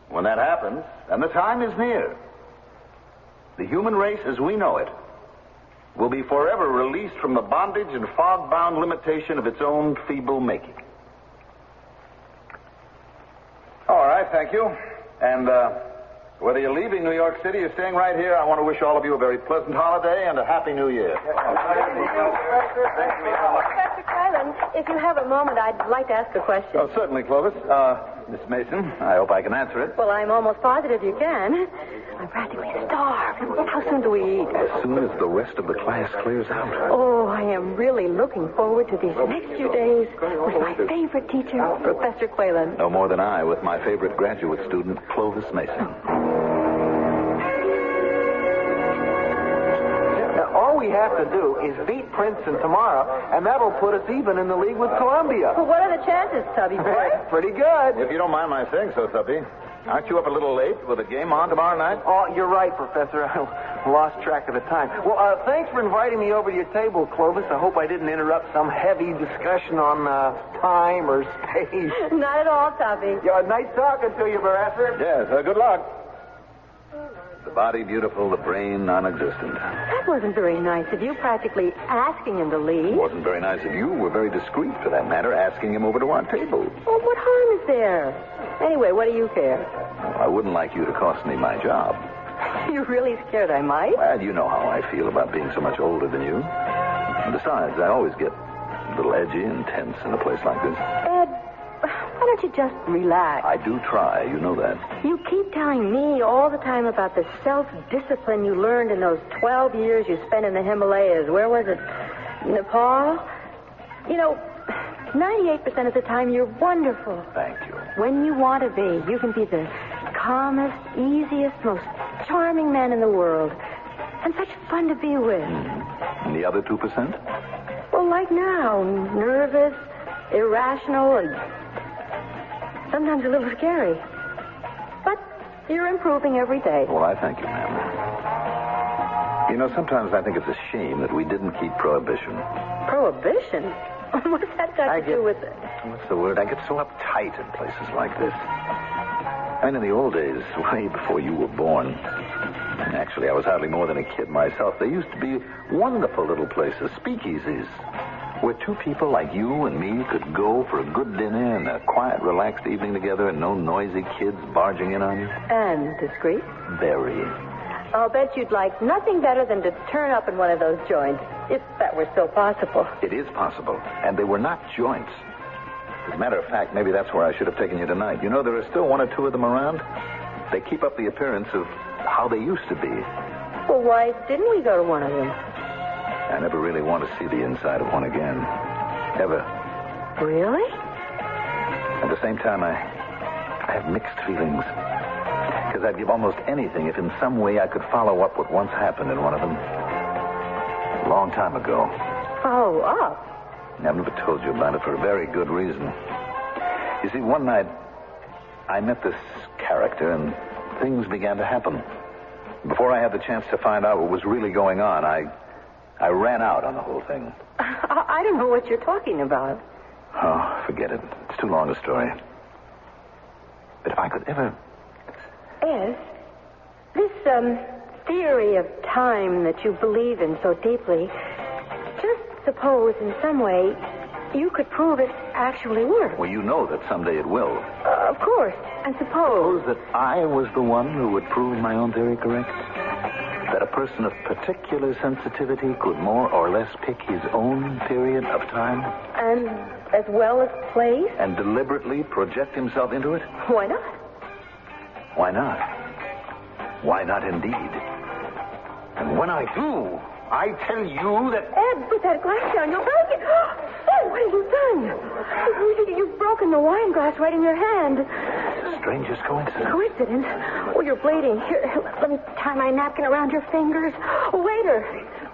When that happens, and the time is near, the human race as we know it will be forever released from the bondage and fog-bound limitation of its own feeble making. you. And whether you're leaving New York City or staying right here, I want to wish all of you a very pleasant holiday and a happy New Year. Professor Quaylen, if you have a moment, I'd like to ask a question. Oh, certainly, Clovis. Miss Mason, I hope I can answer it. Well, I'm almost positive you can. I'm practically starved. How soon do we eat? As soon as the rest of the class clears out. Oh, I am really looking forward to these next few days with my favorite teacher, Professor Quaylen. No more than I with my favorite graduate student, Clovis Mason. All we have to do is beat Princeton tomorrow, and that'll put us even in the league with Columbia. Well, what are the chances, Tubby boy? Pretty good. If you don't mind my saying so, Tuppy. Aren't you up a little late with a game on tomorrow night? Oh, you're right, Professor. I lost track of the time. Well, thanks for inviting me over to your table, Clovis. I hope I didn't interrupt some heavy discussion on time or space. Not at all, Tubby. Nice talking to you, Professor. Yes, good luck. The body beautiful, the brain non-existent. That wasn't very nice of you, practically asking him to leave. It wasn't very nice of you. We're very discreet, for that matter, asking him over to our table. Well, what harm is there? Anyway, what do you care? Well, I wouldn't like you to cost me my job. You're really scared I might? Well, you know how I feel about being so much older than you. And besides, I always get a little edgy and tense in a place like this. Ed, why don't you just relax? I do try, you know that. You keep telling me all the time about the self-discipline you learned in those 12 years you spent in the Himalayas. Where was it? Nepal? You know, 98% of the time you're wonderful. Thank you. When you want to be, you can be the calmest, easiest, most charming man in the world. And such fun to be with. And the other 2%? Well, like now, nervous, irrational, and sometimes a little scary. But you're improving every day. Well, I thank you, ma'am. You know, sometimes I think it's a shame that we didn't keep prohibition. Prohibition? What's that got to do with it? What's the word? I get so uptight in places like this. I mean, in the old days, way before you were born, actually, I was hardly more than a kid myself, there used to be wonderful little places, speakeasies, where two people like you and me could go for a good dinner and a quiet, relaxed evening together and no noisy kids barging in on you. And discreet? Very. I'll bet you'd like nothing better than to turn up in one of those joints, if that were still possible. It is possible, and they were not joints. As a matter of fact, maybe that's where I should have taken you tonight. You know, there are still one or two of them around. They keep up the appearance of how they used to be. Well, why didn't we go to one of them? I never really want to see the inside of one again. Ever. Really? At the same time, I have mixed feelings. Because I'd give almost anything if in some way I could follow up what once happened in one of them. A long time ago. Follow up? I've never told you about it for a very good reason. You see, one night, I met this character and things began to happen. Before I had the chance to find out what was really going on, I ran out on the whole thing. I don't know what you're talking about. Oh, forget it. It's too long a story. But if I could ever... Ed, this theory of time that you believe in so deeply, just suppose in some way you could prove it actually works. Well, you know that someday it will. Of course. And suppose that I was the one who would prove my own theory correct? That a person of particular sensitivity could more or less pick his own period of time? And as well as place? And deliberately project himself into it? Why not? Why not? Why not indeed? And when I do, I tell you that... Ed, put that glass down. You'll break it. Ed, what have you done? You've broken the wine glass right in your hand. Strangest coincidence. Coincidence? Oh, you're bleeding. Here, let me tie my napkin around your fingers. Oh, waiter.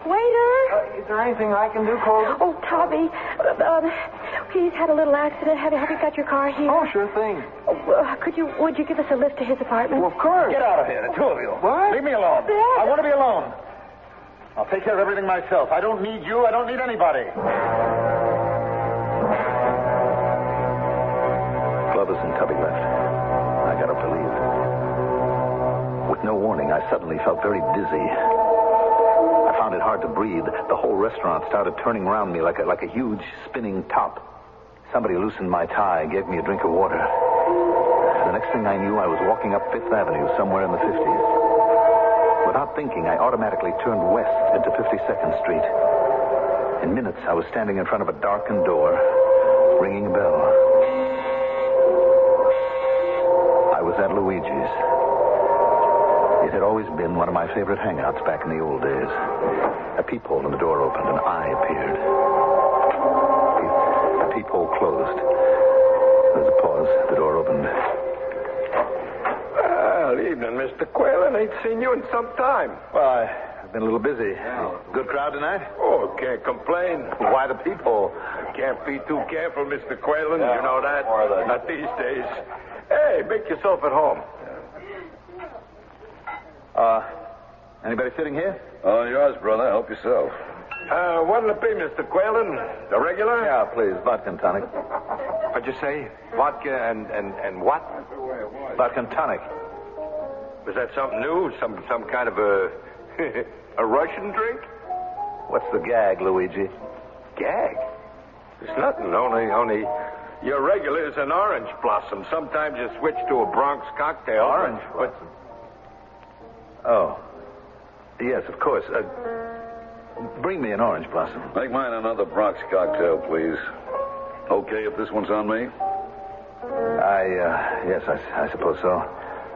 Waiter. Is there anything I can do, Clovis? Oh, Tubby. He's had a little accident. Have you got your car here? Oh, sure thing. Would you give us a lift to his apartment? Well, of course. Get out of here, the two of you. What? Leave me alone. Dad. I want to be alone. I'll take care of everything myself. I don't need you. I don't need anybody. Clovis and Tubby left. I got up to leave. With no warning, I suddenly felt very dizzy. I found it hard to breathe. The whole restaurant started turning around me like a huge spinning top. Somebody loosened my tie and gave me a drink of water. The next thing I knew, I was walking up Fifth Avenue somewhere in the 50s. Without thinking, I automatically turned west into 52nd Street. In minutes, I was standing in front of a darkened door, ringing a bell. I was at Luigi's. It had always been one of my favorite hangouts back in the old days. A peephole in the door opened, an eye appeared. The peephole closed. There was a pause. The door opened. Well, evening, Mr. Quaylen. Ain't seen you in some time. Well, I've been a little busy. Good crowd tonight? Oh, can't complain. Why the peephole? Can't be too careful, Mr. Quaylen. You know that? Not these days. Hey, make yourself at home. Anybody sitting here? Oh, yours, brother. Help yourself. What'll it be, Mr. Quaylen? The regular? Yeah, please. Vodka and tonic. What'd you say? Vodka and what? Vodka and tonic. Was that something new? Some kind of a a Russian drink? What's the gag, Luigi? Gag? There's nothing. Only your regular is an orange blossom. Sometimes you switch to a Bronx cocktail. Orange blossom? Oh. Yes, of course. Bring me an orange blossom. Make mine another Bronx cocktail, please. Okay if this one's on me? Yes, I suppose so.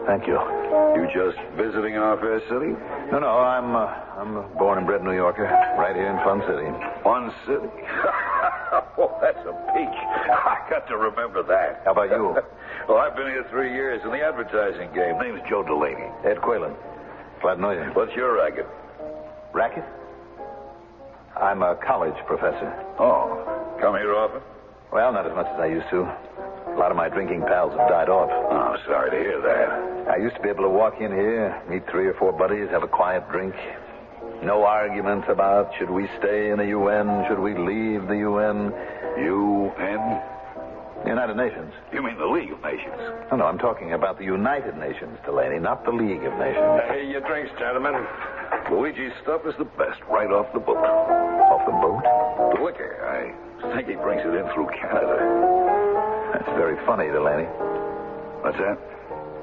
Thank you. You just visiting our fair city? No, I'm born and bred New Yorker, right here in Fun City. Fun City? Oh, that's a peach. I got to remember that. How about you? Well, I've been here 3 years in the advertising game. Name's Joe Delaney. Ed Quaylen. Glad to know you. What's your racket? Racket? I'm a college professor. Oh, come here often? Well, not as much as I used to. A lot of my drinking pals have died off. Oh, sorry to hear that. I used to be able to walk in here, meet 3 or 4 buddies, have a quiet drink. No arguments about should we stay in the UN, should we leave the UN. UN? United Nations. You mean the League of Nations? No, I'm talking about the United Nations, Delaney, not the League of Nations. Hey, your drinks, gentlemen. Luigi's stuff is the best, right off the boat. Off the boat? The liquor. I think he brings it in through Canada. That's very funny, Delaney. What's that?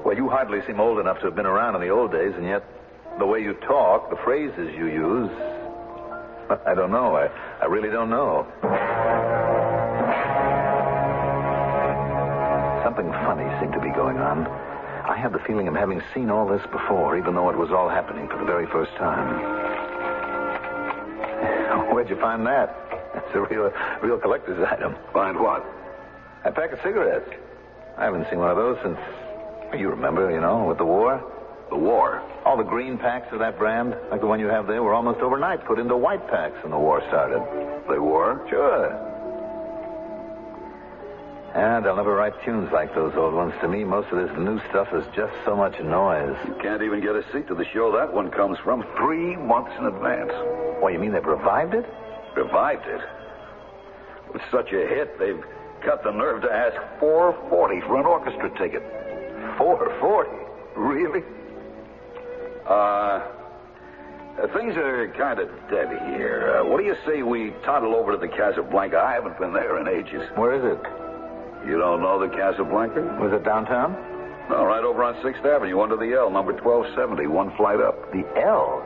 Well, you hardly seem old enough to have been around in the old days, and yet the way you talk, the phrases you use, I don't know. I really don't know. Something funny seemed to be going on. I had the feeling of having seen all this before, even though it was all happening for the very first time. Where'd you find that? That's a real collector's item. Find what? A pack of cigarettes. I haven't seen one of those since, you remember, with the war. The war? All the green packs of that brand, like the one you have there, were almost overnight put into white packs when the war started. They were? Sure. And they'll never write tunes like those old ones. To me, most of this new stuff is just so much noise. You can't even get a seat to the show that one comes from 3 months in advance. What, you mean they've revived it? Revived it? It's such a hit, they've got the nerve to ask $4.40 for an orchestra ticket. $4.40? Really? Things are kind of dead here. What do you say we toddle over to the Casablanca? I haven't been there in ages. Where is it? You don't know the Casablanca? Was it downtown? No, right over on 6th Avenue, under the L, number 1270, one flight up. The L?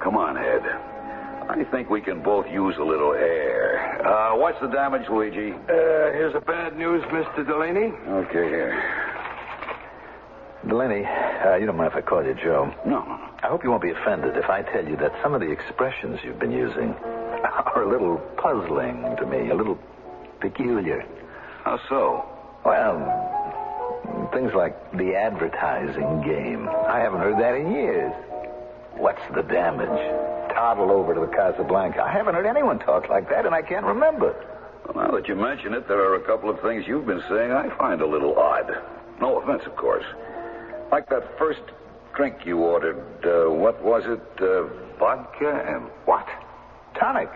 Come on, Ed. I think we can both use a little air. What's the damage, Luigi? Here's the bad news, Mr. Delaney. Okay, here. Delaney, you don't mind if I call you Joe? No. I hope you won't be offended if I tell you that some of the expressions you've been using are a little puzzling to me, a little peculiar. How so? Well, things like the advertising game. I haven't heard that in years. What's the damage? Toddle over to the Casablanca. I haven't heard anyone talk like that, and I can't remember. Well, now that you mention it, there are a couple of things you've been saying I find a little odd. No offense, of course. Like that first drink you ordered. What was it? Vodka and what? Tonic.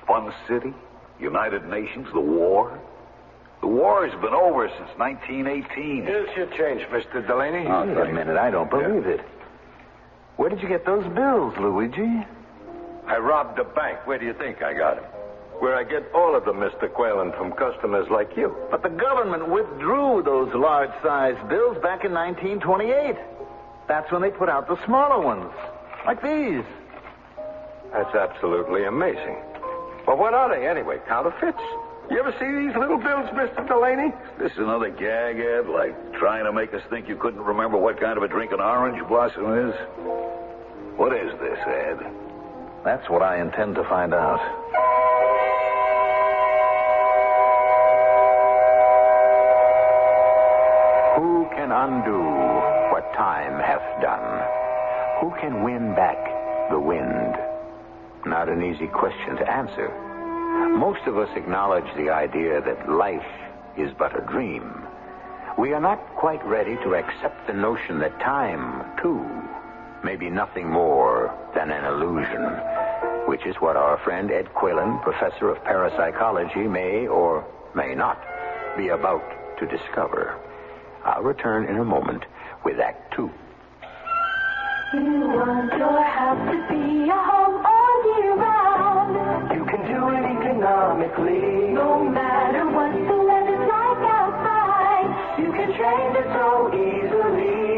Fun City? United Nations? The war? The war has been over since 1918. Here's your change, Mr. Delaney. Wait a minute. I don't believe it. Where did you get those bills, Luigi? I robbed a bank. Where do you think I got them? where I get all of them, Mr. Quaylen, from customers like you. But the government withdrew those large-sized bills back in 1928. That's when they put out the smaller ones, like these. That's absolutely amazing. Well, what are they anyway? Counterfeits? You ever see these little bills, Mr. Delaney? This is another gag, Ed, like trying to make us think you couldn't remember what kind of a drink an orange blossom is? What is this, Ed? That's what I intend to find out. Who can undo what time hath done? Who can win back the wind? Not an easy question to answer. Most of us acknowledge the idea that life is but a dream. We are not quite ready to accept the notion that time, too, may be nothing more than an illusion, which is what our friend Ed Quaylen, professor of parapsychology, may or may not be about to discover. I'll return in a moment with Act 2. You want your house to be a home all year round. You can do it economically. No matter what the weather's like outside, You can change it so easily.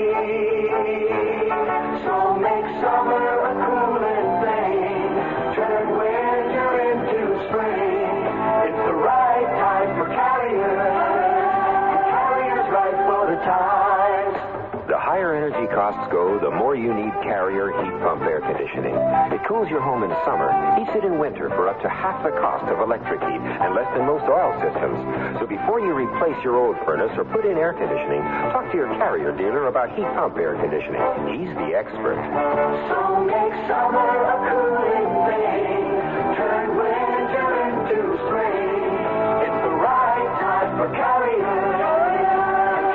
So make summer a cooling thing. Turn winter into spring. It's the right time for Carrier. Carrier's right for the times. The higher energy costs go, the more you need Carrier heat pump air conditioning. It cools your home in summer, heats it in winter for up to half the cost of electric heat and less than most oil systems. So before you replace your old furnace or put in air conditioning, talk to your Carrier dealer about heat pump air conditioning. He's the expert. So make summer a cooling thing. Turn winter into spring. It's the right time for Carrier.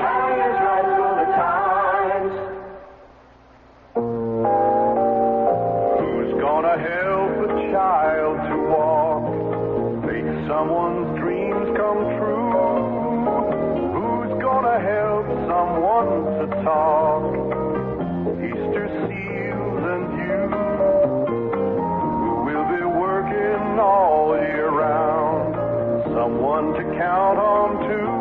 Carrier's right for the times. Who's gonna help a child to walk? Make someone's dreams come true. Who's gonna help someone to talk? Easter seals and you. Who will be working all year round? Someone to count on too.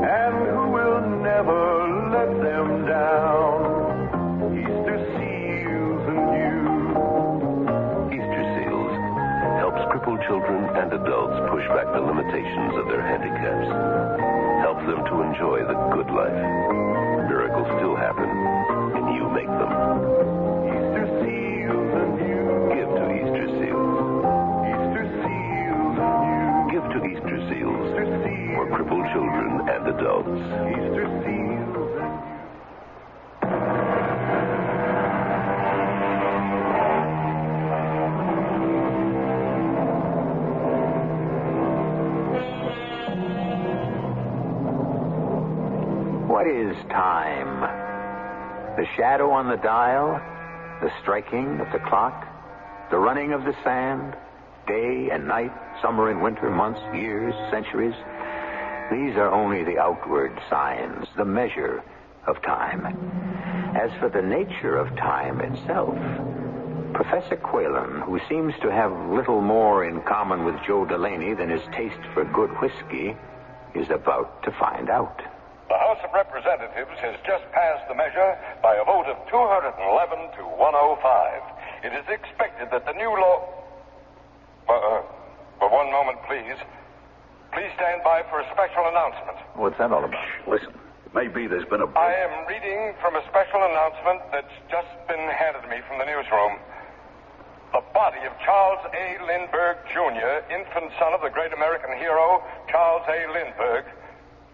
And who will never let them down? Easter seals and you. Easter Seals helps crippled children and adults push back the limitations of their handicaps. Helps them to enjoy the good life. Miracles still happen, and you make them. Easter seals and you. Give to Easter Seals. Easter seals and you. Give to Easter Seals Easter seals. for crippled children and adults. Easter seals and you. What is time? The shadow on the dial? The striking of the clock? The running of the sand? Day and night? Summer and winter? Months? Years? Centuries? These are only the outward signs, the measure of time. As for the nature of time itself, Professor Quaylen, who seems to have little more in common with Joe Delaney than his taste for good whiskey, is about to find out. The House of Representatives has just passed the measure by a vote of 211 to 105. It is expected that the new law... for one moment, please. Please stand by for a special announcement. What's that all about? Listen, maybe there's been a... I am reading from a special announcement that's just been handed to me from the newsroom. The body of Charles A. Lindbergh, Jr., infant son of the great American hero, Charles A. Lindbergh,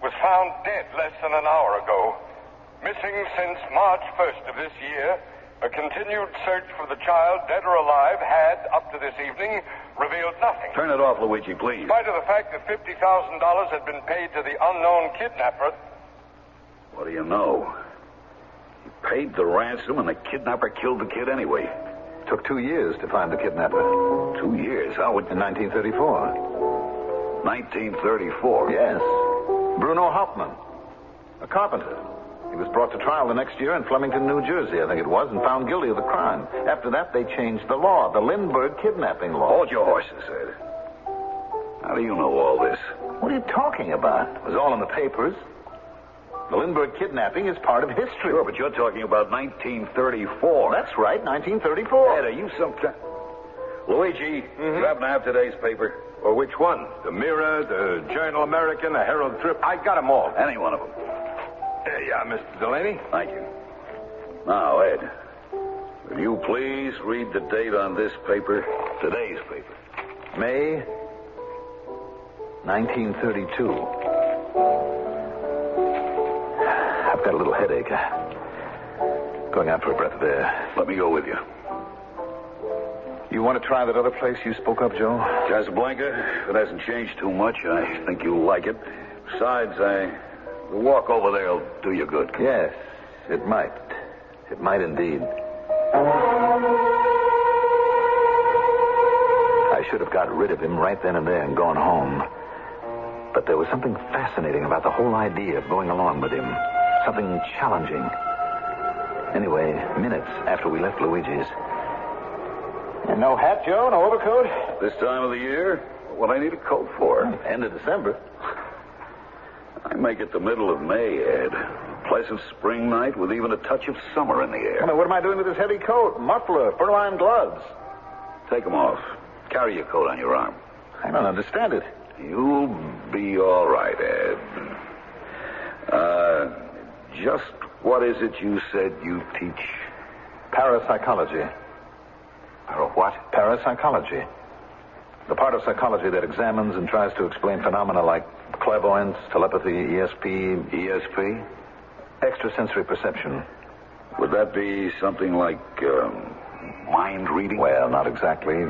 was found dead less than an hour ago. Missing since March 1st of this year, a continued search for the child, dead or alive, had, up to this evening, revealed nothing. Turn it off, Luigi, please. In spite of the fact that $50,000 had been paid to the unknown kidnapper. What do you know? He paid the ransom and the kidnapper killed the kid anyway. Took 2 years to find the kidnapper. 2 years? How would... In 1934. 1934? Yes. Bruno Hauptmann, a carpenter. He was brought to trial the next year in Flemington, New Jersey, I think it was, and found guilty of the crime. After that, they changed the law, the Lindbergh kidnapping law. Hold your horses, Ed. How do you know all this? What are you talking about? It was all in the papers. The Lindbergh kidnapping is part of history. Sure, but you're talking about 1934. That's right, 1934. Ed, are you some kind... Luigi, you happen to have today's paper? Well, which one? The Mirror, the Journal American, the Herald Trip? I got them all. Any one of them. Yeah, Mr. Delaney. Thank you. Now, Ed, will you please read the date on this paper? Today's paper. May 1932. I've got a little headache. Going out for a breath of air. Let me go with you. You want to try that other place you spoke of, Joe? Casablanca. If it hasn't changed too much, I think you'll like it. Besides, the walk over there will do you good. Yes, it might. It might indeed. I should have got rid of him right then and there and gone home. But there was something fascinating about the whole idea of going along with him. Something challenging. Anyway, minutes after we left Luigi's. And no hat, Joe? No overcoat? This time of the year? What I need a coat for? End of December. I make it the middle of May, Ed. A pleasant spring night with even a touch of summer in the air. I mean, what am I doing with this heavy coat? Muffler, fur-lined gloves. Take them off. Carry your coat on your arm. I don't understand it. You'll be all right, Ed. Just what is it you said you teach? Parapsychology. What? Parapsychology. The part of psychology that examines and tries to explain phenomena like clairvoyance, telepathy, ESP. ESP? Extrasensory perception. Would that be something like mind reading? Well, not exactly.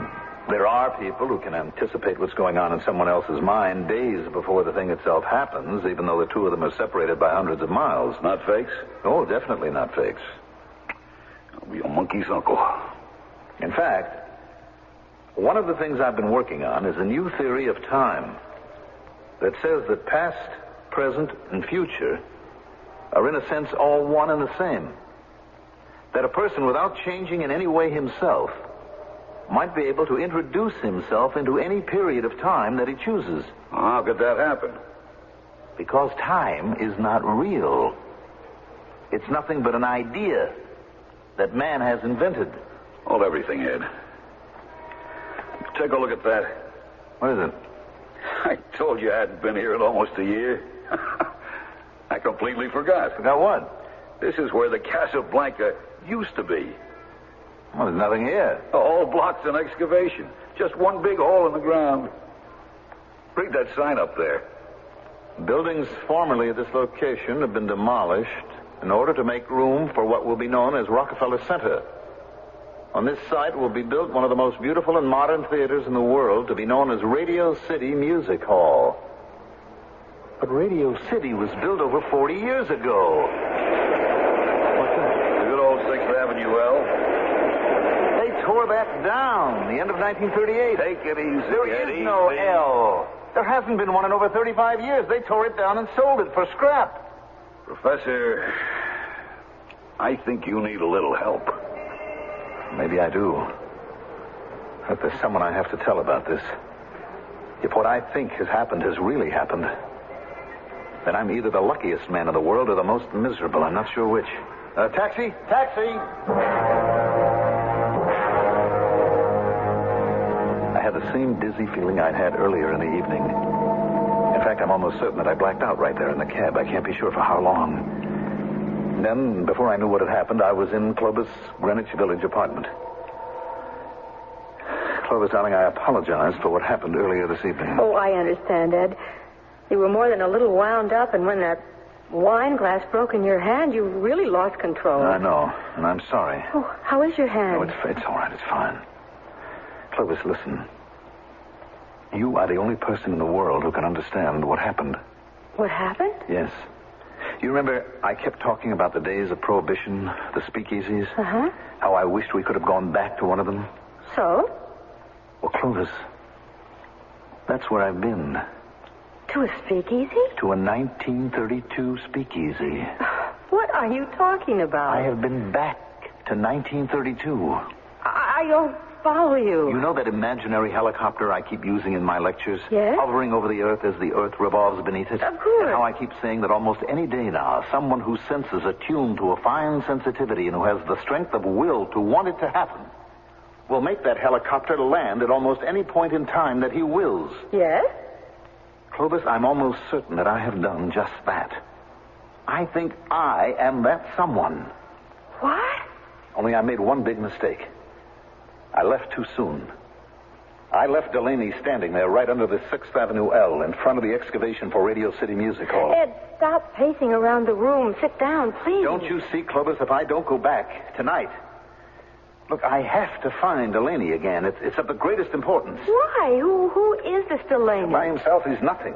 There are people who can anticipate what's going on in someone else's mind days before the thing itself happens, even though the two of them are separated by hundreds of miles. Not fakes? Oh, definitely not fakes. I'll be a monkey's uncle. In fact, one of the things I've been working on is a new theory of time that says that past, present, and future are in a sense all one and the same. That a person, without changing in any way himself, might be able to introduce himself into any period of time that he chooses. How could that happen? Because time is not real. It's nothing but an idea that man has invented. Hold everything, Ed. Take a look at that. What is it? I told you I hadn't been here in almost a year. I completely forgot. Forgot what? This is where the Casablanca used to be. Well, there's nothing here. The whole block's an excavation. Just one big hole in the ground. Read that sign up there. Buildings formerly at this location have been demolished in order to make room for what will be known as Rockefeller Center. On this site will be built one of the most beautiful and modern theaters in the world, to be known as Radio City Music Hall. But Radio City was built over 40 years ago. What's that? The good old 6th Avenue L. They tore that down the end of 1938. Take it easy. There is no L. There hasn't been one in over 35 years. They tore it down and sold it for scrap. Professor, I think you need a little help. Maybe I do. But there's someone I have to tell about this. If what I think has happened has really happened, then I'm either the luckiest man in the world or the most miserable. I'm not sure which. Taxi! Taxi! I had the same dizzy feeling I'd had earlier in the evening. In fact, I'm almost certain that I blacked out right there in the cab. I can't be sure for how long. And then, before I knew what had happened, I was in Clovis' Greenwich Village apartment. Clovis, darling, I apologize for what happened earlier this evening. Oh, I understand, Ed. You were more than a little wound up, and when that wine glass broke in your hand, you really lost control. I know, and I'm sorry. Oh, how is your hand? Oh, it's all right. It's fine. Clovis, listen. You are the only person in the world who can understand what happened. What happened? Yes. You remember I kept talking about the days of Prohibition, the speakeasies? Uh-huh. How I wished we could have gone back to one of them? So? Well, Clovis, that's where I've been. To a speakeasy? To a 1932 speakeasy. What are you talking about? I have been back to 1932. I don't follow you. You know that imaginary helicopter I keep using in my lectures? Yes? Hovering over the earth as the earth revolves beneath it? Of course. And how I keep saying that almost any day now, someone whose senses are tuned to a fine sensitivity and who has the strength of will to want it to happen will make that helicopter land at almost any point in time that he wills. Yes? Clovis, I'm almost certain that I have done just that. I think I am that someone. What? Only I made one big mistake. I left too soon. I left Delaney standing there right under the 6th Avenue L in front of the excavation for Radio City Music Hall. Ed, stop pacing around the room. Sit down, please. Don't you see, Clovis, if I don't go back tonight... Look, I have to find Delaney again. It's of the greatest importance. Why? Who is this Delaney? By himself, he's nothing.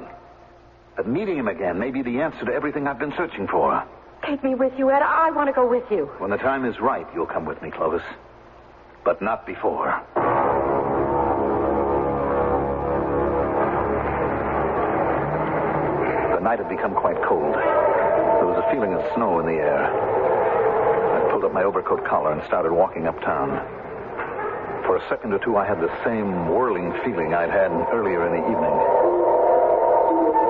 But meeting him again may be the answer to everything I've been searching for. Take me with you, Ed. I want to go with you. When the time is right, you'll come with me, Clovis. But not before. The night had become quite cold. There was a feeling of snow in the air. I pulled up my overcoat collar and started walking uptown. For a second or two, I had the same whirling feeling I'd had earlier in the evening.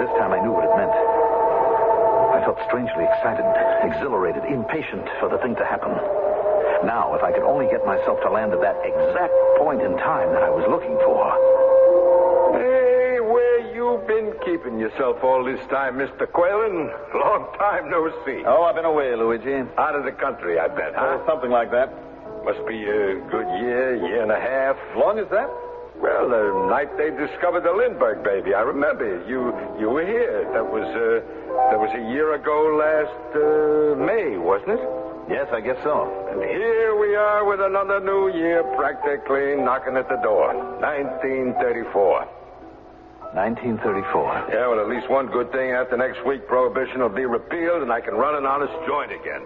This time I knew what it meant. I felt strangely excited, exhilarated, impatient for the thing to happen. Now, if I could only get myself to land at that exact point in time that I was looking for. Hey, where you been keeping yourself all this time, Mr. Quaylen? Long time no see. Oh, I've been away, Luigi. Out of the country, I bet, huh? Something like that. Must be a good year and a half. Long as that? Well, the night they discovered the Lindbergh baby, I remember. You were here. That was a year ago last May, wasn't it? Yes, I guess so. And here we are with another new year practically knocking at the door. 1934. 1934. Yeah, well, at least one good thing. After next week, Prohibition will be repealed and I can run an honest joint again.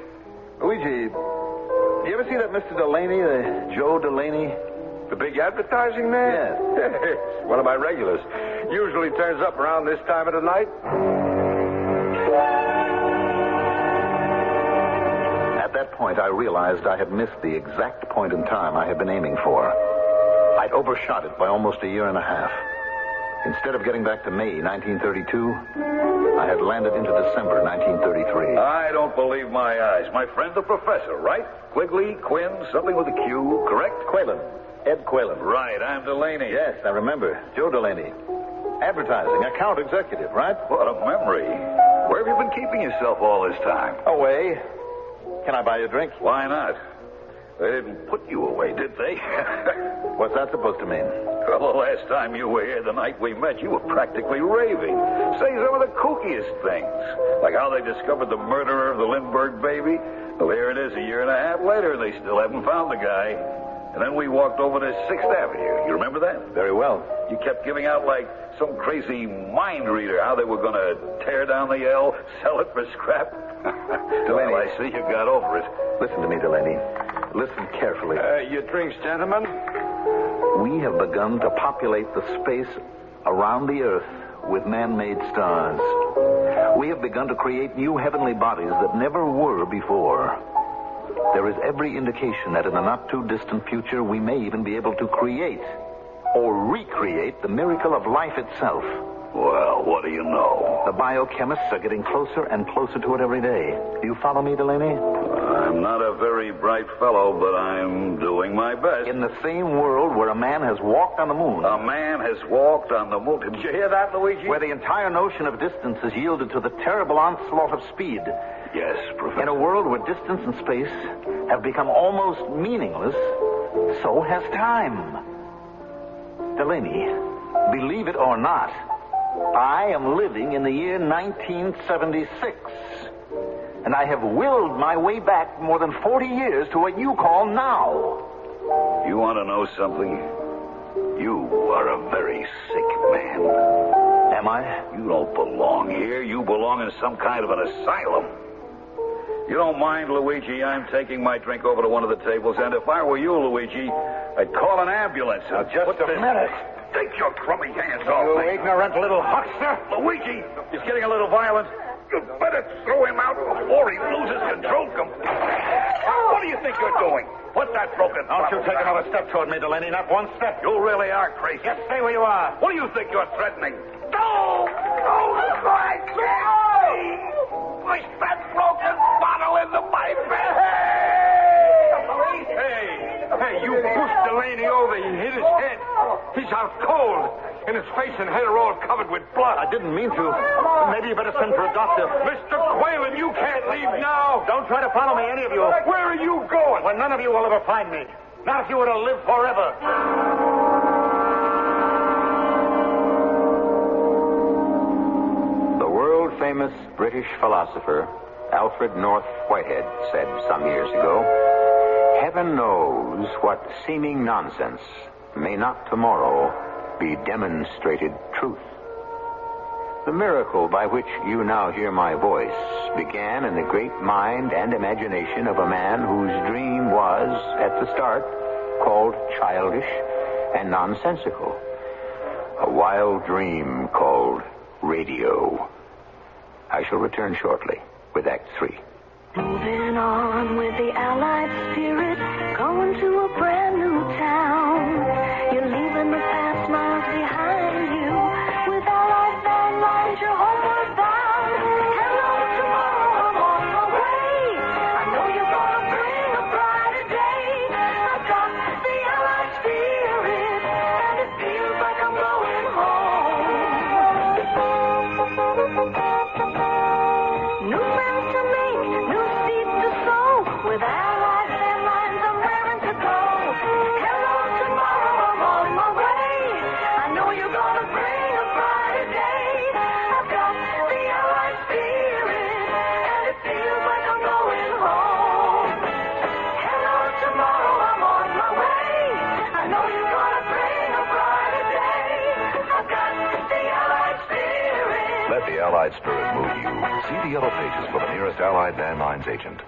Luigi, you ever see that Mr. Delaney, the Joe Delaney? The big advertising man? Yes. One of my regulars. Usually turns up around this time of the night. At that point, I realized I had missed the exact point in time I had been aiming for. I'd overshot it by almost a year and a half. Instead of getting back to May 1932, I had landed into December 1933. I don't believe my eyes. My friend the professor, right? Quigley, Quinn, something with a Q, correct? Quaylen. Ed Quaylen. Right, I'm Delaney. Yes, I remember. Joe Delaney. Advertising, account executive, right? What a memory. Where have you been keeping yourself all this time? Away. Can I buy you a drink? Why not? They didn't put you away, did they? What's that supposed to mean? Well, the last time you were here, the night we met, you were practically raving. Saying some of the kookiest things. Like how they discovered the murderer of the Lindbergh baby. Well, here it is a year and a half later, and they still haven't found the guy. And then we walked over to 6th Avenue. You remember that? Very well. You kept giving out like some crazy mind reader how they were going to tear down the L, sell it for scrap. Delaney. Well, I see you got over it. Listen to me, Delaney. Listen carefully. Your drinks, gentlemen? We have begun to populate the space around the Earth with man-made stars. We have begun to create new heavenly bodies that never were before. There is every indication that in the not-too-distant future we may even be able to create or recreate the miracle of life itself. Well, what do you know? The biochemists are getting closer and closer to it every day. Do you follow me, Delaney? I'm not a very bright fellow, but I'm doing my best. In the same world where a man has walked on the moon. A man has walked on the moon. Did you hear that, Luigi? Where the entire notion of distance is yielded to the terrible onslaught of speed. Yes, Professor. In a world where distance and space have become almost meaningless, so has time. Delaney, believe it or not, I am living in the year 1976. And I have willed my way back more than 40 years to what you call now. You want to know something? You are a very sick man. Am I? You don't belong here. You belong in some kind of an asylum. You don't mind, Luigi, I'm taking my drink over to one of the tables, and if I were you, Luigi, I'd call an ambulance. Now, just a minute. Take your crummy hands off You me. ignorant little huckster. Luigi, it's getting a little violent. You better throw him out before he loses control completely. What do you think you're doing? What's that broken? Don't you take another step toward me, Delaney. Not one step. You really are crazy. Just stay where you are. What do you think you're threatening? No! No! I can't! Push that broken bottle into my face! Hey, you pushed Delaney over. He hit his head. He's out cold. And his face and head are all covered with blood. I didn't mean to. Maybe you better send for a doctor. Mr. Quaylen, you can't leave now. Don't try to follow me, any of you. Where are you going? Well, none of you will ever find me. Not if you were to live forever. The world-famous British philosopher Alfred North Whitehead said some years ago, "Heaven knows what seeming nonsense may not tomorrow be demonstrated truth." The miracle by which you now hear my voice began in the great mind and imagination of a man whose dream was, at the start, called childish and nonsensical. A wild dream called radio. I shall return shortly with Act 3. Moving on with the Allied spirit, going to a brand new town. You're leaving the past miles behind you. With Allied landlines, you're homeward bound. Hello, tomorrow, I'm on my way. I know you're gonna bring a brighter day. I've got the Allied spirit, and it feels like I'm going home. New friends to make, new seeds to sow. With Allied landlines, I'm raring to go. Hello, tomorrow, I'm on my way. I know you're gonna bring a brighter day. I've got the Allied spirit, and it feels like I'm going home. Hello, tomorrow, I'm on my way. I know you're gonna bring a brighter day. I've got the Allied spirit. Let the Allied spirit move you. See the yellow pages for the nearest Allied landlines agent.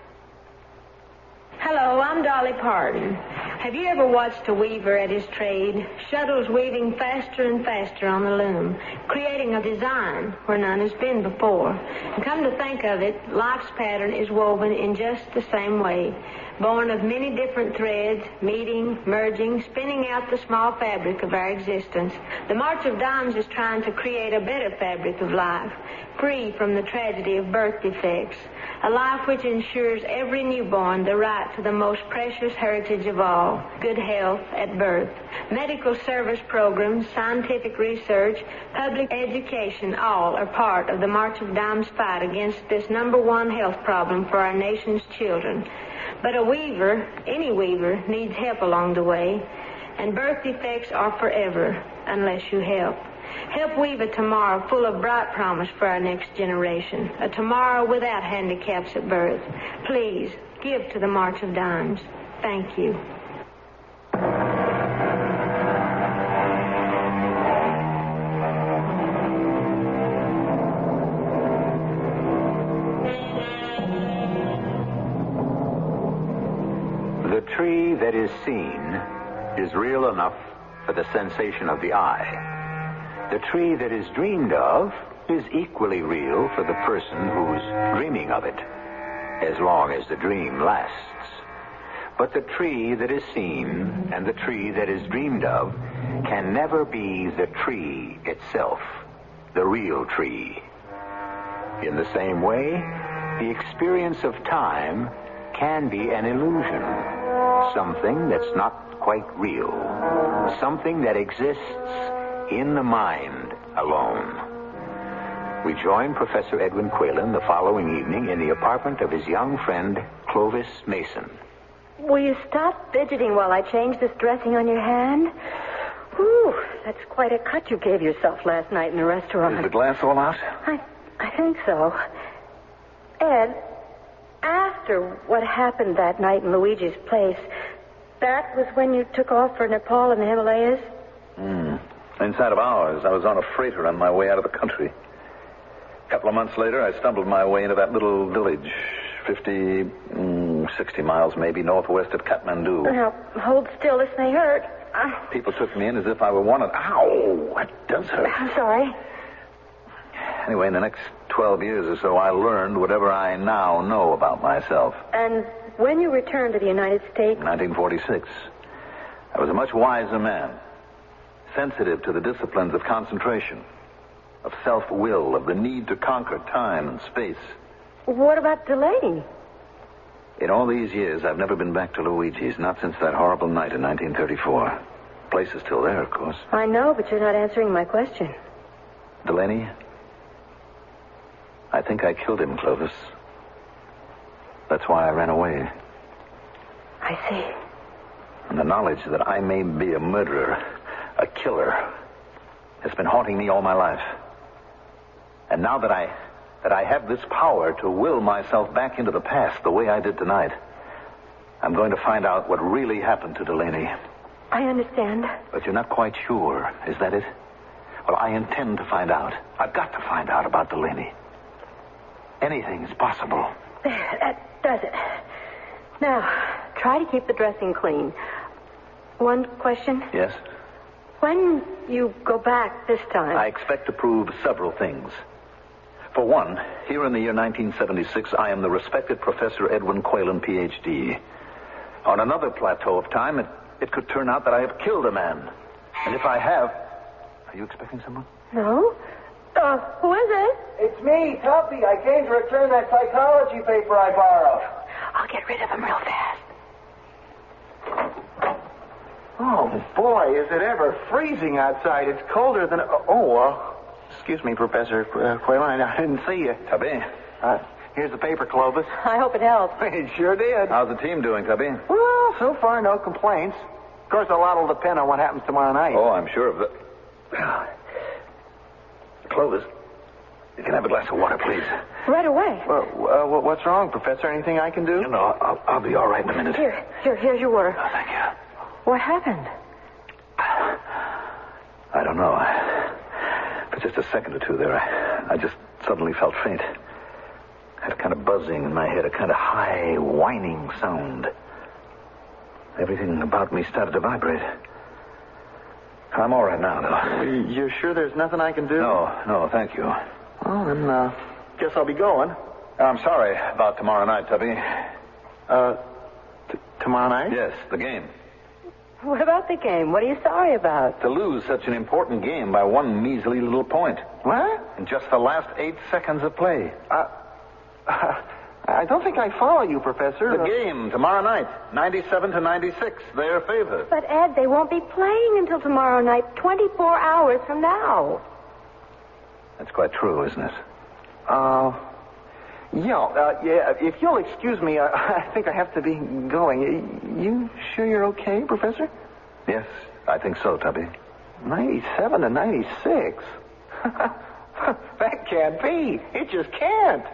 Hello, I'm Dolly Parton. Have you ever watched a weaver at his trade? Shuttles weaving faster and faster on the loom, creating a design where none has been before. And come to think of it, life's pattern is woven in just the same way, born of many different threads, meeting, merging, spinning out the small fabric of our existence. The March of Dimes is trying to create a better fabric of life, free from the tragedy of birth defects, a life which ensures every newborn the right to the most precious heritage of all, good health at birth. Medical service programs, scientific research, public education, all are part of the March of Dimes fight against this #1 health problem for our nation's children. But a weaver, any weaver, needs help along the way, and birth defects are forever unless you help. Help weave a tomorrow full of bright promise for our next generation, a tomorrow without handicaps at birth. Please, give to the March of Dimes. Thank you. The tree that is seen is real enough for the sensation of the eye. The tree that is dreamed of is equally real for the person who's dreaming of it, as long as the dream lasts. But the tree that is seen and the tree that is dreamed of can never be the tree itself, the real tree. In the same way, the experience of time can be an illusion, something that's not quite real, something that exists in the mind alone. We join Professor Edwin Quaylen the following evening in the apartment of his young friend, Clovis Mason. Will you stop fidgeting while I change this dressing on your hand? Ooh, that's quite a cut you gave yourself last night in the restaurant. Is the glass all out? I think so. Ed, after what happened that night in Luigi's place, that was when you took off for Nepal and the Himalayas? Inside of hours, I was on a freighter on my way out of the country. A couple of months later, I stumbled my way into that little village, 60 miles maybe, northwest of Kathmandu. Now, hold still. This may hurt. People took me in as if I were wanted. Ow! That does hurt. I'm sorry. Anyway, in the next 12 years or so, I learned whatever I now know about myself. And when you returned to the United States? 1946. I was a much wiser man. Sensitive to the disciplines of concentration, of self-will, of the need to conquer time and space. What about Delaney? In all these years, I've never been back to Luigi's, not since that horrible night in 1934. Place is still there, of course. I know, but you're not answering my question. Delaney, I think I killed him, Clovis. That's why I ran away. I see. And the knowledge that I may be a murderer, a killer, has been haunting me all my life. And now that I have this power to will myself back into the past the way I did tonight, I'm going to find out what really happened to Delaney. I understand. But you're not quite sure, is that it? Well, I intend to find out. I've got to find out about Delaney. Anything is possible. There, that does it. Now, try to keep the dressing clean. One question? Yes? When you go back this time... I expect to prove several things. For one, here in the year 1976, I am the respected Professor Edwin Quaylen, Ph.D. On another plateau of time, it could turn out that I have killed a man. And if I have... Are you expecting someone? No. Who is it? It's me, Tuppy. I came to return that psychology paper I borrowed. I'll get rid of him real fast. Oh, boy, is it ever freezing outside. It's colder than... excuse me, Professor Quaylen. I didn't see you. Tubby. Here's the paper, Clovis. I hope it helps. It sure did. How's the team doing, Tubby? Well, so far, no complaints. Of course, a lot will depend on what happens tomorrow night. Oh, I'm sure of that. Clovis, you can have a glass of water, please. Right away. Well, what's wrong, Professor? Anything I can do? No, I'll be all right in a minute. Here's your water. Oh, thank you. What happened? I don't know. For just a second or two there, I just suddenly felt faint. Had a kind of buzzing in my head, a kind of high, whining sound. Everything about me started to vibrate. I'm all right now, though. You're sure there's nothing I can do? No, thank you. Well, then, guess I'll be going. I'm sorry about tomorrow night, Tubby. Tomorrow night? Yes, the game. What about the game? What are you sorry about? To lose such an important game by one measly little point. What? In just the last 8 seconds of play. I don't think I follow you, Professor. The game, tomorrow night, 97-96, their favor. But, Ed, they won't be playing until tomorrow night, 24 hours from now. That's quite true, isn't it? Yeah, if you'll excuse me, I think I have to be going. You sure you're okay, Professor? Yes, I think so, Tubby. 97-96? That can't be. It just can't.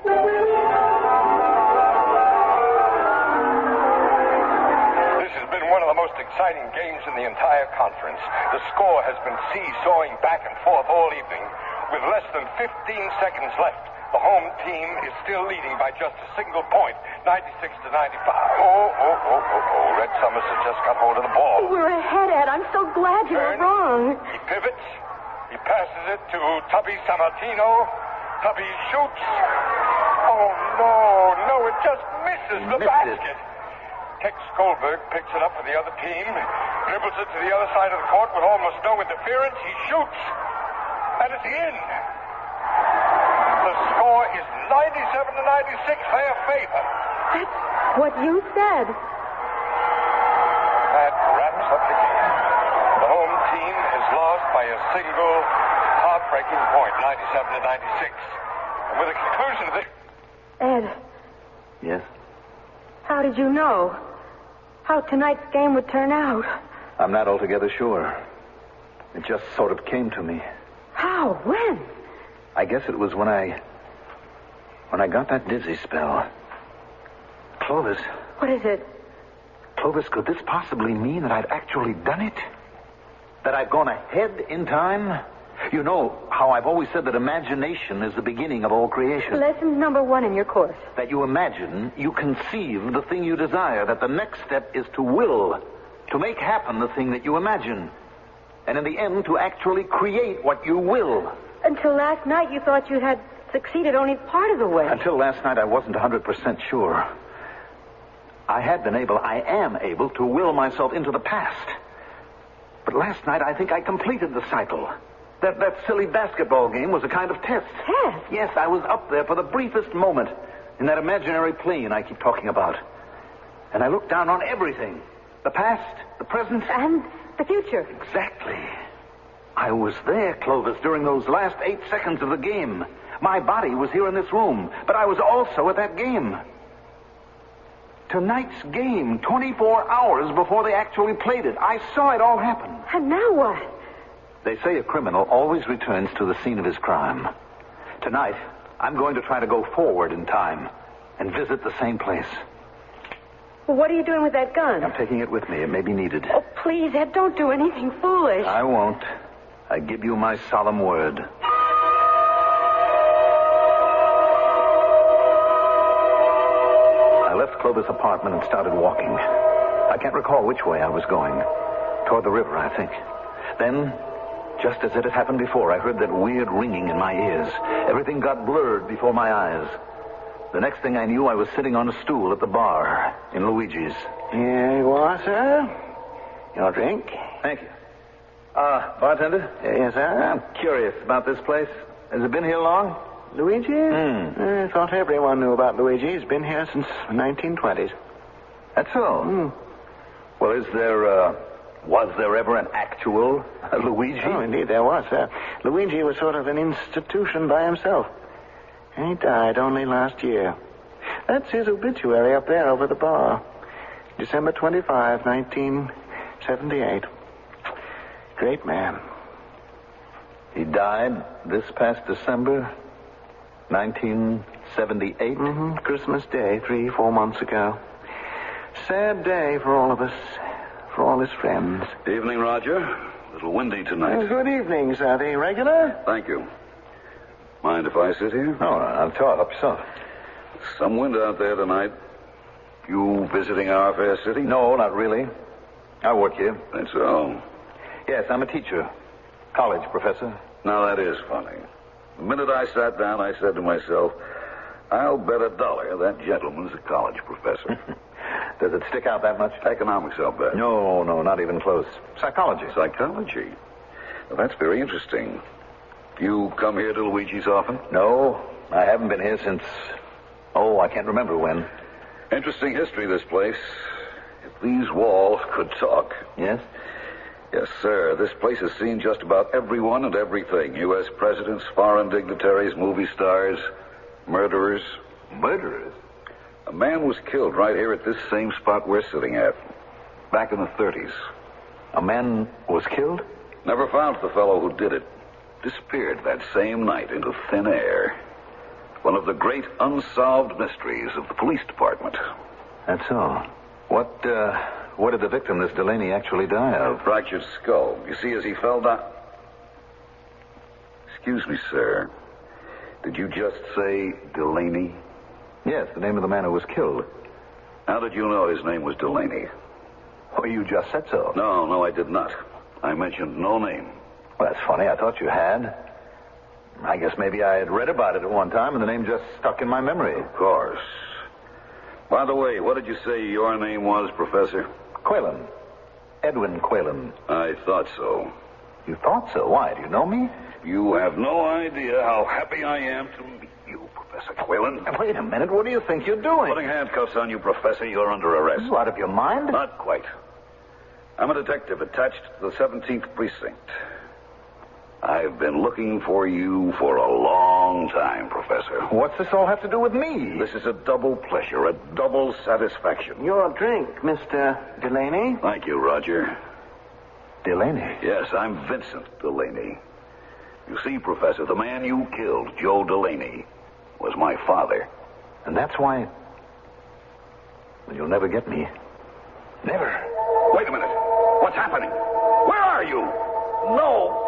This has been one of the most exciting games in the entire conference. The score has been seesawing back and forth all evening. With less than 15 seconds left, the home team is still leading by just a single point, 96-95. Red Summers has just got hold of the ball. We're ahead, Ed. I'm so glad you were wrong. He pivots. He passes it to Tubby Sammartino. Tubby shoots. Oh, no, it just misses the basket. Tex Goldberg picks it up for the other team, dribbles it to the other side of the court with almost no interference. He shoots, and it's in. The score is 97-96, their favor. That's what you said. That wraps up the game. The home team is lost by a single heartbreaking point, 97-96. And with the conclusion of this... Ed. Yes? How did you know? How tonight's game would turn out? I'm not altogether sure. It just sort of came to me. How? When? I guess it was when I got that dizzy spell. Clovis. What is it? Clovis, could this possibly mean that I've actually done it? That I've gone ahead in time? You know how I've always said that imagination is the beginning of all creation. Lesson number 1 in your course. That you imagine, you conceive the thing you desire, that the next step is to will, to make happen the thing that you imagine. And in the end, to actually create what you will. Until last night, you thought you had succeeded only part of the way. Until last night, I wasn't 100% sure. I am able to will myself into the past. But last night, I think I completed the cycle. That silly basketball game was a kind of test. Test? Yes, I was up there for the briefest moment in that imaginary plane I keep talking about. And I looked down on everything. The past, the present. And the future. Exactly. I was there, Clovis, during those last 8 seconds of the game. My body was here in this room, but I was also at that game. Tonight's game, 24 hours before they actually played it. I saw it all happen. And now what? They say a criminal always returns to the scene of his crime. Tonight, I'm going to try to go forward in time and visit the same place. Well, what are you doing with that gun? I'm taking it with me. It may be needed. Oh, please, Ed, don't do anything foolish. I won't. I give you my solemn word. I left Clovis' apartment and started walking. I can't recall which way I was going. Toward the river, I think. Then, just as it had happened before, I heard that weird ringing in my ears. Everything got blurred before my eyes. The next thing I knew, I was sitting on a stool at the bar in Luigi's. Here you are, sir. Your drink. Thank you. Bartender? Yes, sir. I'm curious about this place. Has it been here long? Luigi's? I thought everyone knew about Luigi. He's been here since the 1920s. That's so? Well, was there ever an actual Luigi? Oh, indeed there was, sir. Luigi was sort of an institution by himself. He died only last year. That's his obituary up there over the bar. December 25, 1978. Great man. He died this past December, 1978? Christmas Day, 3-4 months ago. Sad day for all of us, for all his friends. Evening, Roger. A little windy tonight. Oh, good evening, sir. The regular? Thank you. Mind if I sit here? No, I'll talk up yourself. Some wind out there tonight. You visiting our fair city? No, not really. I work here. That's so. Yes, I'm a teacher. College professor. Now, that is funny. The minute I sat down, I said to myself, I'll bet $1 that gentleman's a college professor. Does it stick out that much? Economics, I'll bet. No, not even close. Psychology. Psychology? Well, that's very interesting. You come here to Luigi's often? No, I haven't been here since... I can't remember when. Interesting history, this place. If these walls could talk. Yes? Yes, sir. This place has seen just about everyone and everything. U.S. presidents, foreign dignitaries, movie stars, murderers. Murderers? A man was killed right here at this same spot we're sitting at. Back in the 30s. A man was killed? Never found the fellow who did it. Disappeared that same night into thin air. One of the great unsolved mysteries of the police department. That's so. What did the victim, this Delaney, actually die of? A fractured skull. You see, as he fell down... Excuse me, sir. Did you just say Delaney? Yes, the name of the man who was killed. How did you know his name was Delaney? Oh, you just said so. No, I did not. I mentioned no name. Well, that's funny. I thought you had. I guess maybe I had read about it at one time, and the name just stuck in my memory. Of course. By the way, what did you say your name was, Professor? Quaylen. Edwin Quaylen. I thought so. You thought so? Why? Do you know me? You have no idea how happy I am to meet you, Professor Quaylen. Wait a minute. What do you think you're doing? Putting handcuffs on you, Professor. You're under arrest. Are you out of your mind? Not quite. I'm a detective attached to the 17th Precinct. I've been looking for you for a long time, Professor. What's this all have to do with me? This is a double pleasure, a double satisfaction. Your drink, Mr. Delaney. Thank you, Roger. Delaney? Yes, I'm Vincent Delaney. You see, Professor, the man you killed, Joe Delaney, was my father. And that's why... Well, you'll never get me. Never. Wait a minute. What's happening? Where are you? No!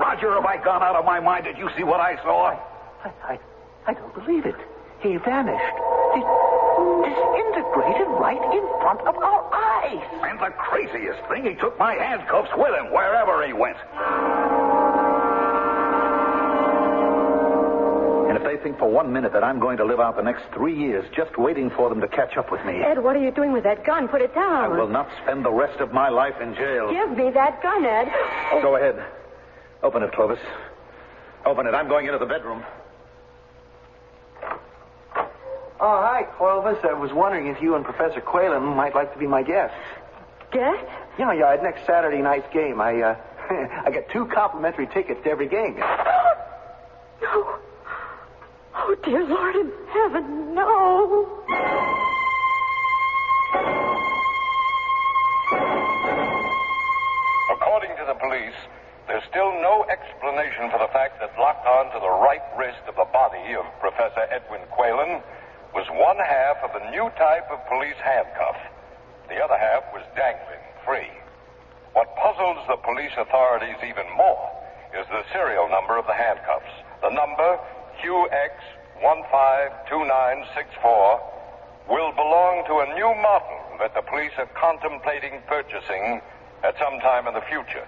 Roger, have I gone out of my mind? Did you see what I saw? I don't believe it. He vanished. Disintegrated right in front of our eyes. And the craziest thing, he took my handcuffs with him wherever he went. think for 1 minute that I'm going to live out the next 3 years just waiting for them to catch up with me. Ed, what are you doing with that gun? Put it down. I will not spend the rest of my life in jail. Give me that gun, Ed. Oh. Go ahead. Open it, Clovis. Open it. I'm going into the bedroom. Oh, hi, Clovis. I was wondering if you and Professor Quaylen might like to be my guests. Guest? Yeah, at next Saturday night's game. I get 2 complimentary tickets to every game. No. Oh, dear Lord in heaven, no. According to the police, there's still no explanation for the fact that locked onto the right wrist of the body of Professor Edwin Quaylen was one half of a new type of police handcuff. The other half was dangling, free. What puzzles the police authorities even more is the serial number of the handcuffs. The number, QX152964, will belong to a new model that the police are contemplating purchasing at some time in the future.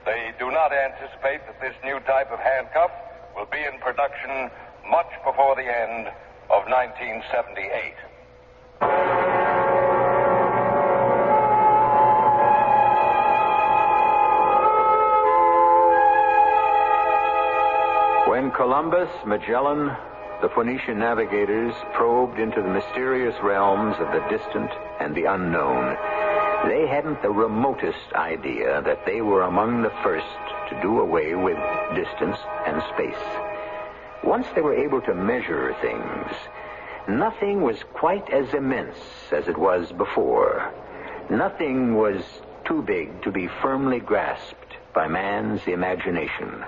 They do not anticipate that this new type of handcuff will be in production much before the end of 1978. When Columbus, Magellan, the Phoenician navigators probed into the mysterious realms of the distant and the unknown, they hadn't the remotest idea that they were among the first to do away with distance and space. Once they were able to measure things, nothing was quite as immense as it was before. Nothing was too big to be firmly grasped by man's imagination.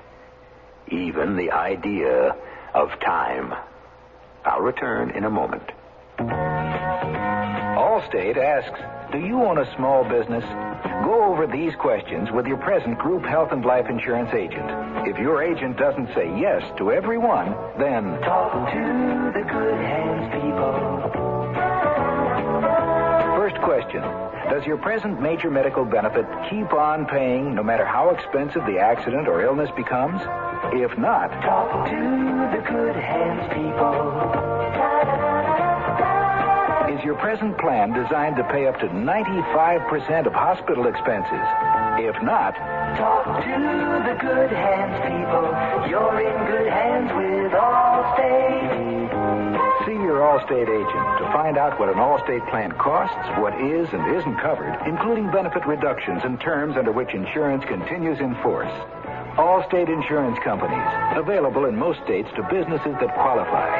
Even the idea of time. I'll return in a moment. Allstate asks, do you own a small business? Go over these questions with your present group health and life insurance agent. If your agent doesn't say yes to every one, then Talk to the good hands people. First question. Does your present major medical benefit keep on paying no matter how expensive the accident or illness becomes? If not, Talk to the good hands people. is your present plan designed to pay up to 95% of hospital expenses? If not, Talk to the good hands people. You're in good hands with Allstate. see your Allstate agent to find out what an Allstate plan costs, what is and isn't covered, including benefit reductions and terms under which insurance continues in force. Allstate Insurance Companies, available in most states to businesses that qualify.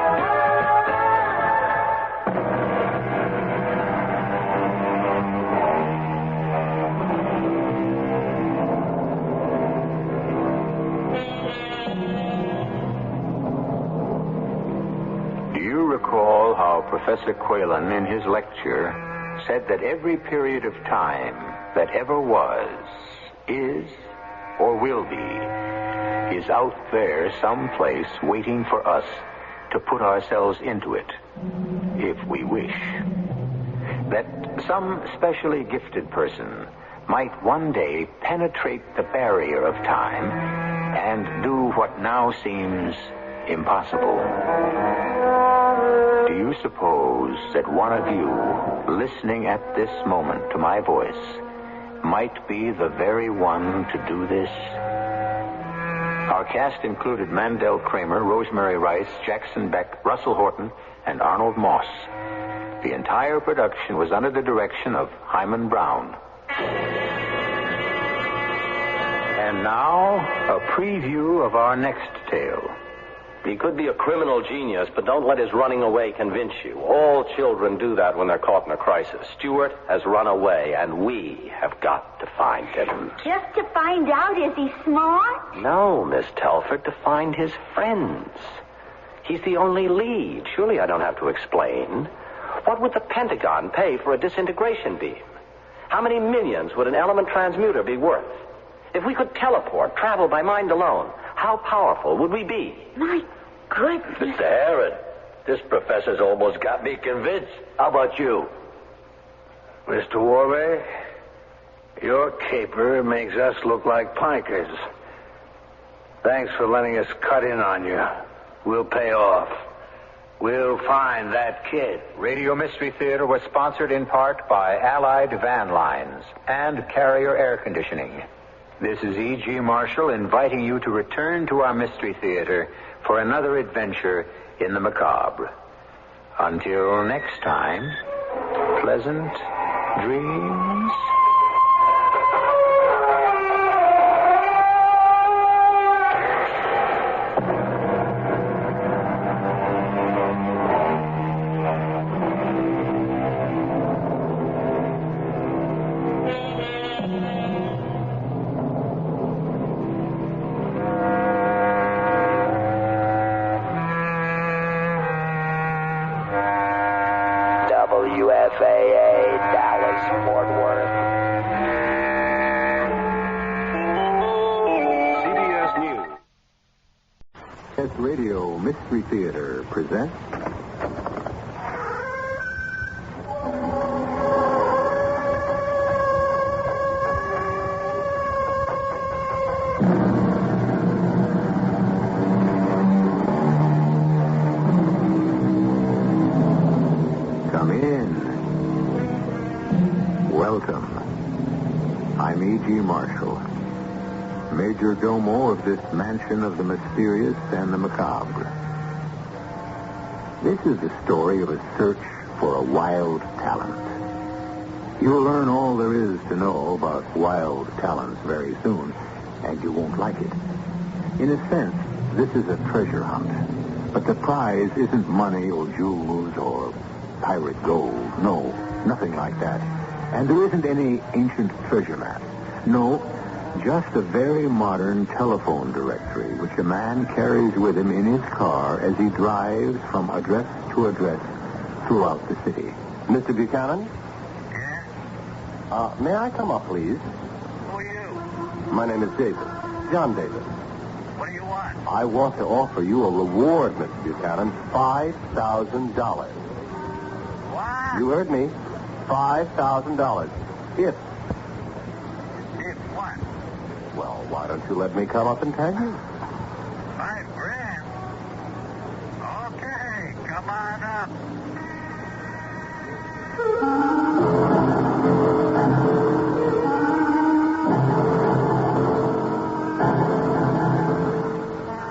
Do you recall how Professor Quaylen, in his lecture, said that every period of time that ever was, is, or will be, is out there someplace waiting for us to put ourselves into it, if we wish? That some specially gifted person might one day penetrate the barrier of time and do what now seems impossible. Do you suppose that one of you, listening at this moment to my voice, might be the very one to do this? Our cast included Mandel Kramer, Rosemary Rice, Jackson Beck, Russell Horton, and Arnold Moss. The entire production was under the direction of Himan Brown. And now, a preview of our next tale. He could be a criminal genius, but don't let his running away convince you. All children do that when they're caught in a crisis. Stuart has run away, and we have got to find him. Just to find out, is he smart? No, Miss Telford, to find his friends. He's the only lead. Surely I don't have to explain. What would the Pentagon pay for a disintegration beam? How many millions would an element transmuter be worth? If we could teleport, travel by mind alone, how powerful would we be? My goodness. Mr. Herod, this professor's almost got me convinced. How about you? Mr. Warby, your caper makes us look like pikers. Thanks for letting us cut in on you. We'll pay off. We'll find that kid. Radio Mystery Theater was sponsored in part by Allied Van Lines and Carrier Air Conditioning. This is E.G. Marshall inviting you to return to our Mystery Theater for another adventure in the macabre. Until next time, pleasant dreams. WFAA, Dallas, Fort Worth. CBS News. CBS Radio Mystery Theater presents Come in. Welcome. I'm E.G. Marshall, Major Domo of this mansion of the mysterious and the macabre. This is the story of a search for a wild talent. You'll learn all there is to know about wild talents very soon, and you won't like it. In a sense, this is a treasure hunt, but the prize isn't money or jewels or pirate gold. No, nothing like that. And there isn't any ancient treasure map. No, just a very modern telephone directory which a man carries with him in his car as he drives from address to address throughout the city. Mr. Buchanan? Yeah? May I come up, please? Who are you? My name is Davis. John Davis. What do you want? I want to offer you a reward, Mr. Buchanan. $5,000. What? You heard me. $5,000. If. If what? Well, why don't you let me come up and tell you? $5,000? Okay, come on up.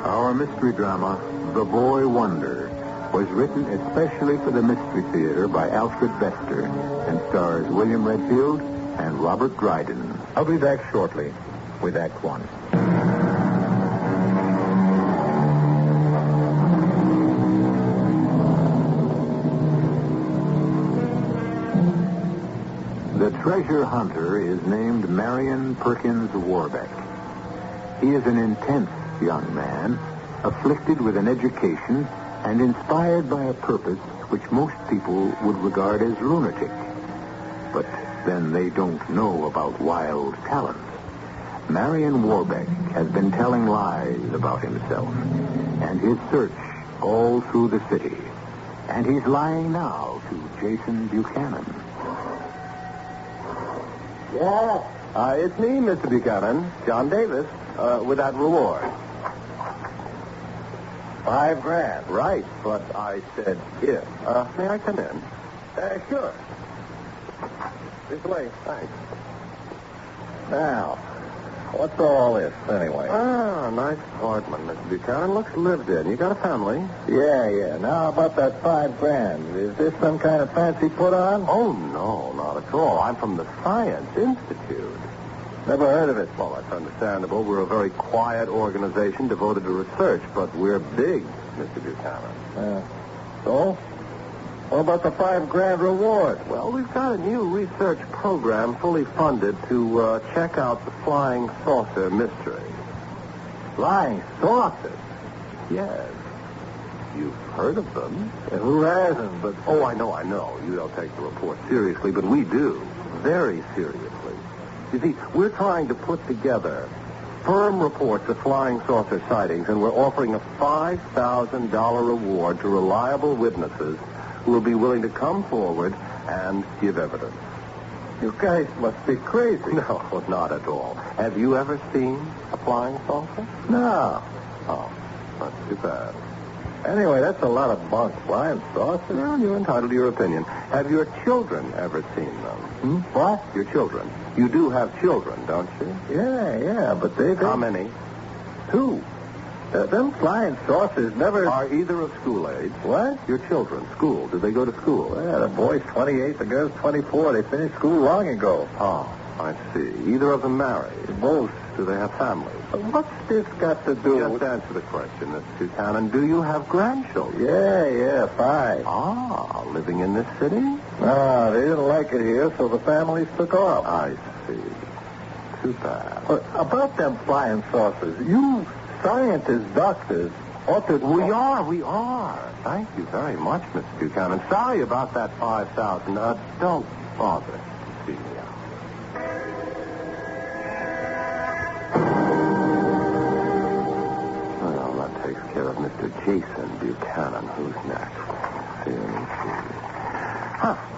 Our mystery drama, The Boy Wonder, was written especially for the Mystery Theater by Alfred Bester and stars William Redfield and Robert Dryden. I'll be back shortly with Act One. The treasure hunter is named Marion Perkins Warbeck. He is an intense young man, afflicted with an education and inspired by a purpose which most people would regard as lunatic. But then they don't know about wild talent. Marion Warbeck has been telling lies about himself and his search all through the city. And he's lying now to Jason Buchanan. Yeah, it's me, Mr. Buchanan, John Davis, with that reward. $5,000. Right, but I said if. May I come in? Sure. This way, thanks. Now, what's all this, anyway? Ah, nice apartment, Mr. Buchanan. Looks lived in. You got a family? Yeah. Now, about that $5,000. Is this some kind of fancy put on? Oh, no, not at all. I'm from the Science Institute. Never heard of it. Well, that's understandable. We're a very quiet organization devoted to research, but we're big, Mr. Buchanan. So? What about the $5,000 reward? Well, we've got a new research program fully funded to check out the flying saucer mystery. Flying saucers? Yes. You've heard of them. Who hasn't? But I know. You don't take the report seriously, but we do. Very seriously. You see, we're trying to put together firm reports of flying saucer sightings, and we're offering a $5,000 reward to reliable witnesses who will be willing to come forward and give evidence. You guys must be crazy. No, not at all. Have you ever seen a flying saucer? No. Oh, that's too bad. Anyway, that's a lot of bunk. Flying saucers? Well, you're entitled to your opinion. Have your children ever seen them? What? Your children. You do have children, don't you? Yeah, but they... How many? 2. Them flying saucers never... Are either of school age? What? Your children, school. Do they go to school? Yeah, the boy's 28, the girl's 24. They finished school long ago. Oh, I see. Either of them married? Both. Do they have families? What's this got to do Just with... answer the question, Mr. Buchanan. Do you have grandchildren? Yeah, 5. Ah, living in this city? No, they didn't like it here, so the families took off. I see. Too bad. About them flying saucers, you scientists, doctors, ought to... We are. Thank you very much, Mr. Buchanan. Sorry about that 5,000. Don't bother to see me out. Well, that takes care of Mr. Jason Buchanan. Who's next?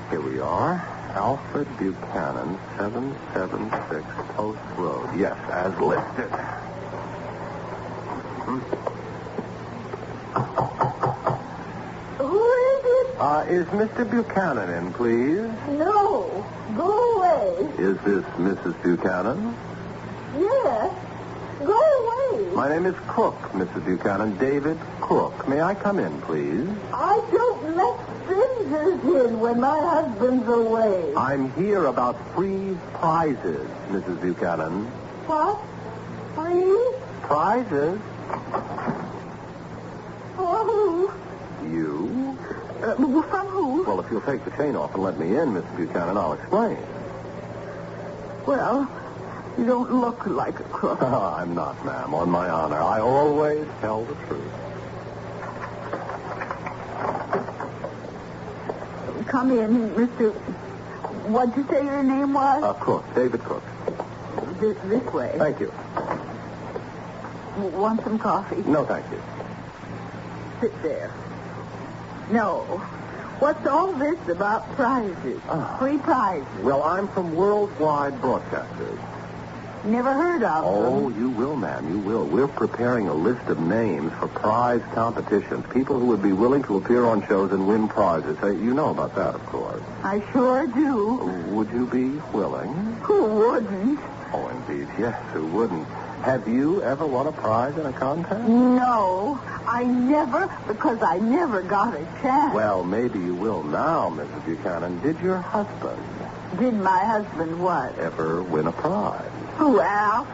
Here we are. Alfred Buchanan, 776 Post Road. Yes, as listed. Who is it? Is Mr. Buchanan in, please? No. Go away. Is this Mrs. Buchanan? Yes. Go away. My name is Cook, Mrs. Buchanan. David Cook. May I come in, please? I don't let strangers in when my husband's away. I'm here about free prizes, Mrs. Buchanan. What? Free? Prizes? For who? You? From who? Well, if you'll take the chain off and let me in, Mrs. Buchanan, I'll explain. Well, you don't look like a crook. I'm not, ma'am, on my honor. I always tell the truth. Come in, Mr. What'd you say your name was? Cook, David Cook. This way. Thank you. Want some coffee? No, thank you. Sit there. No. What's all this about prizes? Free prizes. Well, I'm from Worldwide Broadcasters. Never heard of Oh, them. you will, ma'am, you will. We're preparing a list of names for prize competitions. People who would be willing to appear on shows and win prizes. You know about that, of course. I sure do. Would you be willing? Who wouldn't? Oh, indeed, yes, who wouldn't? Have you ever won a prize in a contest? No, I never, because I never got a chance. Well, maybe you will now, Mrs. Buchanan. Did your husband Did my husband what? ever win a prize? Well,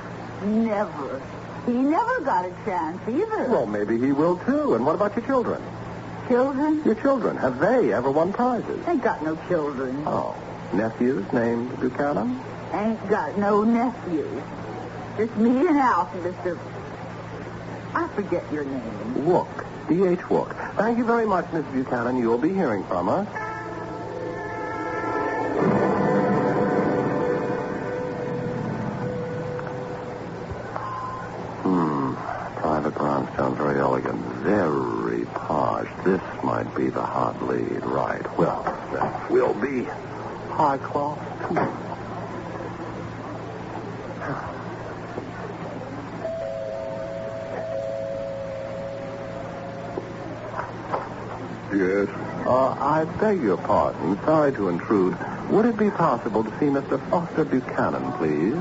never. He never got a chance either. Well, maybe he will, too. And what about your children? Children? Your children, have they ever won prizes? Ain't got no children. Oh, nephews named Buchanan? Ain't got no nephews. Just me and Alf, Mr. I forget your name. Wook. D.H. Wook. Thank you very much, Miss Buchanan. You'll be hearing from us. Private Brownstone, very elegant, very posh. This might be the hot lead, right? Well, that will be high class, too. Yes? I beg your pardon. Sorry to intrude. Would it be possible to see Mr. Foster Buchanan, please?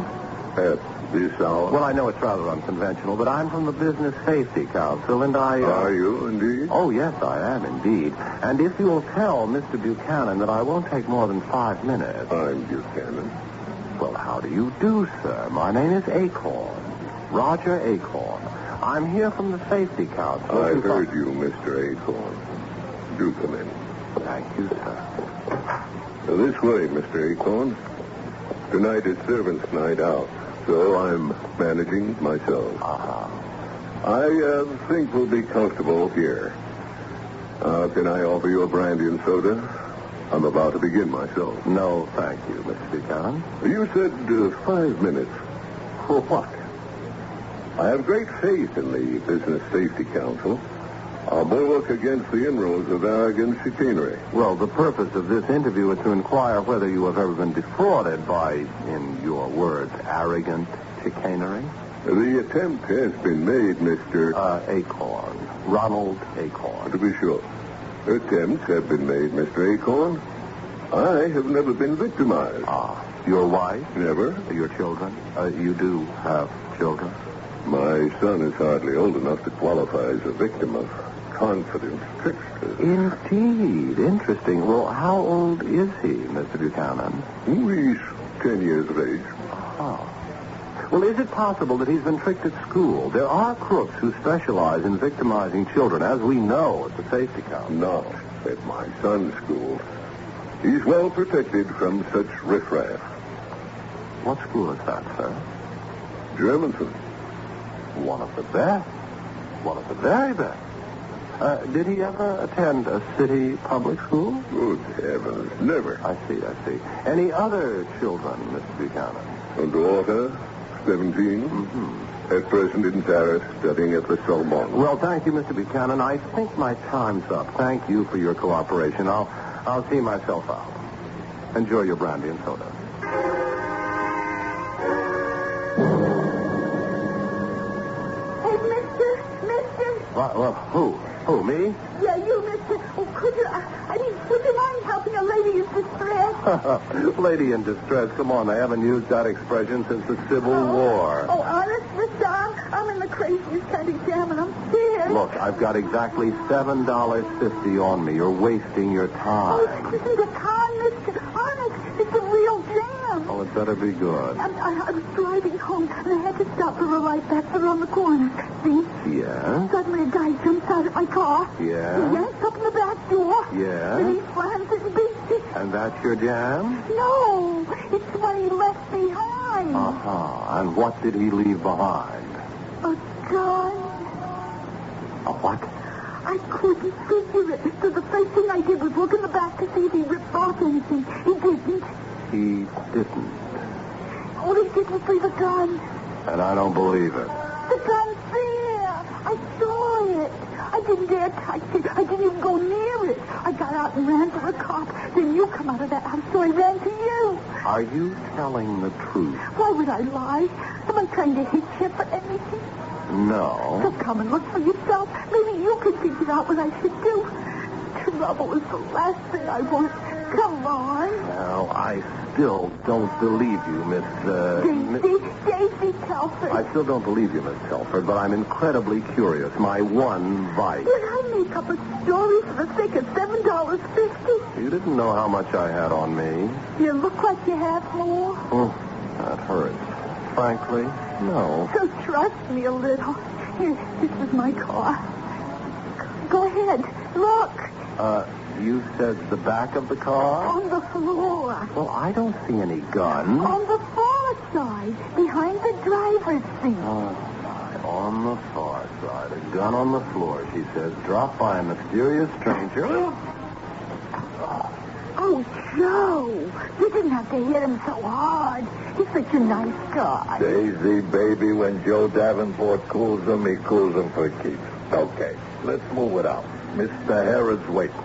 At this hour? Well, I know it's rather unconventional, but I'm from the Business Safety Council, and I... Are you, indeed? Oh, yes, I am, indeed. And if you'll tell Mr. Buchanan that I won't take more than 5 minutes... I'm Buchanan. Well, how do you do, sir? My name is Acorn. Roger Acorn. I'm here from the Safety Council. I've heard you, Mr. Acorn. Do come in. Thank you, sir. This way, Mr. Acorn. Tonight is servants' night out, so I'm managing myself. I think we'll be comfortable here. Can I offer you a brandy and soda? I'm about to begin myself. No, thank you, Mr. Buchanan. You said 5 minutes. For what? I have great faith in the Business Safety Council. Our bulwark against the inroads of arrogant chicanery. Well, the purpose of this interview is to inquire whether you have ever been defrauded by, in your words, arrogant chicanery. The attempt has been made, Mr. Acorn. Ronald Acorn. To be sure. Attempts have been made, Mr. Acorn. I have never been victimized. Your wife? Never. Your children? You do have children? My son is hardly old enough to qualify as a victim of confidence tricksters. Indeed. Interesting. Well, how old is he, Mr. Buchanan? He's 10 years of age. Well, is it possible that he's been tricked at school? There are crooks who specialize in victimizing children, as we know at the safety count. Not at my son's school. He's well protected from such riffraff. What school is that, sir? Germanton. One of the best. One of the very best. Did he ever attend a city public school? Good heavens, never. I see. Any other children, Mr. Buchanan? A daughter, 17. At present in Paris, studying at the Sorbonne. Well, thank you, Mr. Buchanan. I think my time's up. Thank you for your cooperation. I'll see myself out. Enjoy your brandy and soda. Hey, mister. Well, who, me? Yeah, you, mister. Oh, would you mind helping a lady in distress? Lady in distress. Come on, I haven't used that expression since the Civil War. Oh, honest, mister, I'm in the craziest kind of jam, and I'm scared. Look, I've got exactly $7.50 on me. You're wasting your time. Oh, this isn't a con, mister. Honest, it's a real jam. Oh, it better be good. I was driving home, and I had to stop for a light back there on the corner. See? Yeah? Suddenly a guy jumps out of my car. Yeah? He yanks up in the back door. Yeah? And he slams his beat. And that's your jam? No, it's what he left behind. And what did he leave behind? A gun. A what? I couldn't figure it. So the first thing I did was look in the back to see if he ripped off anything. He didn't. He didn't. All he did was leave a gun. And I don't believe it. The gun's there. I saw it. I didn't dare touch it. I didn't even go near it. I got out and ran for a cop. Then you come out of that house, so I ran to you. Are you telling the truth? Why would I lie? Am I trying to hit you for anything? No. So come and look for yourself. Maybe you can figure out what I should do. Trouble is the last thing I want. Come on. Now, I still don't believe you, Miss... Daisy Telford. I still don't believe you, Miss Telford, but I'm incredibly curious. My one vice. Did I make up a story for the sake of $7.50? You didn't know how much I had on me. You look like you have more. That hurts. Frankly, no. So trust me a little. Here, this is my car. Go ahead. Look. You said the back of the car? On the floor. Well, I don't see any gun. On the far side, behind the driver's seat. On the far side. A gun on the floor, she says. Dropped by a mysterious stranger. Oh, Joe. You didn't have to hit him so hard. He's such a nice guy. Daisy, baby, when Joe Davenport cools him, he cools him for keeps. Okay, let's move it out. Mr. Harrod's waiting.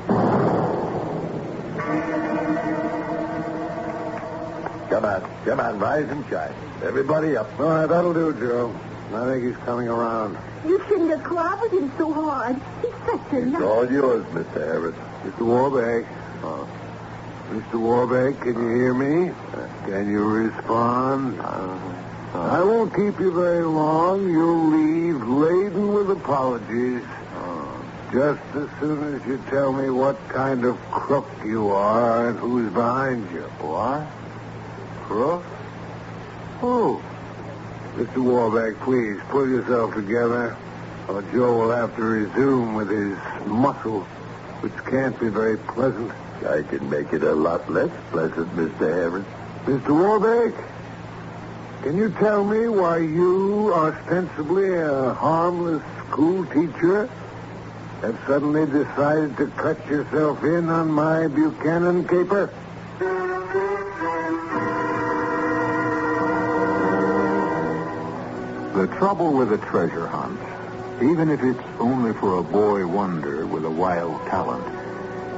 Come on, rise and shine. Everybody up. All right, that'll do, Joe. I think he's coming around. You shouldn't have clobbered him so hard. He's such a It's nice... all yours, Mr. Harrod. Mr. Warbeck. Mr. Warbeck, can you hear me? Can you respond? I won't keep you very long. You'll leave laden with apologies. Just as soon as you tell me what kind of crook you are and who's behind you. What? Crook? Who? Mr. Warbeck, please, pull yourself together, or Joe will have to resume with his muscle, which can't be very pleasant. I can make it a lot less pleasant, Mr. Harrod. Mr. Warbeck, can you tell me why you, ostensibly a harmless school teacher, have suddenly decided to cut yourself in on my Buchanan caper? The trouble with a treasure hunt, even if it's only for a boy wonder with a wild talent,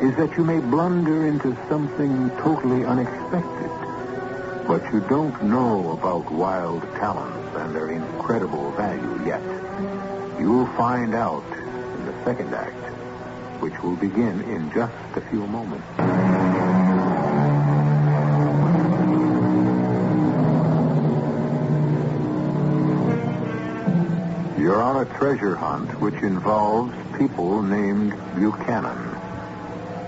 is that you may blunder into something totally unexpected. But you don't know about wild talents and their incredible value yet. You'll find out in the second act, which will begin in just a few moments. You're on a treasure hunt which involves people named Buchanan.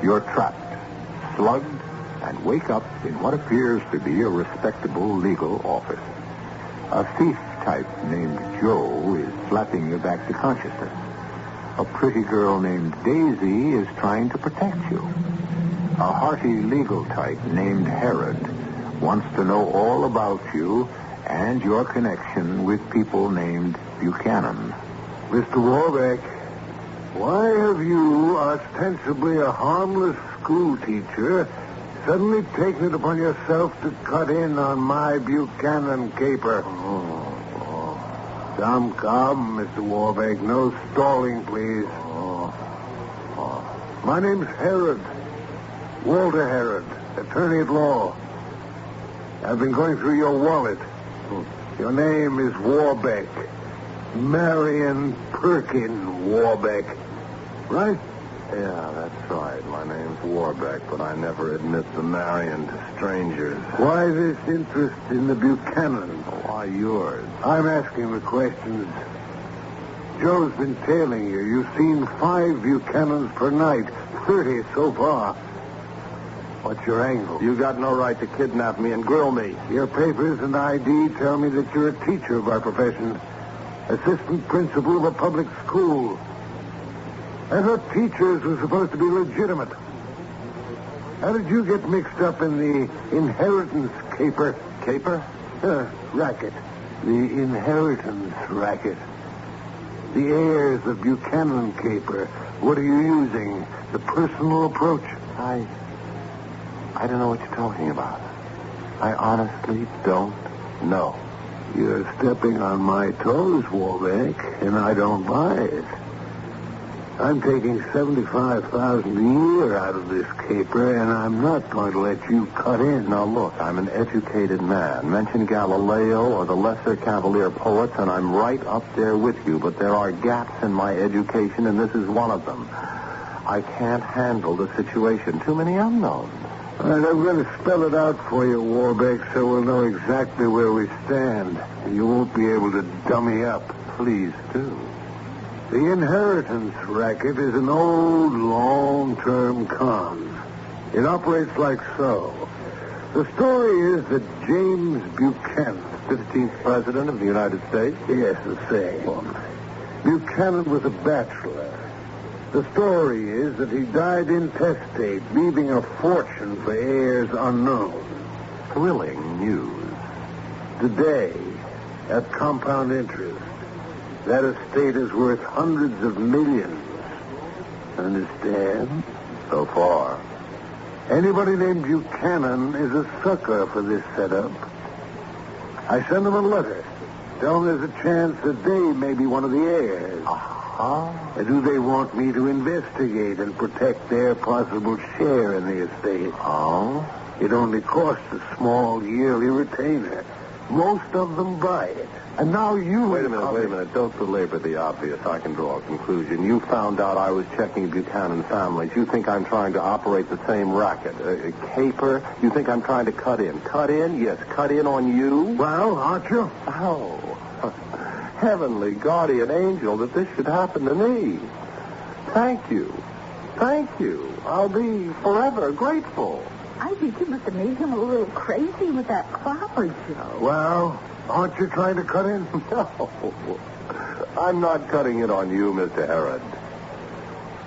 You're trapped, slugged, and wake up in what appears to be a respectable legal office. A thief type named Joe is slapping you back to consciousness. A pretty girl named Daisy is trying to protect you. A hearty legal type named Herod wants to know all about you and your connection with people named Buchanan. Mr. Warbeck, why have you, ostensibly a harmless school teacher, suddenly taken it upon yourself to cut in on my Buchanan caper? Come, Mr. Warbeck. No stalling, please. My name's Herod. Walter Herod, attorney at law. I've been going through your wallet. Your name is Warbeck. Marion Perkin Warbeck. Right? Yeah, that's right. My name's Warbeck, but I never admit the Marion to strangers. Why this interest in the Buchanan? Why yours? I'm asking the questions. Joe's been tailing you. You've seen 5 Buchanans per night, 30 so far. What's your angle? You got no right to kidnap me and grill me. Your papers and ID tell me that you're a teacher by profession, assistant principal of a public school. I thought teachers were supposed to be legitimate. How did you get mixed up in the inheritance caper? Caper? Racket. The inheritance racket. The heirs of Buchanan caper. What are you using? The personal approach? I don't know what you're talking about. I honestly don't know. You're stepping on my toes, Warbeck, and I don't buy it. I'm taking $75,000 a year out of this caper, and I'm not going to let you cut in. Now, look, I'm an educated man. Mention Galileo or the lesser Cavalier poets, and I'm right up there with you. But there are gaps in my education, and this is one of them. I can't handle the situation. Too many unknowns. All right, I'm going to spell it out for you, Warbeck, so we'll know exactly where we stand. You won't be able to dummy up. Please do. The inheritance racket is an old, long-term con. It operates like so. The story is that James Buchanan, 15th President of the United States? Yes, the same. Buchanan was a bachelor. The story is that he died intestate, leaving a fortune for heirs unknown. Thrilling news. Today, at compound interest, that estate is worth hundreds of millions. Understand? So far. Anybody named Buchanan is a sucker for this setup. I send them a letter. Tell them there's a chance that they may be one of the heirs. And do they want me to investigate and protect their possible share in the estate? It only costs a small yearly retainer. Most of them buy it. And now you... Wait a minute. Don't belabor the obvious. I can draw a conclusion. You found out I was checking Buchanan families. You think I'm trying to operate the same racket? A caper? You think I'm trying to cut in? Cut in? Yes, cut in on you? Well, aren't you? Oh, heavenly guardian angel that this should happen to me. Thank you. I'll be forever grateful. I think you must have made him a little crazy with that clapper, Joe. Well, aren't you trying to cut in? No. I'm not cutting it on you, Mr. Herod.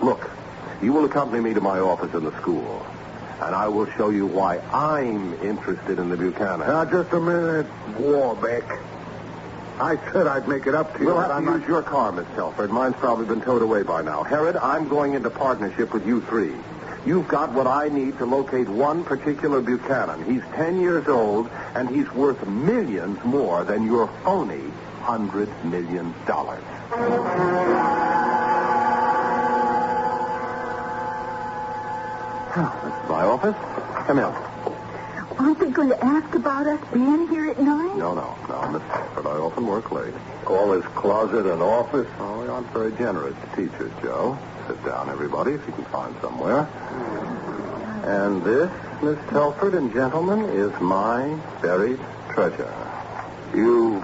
Look, you will accompany me to my office in the school, and I will show you why I'm interested in the Buchanan. Now, just a minute, Warbeck. I said I'd make it up to you. We'll have to use your car, Miss Telford. Mine's probably been towed away by now. Herod, I'm going into partnership with you three. You've got what I need to locate one particular Buchanan. He's 10 years old, and he's worth millions more than your phony $100 million. This is my office. Come in. Aren't they going to ask about us being here at 9? No, Miss Telford. I often work late. Call this closet an office? Oh, we aren't very generous to teachers, Joe. Sit down, everybody, if you can find somewhere. And this, Miss Telford and gentlemen, is my buried treasure. You've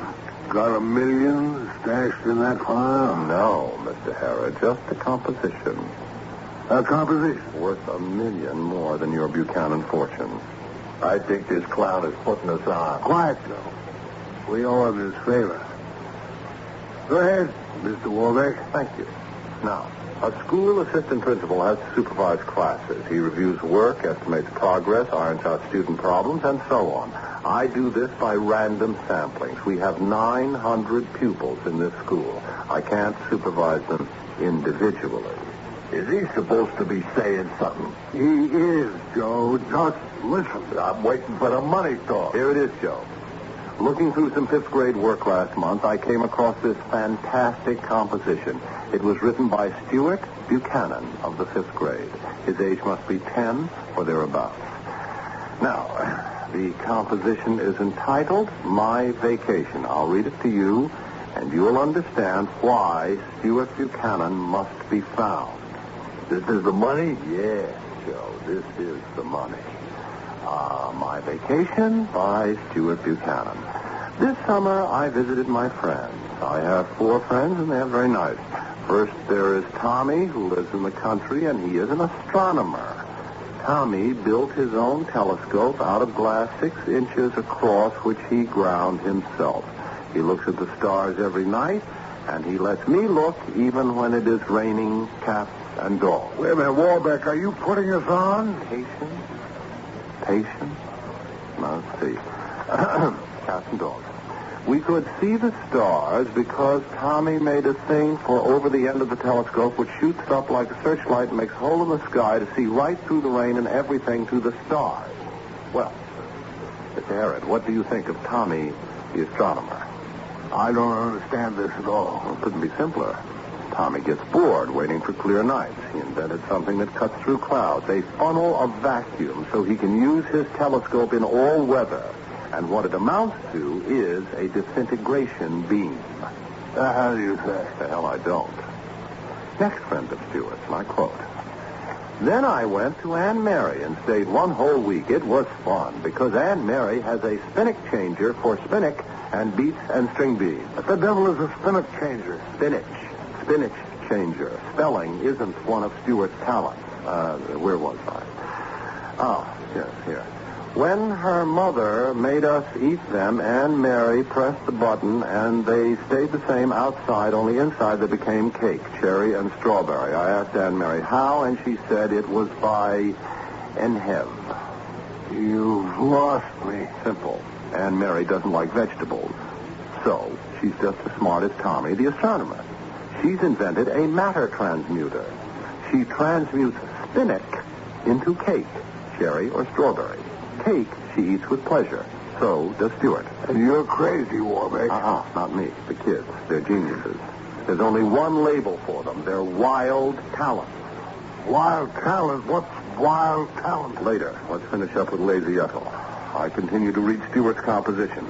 got $1 million stashed in that file? No, Mr. Harrah, just a composition. A composition? Worth $1 million more than your Buchanan fortune. I think this clown is putting us on. Quiet, Joe. We owe him his favor. Go ahead, Mr. Warbeck. Thank you. Now, a school assistant principal has to supervise classes. He reviews work, estimates progress, irons out student problems, and so on. I do this by random samplings. We have 900 pupils in this school. I can't supervise them individually. Is he supposed to be saying something? He is, Joe. Just listen. I'm waiting for the money talk. Here it is, Joe. Looking through some fifth grade work last month, I came across this fantastic composition. It was written by Stuart Buchanan of the fifth grade. His age must be 10 or thereabouts. Now, the composition is entitled My Vacation. I'll read it to you, and you'll understand why Stuart Buchanan must be found. This is the money? Yes, Joe, this is the money. My Vacation by Stuart Buchanan. This summer, I visited my friends. I have 4 friends, and they're very nice. First, there is Tommy, who lives in the country, and he is an astronomer. Tommy built his own telescope out of glass 6 inches across, which he ground himself. He looks at the stars every night, and he lets me look even when it is raining cats and dogs. Wait a minute, Warbeck, are you putting us on? Patience? Now, let's see. Cats and dogs. We could see the stars because Tommy made a thing for over the end of the telescope which shoots up like a searchlight and makes a hole in the sky to see right through the rain and everything to the stars. Well, Mr. Harrod, what do you think of Tommy, the astronomer? I don't understand this at all. Well, it couldn't be simpler. Tommy gets bored waiting for clear nights. He invented something that cuts through clouds, a funnel of vacuum, so he can use his telescope in all weather. And what it amounts to is a disintegration beam. How do you say? The hell I don't. Next friend of Stuart's, and I quote, Then I went to Anne Mary and stayed 1 whole week. It was fun, because Anne Mary has a spinach changer for spinach and beets and string beans. What the devil is a spinach changer? Spinach changer. Spelling isn't one of Stuart's talents. Where was I? Oh, yes, here. When her mother made us eat them, Anne Mary pressed the button, and they stayed the same outside, only inside they became cake, cherry and strawberry. I asked Anne Mary how, and she said it was by Enhev. You've lost me. Simple. Anne Mary doesn't like vegetables. So, she's just as smart as Tommy, the astronomer. She's invented a matter transmuter. She transmutes spinach into cake, cherry or strawberry. Cake she eats with pleasure. So does Stuart. And you're crazy, Warbeck. Not me. The kids. They're geniuses. There's only one label for them. They're wild talent. Wild talent? What's wild talent? Later. Let's finish up with Lazy Ethel. I continue to read Stuart's composition.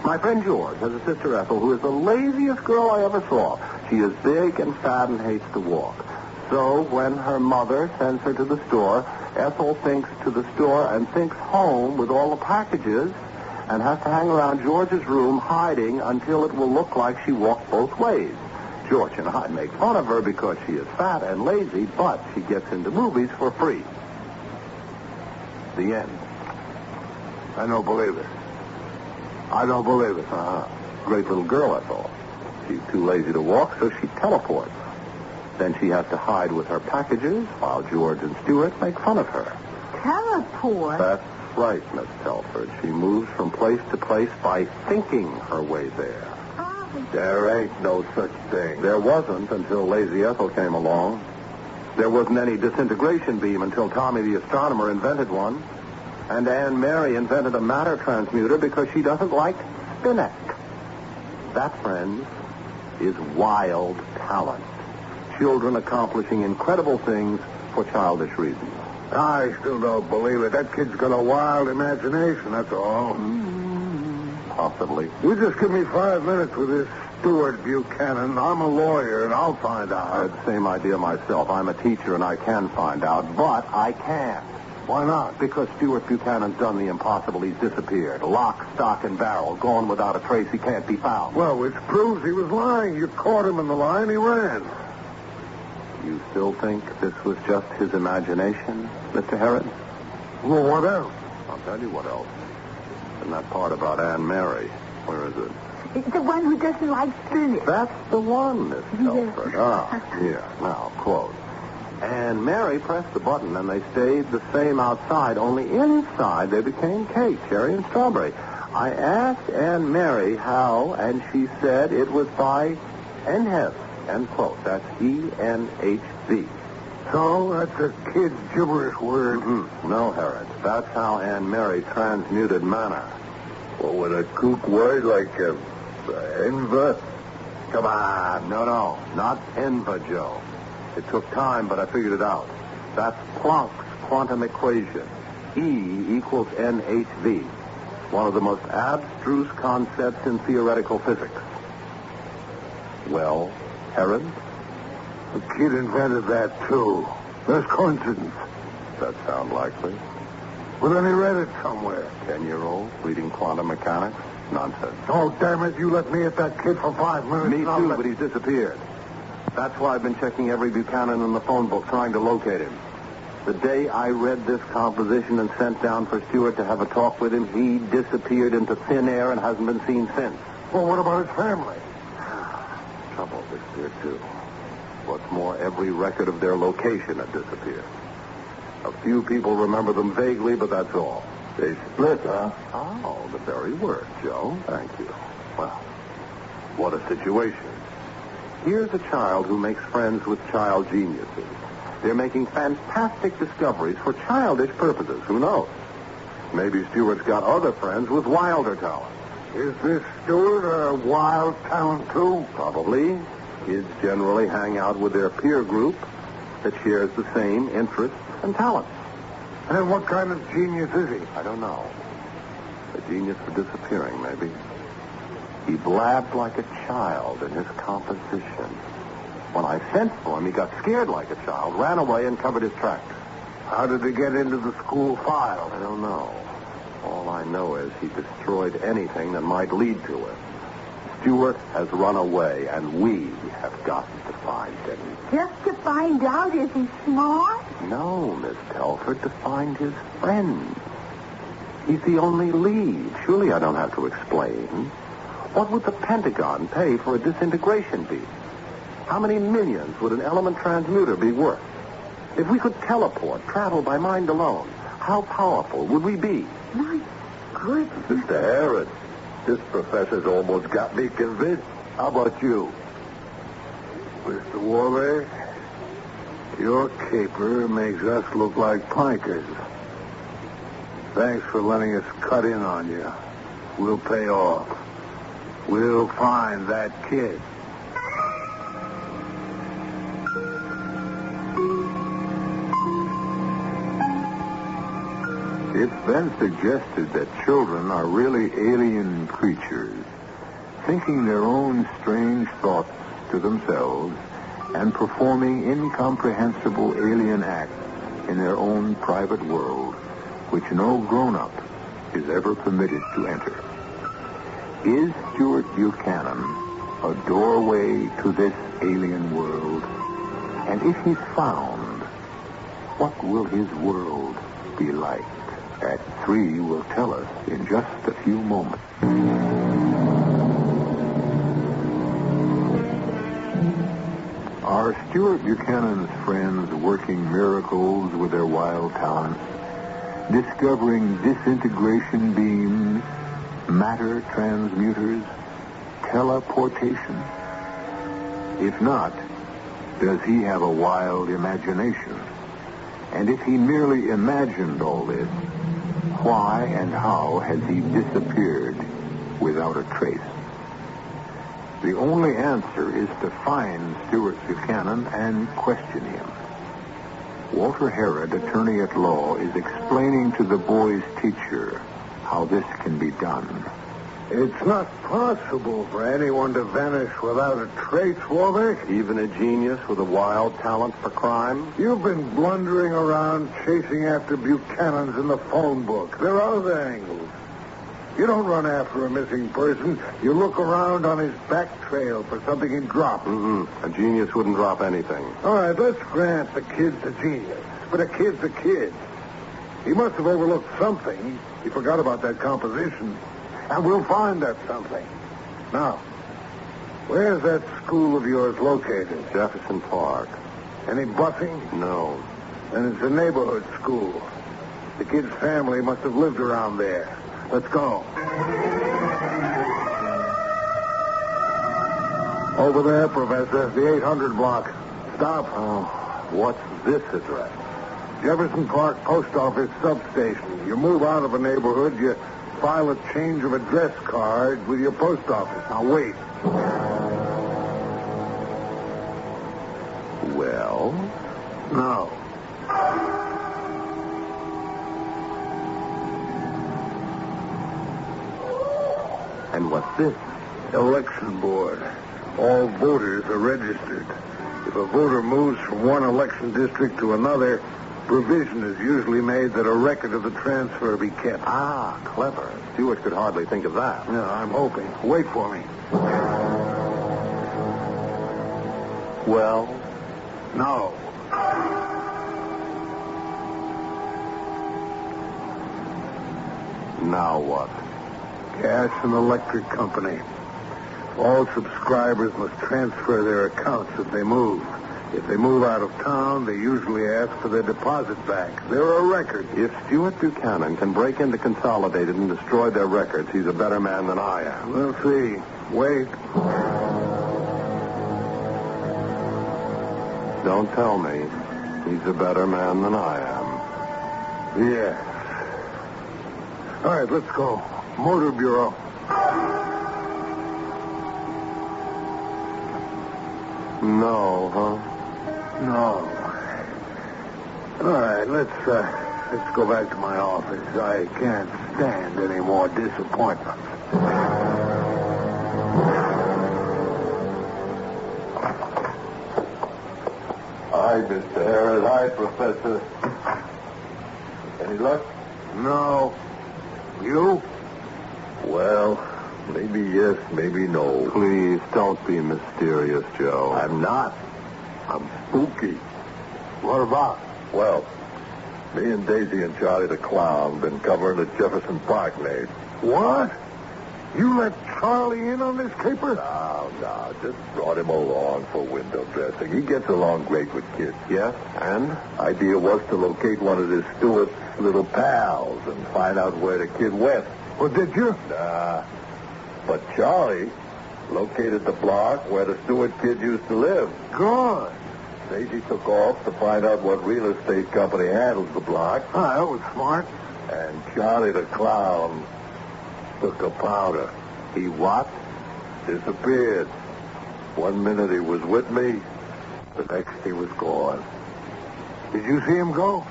My friend George has a sister Ethel who is the laziest girl I ever saw. She is big and fat and hates to walk. So when her mother sends her to the store, Ethel thinks to the store and thinks home with all the packages and has to hang around George's room hiding until it will look like she walked both ways. George and I make fun of her because she is fat and lazy, but she gets into movies for free. The end. I don't believe it. I don't believe it. Great little girl, Ethel. She's too lazy to walk, so she teleports. Then she has to hide with her packages while George and Stuart make fun of her. Teleport? That's right, Miss Telford. She moves from place to place by thinking her way there. There ain't no such thing. There wasn't until Lazy Ethel came along. There wasn't any disintegration beam until Tommy the astronomer invented one. And Anne Mary invented a matter transmuter because she doesn't like spinach. That, friends, is wild talent. Children accomplishing incredible things for childish reasons. I still don't believe it. That kid's got a wild imagination, that's all. Possibly. You just give me 5 minutes with this Stuart Buchanan. I'm a lawyer, and I'll find out. I had the same idea myself. I'm a teacher, and I can find out, but I can't. Why not? Because Stuart Buchanan's done the impossible. He's disappeared. Lock, stock, and barrel. Gone without a trace. He can't be found. Well, which proves he was lying. You caught him in the lie, and he ran. You still think this was just his imagination, Mr. Herod? Well, what else? I'll tell you what else. And that part about Anne Mary. Where is it? It's the one who doesn't like spinach. That's the one, Miss Telford. Here, now, quote. And Mary pressed the button, and they stayed the same outside, only inside they became cake, cherry, and strawberry. I asked Anne Mary how, and she said it was by Enheth, end quote. That's E-N-H-V. So, that's a kid's gibberish word. No, Herod. That's how Anne Mary transmuted manna. Well, with a kook word like enva? Come on. No. Not enva, Joe. It took time, but I figured it out. That's Planck's quantum equation. E equals NHV. One of the most abstruse concepts in theoretical physics. Well, Herod? The kid invented that, too. There's coincidence. That sound likely. Well, then he read it somewhere. 10-year-old reading quantum mechanics? Nonsense. Oh, damn it. You let me at that kid for 5 minutes. Me too, but he's disappeared. That's why I've been checking every Buchanan in the phone book, trying to locate him. The day I read this composition and sent down for Stuart to have a talk with him, he disappeared into thin air and hasn't been seen since. Well, what about his family? Trouble disappeared, too. What's more, every record of their location had disappeared. A few people remember them vaguely, but that's all. They split, huh? Oh, the very word, Joe. Thank you. Well, what a situation. Here's a child who makes friends with child geniuses. They're making fantastic discoveries for childish purposes. Who knows? Maybe Stuart's got other friends with wilder talent. Is this Stuart a wild talent, too? Probably. Kids generally hang out with their peer group that shares the same interests and talents. And what kind of genius is he? I don't know. A genius for disappearing, maybe. He blabbed like a child in his composition. When I sent for him, he got scared like a child, ran away, and covered his tracks. How did he get into the school file? I don't know. All I know is he destroyed anything that might lead to it. Stuart has run away, and we have got to find him. Just to find out, is he smart? No, Miss Telford, to find his friend. He's the only lead. Surely I don't have to explain. What would the Pentagon pay for a disintegration beam? How many millions would an element transmuter be worth? If we could teleport, travel by mind alone, how powerful would we be? My goodness. Mr. Herod, this professor's almost got me convinced. How about you? Mr. Warbeck, your caper makes us look like pikers. Thanks for letting us cut in on you. We'll pay off. We'll find that kid. It's been suggested that children are really alien creatures, thinking their own strange thoughts to themselves and performing incomprehensible alien acts in their own private world, which no grown-up is ever permitted to enter. Is Stuart Buchanan a doorway to this alien world? And if he's found, what will his world be like? Act 3 will tell us in just a few moments. Are Stuart Buchanan's friends working miracles with their wild talents, discovering disintegration beams, matter transmuters, teleportation? If not, does he have a wild imagination? And if he merely imagined all this, why and how has he disappeared without a trace? The only answer is to find Stuart Buchanan and question him. Walter Herod, attorney at law, is explaining to the boy's teacher how this can be done. It's not possible for anyone to vanish without a trace, Walter. Even a genius with a wild talent for crime? You've been blundering around chasing after Buchanan's in the phone book. There are other angles. You don't run after a missing person. You look around on his back trail for something he dropped. A genius wouldn't drop anything. All right, let's grant the kid's a genius. But a kid's a kid. He must have overlooked something. He forgot about that composition. And we'll find that something. Now, where's that school of yours located? Jefferson Park. Any busing? No. Then it's a neighborhood school. The kid's family must have lived around there. Let's go. Over there, Professor. The 800 block. Stop. Oh, what's this address? Jefferson Park Post Office substation. You move out of a neighborhood, you file a change of address card with your post office. Now, wait. Well? No. And what's this? Election board. All voters are registered. If a voter moves from one election district to another, provision is usually made that a record of the transfer be kept. Ah, clever. Stewart could hardly think of that. Yeah, I'm hoping. Wait for me. Well? No. Now what? Gas and electric company. All subscribers must transfer their accounts if they move. If they move out of town, they usually ask for their deposit back. They're a record. If Stuart Buchanan can break into Consolidated and destroy their records, he's a better man than I am. We'll see. Wait. Don't tell me he's a better man than I am. Yes. All right, let's go. Motor Bureau. No, huh? No. All right, let's go back to my office. I can't stand any more disappointment. Hi, Mr. Harris. Hi, Professor. Any luck? No. You? Well, maybe yes, maybe no. Please, don't be mysterious, Joe. I'm not. I'm spooky. What about? Well, me and Daisy and Charlie the Clown been covering the Jefferson Park maze. What? You let Charlie in on this caper? No, just brought him along for window dressing. He gets along great with kids. Yes, and? Idea was to locate one of this Stewart's little pals and find out where the kid went. Well, did you? Nah. But Charlie located the block where the Stewart kid used to live. Good. Daisy took off to find out what real estate company handles the block. Ah, that was smart. And Charlie the Clown took a powder. He what? Disappeared. 1 minute he was with me, the next he was gone. Did you see him go?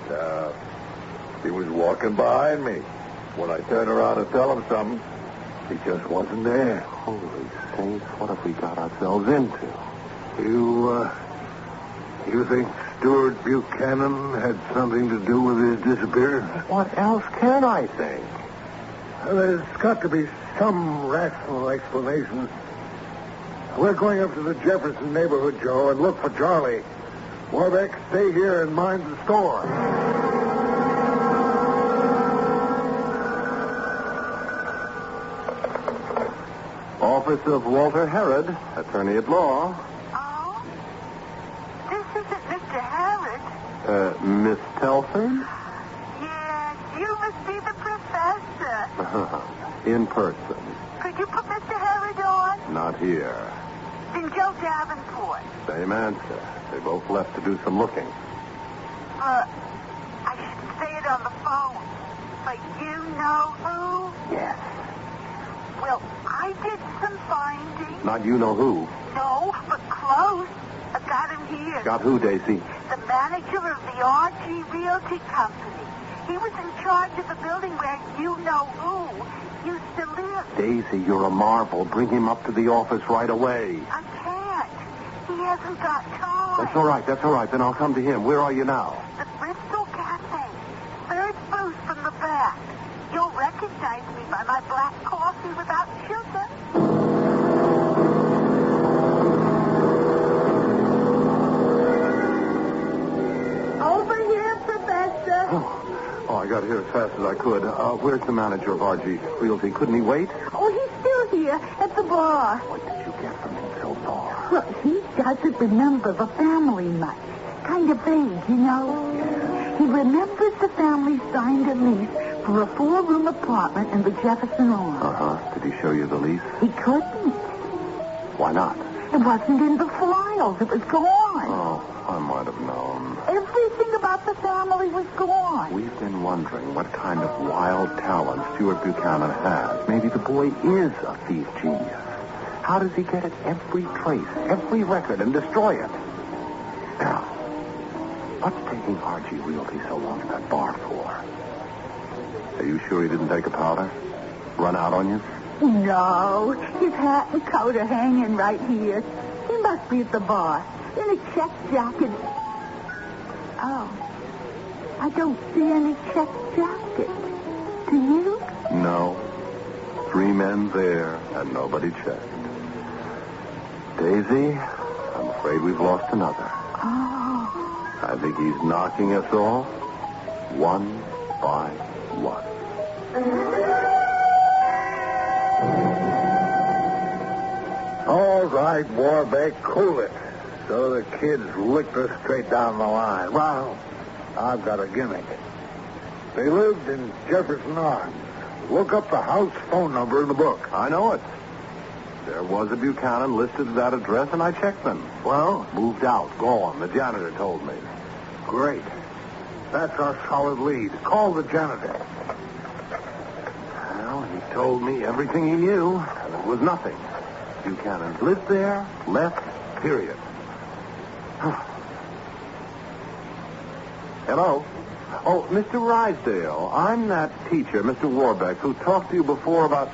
He was walking behind me. When I turned around to tell him something, he just wasn't there. Holy saints, what have we got ourselves into? You think Stuart Buchanan had something to do with his disappearance? What else can I think? There's got to be some rational explanation. We're going up to the Jefferson neighborhood, Joe, and look for Charlie. Warbeck, stay here and mind the store. Office of Walter Herod, attorney at law. Oh? This isn't Mr. Herod. Miss Telford? Yes, you must be the professor. In person. Could you put Mr. Herod on? Not here. Then Joe Davenport. Same answer. They both left to do some looking. I should say it on the phone. But you know who? Yes. Well, I did some finding. Not you know who. No, but close. I got him here. Got who, Daisy? The manager of the RG Realty Company. He was in charge of the building where you-know-who used to live. Daisy, you're a marvel. Bring him up to the office right away. I can't. He hasn't got time. That's all right. Then I'll come to him. Where are you now? The Bristol Cafe. Third booth from the back. You'll recognize me by my black coffee without sugar. Over here, Professor. Oh, I got here as fast as I could. Where's the manager of RG Realty? Couldn't he wait? Oh, he's still here at the bar. What did you get from him so far? Well, he doesn't remember the family much. Kind of vague, you know. He remembers the family signed a lease for a 4-room apartment in the Jefferson Arms. Uh-huh. Did he show you the lease? He couldn't. Why not? It wasn't in the files. It was gone. Oh, I might have known. Everything about the family was gone. We've been wondering what kind of wild talent Stuart Buchanan has. Maybe the boy is a thief genius. How does he get at every trace, every record, and destroy it? Now, what's taking RG Realty so long at that bar for? Are you sure he didn't take a powder? Run out on you? No. His hat and coat are hanging right here. He must be at the bar. In a check jacket. Oh. I don't see any check jacket. Do you? No. 3 men there, and nobody checked. Daisy, I'm afraid we've lost another. Oh. I think he's knocking us off one by one. All right, Warbeck, cool it. So the kids licked us straight down the line. Well, I've got a gimmick. They lived in Jefferson Arms. Look up the house phone number in the book. I know it. There was a Buchanan listed at that address, and I checked them. Well? Moved out. Gone. The janitor told me. Great. That's our solid lead. Call the janitor. Well, he told me everything he knew, and it was nothing. Buchanan lived there, left, period. Hello? Oh, Mr. Rysdale, I'm that teacher, Mr. Warbeck, who talked to you before about...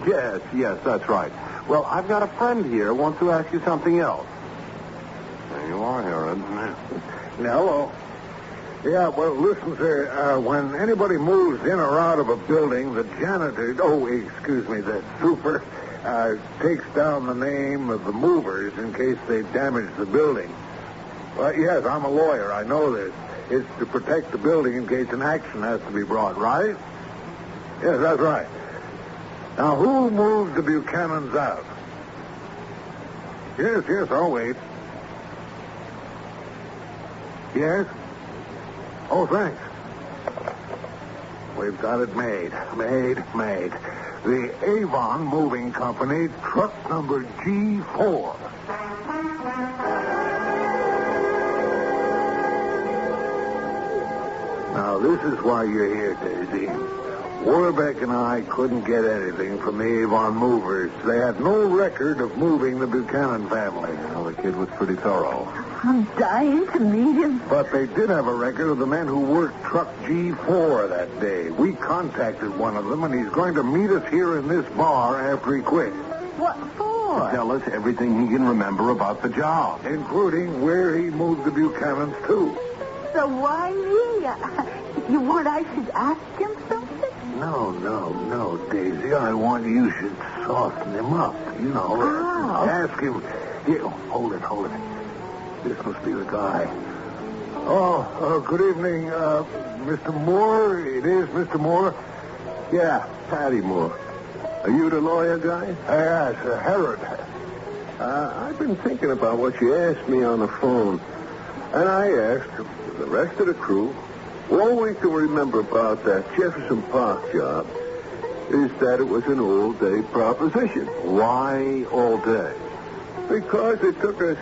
Yes, that's right. Well, I've got a friend here who wants to ask you something else. There you are, Aaron. Hello. Yeah, well, listen, sir. When anybody moves in or out of a building, the janitor... the super... takes down the name of the movers in case they damage the building. Well, yes, I'm a lawyer. I know this. It's to protect the building in case an action has to be brought, right? Yes, that's right. Now, who moved the Buchanans out? Yes, I'll wait. Yes? Oh, thanks. We've got it made. Made. The Avon Moving Company, truck number G4. Now, this is why you're here, Daisy. Warbeck and I couldn't get anything from the Avon movers. They had no record of moving the Buchanan family. Well, the kid was pretty thorough. I'm dying to meet him. But they did have a record of the men who worked truck G4 that day. We contacted one of them, and he's going to meet us here in this bar after he quits. What for? To tell us everything he can remember about the job. Including where he moved the Buchanans to. So why me? You want I should ask him something? No, Daisy. I want you should soften him up. Ask him. Here, hold it. This must be the guy. Oh, good evening, Mr. Moore. It is Mr. Moore. Yeah, Patty Moore. Are you the lawyer guy? Yes, Herod. I've been thinking about what you asked me on the phone. And I asked the rest of the crew, all we can remember about that Jefferson Park job is that it was an all-day proposition. Why all day? Because it took us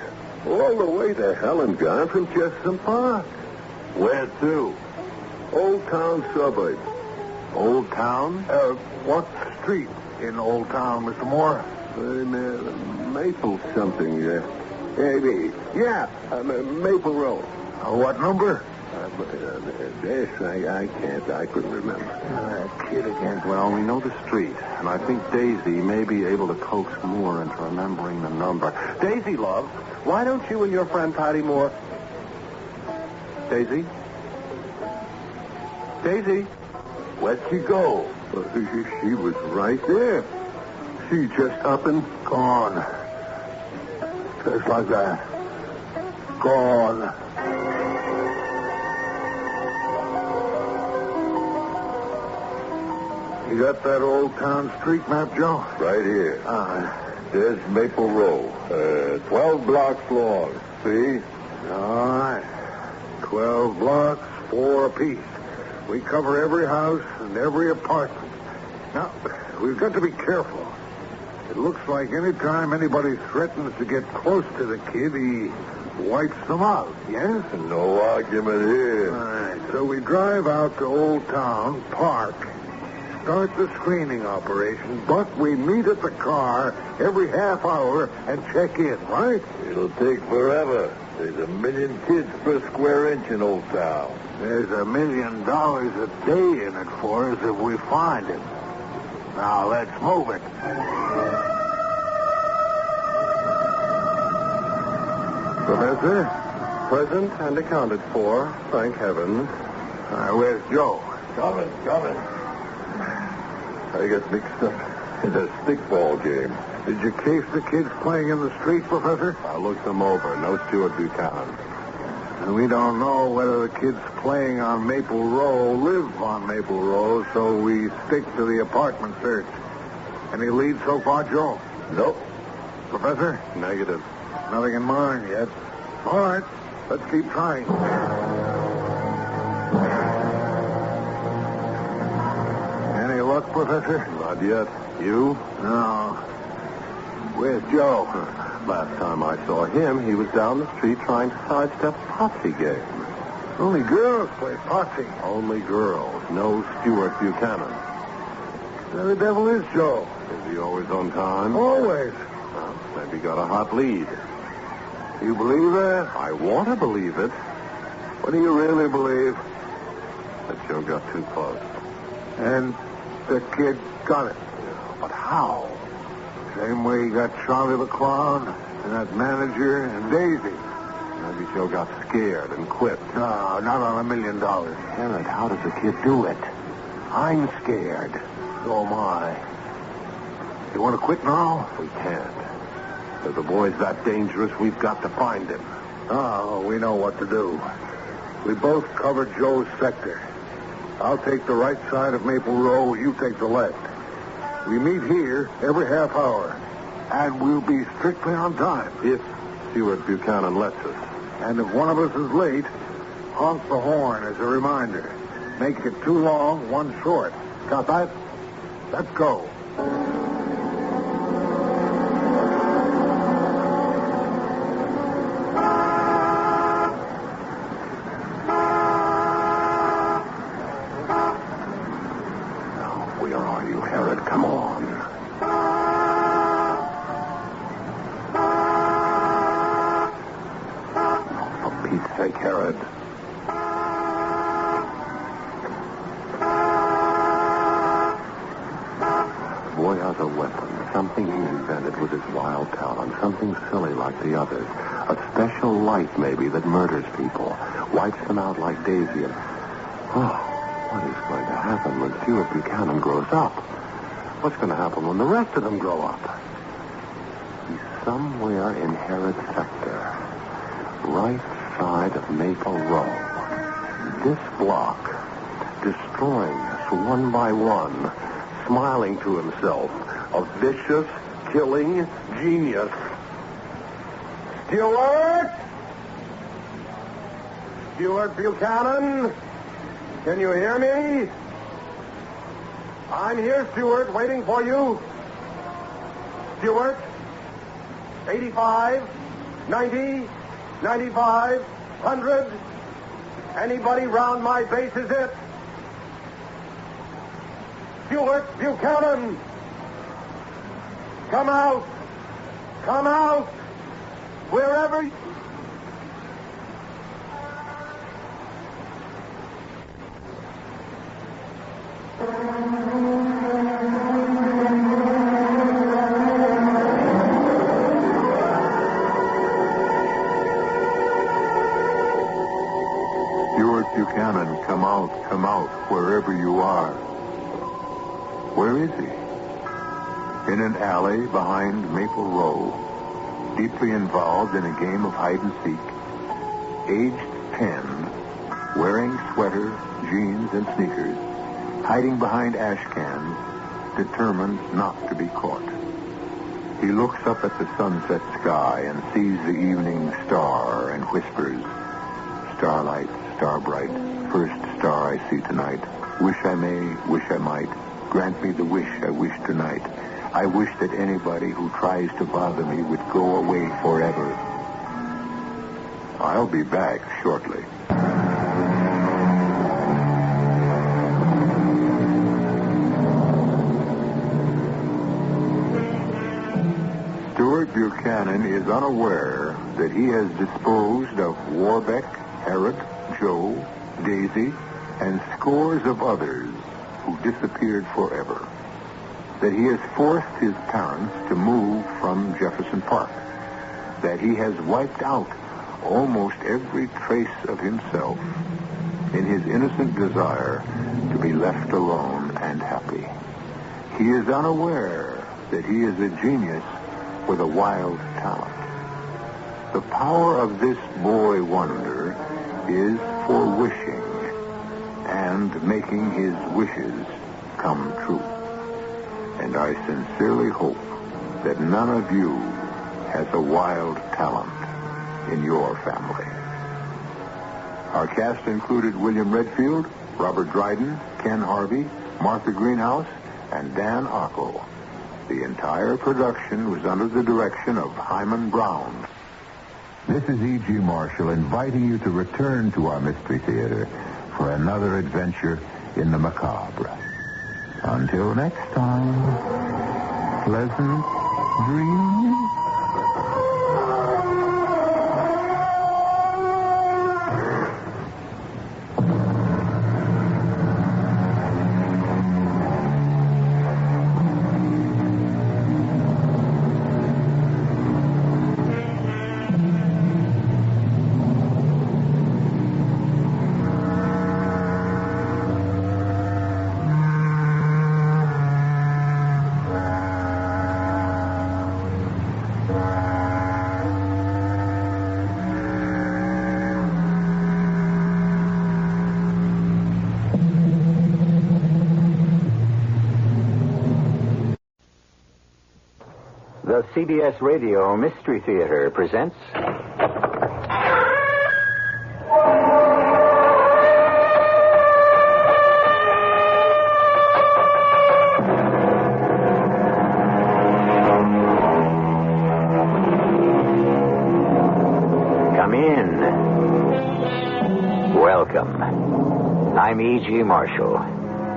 all the way to hell and gone from Jefferson Park. Where to? Old Town suburb. Old Town? What street in Old Town, Mr. Moore? Maple something, Maple Road. What number? I couldn't remember. That kid again. Well, we know the street, and I think Daisy may be able to coax Moore into remembering the number. Daisy, love, why don't you and your friend Patty Moore... Daisy? Daisy? Where'd she go? She was right there. She just up and Gone. Just like that. Gone. You got that old town street map, Joe? right here. There's Maple Row. 12 blocks long. See? All right. 12 blocks, 4 apiece. We cover every house and every apartment. Now, we've got to be careful. It looks like any time anybody threatens to get close to the kid, he wipes them out, yes? No argument here. All right, so we drive out to Old Town, park, start the screening operation, but we meet at the car every half hour and check in, right? It'll take forever. There's 1 million kids per square inch in Old Town. There's $1 million a day in it for us if we find him. Now, let's move it. Professor, present and accounted for, thank heaven. Where's Joe? Coming. I got mixed up in a stickball game. Did you case the kids playing in the street, Professor? I looked them over. No Stuart Buchanan. And we don't know whether the kids playing on Maple Row live on Maple Row, so we stick to the apartment search. Any leads so far, Joe? Nope. Professor? Negative. Nothing in mind yet. All right, let's keep trying. Any luck, Professor? Not yet. You? No. Where's Joe? Last time I saw him, he was down the street trying to sidestep a potsy game. Only girls play potsy. Only girls. No Stuart Buchanan. Where the devil is Joe? Is he always on time? Always. Well, maybe got a hot lead. You believe that? I want to believe it. What do you really believe? That Joe got too close. And the kid got it. But how? Same way he got Charlie the Clown and that manager and Daisy. Maybe Joe got scared and quit. No, not on $1 million. Harold, how does the kid do it? I'm scared. So am I. You want to quit now? We can't. If the boy's that dangerous, we've got to find him. Oh, we know what to do. We both cover Joe's sector. I'll take the right side of Maple Row, you take the left. We meet here every half hour, and we'll be strictly on time. If Stuart Buchanan lets us. And if one of us is late, honk the horn as a reminder. Make it too long, one short. Got that? Let's go. The others. A special light, maybe, that murders people. Wipes them out like Daisy. And... what is going to happen when Stuart Buchanan grows up? What's going to happen when the rest of them grow up? He's somewhere in Herod's sector. Right side of Maple Row. This block. Destroying us one by one. Smiling to himself. A vicious, killing genius. Stuart? Stuart Buchanan? Can you hear me? I'm here, Stuart, waiting for you. Stuart? 85, 90, 95, 100. Anybody round my base is it? Stuart Buchanan! Come out! Come out! Wherever... Buchanan, come out, wherever you are. Where is he? In an alley behind Maple Row, deeply involved in a game of hide and seek, aged 10, wearing sweater, jeans, and sneakers, hiding behind ash cans, determined not to be caught. He looks up at the sunset sky and sees the evening star and whispers, "Starlight, star bright, first star I see tonight. Wish I may, wish I might. Grant me the wish I wish tonight. I wish that anybody who tries to bother me would go away forever." I'll be back shortly. Stuart Buchanan is unaware that he has disposed of Warbeck, Herod, Joe, Daisy, and scores of others who disappeared forever. That he has forced his parents to move from Jefferson Park. That he has wiped out almost every trace of himself in his innocent desire to be left alone and happy. He is unaware that he is a genius with a wild talent. The power of this boy wonder is for wishing and making his wishes come true. And I sincerely hope that none of you has a wild talent in your family. Our cast included William Redfield, Robert Dryden, Ken Harvey, Martha Greenhouse, and Dan Ockel. The entire production was under the direction of Himan Brown. This is E.G. Marshall inviting you to return to our Mystery Theater for another adventure in the macabre. Until next time, pleasant dreams. The CBS Radio Mystery Theater presents... Come in. Welcome. I'm E.G. Marshall,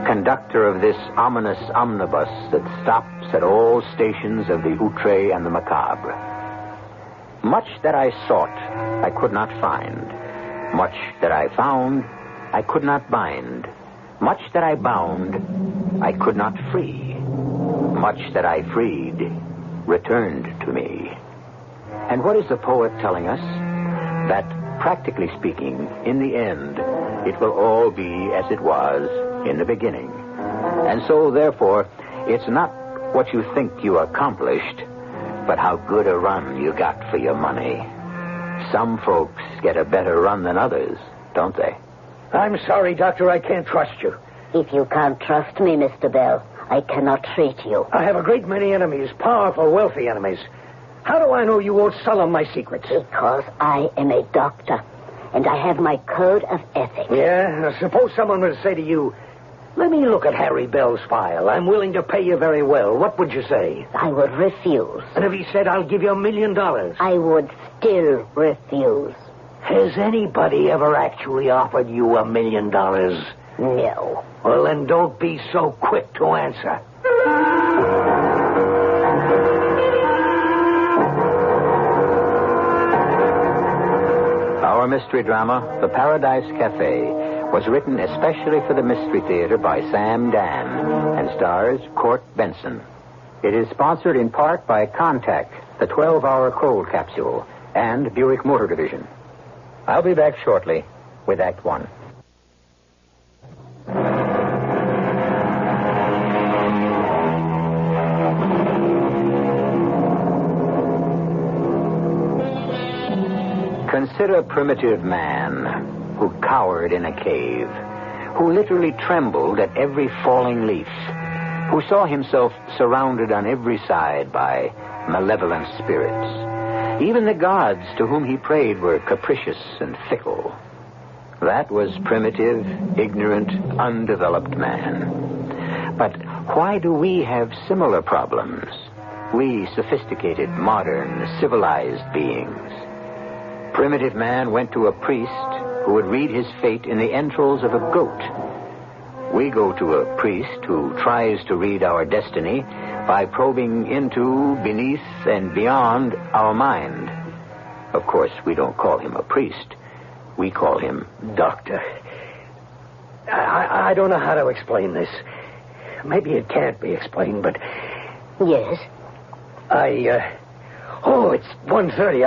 conductor of this ominous omnibus that stops at all stations of the outre and the macabre. Much that I sought, I could not find. Much that I found, I could not bind. Much that I bound, I could not free. Much that I freed, returned to me. And what is the poet telling us? That, practically speaking, in the end, it will all be as it was in the beginning. And so, therefore, it's not what you think you accomplished, but how good a run you got for your money. Some folks get a better run than others, don't they? I'm sorry, Doctor, I can't trust you. If you can't trust me, Mr. Bell, I cannot treat you. I have a great many enemies, powerful, wealthy enemies. How do I know you won't sell them my secrets? Because I am a doctor, and I have my code of ethics. Yeah? Now, suppose someone were to say to you, "Let me look at Harry Bell's file. I'm willing to pay you very well." What would you say? I would refuse. And if he said, "I'll give you $1 million"? I would still refuse. Has anybody ever actually offered you $1 million? No. Well, then don't be so quick to answer. Our mystery drama, The Paradise Cafe, was written especially for the Mystery Theater by Sam Dan and stars Court Benson. It is sponsored in part by Contact, the 12-hour cold capsule, and Buick Motor Division. I'll be back shortly with Act One. Consider primitive man who cowered in a cave, who literally trembled at every falling leaf, who saw himself surrounded on every side by malevolent spirits. Even the gods to whom he prayed were capricious and fickle. That was primitive, ignorant, undeveloped man. But why do we have similar problems? We sophisticated, modern, civilized beings. Primitive man went to a priest who would read his fate in the entrails of a goat. We go to a priest who tries to read our destiny by probing into, beneath, and beyond our mind. Of course, we don't call him a priest. We call him Doctor. I don't know how to explain this. Maybe it can't be explained, but... Yes? It's 1:30.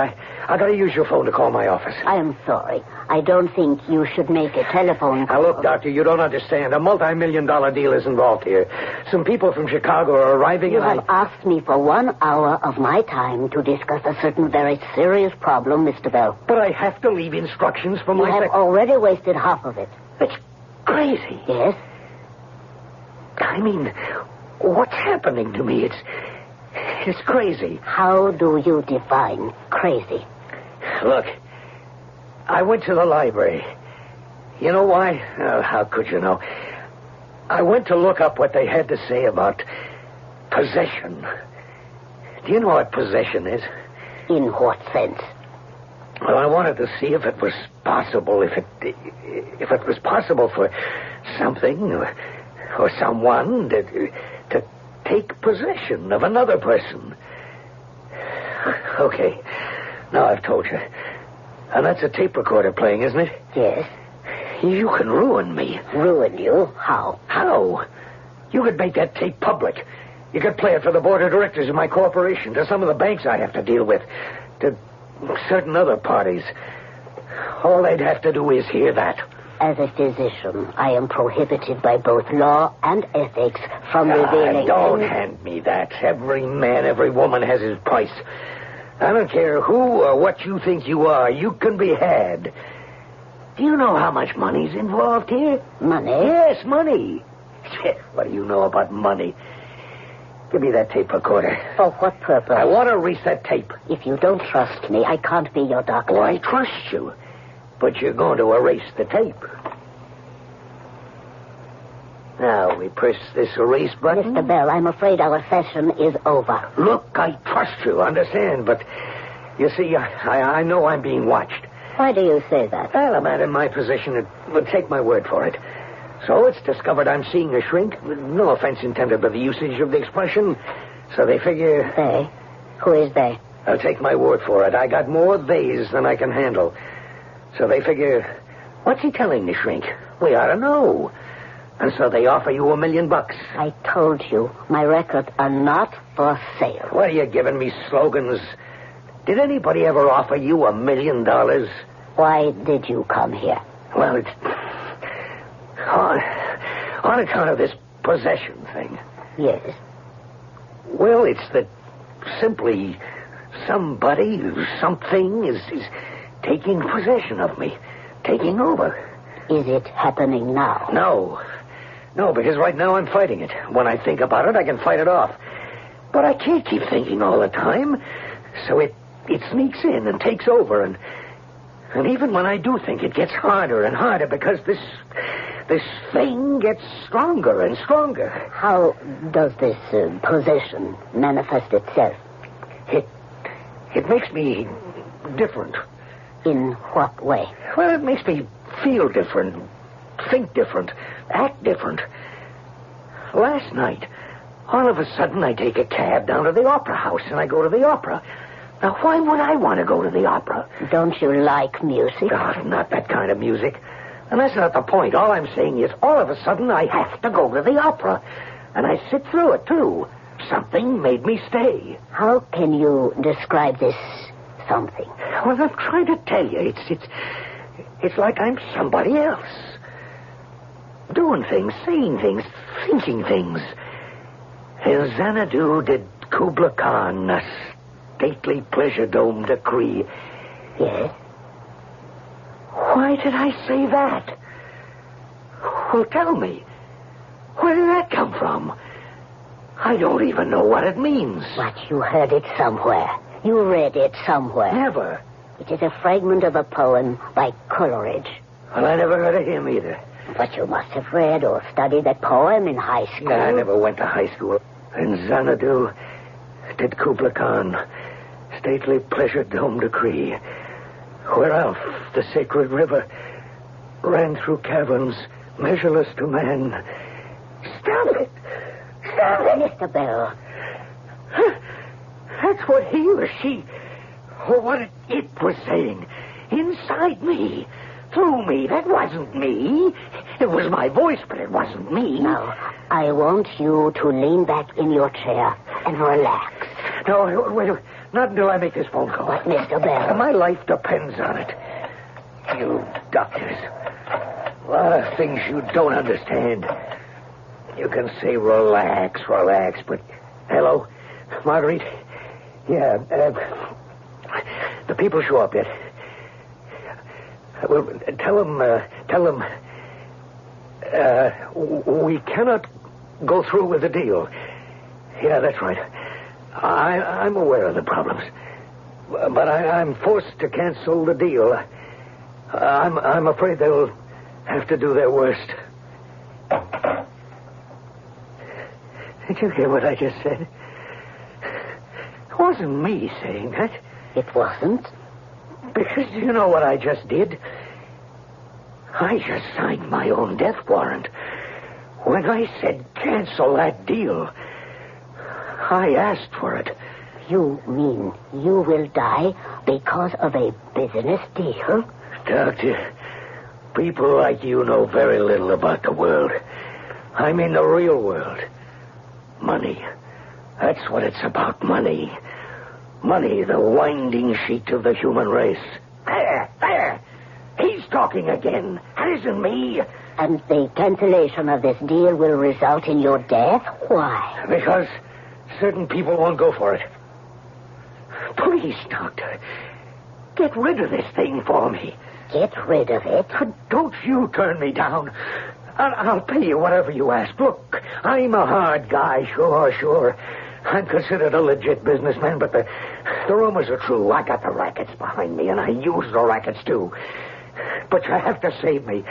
I gotta use your phone to call my office. I am sorry. I don't think you should make a telephone call. Now, look, Doctor, you don't understand. A multi-million-dollar deal is involved here. Some people from Chicago are arriving You have asked me for 1 hour of my time to discuss a certain very serious problem, Mr. Bell. But I have to leave instructions for my... You have already wasted half of it. It's crazy. Yes? I mean, what's happening to me? It's crazy. How do you define crazy? Look, I went to the library. You know why? How could you know? I went to look up what they had to say about possession. Do you know what possession is? In what sense? Well, I wanted to see if it was possible, if it was possible for something or someone to take possession of another person. Okay, now I've told you. And that's a tape recorder playing, isn't it? Yes. You can ruin me. Ruin you? How? How? You could make that tape public. You could play it for the board of directors of my corporation, to some of the banks I have to deal with, to certain other parties. All they'd have to do is hear that. As a physician, I am prohibited by both law and ethics from revealing... Don't hand me that. Every man, every woman has his price. I don't care who or what you think you are. You can be had. Do you know how much money's involved here? Money? Yes, money. What do you know about money? Give me that tape recorder. For what purpose? I want to reset tape. If you don't trust me, I can't be your doctor. Oh, I trust you. But you're going to erase the tape. Now, we press this erase button. Mr. Bell, I'm afraid our session is over. Look, I trust you, understand, but you see, I know I'm being watched. Why do you say that? Well, a man in my position would take my word for it. So it's discovered I'm seeing a shrink. No offense intended by the usage of the expression. So they figure... They? Who is they? I'll take my word for it. I got more theys than I can handle. So they figure, what's he telling the shrink? We ought to know. And so they offer you $1 million. I told you, my records are not for sale. What are you giving me slogans? Did anybody ever offer you $1 million? Why did you come here? Well, it's on account of this possession thing. Yes. Well, it's that simply somebody, something is taking possession of me, taking over. Is it happening now? No, because right now I'm fighting it. When I think about it, I can fight it off. But I can't keep thinking all the time. So it sneaks in and takes over. And even when I do think, it gets harder and harder because this thing gets stronger and stronger. How does this possession manifest itself? It makes me different. In what way? Well, it makes me feel different, think different, act different. Last night, all of a sudden, I take a cab down to the opera house, and I go to the opera. Now, why would I want to go to the opera? Don't you like music? Oh, not that kind of music. And that's not the point. All I'm saying is, all of a sudden, I have to go to the opera. And I sit through it, too. Something made me stay. How can you describe this something? Well, I'm trying to tell you, it's like I'm somebody else. Doing things, saying things, thinking things. In Xanadu did Kubla Khan a stately pleasure dome decree. Yes? Why did I say that? Well, tell me. Where did that come from? I don't even know what it means. But you heard it somewhere. You read it somewhere. Never. It is a fragment of a poem by Coleridge. Well, I never heard of him either. But you must have read or studied that poem in high school. No, I never went to high school. In Xanadu did Kubla Khan stately pleasure dome decree, where Alf, the sacred river, ran through caverns measureless to man. Stop it! Stop it! Mr. Bell. That's what he or she, or what it was saying. Inside me. Through me. That wasn't me. It was my voice, but it wasn't me. Now, I want you to lean back in your chair and relax. No, wait. Not until I make this phone call. But, Mr. Bell... My life depends on it. You doctors. A lot of things you don't understand. You can say relax, but... Hello? Marguerite? Yeah, the people show up yet. Well, tell them, we cannot go through with the deal. Yeah, that's right. I'm aware of the problems. But I'm forced to cancel the deal. I'm afraid they'll have to do their worst. Did you hear what I just said? It wasn't me saying that. It wasn't? Because you know what I just did? I just signed my own death warrant. When I said cancel that deal, I asked for it. You mean you will die because of a business deal? Doctor, people like you know very little about the world. I mean the real world. Money. That's what it's about, money. Money, the winding sheet of the human race. There. He's talking again. That isn't me. And the cancellation of this deal will result in your death? Why? Because certain people won't go for it. Please, Doctor, get rid of this thing for me. Get rid of it? Don't you turn me down. I'll pay you whatever you ask. Look, I'm a hard guy, sure. I'm considered a legit businessman, but the rumors are true. I got the rackets behind me, and I use the rackets, too. But you have to save me.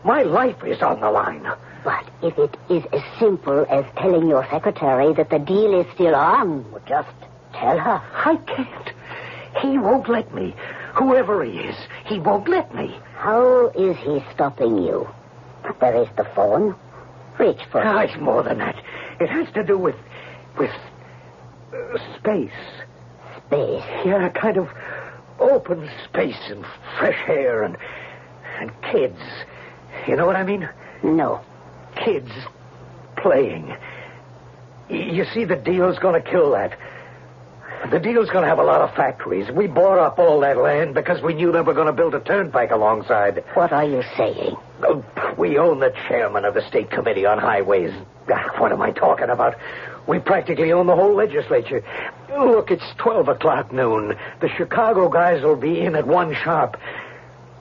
My life is on the line. But if it is as simple as telling your secretary that the deal is still on, just tell her. I can't. He won't let me. Whoever he is, he won't let me. How is he stopping you? There is the phone. Reach for it. It's more than that. It has to do with space. Space? Yeah, a kind of open space and fresh air and kids. You know what I mean? No. Kids playing. You see, the deal's going to kill that. The deal's going to have a lot of factories. We bought up all that land because we knew they were going to build a turnpike alongside. What are you saying? We own the chairman of the State Committee on Highways. What am I talking about? We practically own the whole legislature. Look, it's 12 o'clock noon. The Chicago guys will be in at 1 sharp.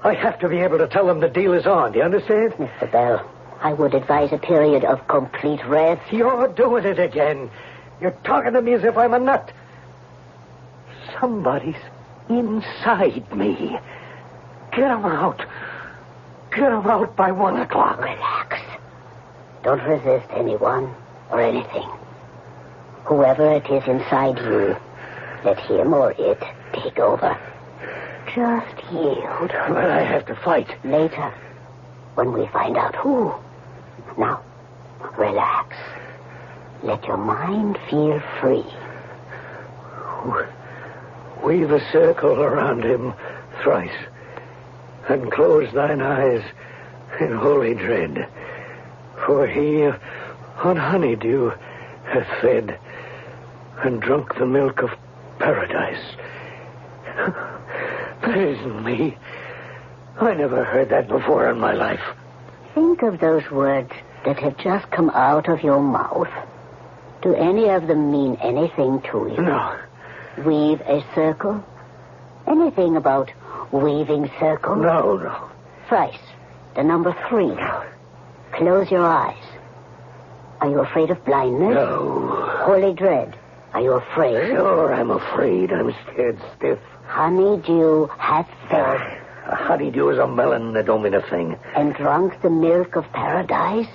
I have to be able to tell them the deal is on. Do you understand? Mr. Bell, I would advise a period of complete rest. You're doing it again. You're talking to me as if I'm a nut. Somebody's inside me. Get him out. Get him out by 1 o'clock. Relax. Don't resist anyone or anything. Whoever it is inside you, let him or it take over. Just yield. But I have to fight. Later, when we find out who. Now, relax. Let your mind feel free. Weave a circle around him thrice, and close thine eyes in holy dread. For he on honeydew hath fed, and drunk the milk of paradise. That isn't me. I never heard that before in my life. Think of those words that have just come out of your mouth. Do any of them mean anything to you? No. Weave a circle? Anything about weaving circles? No. Thrice. The number 3. Close your eyes. Are you afraid of blindness? No. Holy dread. Are you afraid? Sure, I'm afraid. I'm scared stiff. Honeydew hath fed. A honeydew is a melon that don't mean a thing. And drunk the milk of paradise?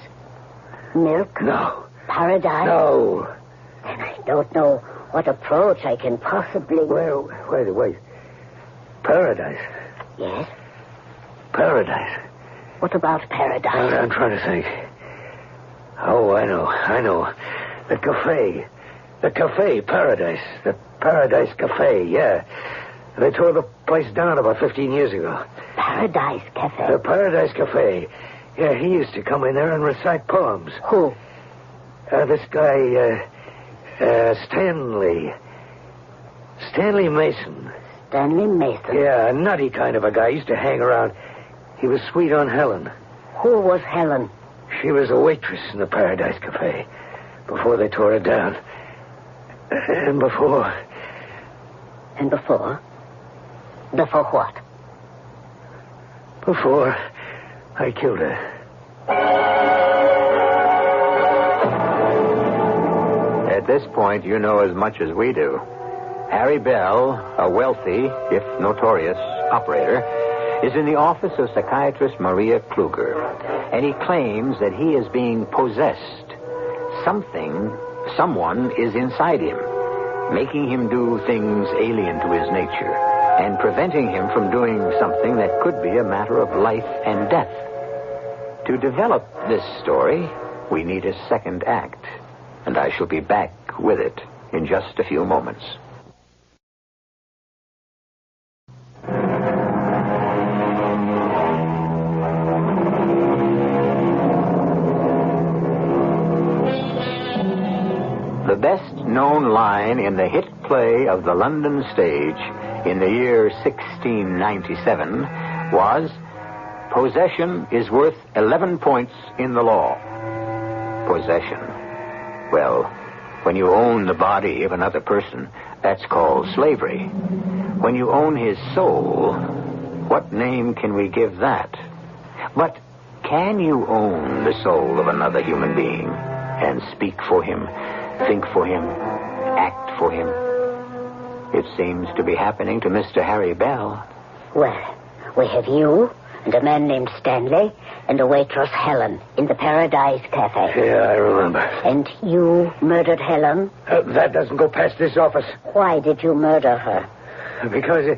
Milk? No. Paradise? No. Then I don't know what approach I can possibly... Well, wait. Paradise? Yes? Paradise. What about paradise? I'm trying to think. Oh, I know. The cafe. The cafe, Paradise. The Paradise Cafe, yeah. They tore the place down about 15 years ago. Paradise Cafe? The Paradise Cafe. Yeah, he used to come in there and recite poems. Who? This guy, Stanley. Stanley Mason. Stanley Mason? Yeah, a nutty kind of a guy. Used to hang around. He was sweet on Helen. Who was Helen? She was a waitress in the Paradise Cafe before they tore it down. And before... And before? Before what? Before I killed her. At this point, you know as much as we do. Harry Bell, a wealthy, if notorious, operator, is in the office of psychiatrist Maria Kluger, and he claims that he is being possessed. Someone is inside him, making him do things alien to his nature, and preventing him from doing something that could be a matter of life and death. To develop this story, we need a second act, and I shall be back with it in just a few moments. The best-known line in the hit play of the London stage in the year 1697 was, "Possession is worth 11 points in the law." Possession. Well, when you own the body of another person, that's called slavery. When you own his soul, what name can we give that? But can you own the soul of another human being and speak for him, think for him, act for him? It seems to be happening to Mr. Harry Bell. Well, we have you and a man named Stanley and a waitress, Helen, in the Paradise Cafe. Yeah, I remember. And you murdered Helen? That doesn't go past this office. Why did you murder her? Because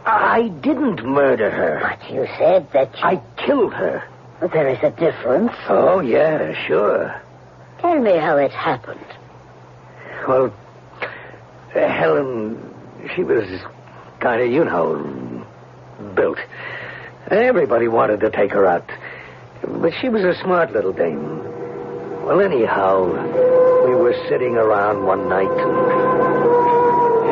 I didn't murder her. But you said that you... I killed her. There is a difference. Oh, yeah, sure. Tell me how it happened. Well, Helen, she was kind of, built. Everybody wanted to take her out. But she was a smart little dame. Well, anyhow, we were sitting around one night and...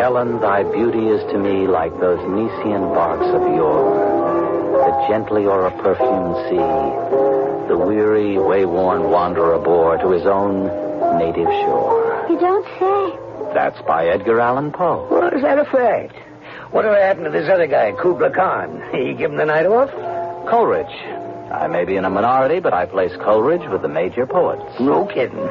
Helen, thy beauty is to me like those Nicean barks of yore, that gently o'er a perfumed sea, the weary, wayworn wanderer bore to his own native shore. You don't say. That's by Edgar Allan Poe. Well, is that a fact? Whatever happened to this other guy, Kubla Khan? He give him the night off? Coleridge. I may be in a minority, but I place Coleridge with the major poets. No kidding.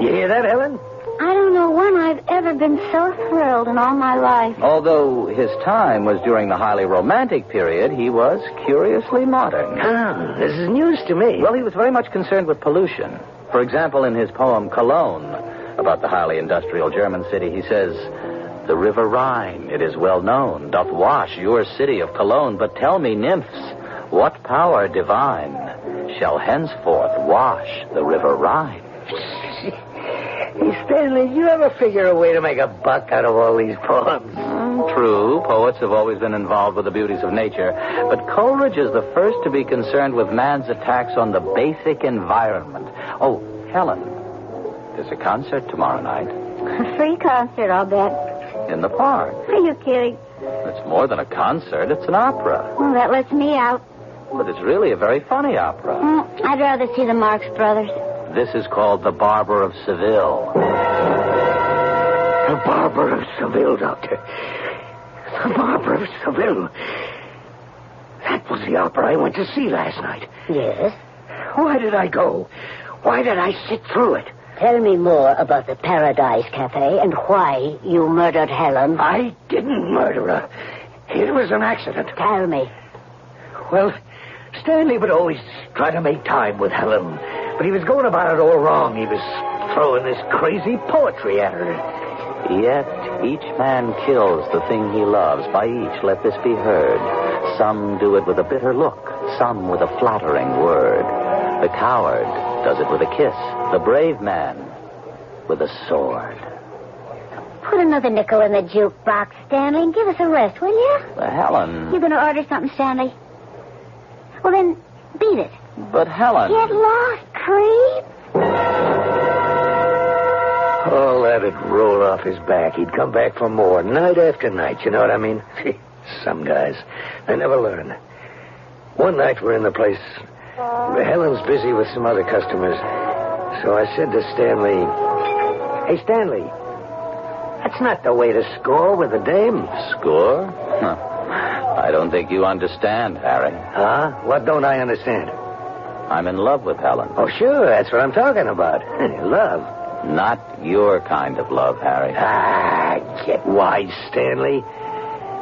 You hear that, Helen? I don't know when I've ever been so thrilled in all my life. Although his time was during the highly romantic period, he was curiously modern. Ah, this is news to me. Well, he was very much concerned with pollution. For example, in his poem Cologne, about the highly industrial German city, he says, "The river Rhine, it is well known, doth wash your city of Cologne. But tell me, nymphs, what power divine shall henceforth wash the river Rhine?" Hey, Stanley, you ever figure a way to make a buck out of all these poems? True, poets have always been involved with the beauties of nature, but Coleridge is the first to be concerned with man's attacks on the basic environment. Oh, Helen, there's a concert tomorrow night. A free concert, I'll bet. In the park. Are you kidding? It's more than a concert, it's an opera. Well, that lets me out. But it's really a very funny opera. I'd rather see the Marx Brothers. This is called The Barber of Seville. The Barber of Seville, Doctor. The Barber of Seville. That's was the opera I went to see last night. Yes? Why did I go? Why did I sit through it? Tell me more about the Paradise Cafe and why you murdered Helen. I didn't murder her. It was an accident. Tell me. Well, Stanley would always try to make time with Helen, but he was going about it all wrong. He was throwing this crazy poetry at her. Yet each man kills the thing he loves. By each let this be heard. Some do it with a bitter look, some with a flattering word. The coward does it with a kiss. The brave man with a sword. Put another nickel in the jukebox, Stanley, and give us a rest, will you? Helen. You're going to order something, Stanley? Well, then, beat it. But Helen... Get lost, creep. Oh, let it roll off his back. He'd come back for more, night after night, you know what I mean? Some guys, they never learn. One night we're in the place. Helen's busy with some other customers. So I said to Stanley, "Hey, Stanley, that's not the way to score with a dame." Score? Huh. I don't think you understand, Harry. Huh? What don't I understand? I'm in love with Helen. Oh, sure, that's what I'm talking about. Love. Not your kind of love, Harry. Ah, get wise, Stanley.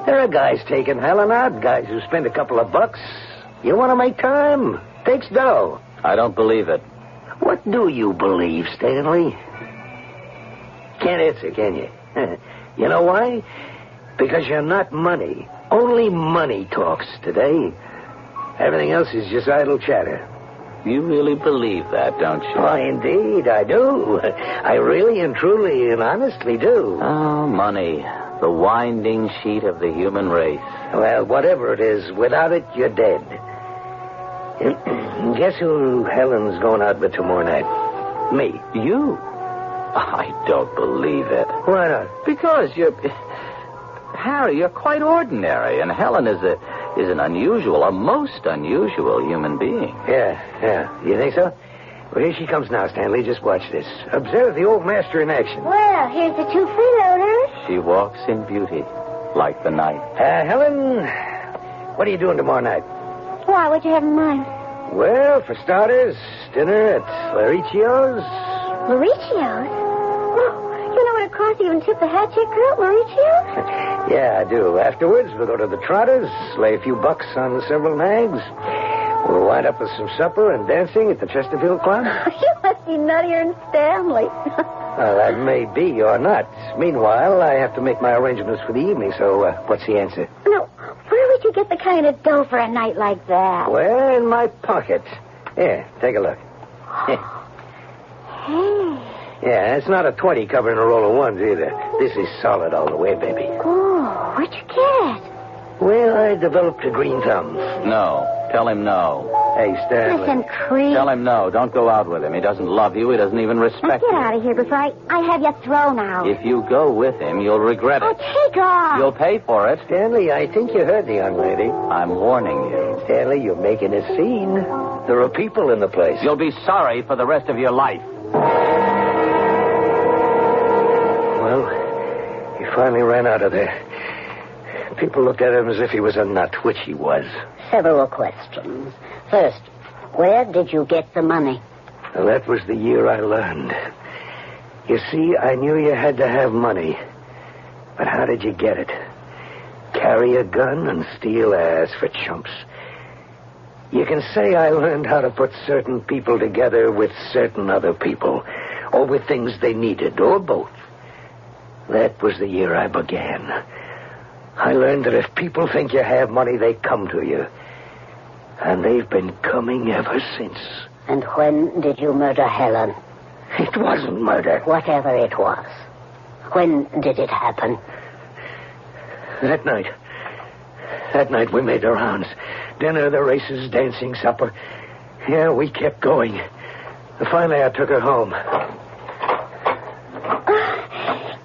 There are guys taking Helen out, guys who spend a couple of bucks. You want to make time? Takes dough. I don't believe it. What do you believe, Stanley? Can't answer, can you? You know why? Because you're not money. Only money talks today. Everything else is just idle chatter. You really believe that, don't you? Oh, indeed, I do. I really and truly and honestly do. Oh, money. The winding sheet of the human race. Well, whatever it is, without it, you're dead. Guess who Helen's going out with tomorrow night? Me. You? I don't believe it. Why not? Because Harry, you're quite ordinary, and Helen is an unusual, a most unusual human being. Yeah. You think so? Well, here she comes now, Stanley. Just watch this. Observe the old master in action. Well, here's the 2 freeloaders. She walks in beauty, like the night. Helen, what are you doing tomorrow night? Why, what you have in mind? Well, for starters, dinner at Lauricchio's. Mauricio's? Oh, you know what it costs to even tip the hat check girl at Mauricio's? Yeah, I do. Afterwards, we'll go to the Trotters, lay a few bucks on several nags. We'll wind up with some supper and dancing at the Chesterfield Club. You must be nuttier than Stanley. Well, that may be or not. Meanwhile, I have to make my arrangements for the evening, so what's the answer? No, where would you get the kind of dough for a night like that? Well, in my pocket. Here, take a look. Hey. Yeah, it's not a 20 covering a roll of ones either. This is solid all the way, baby. Oh, where'd you get it? Well, I developed a green thumb. No. Tell him no. Hey, Stanley. Listen, creep. Tell him no. Don't go out with him. He doesn't love you. He doesn't even respect Get you. out of here before I have you thrown out. If you go with him, you'll regret it. Oh, take off. You'll pay for it. Stanley, I think you heard the young lady. I'm warning you. Stanley, you're making a scene. There are people in the place. You'll be sorry for the rest of your life. Well, he finally ran out of there. People looked at him as if he was a nut, which he was. Several questions. First, where did you get the money? Well, that was the year I learned. You see, I knew you had to have money. But how did you get it? Carry a gun and steal ass for chumps. You can say I learned how to put certain people together with certain other people, or with things they needed, or both. That was the year I began. I learned that if people think you have money, they come to you. And they've been coming ever since. And when did you murder Helen? It wasn't murder. Whatever it was. When did it happen? That night. That night we made the rounds. Dinner, the races, dancing, supper. Yeah, we kept going. Finally, I took her home.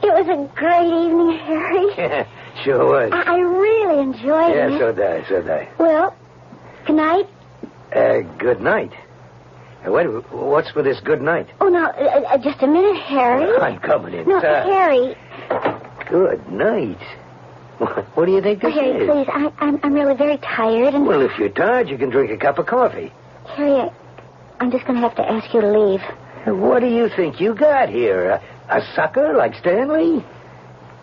It was a great evening, Harry. Yeah, sure was. I really enjoyed it. Yeah, so did I. Well, good night. Good night. What's with this good night? Oh, now, just a minute, Harry. I'm coming in. No, Harry. Good night. What do you think this Harry, is? please, I'm really very tired, and... Well, if you're tired, you can drink a cup of coffee. Harry, I'm just going to have to ask you to leave. What do you think you got here? A sucker like Stanley?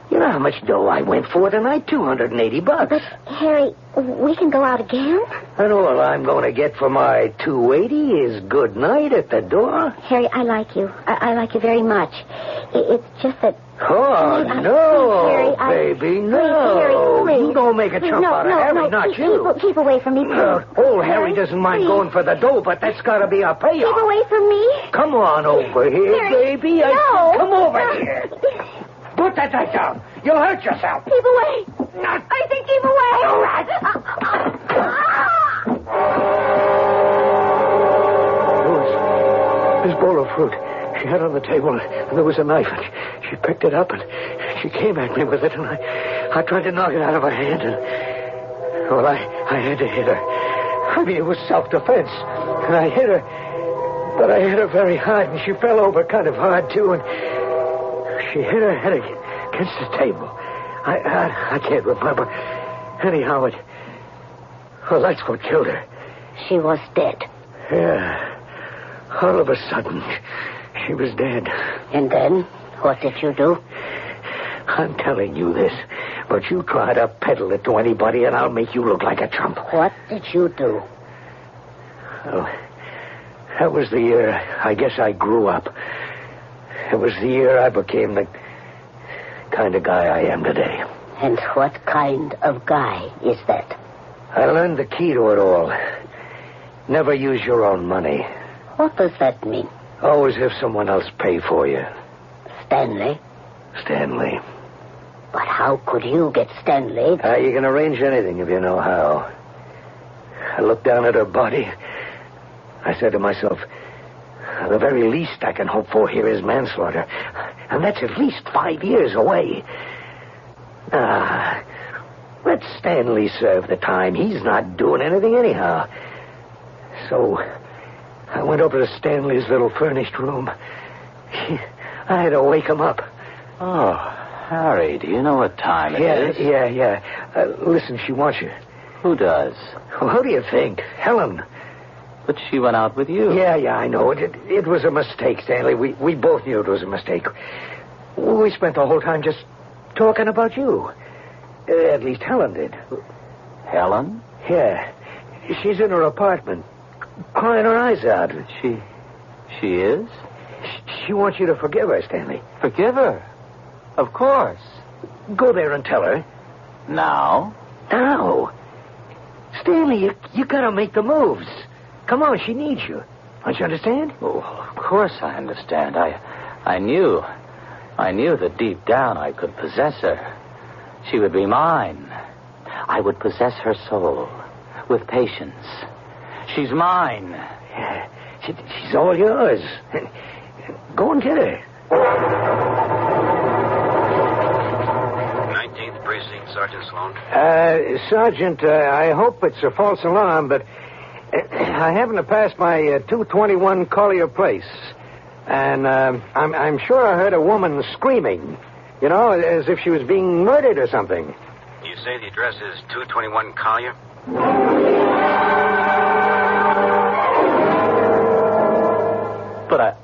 You know how much dough I went for tonight? $280. But, Harry, we can go out again? And all I'm going to get for my $280 is good night at the door? Harry, I like you. I like you very much. It's just that... Oh, no, baby, no. Please, Harry, please. You don't make a chump out of Harry, not you. Keep away from me, please. Old Harry doesn't mind going for the dough, but that's got to be a payoff. Keep away from me. Come on over here, Harry, baby. no. Come over here. Put that knife down. You'll hurt yourself. Keep away. I said keep away. All right. This bowl of fruit she had on the table, and there was a knife, and she picked it up, and she came at me with it, and I tried to knock it out of her hand, and... Well, I had to hit her. I mean, it was self-defense, and I hit her, but I hit her very hard, and she fell over kind of hard, too, and she hit her head against the table. I can't remember. Anyhow, well, that's what killed her. She was dead. Yeah. All of a sudden, she was dead. And then, what did you do? I'm telling you this, but you try to peddle it to anybody, and I'll make you look like a chump. What did you do? Well, that was the year I guess I grew up. It was the year I became the kind of guy I am today. And what kind of guy is that? I learned the key to it all. Never use your own money. What does that mean? Always have someone else pay for you. Stanley? Stanley. But how could you get Stanley? You can arrange anything if you know how. I looked down at her body. I said to myself, the very least I can hope for here is manslaughter. And that's at least 5 years away. Let Stanley serve the time. He's not doing anything anyhow. So I went over to Stanley's little furnished room. I had to wake him up. Oh, Harry, do you know what time it is? Yeah. Listen, she wants you. Who does? Well, who do you think? Helen. But she went out with you. Yeah, I know. It was a mistake, Stanley. We both knew it was a mistake. We spent the whole time just talking about you. At least Helen did. Helen? Yeah. She's in her apartment, crying her eyes out. She is? She wants you to forgive her, Stanley. Forgive her? Of course. Go there and tell her. Now? Now? Stanley, you gotta make the moves. Come on, she needs you. Don't you understand? Oh, of course I understand. I knew that deep down I could possess her. She would be mine. I would possess her soul with patience. She's mine. Yeah, she's all yours. Go and get her. 19th Precinct, Sergeant Sloan. Sergeant, I hope it's a false alarm, but I happened to pass by 221 Collier Place, and I'm sure I heard a woman screaming, you know, as if she was being murdered or something. You say the address is 221 Collier? But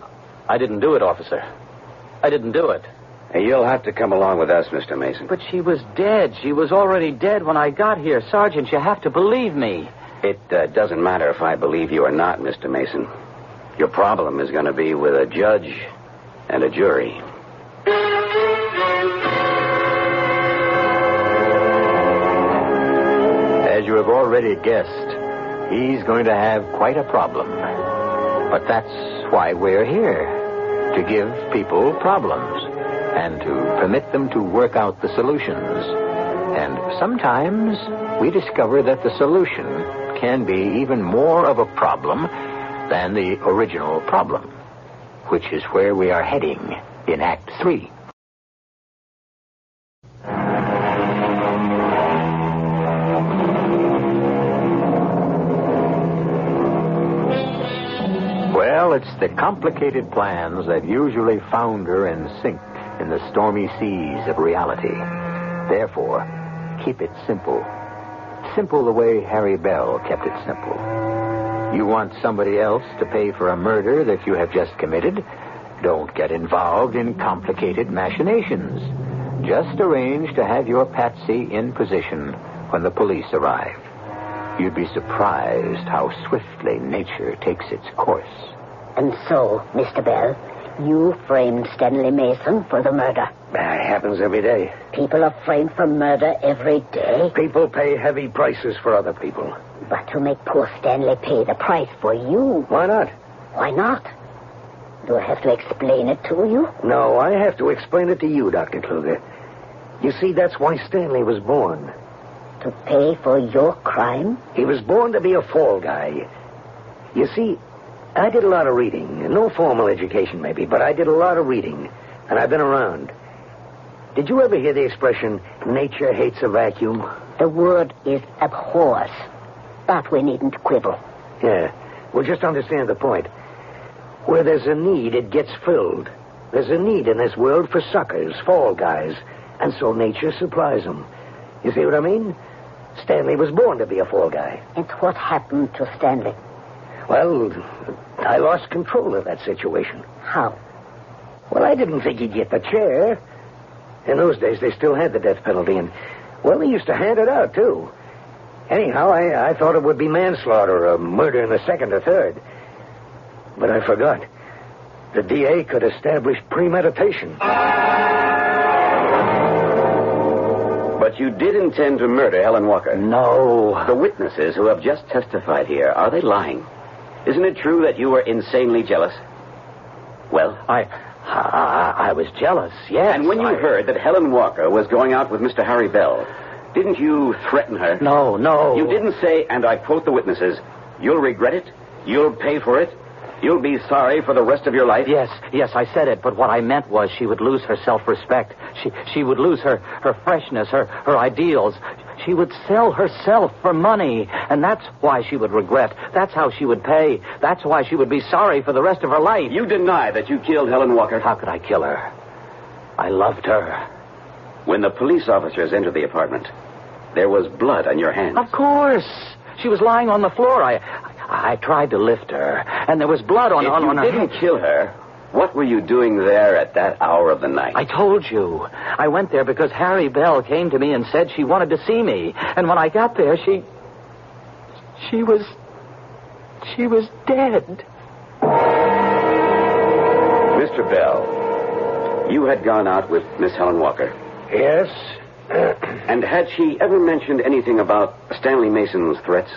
I didn't do it, officer. I didn't do it. Hey, you'll have to come along with us, Mr. Mason. But she was dead. She was already dead when I got here. Sergeant, you have to believe me. It doesn't matter if I believe you or not, Mr. Mason. Your problem is going to be with a judge and a jury. As you have already guessed, he's going to have quite a problem. But that's why we're here, to give people problems and to permit them to work out the solutions. And sometimes we discover that the solution can be even more of a problem than the original problem, which is where we are heading in Act 3. Well, it's the complicated plans that usually founder and sink in the stormy seas of reality. Therefore, Keep it simple. Simple the way Harry Bell kept it simple. You want somebody else to pay for a murder that you have just committed? Don't get involved in complicated machinations. Just arrange to have your patsy in position when the police arrive. You'd be surprised how swiftly nature takes its course. And so, Mr. Bell, you framed Stanley Mason for the murder. That happens every day. People are framed for murder every day. People pay heavy prices for other people. But to make poor Stanley pay the price for you... Why not? Why not? Do I have to explain it to you? No, I have to explain it to you, Dr. Kluger. You see, that's why Stanley was born. To pay for your crime? He was born to be a fall guy. You see, I did a lot of reading. No formal education, maybe, but I did a lot of reading. And I've been around. Did you ever hear the expression, nature hates a vacuum? The word is abhors. But we needn't quibble. Yeah. Well, just understand the point. Where there's a need, it gets filled. There's a need in this world for suckers, fall guys. And so nature supplies them. You see what I mean? Stanley was born to be a fall guy. And what happened to Stanley? Well, I lost control of that situation. How? Well, I didn't think he'd get the chair. In those days, they still had the death penalty, and, well, they used to hand it out, too. Anyhow, I thought it would be manslaughter or murder in the second or third. But I forgot. The DA could establish premeditation. But you did intend to murder Helen Walker. No. The witnesses who have just testified here, are they lying? Isn't it true that you were insanely jealous? Well? I was jealous, yes. And when you heard that Helen Walker was going out with Mr. Harry Bell, didn't you threaten her? No. You didn't say, and I quote the witnesses, you'll regret it, you'll pay for it, you'll be sorry for the rest of your life? Yes, I said it, but what I meant was she would lose her self-respect. She would lose her freshness, her ideals. She would sell herself for money, and that's why she would regret. That's how she would pay. That's why she would be sorry for the rest of her life. You deny that you killed Helen Walker? How could I kill her? I loved her. When the police officers entered the apartment, there was blood on your hands. Of course. She was lying on the floor. I tried to lift her, and there was blood on her hands. If you didn't kill her, what were you doing there at that hour of the night? I told you. I went there because Harry Bell came to me and said she wanted to see me. And when I got there, she was dead. Mr. Bell, you had gone out with Miss Helen Walker. Yes. And had she ever mentioned anything about Stanley Mason's threats?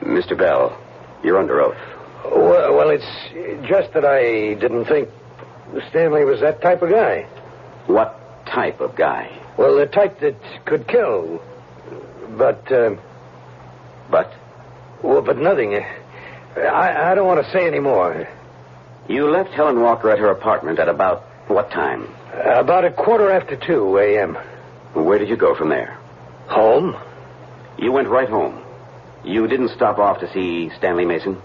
Mr. Bell, you're under oath. Well, it's just that I didn't think Stanley was that type of guy. What type of guy? Well, the type that could kill. But? Well, but nothing. I don't want to say any more. You left Helen Walker at her apartment at about what time? About 2:15 a.m. Where did you go from there? Home. You went right home. You didn't stop off to see Stanley Mason?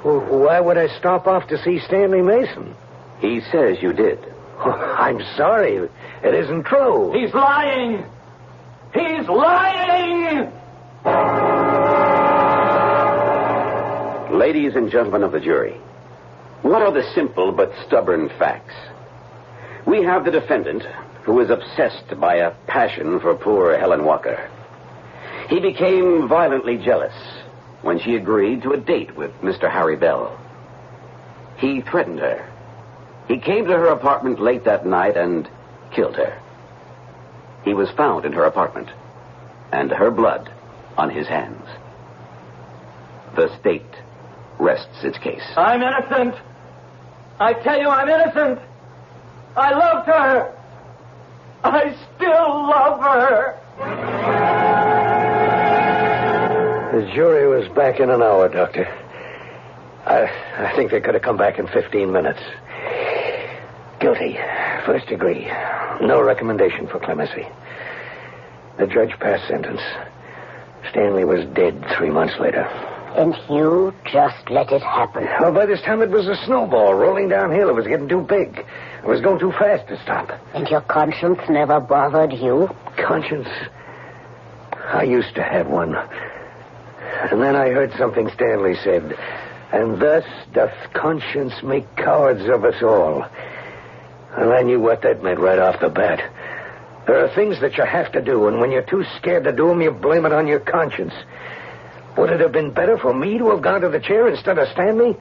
Well, why would I stop off to see Stanley Mason? He says you did. I'm sorry. It isn't true. He's lying! He's lying! Ladies and gentlemen of the jury, what are the simple but stubborn facts? We have the defendant, who is obsessed by a passion for poor Helen Walker. He became violently jealous when she agreed to a date with Mr. Harry Bell. He threatened her. He came to her apartment late that night and killed her. He was found in her apartment, and her blood on his hands. The state rests its case. I'm innocent. I tell you, I'm innocent. I loved her. I still love her. The jury was back in an hour, Doctor. I think they could have come back in 15 minutes. Guilty. First degree. No recommendation for clemency. The judge passed sentence. Stanley was dead 3 months later. And you just let it happen. Well, by this time it was a snowball rolling downhill. It was getting too big. I was going too fast to stop. And your conscience never bothered you? Conscience? I used to have one. And then I heard something Stanley said. And thus doth conscience make cowards of us all. And I knew what that meant right off the bat. There are things that you have to do, and when you're too scared to do them, you blame it on your conscience. Would it have been better for me to have gone to the chair instead of Stanley?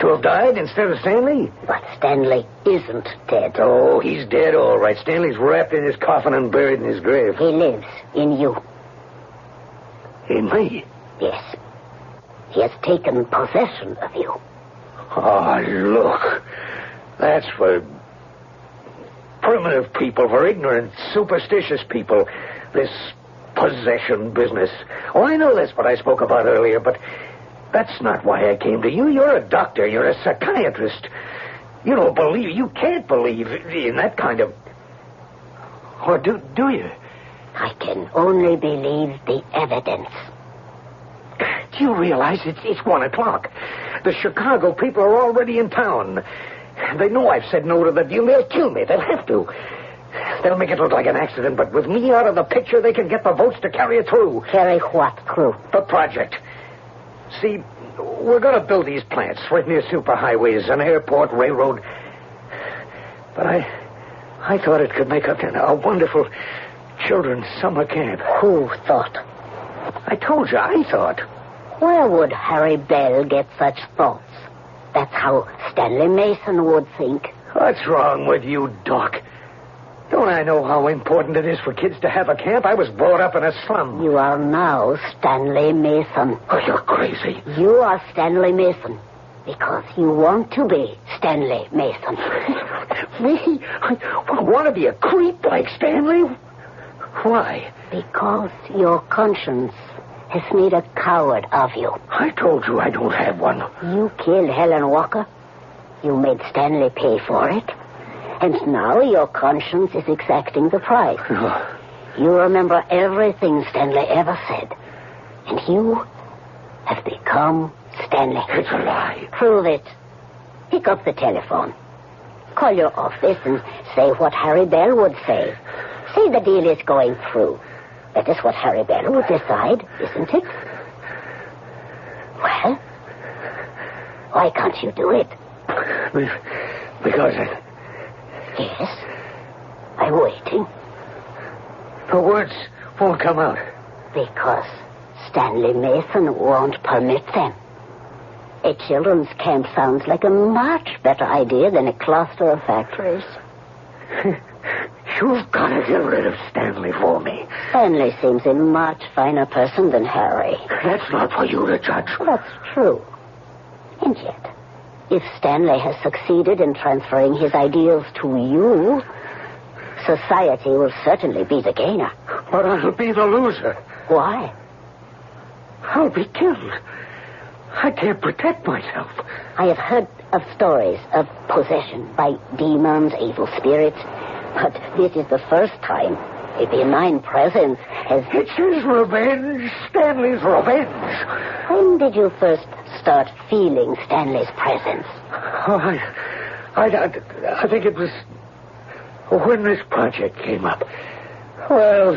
To have died instead of Stanley? But Stanley isn't dead. Oh, he's dead, all right. Stanley's wrapped in his coffin and buried in his grave. He lives in you. In me? Yes. He has taken possession of you. Oh, look. That's for primitive people, for ignorant, superstitious people. This possession business. Oh, I know that's what I spoke about earlier, but that's not why I came to you. You're a doctor. You're a psychiatrist. You don't believe, you can't believe in that kind of... Or do you? I can only believe the evidence. Do you realize it's 1 o'clock? The Chicago people are already in town. They know I've said no to the deal. They'll kill me. They'll have to. They'll make it look like an accident, but with me out of the picture, they can get the votes to carry it through. Carry what through? The project. See, we're going to build these plants right near superhighways, an airport, railroad. But I thought it could make a wonderful children's summer camp. Who thought? I told you, I thought. Where would Harry Bell get such thoughts? That's how Stanley Mason would think. What's wrong with you, Doc? Don't I know how important it is for kids to have a camp? I was brought up in a slum. You are now Stanley Mason. Oh, you're crazy. You are Stanley Mason because you want to be Stanley Mason. Me? I want to be a creep like Stanley? Why? Because your conscience has made a coward of you. I told you I don't have one. You killed Helen Walker. You made Stanley pay for it. And now your conscience is exacting the price. You remember everything Stanley ever said. And you have become Stanley. It's a lie. Prove it. Pick up the telephone. Call your office and say what Harry Bell would say. Say the deal is going through. That is what Harry Bell would decide, isn't it? Well, why can't you do it? Because Yes. I'm waiting. The words won't come out. Because Stanley Mason won't permit them. A children's camp sounds like a much better idea than a cluster of factories. You've got to get rid of Stanley for me. Stanley seems a much finer person than Harry. That's not for you to judge. That's true. And yet, if Stanley has succeeded in transferring his ideals to you, society will certainly be the gainer. But I'll be the loser. Why? I'll be killed. I can't protect myself. I have heard of stories of possession by demons, evil spirits, but this is the first time a benign presence has... It's his revenge. Stanley's revenge. When did you first start feeling Stanley's presence? Oh, I think it was when this project came up. Well,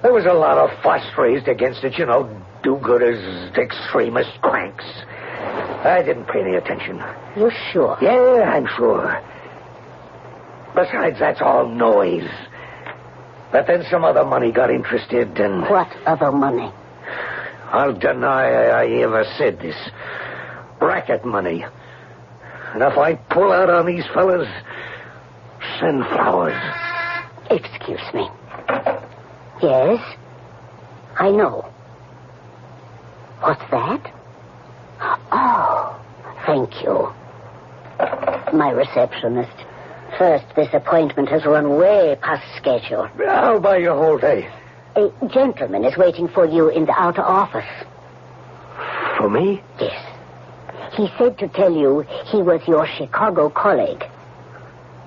there was a lot of fuss raised against it, you know, do-gooders, extremist cranks. I didn't pay any attention. You sure? Yeah, I'm sure. Besides, that's all noise. But then some other money got interested and... What other money? I'll deny I ever said this. Racket money. And if I pull out on these fellas, send flowers. Excuse me. Yes? I know. What's that? Oh, thank you. My receptionist. First, this appointment has run way past schedule. I'll buy you a whole day. A gentleman is waiting for you in the outer office. For me? Yes. He said to tell you he was your Chicago colleague.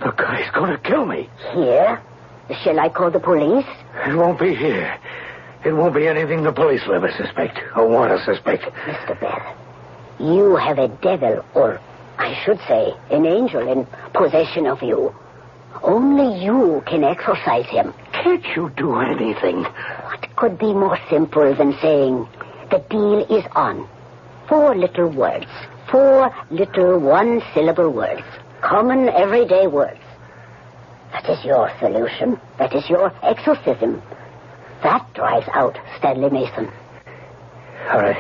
The guy's going to kill me. Here? Shall I call the police? It won't be here. It won't be anything the police will ever suspect or want to suspect. Mr. Bell, you have a devil, or I should say, an angel in possession of you. Only you can exorcise him. Can't you do anything? What could be more simple than saying, the deal is on? 4 little words. 4 little one-syllable words. Common, everyday words. That is your solution. That is your exorcism. That drives out Stanley Mason. All right.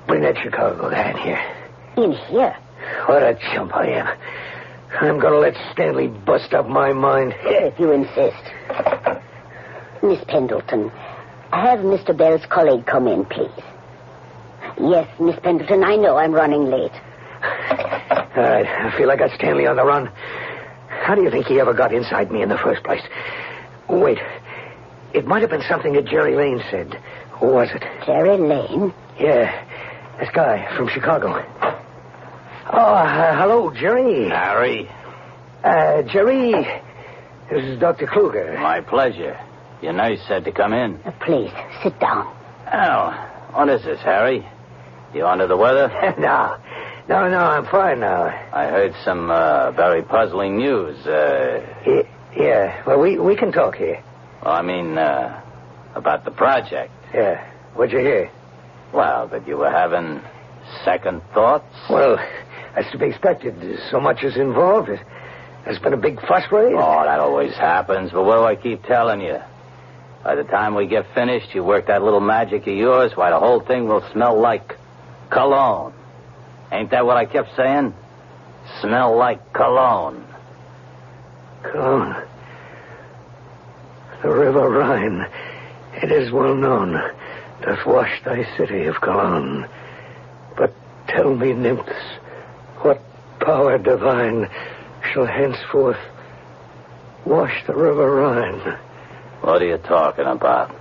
Bring that Chicago guy in here. In here? What a chump I am. I'm going to let Stanley bust up my mind. If you insist. Miss Pendleton, have Mr. Bell's colleague come in, please. Yes, Miss Pendleton, I know I'm running late. All right, I feel I got Stanley on the run. How do you think he ever got inside me in the first place? Wait, it might have been something that Jerry Lane said. Who was it? Jerry Lane? Yeah, this guy from Chicago. Oh, hello, Jerry. Harry. Jerry, this is Dr. Kluger. My pleasure. Your nurse said to come in. Please, sit down. Oh, what is this, Harry? You under the weather? No, I'm fine now. I heard some very puzzling news. Yeah, well, we can talk here. Well, I mean, about the project. Yeah, what'd you hear? Well, that you were having second thoughts. Well, that's to be expected. So much is involved. There's been a big fuss raised. Oh, that always happens. But what do I keep telling you? By the time we get finished, you work that little magic of yours, why, the whole thing will smell like cologne. Ain't that what I kept saying? Smell like cologne. Cologne. The river Rhine, it is well known, doth wash thy city of Cologne. But tell me, nymphs, what power divine shall henceforth wash the river Rhine? What are you talking about?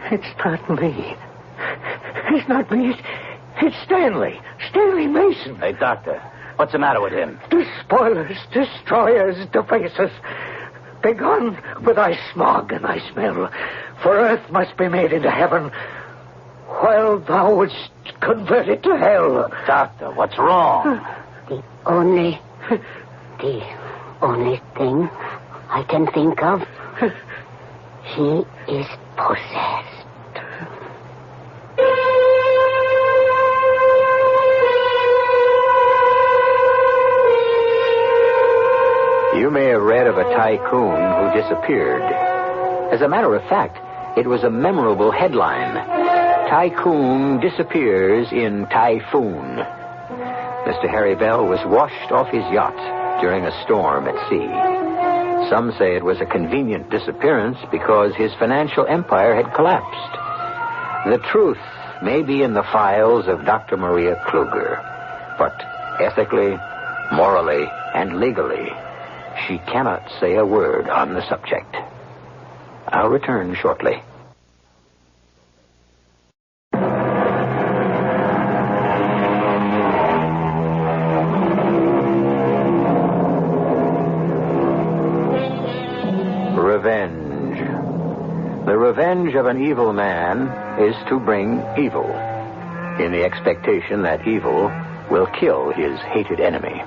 It's not me. It's not me. It's Stanley. Stanley Mason. Hey, Doctor, what's the matter with him? Despoilers, destroyers, defacers. Begone with thy smog and thy smell. For earth must be made into heaven, while thou wouldst convert it to hell. Doctor, what's wrong? The only thing I can think of, he is possessed. You may have read of a tycoon who disappeared. As a matter of fact, it was a memorable headline. Tycoon disappears in typhoon. Mr. Harry Bell was washed off his yacht during a storm at sea. Some say it was a convenient disappearance because his financial empire had collapsed. The truth may be in the files of Dr. Maria Kluger, but ethically, morally, and legally, she cannot say a word on the subject. I'll return shortly. Revenge. The revenge of an evil man is to bring evil, in the expectation that evil will kill his hated enemy.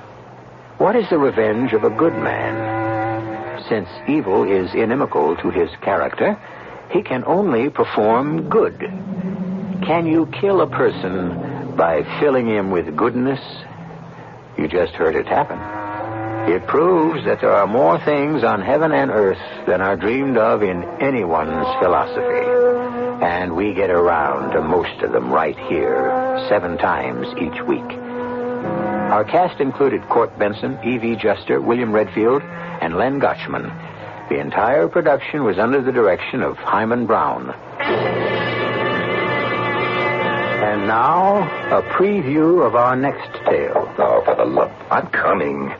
What is the revenge of a good man? Since evil is inimical to his character, he can only perform good. Can you kill a person by filling him with goodness? You just heard it happen. It proves that there are more things on heaven and earth than are dreamed of in anyone's philosophy. And we get around to most of them right here, 7 times each week. Our cast included Court Benson, E.V. Juster, William Redfield, and Len Gotchman. The entire production was under the direction of Himan Brown. And now, a preview of our next tale. Oh, for the love... I'm coming.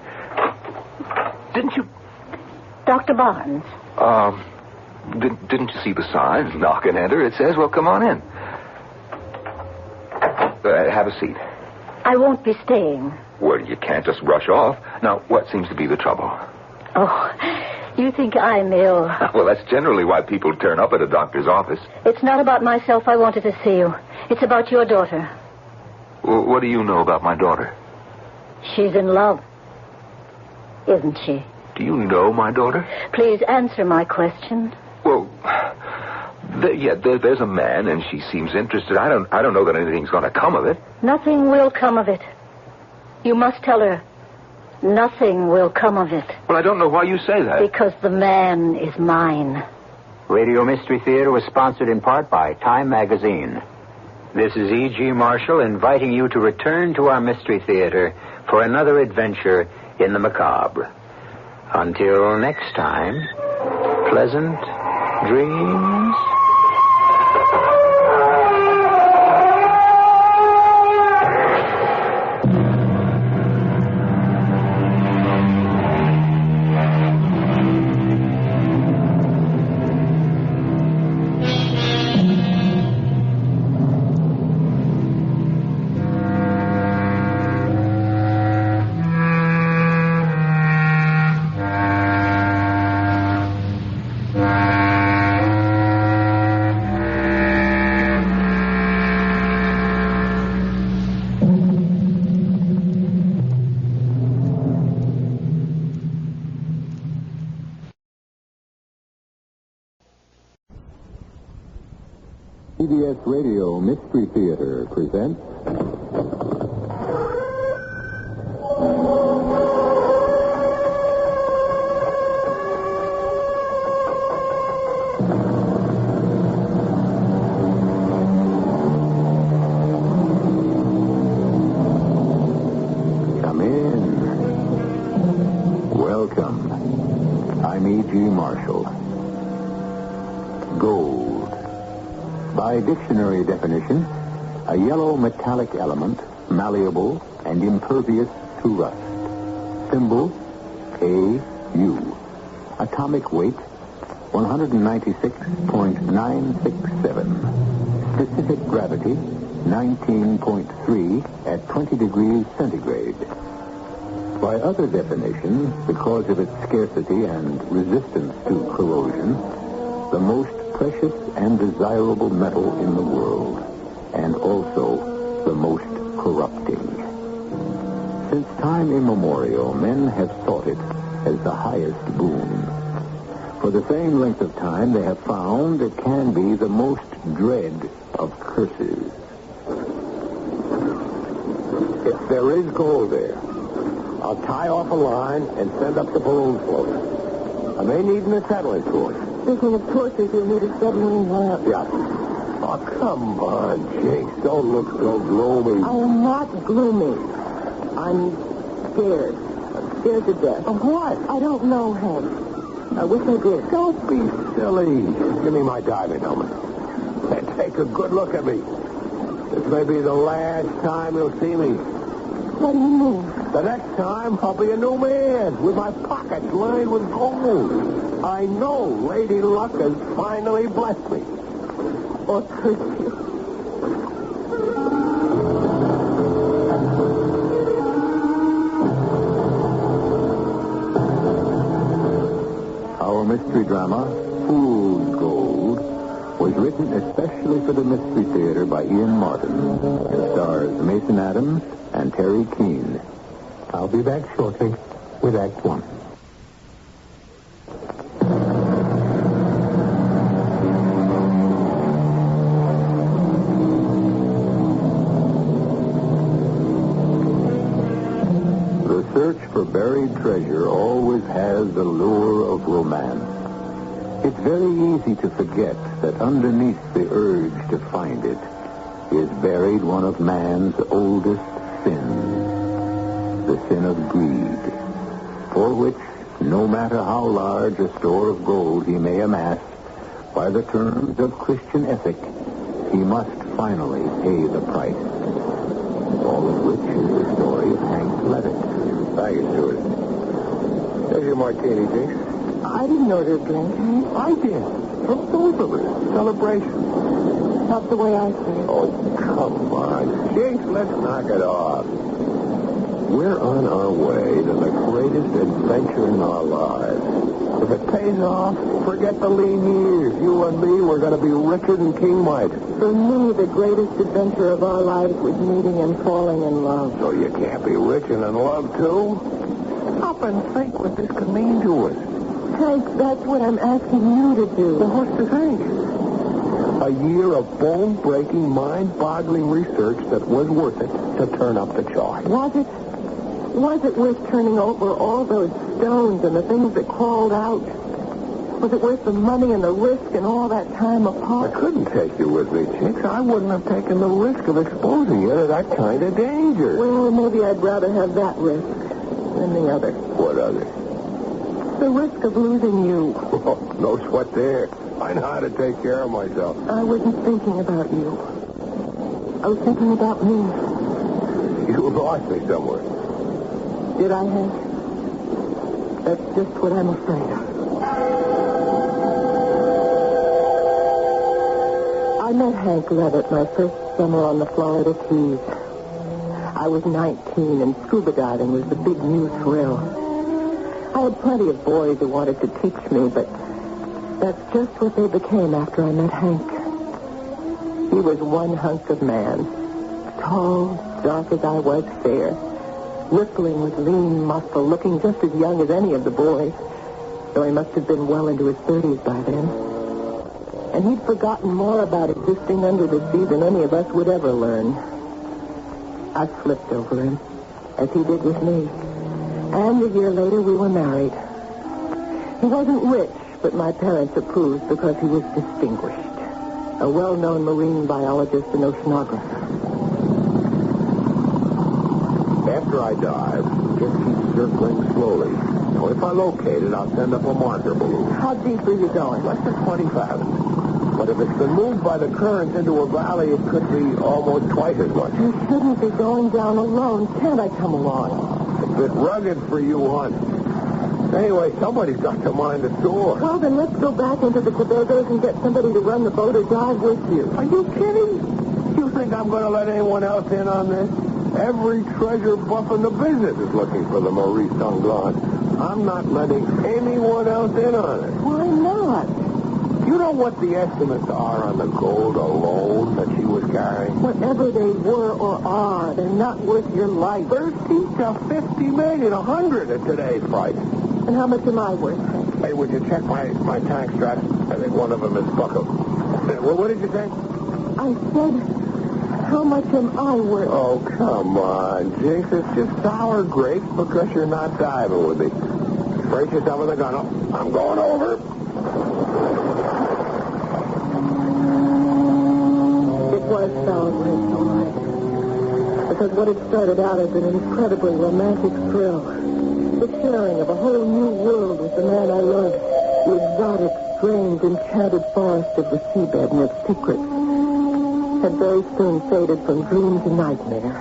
Didn't you... Dr. Barnes. Didn't you see the sign? Knock and enter. It says, well, come on in. Have a seat. I won't be staying. Well, you can't just rush off. Now, what seems to be the trouble? Oh, you think I'm ill. Well, that's generally why people turn up at a doctor's office. It's not about myself I wanted to see you. It's about your daughter. Well, what do you know about my daughter? She's in love. Isn't she? Do you know my daughter? Please answer my question. Well, there's a man, and she seems interested. I don't know that anything's going to come of it. Nothing will come of it. You must tell her. Nothing will come of it. Well, I don't know why you say that. Because the man is mine. Radio Mystery Theater was sponsored in part by Time Magazine. This is E.G. Marshall inviting you to return to our Mystery Theater for another adventure in the macabre. Until next time, pleasant dreams. CBS Radio Mystery Theater presents... Come in. Welcome. I'm E.G. Marshall. Gold. By dictionary definition, a yellow metallic element, malleable and impervious to rust. Symbol, AU. Atomic weight, 196.967. Specific gravity, 19.3 at 20 degrees centigrade. By other definition, because of its scarcity and resistance to corrosion, the most precious and desirable metal in the world, and also the most corrupting. Since time immemorial, men have sought it as the highest boon. For the same length of time, they have found it can be the most dread of curses. If there is gold there, I'll tie off a line and send up the balloon floater. I may need an acetylene torch. Speaking of torches, you'll need a submarine lamp. Yeah. Oh, come on, Jinx. Don't look so gloomy. I am not gloomy. I'm scared. I'm scared to death. Of what? I don't know, Hank. I wish I did. Don't be silly. Give me my diving helmet. And take a good look at me. This may be the last time you'll see me. What do you mean? The next time, I'll be a new man with my pockets lined with gold. I know Lady Luck has finally blessed me. Or cursed you. Our mystery drama, Fool's Gold, was written especially for the Mystery Theater by Ian Martin. It stars Mason Adams and Terry Keane. I'll be back shortly with Act One. The search for buried treasure always has the lure of romance. It's very easy to forget that underneath the urge to find it is buried one of man's oldest sins. The sin of greed, for which, no matter how large a store of gold he may amass, by the terms of Christian ethic, he must finally pay the price. All of which is the story of Hank Levitt. Thank you, Stuart. There's your martini, Jinx. I didn't order a drink, Hank. I did. From both of us. Celebration. Not the way I say it. Oh, come on. Jinx, let's knock it off. We're on our way to the greatest adventure in our lives. If it pays off, forget the lean years. You and me, we're going to be richer than King Midas. For me, the greatest adventure of our lives was meeting and falling in love. So you can't be rich and in love, too? Stop and think what this could mean to us. Hank, that's what I'm asking you to do. Well, what's to think? A year of bone-breaking, mind-boggling research that was worth it to turn up the chart. Was it? Was it worth turning over all those stones and the things that crawled out? Was it worth the money and the risk and all that time apart? I couldn't take you with me, Chicks. I wouldn't have taken the risk of exposing you to that kind of danger. Well, maybe I'd rather have that risk than the other. What other? The risk of losing you. Oh, no sweat there. I know how to take care of myself. I wasn't thinking about you. I was thinking about me. You lost me somewhere. Did I, Hank? That's just what I'm afraid of. I met Hank Levitt my first summer on the Florida Keys. I was 19, and scuba diving was the big new thrill. I had plenty of boys who wanted to teach me, but that's just what they became after I met Hank. He was one hunk of man. Tall, dark as I was, fair. Rippling with lean muscle, looking just as young as any of the boys, though he must have been well into his 30s by then. And he'd forgotten more about existing under the sea than any of us would ever learn. I slipped over him, as he did with me. And a year later, we were married. He wasn't rich, but my parents approved because he was distinguished. A well-known marine biologist and oceanographer. After I dive, just keep circling slowly. So if I locate it, I'll send up a marker balloon. How deep are you going? Less than 20 fathoms. But if it's been moved by the currents into a valley, it could be almost twice as much. You shouldn't be going down alone. Can't I come along? It's a bit rugged for you, hon. Anyway, somebody's got to mind the door. Well, then let's go back into the Tobago's and get somebody to run the boat or dive with you. Are you kidding? You think I'm going to let anyone else in on this? Every treasure buff in the business is looking for the Maurice Danglars. I'm not letting anyone else in on it. Why not? You know what the estimates are on the gold alone that she was carrying? Whatever they were or are, they're not worth your life. 30 to 50 million, 100 at today's price. And how much am I worth? Hey, would you check my tank straps? I think one of them is buckled. Well, what did you say? I said, how much am I worth? Oh, come on, Jinx. It's just sour grapes because you're not diving with me. Brace yourself with the gun up. I'm going over. It was sour grapes, all right. Because what had started out as an incredibly romantic thrill, the sharing of a whole new world with the man I loved, the exotic, strange, enchanted forest of the seabed and its secrets, had very soon faded from dream to nightmare.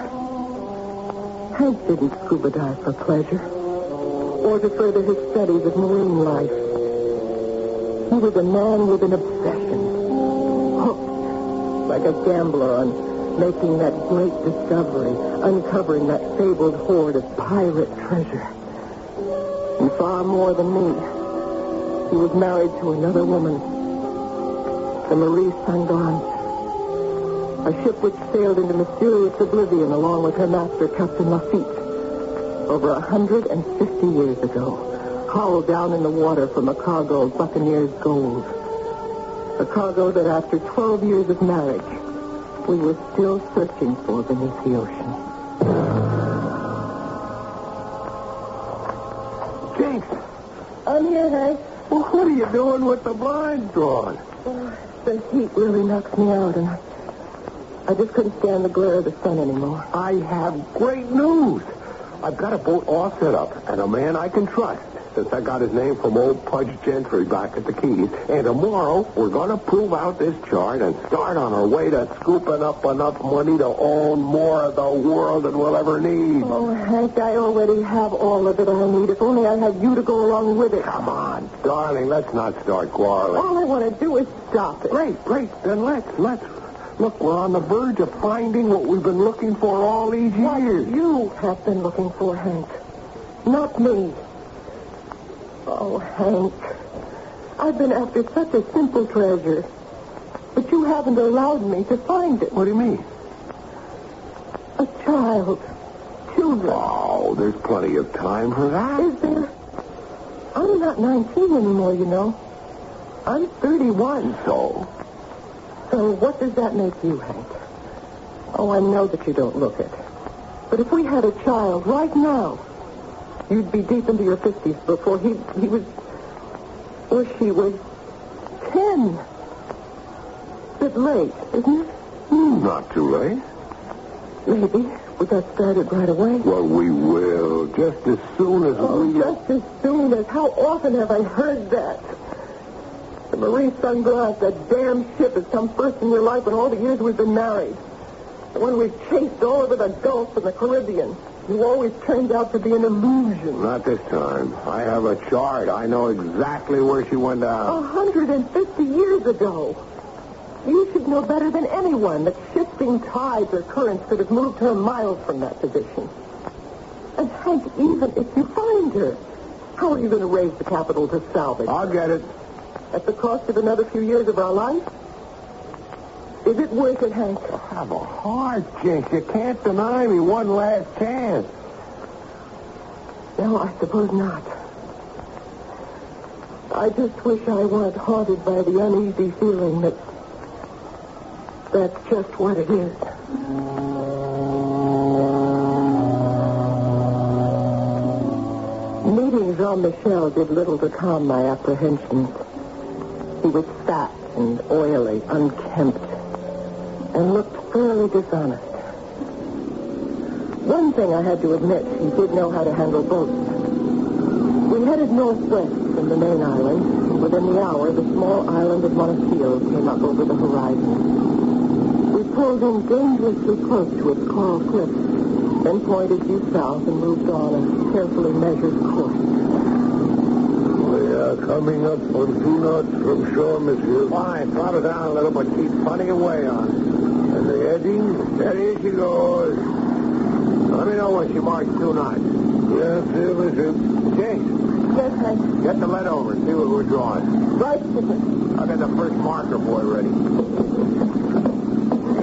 Hank didn't scuba dive for pleasure or to further his studies of marine life. He was a man with an obsession, hooked like a gambler on making that great discovery, uncovering that fabled hoard of pirate treasure. And far more than me, he was married to another woman, the Maurice Danglars, a ship which sailed into mysterious oblivion along with her master, Captain Lafitte, over 150 years ago, hull down in the water from a cargo of buccaneers' gold. A cargo that after 12 years of marriage, we were still searching for beneath the ocean. Jinx! I'm here, Hank. Well, what are you doing with the blinds drawn? The heat really knocks me out, and I just couldn't stand the glare of the sun anymore. I have great news. I've got a boat all set up, and a man I can trust, since I got his name from old Pudge Gentry back at the Keys. And tomorrow, we're going to prove out this chart and start on our way to scooping up enough money to own more of the world than we'll ever need. Oh, Hank, I already have all of it I need. If only I had you to go along with it. Come on, darling, let's not start quarreling. All I want to do is stop it. Great. Then let's. Look, we're on the verge of finding what we've been looking for all these years. What you have been looking for, Hank. Not me. Oh, Hank. I've been after such a simple treasure. But you haven't allowed me to find it. What do you mean? A child. children. Oh, there's plenty of time for that. Is there? I'm not 19 anymore, you know. I'm 31. So what does that make you, Hank? Oh, I know that you don't look it. But if we had a child right now, you'd be deep into your 50s before he was... Or she was 10. Bit late, isn't it? Not too late. Maybe. We got started right away. Well, we will. Just as soon as we... Just as soon as... How often have I heard that? The Marie Sunglass, that damn ship, has come first in your life in all the years we've been married. The one we've chased all over the Gulf and the Caribbean. You always turned out to be an illusion. Not this time. I have a chart. I know exactly where she went down. 150 years ago. You should know better than anyone that shifting tides or currents could have moved her miles from that position. And Hank, even if you find her, how are you going to raise the capital to salvage? I'll get it. At the cost of another few years of our life? Is it worth it, Hank? Have a heart, Jinx. You can't deny me one last chance. No, I suppose not. I just wish I weren't haunted by the uneasy feeling that that's just what it is. Meeting Jean-Michel did little to calm my apprehensions. He was fat and oily, unkempt, and looked fairly dishonest. One thing I had to admit, he did know how to handle boats. We headed northwest from the main island, and within the hour, the small island of Montefil came up over the horizon. We pulled in dangerously close to its coral cliffs, then pointed due south and moved on a carefully measured course. We are coming up on 2 knots from shore, monsieur. Fine. Throttle down a little, but keep plenty of way on. And the heading? Steady she goes. Let me know when she marks 2 knots. Yes, sir, monsieur. James. Yes, Hank. Get the lead over and see what we're drawing. Right, Skipper. I'll get the first marker boy ready.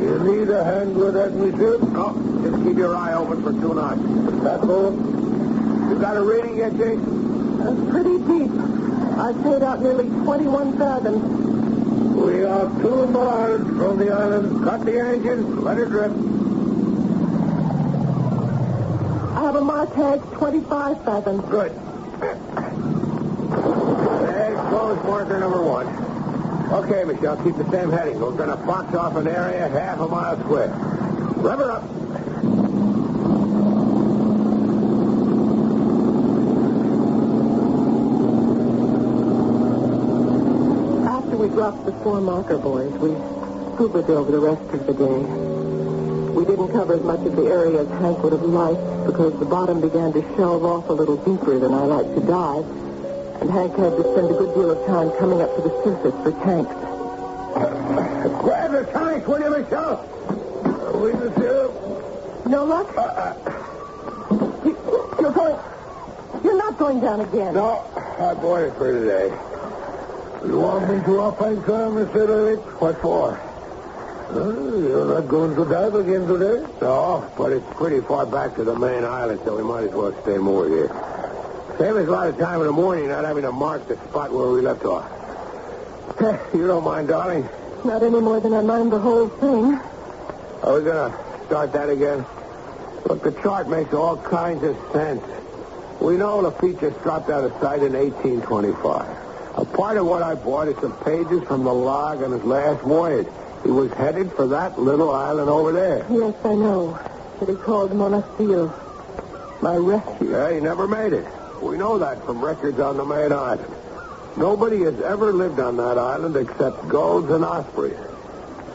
You need a hand with that, monsieur? No. Just keep your eye open for 2 knots. That's all. You got a reading yet, James? Pretty deep. I stayed out nearly 21 fathoms. We are 2 miles from the island. Cut the engine. Let it drip. I have a mark tag 25 fathoms. Good. There's close marker number 1. Okay, Michelle, keep the same heading. We're going to box off an area half a mile square. Rev her up. After we dropped the 4 marker boys, we scuba dove the rest of the day. We didn't cover as much of the area as Hank would have liked because the bottom began to shelve off a little deeper than I like to dive, and Hank had to spend a good deal of time coming up to the surface for tanks. Grab the tanks, will you, Michelle? We just No luck? You're not going down again. No, I bought it for today. You want me to up and come, Mr. Vanit? What for? You're not going to dive again today? No, but it's pretty far back to the main island, so we might as well stay moored here. Save us a lot of time in the morning not having to mark the spot where we left off. You don't mind, darling? Not any more than I mind the whole thing. Are we going to start that again? Look, the chart makes all kinds of sense. We know the features dropped out of sight in 1825. A part of what I bought is some pages from the log on his last voyage. He was headed for that little island over there. Yes, I know. It is called Montefil. My refuge. Yeah, he never made it. We know that from records on the main island. Nobody has ever lived on that island except gulls and ospreys.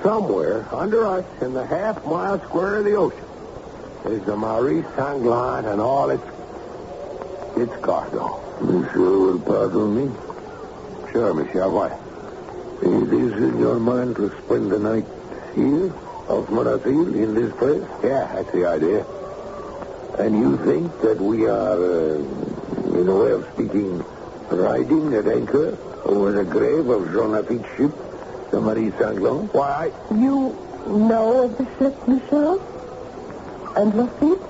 Somewhere under us in the half-mile square of the ocean is the Marie Sanglant and all its cargo. Monsieur will pardon me? Sure, Monsieur. What? It is in your mind to spend the night here, off Montefil, in this place? Yeah, that's the idea. And you think that we are, in a way of speaking, riding at anchor over the grave of Jean Lafitte's ship, the Marie Sanglant? Why, You know of the ship, Michel? And Lafitte?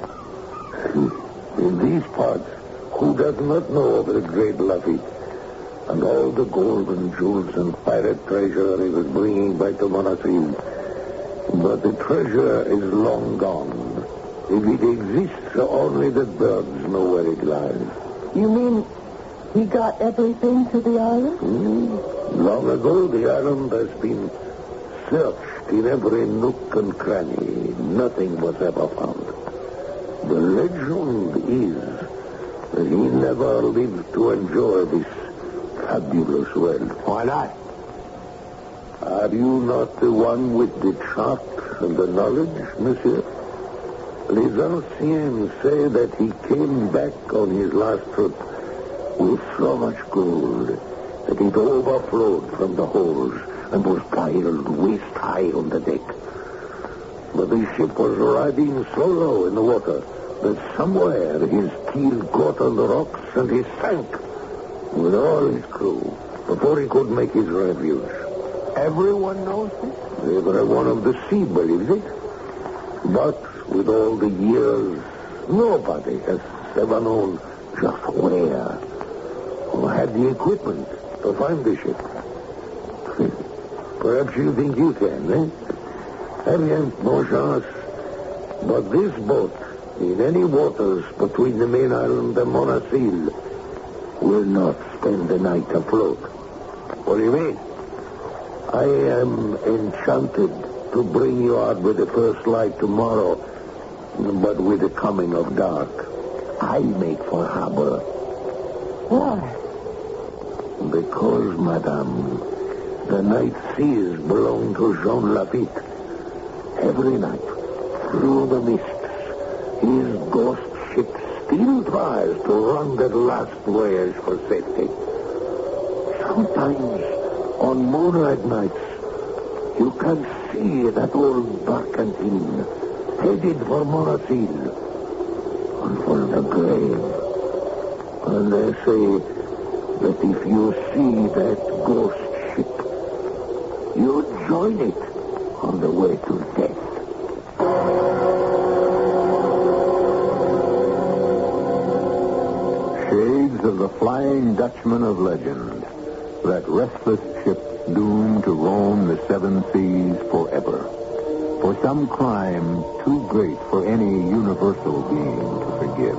In these parts, who does not know of the great Lafitte and all the gold and jewels and pirate treasure he was bringing back to Monasil? But the treasure is long gone. If it exists, only the birds know where it lies. You mean he got everything to the island? Long ago, the island has been searched in every nook and cranny. Nothing was ever found. The legend is that he never lived to enjoy this fabulous wealth. Why not? Are you not the one with the chart and the knowledge, monsieur? Les anciens say that he came back on his last trip with so much gold that it overflowed from the holes and was piled waist high on the deck. But the ship was riding so low in the water that somewhere his keel caught on the rocks and he sank with all his crew before he could make his refuge. Everyone knows this? Every one of the sea believes it. But with all the years, nobody has ever known just where or had the equipment to find the ship. Perhaps you think you can, eh? Eh bien, no chance. But this boat, in any waters between the main island and Monasil, will not spend the night afloat. What do you mean? I am enchanted to bring you out with the first light tomorrow, but with the coming of dark, I make for harbor. Why? Because, madame, the night seas belong to Jean Lafitte. Every night, through the mists, his ghost ship still tries to run that last voyage for safety. Sometimes, on moonlight nights, you can see that old barkentine headed for Monasil and for the grave. And they say that if you see that ghost ship, you join it on the way to death. Shades of the Flying Dutchman of legend, that restless ship doomed to roam the seven seas forever, for some crime too great for any universal being to forgive.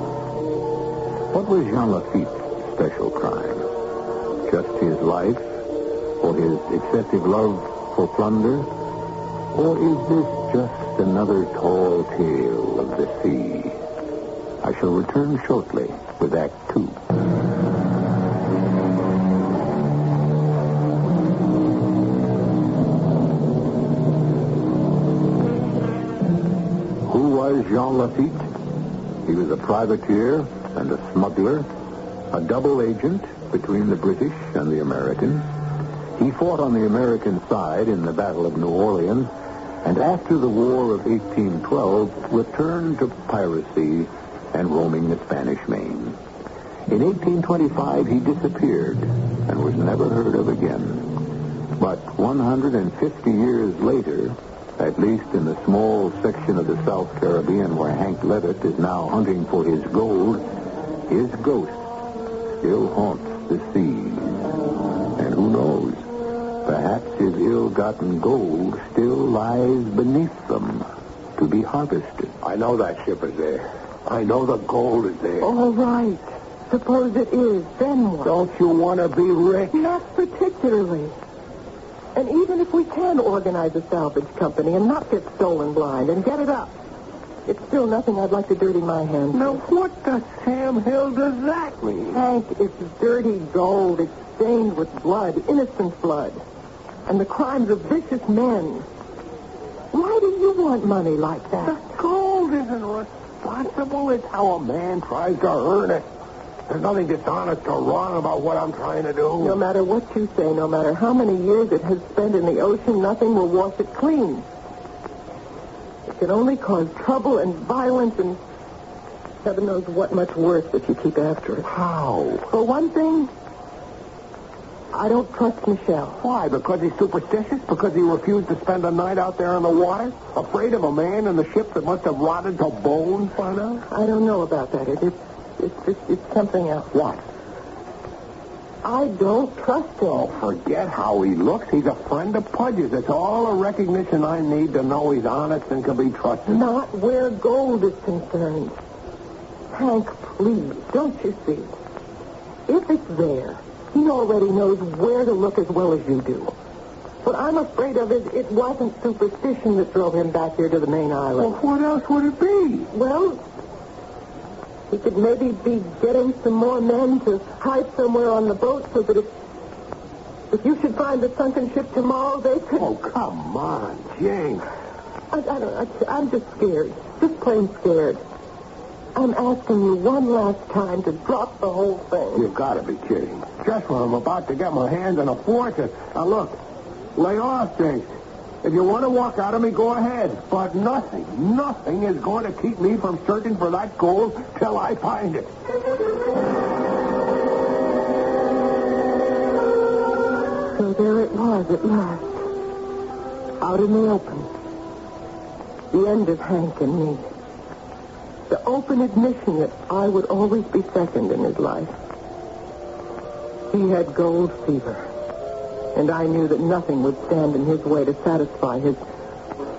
What was Jean Lafitte's special crime? Just his life, or his excessive love for plunder? Or is this just another tall tale of the sea? I shall return shortly with Act 2. Who was Jean Lafitte? He was a privateer and a smuggler, a double agent between the British and the Americans. He fought on the American side in the Battle of New Orleans, and after the War of 1812, returned to piracy and roaming the Spanish Main. In 1825, he disappeared and was never heard of again. But 150 years later, at least in the small section of the South Caribbean where Hank Levitt is now hunting for his gold, his ghost still haunts the seas. And who knows, perhaps his ill-gotten gold still lies beneath them to be harvested. I know that ship is there. I know the gold is there. All right. Suppose it is. Then what? Don't you want to be rich? Not particularly. And even if we can organize a salvage company and not get stolen blind and get it up, it's still nothing I'd like to dirty my hands Now, with. what the Sam Hill does that mean? Hank, it's dirty gold. It's stained with blood, innocent blood. And the crimes of vicious men. Why do you want money like that? The gold isn't responsible. It's how a man tries to earn it. There's nothing dishonest or wrong about what I'm trying to do. No matter what you say, no matter how many years it has spent in the ocean, nothing will wash it clean. It can only cause trouble and violence and heaven knows what much worse if you keep after it. How? For one thing, I don't trust Michel. Why? Because he's superstitious? Because he refused to spend a night out there on the water? Afraid of a man in the ship that must have rotted to bones by now? I don't know about that. It's something else. What? I don't trust him. Oh, forget how he looks. He's a friend of Pudge's. It's all the recognition I need to know he's honest and can be trusted. Not where gold is concerned. Hank, please, don't you see? If it's there, he already knows where to look as well as you do. What I'm afraid of is it wasn't superstition that drove him back here to the main island. Well, what else would it be? Well, he could maybe be getting some more men to hide somewhere on the boat so that if you should find the sunken ship tomorrow, they could... Oh, come on, Jane. I'm just scared. Just plain scared. I'm asking you one last time to drop the whole thing. You've got to be kidding. Just when I'm about to get my hands on a fortune. Now, look, lay off, Jane. If you want to walk out of me, go ahead. But nothing is going to keep me from searching for that gold till I find it. So there it was at last. Out in the open. The end of Hank and me. The open admission that I would always be second in his life. He had gold fever. And I knew that nothing would stand in his way to satisfy his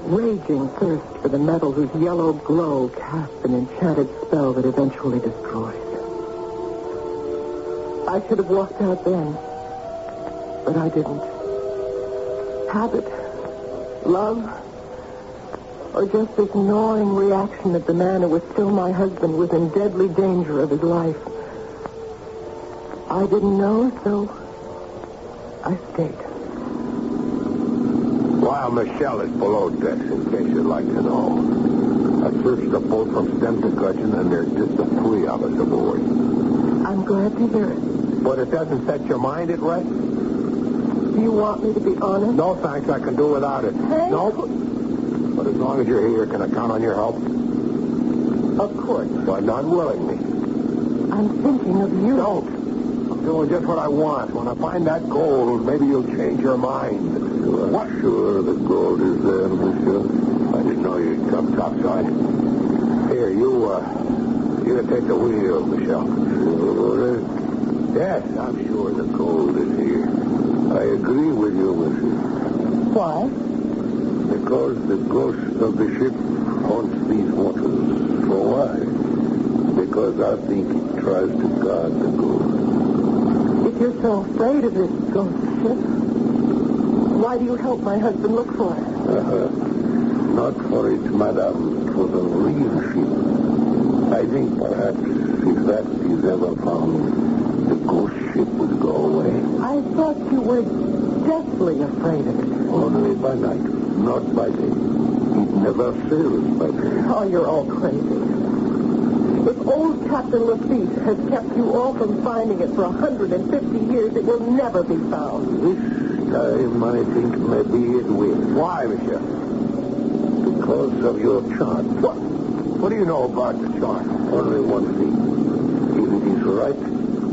raging thirst for the metal whose yellow glow cast an enchanted spell that eventually destroyed. I should have walked out then, but I didn't. Habit, love, or just this gnawing reaction that the man who was still my husband was in deadly danger of his life. I didn't know, so I stayed. While Michelle is below decks, in case you'd like to know, I searched the boat from stem to gudgeon, and there's just the three of us aboard. I'm glad to hear it. But it doesn't set your mind at rest? Do you want me to be honest? No, thanks. I can do without it. Hey? Nope. But as long as you're here, can I count on your help? Of course. But not willingly. I'm thinking of you. Don't. I'm doing just what I want. When I find that gold, maybe you'll change your mind. What? Sure, the gold is there, monsieur. I didn't know you'd come topside. Here, you take the wheel, Michelle. Sure. Yes, I'm sure the gold is here. I agree with you, monsieur. Why? Because the ghost of the ship haunts these waters. For why? Because I think it tries to guard the gold. If you're so afraid of this ghost ship, why do you help my husband look for it? Not for it, madame, for the real ship. I think perhaps if that is ever found, the ghost ship would go away. I thought you were deathly afraid of it. Only by night, not by day. It never sails by day. Oh, you're all crazy. If old Captain Lafitte has kept you all from finding it for 150 years, it will never be found. This time, I think maybe it will. Why, monsieur? Because of your chart. What do you know about the chart? Only one thing. If it is right,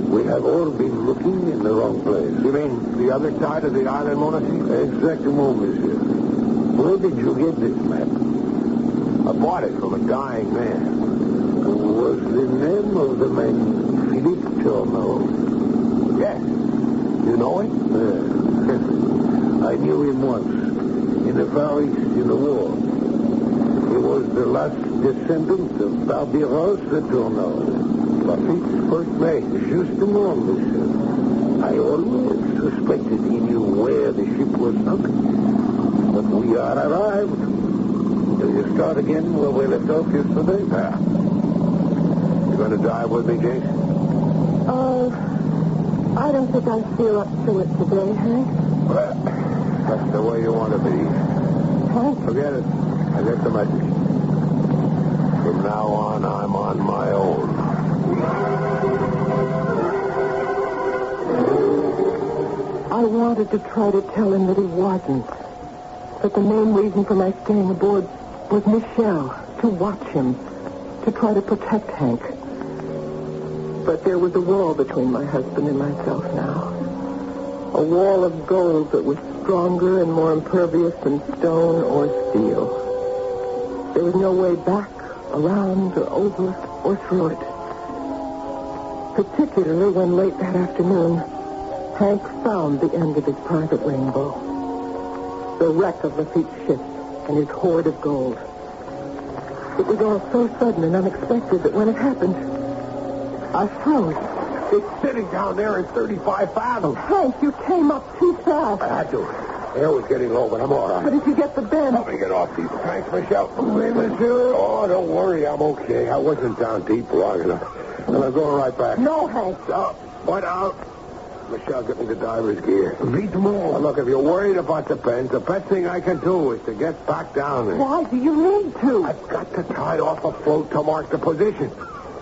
we have all been looking in the wrong place. You mean the other side of the island, Monacy? Exactement, monsieur. Where did you get this map? I bought it from a dying man. Was the name of the man Philippe Tourneau? Yes. You know him? I knew him once, in the Far East, in the war. He was the last descendant of Barbiros de Tourneau, Lafitte's first mate. Justement, monsieur. I always suspected he knew where the ship was sunk. But we are arrived. Will you start again where we left off yesterday? Yeah. You going to drive with me, James? I don't think I feel up to it today, Hank. Well, that's the way you want to be. Hank? Forget it. I get the message. From now on, I'm on my own. I wanted to try to tell him that he wasn't. But the main reason for my staying aboard was Michelle, to watch him, to try to protect Hank. But there was a wall between my husband and myself now. A wall of gold that was stronger and more impervious than stone or steel. There was no way back, around, or over, or through it. Particularly when late that afternoon, Hank found the end of his private rainbow. The wreck of Lafitte's ship and his hoard of gold. It was all so sudden and unexpected that when it happened, I froze. It's sitting down there in 35 fathoms. Hank, you came up too fast. I had to. The air was getting low, but I'm all right. But if you get the bend... Let me get off these. Thanks, Michelle. Wait, monsieur. Oh, don't worry. I'm okay. I wasn't down deep long enough. And I'm going right back. No, Hank. What out? Michelle, get me the diver's gear. Read more. Now, look, if you're worried about the bend, the best thing I can do is to get back down there. Why do you need to? I've got to tie off a float to mark the position.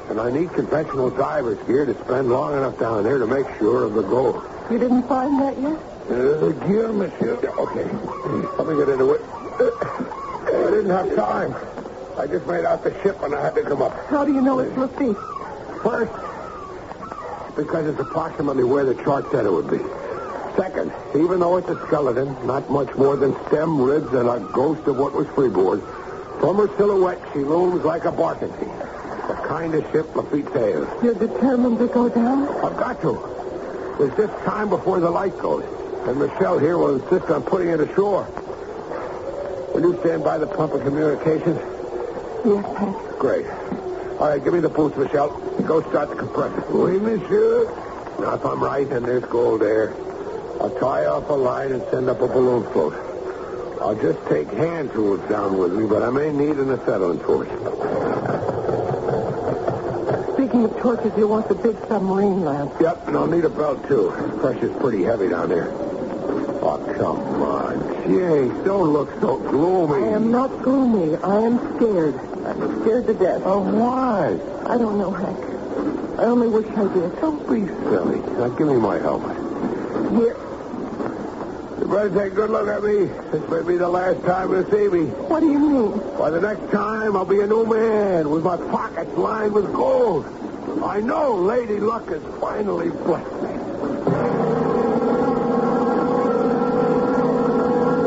And I need conventional diver's gear to spend long enough down there to make sure of the goal. You didn't find that yet? The gear, monsieur. Okay. Let me get into it. I didn't have time. I just made out the ship and I had to come up. How do you know it's Lafitte? First, because it's approximately where the chart said it would be. Second, even though it's a skeleton, not much more than stem, ribs, and a ghost of what was freeboard, from her silhouette, she looms like a barkentine. The kind of ship Lafitte sails. You're determined to go down? I've got to. There's just time before the light goes. And Michelle here will insist on putting it ashore. Will you stand by the pump of communications? Yes, Hank. Great. All right, give me the boots, Michelle. Go start the compressor. Oui, monsieur. Now, if I'm right and there's gold there, I'll tie off a line and send up a balloon float. I'll just take hand tools down with me, but I may need an acetylene torch. Speaking of torches, you'll want the big submarine lamp. Yep, and I'll need a belt, too. Pressure's pretty heavy down there. Oh, come on. Jay, don't look so gloomy. I am not gloomy. I am scared. I'm scared to death. Oh, why? I don't know, Hank. I only wish I did. Don't be silly. Now, give me my helmet. Here. You better take a good look at me. This may be the last time you'll see me. What do you mean? By the next time, I'll be a new man with my pockets lined with gold. I know Lady Luck has finally blessed me.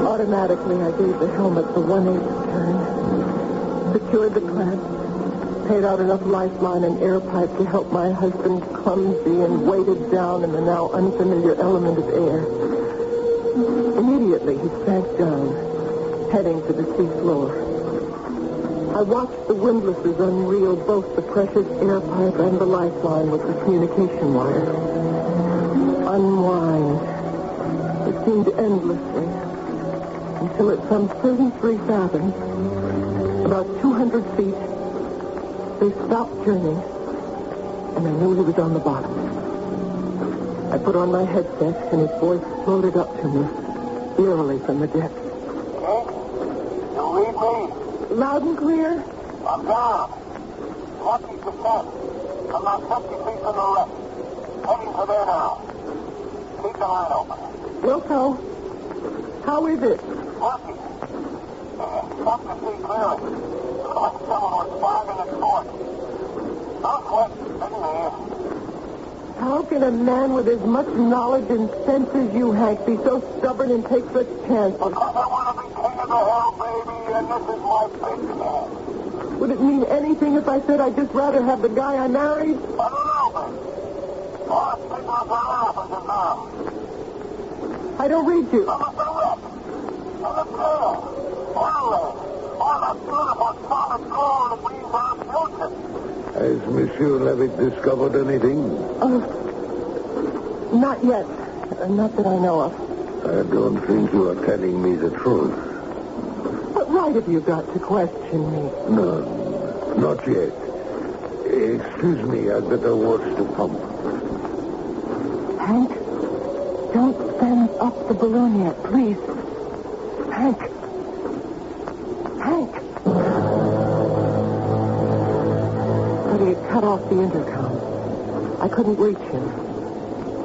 Automatically, I gave the helmet the 1/8 turn, secured the clamp, paid out enough lifeline and air pipe to help my husband clumsy and weighted down in the now unfamiliar element of air. Immediately, he sank down, heading to the sea floor. I watched the windlasses unreel both the precious air pipe and the lifeline with the communication wire. Unwind. It seemed endlessly. Until at some 33 fathoms, about 200 feet, they stopped turning, and I knew he was on the bottom. I put on my headset, and his voice floated up to me, eerily from the depths. Hank, you read me? Loud and clear? I'm down. 20%. I'm not 50 feet from the wreck. Heading for there now. Keep the line open. Wilco, how is it? Working. Up to see clearly. Like someone was firing at force. Don't quit. Steady there. How can a man with as much knowledge and sense as you, Hank, be so stubborn and take such chances? Because I want to be king of the hill, baby, and this is my big chance. Would it mean anything if I said I'd just rather have the guy I married? I don't know, baby. All the signals are off as of now. I don't read you. I'm at the wreck. On the trail. Orderly. All that beautiful solid gold that means our future. Has Monsieur Levitt discovered anything? Not yet. Not that I know of. I don't think you are telling me the truth. What right have you got to question me? None. Not yet. Excuse me, I'd better watch the pump. Hank, don't send up the balloon yet, please. Hank. Hank. But he had cut off the intercom. I couldn't reach him.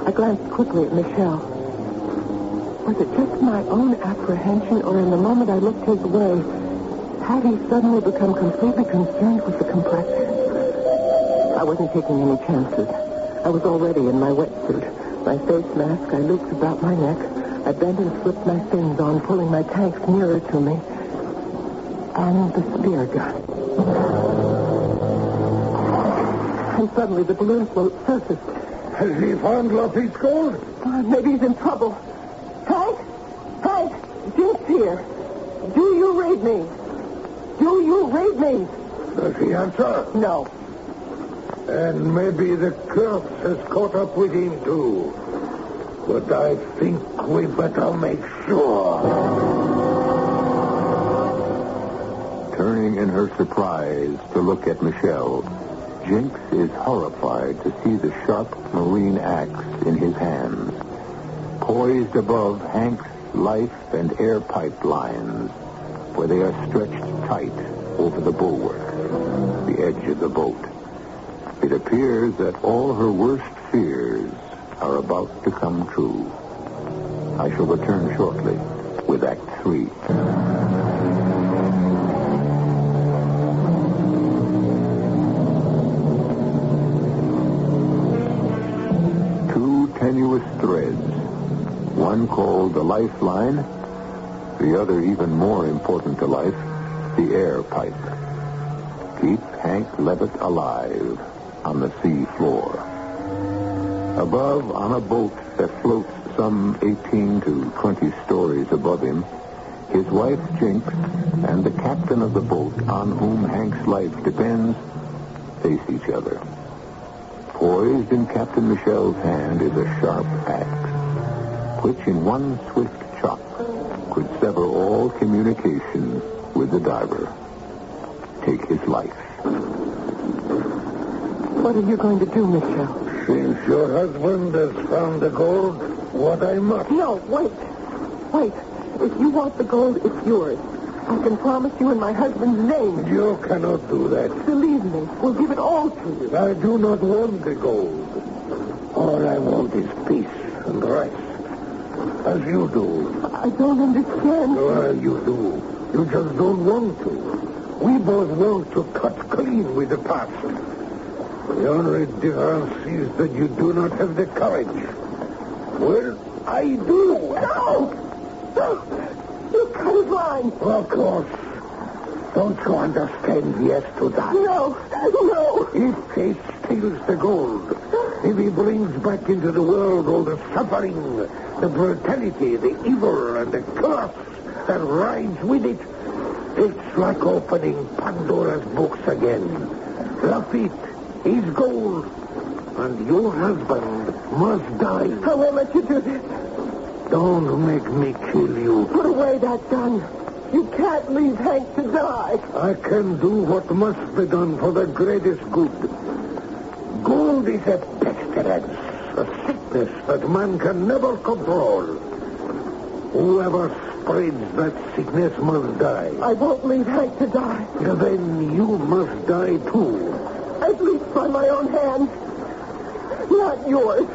I glanced quickly at Michelle. Was it just my own apprehension, or in the moment I looked his way, had he suddenly become completely concerned with the compressor? I wasn't taking any chances. I was already in my wetsuit, My face mask I looped about my neck. I bent and slipped my fins on, pulling my tanks nearer to me. And the spear gun. And suddenly the balloon float surfaced. Has he found Laffitte's gold? Maybe he's in trouble. Hank? Hank! Jink's here. Do you read me? Do you read me? Does he answer? No. And maybe the curse has caught up with him, too. But I think we better make sure. Turning in her surprise to look at Michelle, Jinx is horrified to see the sharp marine axe in his hands. Poised above Hank's life and air pipe lines, where they are stretched tight over the bulwark, the edge of the boat. It appears that all her worst fears are about to come true. I shall return shortly with Act 3. Two tenuous threads, one called the lifeline, the other even more important to life, the air pipe. Keep Hank Levitt alive on the sea floor. Above, on a boat that floats some 18 to 20 stories above him, his wife Jinx and the captain of the boat on whom Hank's life depends face each other. Poised in Captain Michelle's hand is a sharp axe, which in one swift chop could sever all communication with the diver. Take his life. What are you going to do, Michelle? Since your husband has found the gold, what I must. No, wait. Wait. If you want the gold, it's yours. I can promise you in my husband's name. You cannot do that. Believe me, we'll give it all to you. I do not want the gold. All I want is peace and rest. As you do. I don't understand. Well, you do. You just don't want to. We both want to cut clean with the past. The only difference is that you do not have the courage. Well, I do. No! No! You cut his line. Of course. Don't you understand he has to die? No. No. If he steals the gold, if he brings back into the world all the suffering, the brutality, the evil, and the curse that rides with it, it's like opening Pandora's books again. Lafitte is gold, and your husband must die. I won't let you do this. Don't make me kill you. Put away that gun. You can't leave Hank to die. I can do what must be done for the greatest good. Gold is a pestilence, a sickness that man can never control. Whoever spreads that sickness must die. I won't leave Hank to die. Then you must die too. At least by my own hand. Not yours.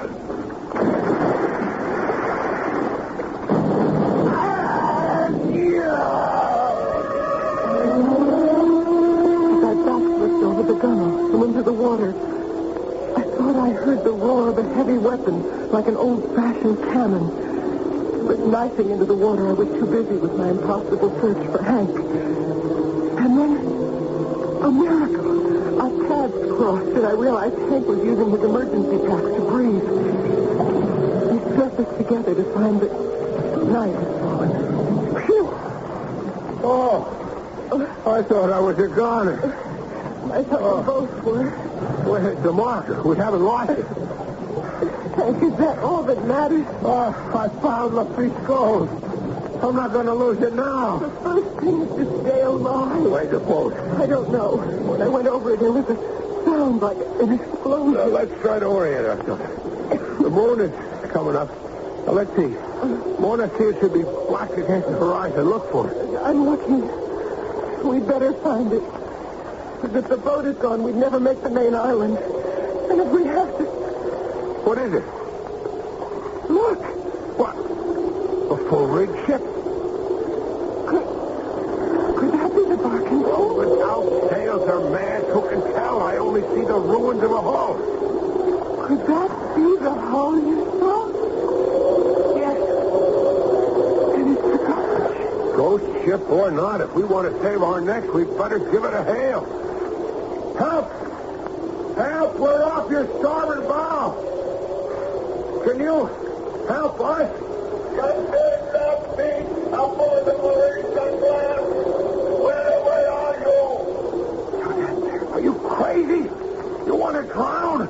I backflipped over the gunwale and into the water. I thought I heard the roar of a heavy weapon, like an old-fashioned cannon. But diving into the water, I was too busy with my impossible search for Hank. And then, a miracle. Our paths crossed, and I realized Hank was using his emergency pack to breathe. We surfaced together to find that night had fallen. Phew! Oh, I thought I was a goner. I thought we both were. Where's the marker? We haven't lost it. Hank, is that all that matters? Oh, I found Lafitte's gold. I'm not going to lose it now. The first thing is to stay alive. Where's the boat? I don't know. When I went over it, there was a sound like an explosion. Let's try to orient ourselves. The moon is coming up. Now, let's see. Moon appears to be black against the horizon. Look for it. I'm looking. We'd better find it. Because if the boat is gone, we'd never make the main island. And if we have to... What is it? Look. What? A full-rig ship? Could that be the barking? Oh, without sails or masts, who can tell? I only see the ruins of a hull. Could that be the hull you saw? ship or not, if we want to save our necks, we'd better give it a hail. Help! Help! We're off your starboard bow! Can you help us? Help me! I'm full of the Marine sunglass! Where are you? Are you crazy? You want to drown?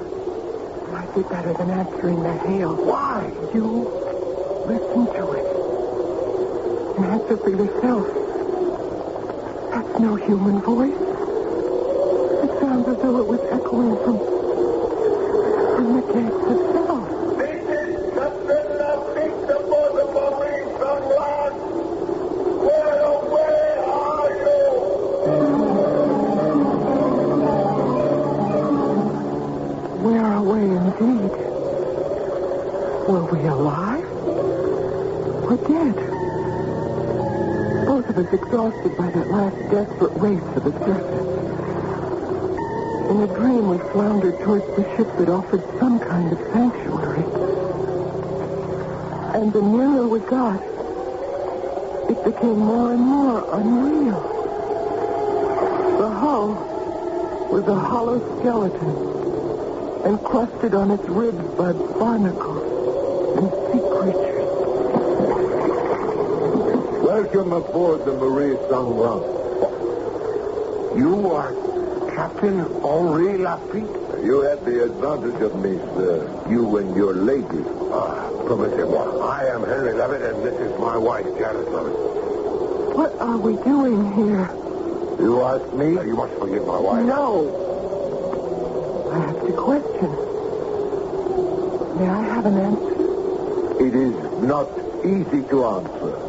Might be better than answering the hail. Why? You listen to it. And answer for yourself. That's no human voice. It sounds as though it was echoing from the gates itself. This is Captain Lapita for the Marine sunglass! Where are you? Where away indeed? Were we alive? Or dead? Both of us exhausted by that last desperate race to the surface. In a dream, we floundered towards the ship that offered some kind of sanctuary. And the nearer we got, it became more and more unreal. The hull was a hollow skeleton, encrusted on its ribs by barnacles and sea creatures. Welcome aboard the Marie Sangran. You are Captain Henri Lafitte? You had the advantage of me, sir. You and your lady. Permettez-moi. I am Henry Levitt, and this is my wife, Janice Levitt. What are we doing here? You ask me? You must forgive my wife. No. I asked a question. May I have an answer? It is not easy to answer.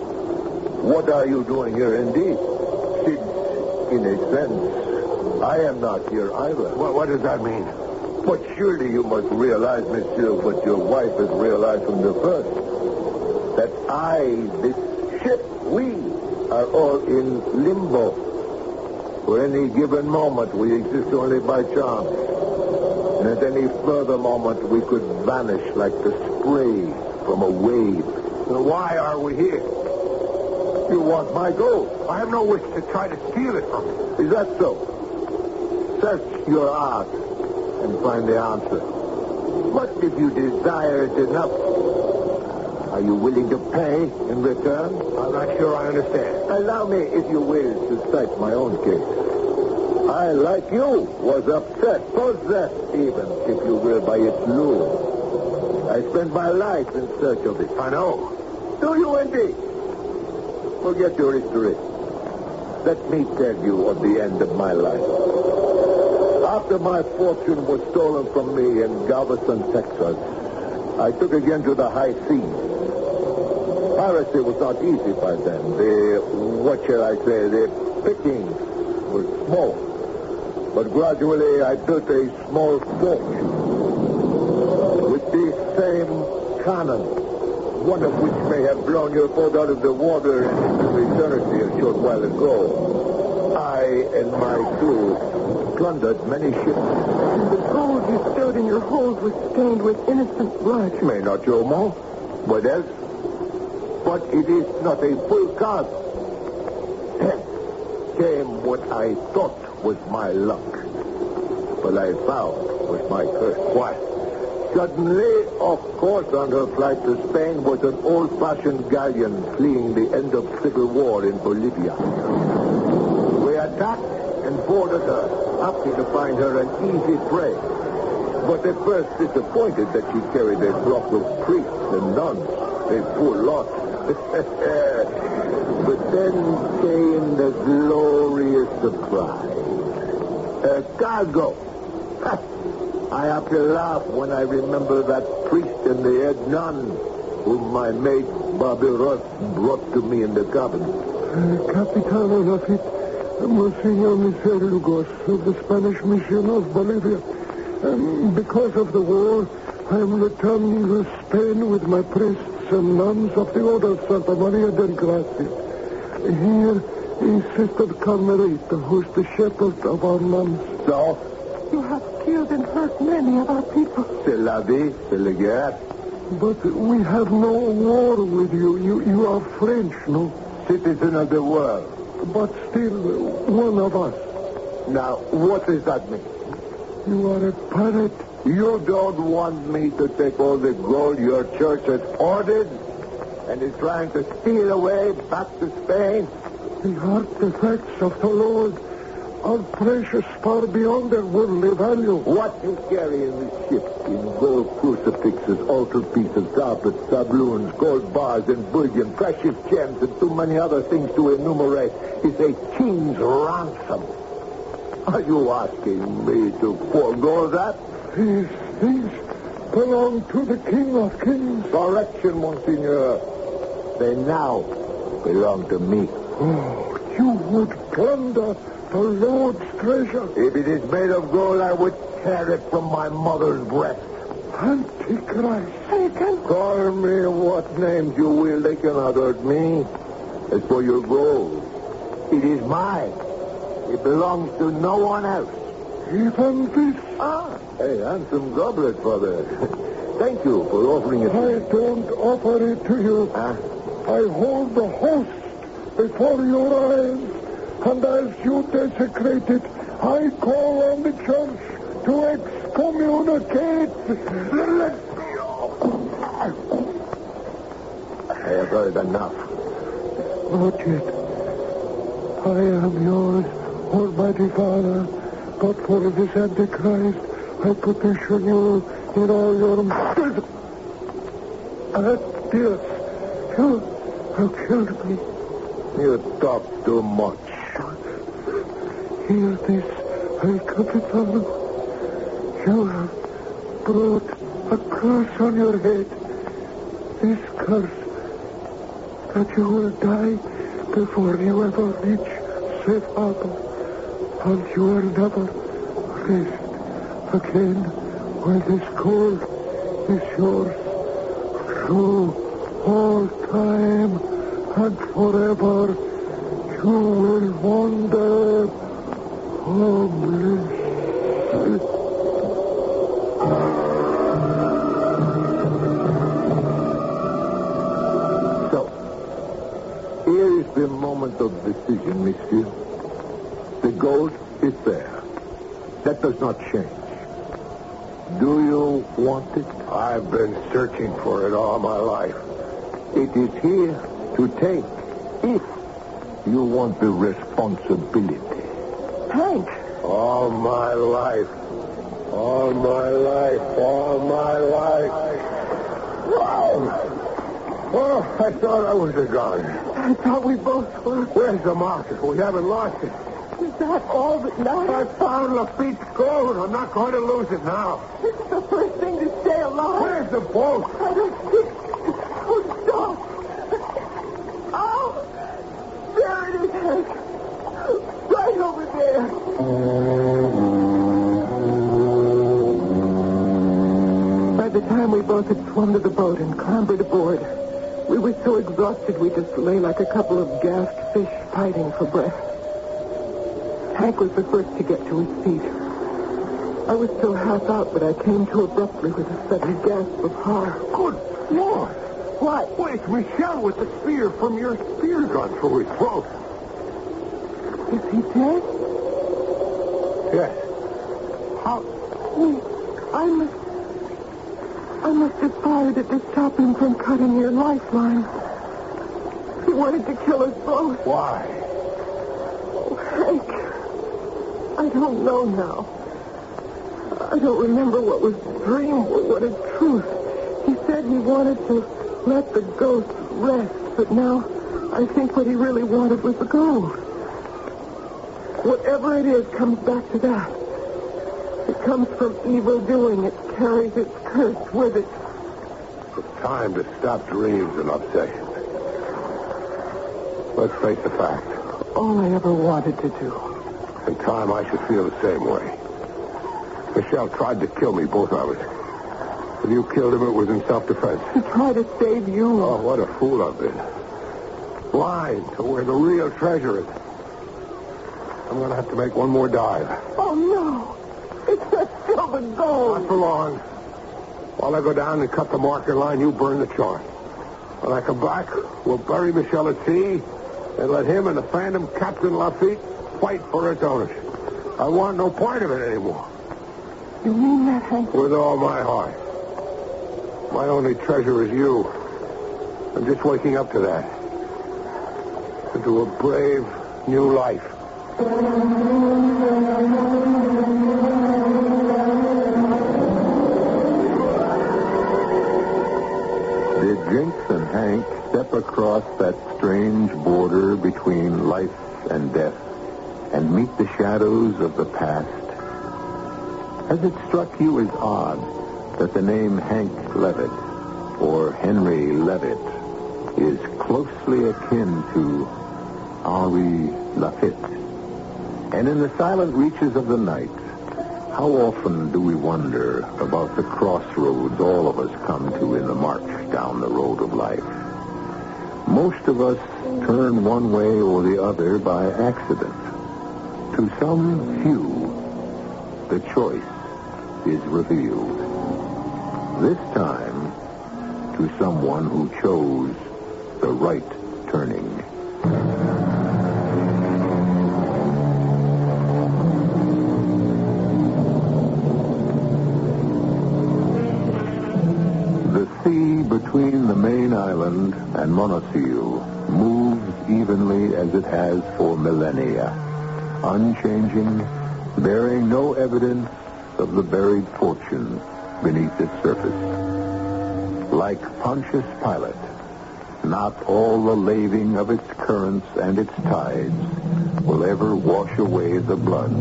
What are you doing here indeed? Since, in a sense, I am not here either. What does that mean? But surely you must realize, monsieur, what your wife has realized from the first. That this ship, we are all in limbo. For any given moment, we exist only by chance. And at any further moment, we could vanish like the spray from a wave. So why are we here? You want my gold. I have no wish to try to steal it from you. Is that so? Search your heart and find the answer. But if you desire it enough, are you willing to pay in return? I'm not sure I understand. Allow me, if you will, to cite my own case. I, like you, was upset, possessed even, if you will, by its lure. I spent my life in search of it. I know. Do you indeed? Forget your history. Let me tell you of the end of my life. After my fortune was stolen from me in Galveston, Texas, I took again to the high seas. Piracy was not easy by then. The pickings were small. But gradually I built a small fortune with these same cannons, one of which may have blown your boat out of the water into eternity a short while ago. I and my crew plundered many ships. And the gold you stowed in your hold was stained with innocent blood. May not show more. What else? But it is not a full cast. Then came what I thought was my luck. But I found was my curse. Why? Suddenly, of course, on her flight to Spain was an old-fashioned galleon fleeing the end of civil war in Bolivia. We attacked and boarded her, happy to find her an easy prey. But at first disappointed that she carried a flock of priests and nuns. A poor lot. But then came the glorious surprise. A cargo. I have to laugh when I remember that priest and the head nun whom my mate, Bobby Ross, brought to me in the cabin. Capitano Lafitte, Monsignor Michel Lugos of the Spanish Mission of Bolivia. Because of the war, I am returning to Spain with my priests and nuns of the Order of Santa Maria del Gracia. Here is Sister Carmelita, who's the shepherd of our nuns. So? You have killed and hurt many of our people. C'est la vie, c'est la guerre. But we have no war with you. You are French, no? citizen of the world. But still one of us. Now, what does that mean? You are a pirate. You don't want me to take all the gold your church has hoarded and is trying to steal away back to Spain? The artifacts of the Lord are precious, far beyond their worldly value. What you carry in the ship in gold crucifixes, altarpieces, goblets, doubloons, gold bars and bullion, precious gems, and too many other things to enumerate is a king's ransom. Are you asking me to forego that? These things belong to the King of Kings. Correction, Monsignor. They now belong to me. Oh, you would plunder the Lord's treasure. If it is made of gold, I would tear it from my mother's breast. Antichrist. Satan. Call me what names you will. They cannot hurt me. As for your gold, it is mine. It belongs to no one else. Even this? Hey, handsome goblet, Father. Thank you for offering it. I don't offer it to you. I hold the host before your eyes. And as you desecrate it, I call on the church to excommunicate. Let me go. I have heard enough. Not yet. I am yours, Almighty Father. But for this Antichrist, I petition you in all your might. Dear, you killed me. You talk too much. Hear this, El Capitano. You have brought a curse on your head. This curse that you will die before you ever reach safe harbor. And you will never rest again when this gold is yours through all time and forever. You will wander homeless. So, here is the moment of decision, monsieur. The gold is there. That does not change. Do you want it? I've been searching for it all my life. It is here to take if you want the responsibility. Hank. All my life. All my life. All my life. Wow. Oh, I thought I was a gun. I thought we both were. Where's the market? We haven't lost it. Is that all that matters? I found Lafitte's gold. I'm not going to lose it now. It's the first thing to stay alive. Where's the boat? I don't see it. Oh, stop. Oh, there it is, Hank. Right over there. By the time we both had swum to the boat and clambered aboard, we were so exhausted we just lay like a couple of gassed fish fighting for breath. Hank was the first to get to his feet. I was still half out, but I came to abruptly with a sudden gasp of horror. Good Lord. What? Well, it's Michel with the spear from your spear gun through his throat. Is he dead? Yes. How? I must have fired it to stop him from cutting your lifeline. He wanted to kill us both. Why? Oh, Hank. I don't know now. I don't remember what was dream or what is truth. He said he wanted to let the ghost rest, but now I think what he really wanted was the gold. Whatever it is comes back to that. It comes from evil doing. It carries its curse with it. It's time to stop dreams and obsessions. Let's face the fact. All I ever wanted to do. In time, I should feel the same way. Michelle tried to kill me, both of us. When you killed him, it was in self-defense. He tried to save you. Oh, what a fool I've been. Blind to where the real treasure is. I'm going to have to make one more dive. Oh, no. It's still the gold. Not for long. While I go down and cut the marker line, you burn the chart. When I come back, we'll bury Michelle at sea, and let him and the Phantom, Captain Lafitte, fight for its ownership. I want no part of it anymore. You mean that, Hank? With all my heart. My only treasure is you. I'm just waking up to that. Into a brave new life. Did Jinx and Hank step across that strange border between life and death and meet the shadows of the past? Has it struck you as odd that the name Hank Levitt or Henry Levitt is closely akin to Henri Lafitte? And in the silent reaches of the night, how often do we wonder about the crossroads all of us come to in the march down the road of life? Most of us turn one way or the other by accident. To some few, the choice is revealed. This time, to someone who chose the right turning. The sea between the main island and Monoceal moves evenly as it has for millennia, unchanging, bearing no evidence of the buried fortune beneath its surface. Like Pontius Pilate, not all the laving of its currents and its tides will ever wash away the blood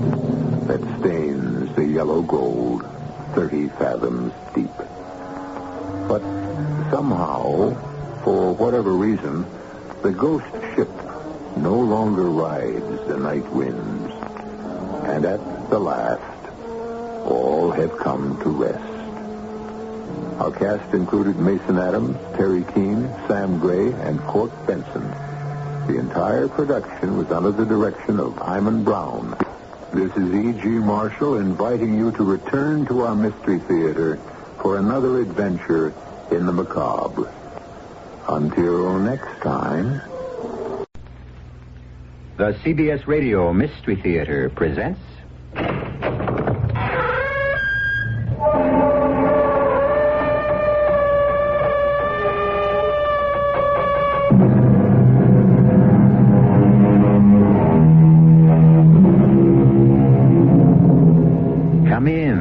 that stains the yellow gold 30 fathoms deep. But somehow, for whatever reason, the ghost ship no longer rides the night winds. And at the last, all have come to rest. Our cast included Mason Adams, Terry Keane, Sam Gray, and Court Benson. The entire production was under the direction of Himan Brown. This is E.G. Marshall inviting you to return to our Mystery Theater for another adventure in the macabre. Until next time. The CBS Radio Mystery Theater presents... Come in.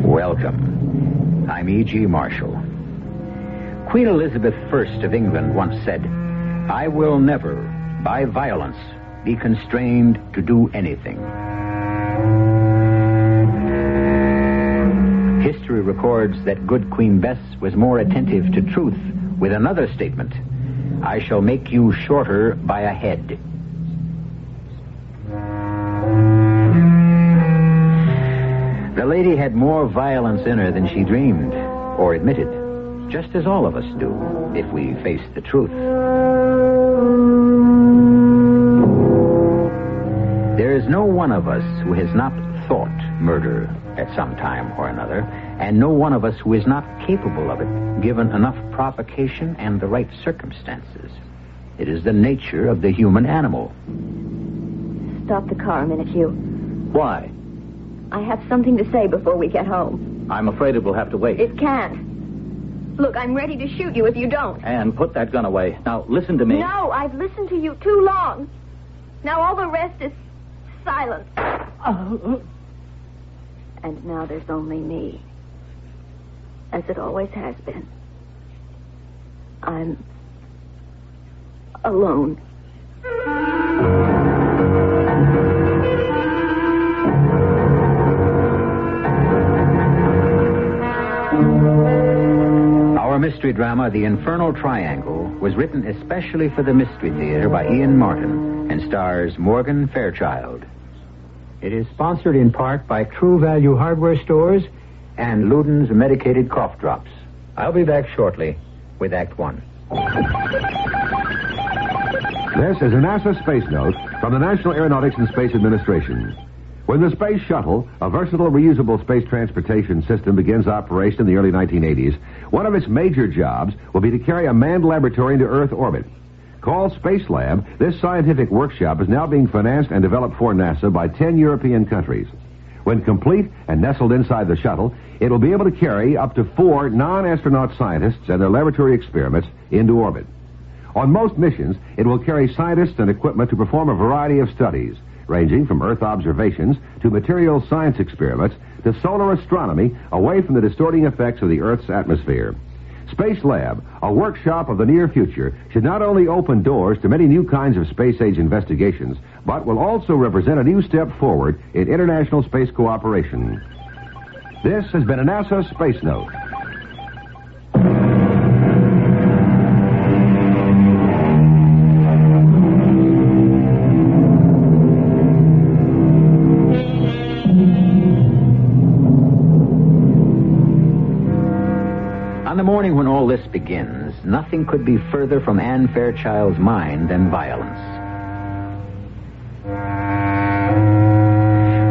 Welcome. I'm E.G. Marshall. Queen Elizabeth I of England once said, "I will never, by violence, be constrained to do anything." History records that good Queen Bess was more attentive to truth with another statement, "I shall make you shorter by a head." The lady had more violence in her than she dreamed or admitted, just as all of us do if we face the truth. There is no one of us who has not thought murder at some time or another, and no one of us who is not capable of it, given enough provocation and the right circumstances. It is the nature of the human animal. Stop the car a minute, Hugh. Why? I have something to say before we get home. I'm afraid it will have to wait. It can't. Look, I'm ready to shoot you if you don't. Anne, put that gun away. Now, listen to me. No, I've listened to you too long. Now all the rest is silence. And now there's only me. As it always has been. I'm alone. Our mystery drama, The Infernal Triangle, was written especially for the Mystery Theater by Ian Martin and stars Morgan Fairchild. It is sponsored in part by True Value Hardware Stores and Luden's Medicated Cough Drops. I'll be back shortly with Act One. This is a NASA space note from the National Aeronautics and Space Administration. When the Space Shuttle, a versatile, reusable space transportation system, begins operation in the early 1980s, one of its major jobs will be to carry a manned laboratory into Earth orbit. Called Space Lab, this scientific workshop is now being financed and developed for NASA by 10 European countries. When complete and nestled inside the shuttle, it will be able to carry up to 4 non-astronaut scientists and their laboratory experiments into orbit. On most missions, it will carry scientists and equipment to perform a variety of studies, ranging from Earth observations to materials science experiments to solar astronomy away from the distorting effects of the Earth's atmosphere. Space Lab, a workshop of the near future, should not only open doors to many new kinds of space-age investigations, but will also represent a new step forward in international space cooperation. This has been a NASA Space Note. On the morning when all this begins, nothing could be further from Anne Fairchild's mind than violence.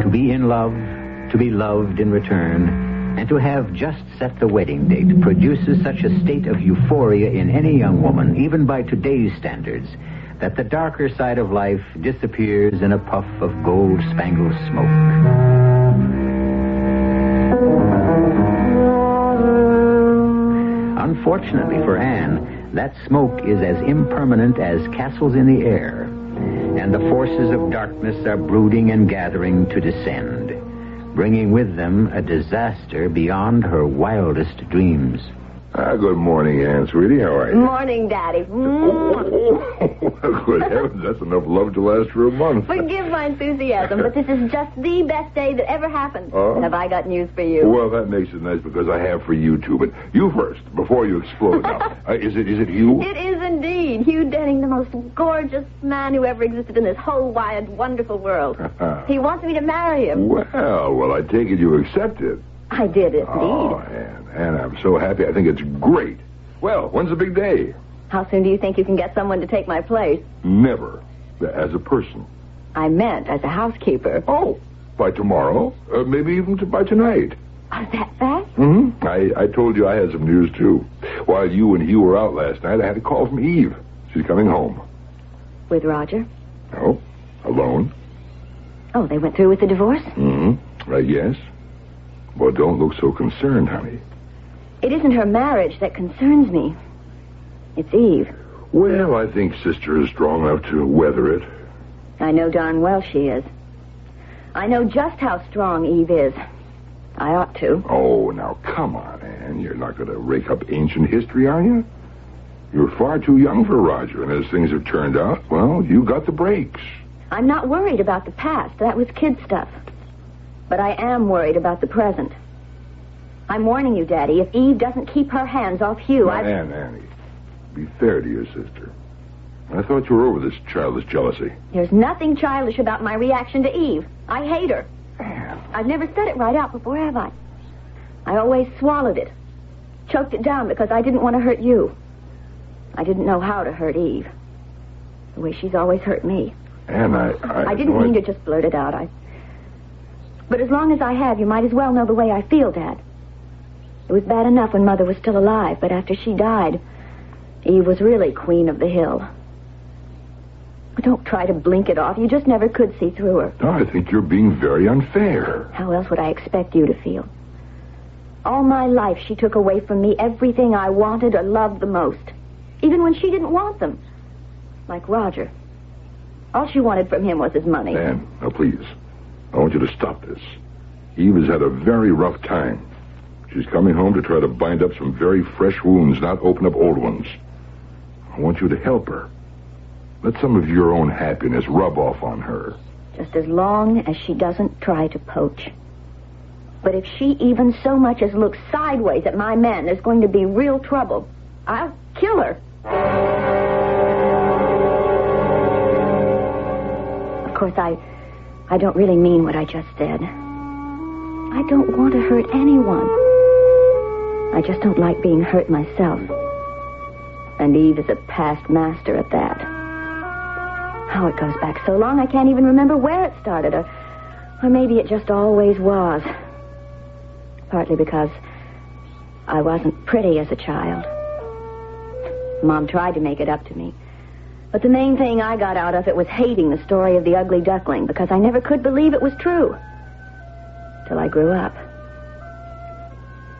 To be in love, to be loved in return, and to have just set the wedding date produces such a state of euphoria in any young woman, even by today's standards, that the darker side of life disappears in a puff of gold-spangled smoke. Unfortunately for Anne, that smoke is as impermanent as castles in the air, and the forces of darkness are brooding and gathering to descend, bringing with them a disaster beyond her wildest dreams. Good morning, Anne, sweetie. How are you? Morning, Daddy. Good heavens, that's enough love to last for a month. Forgive my enthusiasm, but this is just the best day that ever happened. Have I got news for you? Well, that makes it nice because I have for you, too. But you first, before you explode now. Is it Hugh? It is indeed. Hugh Denning, the most gorgeous man who ever existed in this whole wide, wonderful world. He wants me to marry him. Well, I take it you accepted. I did, indeed. Oh, Anne, I'm so happy. I think it's great. Well, when's the big day? How soon do you think you can get someone to take my place? Never. As a person. I meant as a housekeeper. Oh, by tomorrow. Maybe even by tonight. Oh, that fast? Mm-hmm. I told you I had some news, too. While you and Hugh were out last night, I had a call from Eve. She's coming home. With Roger? No, alone. Oh, they went through with the divorce? Mm-hmm. Yes. Well, don't look so concerned, honey. It isn't her marriage that concerns me. It's Eve. Well, I think Sister is strong enough to weather it. I know darn well she is. I know just how strong Eve is. I ought to. Oh, now, come on, Anne. You're not going to rake up ancient history, are you? You're far too young for Roger, and as things have turned out, well, you got the breaks. I'm not worried about the past. That was kid stuff. But I am worried about the present. I'm warning you, Daddy, if Eve doesn't keep her hands off Hugh, now, Annie, be fair to your sister. I thought you were over this childish jealousy. There's nothing childish about my reaction to Eve. I hate her. Anne. I've never said it right out before, have I? I always swallowed it. Choked it down because I didn't want to hurt you. I didn't know how to hurt Eve. The way she's always hurt me. Anne, I didn't mean to just blurt it out. But as long as I have, you might as well know the way I feel, Dad. It was bad enough when Mother was still alive, but after she died, Eve was really queen of the hill. But don't try to blink it off. You just never could see through her. No, I think you're being very unfair. How else would I expect you to feel? All my life, she took away from me everything I wanted or loved the most, even when she didn't want them. Like Roger. All she wanted from him was his money. Anne, now please. I want you to stop this. Eve has had a very rough time. She's coming home to try to bind up some very fresh wounds, not open up old ones. I want you to help her. Let some of your own happiness rub off on her. Just as long as she doesn't try to poach. But if she even so much as looks sideways at my men, there's going to be real trouble. I'll kill her. Of course, I don't really mean what I just said. I don't want to hurt anyone. I just don't like being hurt myself. And Eve is a past master at that. How it goes back so long, I can't even remember where it started, or maybe it just always was. Partly because I wasn't pretty as a child. Mom tried to make it up to me. But the main thing I got out of it was hating the story of the ugly duckling, because I never could believe it was true. Till I grew up.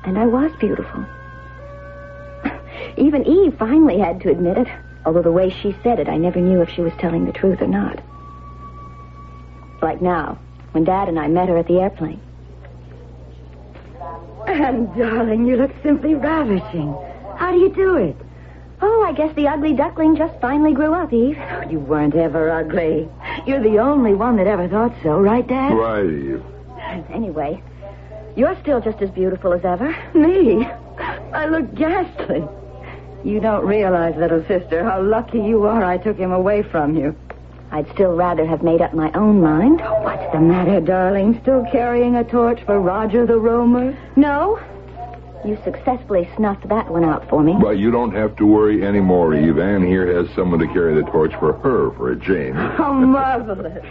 And I was beautiful. Even Eve finally had to admit it, although the way she said it, I never knew if she was telling the truth or not. Like now, when Dad and I met her at the airplane. And, darling, you look simply ravishing. How do you do it? Oh, I guess the ugly duckling just finally grew up, Eve. You weren't ever ugly. You're the only one that ever thought so, right, Dad? Right, Eve. Anyway, you're still just as beautiful as ever. Me? I look ghastly. You don't realize, little sister, how lucky you are I took him away from you. I'd still rather have made up my own mind. What's the matter, darling? Still carrying a torch for Roger the Roamer? No. You successfully snuffed that one out for me. But you don't have to worry anymore, Eve. Ann here has someone to carry the torch for her for a change. How marvelous.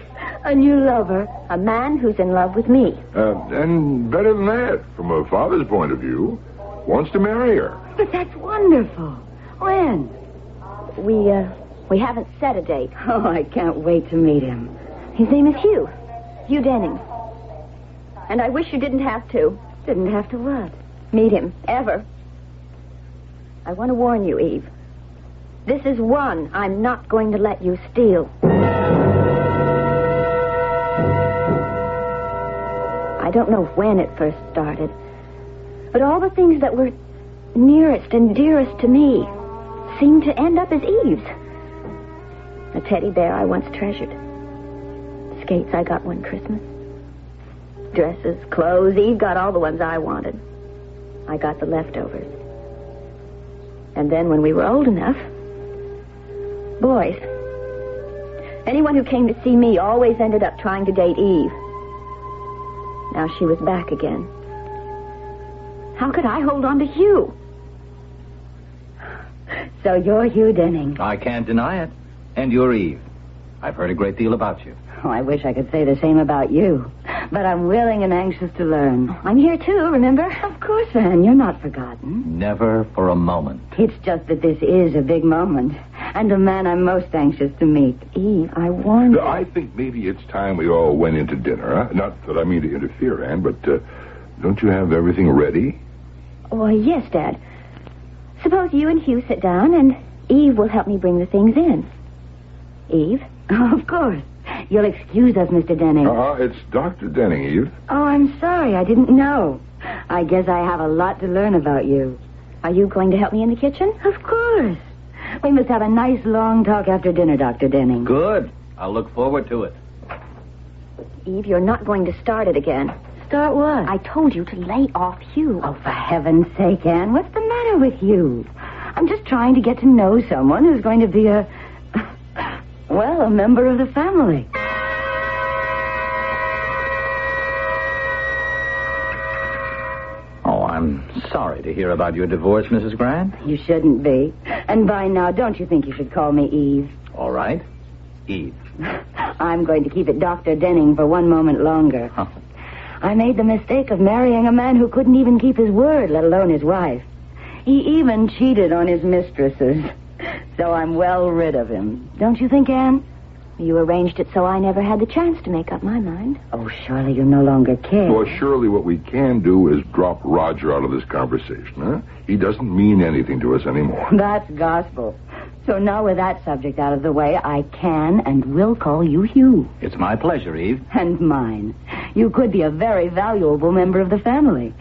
A new lover. A man who's in love with me. And better than that, from a father's point of view, wants to marry her. But that's wonderful. When? We haven't set a date. Oh, I can't wait to meet him. His name is Hugh. Hugh Denning. And I wish you didn't have to. Didn't have to what? Meet him, ever. I want to warn you, Eve. This is one I'm not going to let you steal. I don't know when it first started, but all the things that were nearest and dearest to me seemed to end up as Eve's. A teddy bear I once treasured. Skates I got one Christmas. Dresses, clothes. Eve got all the ones I wanted. I got the leftovers. And then when we were old enough, boys. Anyone who came to see me always ended up trying to date Eve. Now she was back again. How could I hold on to Hugh? So you're Hugh Denning. I can't deny it. And you're Eve. I've heard a great deal about you. Oh, I wish I could say the same about you. But I'm willing and anxious to learn. I'm here too, remember? Of course, Anne. You're not forgotten. Never for a moment. It's just that this is a big moment. And a man I'm most anxious to meet. Eve, I warned you. I think maybe it's time we all went into dinner. Huh? Not that I mean to interfere, Anne, but don't you have everything ready? Oh, yes, Dad. Suppose you and Hugh sit down, and Eve will help me bring the things in. Eve? Oh, of course. You'll excuse us, Mr. Denning. It's Dr. Denning, Eve. Oh, I'm sorry. I didn't know. I guess I have a lot to learn about you. Are you going to help me in the kitchen? Of course. We must have a nice long talk after dinner, Dr. Denning. Good. I'll look forward to it. Eve, you're not going to start it again. Start what? I told you to lay off Hugh. Oh, for heaven's sake, Anne. What's the matter with you? I'm just trying to get to know someone who's going to be a member of the family. Oh, I'm sorry to hear about your divorce, Mrs. Grant. You shouldn't be. And by now, don't you think you should call me Eve? All right. Eve. I'm going to keep it Dr. Denning for one moment longer. Huh. I made the mistake of marrying a man who couldn't even keep his word, let alone his wife. He even cheated on his mistresses. So I'm well rid of him. Don't you think, Anne? You arranged it so I never had the chance to make up my mind. Oh, surely you no longer care. Well, surely what we can do is drop Roger out of this conversation, huh? He doesn't mean anything to us anymore. That's gospel. So now with that subject out of the way, I can and will call you Hugh. It's my pleasure, Eve. And mine. You could be a very valuable member of the family.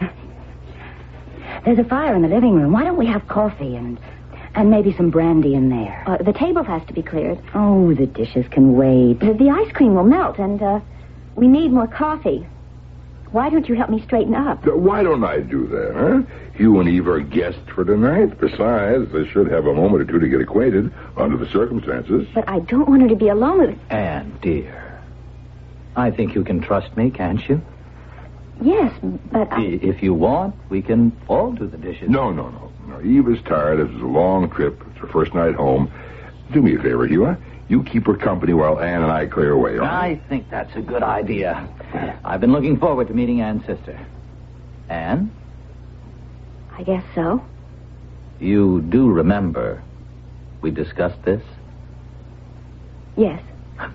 There's a fire in the living room. Why don't we have coffee and maybe some brandy in there? The table has to be cleared. Oh, the dishes can wait. The ice cream will melt, and we need more coffee. Why don't you help me straighten up? Why don't I do that, huh? You and Eve are guests for tonight. Besides, they should have a moment or two to get acquainted under the circumstances. But I don't want her to be alone with... Anne, dear, I think you can trust me, can't you? Yes, but If you want, we can all do the dishes. No. Eve is tired. This is a long trip. It's her first night home. Do me a favor, Hugh, huh? You keep her company while Anne and I clear away, all right? I think that's a good idea. I've been looking forward to meeting Anne's sister. Anne? I guess so. You do remember we discussed this? Yes.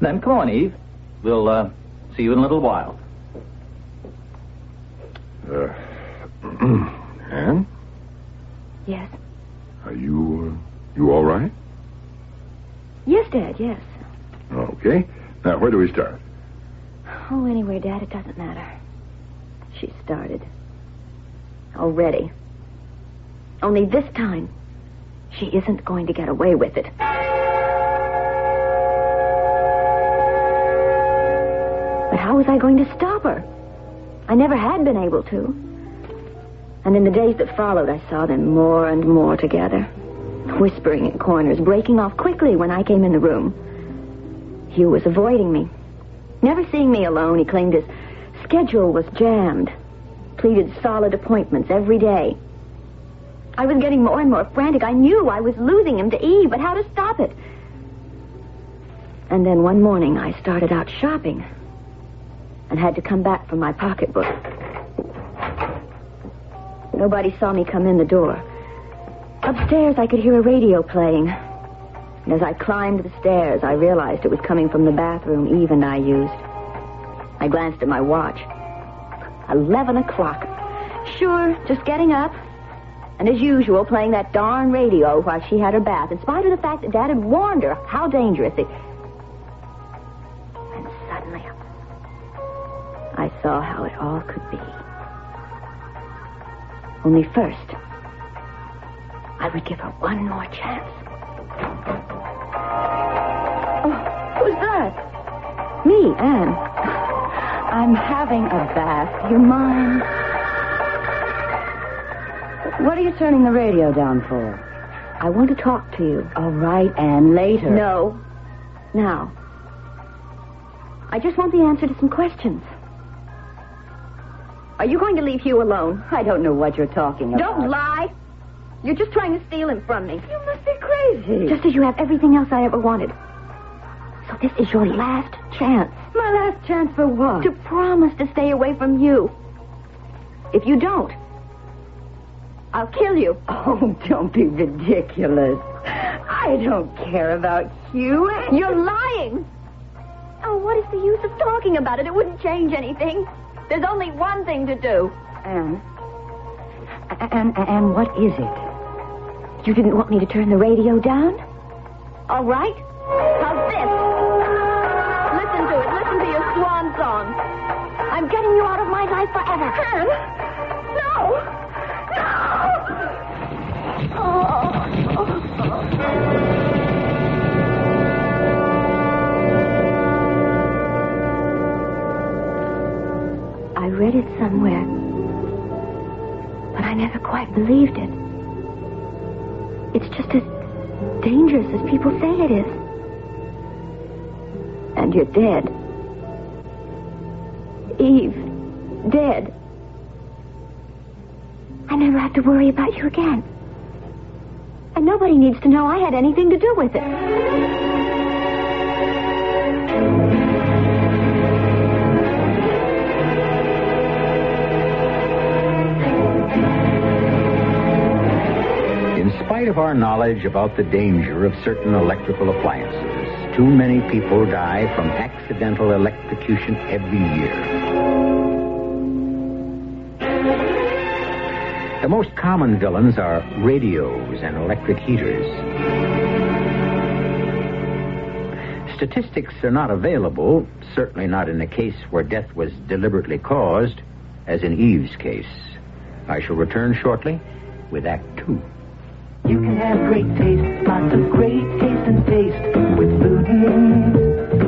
Then come on, Eve. We'll see you in a little while. Anne? Yes. Are you all right? Yes, Dad, yes. Okay. Now, where do we start? Oh, anyway, Dad, it doesn't matter. She started. Already. Only this time, she isn't going to get away with it. But how was I going to stop her? I never had been able to. And in the days that followed, I saw them more and more together, whispering in corners, breaking off quickly when I came in the room. Hugh was avoiding me. Never seeing me alone, he claimed his schedule was jammed, pleaded solid appointments every day. I was getting more and more frantic. I knew I was losing him to Eve, but how to stop it? And then one morning, I started out shopping and had to come back for my pocketbook. Nobody saw me come in the door. Upstairs, I could hear a radio playing. And as I climbed the stairs, I realized it was coming from the bathroom Eve and I used. I glanced at my watch. 11 o'clock. Sure, just getting up. And as usual, playing that darn radio while she had her bath, in spite of the fact that Dad had warned her how dangerous it... And suddenly, I saw how it all could be. Only first, I would give her one more chance. Oh, who's that? Me, Anne. I'm having a bath. You mind? What are you turning the radio down for? I want to talk to you. All right, Anne, later. No. Now. I just want the answer to some questions. Are you going to leave Hugh alone? I don't know what you're talking about. Don't lie. You're just trying to steal him from me. You must be crazy. Just as you have everything else I ever wanted. So this is your last chance. My last chance for what? To promise to stay away from you. If you don't, I'll kill you. Oh, don't be ridiculous. I don't care about Hugh. You're lying. Oh, what is the use of talking about it? It wouldn't change anything. There's only one thing to do. Anne, what is it? You didn't want me to turn the radio down? All right. How's this? Listen to it. Listen to your swan song. I'm getting you out of my life forever. Anne! No! I read it somewhere, but I never quite believed it. It's just as dangerous as people say it is. And you're dead. Eve, dead. I never have to worry about you again. And nobody needs to know I had anything to do with it. In spite of our knowledge about the danger of certain electrical appliances, too many people die from accidental electrocution every year. The most common villains are radios and electric heaters. Statistics are not available, certainly not in a case where death was deliberately caused, as in Eve's case. I shall return shortly with Act 2. You can have great taste, lots of great taste and taste with Ludens.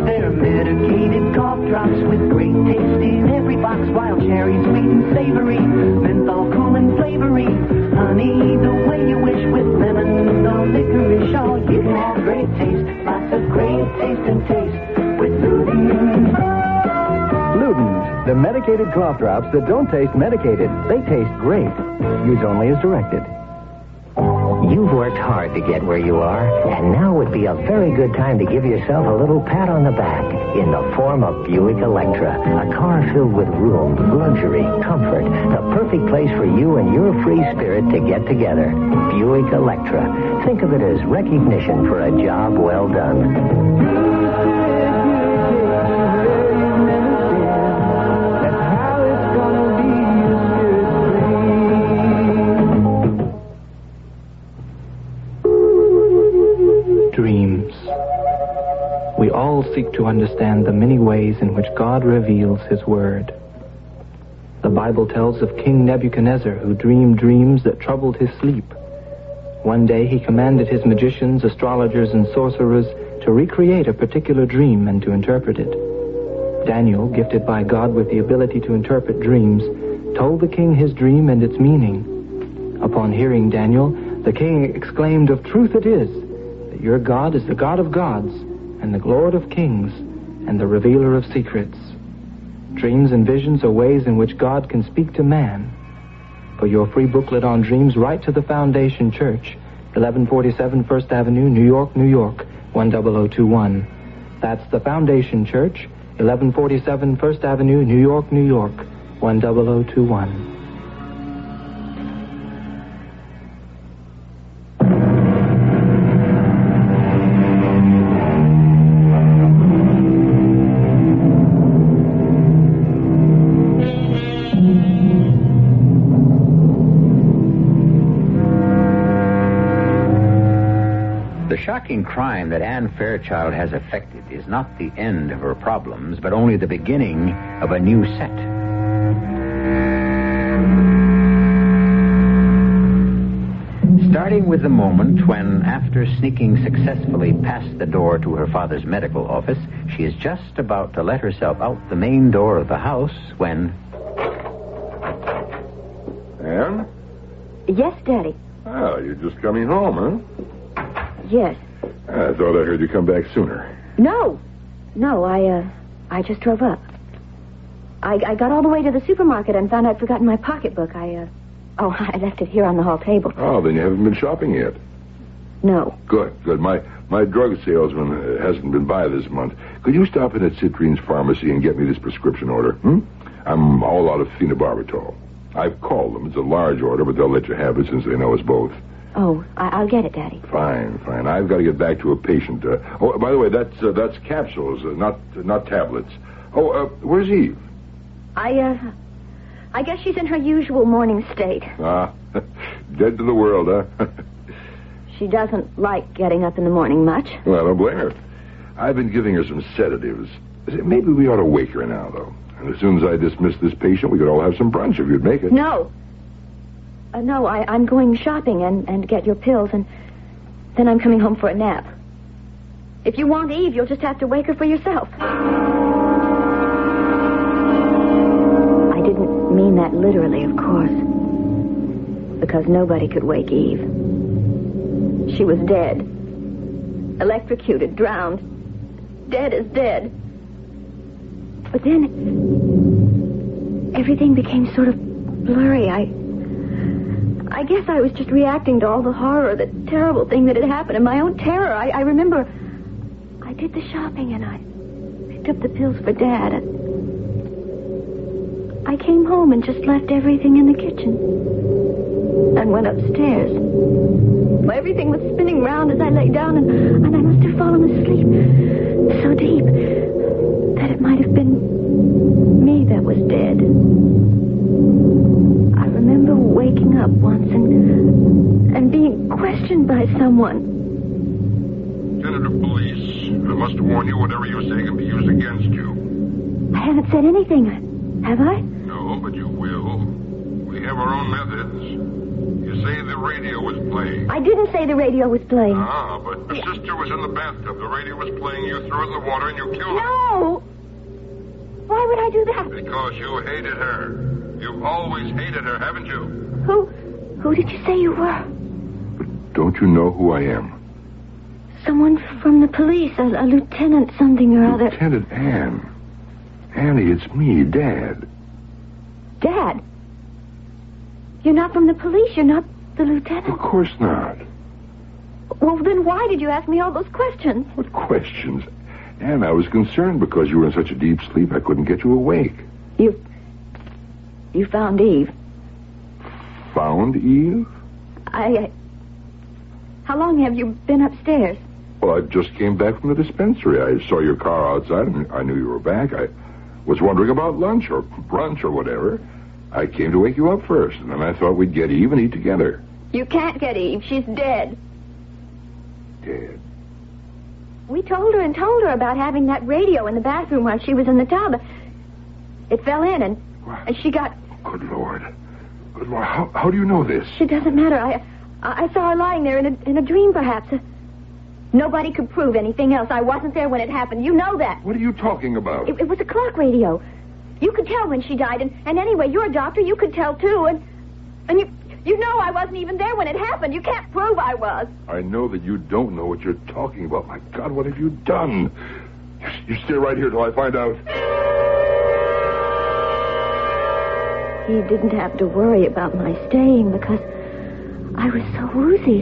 They're medicated cough drops with great taste in every box. Wild cherry, sweet and savory, menthol, cool and flavory. Honey, the way you wish with lemon or licorice. Oh, you can have great taste, lots of great taste and taste with Ludens. Ludens, the medicated cough drops that don't taste medicated. They taste great. Use only as directed. You've worked hard to get where you are, and now would be a very good time to give yourself a little pat on the back in the form of Buick Electra, a car filled with room, luxury, comfort, the perfect place for you and your free spirit to get together. Buick Electra. Think of it as recognition for a job well done. understand the many ways in which God reveals his word. The Bible tells of King Nebuchadnezzar, who dreamed dreams that troubled his sleep. One day he commanded his magicians, astrologers, and sorcerers to recreate a particular dream and to interpret it. Daniel, gifted by God with the ability to interpret dreams, told the king his dream and its meaning. Upon hearing Daniel, the king exclaimed, "Of truth it is, that your God is the God of gods, and the Lord of kings, and the revealer of secrets." Dreams and visions are ways in which God can speak to man. For your free booklet on dreams, write to the Foundation Church, 1147 First Avenue, New York, New York, 10021. That's the Foundation Church, 1147 First Avenue, New York, New York, 10021. The shocking crime that Anne Fairchild has effected is not the end of her problems, but only the beginning of a new set. Starting with the moment when, after sneaking successfully past the door to her father's medical office, she is just about to let herself out the main door of the house when... Anne? Yes, Daddy. Oh, you're just coming home, huh? Yes. I thought I heard you come back sooner. No, I just drove up. I got all the way to the supermarket and found I'd forgotten my pocketbook. I left it here on the hall table. Oh, then you haven't been shopping yet. No. Good. My drug salesman hasn't been by this month. Could you stop in at Citrine's pharmacy and get me this prescription order? I'm all out of phenobarbital. I've called them. It's a large order, but they'll let you have it since they know us both. Oh, I'll get it, Daddy. Fine. I've got to get back to a patient. By the way, that's capsules, not tablets. Where's Eve? I guess she's in her usual morning state. Dead to the world, huh? She doesn't like getting up in the morning much. Well, I don't blame her. I've been giving her some sedatives. Maybe we ought to wake her now, though. And as soon as I dismiss this patient, we could all have some brunch if you'd make it. No. No, I'm going shopping and get your pills, and then I'm coming home for a nap. If you want Eve, you'll just have to wake her for yourself. I didn't mean that literally, of course, because nobody could wake Eve. She was dead. Electrocuted, drowned. Dead as dead. But then everything became sort of blurry. I guess I was just reacting to all the horror, the terrible thing that had happened, and my own terror. I remember I did the shopping and I picked up the pills for Dad. I came home and just left everything in the kitchen and went upstairs. Well, everything was spinning round as I lay down, and I must have fallen asleep so deep that it might have been me that was dead. I remember waking up once and being questioned by someone. Lieutenant of Police, I must warn you, whatever you say can be used against you. I haven't said anything, have I? No, but you will. We have our own methods. You say the radio was playing. I didn't say the radio was playing. But the sister was in the bathtub. The radio was playing. You threw it in the water and you killed her. No! Why would I do that? Because you hated her. You've always hated her, haven't you? Who did you say you were? But don't you know who I am? Someone from the police, a lieutenant something or other. Lieutenant Anne. Annie, it's me, Dad. Dad? You're not from the police. You're not the lieutenant. Of course not. Well, then why did you ask me all those questions? What questions? Anne, I was concerned because you were in such a deep sleep I couldn't get you awake. You found Eve. Found Eve? How long have you been upstairs? Well, I just came back from the dispensary. I saw your car outside and I knew you were back. I was wondering about lunch or brunch or whatever. I came to wake you up first, and then I thought we'd get Eve and eat together. You can't get Eve. She's dead. Dead? We told her about having that radio in the bathroom while she was in the tub. It fell in, and she got... Good Lord. Good Lord. How do you know this? It doesn't matter. I saw her lying there in a dream, perhaps. Nobody could prove anything else. I wasn't there when it happened. You know that. What are you talking about? It was a clock radio. You could tell when she died, and anyway, you're a doctor. You could tell, too, and you know I wasn't even there when it happened. You can't prove I was. I know that you don't know what you're talking about. My God, what have you done? You stay right here till I find out. He didn't have to worry about my staying because I was so woozy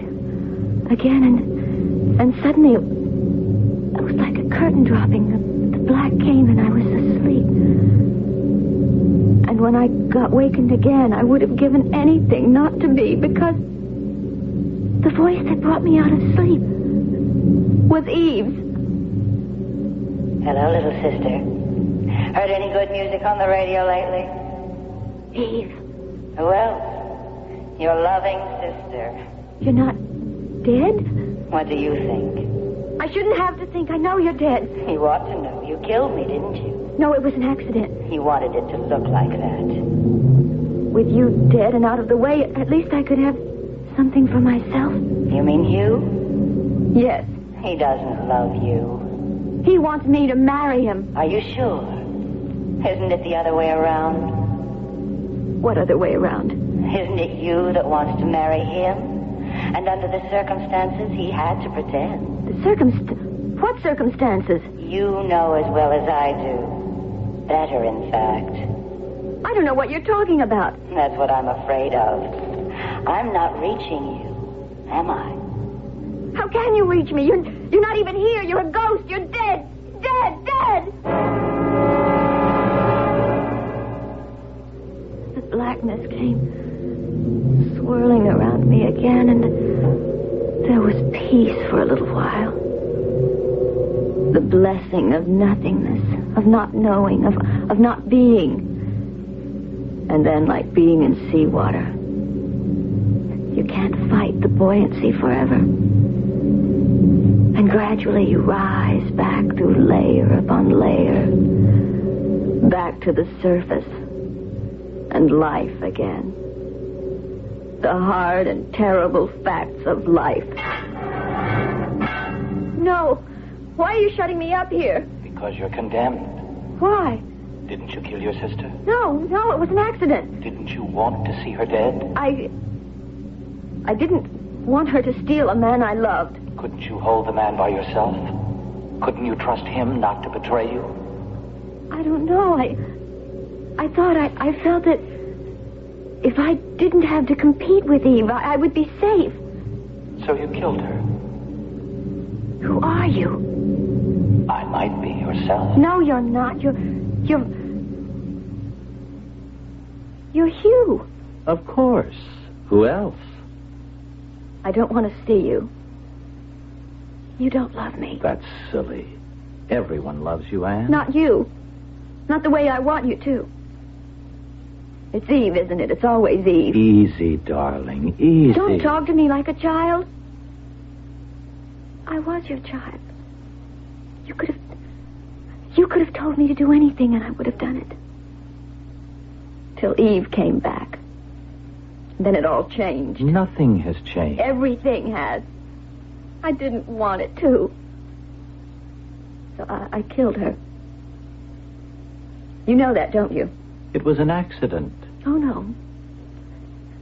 again, and suddenly it was like a curtain dropping. The black came and I was asleep. And when I got wakened again, I would have given anything not to be, because the voice that brought me out of sleep was Eve's. Hello, little sister. Heard any good music on the radio lately? Eve. Who else? Your loving sister. You're not dead? What do you think? I shouldn't have to think. I know you're dead. You ought to know. You killed me, didn't you? No, it was an accident. You wanted it to look like that. With you dead and out of the way, at least I could have something for myself. You mean Hugh? Yes. He doesn't love you. He wants me to marry him. Are you sure? Isn't it the other way around? What other way around? Isn't it you that wants to marry him? And under the circumstances, he had to pretend. What circumstances? You know as well as I do. Better, in fact. I don't know what you're talking about. That's what I'm afraid of. I'm not reaching you, am I? How can you reach me? You're not even here. You're a ghost. You're dead. Dead. The blackness came swirling around me again, and there was peace for a little while. The blessing of nothingness, of not knowing, of not being. And then, like being in seawater, you can't fight the buoyancy forever. And gradually you rise back through layer upon layer, back to the surface, and life again. The hard and terrible facts of life. No. Why are you shutting me up here? Because you're condemned. Why? Didn't you kill your sister? No, it was an accident. Didn't you want to see her dead? I didn't want her to steal a man I loved. Couldn't you hold the man by yourself? Couldn't you trust him not to betray you? I don't know. I thought I felt that if I didn't have to compete with Eve, I would be safe. So you killed her. Who are you? I might be yourself. No, you're not. You're Hugh. Of course. Who else? I don't want to see you. You don't love me. That's silly. Everyone loves you, Anne. Not you. Not the way I want you to. It's Eve, isn't it? It's always Eve. Easy, darling. Easy. Don't talk to me like a child. I was your child. You could have told me to do anything and I would have done it. Till Eve came back. Then it all changed. Nothing has changed. Everything has. I didn't want it to. So I killed her. You know that, don't you? It was an accident. Oh, no.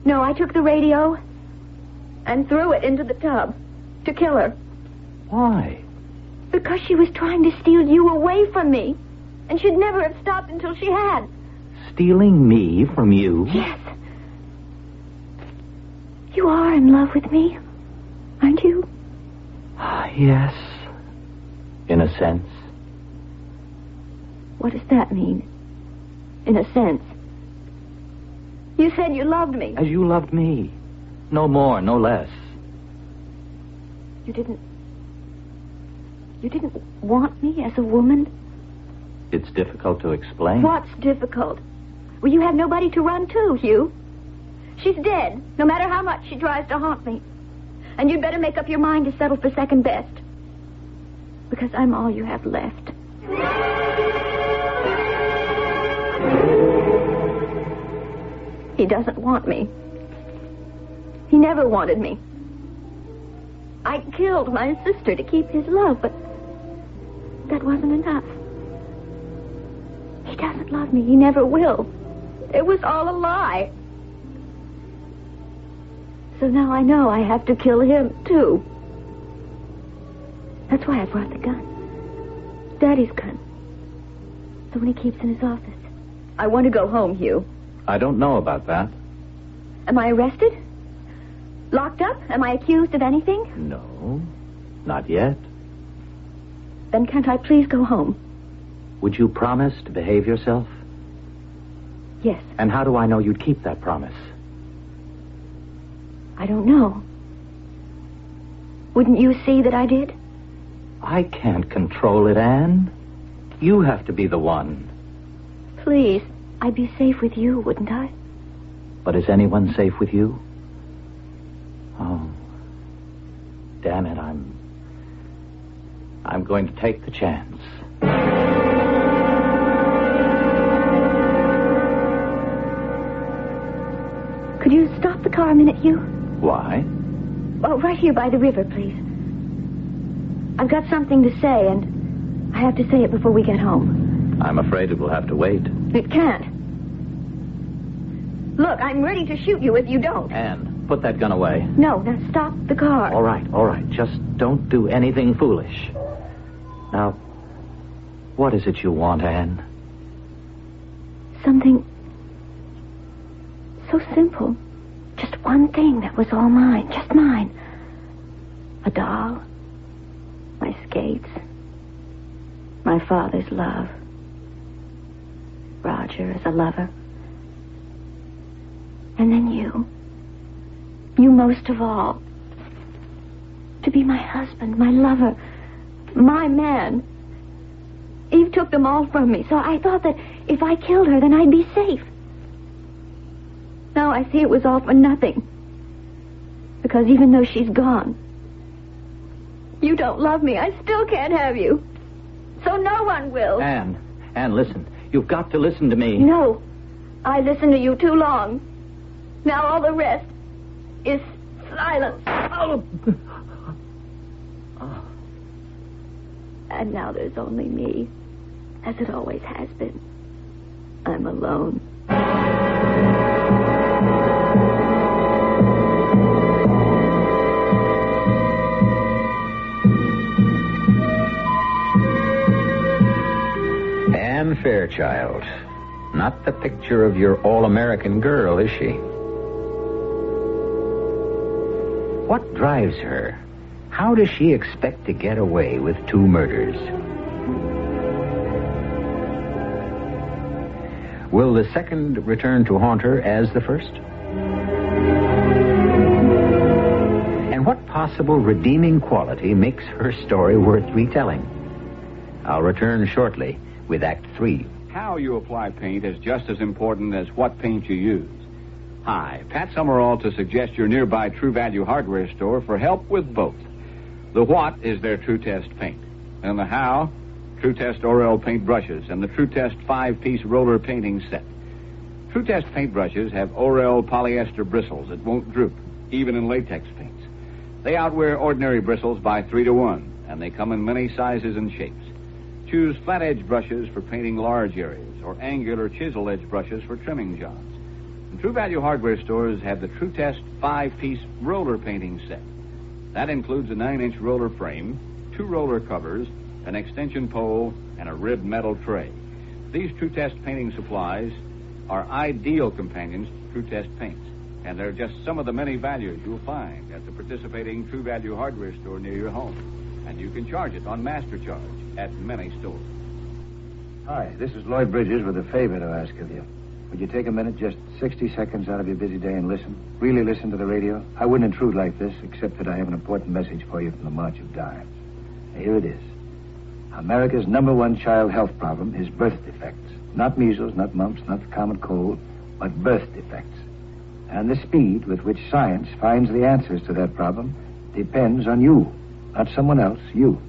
No, I took the radio and threw it into the tub to kill her. Why? Because she was trying to steal you away from me. And she'd never have stopped until she had. Stealing me from you? Yes. You are in love with me, aren't you? Yes. In a sense. What does that mean? In a sense. You said you loved me. As you loved me. No more, no less. You didn't want me as a woman? It's difficult to explain. What's difficult? Well, you have nobody to run to, Hugh. She's dead, no matter how much she tries to haunt me. And you'd better make up your mind to settle for second best. Because I'm all you have left. He doesn't want me. He never wanted me. I killed my sister to keep his love, but that wasn't enough. He doesn't love me. He never will. It was all a lie. So now I know I have to kill him, too. That's why I brought the gun. Daddy's gun. The one he keeps in his office. I want to go home, Hugh. I don't know about that. Am I arrested? Locked up? Am I accused of anything? No, not yet. Then can't I please go home? Would you promise to behave yourself? Yes. And how do I know you'd keep that promise? I don't know. Wouldn't you see that I did? I can't control it, Anne. You have to be the one. Please, I'd be safe with you, wouldn't I? But is anyone safe with you? Oh, damn it, I'm going to take the chance. Could you stop the car a minute, Hugh? Why? Oh, right here by the river, please. I've got something to say, and I have to say it before we get home. I'm afraid it will have to wait. It can't. Look, I'm ready to shoot you if you don't. Anne, put that gun away. No, now stop the car. All right. Just don't do anything foolish. Now, what is it you want, Anne? Something so simple. Just one thing that was all mine. Just mine. A doll. My skates. My father's love. Roger as a lover. And then you. You most of all. To be my husband, my lover, my man. Eve took them all from me, so I thought that if I killed her, then I'd be safe. Now I see it was all for nothing. Because even though she's gone, you don't love me. I still can't have you. So no one will. Anne, listen. You've got to listen to me. No. I listened to you too long. Now all the rest is silence. Oh. And now there's only me, as it always has been. I'm alone. Anne Fairchild. Not the picture of your all-American girl, is she? What drives her? How does she expect to get away with 2 murders? Will the second return to haunt her as the first? And what possible redeeming quality makes her story worth retelling? I'll return shortly with Act 3. How you apply paint is just as important as what paint you use. Hi, Pat Summerall to suggest your nearby True Value hardware store for help with both. The what is their True Test paint. And the how, True Test Orel paint brushes and the True Test 5-piece roller painting set. True Test paint brushes have Orel polyester bristles that won't droop, even in latex paints. They outwear ordinary bristles by 3 to 1, and they come in many sizes and shapes. Choose flat edge brushes for painting large areas, or angular chisel edge brushes for trimming jobs. And True Value hardware stores have the True Test 5-piece roller painting set. That includes a 9-inch roller frame, 2 roller covers, an extension pole, and a ribbed metal tray. These True Test painting supplies are ideal companions to True Test paints, and they're just some of the many values you'll find at the participating True Value hardware store near your home. And you can charge it on Master Charge at many stores. Hi, this is Lloyd Bridges with a favor to ask of you. Would you take a minute, just 60 seconds out of your busy day and listen? Really listen to the radio? I wouldn't intrude like this, except that I have an important message for you from the March of Dimes. Here it is. America's #1 child health problem is birth defects. Not measles, not mumps, not the common cold, but birth defects. And the speed with which science finds the answers to that problem depends on you. Not someone else, you.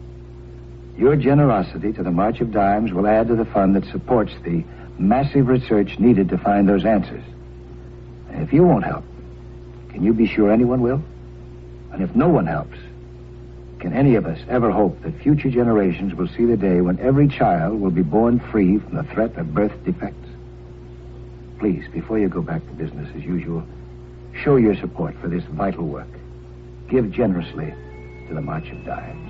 Your generosity to the March of Dimes will add to the fund that supports the massive research needed to find those answers. And if you won't help, can you be sure anyone will? And if no one helps, can any of us ever hope that future generations will see the day when every child will be born free from the threat of birth defects? Please, before you go back to business as usual, show your support for this vital work. Give generously to the March of Dimes.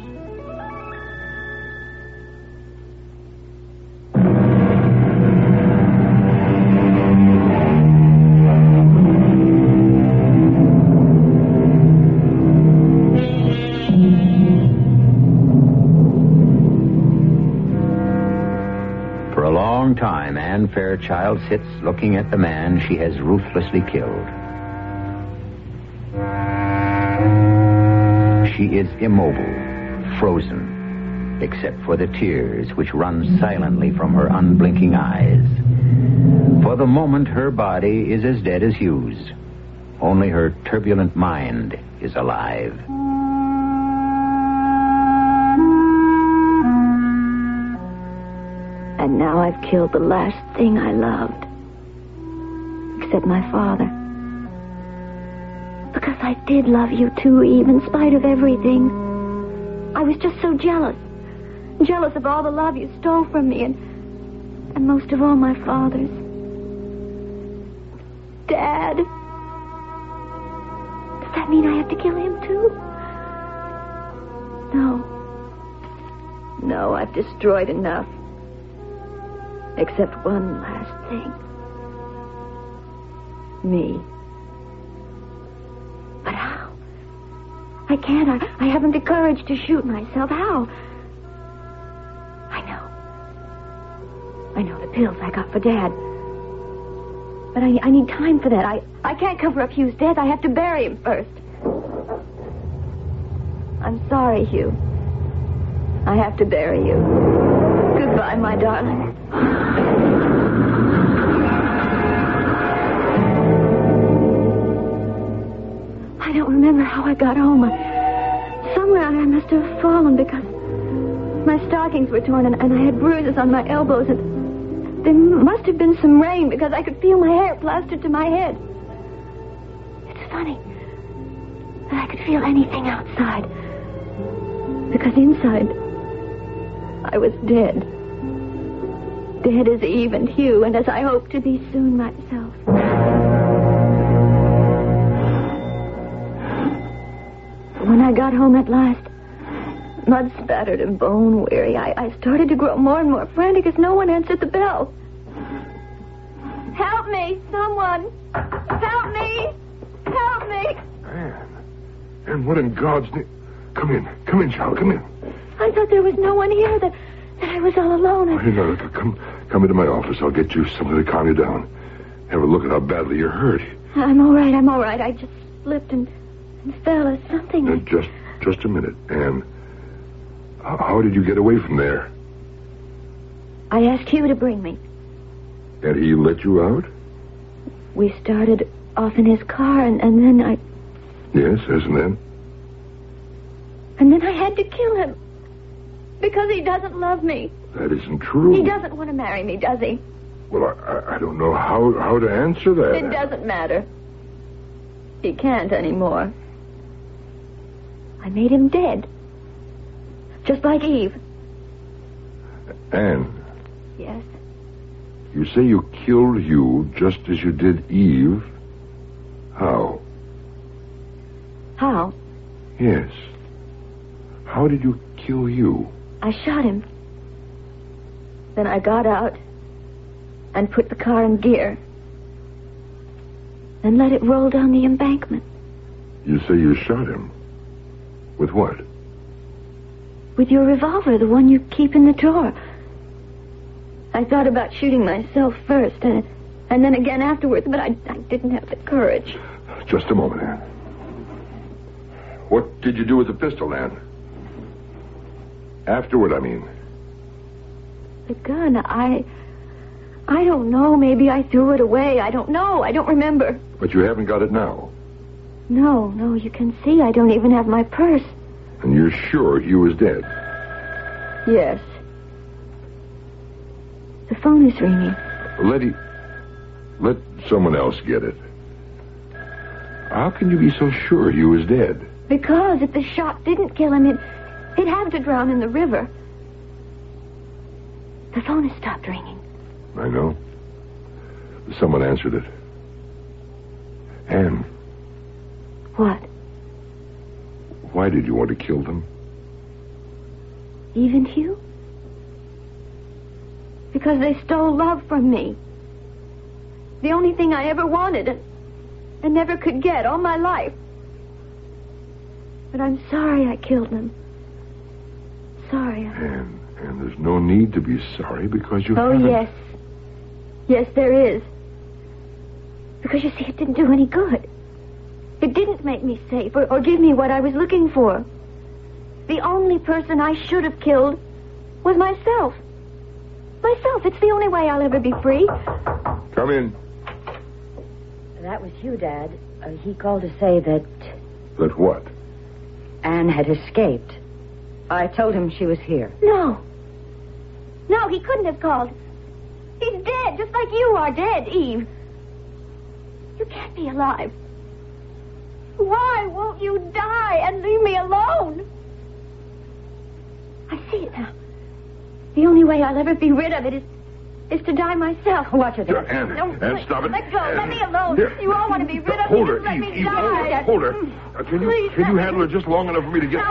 Time, Anne Fairchild sits looking at the man she has ruthlessly killed. She is immobile, frozen, except for the tears which run silently from her unblinking eyes. For the moment, her body is as dead as Hugh's. Only her turbulent mind is alive. And now I've killed the last thing I loved. Except my father. Because I did love you too, Eve, in spite of everything. I was just so jealous. Jealous of all the love you stole from me, and most of all, my father's. Dad. Does that mean I have to kill him too? No, I've destroyed enough. Except one last thing. Me. But how? I can't. I haven't the courage to shoot myself. How? I know the pills I got for Dad. But I need time for that. I can't cover up Hugh's death. I have to bury him first. I'm sorry, Hugh. I have to bury you. Goodbye, my darling. I don't remember how I got home. Somewhere I must have fallen because my stockings were torn and I had bruises on my elbows, and there must have been some rain because I could feel my hair plastered to my head. It's funny that I could feel anything outside because inside I was dead. Dead as Eve and Hugh, and as I hope to be soon myself. When I got home at last, mud-spattered and bone-weary, I started to grow more and more frantic as no one answered the bell. Help me, someone! Help me! Help me! Anne, what in God's name? Come in, child, come in. I thought there was no one here, that I was all alone. Come into my office. I'll get you something to calm you down. Have a look at how badly you're hurt. I'm all right. I just slipped and fell or something. Just a minute, Anne. How did you get away from there? I asked Hugh to bring me. And he let you out? We started off in his car, and then I... Yes, and then? And then I had to kill him. Because he doesn't love me. That isn't true. He doesn't want to marry me, does he? Well, I don't know how to answer that. It doesn't matter. He can't anymore. I made him dead. Just like Eve. Anne. Yes? You say you killed Hugh just as you did Eve. How? How? Yes. How did you kill Hugh? I shot him. Then I got out and put the car in gear and let it roll down the embankment. You say you shot him? With what? With your revolver, the one you keep in the drawer. I thought about shooting myself first and then again afterwards, but I didn't have the courage. Just a moment, Anne. What did you do with the pistol, Anne? Afterward, I mean. The gun, I don't know. Maybe I threw it away. I don't know. I don't remember. But you haven't got it now? No. You can see I don't even have my purse. And you're sure Hugh is dead? Yes. The phone is ringing. Let someone else get it. How can you be so sure he was dead? Because if the shot didn't kill him, he'd have to drown in the river. The phone has stopped ringing. I know. Someone answered it. Anne. What? Why did you want to kill them? Even Hugh? Because they stole love from me. The only thing I ever wanted and never could get all my life. But I'm sorry I killed them. Sorry. And there's no need to be sorry because you haven't... yes. Yes, there is. Because, you see, it didn't do any good. It didn't make me safe or give me what I was looking for. The only person I should have killed was myself. Myself. It's the only way I'll ever be free. Come in. That was Hugh, Dad. He called to say that... That what? Anne had escaped. I told him she was here. No. No, he couldn't have called. He's dead, just like you are dead, Eve. You can't be alive. Why won't you die and leave me alone? I see it now. The only way I'll ever be rid of it is to die myself. Watch it. Anne, stop it. Let go. Let me alone. You all want to be rid of Hold me. her, Just let Eve, me die. hold her. Can you handle her just long enough for me to get... No,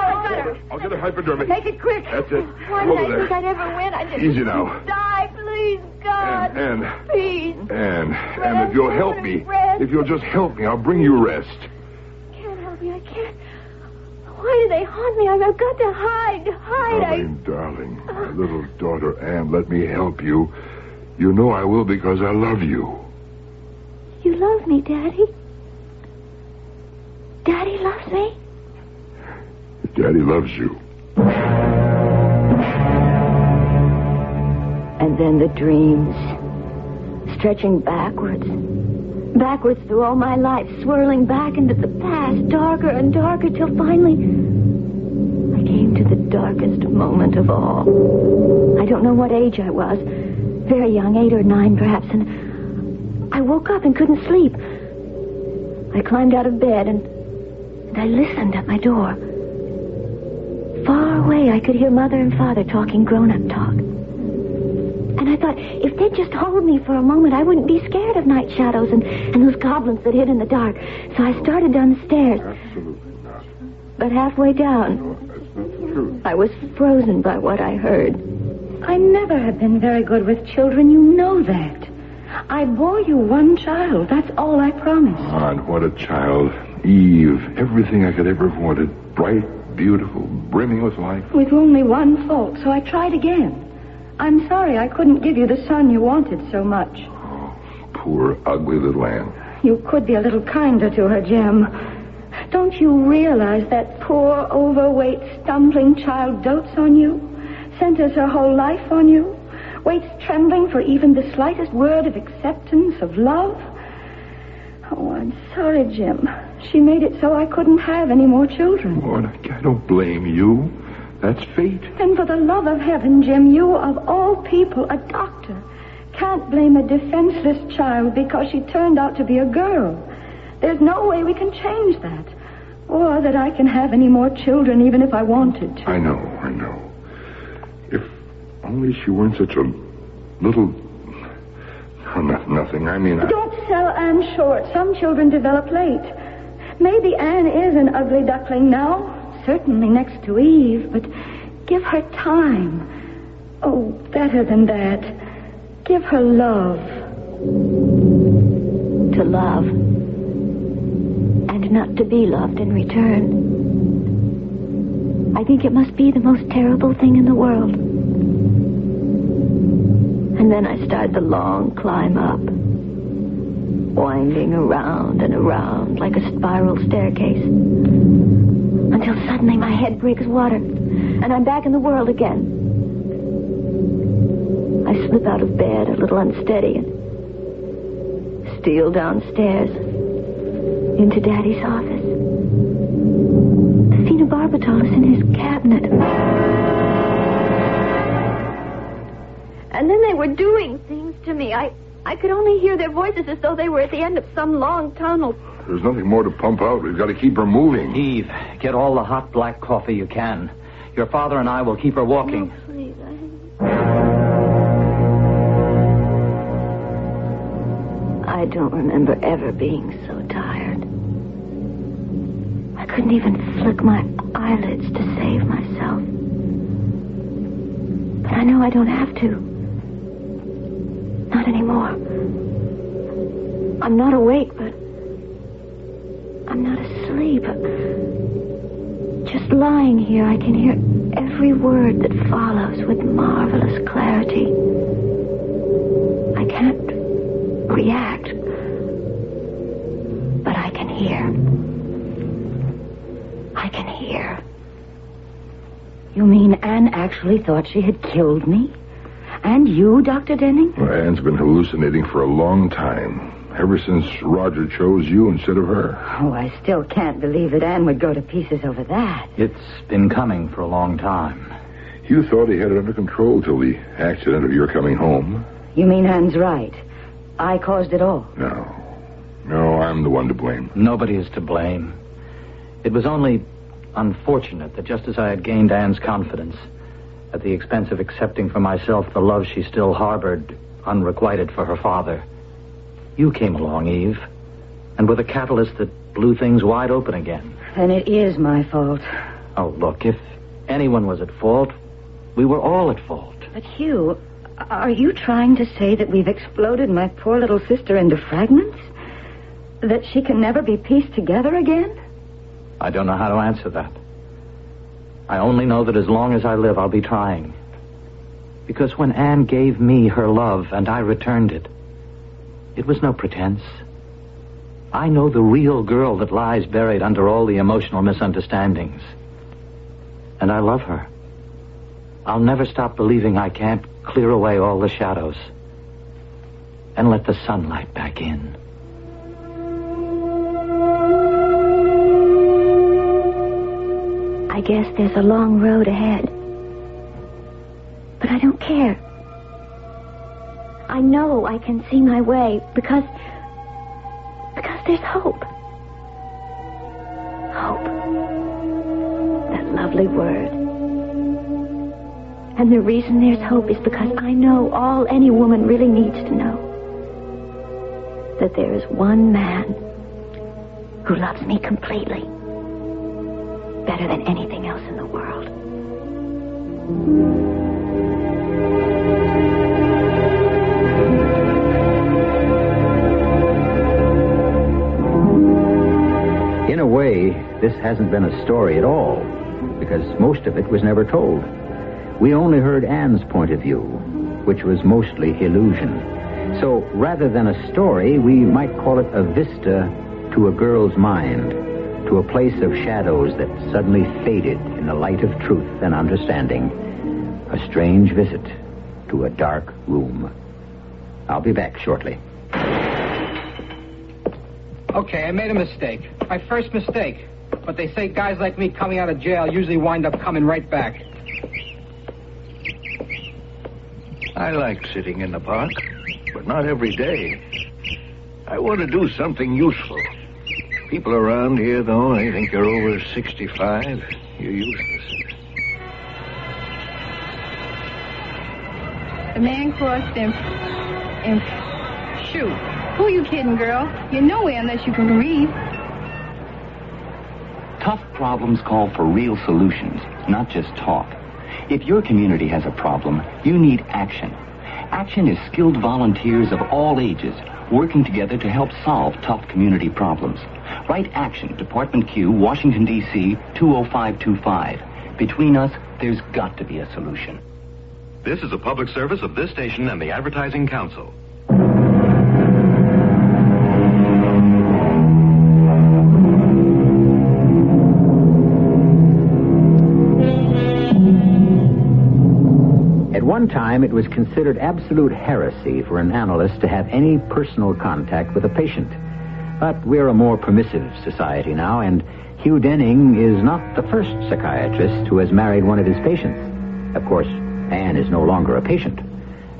I'll get a hypodermic. Make it quick. That's it. Why Hold did her I think there. I'd ever win? I just... Easy now. Die, please, God. Anne. Please. Anne, if you'll help me, if you'll just help me, I'll bring you rest. Can't help me. I can't. Why do they haunt me? I've got to hide. Darling, my little daughter Anne, let me help you. You know I will because I love you. You love me, Daddy? Daddy loves me? Daddy loves you. And then the dreams, stretching backwards through all my life, swirling back into the past, darker and darker, till finally I came to the darkest moment of all. I don't know what age I was, very young, 8 or 9 perhaps, and I woke up and couldn't sleep. I climbed out of bed and I listened at my door. Far away, I could hear Mother and Father talking grown-up talk. And I thought, if they'd just hold me for a moment, I wouldn't be scared of night shadows and those goblins that hid in the dark. So I started down the stairs. Absolutely not. But halfway down, No, that's not the truth. I was frozen by what I heard. I never have been very good with children. You know that. I bore you one child. That's all I promised. God, what a child. Eve, everything I could ever have wanted. Bright, beautiful, brimming with life. With only one fault, so I tried again. I'm sorry I couldn't give you the son you wanted so much. Oh, poor, ugly little Anne. You could be a little kinder to her, Jim. Don't you realize that poor, overweight, stumbling child dotes on you? Centers her whole life on you? Waits trembling for even the slightest word of acceptance, of love? Oh, I'm sorry, Jim. She made it so I couldn't have any more children. Lord, I don't blame you. That's fate. And for the love of heaven, Jim, you, of all people, a doctor, can't blame a defenseless child because she turned out to be a girl. There's no way we can change that. Or that I can have any more children even if I wanted to. I know. If only she weren't such a little... Oh, nothing. I mean... Don't sell Anne short. Some children develop late. Maybe Anne is an ugly duckling now. Certainly next to Eve, but give her time. Oh, better than that. Give her love. To love. And not to be loved in return. I think it must be the most terrible thing in the world. And then I started the long climb up. Winding around and around like a spiral staircase. Until suddenly my head breaks water, and I'm back in the world again. I slip out of bed a little unsteady and steal downstairs into Daddy's office. The phenobarbital is in his cabinet. And then they were doing things to me. I could only hear their voices as though they were at the end of some long tunnel. There's nothing more to pump out. We've got to keep her moving. Eve, get all the hot black coffee you can. Your father and I will keep her walking. No, please, I don't remember ever being so tired. I couldn't even flick my eyelids to save myself. But I know I don't have to. Not anymore. I'm not awake, but I'm not asleep. Just lying here, I can hear every word that follows with marvelous clarity. I can't react, but I can hear. I can hear. You mean Anne actually thought she had killed me? And you, Dr. Denning? Well, Anne's been hallucinating for a long time. Ever since Roger chose you instead of her. Oh, I still can't believe that Anne would go to pieces over that. It's been coming for a long time. You thought he had it under control till the accident of your coming home. You mean Anne's right? I caused it all? No, I'm the one to blame. Nobody is to blame. It was only unfortunate that just as I had gained Anne's confidence, at the expense of accepting for myself the love she still harbored, unrequited for her father, you came along, Eve, and were the catalyst that blew things wide open again. And it is my fault. Oh, look, if anyone was at fault, we were all at fault. But Hugh, are you trying to say that we've exploded my poor little sister into fragments? That she can never be pieced together again? I don't know how to answer that. I only know that as long as I live, I'll be trying. Because when Anne gave me her love and I returned it, it was no pretense. I know the real girl that lies buried under all the emotional misunderstandings. And I love her. I'll never stop believing I can't clear away all the shadows and let the sunlight back in. I guess there's a long road ahead. But I don't care. I know I can see my way because there's hope. Hope. That lovely word. And the reason there's hope is because I know all any woman really needs to know. That there is one man who loves me completely. Better than anything else in the world. In a way, this hasn't been a story at all, because most of it was never told. We only heard Anne's point of view, which was mostly illusion. So rather than a story, we might call it a vista to a girl's mind, to a place of shadows that suddenly faded in the light of truth and understanding. A strange visit to a dark room. I'll be back shortly. Okay, I made a mistake. My first mistake. But they say guys like me coming out of jail usually wind up coming right back. I like sitting in the park, but not every day. I want to do something useful. People around here, though, they think you're over 65. You're useless. The man crossed and shoot. Who you kidding, girl? You're nowhere unless you can read. Tough problems call for real solutions, not just talk. If your community has a problem, you need action. Action is skilled volunteers of all ages working together to help solve tough community problems. Write Action, Department Q, Washington, D.C., 20525. Between us, there's got to be a solution. This is a public service of this station and the Advertising Council. At one time, it was considered absolute heresy for an analyst to have any personal contact with a patient. But we're a more permissive society now, and Hugh Denning is not the first psychiatrist who has married one of his patients. Of course, Anne is no longer a patient.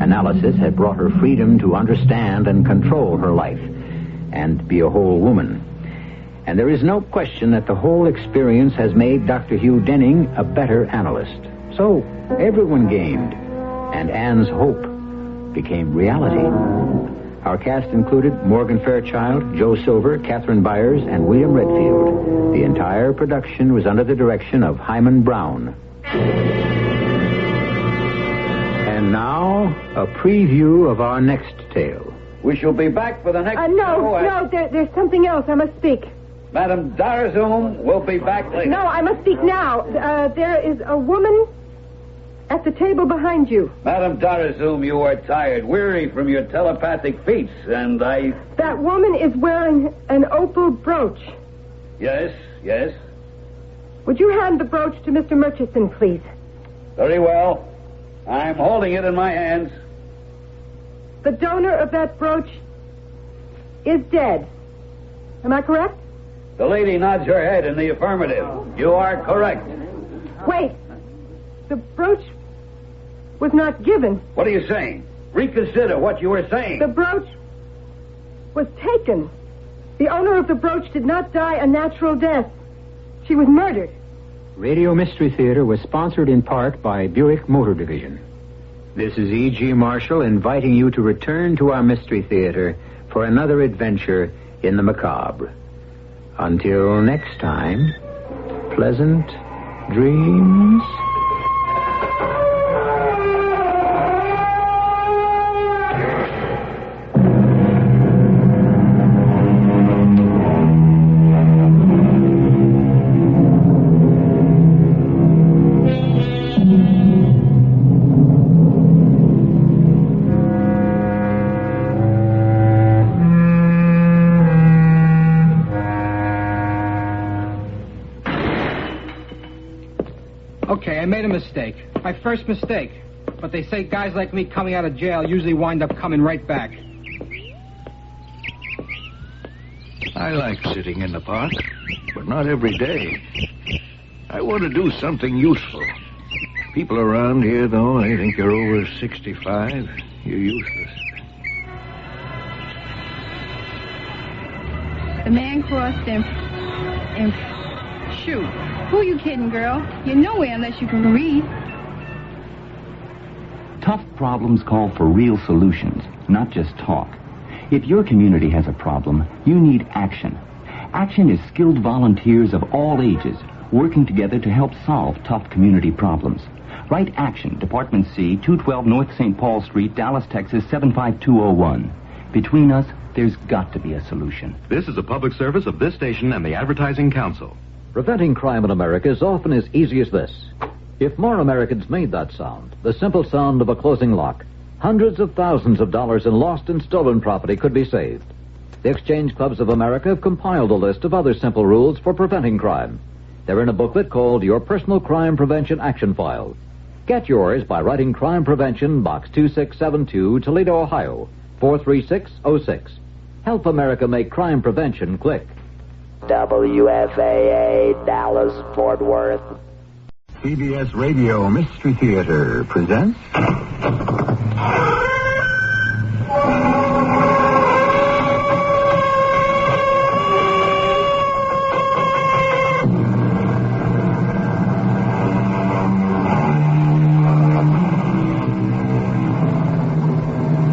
Analysis had brought her freedom to understand and control her life and be a whole woman. And there is no question that the whole experience has made Dr. Hugh Denning a better analyst. So everyone gained, and Anne's hope became reality. Our cast included Morgan Fairchild, Joe Silver, Catherine Byers, and William Redfield. The entire production was under the direction of Himan Brown. And now, a preview of our next tale. We shall be back for the next No, there's something else. I must speak. Madame Darazum will be back later. No, I must speak now. There is a woman at the table behind you. Madame Darazum, you are tired, weary from your telepathic feats, and I... That woman is wearing an opal brooch. Yes. Would you hand the brooch to Mr. Murchison, please? Very well. I'm holding it in my hands. The donor of that brooch is dead. Am I correct? The lady nods her head in the affirmative. You are correct. Wait. The brooch was not given. What are you saying? Reconsider what you were saying. The brooch was taken. The owner of the brooch did not die a natural death. She was murdered. Radio Mystery Theater was sponsored in part by Buick Motor Division. This is E.G. Marshall inviting you to return to our Mystery Theater for another adventure in the macabre. Until next time, pleasant dreams. Okay, I made a mistake. My first mistake. But they say guys like me coming out of jail usually wind up coming right back. I like sitting in the park, but not every day. I want to do something useful. People around here, though, they think you're over 65. You're useless. The man crossed and shoot. Who are you kidding, girl? You're nowhere unless you can read. Tough problems call for real solutions, not just talk. If your community has a problem, you need action. Action is skilled volunteers of all ages working together to help solve tough community problems. Write Action, Department C, 212 North St. Paul Street, Dallas, Texas, 75201. Between us, there's got to be a solution. This is a public service of this station and the Advertising Council. Preventing crime in America is often as easy as this. If more Americans made that sound, the simple sound of a closing lock, hundreds of thousands of dollars in lost and stolen property could be saved. The Exchange Clubs of America have compiled a list of other simple rules for preventing crime. They're in a booklet called Your Personal Crime Prevention Action File. Get yours by writing Crime Prevention, Box 2672, Toledo, Ohio, 43606. Help America make crime prevention click. WFAA, Dallas, Fort Worth. CBS Radio Mystery Theater presents...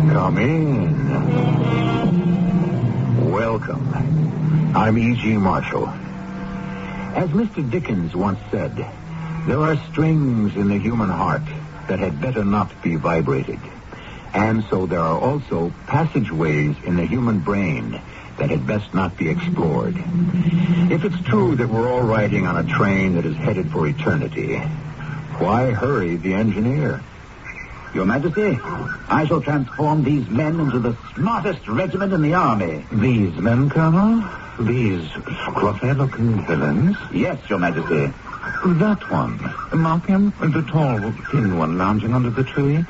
Come in. Welcome. I'm E.G. Marshall. As Mr. Dickens once said, there are strings in the human heart that had better not be vibrated. And so there are also passageways in the human brain that had best not be explored. If it's true that we're all riding on a train that is headed for eternity, why hurry the engineer? Your Majesty, I shall transform these men into the smartest regiment in the army. These men, Colonel? These scruffy-looking villains? Yes, Your Majesty. That one. Mark him, the tall, thin one lounging under the tree.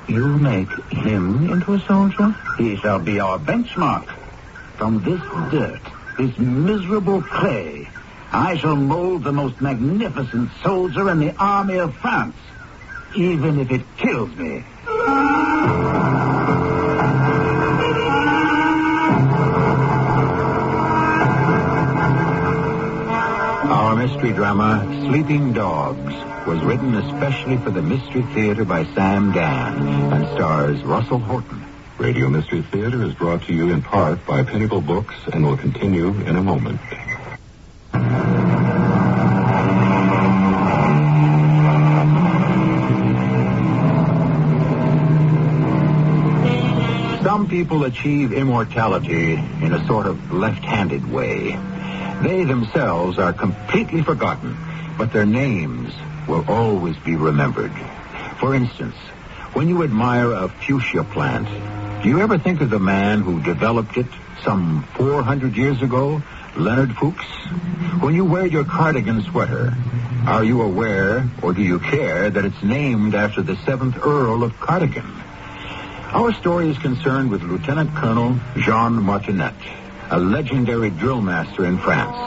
You make him into a soldier? He shall be our benchmark. From this dirt, this miserable clay, I shall mold the most magnificent soldier in the army of France, even if it kills me. mystery drama Sleeping Dogs was written especially for the Mystery Theater by Sam Dan and stars Russell Horton. Radio Mystery Theater is brought to you in part by Pinnacle Books and will continue in a moment. Some people achieve immortality in a sort of left-handed way. They themselves are completely forgotten, but their names will always be remembered. For instance, when you admire a fuchsia plant, do you ever think of the man who developed it some 400 years ago, Leonard Fuchs? When you wear your cardigan sweater, are you aware, or do you care, that it's named after the 7th Earl of Cardigan? Our story is concerned with Lieutenant Colonel Jean Martinet, a legendary drill master in France.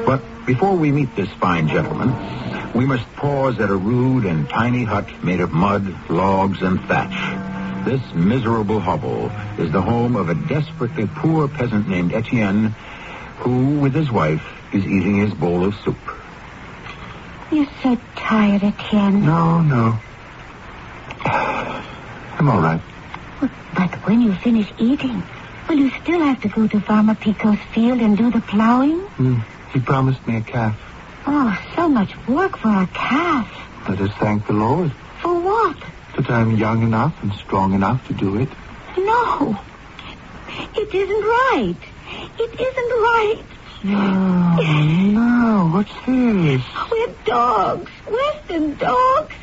But before we meet this fine gentleman, we must pause at a rude and tiny hut made of mud, logs, and thatch. This miserable hovel is the home of a desperately poor peasant named Etienne, who, with his wife, is eating his bowl of soup. You're so tired, Etienne. No. I'm all right. But when you finish eating, will you still have to go to Farmer Picot's field and do the plowing? He promised me a calf. Oh, so much work for a calf. Let us thank the Lord. For what? That I'm young enough and strong enough to do it. No. It isn't right. It isn't right. No. What's this? We're dogs. Western dogs.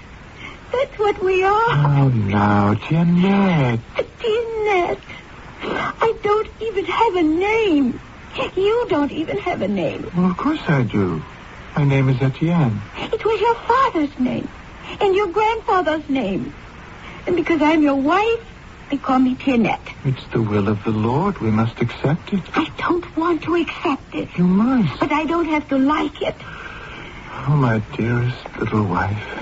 That's what we are. Oh, no, Jeanette. Jeanette. I don't even have a name. You don't even have a name. Well, of course I do. My name is Etienne. It was your father's name. And your grandfather's name. And because I'm your wife, they call me Jeanette. It's the will of the Lord. We must accept it. I don't want to accept it. You must. But I don't have to like it. Oh, my dearest little wife.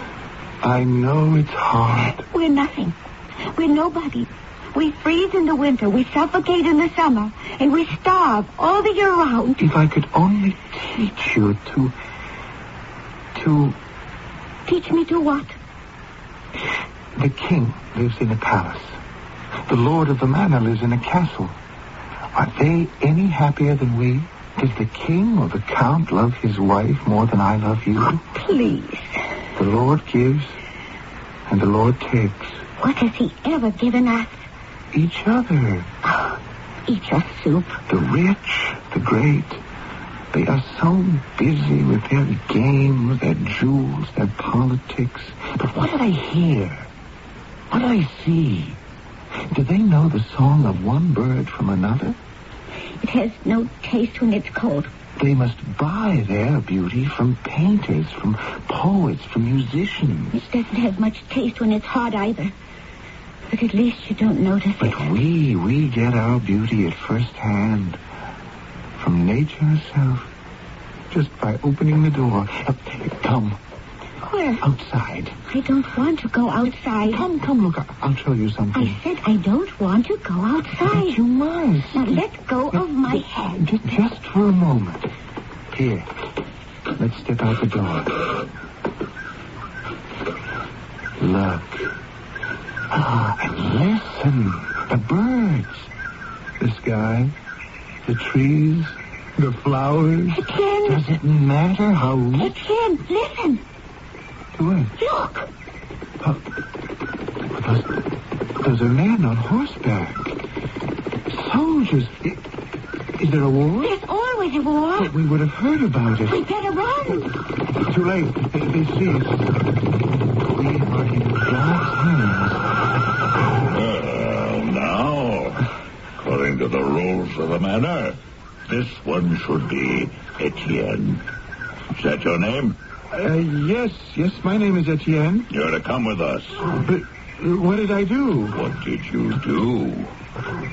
I know it's hard. We're nothing. We're nobody. We freeze in the winter, we suffocate in the summer, and we starve all the year round. If I could only teach you to... Teach me to what? The king lives in a palace. The lord of the manor lives in a castle. Are they any happier than we? Does the king or the count love his wife more than I love you? Oh, please. The Lord gives, and the Lord takes. What has he ever given us? Each other. Oh, eat your soup. The rich, the great, they are so busy with their games, their jewels, their politics. But what did I hear? What did I see? Do they know the song of one bird from another? It has no taste when it's cold. They must buy their beauty from painters, from poets, from musicians. It doesn't have much taste when it's hot either. But at least you don't notice but it. But we get our beauty at first hand. From nature herself. Just by opening the door. Come. Where? Outside. I don't want to go outside. Come, look. I'll show you something. I said I don't want to go outside. But you must. Now let go of my hand. Just for a moment. Here. Let's step out the door. Look. And listen. The birds. The sky. The trees. The flowers. Etienne. Does it matter how rich? Etienne, listen. What? Look. Those are men on horseback. Soldiers. Is there a war? There's always a war. But we would have heard about it. We better run. Too late. They see us. We are in God's hands. Well, now, according to the rules of the manor, this one should be Etienne. Is that your name? Yes, my name is Etienne. You're to come with us. But what did I do? What did you do?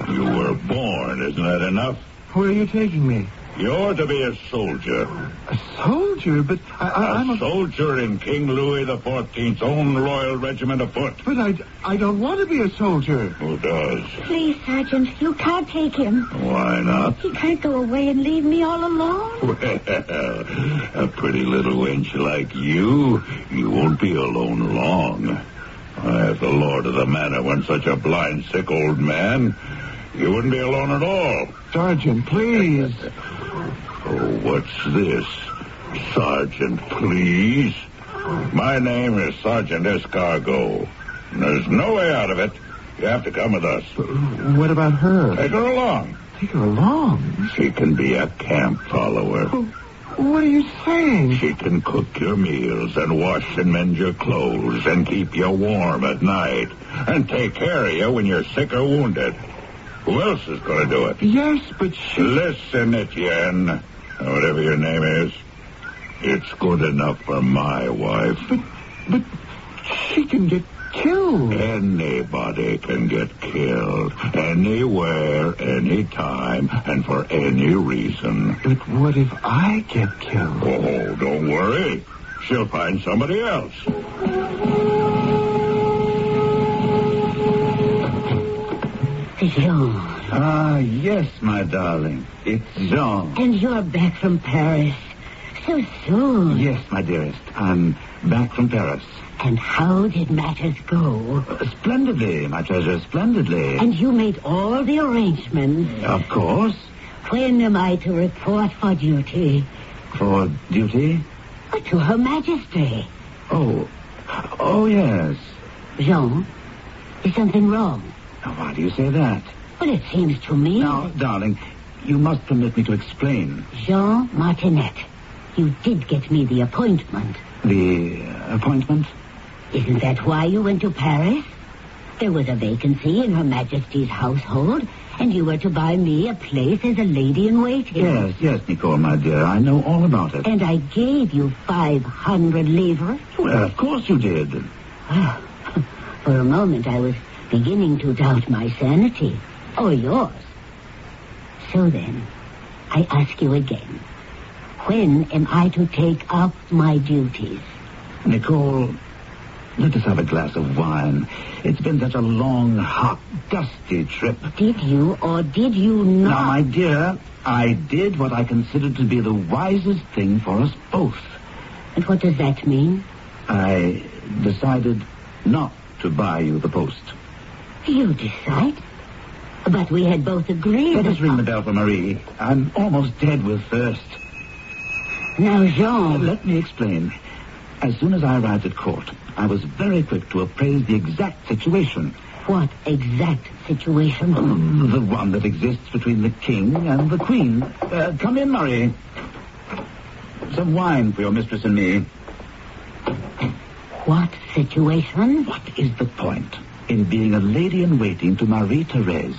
You were born, isn't that enough? Where are you taking me? You're to be a soldier. A soldier? But I'm a soldier in King Louis XIV's own royal regiment of foot. But I don't want to be a soldier. Who does? Please, Sergeant, you can't take him. Why not? He can't go away and leave me all alone. Well, a pretty little wench like you won't be alone long. If the lord of the manor weren't such a blind, sick old man, you wouldn't be alone at all. Sergeant, please. Oh, what's this? Sergeant, please? My name is Sergeant Escargot. There's no way out of it. You have to come with us. What about her? Take her along. Take her along? She can be a camp follower. What are you saying? She can cook your meals and wash and mend your clothes and keep you warm at night and take care of you when you're sick or wounded. Who else is going to do it? Yes, but she... Listen, Etienne, whatever your name is, it's good enough for my wife. But she can get killed. Anybody can get killed. Anywhere, anytime, and for any reason. But what if I get killed? Oh, don't worry. She'll find somebody else. Jean. Ah, yes, my darling. It's Jean. And you're back from Paris. So soon. Yes, my dearest. I'm back from Paris. And how did matters go? Splendidly, my treasure, splendidly. And you made all the arrangements? Of course. When am I to report for duty? For duty? To Her Majesty. Oh, yes. Jean, is something wrong? Why do you say that? Well, it seems to me... Now, darling, you must permit me to explain. Jean Martinet, you did get me the appointment. The appointment? Isn't that why you went to Paris? There was a vacancy in Her Majesty's household, and you were to buy me a place as a lady-in-waiting. Yes, Nicole, my dear. I know all about it. And I gave you 500 livres? Well, of course you did. Well, for a moment I was beginning to doubt my sanity. Or yours. So then, I ask you again. When am I to take up my duties? Nicole, let us have a glass of wine. It's been such a long, hot, dusty trip. Did you or did you not? Now, my dear, I did what I considered to be the wisest thing for us both. And what does that mean? I decided not to buy you the post. You decide? But we had both agreed... Let us ring the bell for Marie. I'm almost dead with thirst. Now, Jean... Let me explain. As soon as I arrived at court, I was very quick to appraise the exact situation. What exact situation? The one that exists between the king and the queen. Come in, Marie. Some wine for your mistress and me. What situation? What is the point in being a lady-in-waiting to Marie-Therese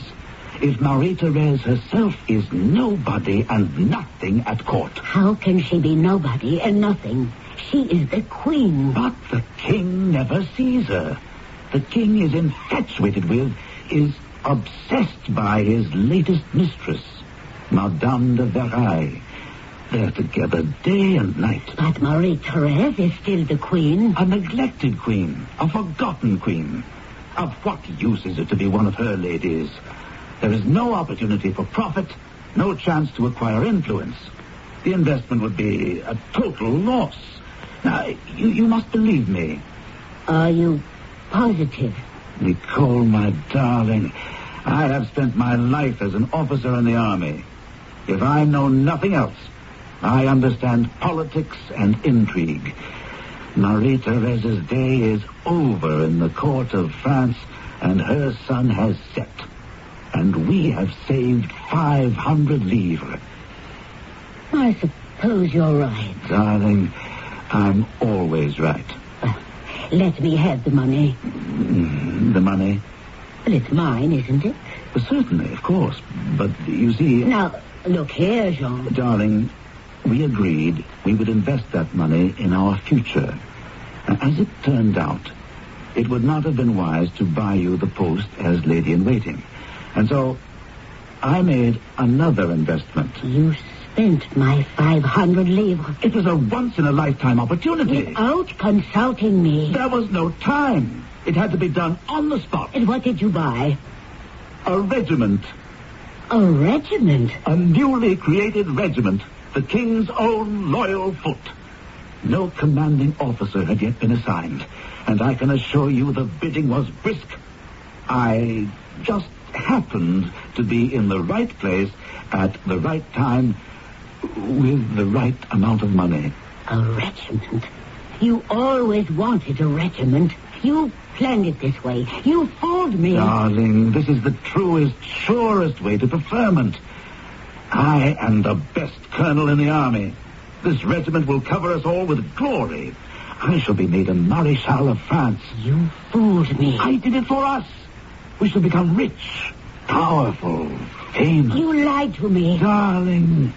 if Marie-Therese herself is nobody and nothing at court? How can she be nobody and nothing? She is the queen. But the king never sees her. The king is infatuated with, is obsessed by his latest mistress, Madame de Verrailles. They're together day and night. But Marie-Therese is still the queen. A neglected queen. A forgotten queen. Of what use is it to be one of her ladies? There is no opportunity for profit, no chance to acquire influence. The investment would be a total loss. Now, you must believe me. Are you positive? Nicole, my darling, I have spent my life as an officer in the army. If I know nothing else, I understand politics and intrigue. Marie-Therese's day is over in the court of France, and her sun has set. And we have saved 500 livres. I suppose you're right. Darling, I'm always right. Let me have the money. The money? Well, it's mine, isn't it? Well, certainly, of course. But you see... Now, look here, Jean. Darling, we agreed we would invest that money in our future. As it turned out, it would not have been wise to buy you the post as lady-in-waiting. And so I made another investment. You spent my 500 livres. It was a once-in-a-lifetime opportunity. Without consulting me. There was no time. It had to be done on the spot. And what did you buy? A regiment. A regiment? A newly created regiment. The King's own loyal foot. No commanding officer had yet been assigned, and I can assure you the bidding was brisk. I just happened to be in the right place at the right time with the right amount of money. A regiment? You always wanted a regiment. You planned it this way. You fooled me. Darling, this is the truest, surest way to preferment. I am the best colonel in the army. This regiment will cover us all with glory. I shall be made a Marechal of France. You fooled me. I did it for us. We shall become rich, powerful, famous. You lied to me. Darling,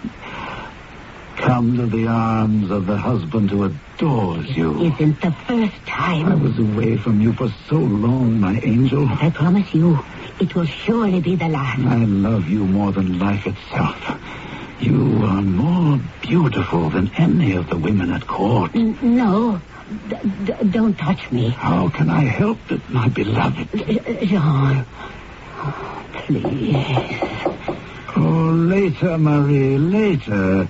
come to the arms of the husband who adores you. It isn't the first time. I was away from you for so long, my angel. But I promise you, it will surely be the last. I love you more than life itself. You are more beautiful than any of the women at court. No. Don't touch me. How can I help it, my beloved? Jean, please. Oh, later, Marie, later.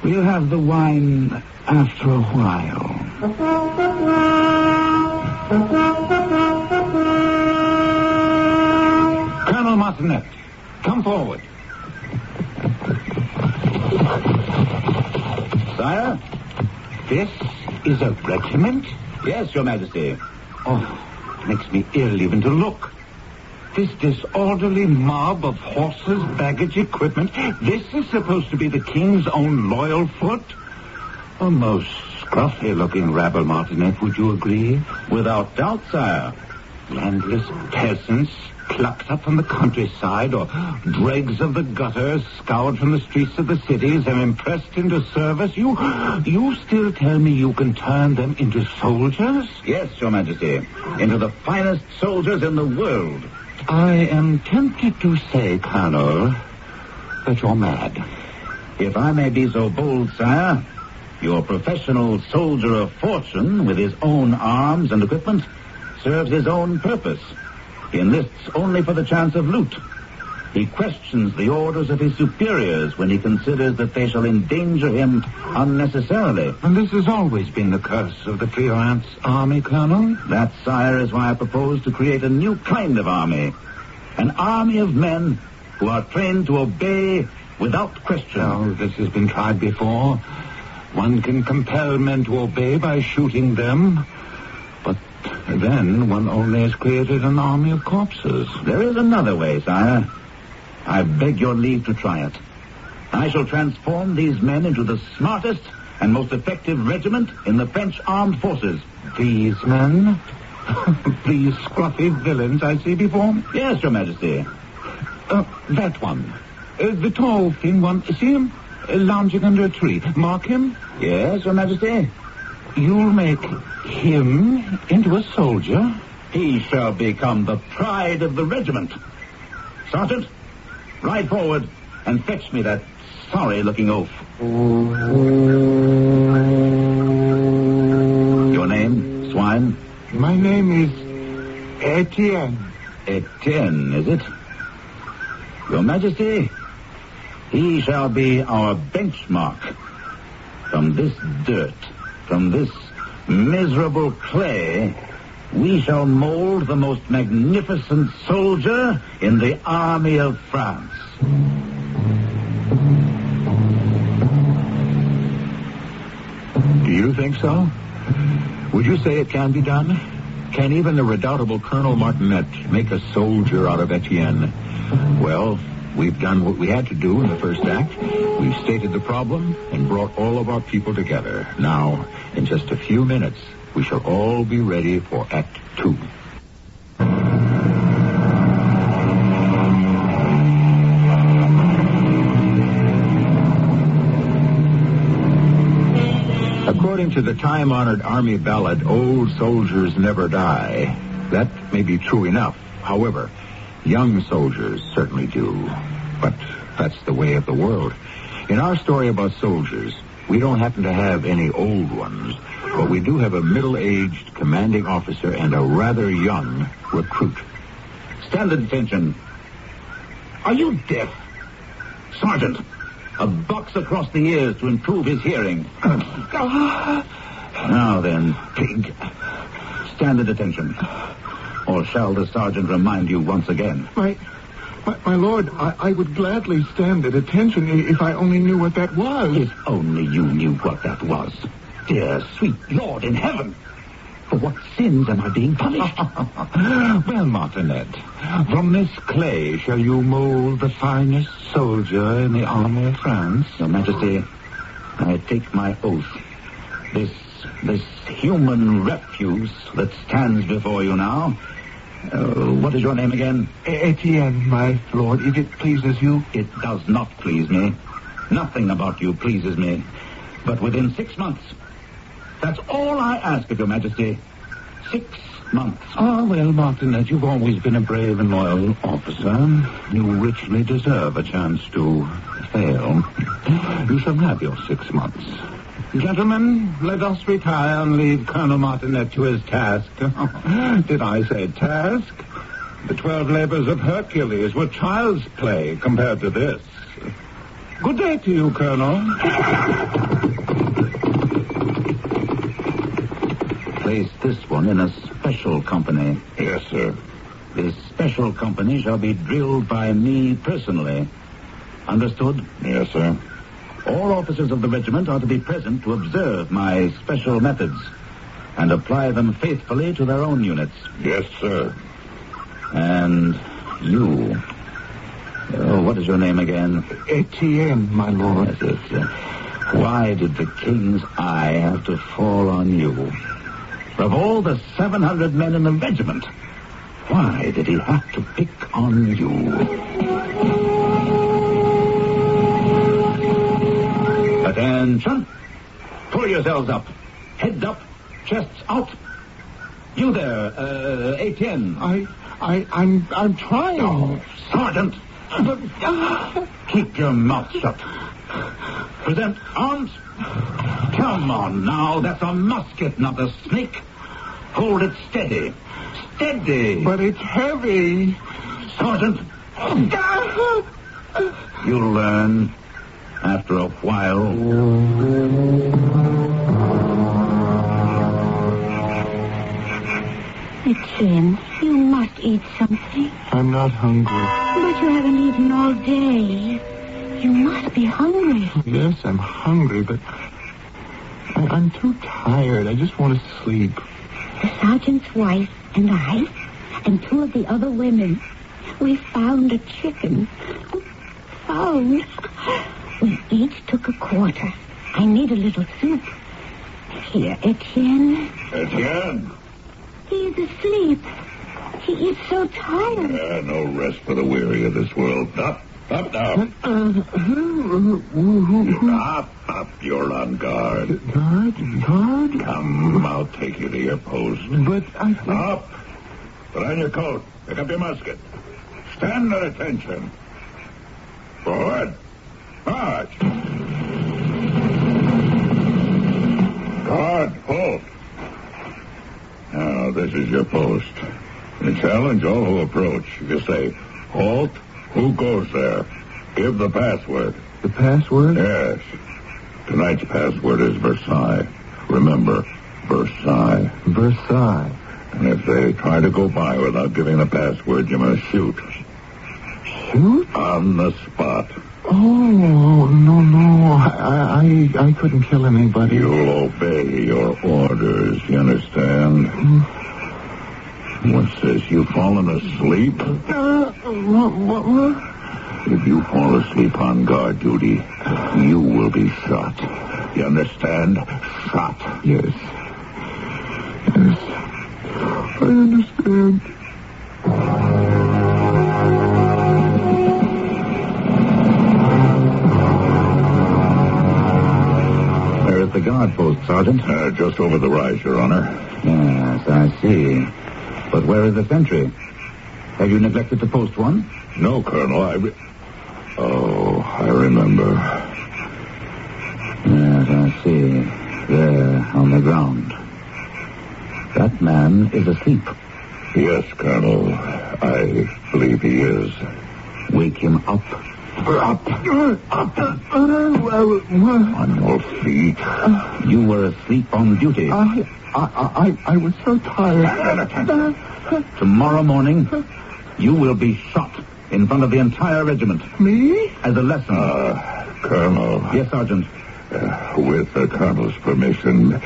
We'll have the wine after a while. Colonel Martinet, come forward. Sire, this is a regiment? Yes, Your Majesty. Oh, it makes me ill even to look. This disorderly mob of horses, baggage, equipment, this is supposed to be the King's own loyal foot? A most scruffy-looking rabble, Martinet, would you agree? Without doubt, sire. Landless peasants plucked up from the countryside or dregs of the gutter scoured from the streets of the cities and impressed into service. You still tell me you can turn them into soldiers? Yes, Your Majesty. Into the finest soldiers in the world. I am tempted to say, Colonel, that you're mad. If I may be so bold, sire, your professional soldier of fortune with his own arms and equipment serves his own purpose. He enlists only for the chance of loot. He questions the orders of his superiors when he considers that they shall endanger him unnecessarily. And this has always been the curse of the freelance army, Colonel. That, sire, is why I propose to create a new kind of army. An army of men who are trained to obey without question. Oh, this has been tried before. One can compel men to obey by shooting them. But then one only has created an army of corpses. There is another way, sire. I beg your leave to try it. I shall transform these men into the smartest and most effective regiment in the French armed forces. These men? These scruffy villains I see before me? Yes, Your Majesty. That one. The tall, thin one. See him? Lounging under a tree. Mark him? Yes, Your Majesty. You'll make him into a soldier? He shall become the pride of the regiment. Sergeant, ride forward and fetch me that sorry-looking oaf. Your name, swine? My name is Etienne. Etienne, is it? Your Majesty, he shall be our benchmark. From this dirt, from this miserable clay, we shall mold the most magnificent soldier in the army of France. Do you think so? Would you say it can be done? Can even the redoubtable Colonel Martinet make a soldier out of Etienne? Well, we've done what we had to do in the first act. We've stated the problem and brought all of our people together. Now, in just a few minutes, we shall all be ready for Act 2. According to the time-honored army ballad, old soldiers never die. That may be true enough. However, young soldiers certainly do. But that's the way of the world. In our story about soldiers, we don't happen to have any old ones, but we do have a middle-aged commanding officer and a rather young recruit. Stand at attention. Are you deaf? Sergeant, a box across the ears to improve his hearing. Now then, pig, stand at attention. Or shall the sergeant remind you once again? My lord, I would gladly stand at attention if I only knew what that was. If only you knew what that was. Dear, sweet Lord in heaven. For what sins am I being punished? Well, Martinet, from this clay shall you mold the finest soldier in the army of France? Your Majesty, I take my oath. This human refuse that stands before you now. What is your name again? Etienne, my lord, if it pleases you. It does not please me. Nothing about you pleases me. But within 6 months. That's all I ask of your Majesty. 6 months. Ah, well, Martinet, you've always been a brave and loyal officer. You richly deserve a chance to fail. You shall have your 6 months. Gentlemen, let us retire and leave Colonel Martinet to his task. Did I say task? The 12 labors of Hercules were child's play compared to this. Good day to you, Colonel. Place this one in a special company. Yes, sir. This special company shall be drilled by me personally. Understood? Yes, sir. All officers of the regiment are to be present to observe my special methods and apply them faithfully to their own units. Yes, sir. And you... what is your name again? Etienne, my lord. Yes, why did the king's eye have to fall on you? Of all the 700 men in the regiment, why did he have to pick on you? Attention! Pull yourselves up. Heads up. Chests out. You there, Etienne. I'm trying. Oh, Sergeant. Keep your mouth shut. Present arms. Come on now. That's a musket, not a snake. Hold it steady. Steady. But it's heavy. Sergeant. You'll learn after a while. Etienne, you must eat something. I'm not hungry. But you haven't eaten all day. You must be hungry. Yes, I'm hungry, but I'm too tired. I just want to sleep. The sergeant's wife and I and 2 of the other women, we found a chicken. Found. We each took a quarter. I need a little soup. Here, Etienne. Etienne? He's asleep. He is so tired. No rest for the weary of this world. Up now. Up, you're on guard. Guard? Come, I'll take you to your post. But Up! Put on your coat. Pick up your musket. Stand at attention. Forward. March. Guard, halt. Now, this is your post. You challenge all who approach. You say, halt, who goes there? Give the password. The password? Yes. Tonight's password is Versailles. Remember, Versailles. Versailles. And if they try to go by without giving the password, you must shoot. Shoot? On the spot. Oh, no. I couldn't kill anybody. You'll obey your orders, you understand? What's this? You've fallen asleep? What? If you fall asleep on guard duty, you will be shot. You understand? Shot. Yes. I understand. Where is the guard post, Sergeant? Just over the rise, Your Honor. Yes, I see. But where is the sentry? Have you neglected to post one? No, Colonel. I remember. I see. There, on the ground. That man is asleep. Yes, Colonel. I believe he is. Wake him up. Up. On your feet. You were asleep on duty. I was so tired. Tomorrow morning, you will be shot in front of the entire regiment. Me? As a lesson. Colonel. Yes, Sergeant. With the Colonel's permission,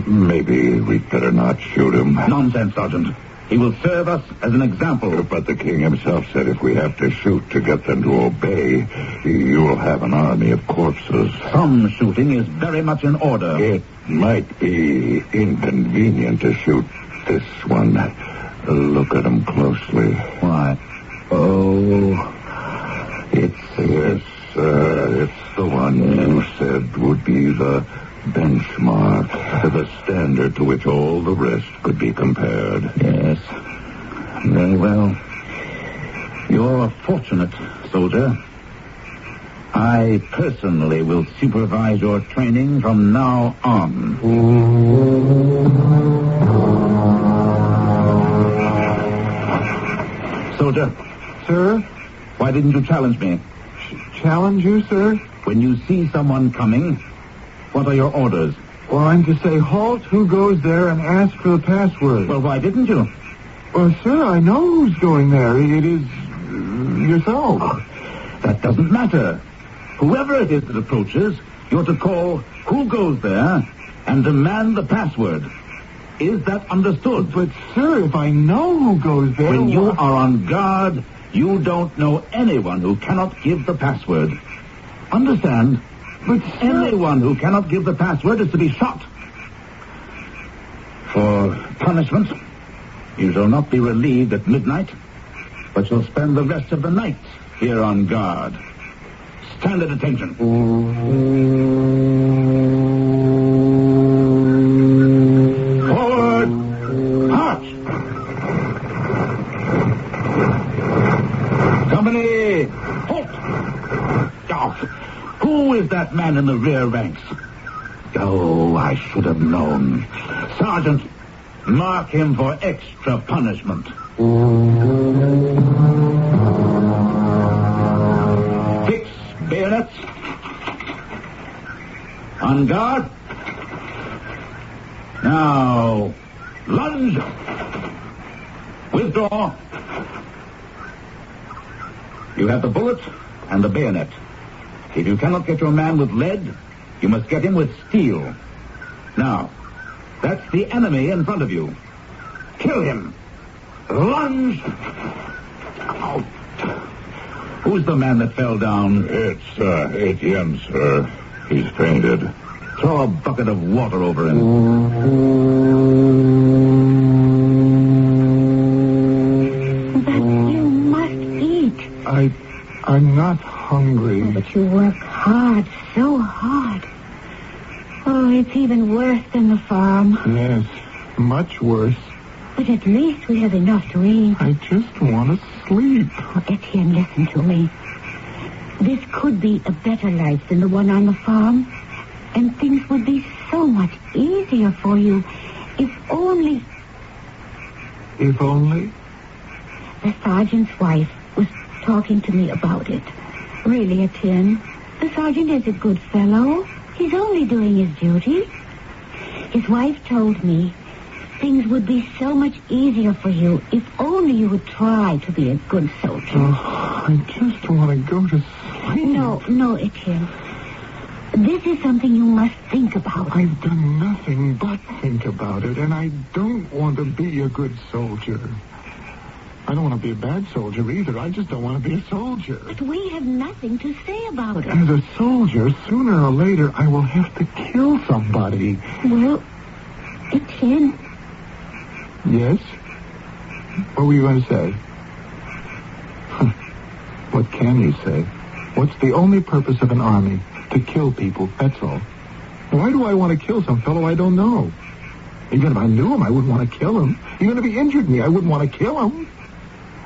maybe we'd better not shoot him. Nonsense, Sergeant. He will serve us as an example. But the king himself said if we have to shoot to get them to obey, you'll have an army of corpses. Some shooting is very much in order. It might be inconvenient to shoot this one. Look at him closely. Why? Oh, it's the one you said would be the benchmark, the standard to which all the rest could be compared. Yes. Very well. You're fortunate, soldier. I personally will supervise your training from now on. Soldier. Sir? Why didn't you challenge me? Challenge you, sir? When you see someone coming, what are your orders? Well, I'm to say, halt, who goes there, and ask for the password. Well, why didn't you? Well, sir, I know who's going there. It is yourself. Oh, that doesn't matter. Whoever it is that approaches, you're to call who goes there and demand the password. Is that understood? But, sir, if I know who goes there... When you are on guard, you don't know anyone who cannot give the password. Understand? But, sir... Anyone who cannot give the password is to be shot. For punishment, you shall not be relieved at midnight, but shall spend the rest of the night here on guard. Stand at attention. Forward! March! Company! Halt! Oh, who is that man in the rear ranks? Oh, I should have known. Sergeant, mark him for extra punishment. Fix bayonets. On guard. Now, lunge. Withdraw. You have the bullet and the bayonet. If you cannot get your man with lead, you must get him with steel. Now, that's the enemy in front of you. Kill him. Lunge. Oh. Who's the man that fell down? It's Etienne, sir. He's fainted. Throw a bucket of water over him. But you must eat. I'm not hungry. Oh, but you work hard, so hard. Oh, it's even worse than the farm. Yes, much worse. But at least we have enough to eat. I just want to sleep. Oh, Etienne, listen to me. This could be a better life than the one on the farm. And things would be so much easier for you if only... If only? The sergeant's wife was talking to me about it. Really, Etienne, the sergeant is a good fellow. He's only doing his duty. His wife told me things would be so much easier for you if only you would try to be a good soldier. Oh, I just want to go to sleep. No, Etienne. This is something you must think about. I've done nothing but think about it, and I don't want to be a good soldier. I don't want to be a bad soldier either. I just don't want to be a soldier. But we have nothing to say about it. As a soldier, sooner or later, I will have to kill somebody. Well, Etienne. Yes? What were you going to say? What can you say? What's the only purpose of an army? To kill people, that's all. Why do I want to kill some fellow I don't know? Even if I knew him, I wouldn't want to kill him. Even if he injured me, I wouldn't want to kill him.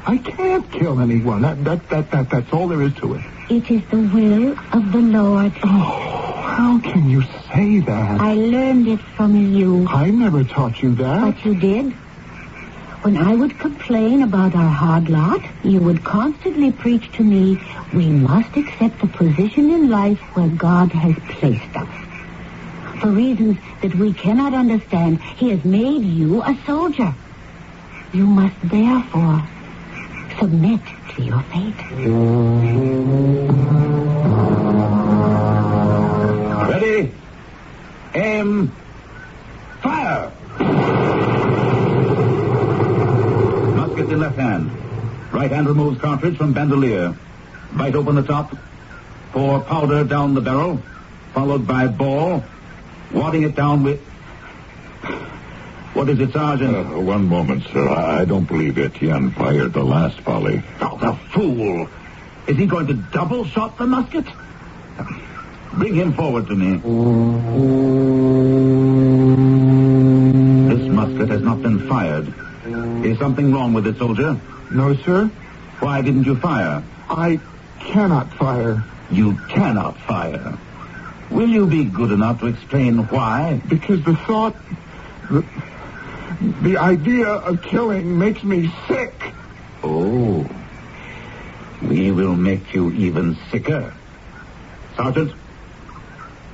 I can't kill anyone. That's all there is to it. It is the will of the Lord. Oh, How can you say that? I learned it from you. I never taught you that. But you did. When I would complain about our hard lot, you would constantly preach to me, we must accept the position in life where God has placed us. For reasons that we cannot understand, he has made you a soldier. You must therefore submit to your fate. Ready? Aim. Fire! Musket in left hand. Right hand removes cartridge from bandolier. Bite open the top. Pour powder down the barrel, followed by ball. Wadding it down with... What is it, Sergeant? One moment, sir. I don't believe Etienne fired the last volley. Oh, the fool! Is he going to double shot the musket? Bring him forward to me. This musket has not been fired. Is something wrong with it, soldier? No, sir. Why didn't you fire? I cannot fire. You cannot fire. Will you be good enough to explain why? Because the thought... The idea of killing makes me sick. Oh. We will make you even sicker. Sergeant,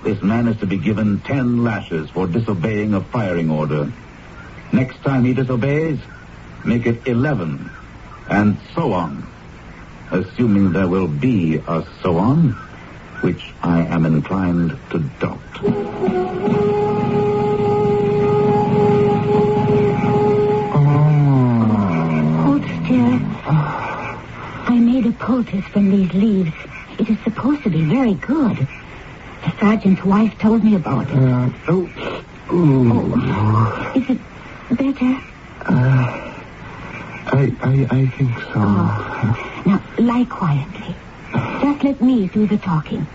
this man is to be given 10 lashes for disobeying a firing order. Next time he disobeys, make it 11, and so on. Assuming there will be a so on, which I am inclined to doubt. I made a poultice from these leaves. It is supposed to be very good. The sergeant's wife told me about it. Is it better? I think so. Now, lie quietly. Just let me do the talking.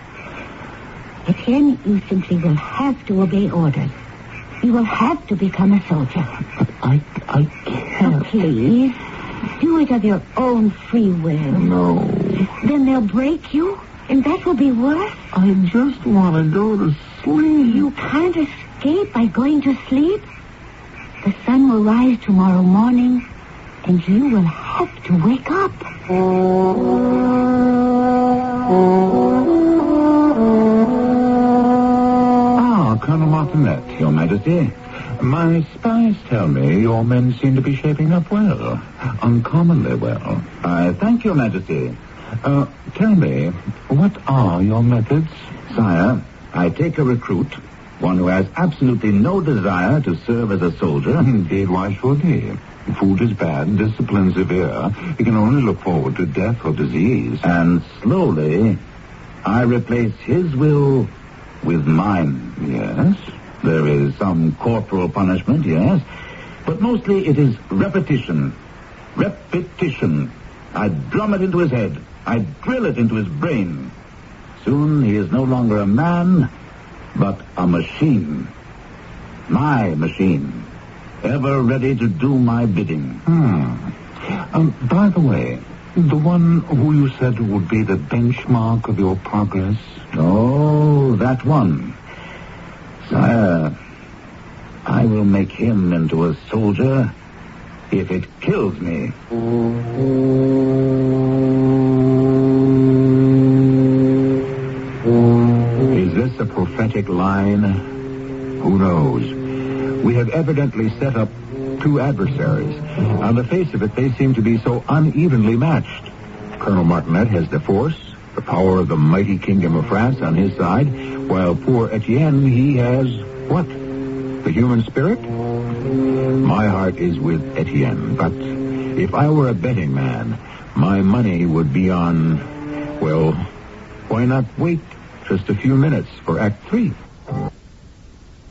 Etienne, you simply will have to obey orders. You will have to become a soldier. But I can't. Oh, please. Do it of your own free will. No. Then they'll break you, and that will be worse. I just want to go to sleep. You can't escape by going to sleep. The sun will rise tomorrow morning, and you will have to wake up. Ah, Colonel Martinet, Your Majesty. My spies tell me your men seem to be shaping up well. Uncommonly well. I thank Your Majesty. Tell me, what are your methods? Sire, I take a recruit, one who has absolutely no desire to serve as a soldier. Indeed, why should he? Food is bad, discipline severe. He can only look forward to death or disease. And slowly, I replace his will with mine. Yes? There is some corporal punishment, yes. But mostly it is repetition. Repetition. I drum it into his head. I drill it into his brain. Soon he is no longer a man, but a machine. My machine. Ever ready to do my bidding. By the way, the one who you said would be the benchmark of your progress? Oh, that one. Sire, I will make him into a soldier if it kills me. Is this a prophetic line? Who knows? We have evidently set up two adversaries. On the face of it, they seem to be so unevenly matched. Colonel Martinet has the force, the power of the mighty kingdom of France on his side, while poor Etienne, he has what? The human spirit? My heart is with Etienne, but if I were a betting man, my money would be on, well, why not wait just a few minutes for Act 3?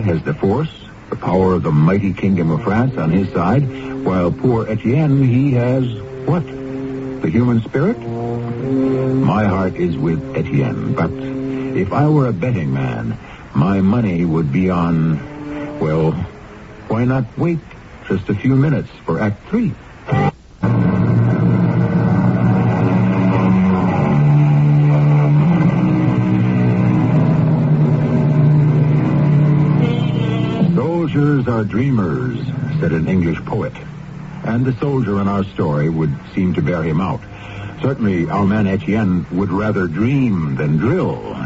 Has the force, the power of the mighty kingdom of France on his side, while poor Etienne, he has what? The human spirit? My heart is with Etienne, but if I were a betting man, my money would be on, well, why not wait just a few minutes for Act 3? Soldiers are dreamers, said an English poet. And the soldier in our story would seem to bear him out. Certainly, our man Etienne would rather dream than drill.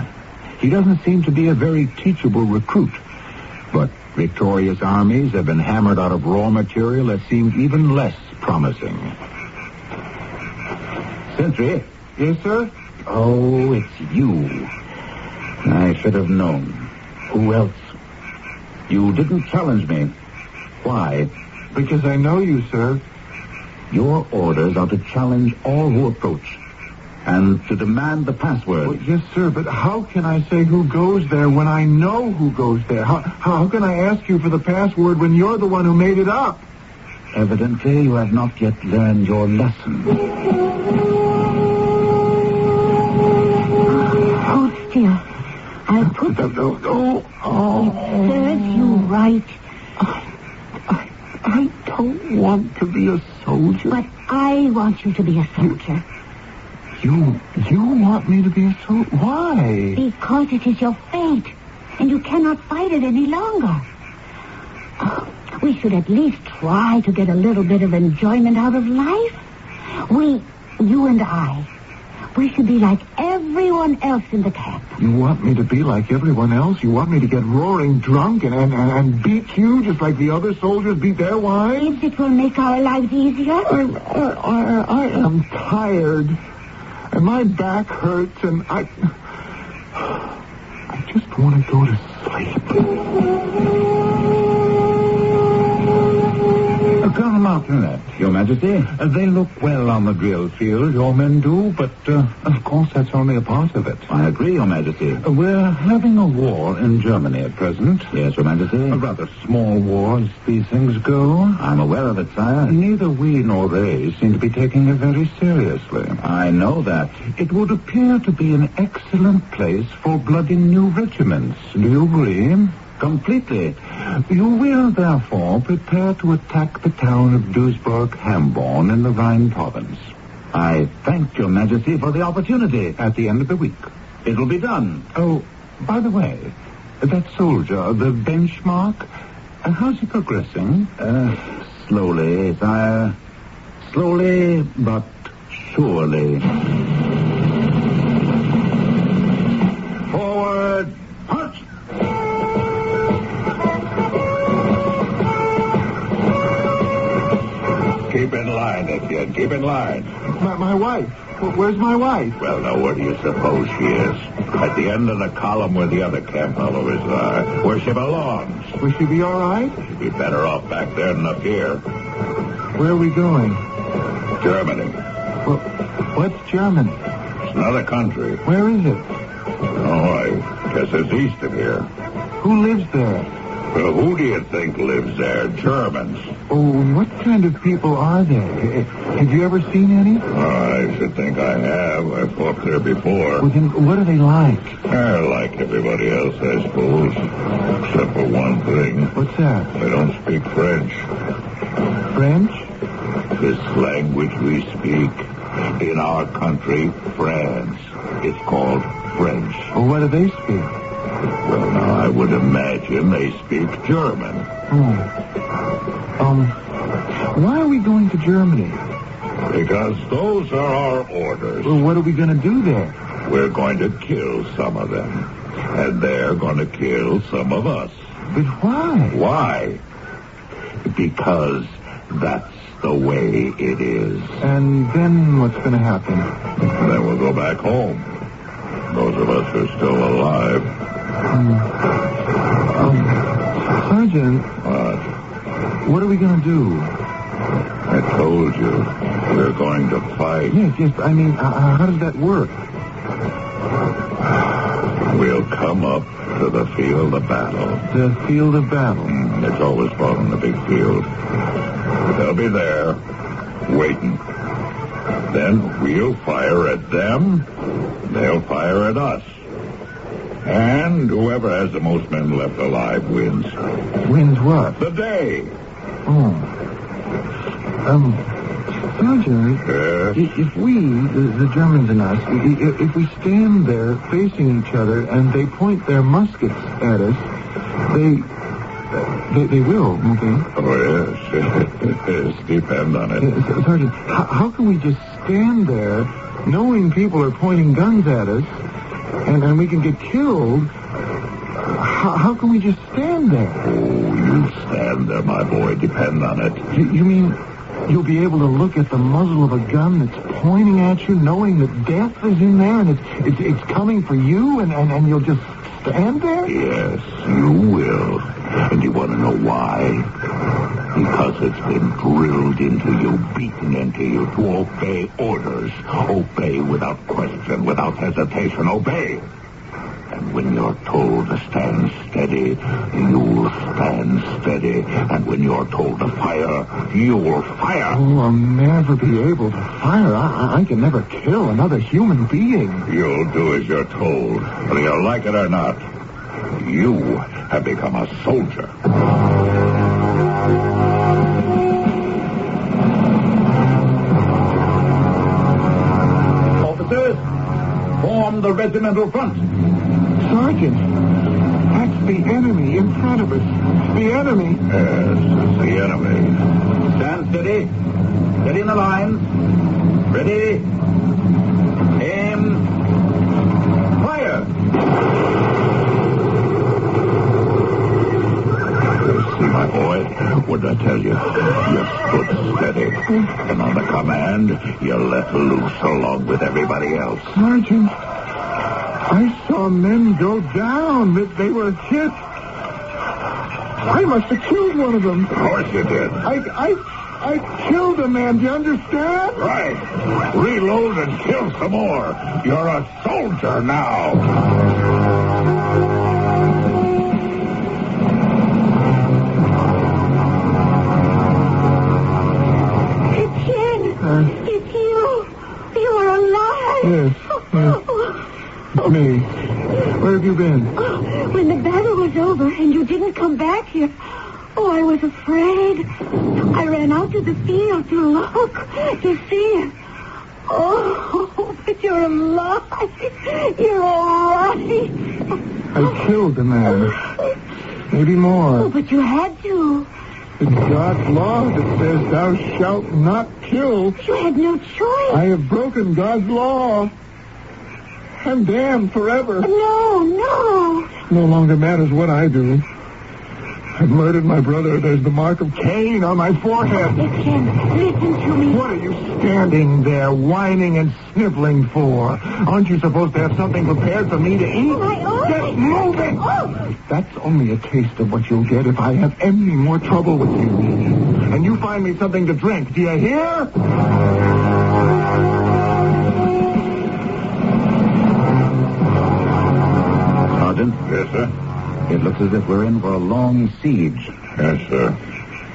He doesn't seem to be a very teachable recruit. But victorious armies have been hammered out of raw material that seemed even less promising. Sentry? Yes, sir? Oh, it's you. I should have known. Who else? You didn't challenge me. Why? Because I know you, sir. Your orders are to challenge all who approach and to demand the password. Well, yes, sir, but how can I say who goes there when I know who goes there? How can I ask you for the password when you're the one who made it up? Evidently, you have not yet learned your lesson. Hold still. I'll put the... Oh. It serves you right. I don't want to be a soldier. But I want you to be a soldier. You want me to be a soldier? Why? Because it is your fate, and you cannot fight it any longer. We should at least try to get a little bit of enjoyment out of life. You and I, we should be like everyone else in the camp. You want me to be like everyone else? You want me to get roaring drunk and beat you just like the other soldiers beat their wives? If it will make our lives easier. I am tired. And my back hurts, and I just want to go to sleep. Colonel Martinet, Your Majesty. They look well on the drill field, your men do, but, of course, that's only a part of it. I agree, Your Majesty. We're having a war in Germany at present. Yes, Your Majesty. A rather small war as these things go. I'm aware of it, sire. Neither we nor they seem to be taking it very seriously. I know that. It would appear to be an excellent place for blooding new regiments. Do you agree? Completely. You will, therefore, prepare to attack the town of Duisburg-Hamborn in the Rhine province. I thank Your Majesty for the opportunity. At the end of the week. It will be done. Oh, by the way, that soldier, the benchmark, how's he progressing? Slowly, sire. Slowly, but surely. Forward, march! Keep in line, Etienne. Keep in line. My wife. Where's my wife? Well, now, where do you suppose she is? At the end of the column where the other camp followers are. Where she belongs. Will she be all right? She'd be better off back there than up here. Where are we going? Germany. Well, what's Germany? It's another country. Where is it? Oh, I guess it's east of here. Who lives there? Well, who do you think lives there? Germans. Oh, what kind of people are they? Have you ever seen any? I should think I have. I've fought there before. Well, then what are they like? They're like everybody else, I suppose. Except for one thing. What's that? They don't speak French. French? This language we speak in our country, France. It's called French. Well, what do they speak? Well, now, I would imagine they speak German. Why are we going to Germany? Because those are our orders. Well, what are we going to do there? We're going to kill some of them. And they're going to kill some of us. But why? Why? Because that's the way it is. And then what's going to happen? Then we'll go back home. Those of us who are still alive. Sergeant. What are we going to do? I told you. We're going to fight. Yes. I mean, how does that work? We'll come up to the field of battle. The field of battle? It's always fought on the big field. They'll be there, waiting. Then we'll fire at them. They'll fire at us. And whoever has the most men left alive wins. Wins what? The day. Sergeant, if we, the Germans and us, if we stand there facing each other and they point their muskets at us, They will, won't they? Oh, yes. Depend on it. Sergeant, how can we just stand there knowing people are pointing guns at us and we can get killed? How can we just stand there? Oh, you stand there, my boy. Depend on it. You mean you'll be able to look at the muzzle of a gun that's pointing at you, knowing that death is in there and it's coming for you, and you'll just stand there? Yes, you will. And you want to know why? Because it's been drilled into you, beaten into you to obey orders. Obey without question, without hesitation. Obey. And when you're told to stand steady, you'll stand steady. And when you're told to fire, you'll fire. Oh, I'll never be able to fire. I can never kill another human being. You'll do as you're told, whether you like it or not. You have become a soldier. Officers, form the regimental front. Sergeant, that's the enemy in front of us. The enemy. Yes, it's the enemy. Stand steady. Steady in the lines. Ready. Aim. Fire. See, my boy, what did I tell you? You stood steady. And on the command, you let loose along with everybody else. Sergeant, I saw men go down. They were hit. I must have killed one of them. Of course you did. I killed a man. Do you understand? Right. Reload and kill some more. You're a soldier now. It's you. You are alive. Yes. It's me. Where have you been? When the battle was over and you didn't come back here, I was afraid. I ran out to the field to look, to see. Oh, but you're alive. You're all right. I killed a man. Maybe more. But you had to. It's God's law that says thou shalt not kill. You had no choice. I have broken God's law. I'm damned forever. No. No longer matters what I do. I've murdered my brother. There's the mark of Cain on my forehead. Listen to me. What are you standing there whining and sniveling for? Aren't you supposed to have something prepared for me to eat? Get moving! That's only a taste of what you'll get if I have any more trouble with you. And you find me something to drink. Do you hear? Sergeant? Yes, sir? It looks as if we're in for a long siege. Yes, sir.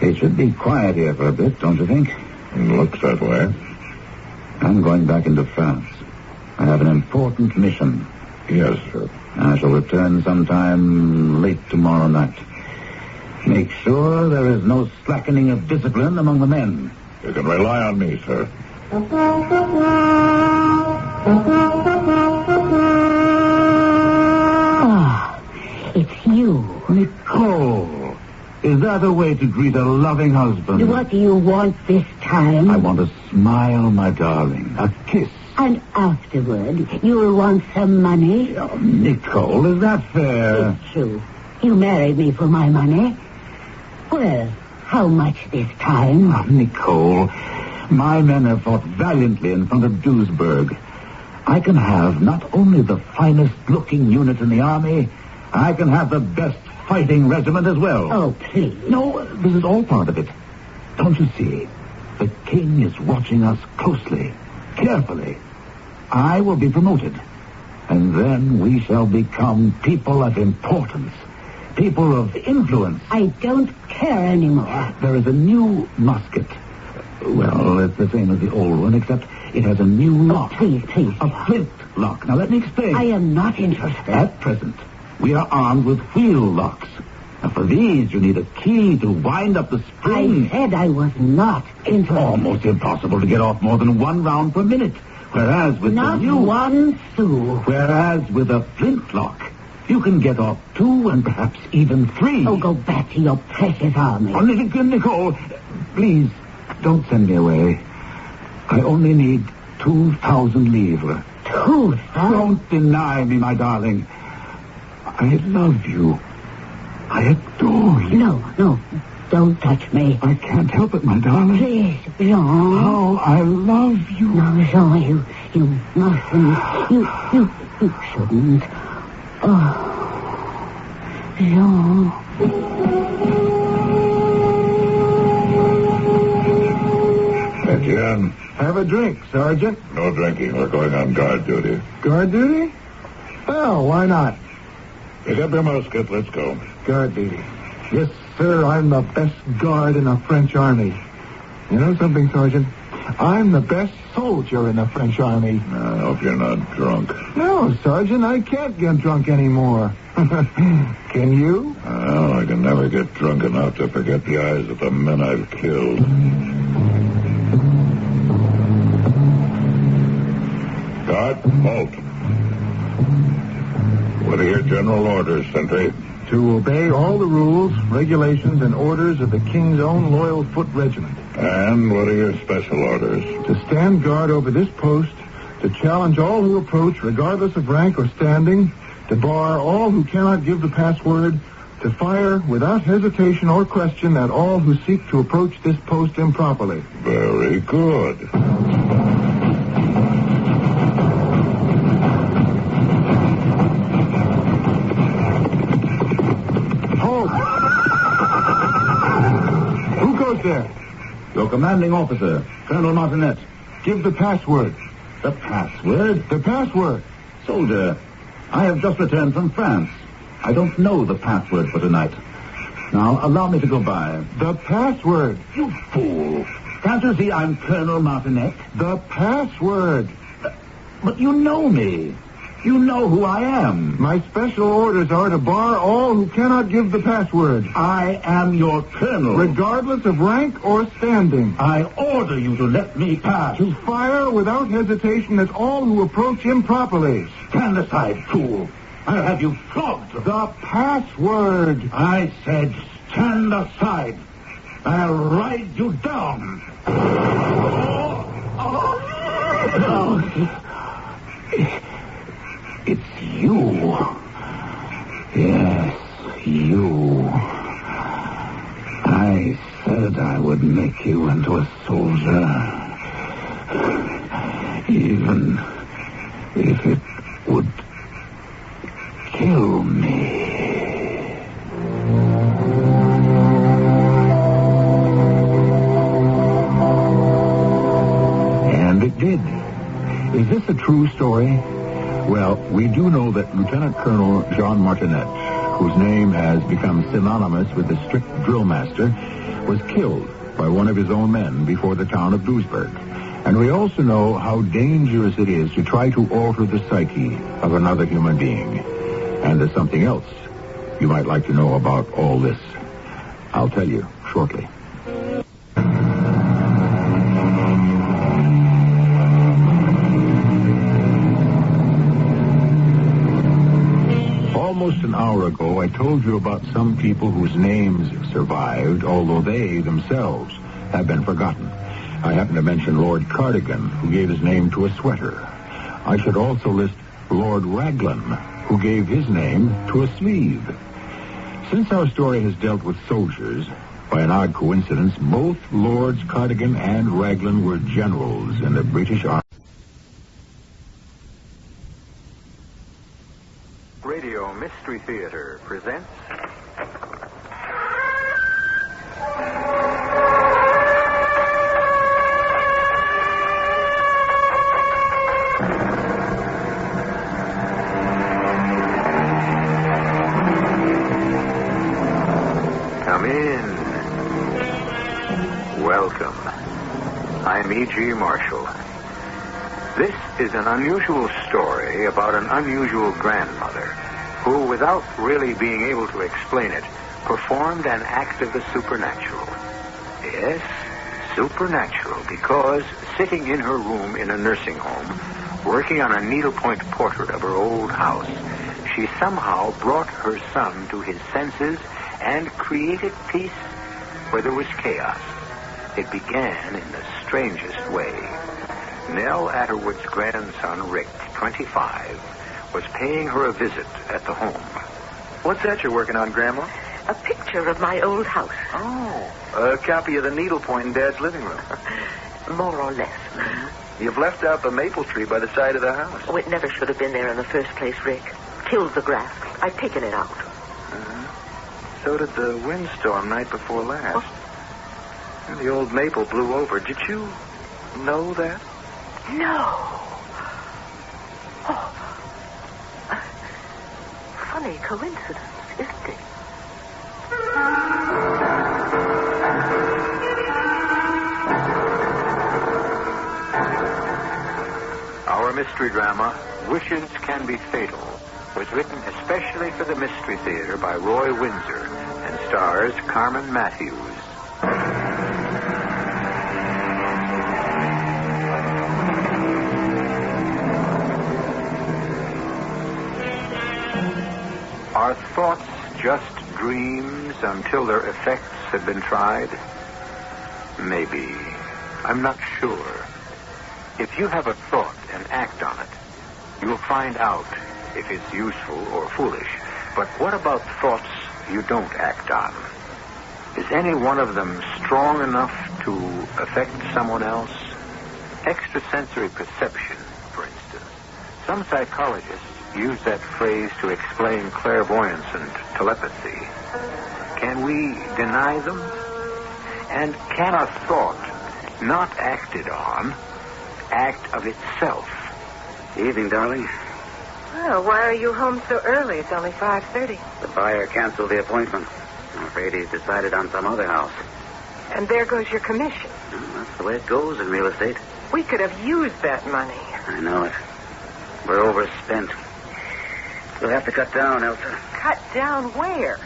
It should be quiet here for a bit, don't you think? Looks that way. I'm going back into France. I have an important mission. Yes, sir. I shall return sometime late tomorrow night. Make sure there is no slackening of discipline among the men. You can rely on me, sir. It's you. Nicole, is that a way to greet a loving husband? What do you want this time? I want a smile, my darling. A kiss. And afterward, you'll want some money? Oh, Nicole, is that fair? It's true. You married me for my money. Well, how much this time? Oh, Nicole, my men have fought valiantly in front of Duisburg. I can have not only the finest-looking unit in the army, I can have the best fighting regiment as well. Oh, please. No, this is all part of it. Don't you see? The king is watching us closely, carefully. I will be promoted. And then we shall become people of importance. People of influence. I don't care anymore. There is a new musket. Well, it's the same as the old one, except it has a new lock. Please. A flint lock. Now, let me explain. I am not interested. At present, we are armed with wheel locks. Now, for these, you need a key to wind up the spring. I said I was not interested. It's almost impossible to get off more than one round per minute. Whereas with not the new... one sou. Whereas with a flint lock, You can get off 2 and perhaps even 3. Oh, go back to your precious army. Oh, Nicole, please, don't send me away. I only need 2,000 livres. 2,000? Don't deny me, my darling. I love you. I adore you. No, don't touch me. I can't help it, my darling. Please, Jean. Oh, I love you. No, Jean, you mustn't. You shouldn't. Oh, Jean. Etienne. Have a drink, Sergeant. No drinking. We're going on guard duty. Guard duty? Oh, why not? Pick up your musket. Let's go. Guard duty. Yes, sir, I'm the best guard in the French army. You know something, Sergeant? I'm the best soldier in the French army. I hope you're not drunk. No, Sergeant, I can't get drunk anymore. Can you? Oh, I can never get drunk enough to forget the eyes of the men I've killed. Guard, halt. What are your general orders, Sentry? To obey all the rules, regulations, and orders of the King's Own Loyal Foot Regiment. And what are your special orders? To stand guard over this post, to challenge all who approach, regardless of rank or standing, to bar all who cannot give the password, to fire without hesitation or question at all who seek to approach this post improperly. Very good. There. Your commanding officer, Colonel Martinet. Give the password. The password? The password. Soldier, I have just returned from France. I don't know the password for tonight. Now, allow me to go by. The password. You fool. Can't you see I'm Colonel Martinet? The password. But you know me. You know who I am. My special orders are to bar all who cannot give the password. I am your colonel. Regardless of rank or standing. I order you to let me pass. To fire without hesitation at all who approach improperly. Stand aside, fool. I'll have you flogged. The password. I said stand aside. I'll ride you down. It's you. Yes, you. I said I would make you into a soldier. Even if it would kill me. And it did. Is this a true story? Well, we do know that Lieutenant Colonel Jean Martinet, whose name has become synonymous with the strict drill master, was killed by one of his own men before the town of Duisburg. And we also know how dangerous it is to try to alter the psyche of another human being. And there's something else you might like to know about all this. I'll tell you shortly. Almost an hour ago, I told you about some people whose names survived, although they themselves have been forgotten. I happen to mention Lord Cardigan, who gave his name to a sweater. I should also list Lord Raglan, who gave his name to a sleeve. Since our story has dealt with soldiers, by an odd coincidence, both Lords Cardigan and Raglan were generals in the British Army. Radio Mystery Theater presents... Come in. Welcome. I'm E.G. Marshall. This is an unusual story about an unusual grandmother who, without really being able to explain it, performed an act of the supernatural. Yes, supernatural, because sitting in her room in a nursing home, working on a needlepoint portrait of her old house, she she somehow brought her son to his senses and created peace where there was chaos. It began in the strangest way. Nell Atterwood's grandson, Rick, 25, was paying her a visit at the home. What's that you're working on, Grandma? A picture of my old house. Oh, a copy of the needlepoint in Dad's living room. More or less. You've left out the maple tree by the side of the house. Oh, it never should have been there in the first place, Rick. Killed the grass. I've taken it out. So did the windstorm night before last. And the old maple blew over. Did you know that? No. Oh. Funny coincidence, isn't it? Our mystery drama, Wishes Can Be Fatal, was written especially for the Mystery Theater by Roy Windsor and stars Carmen Matthews. Are thoughts just dreams until their effects have been tried? Maybe. I'm not sure. If you have a thought and act on it, you'll find out if it's useful or foolish. But what about thoughts you don't act on? Is any one of them strong enough to affect someone else? Extrasensory perception, for instance. Some psychologists use that phrase to explain clairvoyance and telepathy. Can we deny them? And can a thought, not acted on, act of itself? Evening, darling. Well, why are you home so early? It's only 5:30. The buyer canceled the appointment. I'm afraid he's decided on some other house. And there goes your commission. Well, that's the way it goes in real estate. We could have used that money. I know it. We're overspent. We'll have to cut down, Elsa. Cut down where?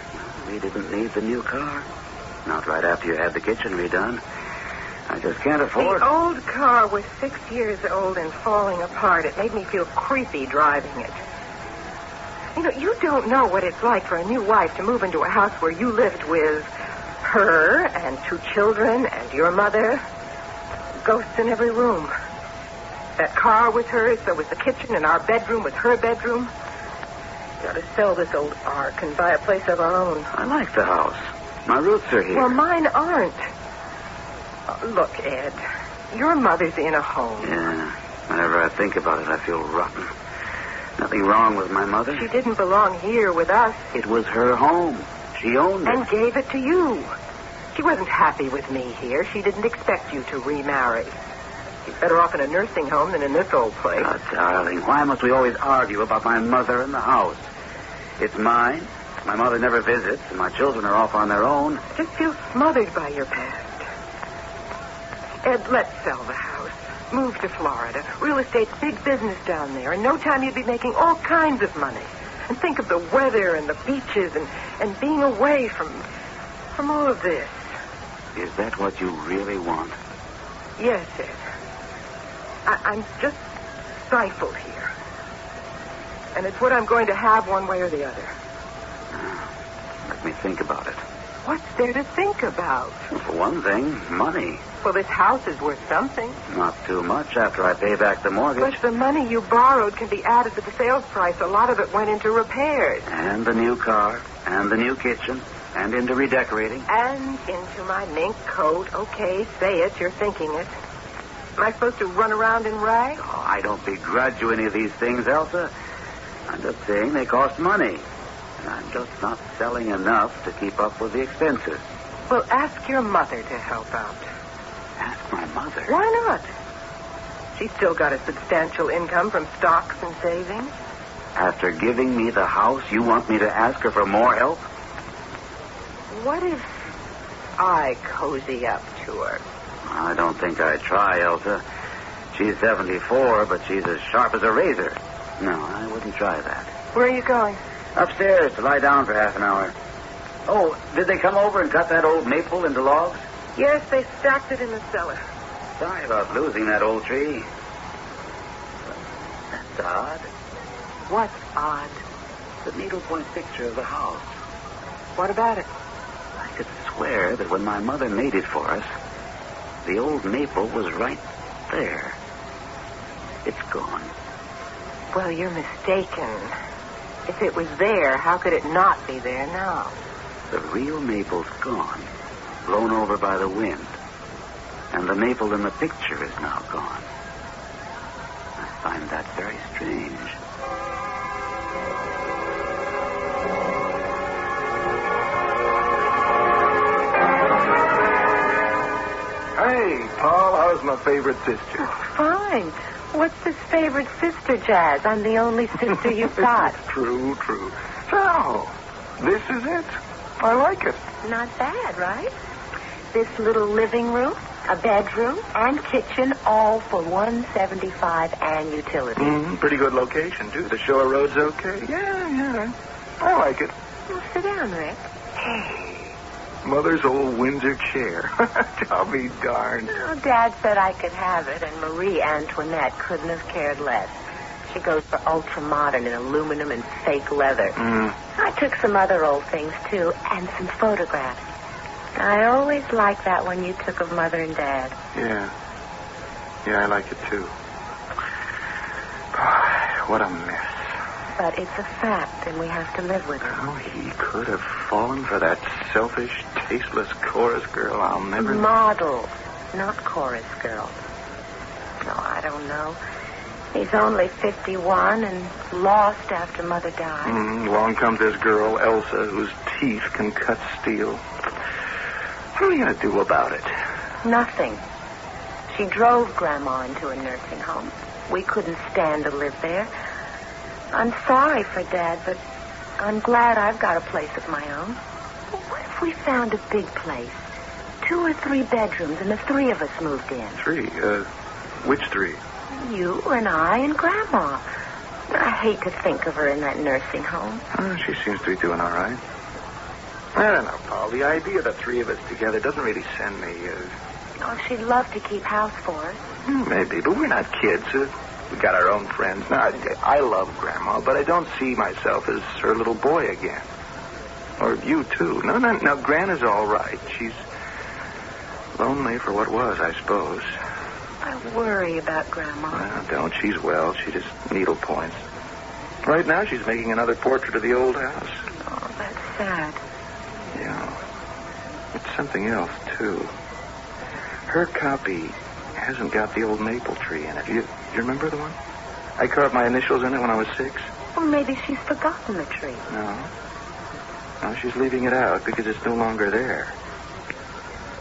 We didn't need the new car. Not right after you had the kitchen redone. I just can't afford... The old car was 6 years old and falling apart. It made me feel creepy driving it. You know, you don't know what it's like for a new wife to move into a house where you lived with her and 2 children and your mother. Ghosts in every room. That car was hers, so was the kitchen, and our bedroom was her bedroom. We ought to sell this old ark and buy a place of our own. I like the house. My roots are here. Well, mine aren't. Look, Ed, your mother's in a home. Yeah. Whenever I think about it, I feel rotten. Nothing wrong with my mother. She didn't belong here with us. It was her home. She owned it. And gave it to you. She wasn't happy with me here. She didn't expect you to remarry. She's better off in a nursing home than in this old place. Oh, darling, why must we always argue about my mother and the house? It's mine. My mother never visits, and my children are off on their own. I just feel smothered by your past. Ed, let's sell the house. Move to Florida. Real estate's big business down there. In no time you'd be making all kinds of money. And think of the weather and the beaches and being away from all of this. Is that what you really want? Yes, Ed. I'm just stifled here. And it's what I'm going to have one way or the other. Let me think about it. What's there to think about? Well, for one thing, money. Well, this house is worth something. Not too much after I pay back the mortgage. But the money you borrowed can be added to the sales price. A lot of it went into repairs. And the new car, and the new kitchen, and into redecorating. And into my mink coat. Okay, say it. You're thinking it. Am I supposed to run around in rags? Oh, I don't begrudge you any of these things, Elsa. I'm just saying they cost money. And I'm just not selling enough to keep up with the expenses. Well, ask your mother to help out. Ask my mother? Why not? She's still got a substantial income from stocks and savings. After giving me the house, you want me to ask her for more help? What if I cozy up to her? I don't think I'd try, Elsa. She's 74, but she's as sharp as a razor. No, I wouldn't try that. Where are you going? Upstairs to lie down for half an hour. Oh, did they come over and cut that old maple into logs? Yes, they stacked it in the cellar. Sorry about losing that old tree. That's odd. What's odd? The needlepoint picture of the house. What about it? I could swear that when my mother made it for us, the old maple was right there. It's gone. Well, you're mistaken. If it was there, how could it not be there now? The real maple's gone, blown over by the wind. And the maple in the picture is now gone. I find that very strange. Hey, Paul, how's my favorite sister? Oh, fine. What's this favorite sister, Jazz? I'm the only sister you've got. True. So, this is it. I like it. Not bad, right? This little living room, a bedroom, and kitchen, all for $175 and utilities. Pretty good location, too. The shore road's okay. Yeah. I like it. Well, sit down, Rick. Mother's old Windsor chair. I'll be darned. Well, Dad said I could have it, and Marie Antoinette couldn't have cared less. She goes for ultra-modern in aluminum and fake leather. I took some other old things, too, and some photographs. I always liked that one you took of Mother and Dad. Yeah, I like it, too. What a mess. But it's a fact, and we have to live with it. Oh, he could have fallen for that selfish, tasteless chorus girl. I'll never... Model, not chorus girl. No, I don't know. He's only 51 and lost after Mother died. Along comes this girl, Elsa, whose teeth can cut steel. What are you going to do about it? Nothing. She drove Grandma into a nursing home. We couldn't stand to live there. I'm sorry for Dad, but I'm glad I've got a place of my own. What if we found a big place? 2 or 3 bedrooms, and the 3 of us moved in. 3? Which 3? You and I and Grandma. I hate to think of her in that nursing home. She seems to be doing all right. I don't know, Paul. The idea of the 3 of us together doesn't really send me... Oh, she'd love to keep house for us. Maybe, but we're not kids. We got our own friends. Now, I love Grandma, but I don't see myself as her little boy again. Or you, too. No, Gran is all right. She's lonely for what was, I suppose. I worry about Grandma. Well, don't. She's well. She just needle points. Right now, she's making another portrait of the old house. Oh, that's sad. Yeah. It's something else, too. Her copy hasn't got the old maple tree in it. You remember the one? I carved my initials in it when I was 6. Well, maybe she's forgotten the tree. No, she's leaving it out because it's no longer there.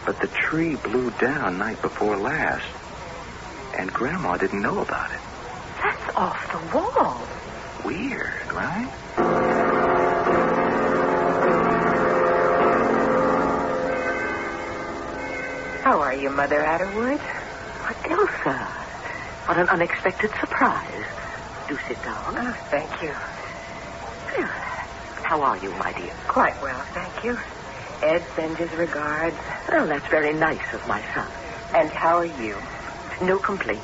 But the tree blew down night before last, and Grandma didn't know about it. That's off the wall. Weird, right? How are you, Mother Atterwood? Elsa, what an unexpected surprise. Do sit down. Oh, thank you. How are you, my dear? Quite well, thank you. Ed sends his regards. Well, that's very nice of my son. And how are you? No complaints.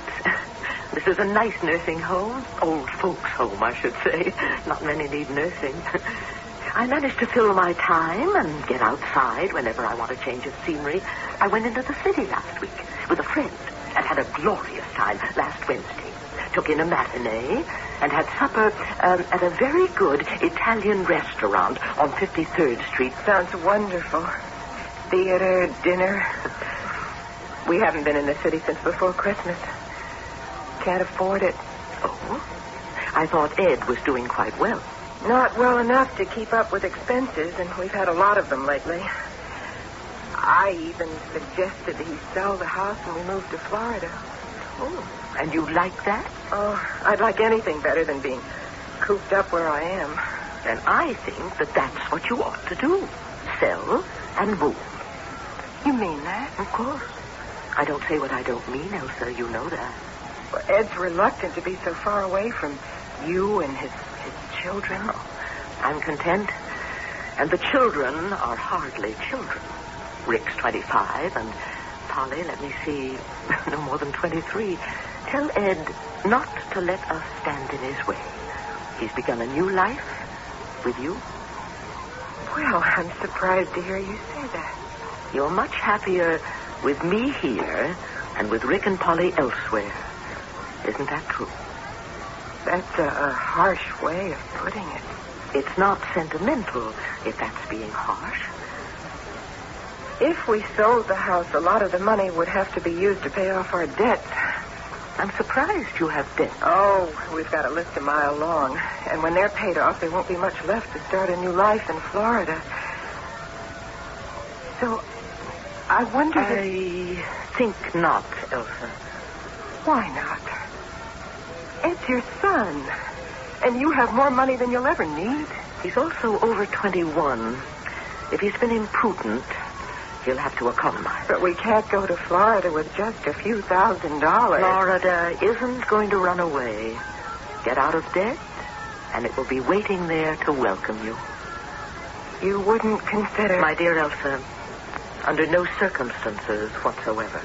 This is a nice nursing home. Old folks' home, I should say. Not many need nursing. I managed to fill my time and get outside whenever I want a change of scenery. I went into the city last week with a friend and had a glorious time last Wednesday. Took in a matinee and had supper at a very good Italian restaurant on 53rd Street. Sounds wonderful. Theater, dinner. We haven't been in the city since before Christmas. Can't afford it. Oh? I thought Ed was doing quite well. Not well enough to keep up with expenses, and we've had a lot of them lately. I even suggested he sell the house when we moved to Florida. Oh, and you like that? Oh, I'd like anything better than being cooped up where I am. Then I think that that's what you ought to do. Sell and move. You mean that? Of course. I don't say what I don't mean, Elsa. You know that. Well, Ed's reluctant to be so far away from you and his children. Oh, I'm content. And the children are hardly children. Rick's 25, and Polly, let me see, no more than 23. Tell Ed not to let us stand in his way. He's begun a new life, with you? Well, I'm surprised to hear you say that. You're much happier with me here and with Rick and Polly elsewhere. Isn't that true? That's a harsh way of putting it. It's not sentimental, if that's being harsh. If we sold the house, a lot of the money would have to be used to pay off our debts. I'm surprised you have debt. Oh, we've got a list a mile long. And when they're paid off, there won't be much left to start a new life in Florida. So, I wonder I think not, Elsa. Why not? It's your son. And you have more money than you'll ever need. He's also over 21. If he's been imprudent, he'll have to economize. But we can't go to Florida with just a few $1,000. Florida isn't going to run away. Get out of debt, and it will be waiting there to welcome you. You wouldn't consider... My dear Elsa, under no circumstances whatsoever.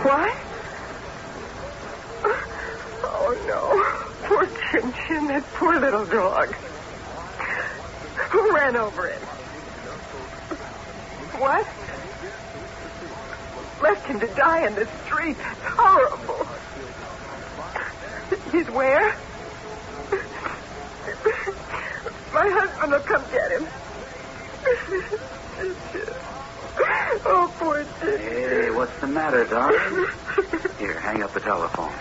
What? Oh, no. Poor Chin Chin, that poor little dog. Who ran over him? What? Left him to die in the street. That's horrible. He's where? My husband will come get him. Oh, poor Chin. Hey, what's the matter, darling? Here, hang up the telephone.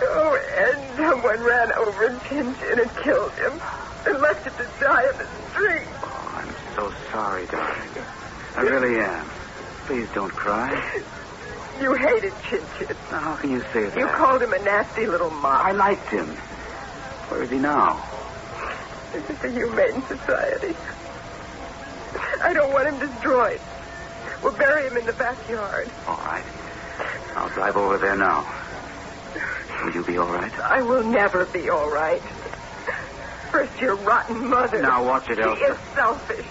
Oh, Ed, someone ran over Chin Chin and killed him and left him to die in the street. Oh, I'm so sorry, darling. I really am. Please don't cry. You hated Chin Chin. Now, how can you say that? You called him a nasty little mop. I liked him. Where is he now? This is the Humane Society. I don't want him destroyed. We'll bury him in the backyard. All right. I'll drive over there now. Will you be all right? I will never be all right. First, your rotten mother. Now, watch it, Elsa. She is selfish.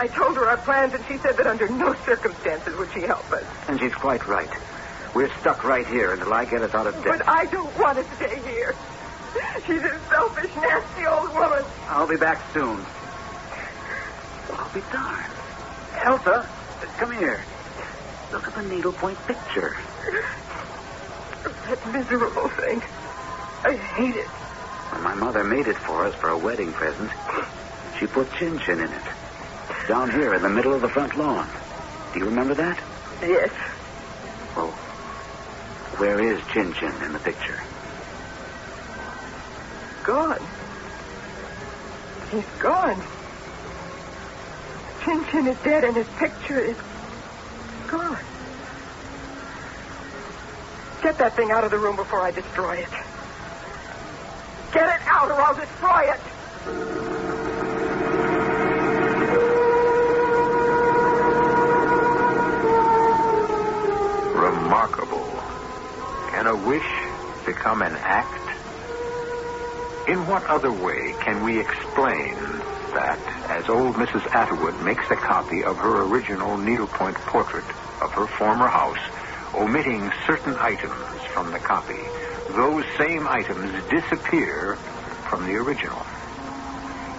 I told her our plans, and she said that under no circumstances would she help us. And she's quite right. We're stuck right here until I get us out of debt. But I don't want to stay here. She's a selfish, nasty old woman. I'll be back soon. I'll be darned. Elsa, come here. Look at the needlepoint picture. That miserable thing. I hate it. When my mother made it for us for a wedding present, she put Chin Chin in it. Down here in the middle of the front lawn. Do you remember that? Yes. Well, where is Chin Chin in the picture? Gone. He's gone. Chin Chin is dead and his picture is gone. Get that thing out of the room before I destroy it. Get it out or I'll destroy it. Remarkable. Can a wish become an act? In what other way can we explain that as old Mrs. Atwood makes a copy of her original needlepoint portrait of her former house, omitting certain items from the copy, those same items disappear from the original?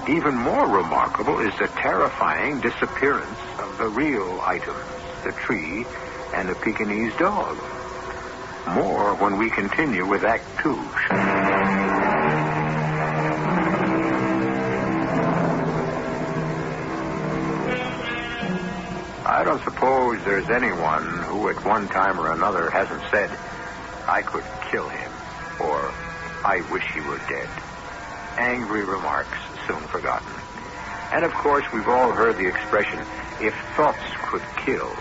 Even more remarkable is the terrifying disappearance of the real items, the tree and the Pekingese dog. More when we continue with Act 2. I don't suppose there's anyone who at one time or another hasn't said, I could kill him, or I wish he were dead. Angry remarks soon forgotten. And of course, we've all heard the expression, if thoughts could kill.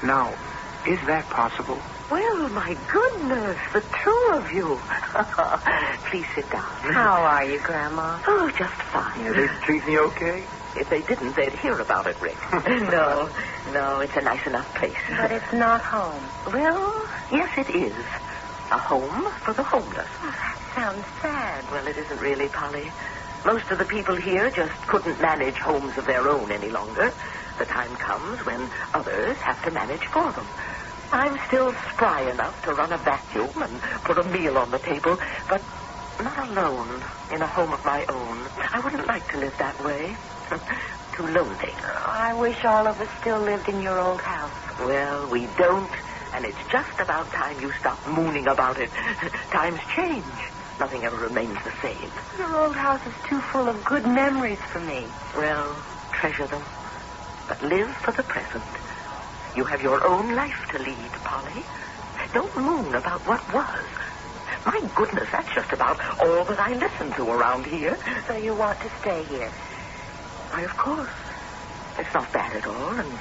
Now, is that possible? Well, my goodness, the two of you. Please sit down. How are you, Grandma? Oh, just fine. Yeah, they treat me okay? If they didn't, they'd hear about it, Rick. No, it's a nice enough place. But it's not home. Well, yes, it is. A home for the homeless. Oh, that sounds sad. Well, it isn't really, Polly. Most of the people here just couldn't manage homes of their own any longer. the time comes when others have to manage for them. I'm still spry enough to run a vacuum and put a meal on the table, but not alone in a home of my own. I wouldn't like to live that way. Too lonely. I wish all of us still lived in your old house. Well, we don't, and it's just about time you stop mooning about it. Times change. Nothing ever remains the same. Your old house is too full of good memories for me. Well, treasure them, but live for the present. You have your own life to lead, Polly. Don't moon about what was. My goodness, that's just about all that I listen to around here. So you want to stay here? Why, of course. It's not bad at all, and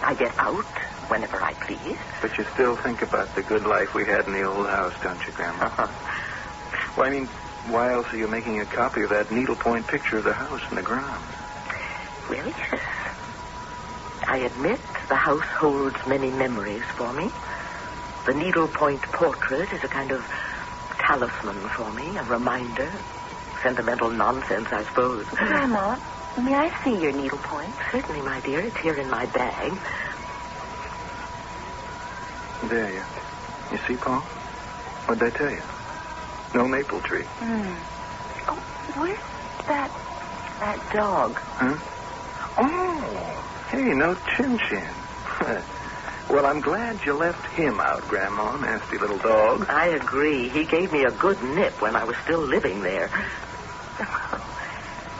I get out whenever I please. But you still think about the good life we had in the old house, don't you, Grandma? Well, I mean, why else are you making a copy of that needlepoint picture of the house in the grounds? Well, yes. I admit the house holds many memories for me. The needlepoint portrait is a kind of talisman for me, a reminder. Sentimental nonsense, I suppose. Grandma, may I see your needlepoint? Certainly, my dear. It's here in my bag. There you see, Paul? What'd I tell you? No maple tree. Oh, where's that dog? Huh? Oh, hey, no Chin-Chin. Well, I'm glad you left him out, Grandma, nasty little dog. I agree. He gave me a good nip when I was still living there.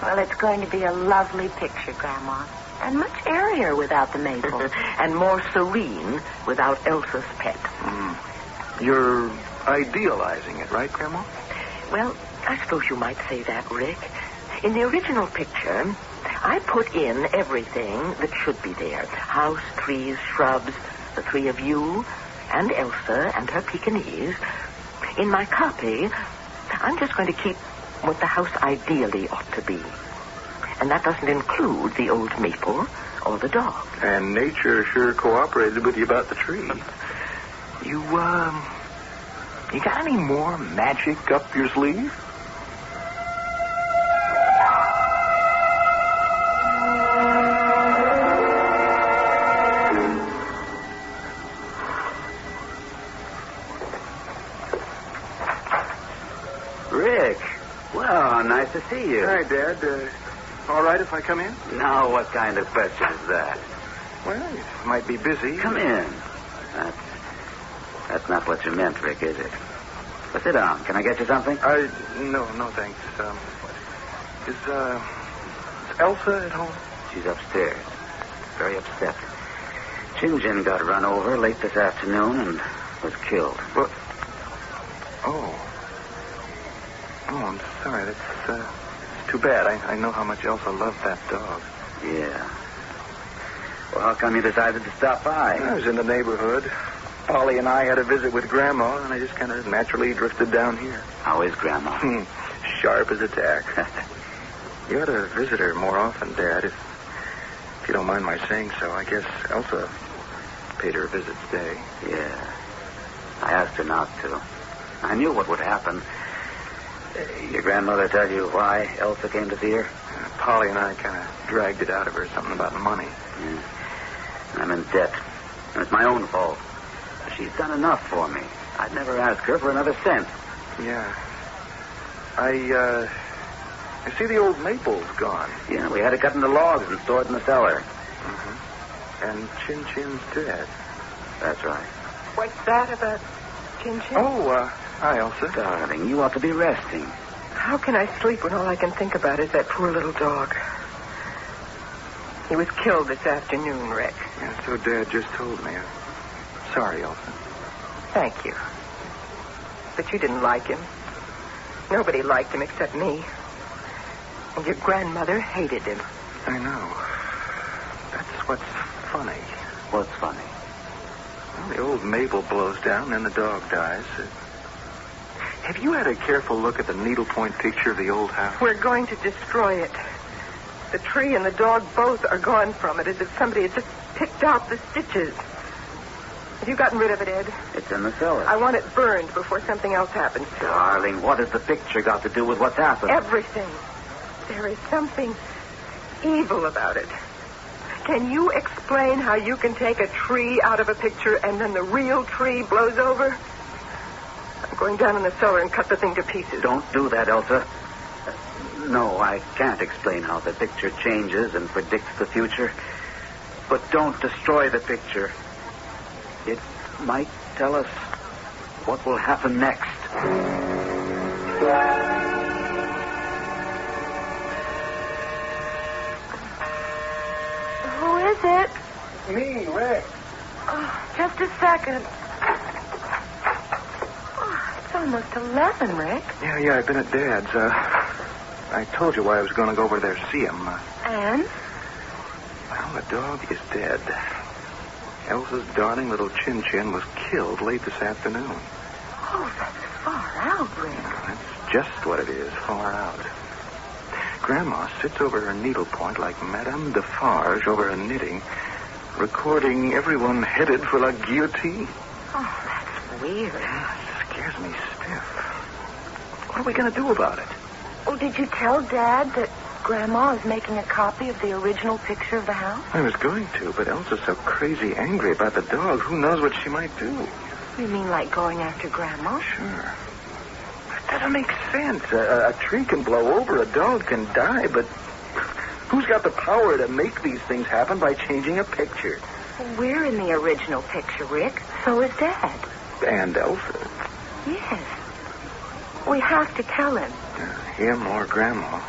Well, it's going to be a lovely picture, Grandma. And much airier without the maple. And more serene without Elsa's pet. You're idealizing it, right, Grandma? Well, I suppose you might say that, Rick. In the original picture, I put in everything that should be there. House, trees, shrubs, the three of you, and Elsa and her Pekingese. In my copy, I'm just going to keep what the house ideally ought to be. And that doesn't include the old maple or the dog. And nature sure cooperated with you about the tree. You got any more magic up your sleeve? Rick, well, nice to see you. Hi, Dad. All right if I come in? Now, what kind of question is that? Well, you might be busy. Come in. That's not what you meant, Rick, is it? Well, sit down. Can I get you something? No, thanks. Is Elsa at home? She's upstairs. Very upset. Chin-Chin got run over late this afternoon and was killed. What? Oh, I'm sorry. That's too bad. I know how much Elsa loved that dog. Yeah. Well, how come you decided to stop by? I was in the neighborhood. Polly and I had a visit with Grandma, and I just kind of naturally drifted down here. How is Grandma? Sharp as a tack. You ought to visit her more often, Dad, if you don't mind my saying so. I guess Elsa paid her a visit today. Yeah. I asked her not to. I knew what would happen. Your grandmother tell you why Elsa came to see her? Polly and I kind of dragged it out of her, something about money. Yeah. I'm in debt. And it's my own fault. She's done enough for me. I'd never ask her for another cent. Yeah. I see the old maple's gone. Yeah, we had it cut into logs and stored in the cellar. And Chin-Chin's dead. That's right. What's that about Chin-Chin? Oh, hi, Elsa. Darling, you ought to be resting. How can I sleep when all I can think about is that poor little dog? He was killed this afternoon, Rick. Yeah, so Dad just told me. Sorry, Elsa. Thank you. But you didn't like him. Nobody liked him except me. And your grandmother hated him. I know. That's what's funny. What's funny? Well, the old maple blows down, then the dog dies. Have you had a careful look at the needlepoint picture of the old house? We're going to destroy it. The tree and the dog both are gone from it, as if somebody had just picked out the stitches. Have you gotten rid of it, Ed? It's in the cellar. I want it burned before something else happens. Darling, what has the picture got to do with what's happened? Everything. There is something evil about it. Can you explain how you can take a tree out of a picture and then the real tree blows over? I'm going down in the cellar and cut the thing to pieces. Don't do that, Elsa. No, I can't explain how the picture changes and predicts the future. But don't destroy the picture. It might tell us what will happen next. Who is it? Me, Rick. Oh, just a second. Oh, it's almost 11, Rick. Yeah, I've been at Dad's. I told you why I was going to go over there to see him. And? Well, the dog is dead. Elsa's darling little Chin-Chin was killed late this afternoon. Oh, that's far out, Rick. That's just what it is, far out. Grandma sits over her needlepoint like Madame Defarge over her knitting, recording everyone headed for la guillotine. Oh, that's weird. It scares me stiff. What are we going to do about it? Oh, did you tell Dad that Grandma is making a copy of the original picture of the house? I was going to, but Elsa's so crazy angry about the dog. Who knows what she might do? You mean like going after Grandma? Sure. That doesn't make sense. A tree can blow over, a dog can die, but who's got the power to make these things happen by changing a picture? Well, we're in the original picture, Rick. So is Dad. And Elsa. Yes. We have to tell him. Him or Grandma.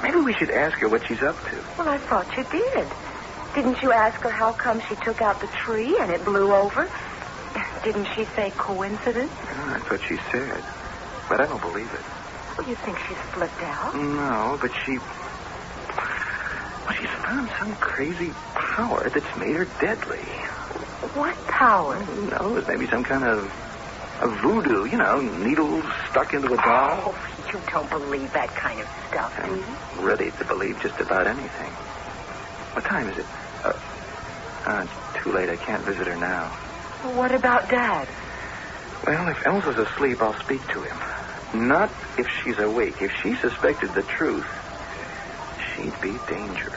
Maybe we should ask her what she's up to. Well, I thought you did. Didn't you ask her how come she took out the tree and it blew over? Didn't she say coincidence? That's what she said. But I don't believe it. Well, you think she's flipped out? No, but she's found some crazy power that's made her deadly. What power? Who knows? Maybe some kind of voodoo, needles stuck into a doll. Oh, you don't believe that kind of stuff, do you? I'm ready to believe just about anything. What time is it? It's too late. I can't visit her now. Well, what about Dad? Well, if Elsa's asleep, I'll speak to him. Not if she's awake. If she suspected the truth, she'd be dangerous.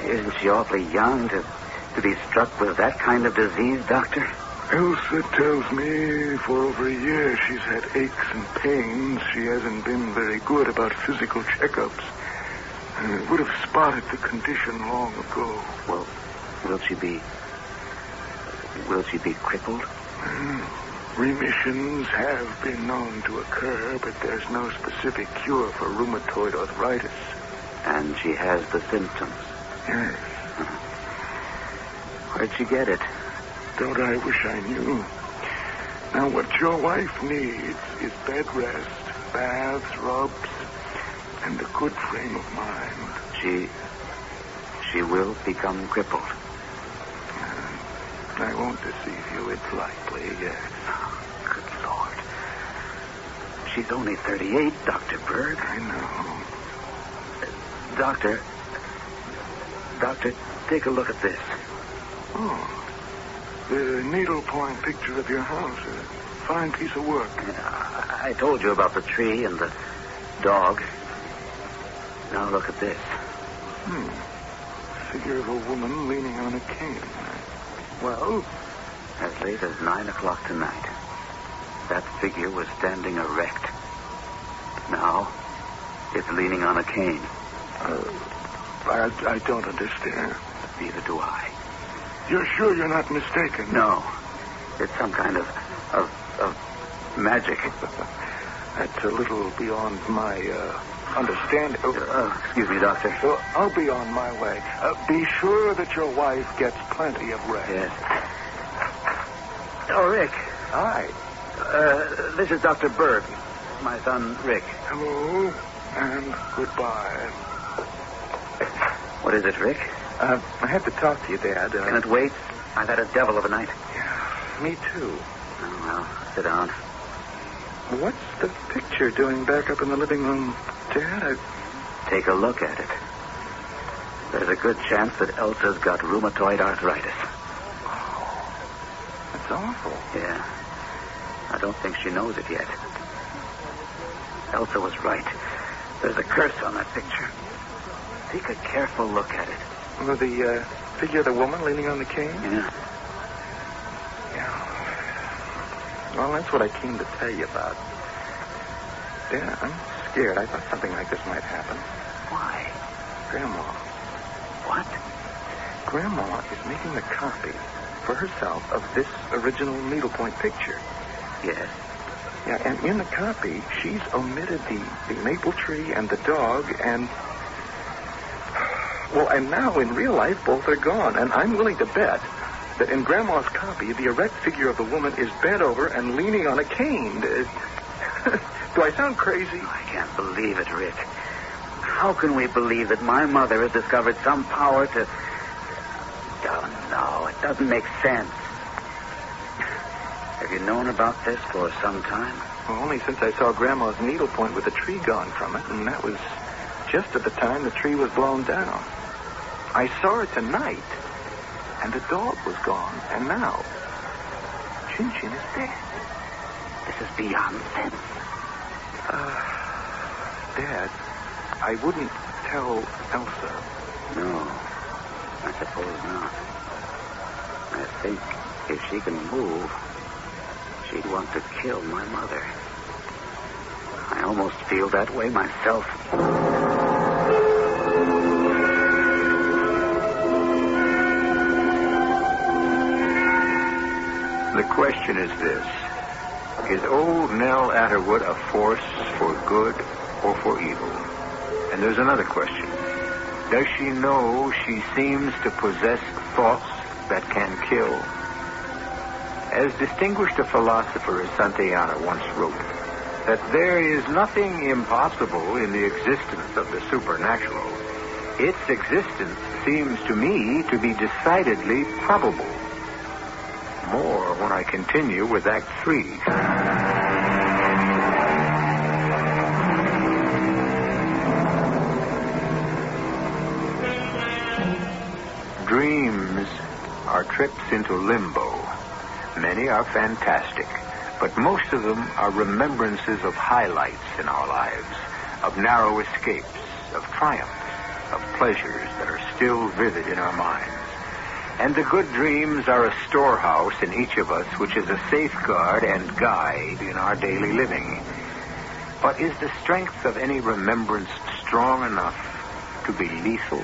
Isn't she awfully young to be struck with that kind of disease, Doctor? Elsa tells me for over a year she's had aches and pains. She hasn't been very good about physical checkups. Would have spotted the condition long ago. Well, will she be crippled? Remissions have been known to occur, but there's no specific cure for rheumatoid arthritis. And she has the symptoms? Yes. Where'd she get it? Don't I wish I knew. Now, what your wife needs is bed rest, baths, rubs, and a good frame of mind. She will become crippled. I won't deceive you. It's likely, yes. Good Lord. She's only 38, Dr. Berg. I know. Doctor, take a look at this. Oh, the needlepoint picture of your house. A fine piece of work. I told you about the tree and the dog. Now look at this. Figure of a woman leaning on a cane. Well? As late as 9 o'clock tonight, that figure was standing erect. Now, it's leaning on a cane. I don't understand. Neither do I. You're sure you're not mistaken? No. It's some kind of magic. That's a little beyond my understanding. Excuse me, Doctor. I'll be on my way. Be sure that your wife gets plenty of rest. Yes. Oh, Rick. Hi. This is Dr. Berg. My son, Rick. Hello, and goodbye. What is it, Rick? I have to talk to you, Dad. Can it wait? I've had a devil of a night. Yeah, me too. Oh, well, sit down. What's the picture doing back up in the living room, Dad? Take a look at it. There's a good chance that Elsa's got rheumatoid arthritis. Oh, that's awful. Yeah. I don't think she knows it yet. Elsa was right. There's a curse on that picture. Take a careful look at it. Well, the figure of the woman leaning on the cane? Yeah. Well, that's what I came to tell you about. Yeah, I'm scared. I thought something like this might happen. Why? Grandma. What? Grandma is making a copy for herself of this original needlepoint picture. Yes. Yeah, and in the copy, she's omitted the maple tree and the dog and... Well, and now in real life, both are gone. And I'm willing to bet that in Grandma's copy, the erect figure of the woman is bent over and leaning on a cane. Do I sound crazy? I can't believe it, Rick. How can we believe that my mother has discovered some power to... Oh, no, it doesn't make sense. Have you known about this for some time? Well, only since I saw Grandma's needlepoint with the tree gone from it, and that was just at the time the tree was blown down. I saw her tonight, and the dog was gone, and now Chin Chin is dead. This is beyond sense. Dad, I wouldn't tell Elsa. No, I suppose not. I think if she can move, she'd want to kill my mother. I almost feel that way myself. The question is this. Is old Nell Atterwood a force for good or for evil? And there's another question. Does she know she seems to possess thoughts that can kill? As distinguished a philosopher as Santayana once wrote, that there is nothing impossible in the existence of the supernatural. Its existence seems to me to be decidedly probable. More when I continue with Act 3. Dreams are trips into limbo. Many are fantastic, but most of them are remembrances of highlights in our lives, of narrow escapes, of triumphs, of pleasures that are still vivid in our minds. And the good dreams are a storehouse in each of us, which is a safeguard and guide in our daily living. But is the strength of any remembrance strong enough to be lethal?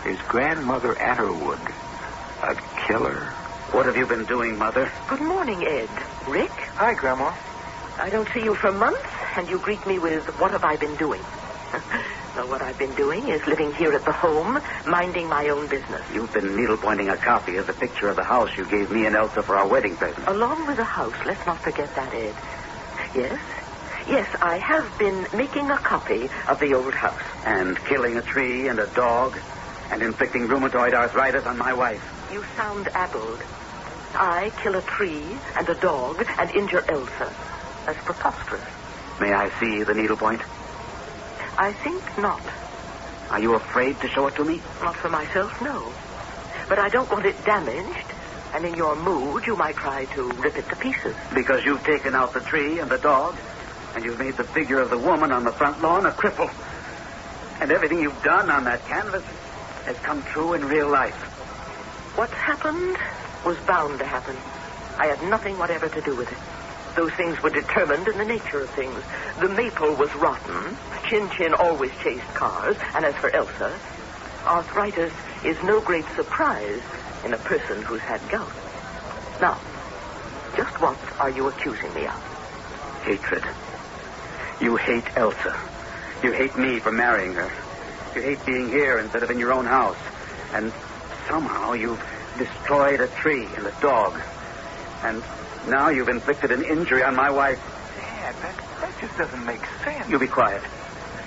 Is Grandmother Atterwood a killer? What have you been doing, Mother? Good morning, Ed. Rick? Hi, Grandma. I don't see you for months, and you greet me with, what have I been doing? Well, what I've been doing is living here at the home, minding my own business. You've been needle-pointing a copy of the picture of the house you gave me and Elsa for our wedding present. Along with the house, let's not forget that, Ed. Yes, I have been making a copy of the old house. And killing a tree and a dog, and inflicting rheumatoid arthritis on my wife. You sound addled. I kill a tree and a dog and injure Elsa. That's preposterous. May I see the needlepoint? I think not. Are you afraid to show it to me? Not for myself, no. But I don't want it damaged, and in your mood, you might try to rip it to pieces. Because you've taken out the tree and the dog, and you've made the figure of the woman on the front lawn a cripple. And everything you've done on that canvas has come true in real life. What happened was bound to happen. I had nothing whatever to do with it. Those things were determined in the nature of things. The maple was rotten. Chin Chin always chased cars. And as for Elsa, arthritis is no great surprise in a person who's had gout. Now, just what are you accusing me of? Hatred. You hate Elsa. You hate me for marrying her. You hate being here instead of in your own house. And somehow you've destroyed a tree and a dog. And now you've inflicted an injury on my wife. Dad, that just doesn't make sense. You be quiet.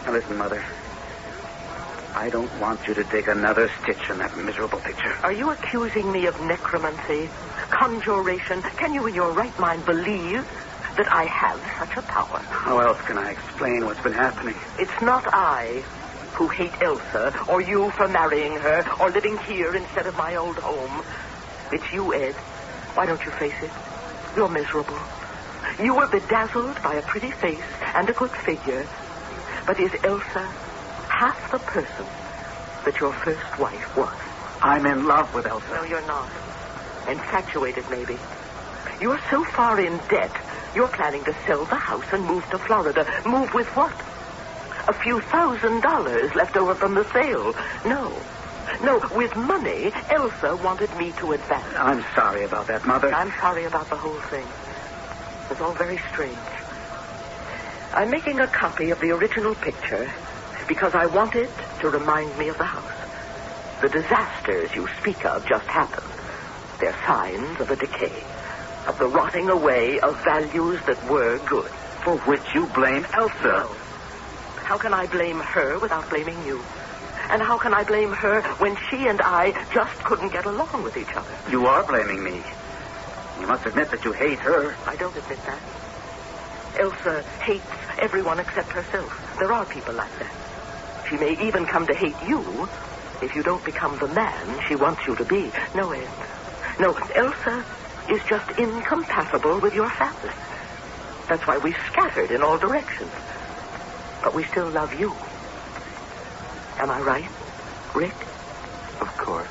Now listen, Mother. I don't want you to take another stitch in that miserable picture. Are you accusing me of necromancy, conjuration? Can you in your right mind believe that I have such a power? How else can I explain what's been happening? It's not I who hate Elsa, or you for marrying her, or living here instead of my old home. It's you, Ed. Why don't you face it? You're miserable. You were bedazzled by a pretty face and a good figure. But is Elsa half the person that your first wife was? I'm in love with Elsa. No, you're not. Infatuated, maybe. You're so far in debt, you're planning to sell the house and move to Florida. Move with what? A few $1,000s left over from the sale. No, with money, Elsa wanted me to advance. I'm sorry about that, Mother. I'm sorry about the whole thing. It's all very strange. I'm making a copy of the original picture because I want it to remind me of the house. The disasters you speak of just happened. They're signs of a decay, of the rotting away of values that were good. For which you blame Elsa. No. How can I blame her without blaming you? And how can I blame her when she and I just couldn't get along with each other? You are blaming me. You must admit that you hate her. I don't admit that. Elsa hates everyone except herself. There are people like that. She may even come to hate you if you don't become the man she wants you to be. No, Ed. No, Elsa is just incompatible with your family. That's why we scattered in all directions. But we still love you. Am I right, Rick? Of course.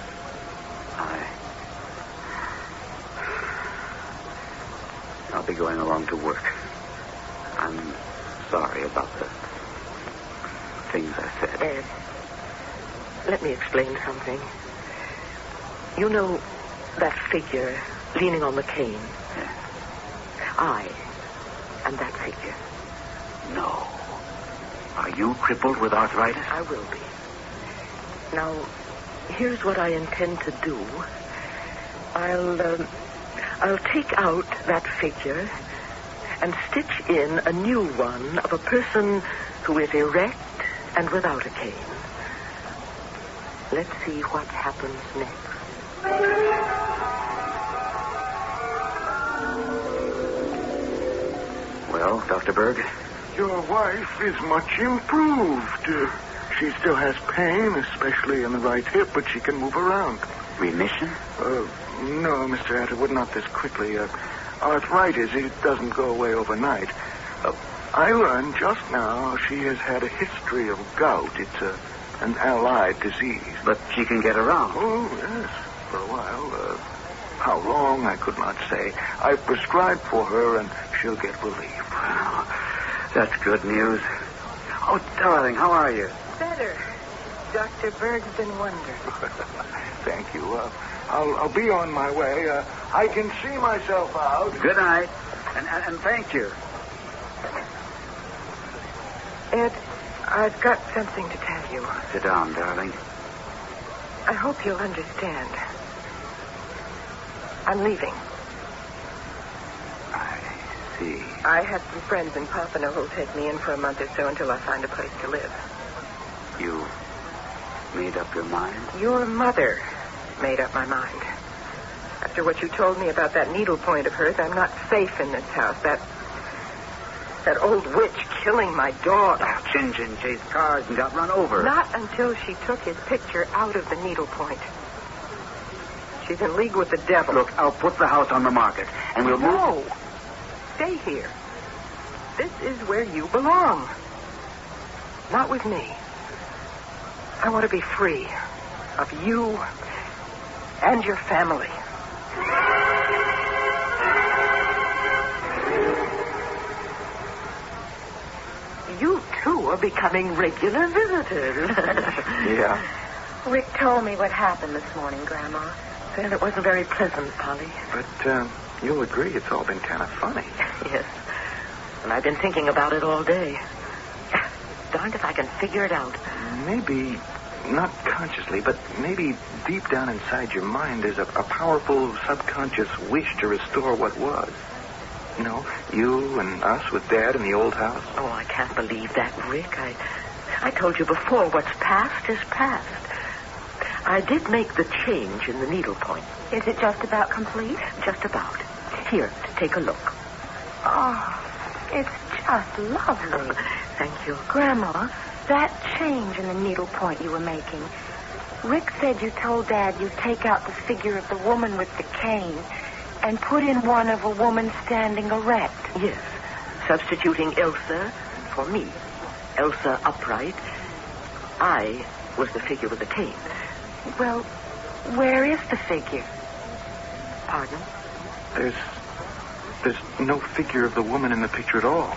I'll be going along to work. I'm sorry about the things I said. Ed, let me explain something. You know that figure leaning on the cane? Yes. I am that figure. No. Are you crippled with arthritis? I will be. Now, here's what I intend to do. I'll take out that figure and stitch in a new one of a person who is erect and without a cane. Let's see what happens next. Well, Dr. Berg? Your wife is much improved. She still has pain, especially in the right hip, but she can move around. Remission? No, Mr. Atterwood, not this quickly. Arthritis, it doesn't go away overnight. I learned just now she has had a history of gout. It's an allied disease. But she can get around. Oh, yes, for a while. How long, I could not say. I've prescribed for her, and she'll get relief. Wow, that's good news. Oh, darling, how are you? Better. Dr. Berg's been wondering. Thank you. I'll be on my way. I can see myself out. Good night, and thank you. Ed, I've got something to tell you. Sit down, darling. I hope you'll understand. I'm leaving. I see. I have some friends in Pompano who'll take me in for a month or so until I find a place to live. You made up your mind? Your mother made up my mind. After what you told me about that needlepoint of hers, I'm not safe in this house. That old witch killing my dog. Oh, Chin chased cars and got run over. Not until she took his picture out of the needlepoint. She's in league with the devil. Look, I'll put the house on the market, and we'll move... No. Stay here. This is where you belong. Not with me. I want to be free of you and your family. You, too, are becoming regular visitors. Yeah. Rick told me what happened this morning, Grandma. Well, it wasn't very pleasant, Polly. But you'll agree it's all been kind of funny. Yes. And I've been thinking about it all day. Darned if I can figure it out. Maybe, not consciously, but maybe deep down inside your mind there's a powerful subconscious wish to restore what was. You know, you and us with Dad in the old house. Oh, I can't believe that, Rick. I told you before, what's past is past. I did make the change in the needlepoint. Is it just about complete? Just about. Here, take a look. Oh, it's just lovely. Thank you. Grandma, that change in the needlepoint you were making. Rick said you told Dad you'd take out the figure of the woman with the cane And put in one of a woman standing erect. Yes. Substituting Elsa for me. Elsa upright. I was the figure with the cane. Well, where is the figure? Pardon? There's no figure of the woman in the picture at all.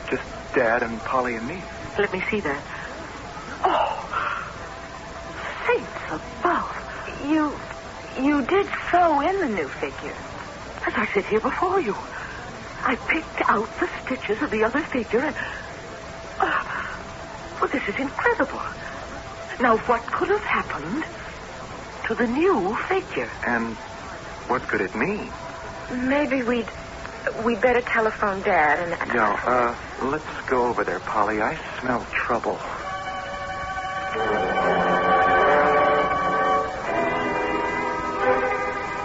Just Dad and Polly and me. Let me see that. Oh, saints above. You did sew in the new figure. As I sit here before you, I picked out the stitches of the other figure and... well, this is incredible. Now, what could have happened to the new figure? And what could it mean? Maybe we'd better telephone Dad and... No, let's go over there, Polly. I smell trouble.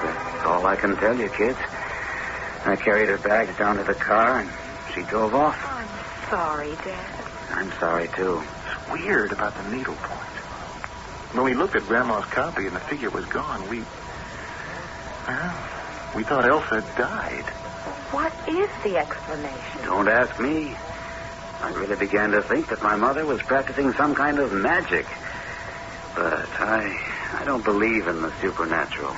That's all I can tell you, kids. I carried her bags down to the car, and she drove off. I'm sorry, Dad. I'm sorry, too. It's weird about the needle point. When we looked at Grandma's copy and the figure was gone, we thought Elsa had died. What is the explanation? Don't ask me. I really began to think that my mother was practicing some kind of magic. But I don't believe in the supernatural.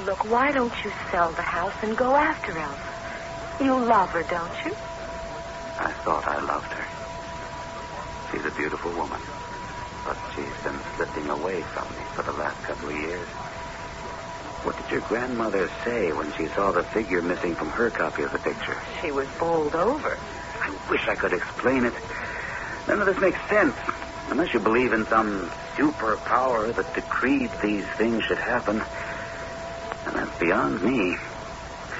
Look, why don't you sell the house and go after Elsa? You love her, don't you? I thought I loved her. She's a beautiful woman. But she's been slipping away from me for the last couple of years. What did your grandmother say when she saw the figure missing from her copy of the picture? She was bowled over. I wish I could explain it. None of this makes sense. Unless you believe in some superpower that decreed these things should happen. And that's beyond me.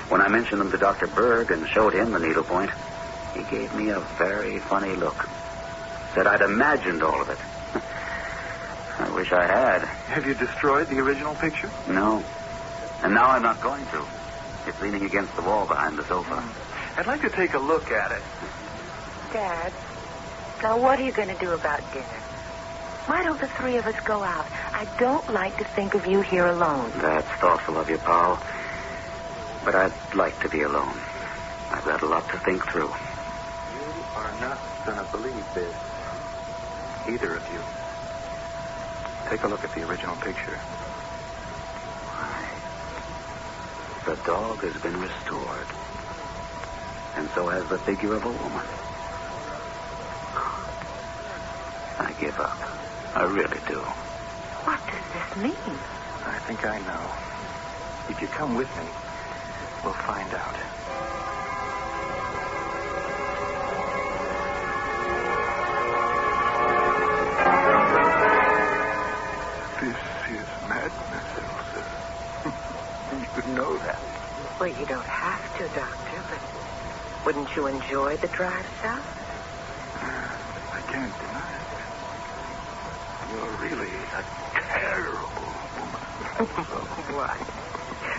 When I mentioned them to Dr. Berg and showed him the needlepoint, he gave me a very funny look. Said I'd imagined all of it. I wish I had. Have you destroyed the original picture? No. And now I'm not going to. It's leaning against the wall behind the sofa. I'd like to take a look at it. Dad, now what are you going to do about dinner? Why don't the three of us go out? I don't like to think of you here alone. That's thoughtful of you, Paul. But I'd like to be alone. I've got a lot to think through. You are not going to believe this. Either of you. Take a look at the original picture. The dog has been restored. And so has the figure of a woman. I give up. I really do. What does this mean? I think I know. If you come with me, we'll find out. This is madness, Elsa. You know that. Well, you don't have to, Doctor, but wouldn't you enjoy the drive south? I can't deny it. You're really a terrible woman. Why?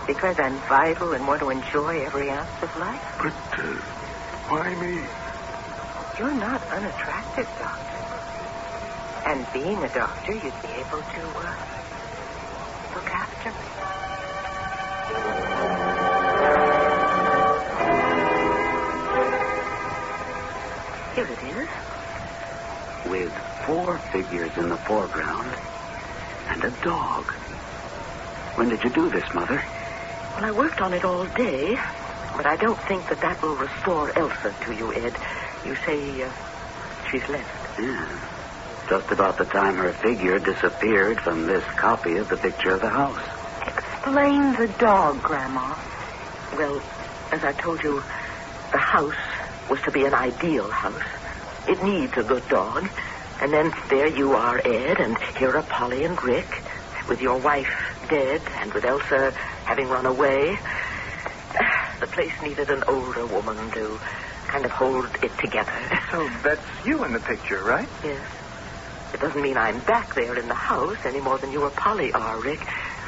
Because I'm vital and want to enjoy every ounce of life? But why me? You're not unattractive, Doctor. And being a doctor, you'd be able to look after me. Here it is. With 4 figures in the foreground and a dog. When did you do this, Mother? Well, I worked on it all day, but I don't think that will restore Elsa to you, Ed. You say she's left. Yeah. Just about the time her figure disappeared from this copy of the picture of the house. Explain the dog, Grandma. Well, as I told you, the house was to be an ideal house. It needs a good dog. And then there you are, Ed, and here are Polly and Rick, with your wife dead and with Elsa having run away. The place needed an older woman to kind of hold it together. So that's you in the picture, right? Yes. It doesn't mean I'm back there in the house any more than you or Polly are, Rick.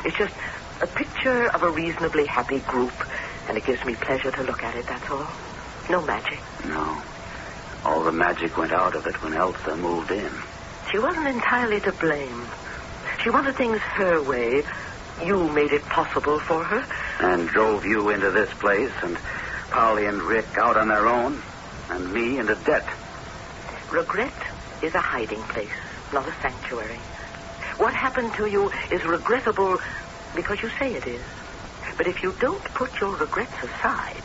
It's just a picture of a reasonably happy group, and it gives me pleasure to look at it, that's all. No magic. No. All the magic went out of it when Elsa moved in. She wasn't entirely to blame. She wanted things her way. You made it possible for her. and drove you into this place, and Polly and Rick out on their own, and me into debt. Regret is a hiding place, not a sanctuary. What happened to you is regrettable because you say it is. But if you don't put your regrets aside,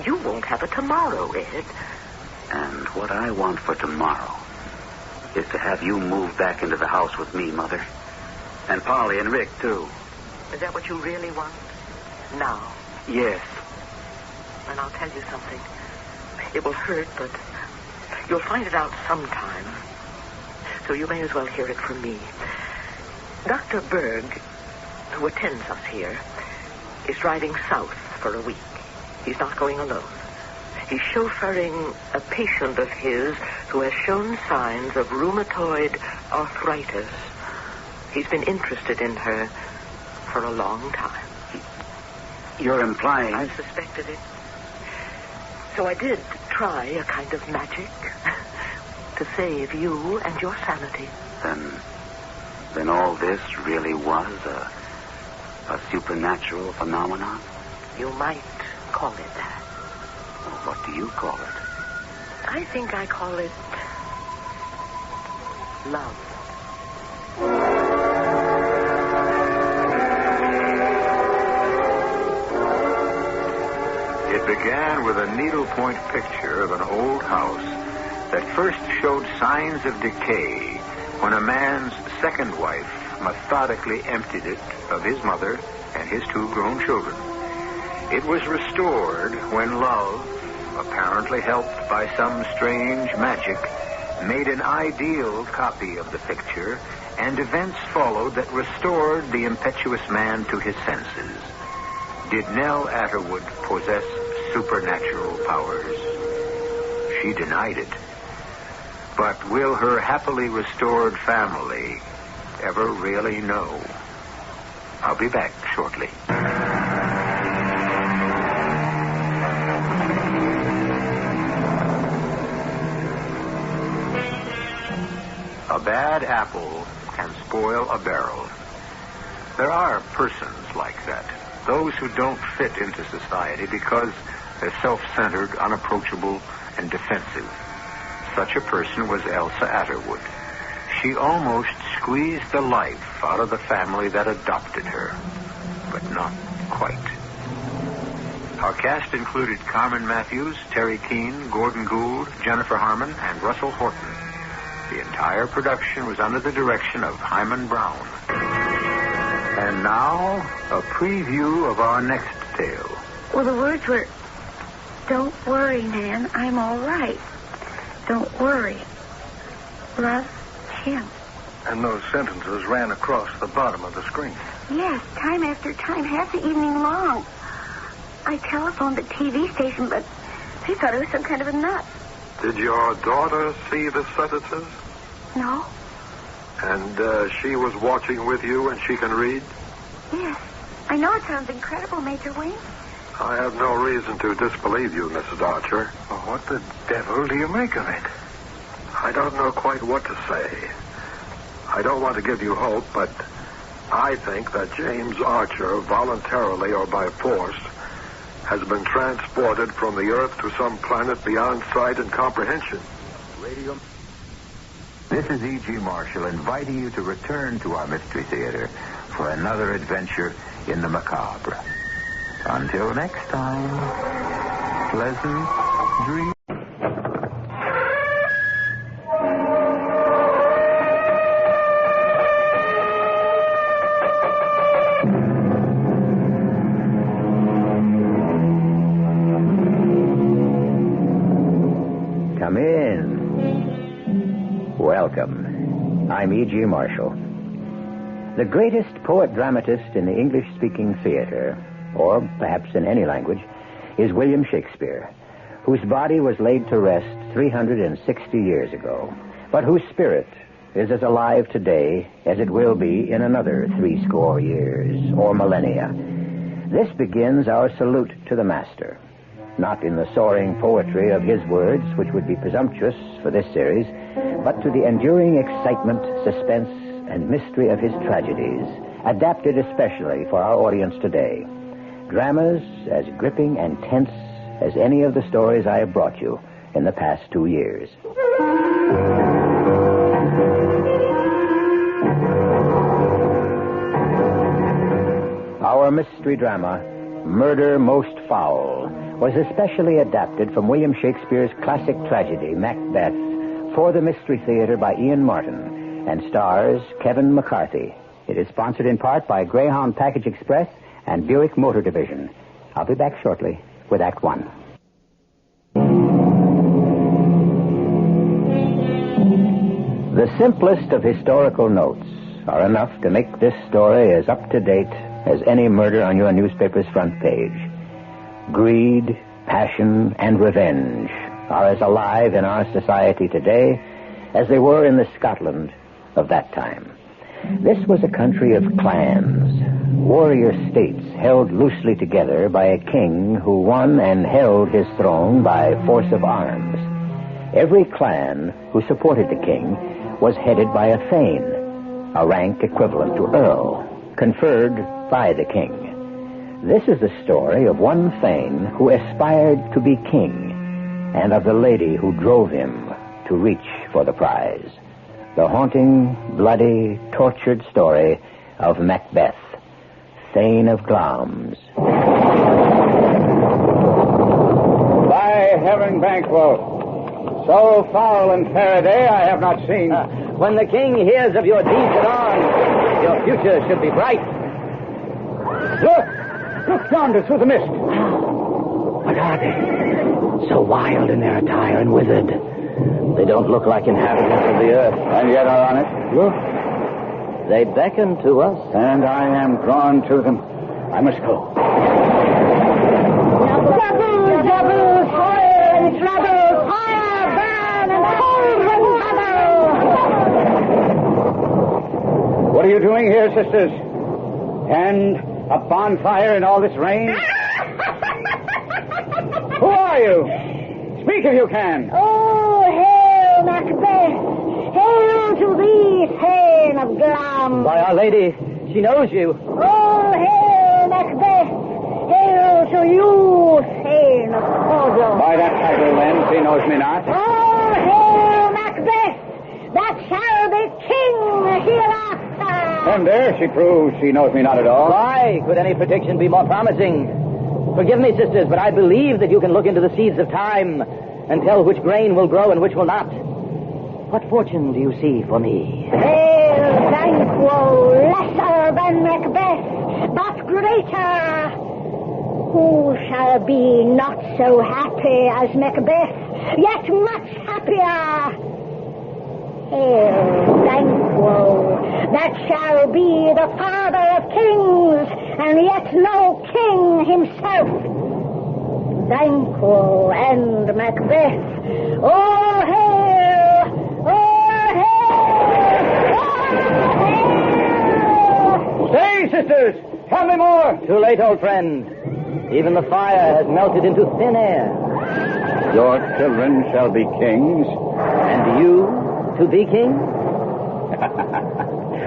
you won't have a tomorrow, Ed. And what I want for tomorrow is to have you move back into the house with me, Mother. And Polly and Rick, too. Is that what you really want? Now? Yes. And I'll tell you something. It will hurt, but you'll find it out sometime. So you may as well hear it from me. Dr. Berg, who attends us here, is driving south for a week. He's not going alone. He's chauffeuring a patient of his who has shown signs of rheumatoid arthritis. He's been interested in her for a long time. You're implying... I've suspected it. So I did try a kind of magic to save you and your sanity. Then all this really was a supernatural phenomenon? You might call it that. Well, what do you call it? I think I call it love. It began with a needlepoint picture of an old house that first showed signs of decay when a man's second wife methodically emptied it of his mother and his 2 grown children. It was restored when love, apparently helped by some strange magic, made an ideal copy of the picture, and events followed that restored the impetuous man to his senses. Did Nell Atterwood possess supernatural powers? She denied it. But will her happily restored family ever really know? I'll be back shortly. A bad apple can spoil a barrel. There are persons like that. Those who don't fit into society because they're self-centered, unapproachable, and defensive. Such a person was Elsa Atterwood. She almost squeezed the life out of the family that adopted her, but not quite. Our cast included Carmen Matthews, Terry Keane, Gordon Gould, Jennifer Harmon, and Russell Horton. The entire production was under the direction of Himan Brown. And now, a preview of our next tale. Well, the words were, "Don't worry, Nan, I'm all right. Don't worry. Love, Jim." And those sentences ran across the bottom of the screen. Yes, time after time, half the evening long. I telephoned the TV station, but they thought I was some kind of a nut. Did your daughter see the sentences? No. And she was watching with you and she can read? Yes. I know it sounds incredible, Major Wayne. I have no reason to disbelieve you, Mrs. Archer. Well, what the devil do you make of it? I don't know quite what to say. I don't want to give you hope, but I think that James Archer, voluntarily or by force, has been transported from the Earth to some planet beyond sight and comprehension. Radio. This is E.G. Marshall inviting you to return to our Mystery Theater for another adventure in the macabre. Until next time, pleasant dreams. Come in. Welcome. I'm E.G. Marshall. The greatest poet-dramatist in the English-speaking theater, or perhaps in any language, is William Shakespeare, whose body was laid to rest 360 years ago, but whose spirit is as alive today as it will be in another 70 years or millennia. This begins our salute to the master, not in the soaring poetry of his words, which would be presumptuous for this series, but to the enduring excitement, suspense, and mystery of his tragedies, adapted especially for our audience today. Dramas as gripping and tense as any of the stories I have brought you in the past 2 years. Our mystery drama, Murder Most Foul, was especially adapted from William Shakespeare's classic tragedy, Macbeth, for the Mystery Theater by Ian Martin and stars Kevin McCarthy. It is sponsored in part by Greyhound Package Express and Buick Motor Division. I'll be back shortly with Act One. The simplest of historical notes are enough to make this story as up-to-date as any murder on your newspaper's front page. Greed, passion, and revenge are as alive in our society today as they were in the Scotland of that time. This was a country of clans, warrior states held loosely together by a king who won and held his throne by force of arms. Every clan who supported the king was headed by a thane, a rank equivalent to earl, conferred by the king. This is the story of one thane who aspired to be king and of the lady who drove him to reach for the prize. The haunting, bloody, tortured story of Macbeth, Thane of Glamis. By heaven, Banquo, so foul and fair a day I have not seen. When the king hears of your deeds at arms, your future should be bright. Look yonder through the mist. What are they? So wild in their attire and withered. They don't look like inhabitants of the earth. And yet are on it. Look. They beckon to us. And I am drawn to them. I must go. Trouble, fire and trouble, fire, burn, and cauldron bubble. What are you doing here, sisters? And a bonfire in all this rain? Who are you? Speak if you can. Oh, hail, Macbeth. Hail to thee, Thane of Glamis. By Our Lady, she knows you. Oh, hail, Macbeth. Hail to you, Thane of Cawdor. By that title, then, she knows me not. Oh, hail, Macbeth. That shall be king hereafter. And there she proves she knows me not at all. Why could any prediction be more promising? Forgive me, sisters, but I believe that you can look into the seeds of time and tell which grain will grow and which will not. What fortune do you see for me? Hail, Banquo, lesser than Macbeth, but greater. Who shall be not so happy as Macbeth, yet much happier? Hail, Banquo, that shall be the father of kings, and yet no king himself. Banquo and Macbeth. Oh, hail! Oh, hail! Oh, hail! Say, sisters, tell me more. Too late, old friend. Even the fire has melted into thin air. Your children shall be kings. And you to be king?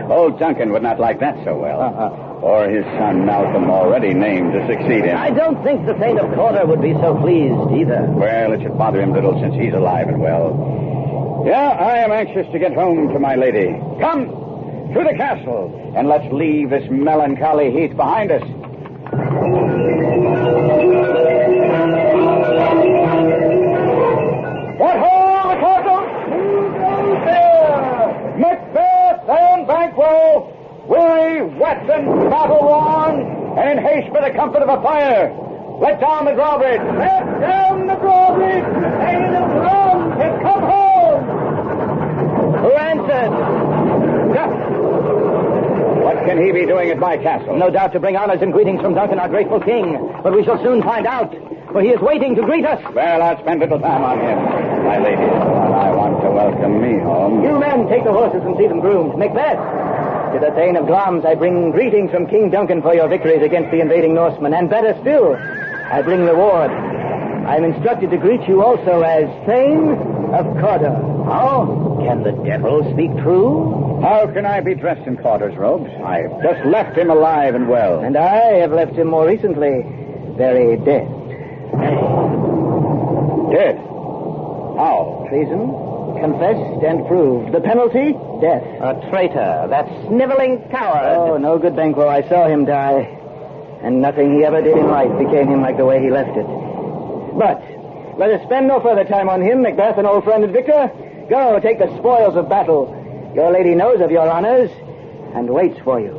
Old Duncan would not like that so well. Or his son Malcolm, already named to succeed him. I don't think the Thane of Cawdor would be so pleased either. Well, it should bother him little since he's alive and well. Yeah, I am anxious to get home to my lady. Come, to the castle, and let's leave this melancholy heath behind us. What ho, the castle? Who goes there? Macbeth and Banquo, weary, wet, and battle-worn, and in haste for the comfort of a fire. Let down the drawbridge. Let down the drawbridge. The Thane of Glamis has come home. Who answered? What can he be doing at my castle? No doubt to bring honors and greetings from Duncan, our grateful king. But we shall soon find out, for he is waiting to greet us. Well, I'll spend little time on him. My lady is the one I want to welcome me home. You men, take the horses and see them groomed. Macbeth, to the Thane of Glamis I bring greetings from King Duncan for your victories against the invading Norsemen. And better still, I bring reward. I am instructed to greet you also as Thane of Cawdor. Oh? Can the devil speak true? How can I be dressed in Carter's robes? I've just left him alive and well. And I have left him more recently very dead. Dead? How? Treason. Confessed and proved. The penalty? Death. A traitor. That sniveling coward. Oh, no good, Banquo. I saw him die. And nothing he ever did in life became him like the way he left it. But let us spend no further time on him, Macbeth, and old friend and Victor. Go, take the spoils of battle. Your lady knows of your honors and waits for you.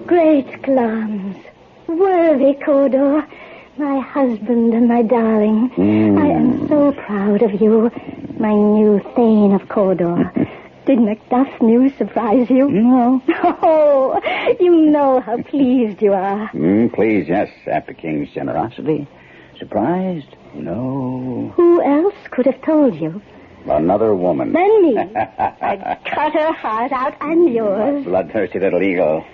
Great Glamis, worthy Cawdor, my husband and my darling. I am so proud of you, my new Thane of Cawdor. Did Macduff's news surprise you? No. Oh, you know how pleased you are. Pleased, yes, at the king's generosity. Surprised? No. Who else could have told you? Another woman. Than me. I'd cut her heart out and yours. Bloodthirsty little eagle.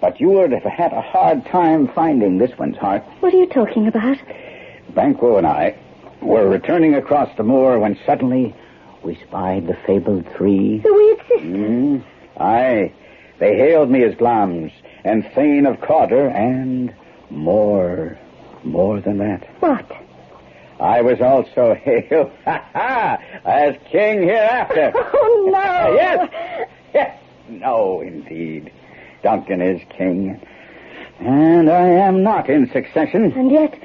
But you would have had a hard time finding this one's heart. What are you talking about? Banquo and I were returning across the moor when suddenly we spied the fabled three. The weird sisters? Aye. They hailed me as Glamis and Thane of Cawdor and more than that. What? I was also hailed as king hereafter. Oh, no. Yes. No, indeed. Duncan is king. And I am not in succession. And yet,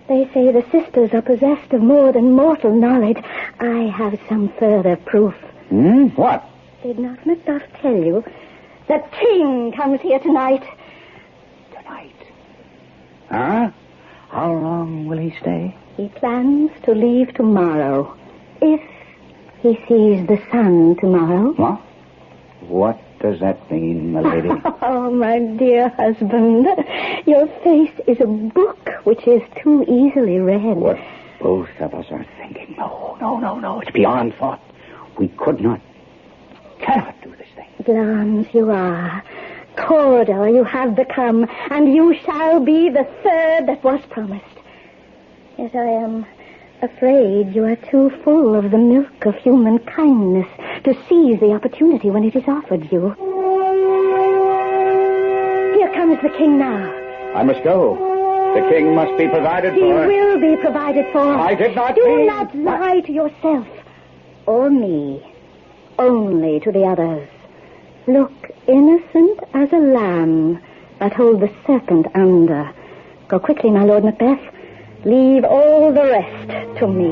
they say the sisters are possessed of more than mortal knowledge. I have some further proof. What? Did not Macduff tell you? The king comes here tonight. Tonight? Huh? How long will he stay? He plans to leave tomorrow. If he sees the sun tomorrow. What? What does that mean, my lady? Oh, my dear husband, your face is a book which is too easily read. What both of us are thinking. No. It's beyond thought. We cannot do this thing. Glamis, you are. Cawdor you have become, and you shall be the third that was promised. Yet I am afraid you are too full of the milk of human kindness to seize the opportunity when it is offered you. Here comes the king now. I must go. The king must be provided for. He will be provided for. I did not Do mean... not lie to yourself or me. Only to the others. Look innocent as a lamb, but hold the serpent under. Go quickly, my Lord Macbeth. Leave all the rest to me.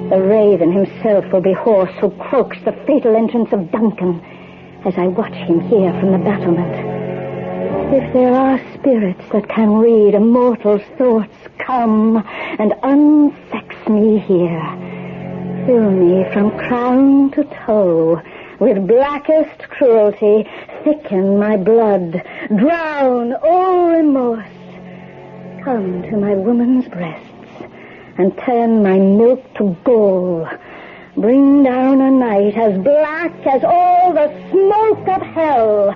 The raven himself will be hoarse who croaks the fatal entrance of Duncan as I watch him here from the battlement. If there are spirits that can read a mortal's thoughts, come and unsex me here. Fill me from crown to toe with blackest cruelty, thicken my blood, drown all remorse. Come to my woman's breasts and turn my milk to gall. Bring down a night as black as all the smoke of hell.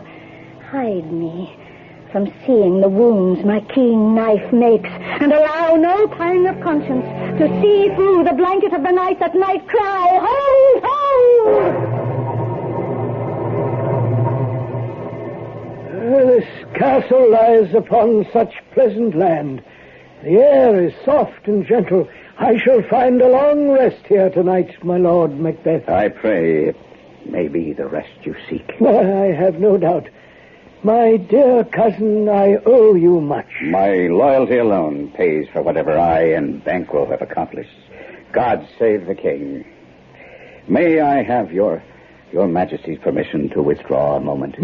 Hide me from seeing the wounds my keen knife makes, and allow no pang of conscience to see through the blanket of the night that might cry, hold, hold! This castle lies upon such pleasant land. The air is soft and gentle. I shall find a long rest here tonight, my Lord Macbeth. I pray it may be the rest you seek. I have no doubt. My dear cousin, I owe you much. My loyalty alone pays for whatever I and Banquo have accomplished. God save the king. May I have your Majesty's permission to withdraw a moment?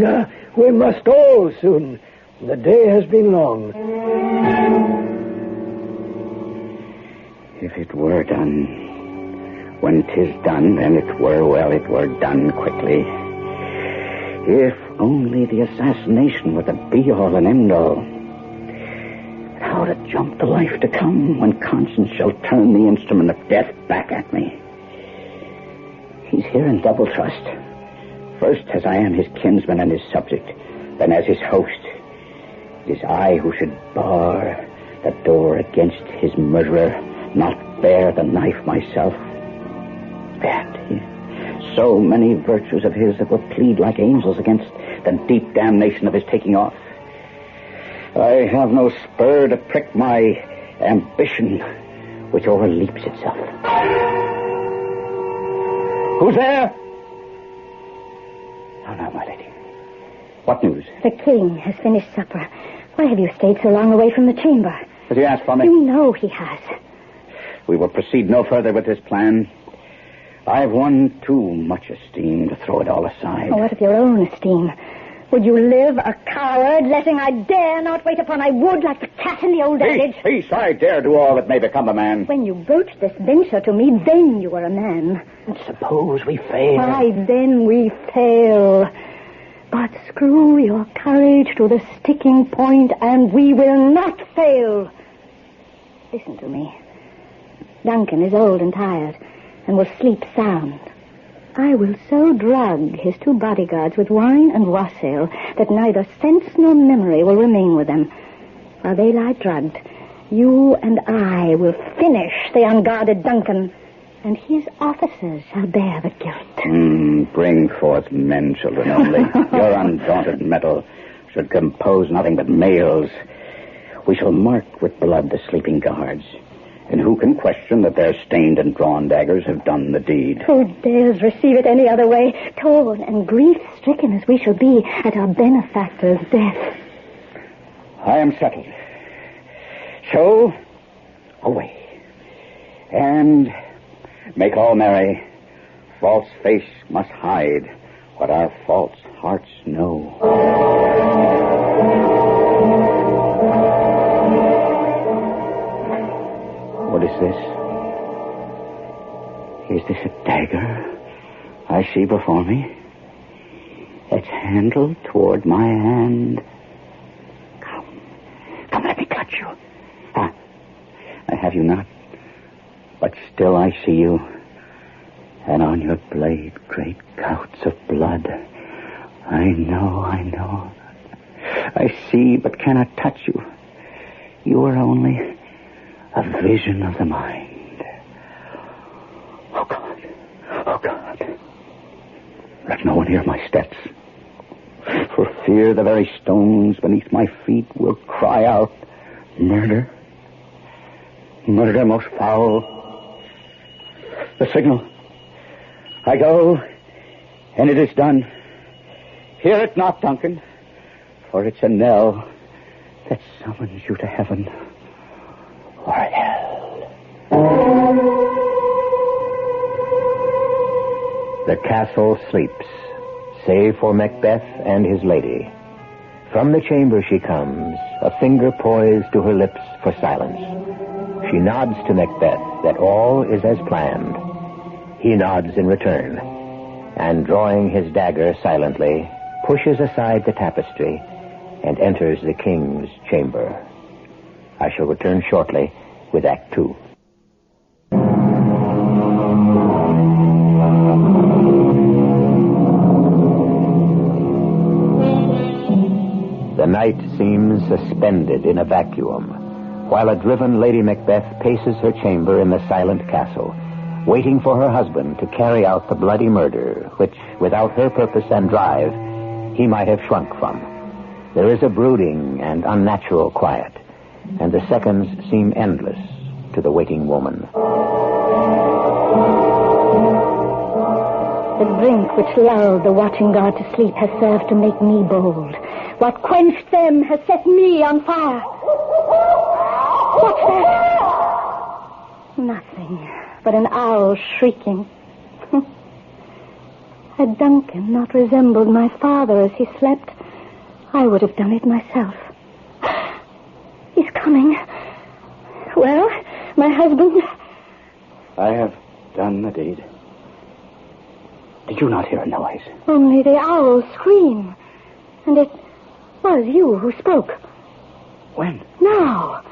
We must all soon. The day has been long. If it were done, when 'tis done, then it were done quickly. If only the assassination were the be-all and end-all. How to jump the life to come when conscience shall turn the instrument of death back at me. He's here in double trust. First as I am his kinsman and his subject, then as his host. It is I who should bar the door against his murderer, not bear the knife myself. And so many virtues of his that will plead like angels against the deep damnation of his taking off. I have no spur to prick my ambition, which overleaps itself. Who's there? Oh, no, my lady. What news? The king has finished supper. Why have you stayed so long away from the chamber? Has he asked for me? You know he has. We will proceed no further with this plan. I've won too much esteem to throw it all aside. Oh, what of your own esteem? Would you live a coward, letting I dare not wait upon I would, like the cat in the old adage? Peace, I dare do all that may become a man. When you broached this venture to me, then you were a man. And suppose we fail? Why, then we fail. But screw your courage to the sticking point, and we will not fail. Listen to me. Duncan is old and tired, and will sleep sound. I will so drug his 2 bodyguards with wine and wassail that neither sense nor memory will remain with them. While they lie drugged, you and I will finish the unguarded Duncan, and his officers shall bear the guilt. Bring forth men, children, only. Your undaunted mettle should compose nothing but males. We shall mark with blood the sleeping guards. And who can question that their stained and drawn daggers have done the deed? Who dares receive it any other way, torn and grief-stricken as we shall be at our benefactor's death? I am settled. So, away. And make all merry. False face must hide what our false hearts know. What is this? Is this a dagger I see before me? Its handle toward my hand. Come, let me clutch you. I have you not, but still I see you. And on your blade, great gouts of blood. I know. I see, but cannot touch you. You are only a vision of the mind. Oh, God. Let no one hear my steps. For fear the very stones beneath my feet will cry out, murder. Murder most foul. The signal. I go, and it is done. Hear it not, Duncan, for it's a knell that summons you to heaven or hell. The castle sleeps, save for Macbeth and his lady. From the chamber she comes, a finger poised to her lips for silence. She nods to Macbeth that all is as planned. He nods in return, and drawing his dagger silently, pushes aside the tapestry and enters the king's chamber. I shall return shortly with Act 2. The night seems suspended in a vacuum, while a driven Lady Macbeth paces her chamber in the silent castle, waiting for her husband to carry out the bloody murder, which, without her purpose and drive, he might have shrunk from. There is a brooding and unnatural quiet, and the seconds seem endless to the waiting woman. The drink which lulled the watching guard to sleep has served to make me bold. What quenched them has set me on fire. What's that? Nothing but an owl shrieking. Had Duncan not resembled my father as he slept, I would have done it myself. He's coming. Well, my husband... I have done the deed. Did you not hear a noise? Only the owl's scream. And it was you who spoke. When? Now.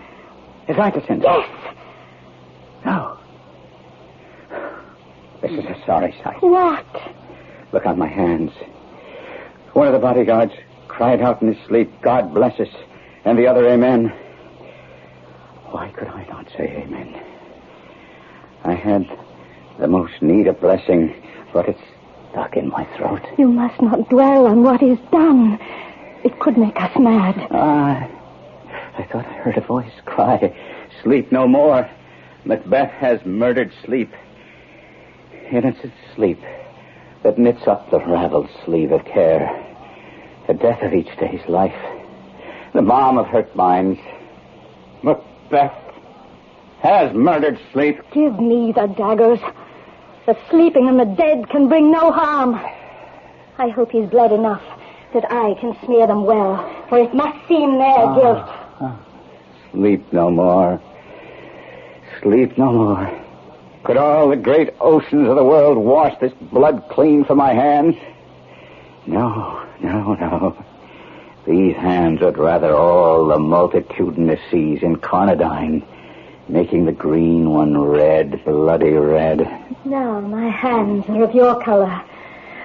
Is I to send? Yes. No. This is a sorry sight. What? Look on my hands. One of the bodyguards cried out in his sleep, God bless us, and the other, amen. not say amen. I had the most need of blessing, but it's stuck in my throat. You must not dwell on what is done. It could make us mad. I thought I heard a voice cry, "Sleep no more. Macbeth has murdered sleep." Innocent sleep that knits up the raveled sleeve of care. The death of each day's life. The balm of hurt minds. Macbeth has murdered sleep. Give me the daggers. The sleeping and the dead can bring no harm. I hope he's bled enough that I can smear them well, for it must seem their guilt. Sleep no more. Sleep no more. Could all the great oceans of the world wash this blood clean from my hands? No. These hands would rather all the multitudinous seas incarnadine, making the green one red, bloody red. Now my hands are of your color,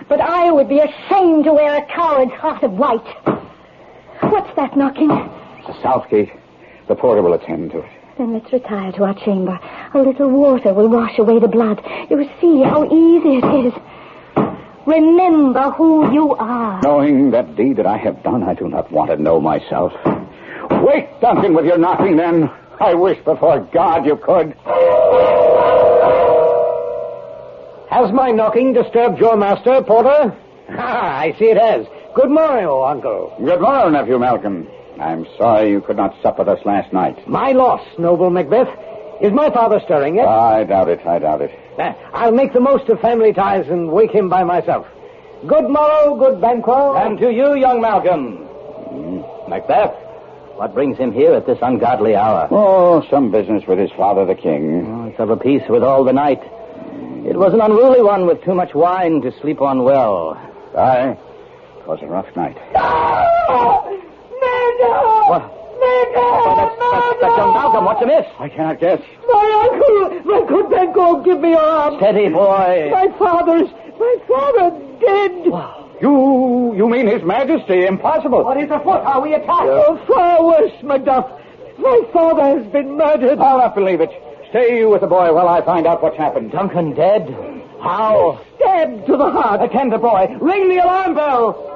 but I would be ashamed to wear a coward's heart of white. What's that knocking? The south gate. The porter will attend to it. Then let's retire to our chamber. A little water will wash away the blood. You see how easy it is. Remember who you are. Knowing that deed that I have done, I do not want to know myself. Wait, Duncan, with your knocking, then. I wish before God you could. Has my knocking disturbed your master, porter? I see it has. Good morrow, uncle. Good morrow, nephew Malcolm. I'm sorry you could not sup with us last night. My loss, noble Macbeth. Is my father stirring yet? I doubt it. I'll make the most of family ties and wake him by myself. Good morrow, good Banquo. And to you, young Malcolm. Macbeth, what brings him here at this ungodly hour? Oh, some business with his father, the king. Oh, it's of a piece with all the night. It was an unruly one with too much wine to sleep on well. Aye, it was a rough night. What? That's young Malcolm. What's amiss? I cannot guess. My uncle! My good Banquo, give me your arm. Steady, boy. My father dead. You mean His Majesty? Impossible. What is afoot? Are we attacked? Oh, far worse, Macduff. My father has been murdered. I'll not believe it. Stay you with the boy while I find out what's happened. Duncan dead? How? Stabbed to the heart. Attend the boy. Ring the alarm bell.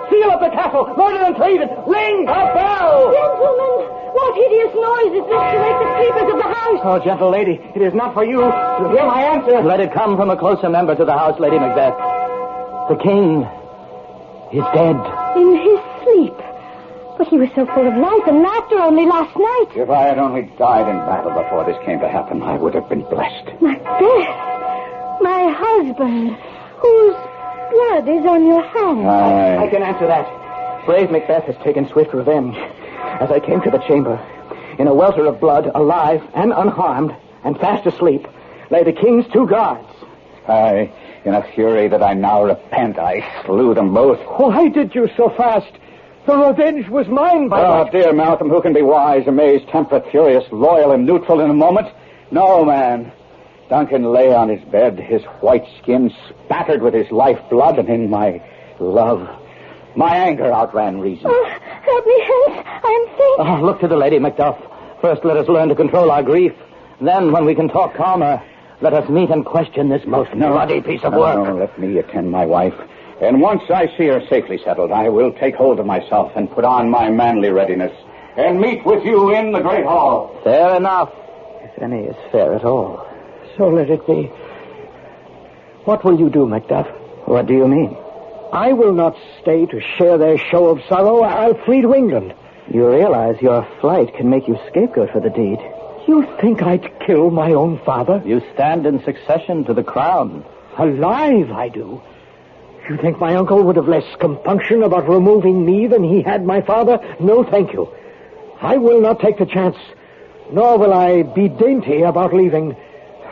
Seal up the castle. Murder and treason. Ring a bell. Gentlemen, what hideous noise is this to wake the sleepers of the house? Oh, gentle lady, it is not for you to hear my answer. Let it come from a closer member to the house, Lady Macbeth. The king is dead. In his sleep. But he was so full of life and laughter only last night. If I had only died in battle before this came to happen, I would have been blessed. Macbeth, my husband, whose blood is on your hands. I can answer that. Brave Macbeth has taken swift revenge. As I came to the chamber, in a welter of blood, alive and unharmed, and fast asleep, lay the king's two guards. Aye, in a fury that I now repent, I slew them both. Why did you so fast? The revenge was mine by Oh, dear Malcolm, who can be wise, amazed, temperate, furious, loyal, and neutral in a moment? No, man. Duncan lay on his bed, his white skin spattered with his lifeblood, and in my love, my anger outran reason. Oh, help me, hence. I am faint. Oh, look to the Lady Macduff. First, let us learn to control our grief. Then, when we can talk calmer, let us meet and question this most bloody piece of work. No, let me attend my wife. And once I see her safely settled, I will take hold of myself and put on my manly readiness and meet with you in the great hall. Fair enough, if any is fair at all. So let it be. What will you do, Macduff? What do you mean? I will not stay to share their show of sorrow. I'll flee to England. You realize your flight can make you scapegoat for the deed. You think I'd kill my own father? You stand in succession to the crown. Alive, I do. You think my uncle would have less compunction about removing me than he had my father? No, thank you. I will not take the chance, nor will I be dainty about leaving.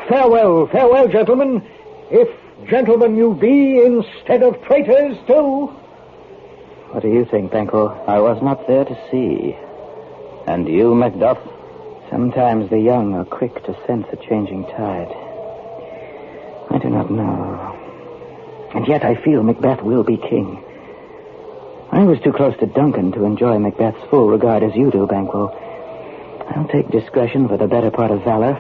Farewell, farewell, gentlemen. If gentlemen you be instead of traitors, too. What do you think, Banquo? I was not there to see. And you, Macduff? Sometimes the young are quick to sense a changing tide. I do not know. And yet I feel Macbeth will be king. I was too close to Duncan to enjoy Macbeth's full regard as you do, Banquo. I'll take discretion for the better part of valor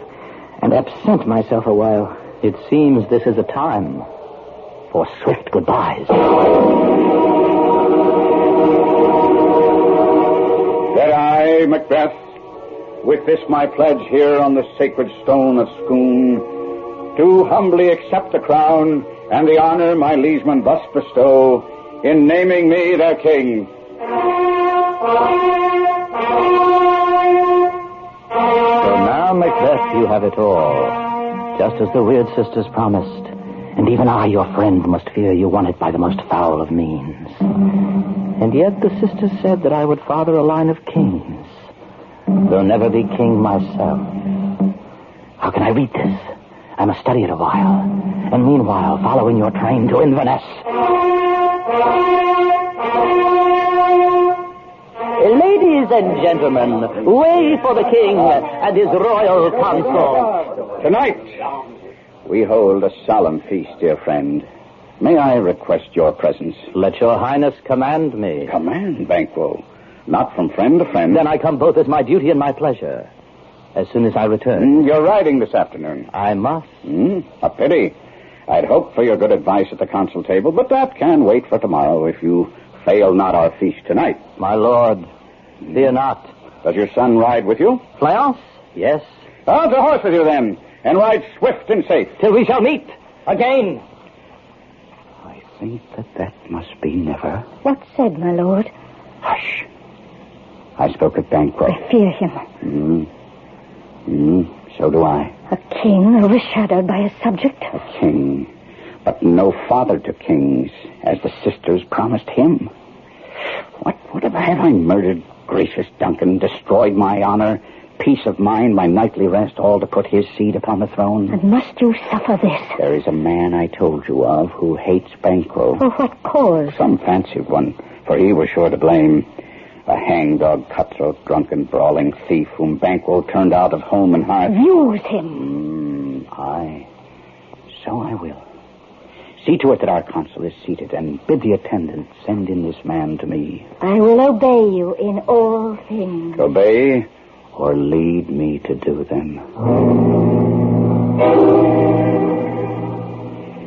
and absent myself a while. It seems this is a time for swift goodbyes. That I, Macbeth, with this my pledge here on the sacred stone of Scone, do humbly accept the crown and the honor my liegemen thus bestow in naming me their king. So now, Macbeth, you have it all, just as the weird sisters promised. And even I, your friend, must fear you won it by the most foul of means. And yet the sisters said that I would father a line of kings, though never be king myself. How can I read this? I must study it a while, and meanwhile follow in your train to Inverness. Ladies and gentlemen, way for the king and his royal consort. Tonight, we hold a solemn feast, dear friend. May I request your presence? Let your highness command me. Command, Banquo. Not from friend to friend. Then I come both as my duty and my pleasure. As soon as I return. You're riding this afternoon. I must. A pity. I'd hoped for your good advice at the council table, but that can wait for tomorrow if you fail not our feast tonight. My lord, fear not. Does your son ride with you? Fleance? Yes. To horse with you then, and ride swift and safe. Till we shall meet again. I think that must be never. What's said, my lord? Hush. I spoke at Banquo. I fear him. So do I. A king overshadowed by a subject. A king, but no father to kings, as the sisters promised him. What have I murdered, gracious Duncan, destroyed my honor, peace of mind, my nightly rest, all to put his seed upon the throne? And must you suffer this? There is a man I told you of who hates Banquo. For what cause? Some fancied one, for he was sure to blame. A hangdog, cutthroat, drunken, brawling thief whom Banquo turned out of home and hearth. Use him. Aye. So I will. See to it that our consul is seated, and bid the attendant send in this man to me. I will obey you in all things. Obey or lead me to do them.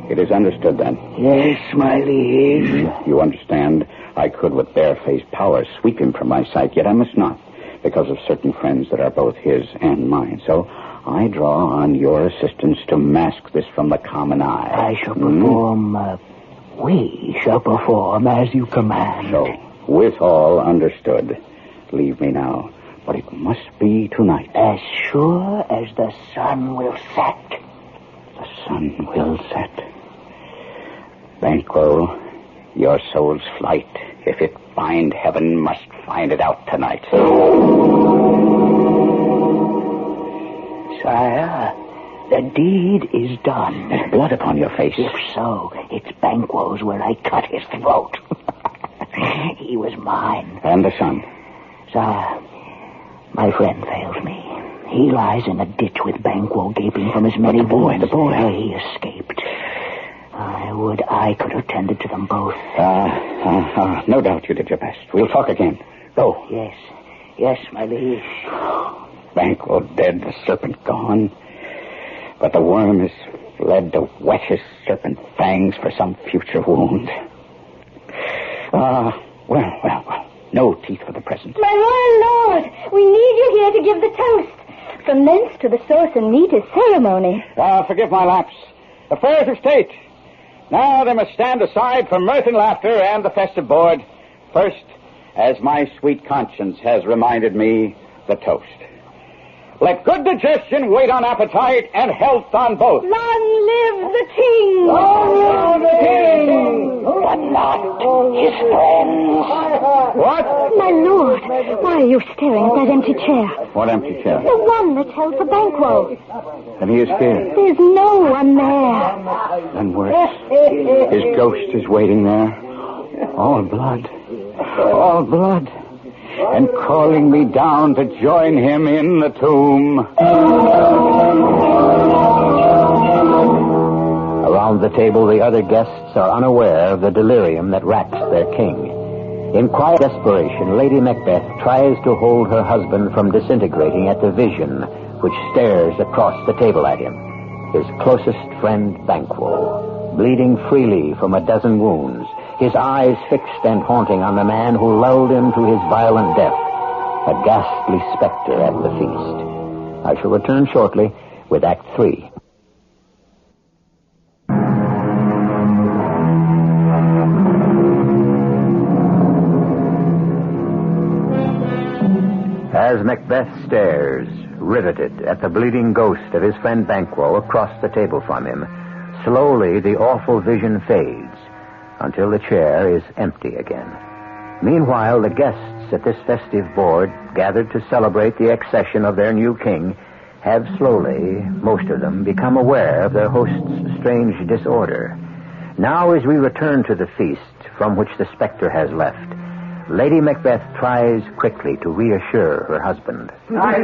It is understood, then? Yes, my liege. You understand? I could, with barefaced power, sweep him from my sight, yet I must not, because of certain friends that are both his and mine. So I draw on your assistance to mask this from the common eye. I shall perform, we shall perform as you command. So, with all understood, leave me now. But it must be tonight. As sure as the sun will set. The sun will set. Banquo, your soul's flight, if it find heaven, must find it out tonight. Sire, the deed is done. There's blood upon your face. If so, it's Banquo's where I cut his throat. He was mine. And the sun? Sire, my friend failed me. He lies in a ditch with Banquo gaping from his many wounds. The boy. He escaped. I would I could have tended to them both. No doubt you did your best. We'll talk again. Go. Yes, my liege. Banquo dead, the serpent gone. But the worm has fled to whet his serpent fangs for some future wound. Well. No teeth for the present. My royal lord, we need you here to give the toast. From thence to the sauce and meat is ceremony. Forgive my lapse. Affairs of state. Now they must stand aside for mirth and laughter and the festive board. First, as my sweet conscience has reminded me, the toast. Let good digestion wait on appetite and health on both. Long live the king! Long live the king! But not his friends. What? My lord, why are you staring at that empty chair? What empty chair? The one that's held for Banquo. And he is here. There's no one there. Then worse. His ghost is waiting there. All blood. All blood. And calling me down to join him in the tomb. Around the table, the other guests are unaware of the delirium that racks their king. In quiet desperation, Lady Macbeth tries to hold her husband from disintegrating at the vision which stares across the table at him. His closest friend, Banquo, bleeding freely from a dozen wounds, his eyes fixed and haunting on the man who lulled him to his violent death, a ghastly specter at the feast. I shall return shortly with Act 3. As Macbeth stares, riveted at the bleeding ghost of his friend Banquo across the table from him, slowly the awful vision fades until the chair is empty again. Meanwhile, the guests at this festive board, gathered to celebrate the accession of their new king, have slowly, most of them, become aware of their host's strange disorder. Now, as we return to the feast from which the specter has left, Lady Macbeth tries quickly to reassure her husband. Are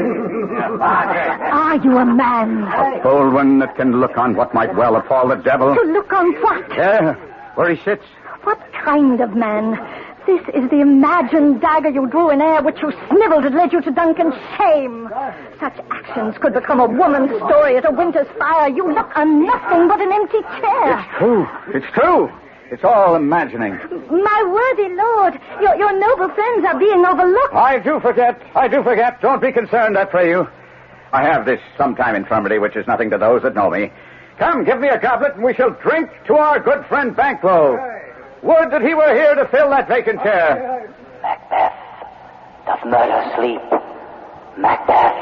you a man? A bold one that can look on what might well appall the devil. To look on what? There, where he sits. What kind of man? This is the imagined dagger you drew in air, which you snivelled and led you to Duncan's shame. Such actions could become a woman's story at a winter's fire. You look on nothing but an empty chair. It's true. It's true. It's all imagining. My worthy lord, your noble friends are being overlooked. I do forget. Don't be concerned, I pray you. I have this sometime infirmity, which is nothing to those that know me. Come, give me a goblet, and we shall drink to our good friend Banquo. Would that he were here to fill that vacant chair. Macbeth doth murder sleep. Macbeth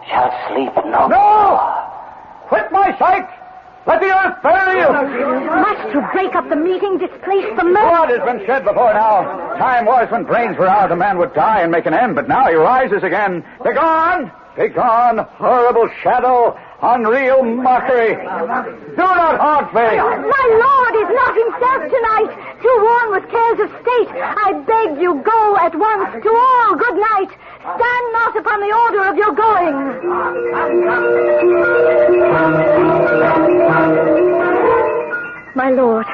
shall sleep no more. No! Quit my sight! Let the earth bury you! Must you break up the meeting, displace the murder? Blood has been shed before now. Time was when brains were out, a man would die and make an end, but now he rises again. Begone! Begone, horrible shadow, unreal mockery. Do not haunt me. My lord is not himself tonight, too worn with cares of state. I beg you go at once. To all, good night. Stand not upon the order of your going. My lord,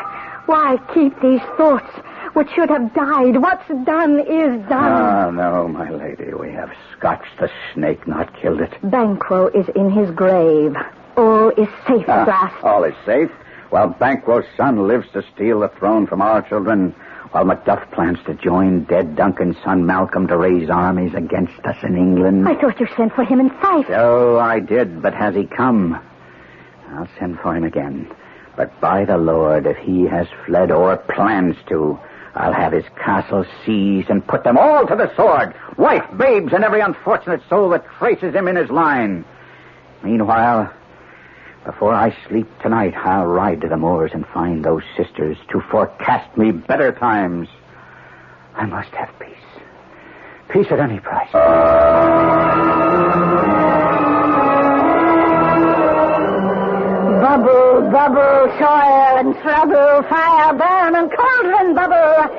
why keep these thoughts which should have died? What's done is done. Ah, no, my lady. We have scotched the snake, not killed it. Banquo is in his grave. All is safe at last. All is safe, while Banquo's son lives to steal the throne from our children, while Macduff plans to join dead Duncan's son Malcolm to raise armies against us in England. I thought you sent for him in Fife. So I did, but has he come? I'll send for him again. But by the Lord, if he has fled or plans to, I'll have his castle seized and put them all to the sword. Wife, babes, and every unfortunate soul that traces him in his line. Meanwhile, before I sleep tonight, I'll ride to the moors and find those sisters to forecast me better times. I must have peace. Peace at any price. Bubble, bubble, soil and trouble, fire, burn and cauldron bubble.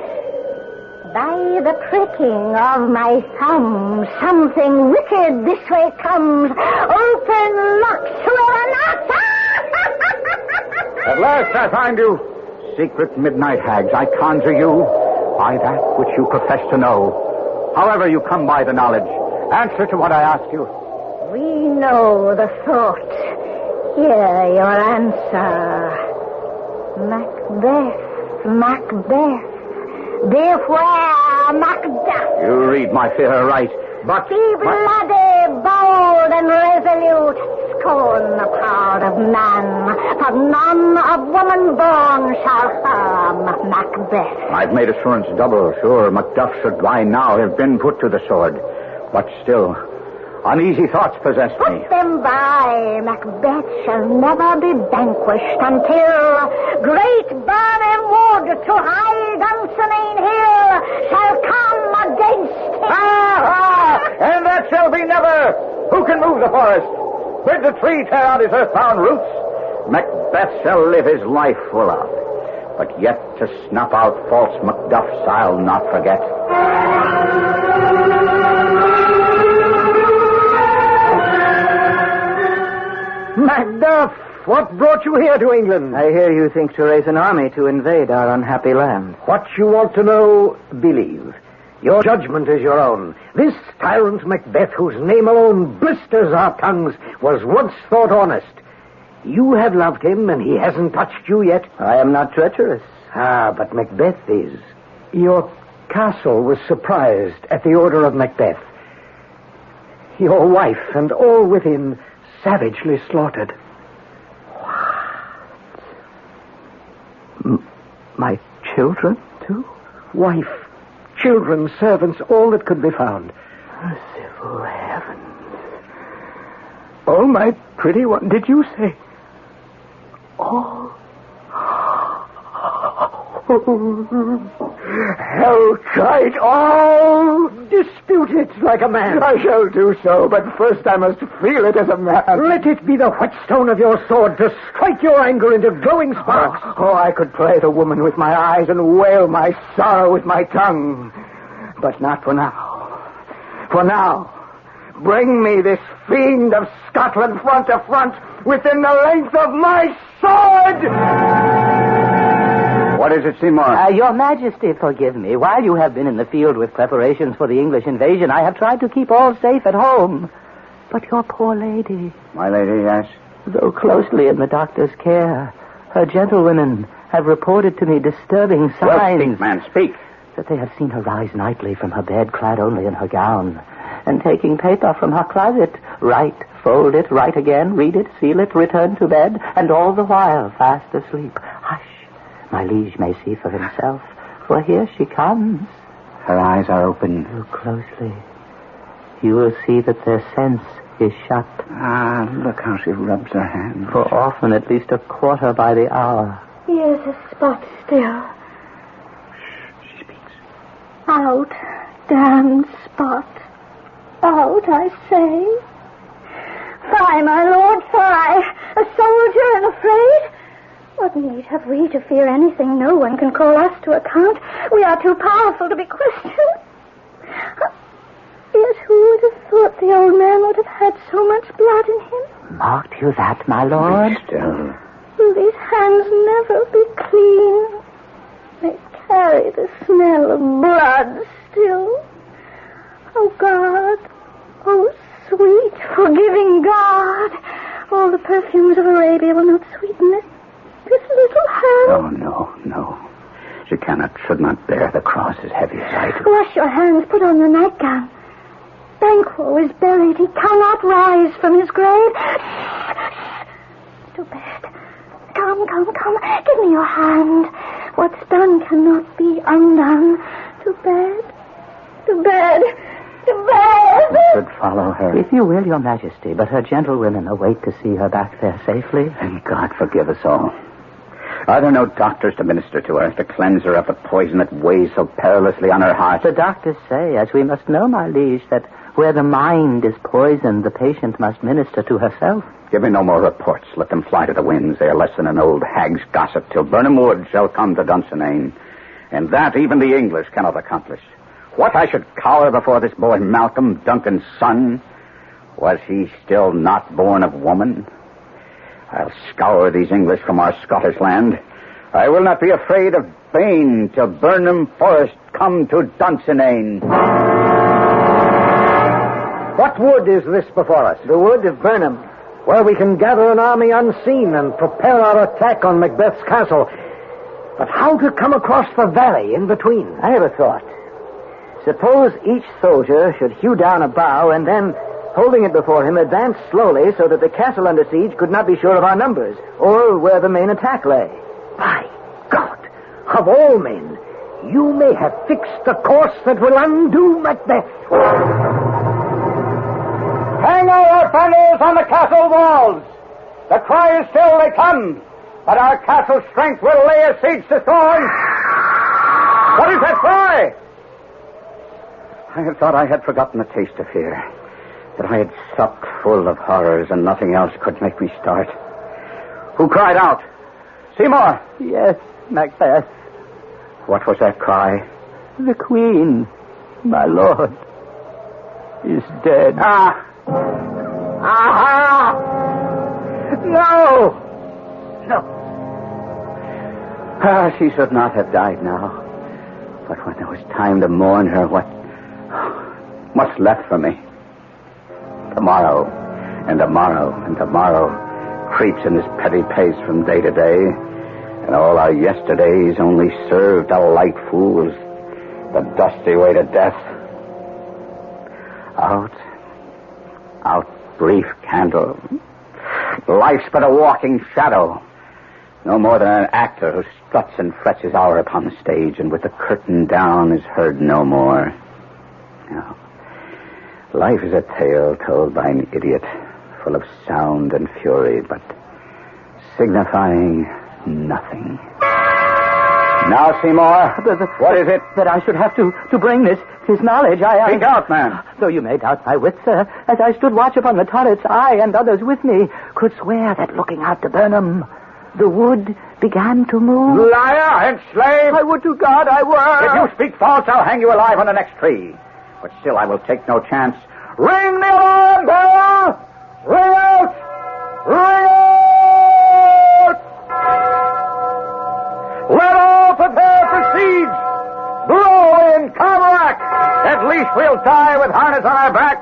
By the pricking of my thumb, something wicked this way comes. Open, locks, whoever knocks. At last I find you. Secret midnight hags, I conjure you by that which you profess to know. However you come by the knowledge, answer to what I ask you. We know the thought. Hear your answer. Macbeth, Macbeth. Beware, Macduff. You read my fear aright, but... Be bloody, bold, and resolute. Scorn the power of man, for none of woman born shall harm Macbeth. I've made assurance double. Sure, Macduff should by now have been put to the sword. But still, uneasy thoughts possess me. Put them by. Macbeth shall never be vanquished until great burning wood to high Dunsinane Hill shall come against him. And that shall be never. Who can move the forest? Bid the tree tear out his earthbound roots. Macbeth shall live his life full of. But yet to snuff out false Macduffs I'll not forget. Macduff, what brought you here to England? I hear you think to raise an army to invade our unhappy land. What you want to know, believe. Your judgment is your own. This tyrant Macbeth, whose name alone blisters our tongues, was once thought honest. You have loved him, and he hasn't touched you yet. I am not treacherous. Ah, but Macbeth is. Your castle was surprised at the order of Macbeth. Your wife and all within savagely slaughtered. What? My children, too? Wife, children, servants, all that could be found. Merciful heavens. Oh, my pretty one, did you say? All? Hell tried all. Dispute it like a man. I shall do so, but first I must feel it as a man. Let it be the whetstone of your sword to strike your anger into glowing sparks. Oh, I could play the woman with my eyes and wail my sorrow with my tongue. But not for now. For now, bring me this fiend of Scotland front to front within the length of my sword! What is it, Seymour? Your Majesty, forgive me. While you have been in the field with preparations for the English invasion, I have tried to keep all safe at home. But your poor lady... My lady, yes? Though closely in the doctor's care, her gentlewomen have reported to me disturbing signs... Well, speak, man, speak. That they have seen her rise nightly from her bed, clad only in her gown, and taking paper from her closet, write, fold it, write again, read it, seal it, return to bed, and all the while fast asleep. Hush. My liege may see for himself, for here she comes. Her eyes are open. Look closely. You will see that their sense is shut. Ah, look how she rubs her hands. For often at least a quarter by the hour. Here's a spot still. She speaks. Out, damned spot. Out, I say. Fie, my lord, fie. A soldier and afraid? What need have we to fear anything? No one can call us to account. We are too powerful to be questioned. Yet who would have thought the old man would have had so much blood in him? Marked you that, my lord? Be still. Will these hands never be clean? They carry the smell of blood still. Oh, God. Oh, sweet, forgiving God. All the perfumes of Arabia will not sweeten this little hand. No. She should not bear the cross as heavy as I do. Wash your hands, put on your nightgown. Banquo is buried. He cannot rise from his grave. To bed. Come. Give me your hand. What's done cannot be undone. To bed. I should follow her. If you will, your Majesty, but her gentlewomen await to see her back there safely. And God forgive us all. Are there no doctors to minister to her, to cleanse her of the poison that weighs so perilously on her heart? The doctors say, as we must know, my liege, that where the mind is poisoned, the patient must minister to herself. Give me no more reports. Let them fly to the winds. They are less than an old hag's gossip till Burnham Wood shall come to Dunsinane. And that even the English cannot accomplish. What, I should cower before this boy Malcolm, Duncan's son? Was he still not born of woman? I'll scour these English from our Scottish land. I will not be afraid of bane till Burnham Forest come to Dunsinane. What wood is this before us? The wood of Burnham. Where we can gather an army unseen and prepare our attack on Macbeth's castle. But how to come across the valley in between? I have a thought. Suppose each soldier should hew down a bough and then, holding it before him, advance slowly so that the castle under siege could not be sure of our numbers, or where the main attack lay. By God, of all men, you may have fixed the course that will undo Macbeth. Hang all our banners on the castle walls. The cry is still, they come. But our castle strength will lay a siege to storm. What is that cry? I had thought I had forgotten the taste of fear. That I had supped full of horrors and nothing else could make me start. Who cried out? Seymour! Yes, Macbeth. What was that cry? The Queen, my lord, is dead. Aha! No! No. She should not have died now. But when there was time to mourn her, what's left for me? Tomorrow, and tomorrow, and tomorrow creeps in this petty pace from day to day, and all our yesterdays only serve to light fools the dusty way to death. Out, brief candle. Life's but a walking shadow. No more than an actor who struts and frets his hour upon the stage, and with the curtain down is heard no more. No. Life is a tale told by an idiot, full of sound and fury, but signifying nothing. Now, Seymour, what is it? That I should have to bring this knowledge. Speak out, man. Though you may doubt my wits, sir, as I stood watch upon the turrets, I and others with me could swear that looking out to Burnham, the wood began to move. Liar and slave! I would to God I were. If you speak false, I'll hang you alive on the next tree. But still, I will take no chance. Ring the alarm bell! Ring out! Ring out! Let all prepare for siege! Blow in, Carmack! At least we'll die with harness on our back.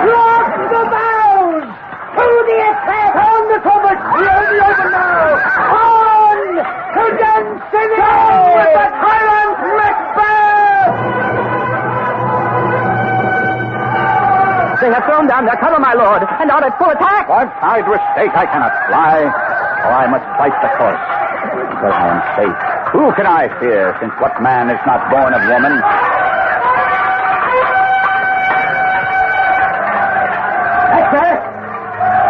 Lock the barrels! To the attack! On the covers! The only open now! On! To dancing! Down with the tyrant Macbeth! They have thrown down their cover, my lord, and are at full attack. I'm tied to a stake. I cannot fly, or I must fight the course. Because I am safe. Who can I fear, since what man is not born of woman? Macbeth!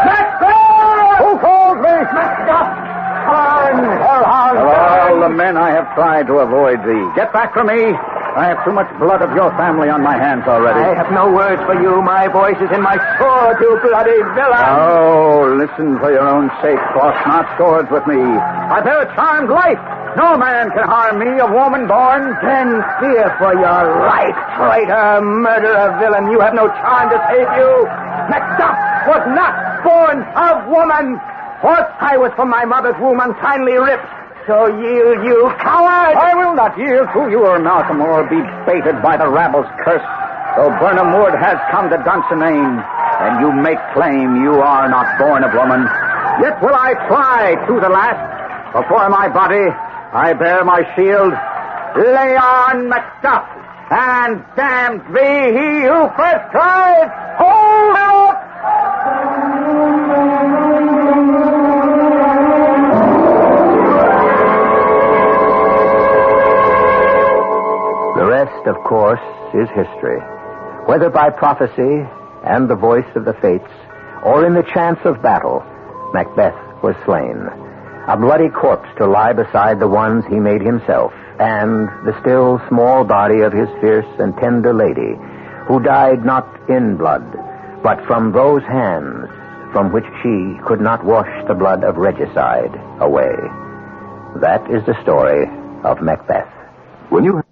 Macbeth! Who calls me? Macbeth! Of all the men I have tried to avoid thee. Get back from me. I have too much blood of your family on my hands already. I have no words for you. My voice is in my sword, you bloody villain. Oh, listen for your own sake. Cross not swords with me. I bear a charmed life. No man can harm me, a woman born. Then fear for your life, traitor, murderer, villain. You have no charm to save you. Macduff was not born of woman. For I was from my mother's womb unkindly ripped. So yield, you coward! I will not yield to your Malcolm, or be baited by the rabble's curse. Though Burnham Wood has come to Dunsinane, and you make claim you are not born of woman, yet will I try to the last. Before my body, I bear my shield. Lay on, Macduff, and damned be he who first tried. Hold out! Of course, is history. Whether by prophecy and the voice of the fates, or in the chance of battle, Macbeth was slain. A bloody corpse to lie beside the ones he made himself, and the still small body of his fierce and tender lady, who died not in blood, but from those hands from which she could not wash the blood of regicide away. That is the story of Macbeth. When you...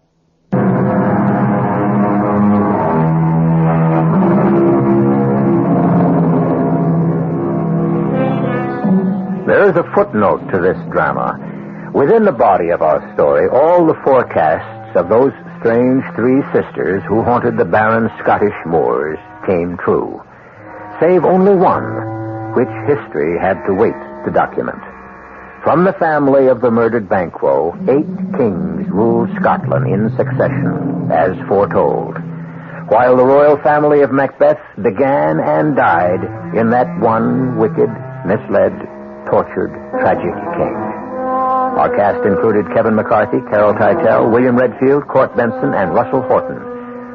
There is a footnote to this drama. Within the body of our story, all the forecasts of those strange three sisters who haunted the barren Scottish moors came true, save only one, which history had to wait to document. From the family of the murdered Banquo, 8 kings ruled Scotland in succession, as foretold, while the royal family of Macbeth began and died in that one wicked, misled, tortured, tragic king. Our cast included Kevin McCarthy, Carol Teitel, William Redfield, Court Benson, and Russell Horton.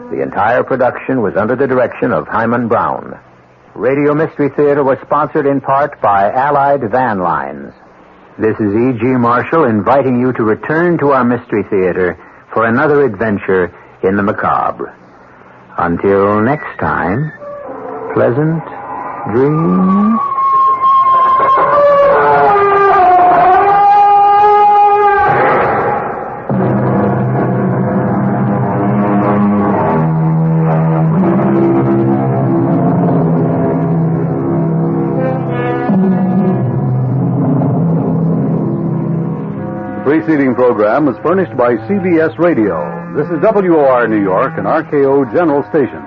The entire production was under the direction of Himan Brown. Radio Mystery Theater was sponsored in part by Allied Van Lines. This is E.G. Marshall inviting you to return to our Mystery Theater for another adventure in the macabre. Until next time, pleasant dreams. preceding program was furnished by CBS Radio. This is WOR New York, an RKO General Station.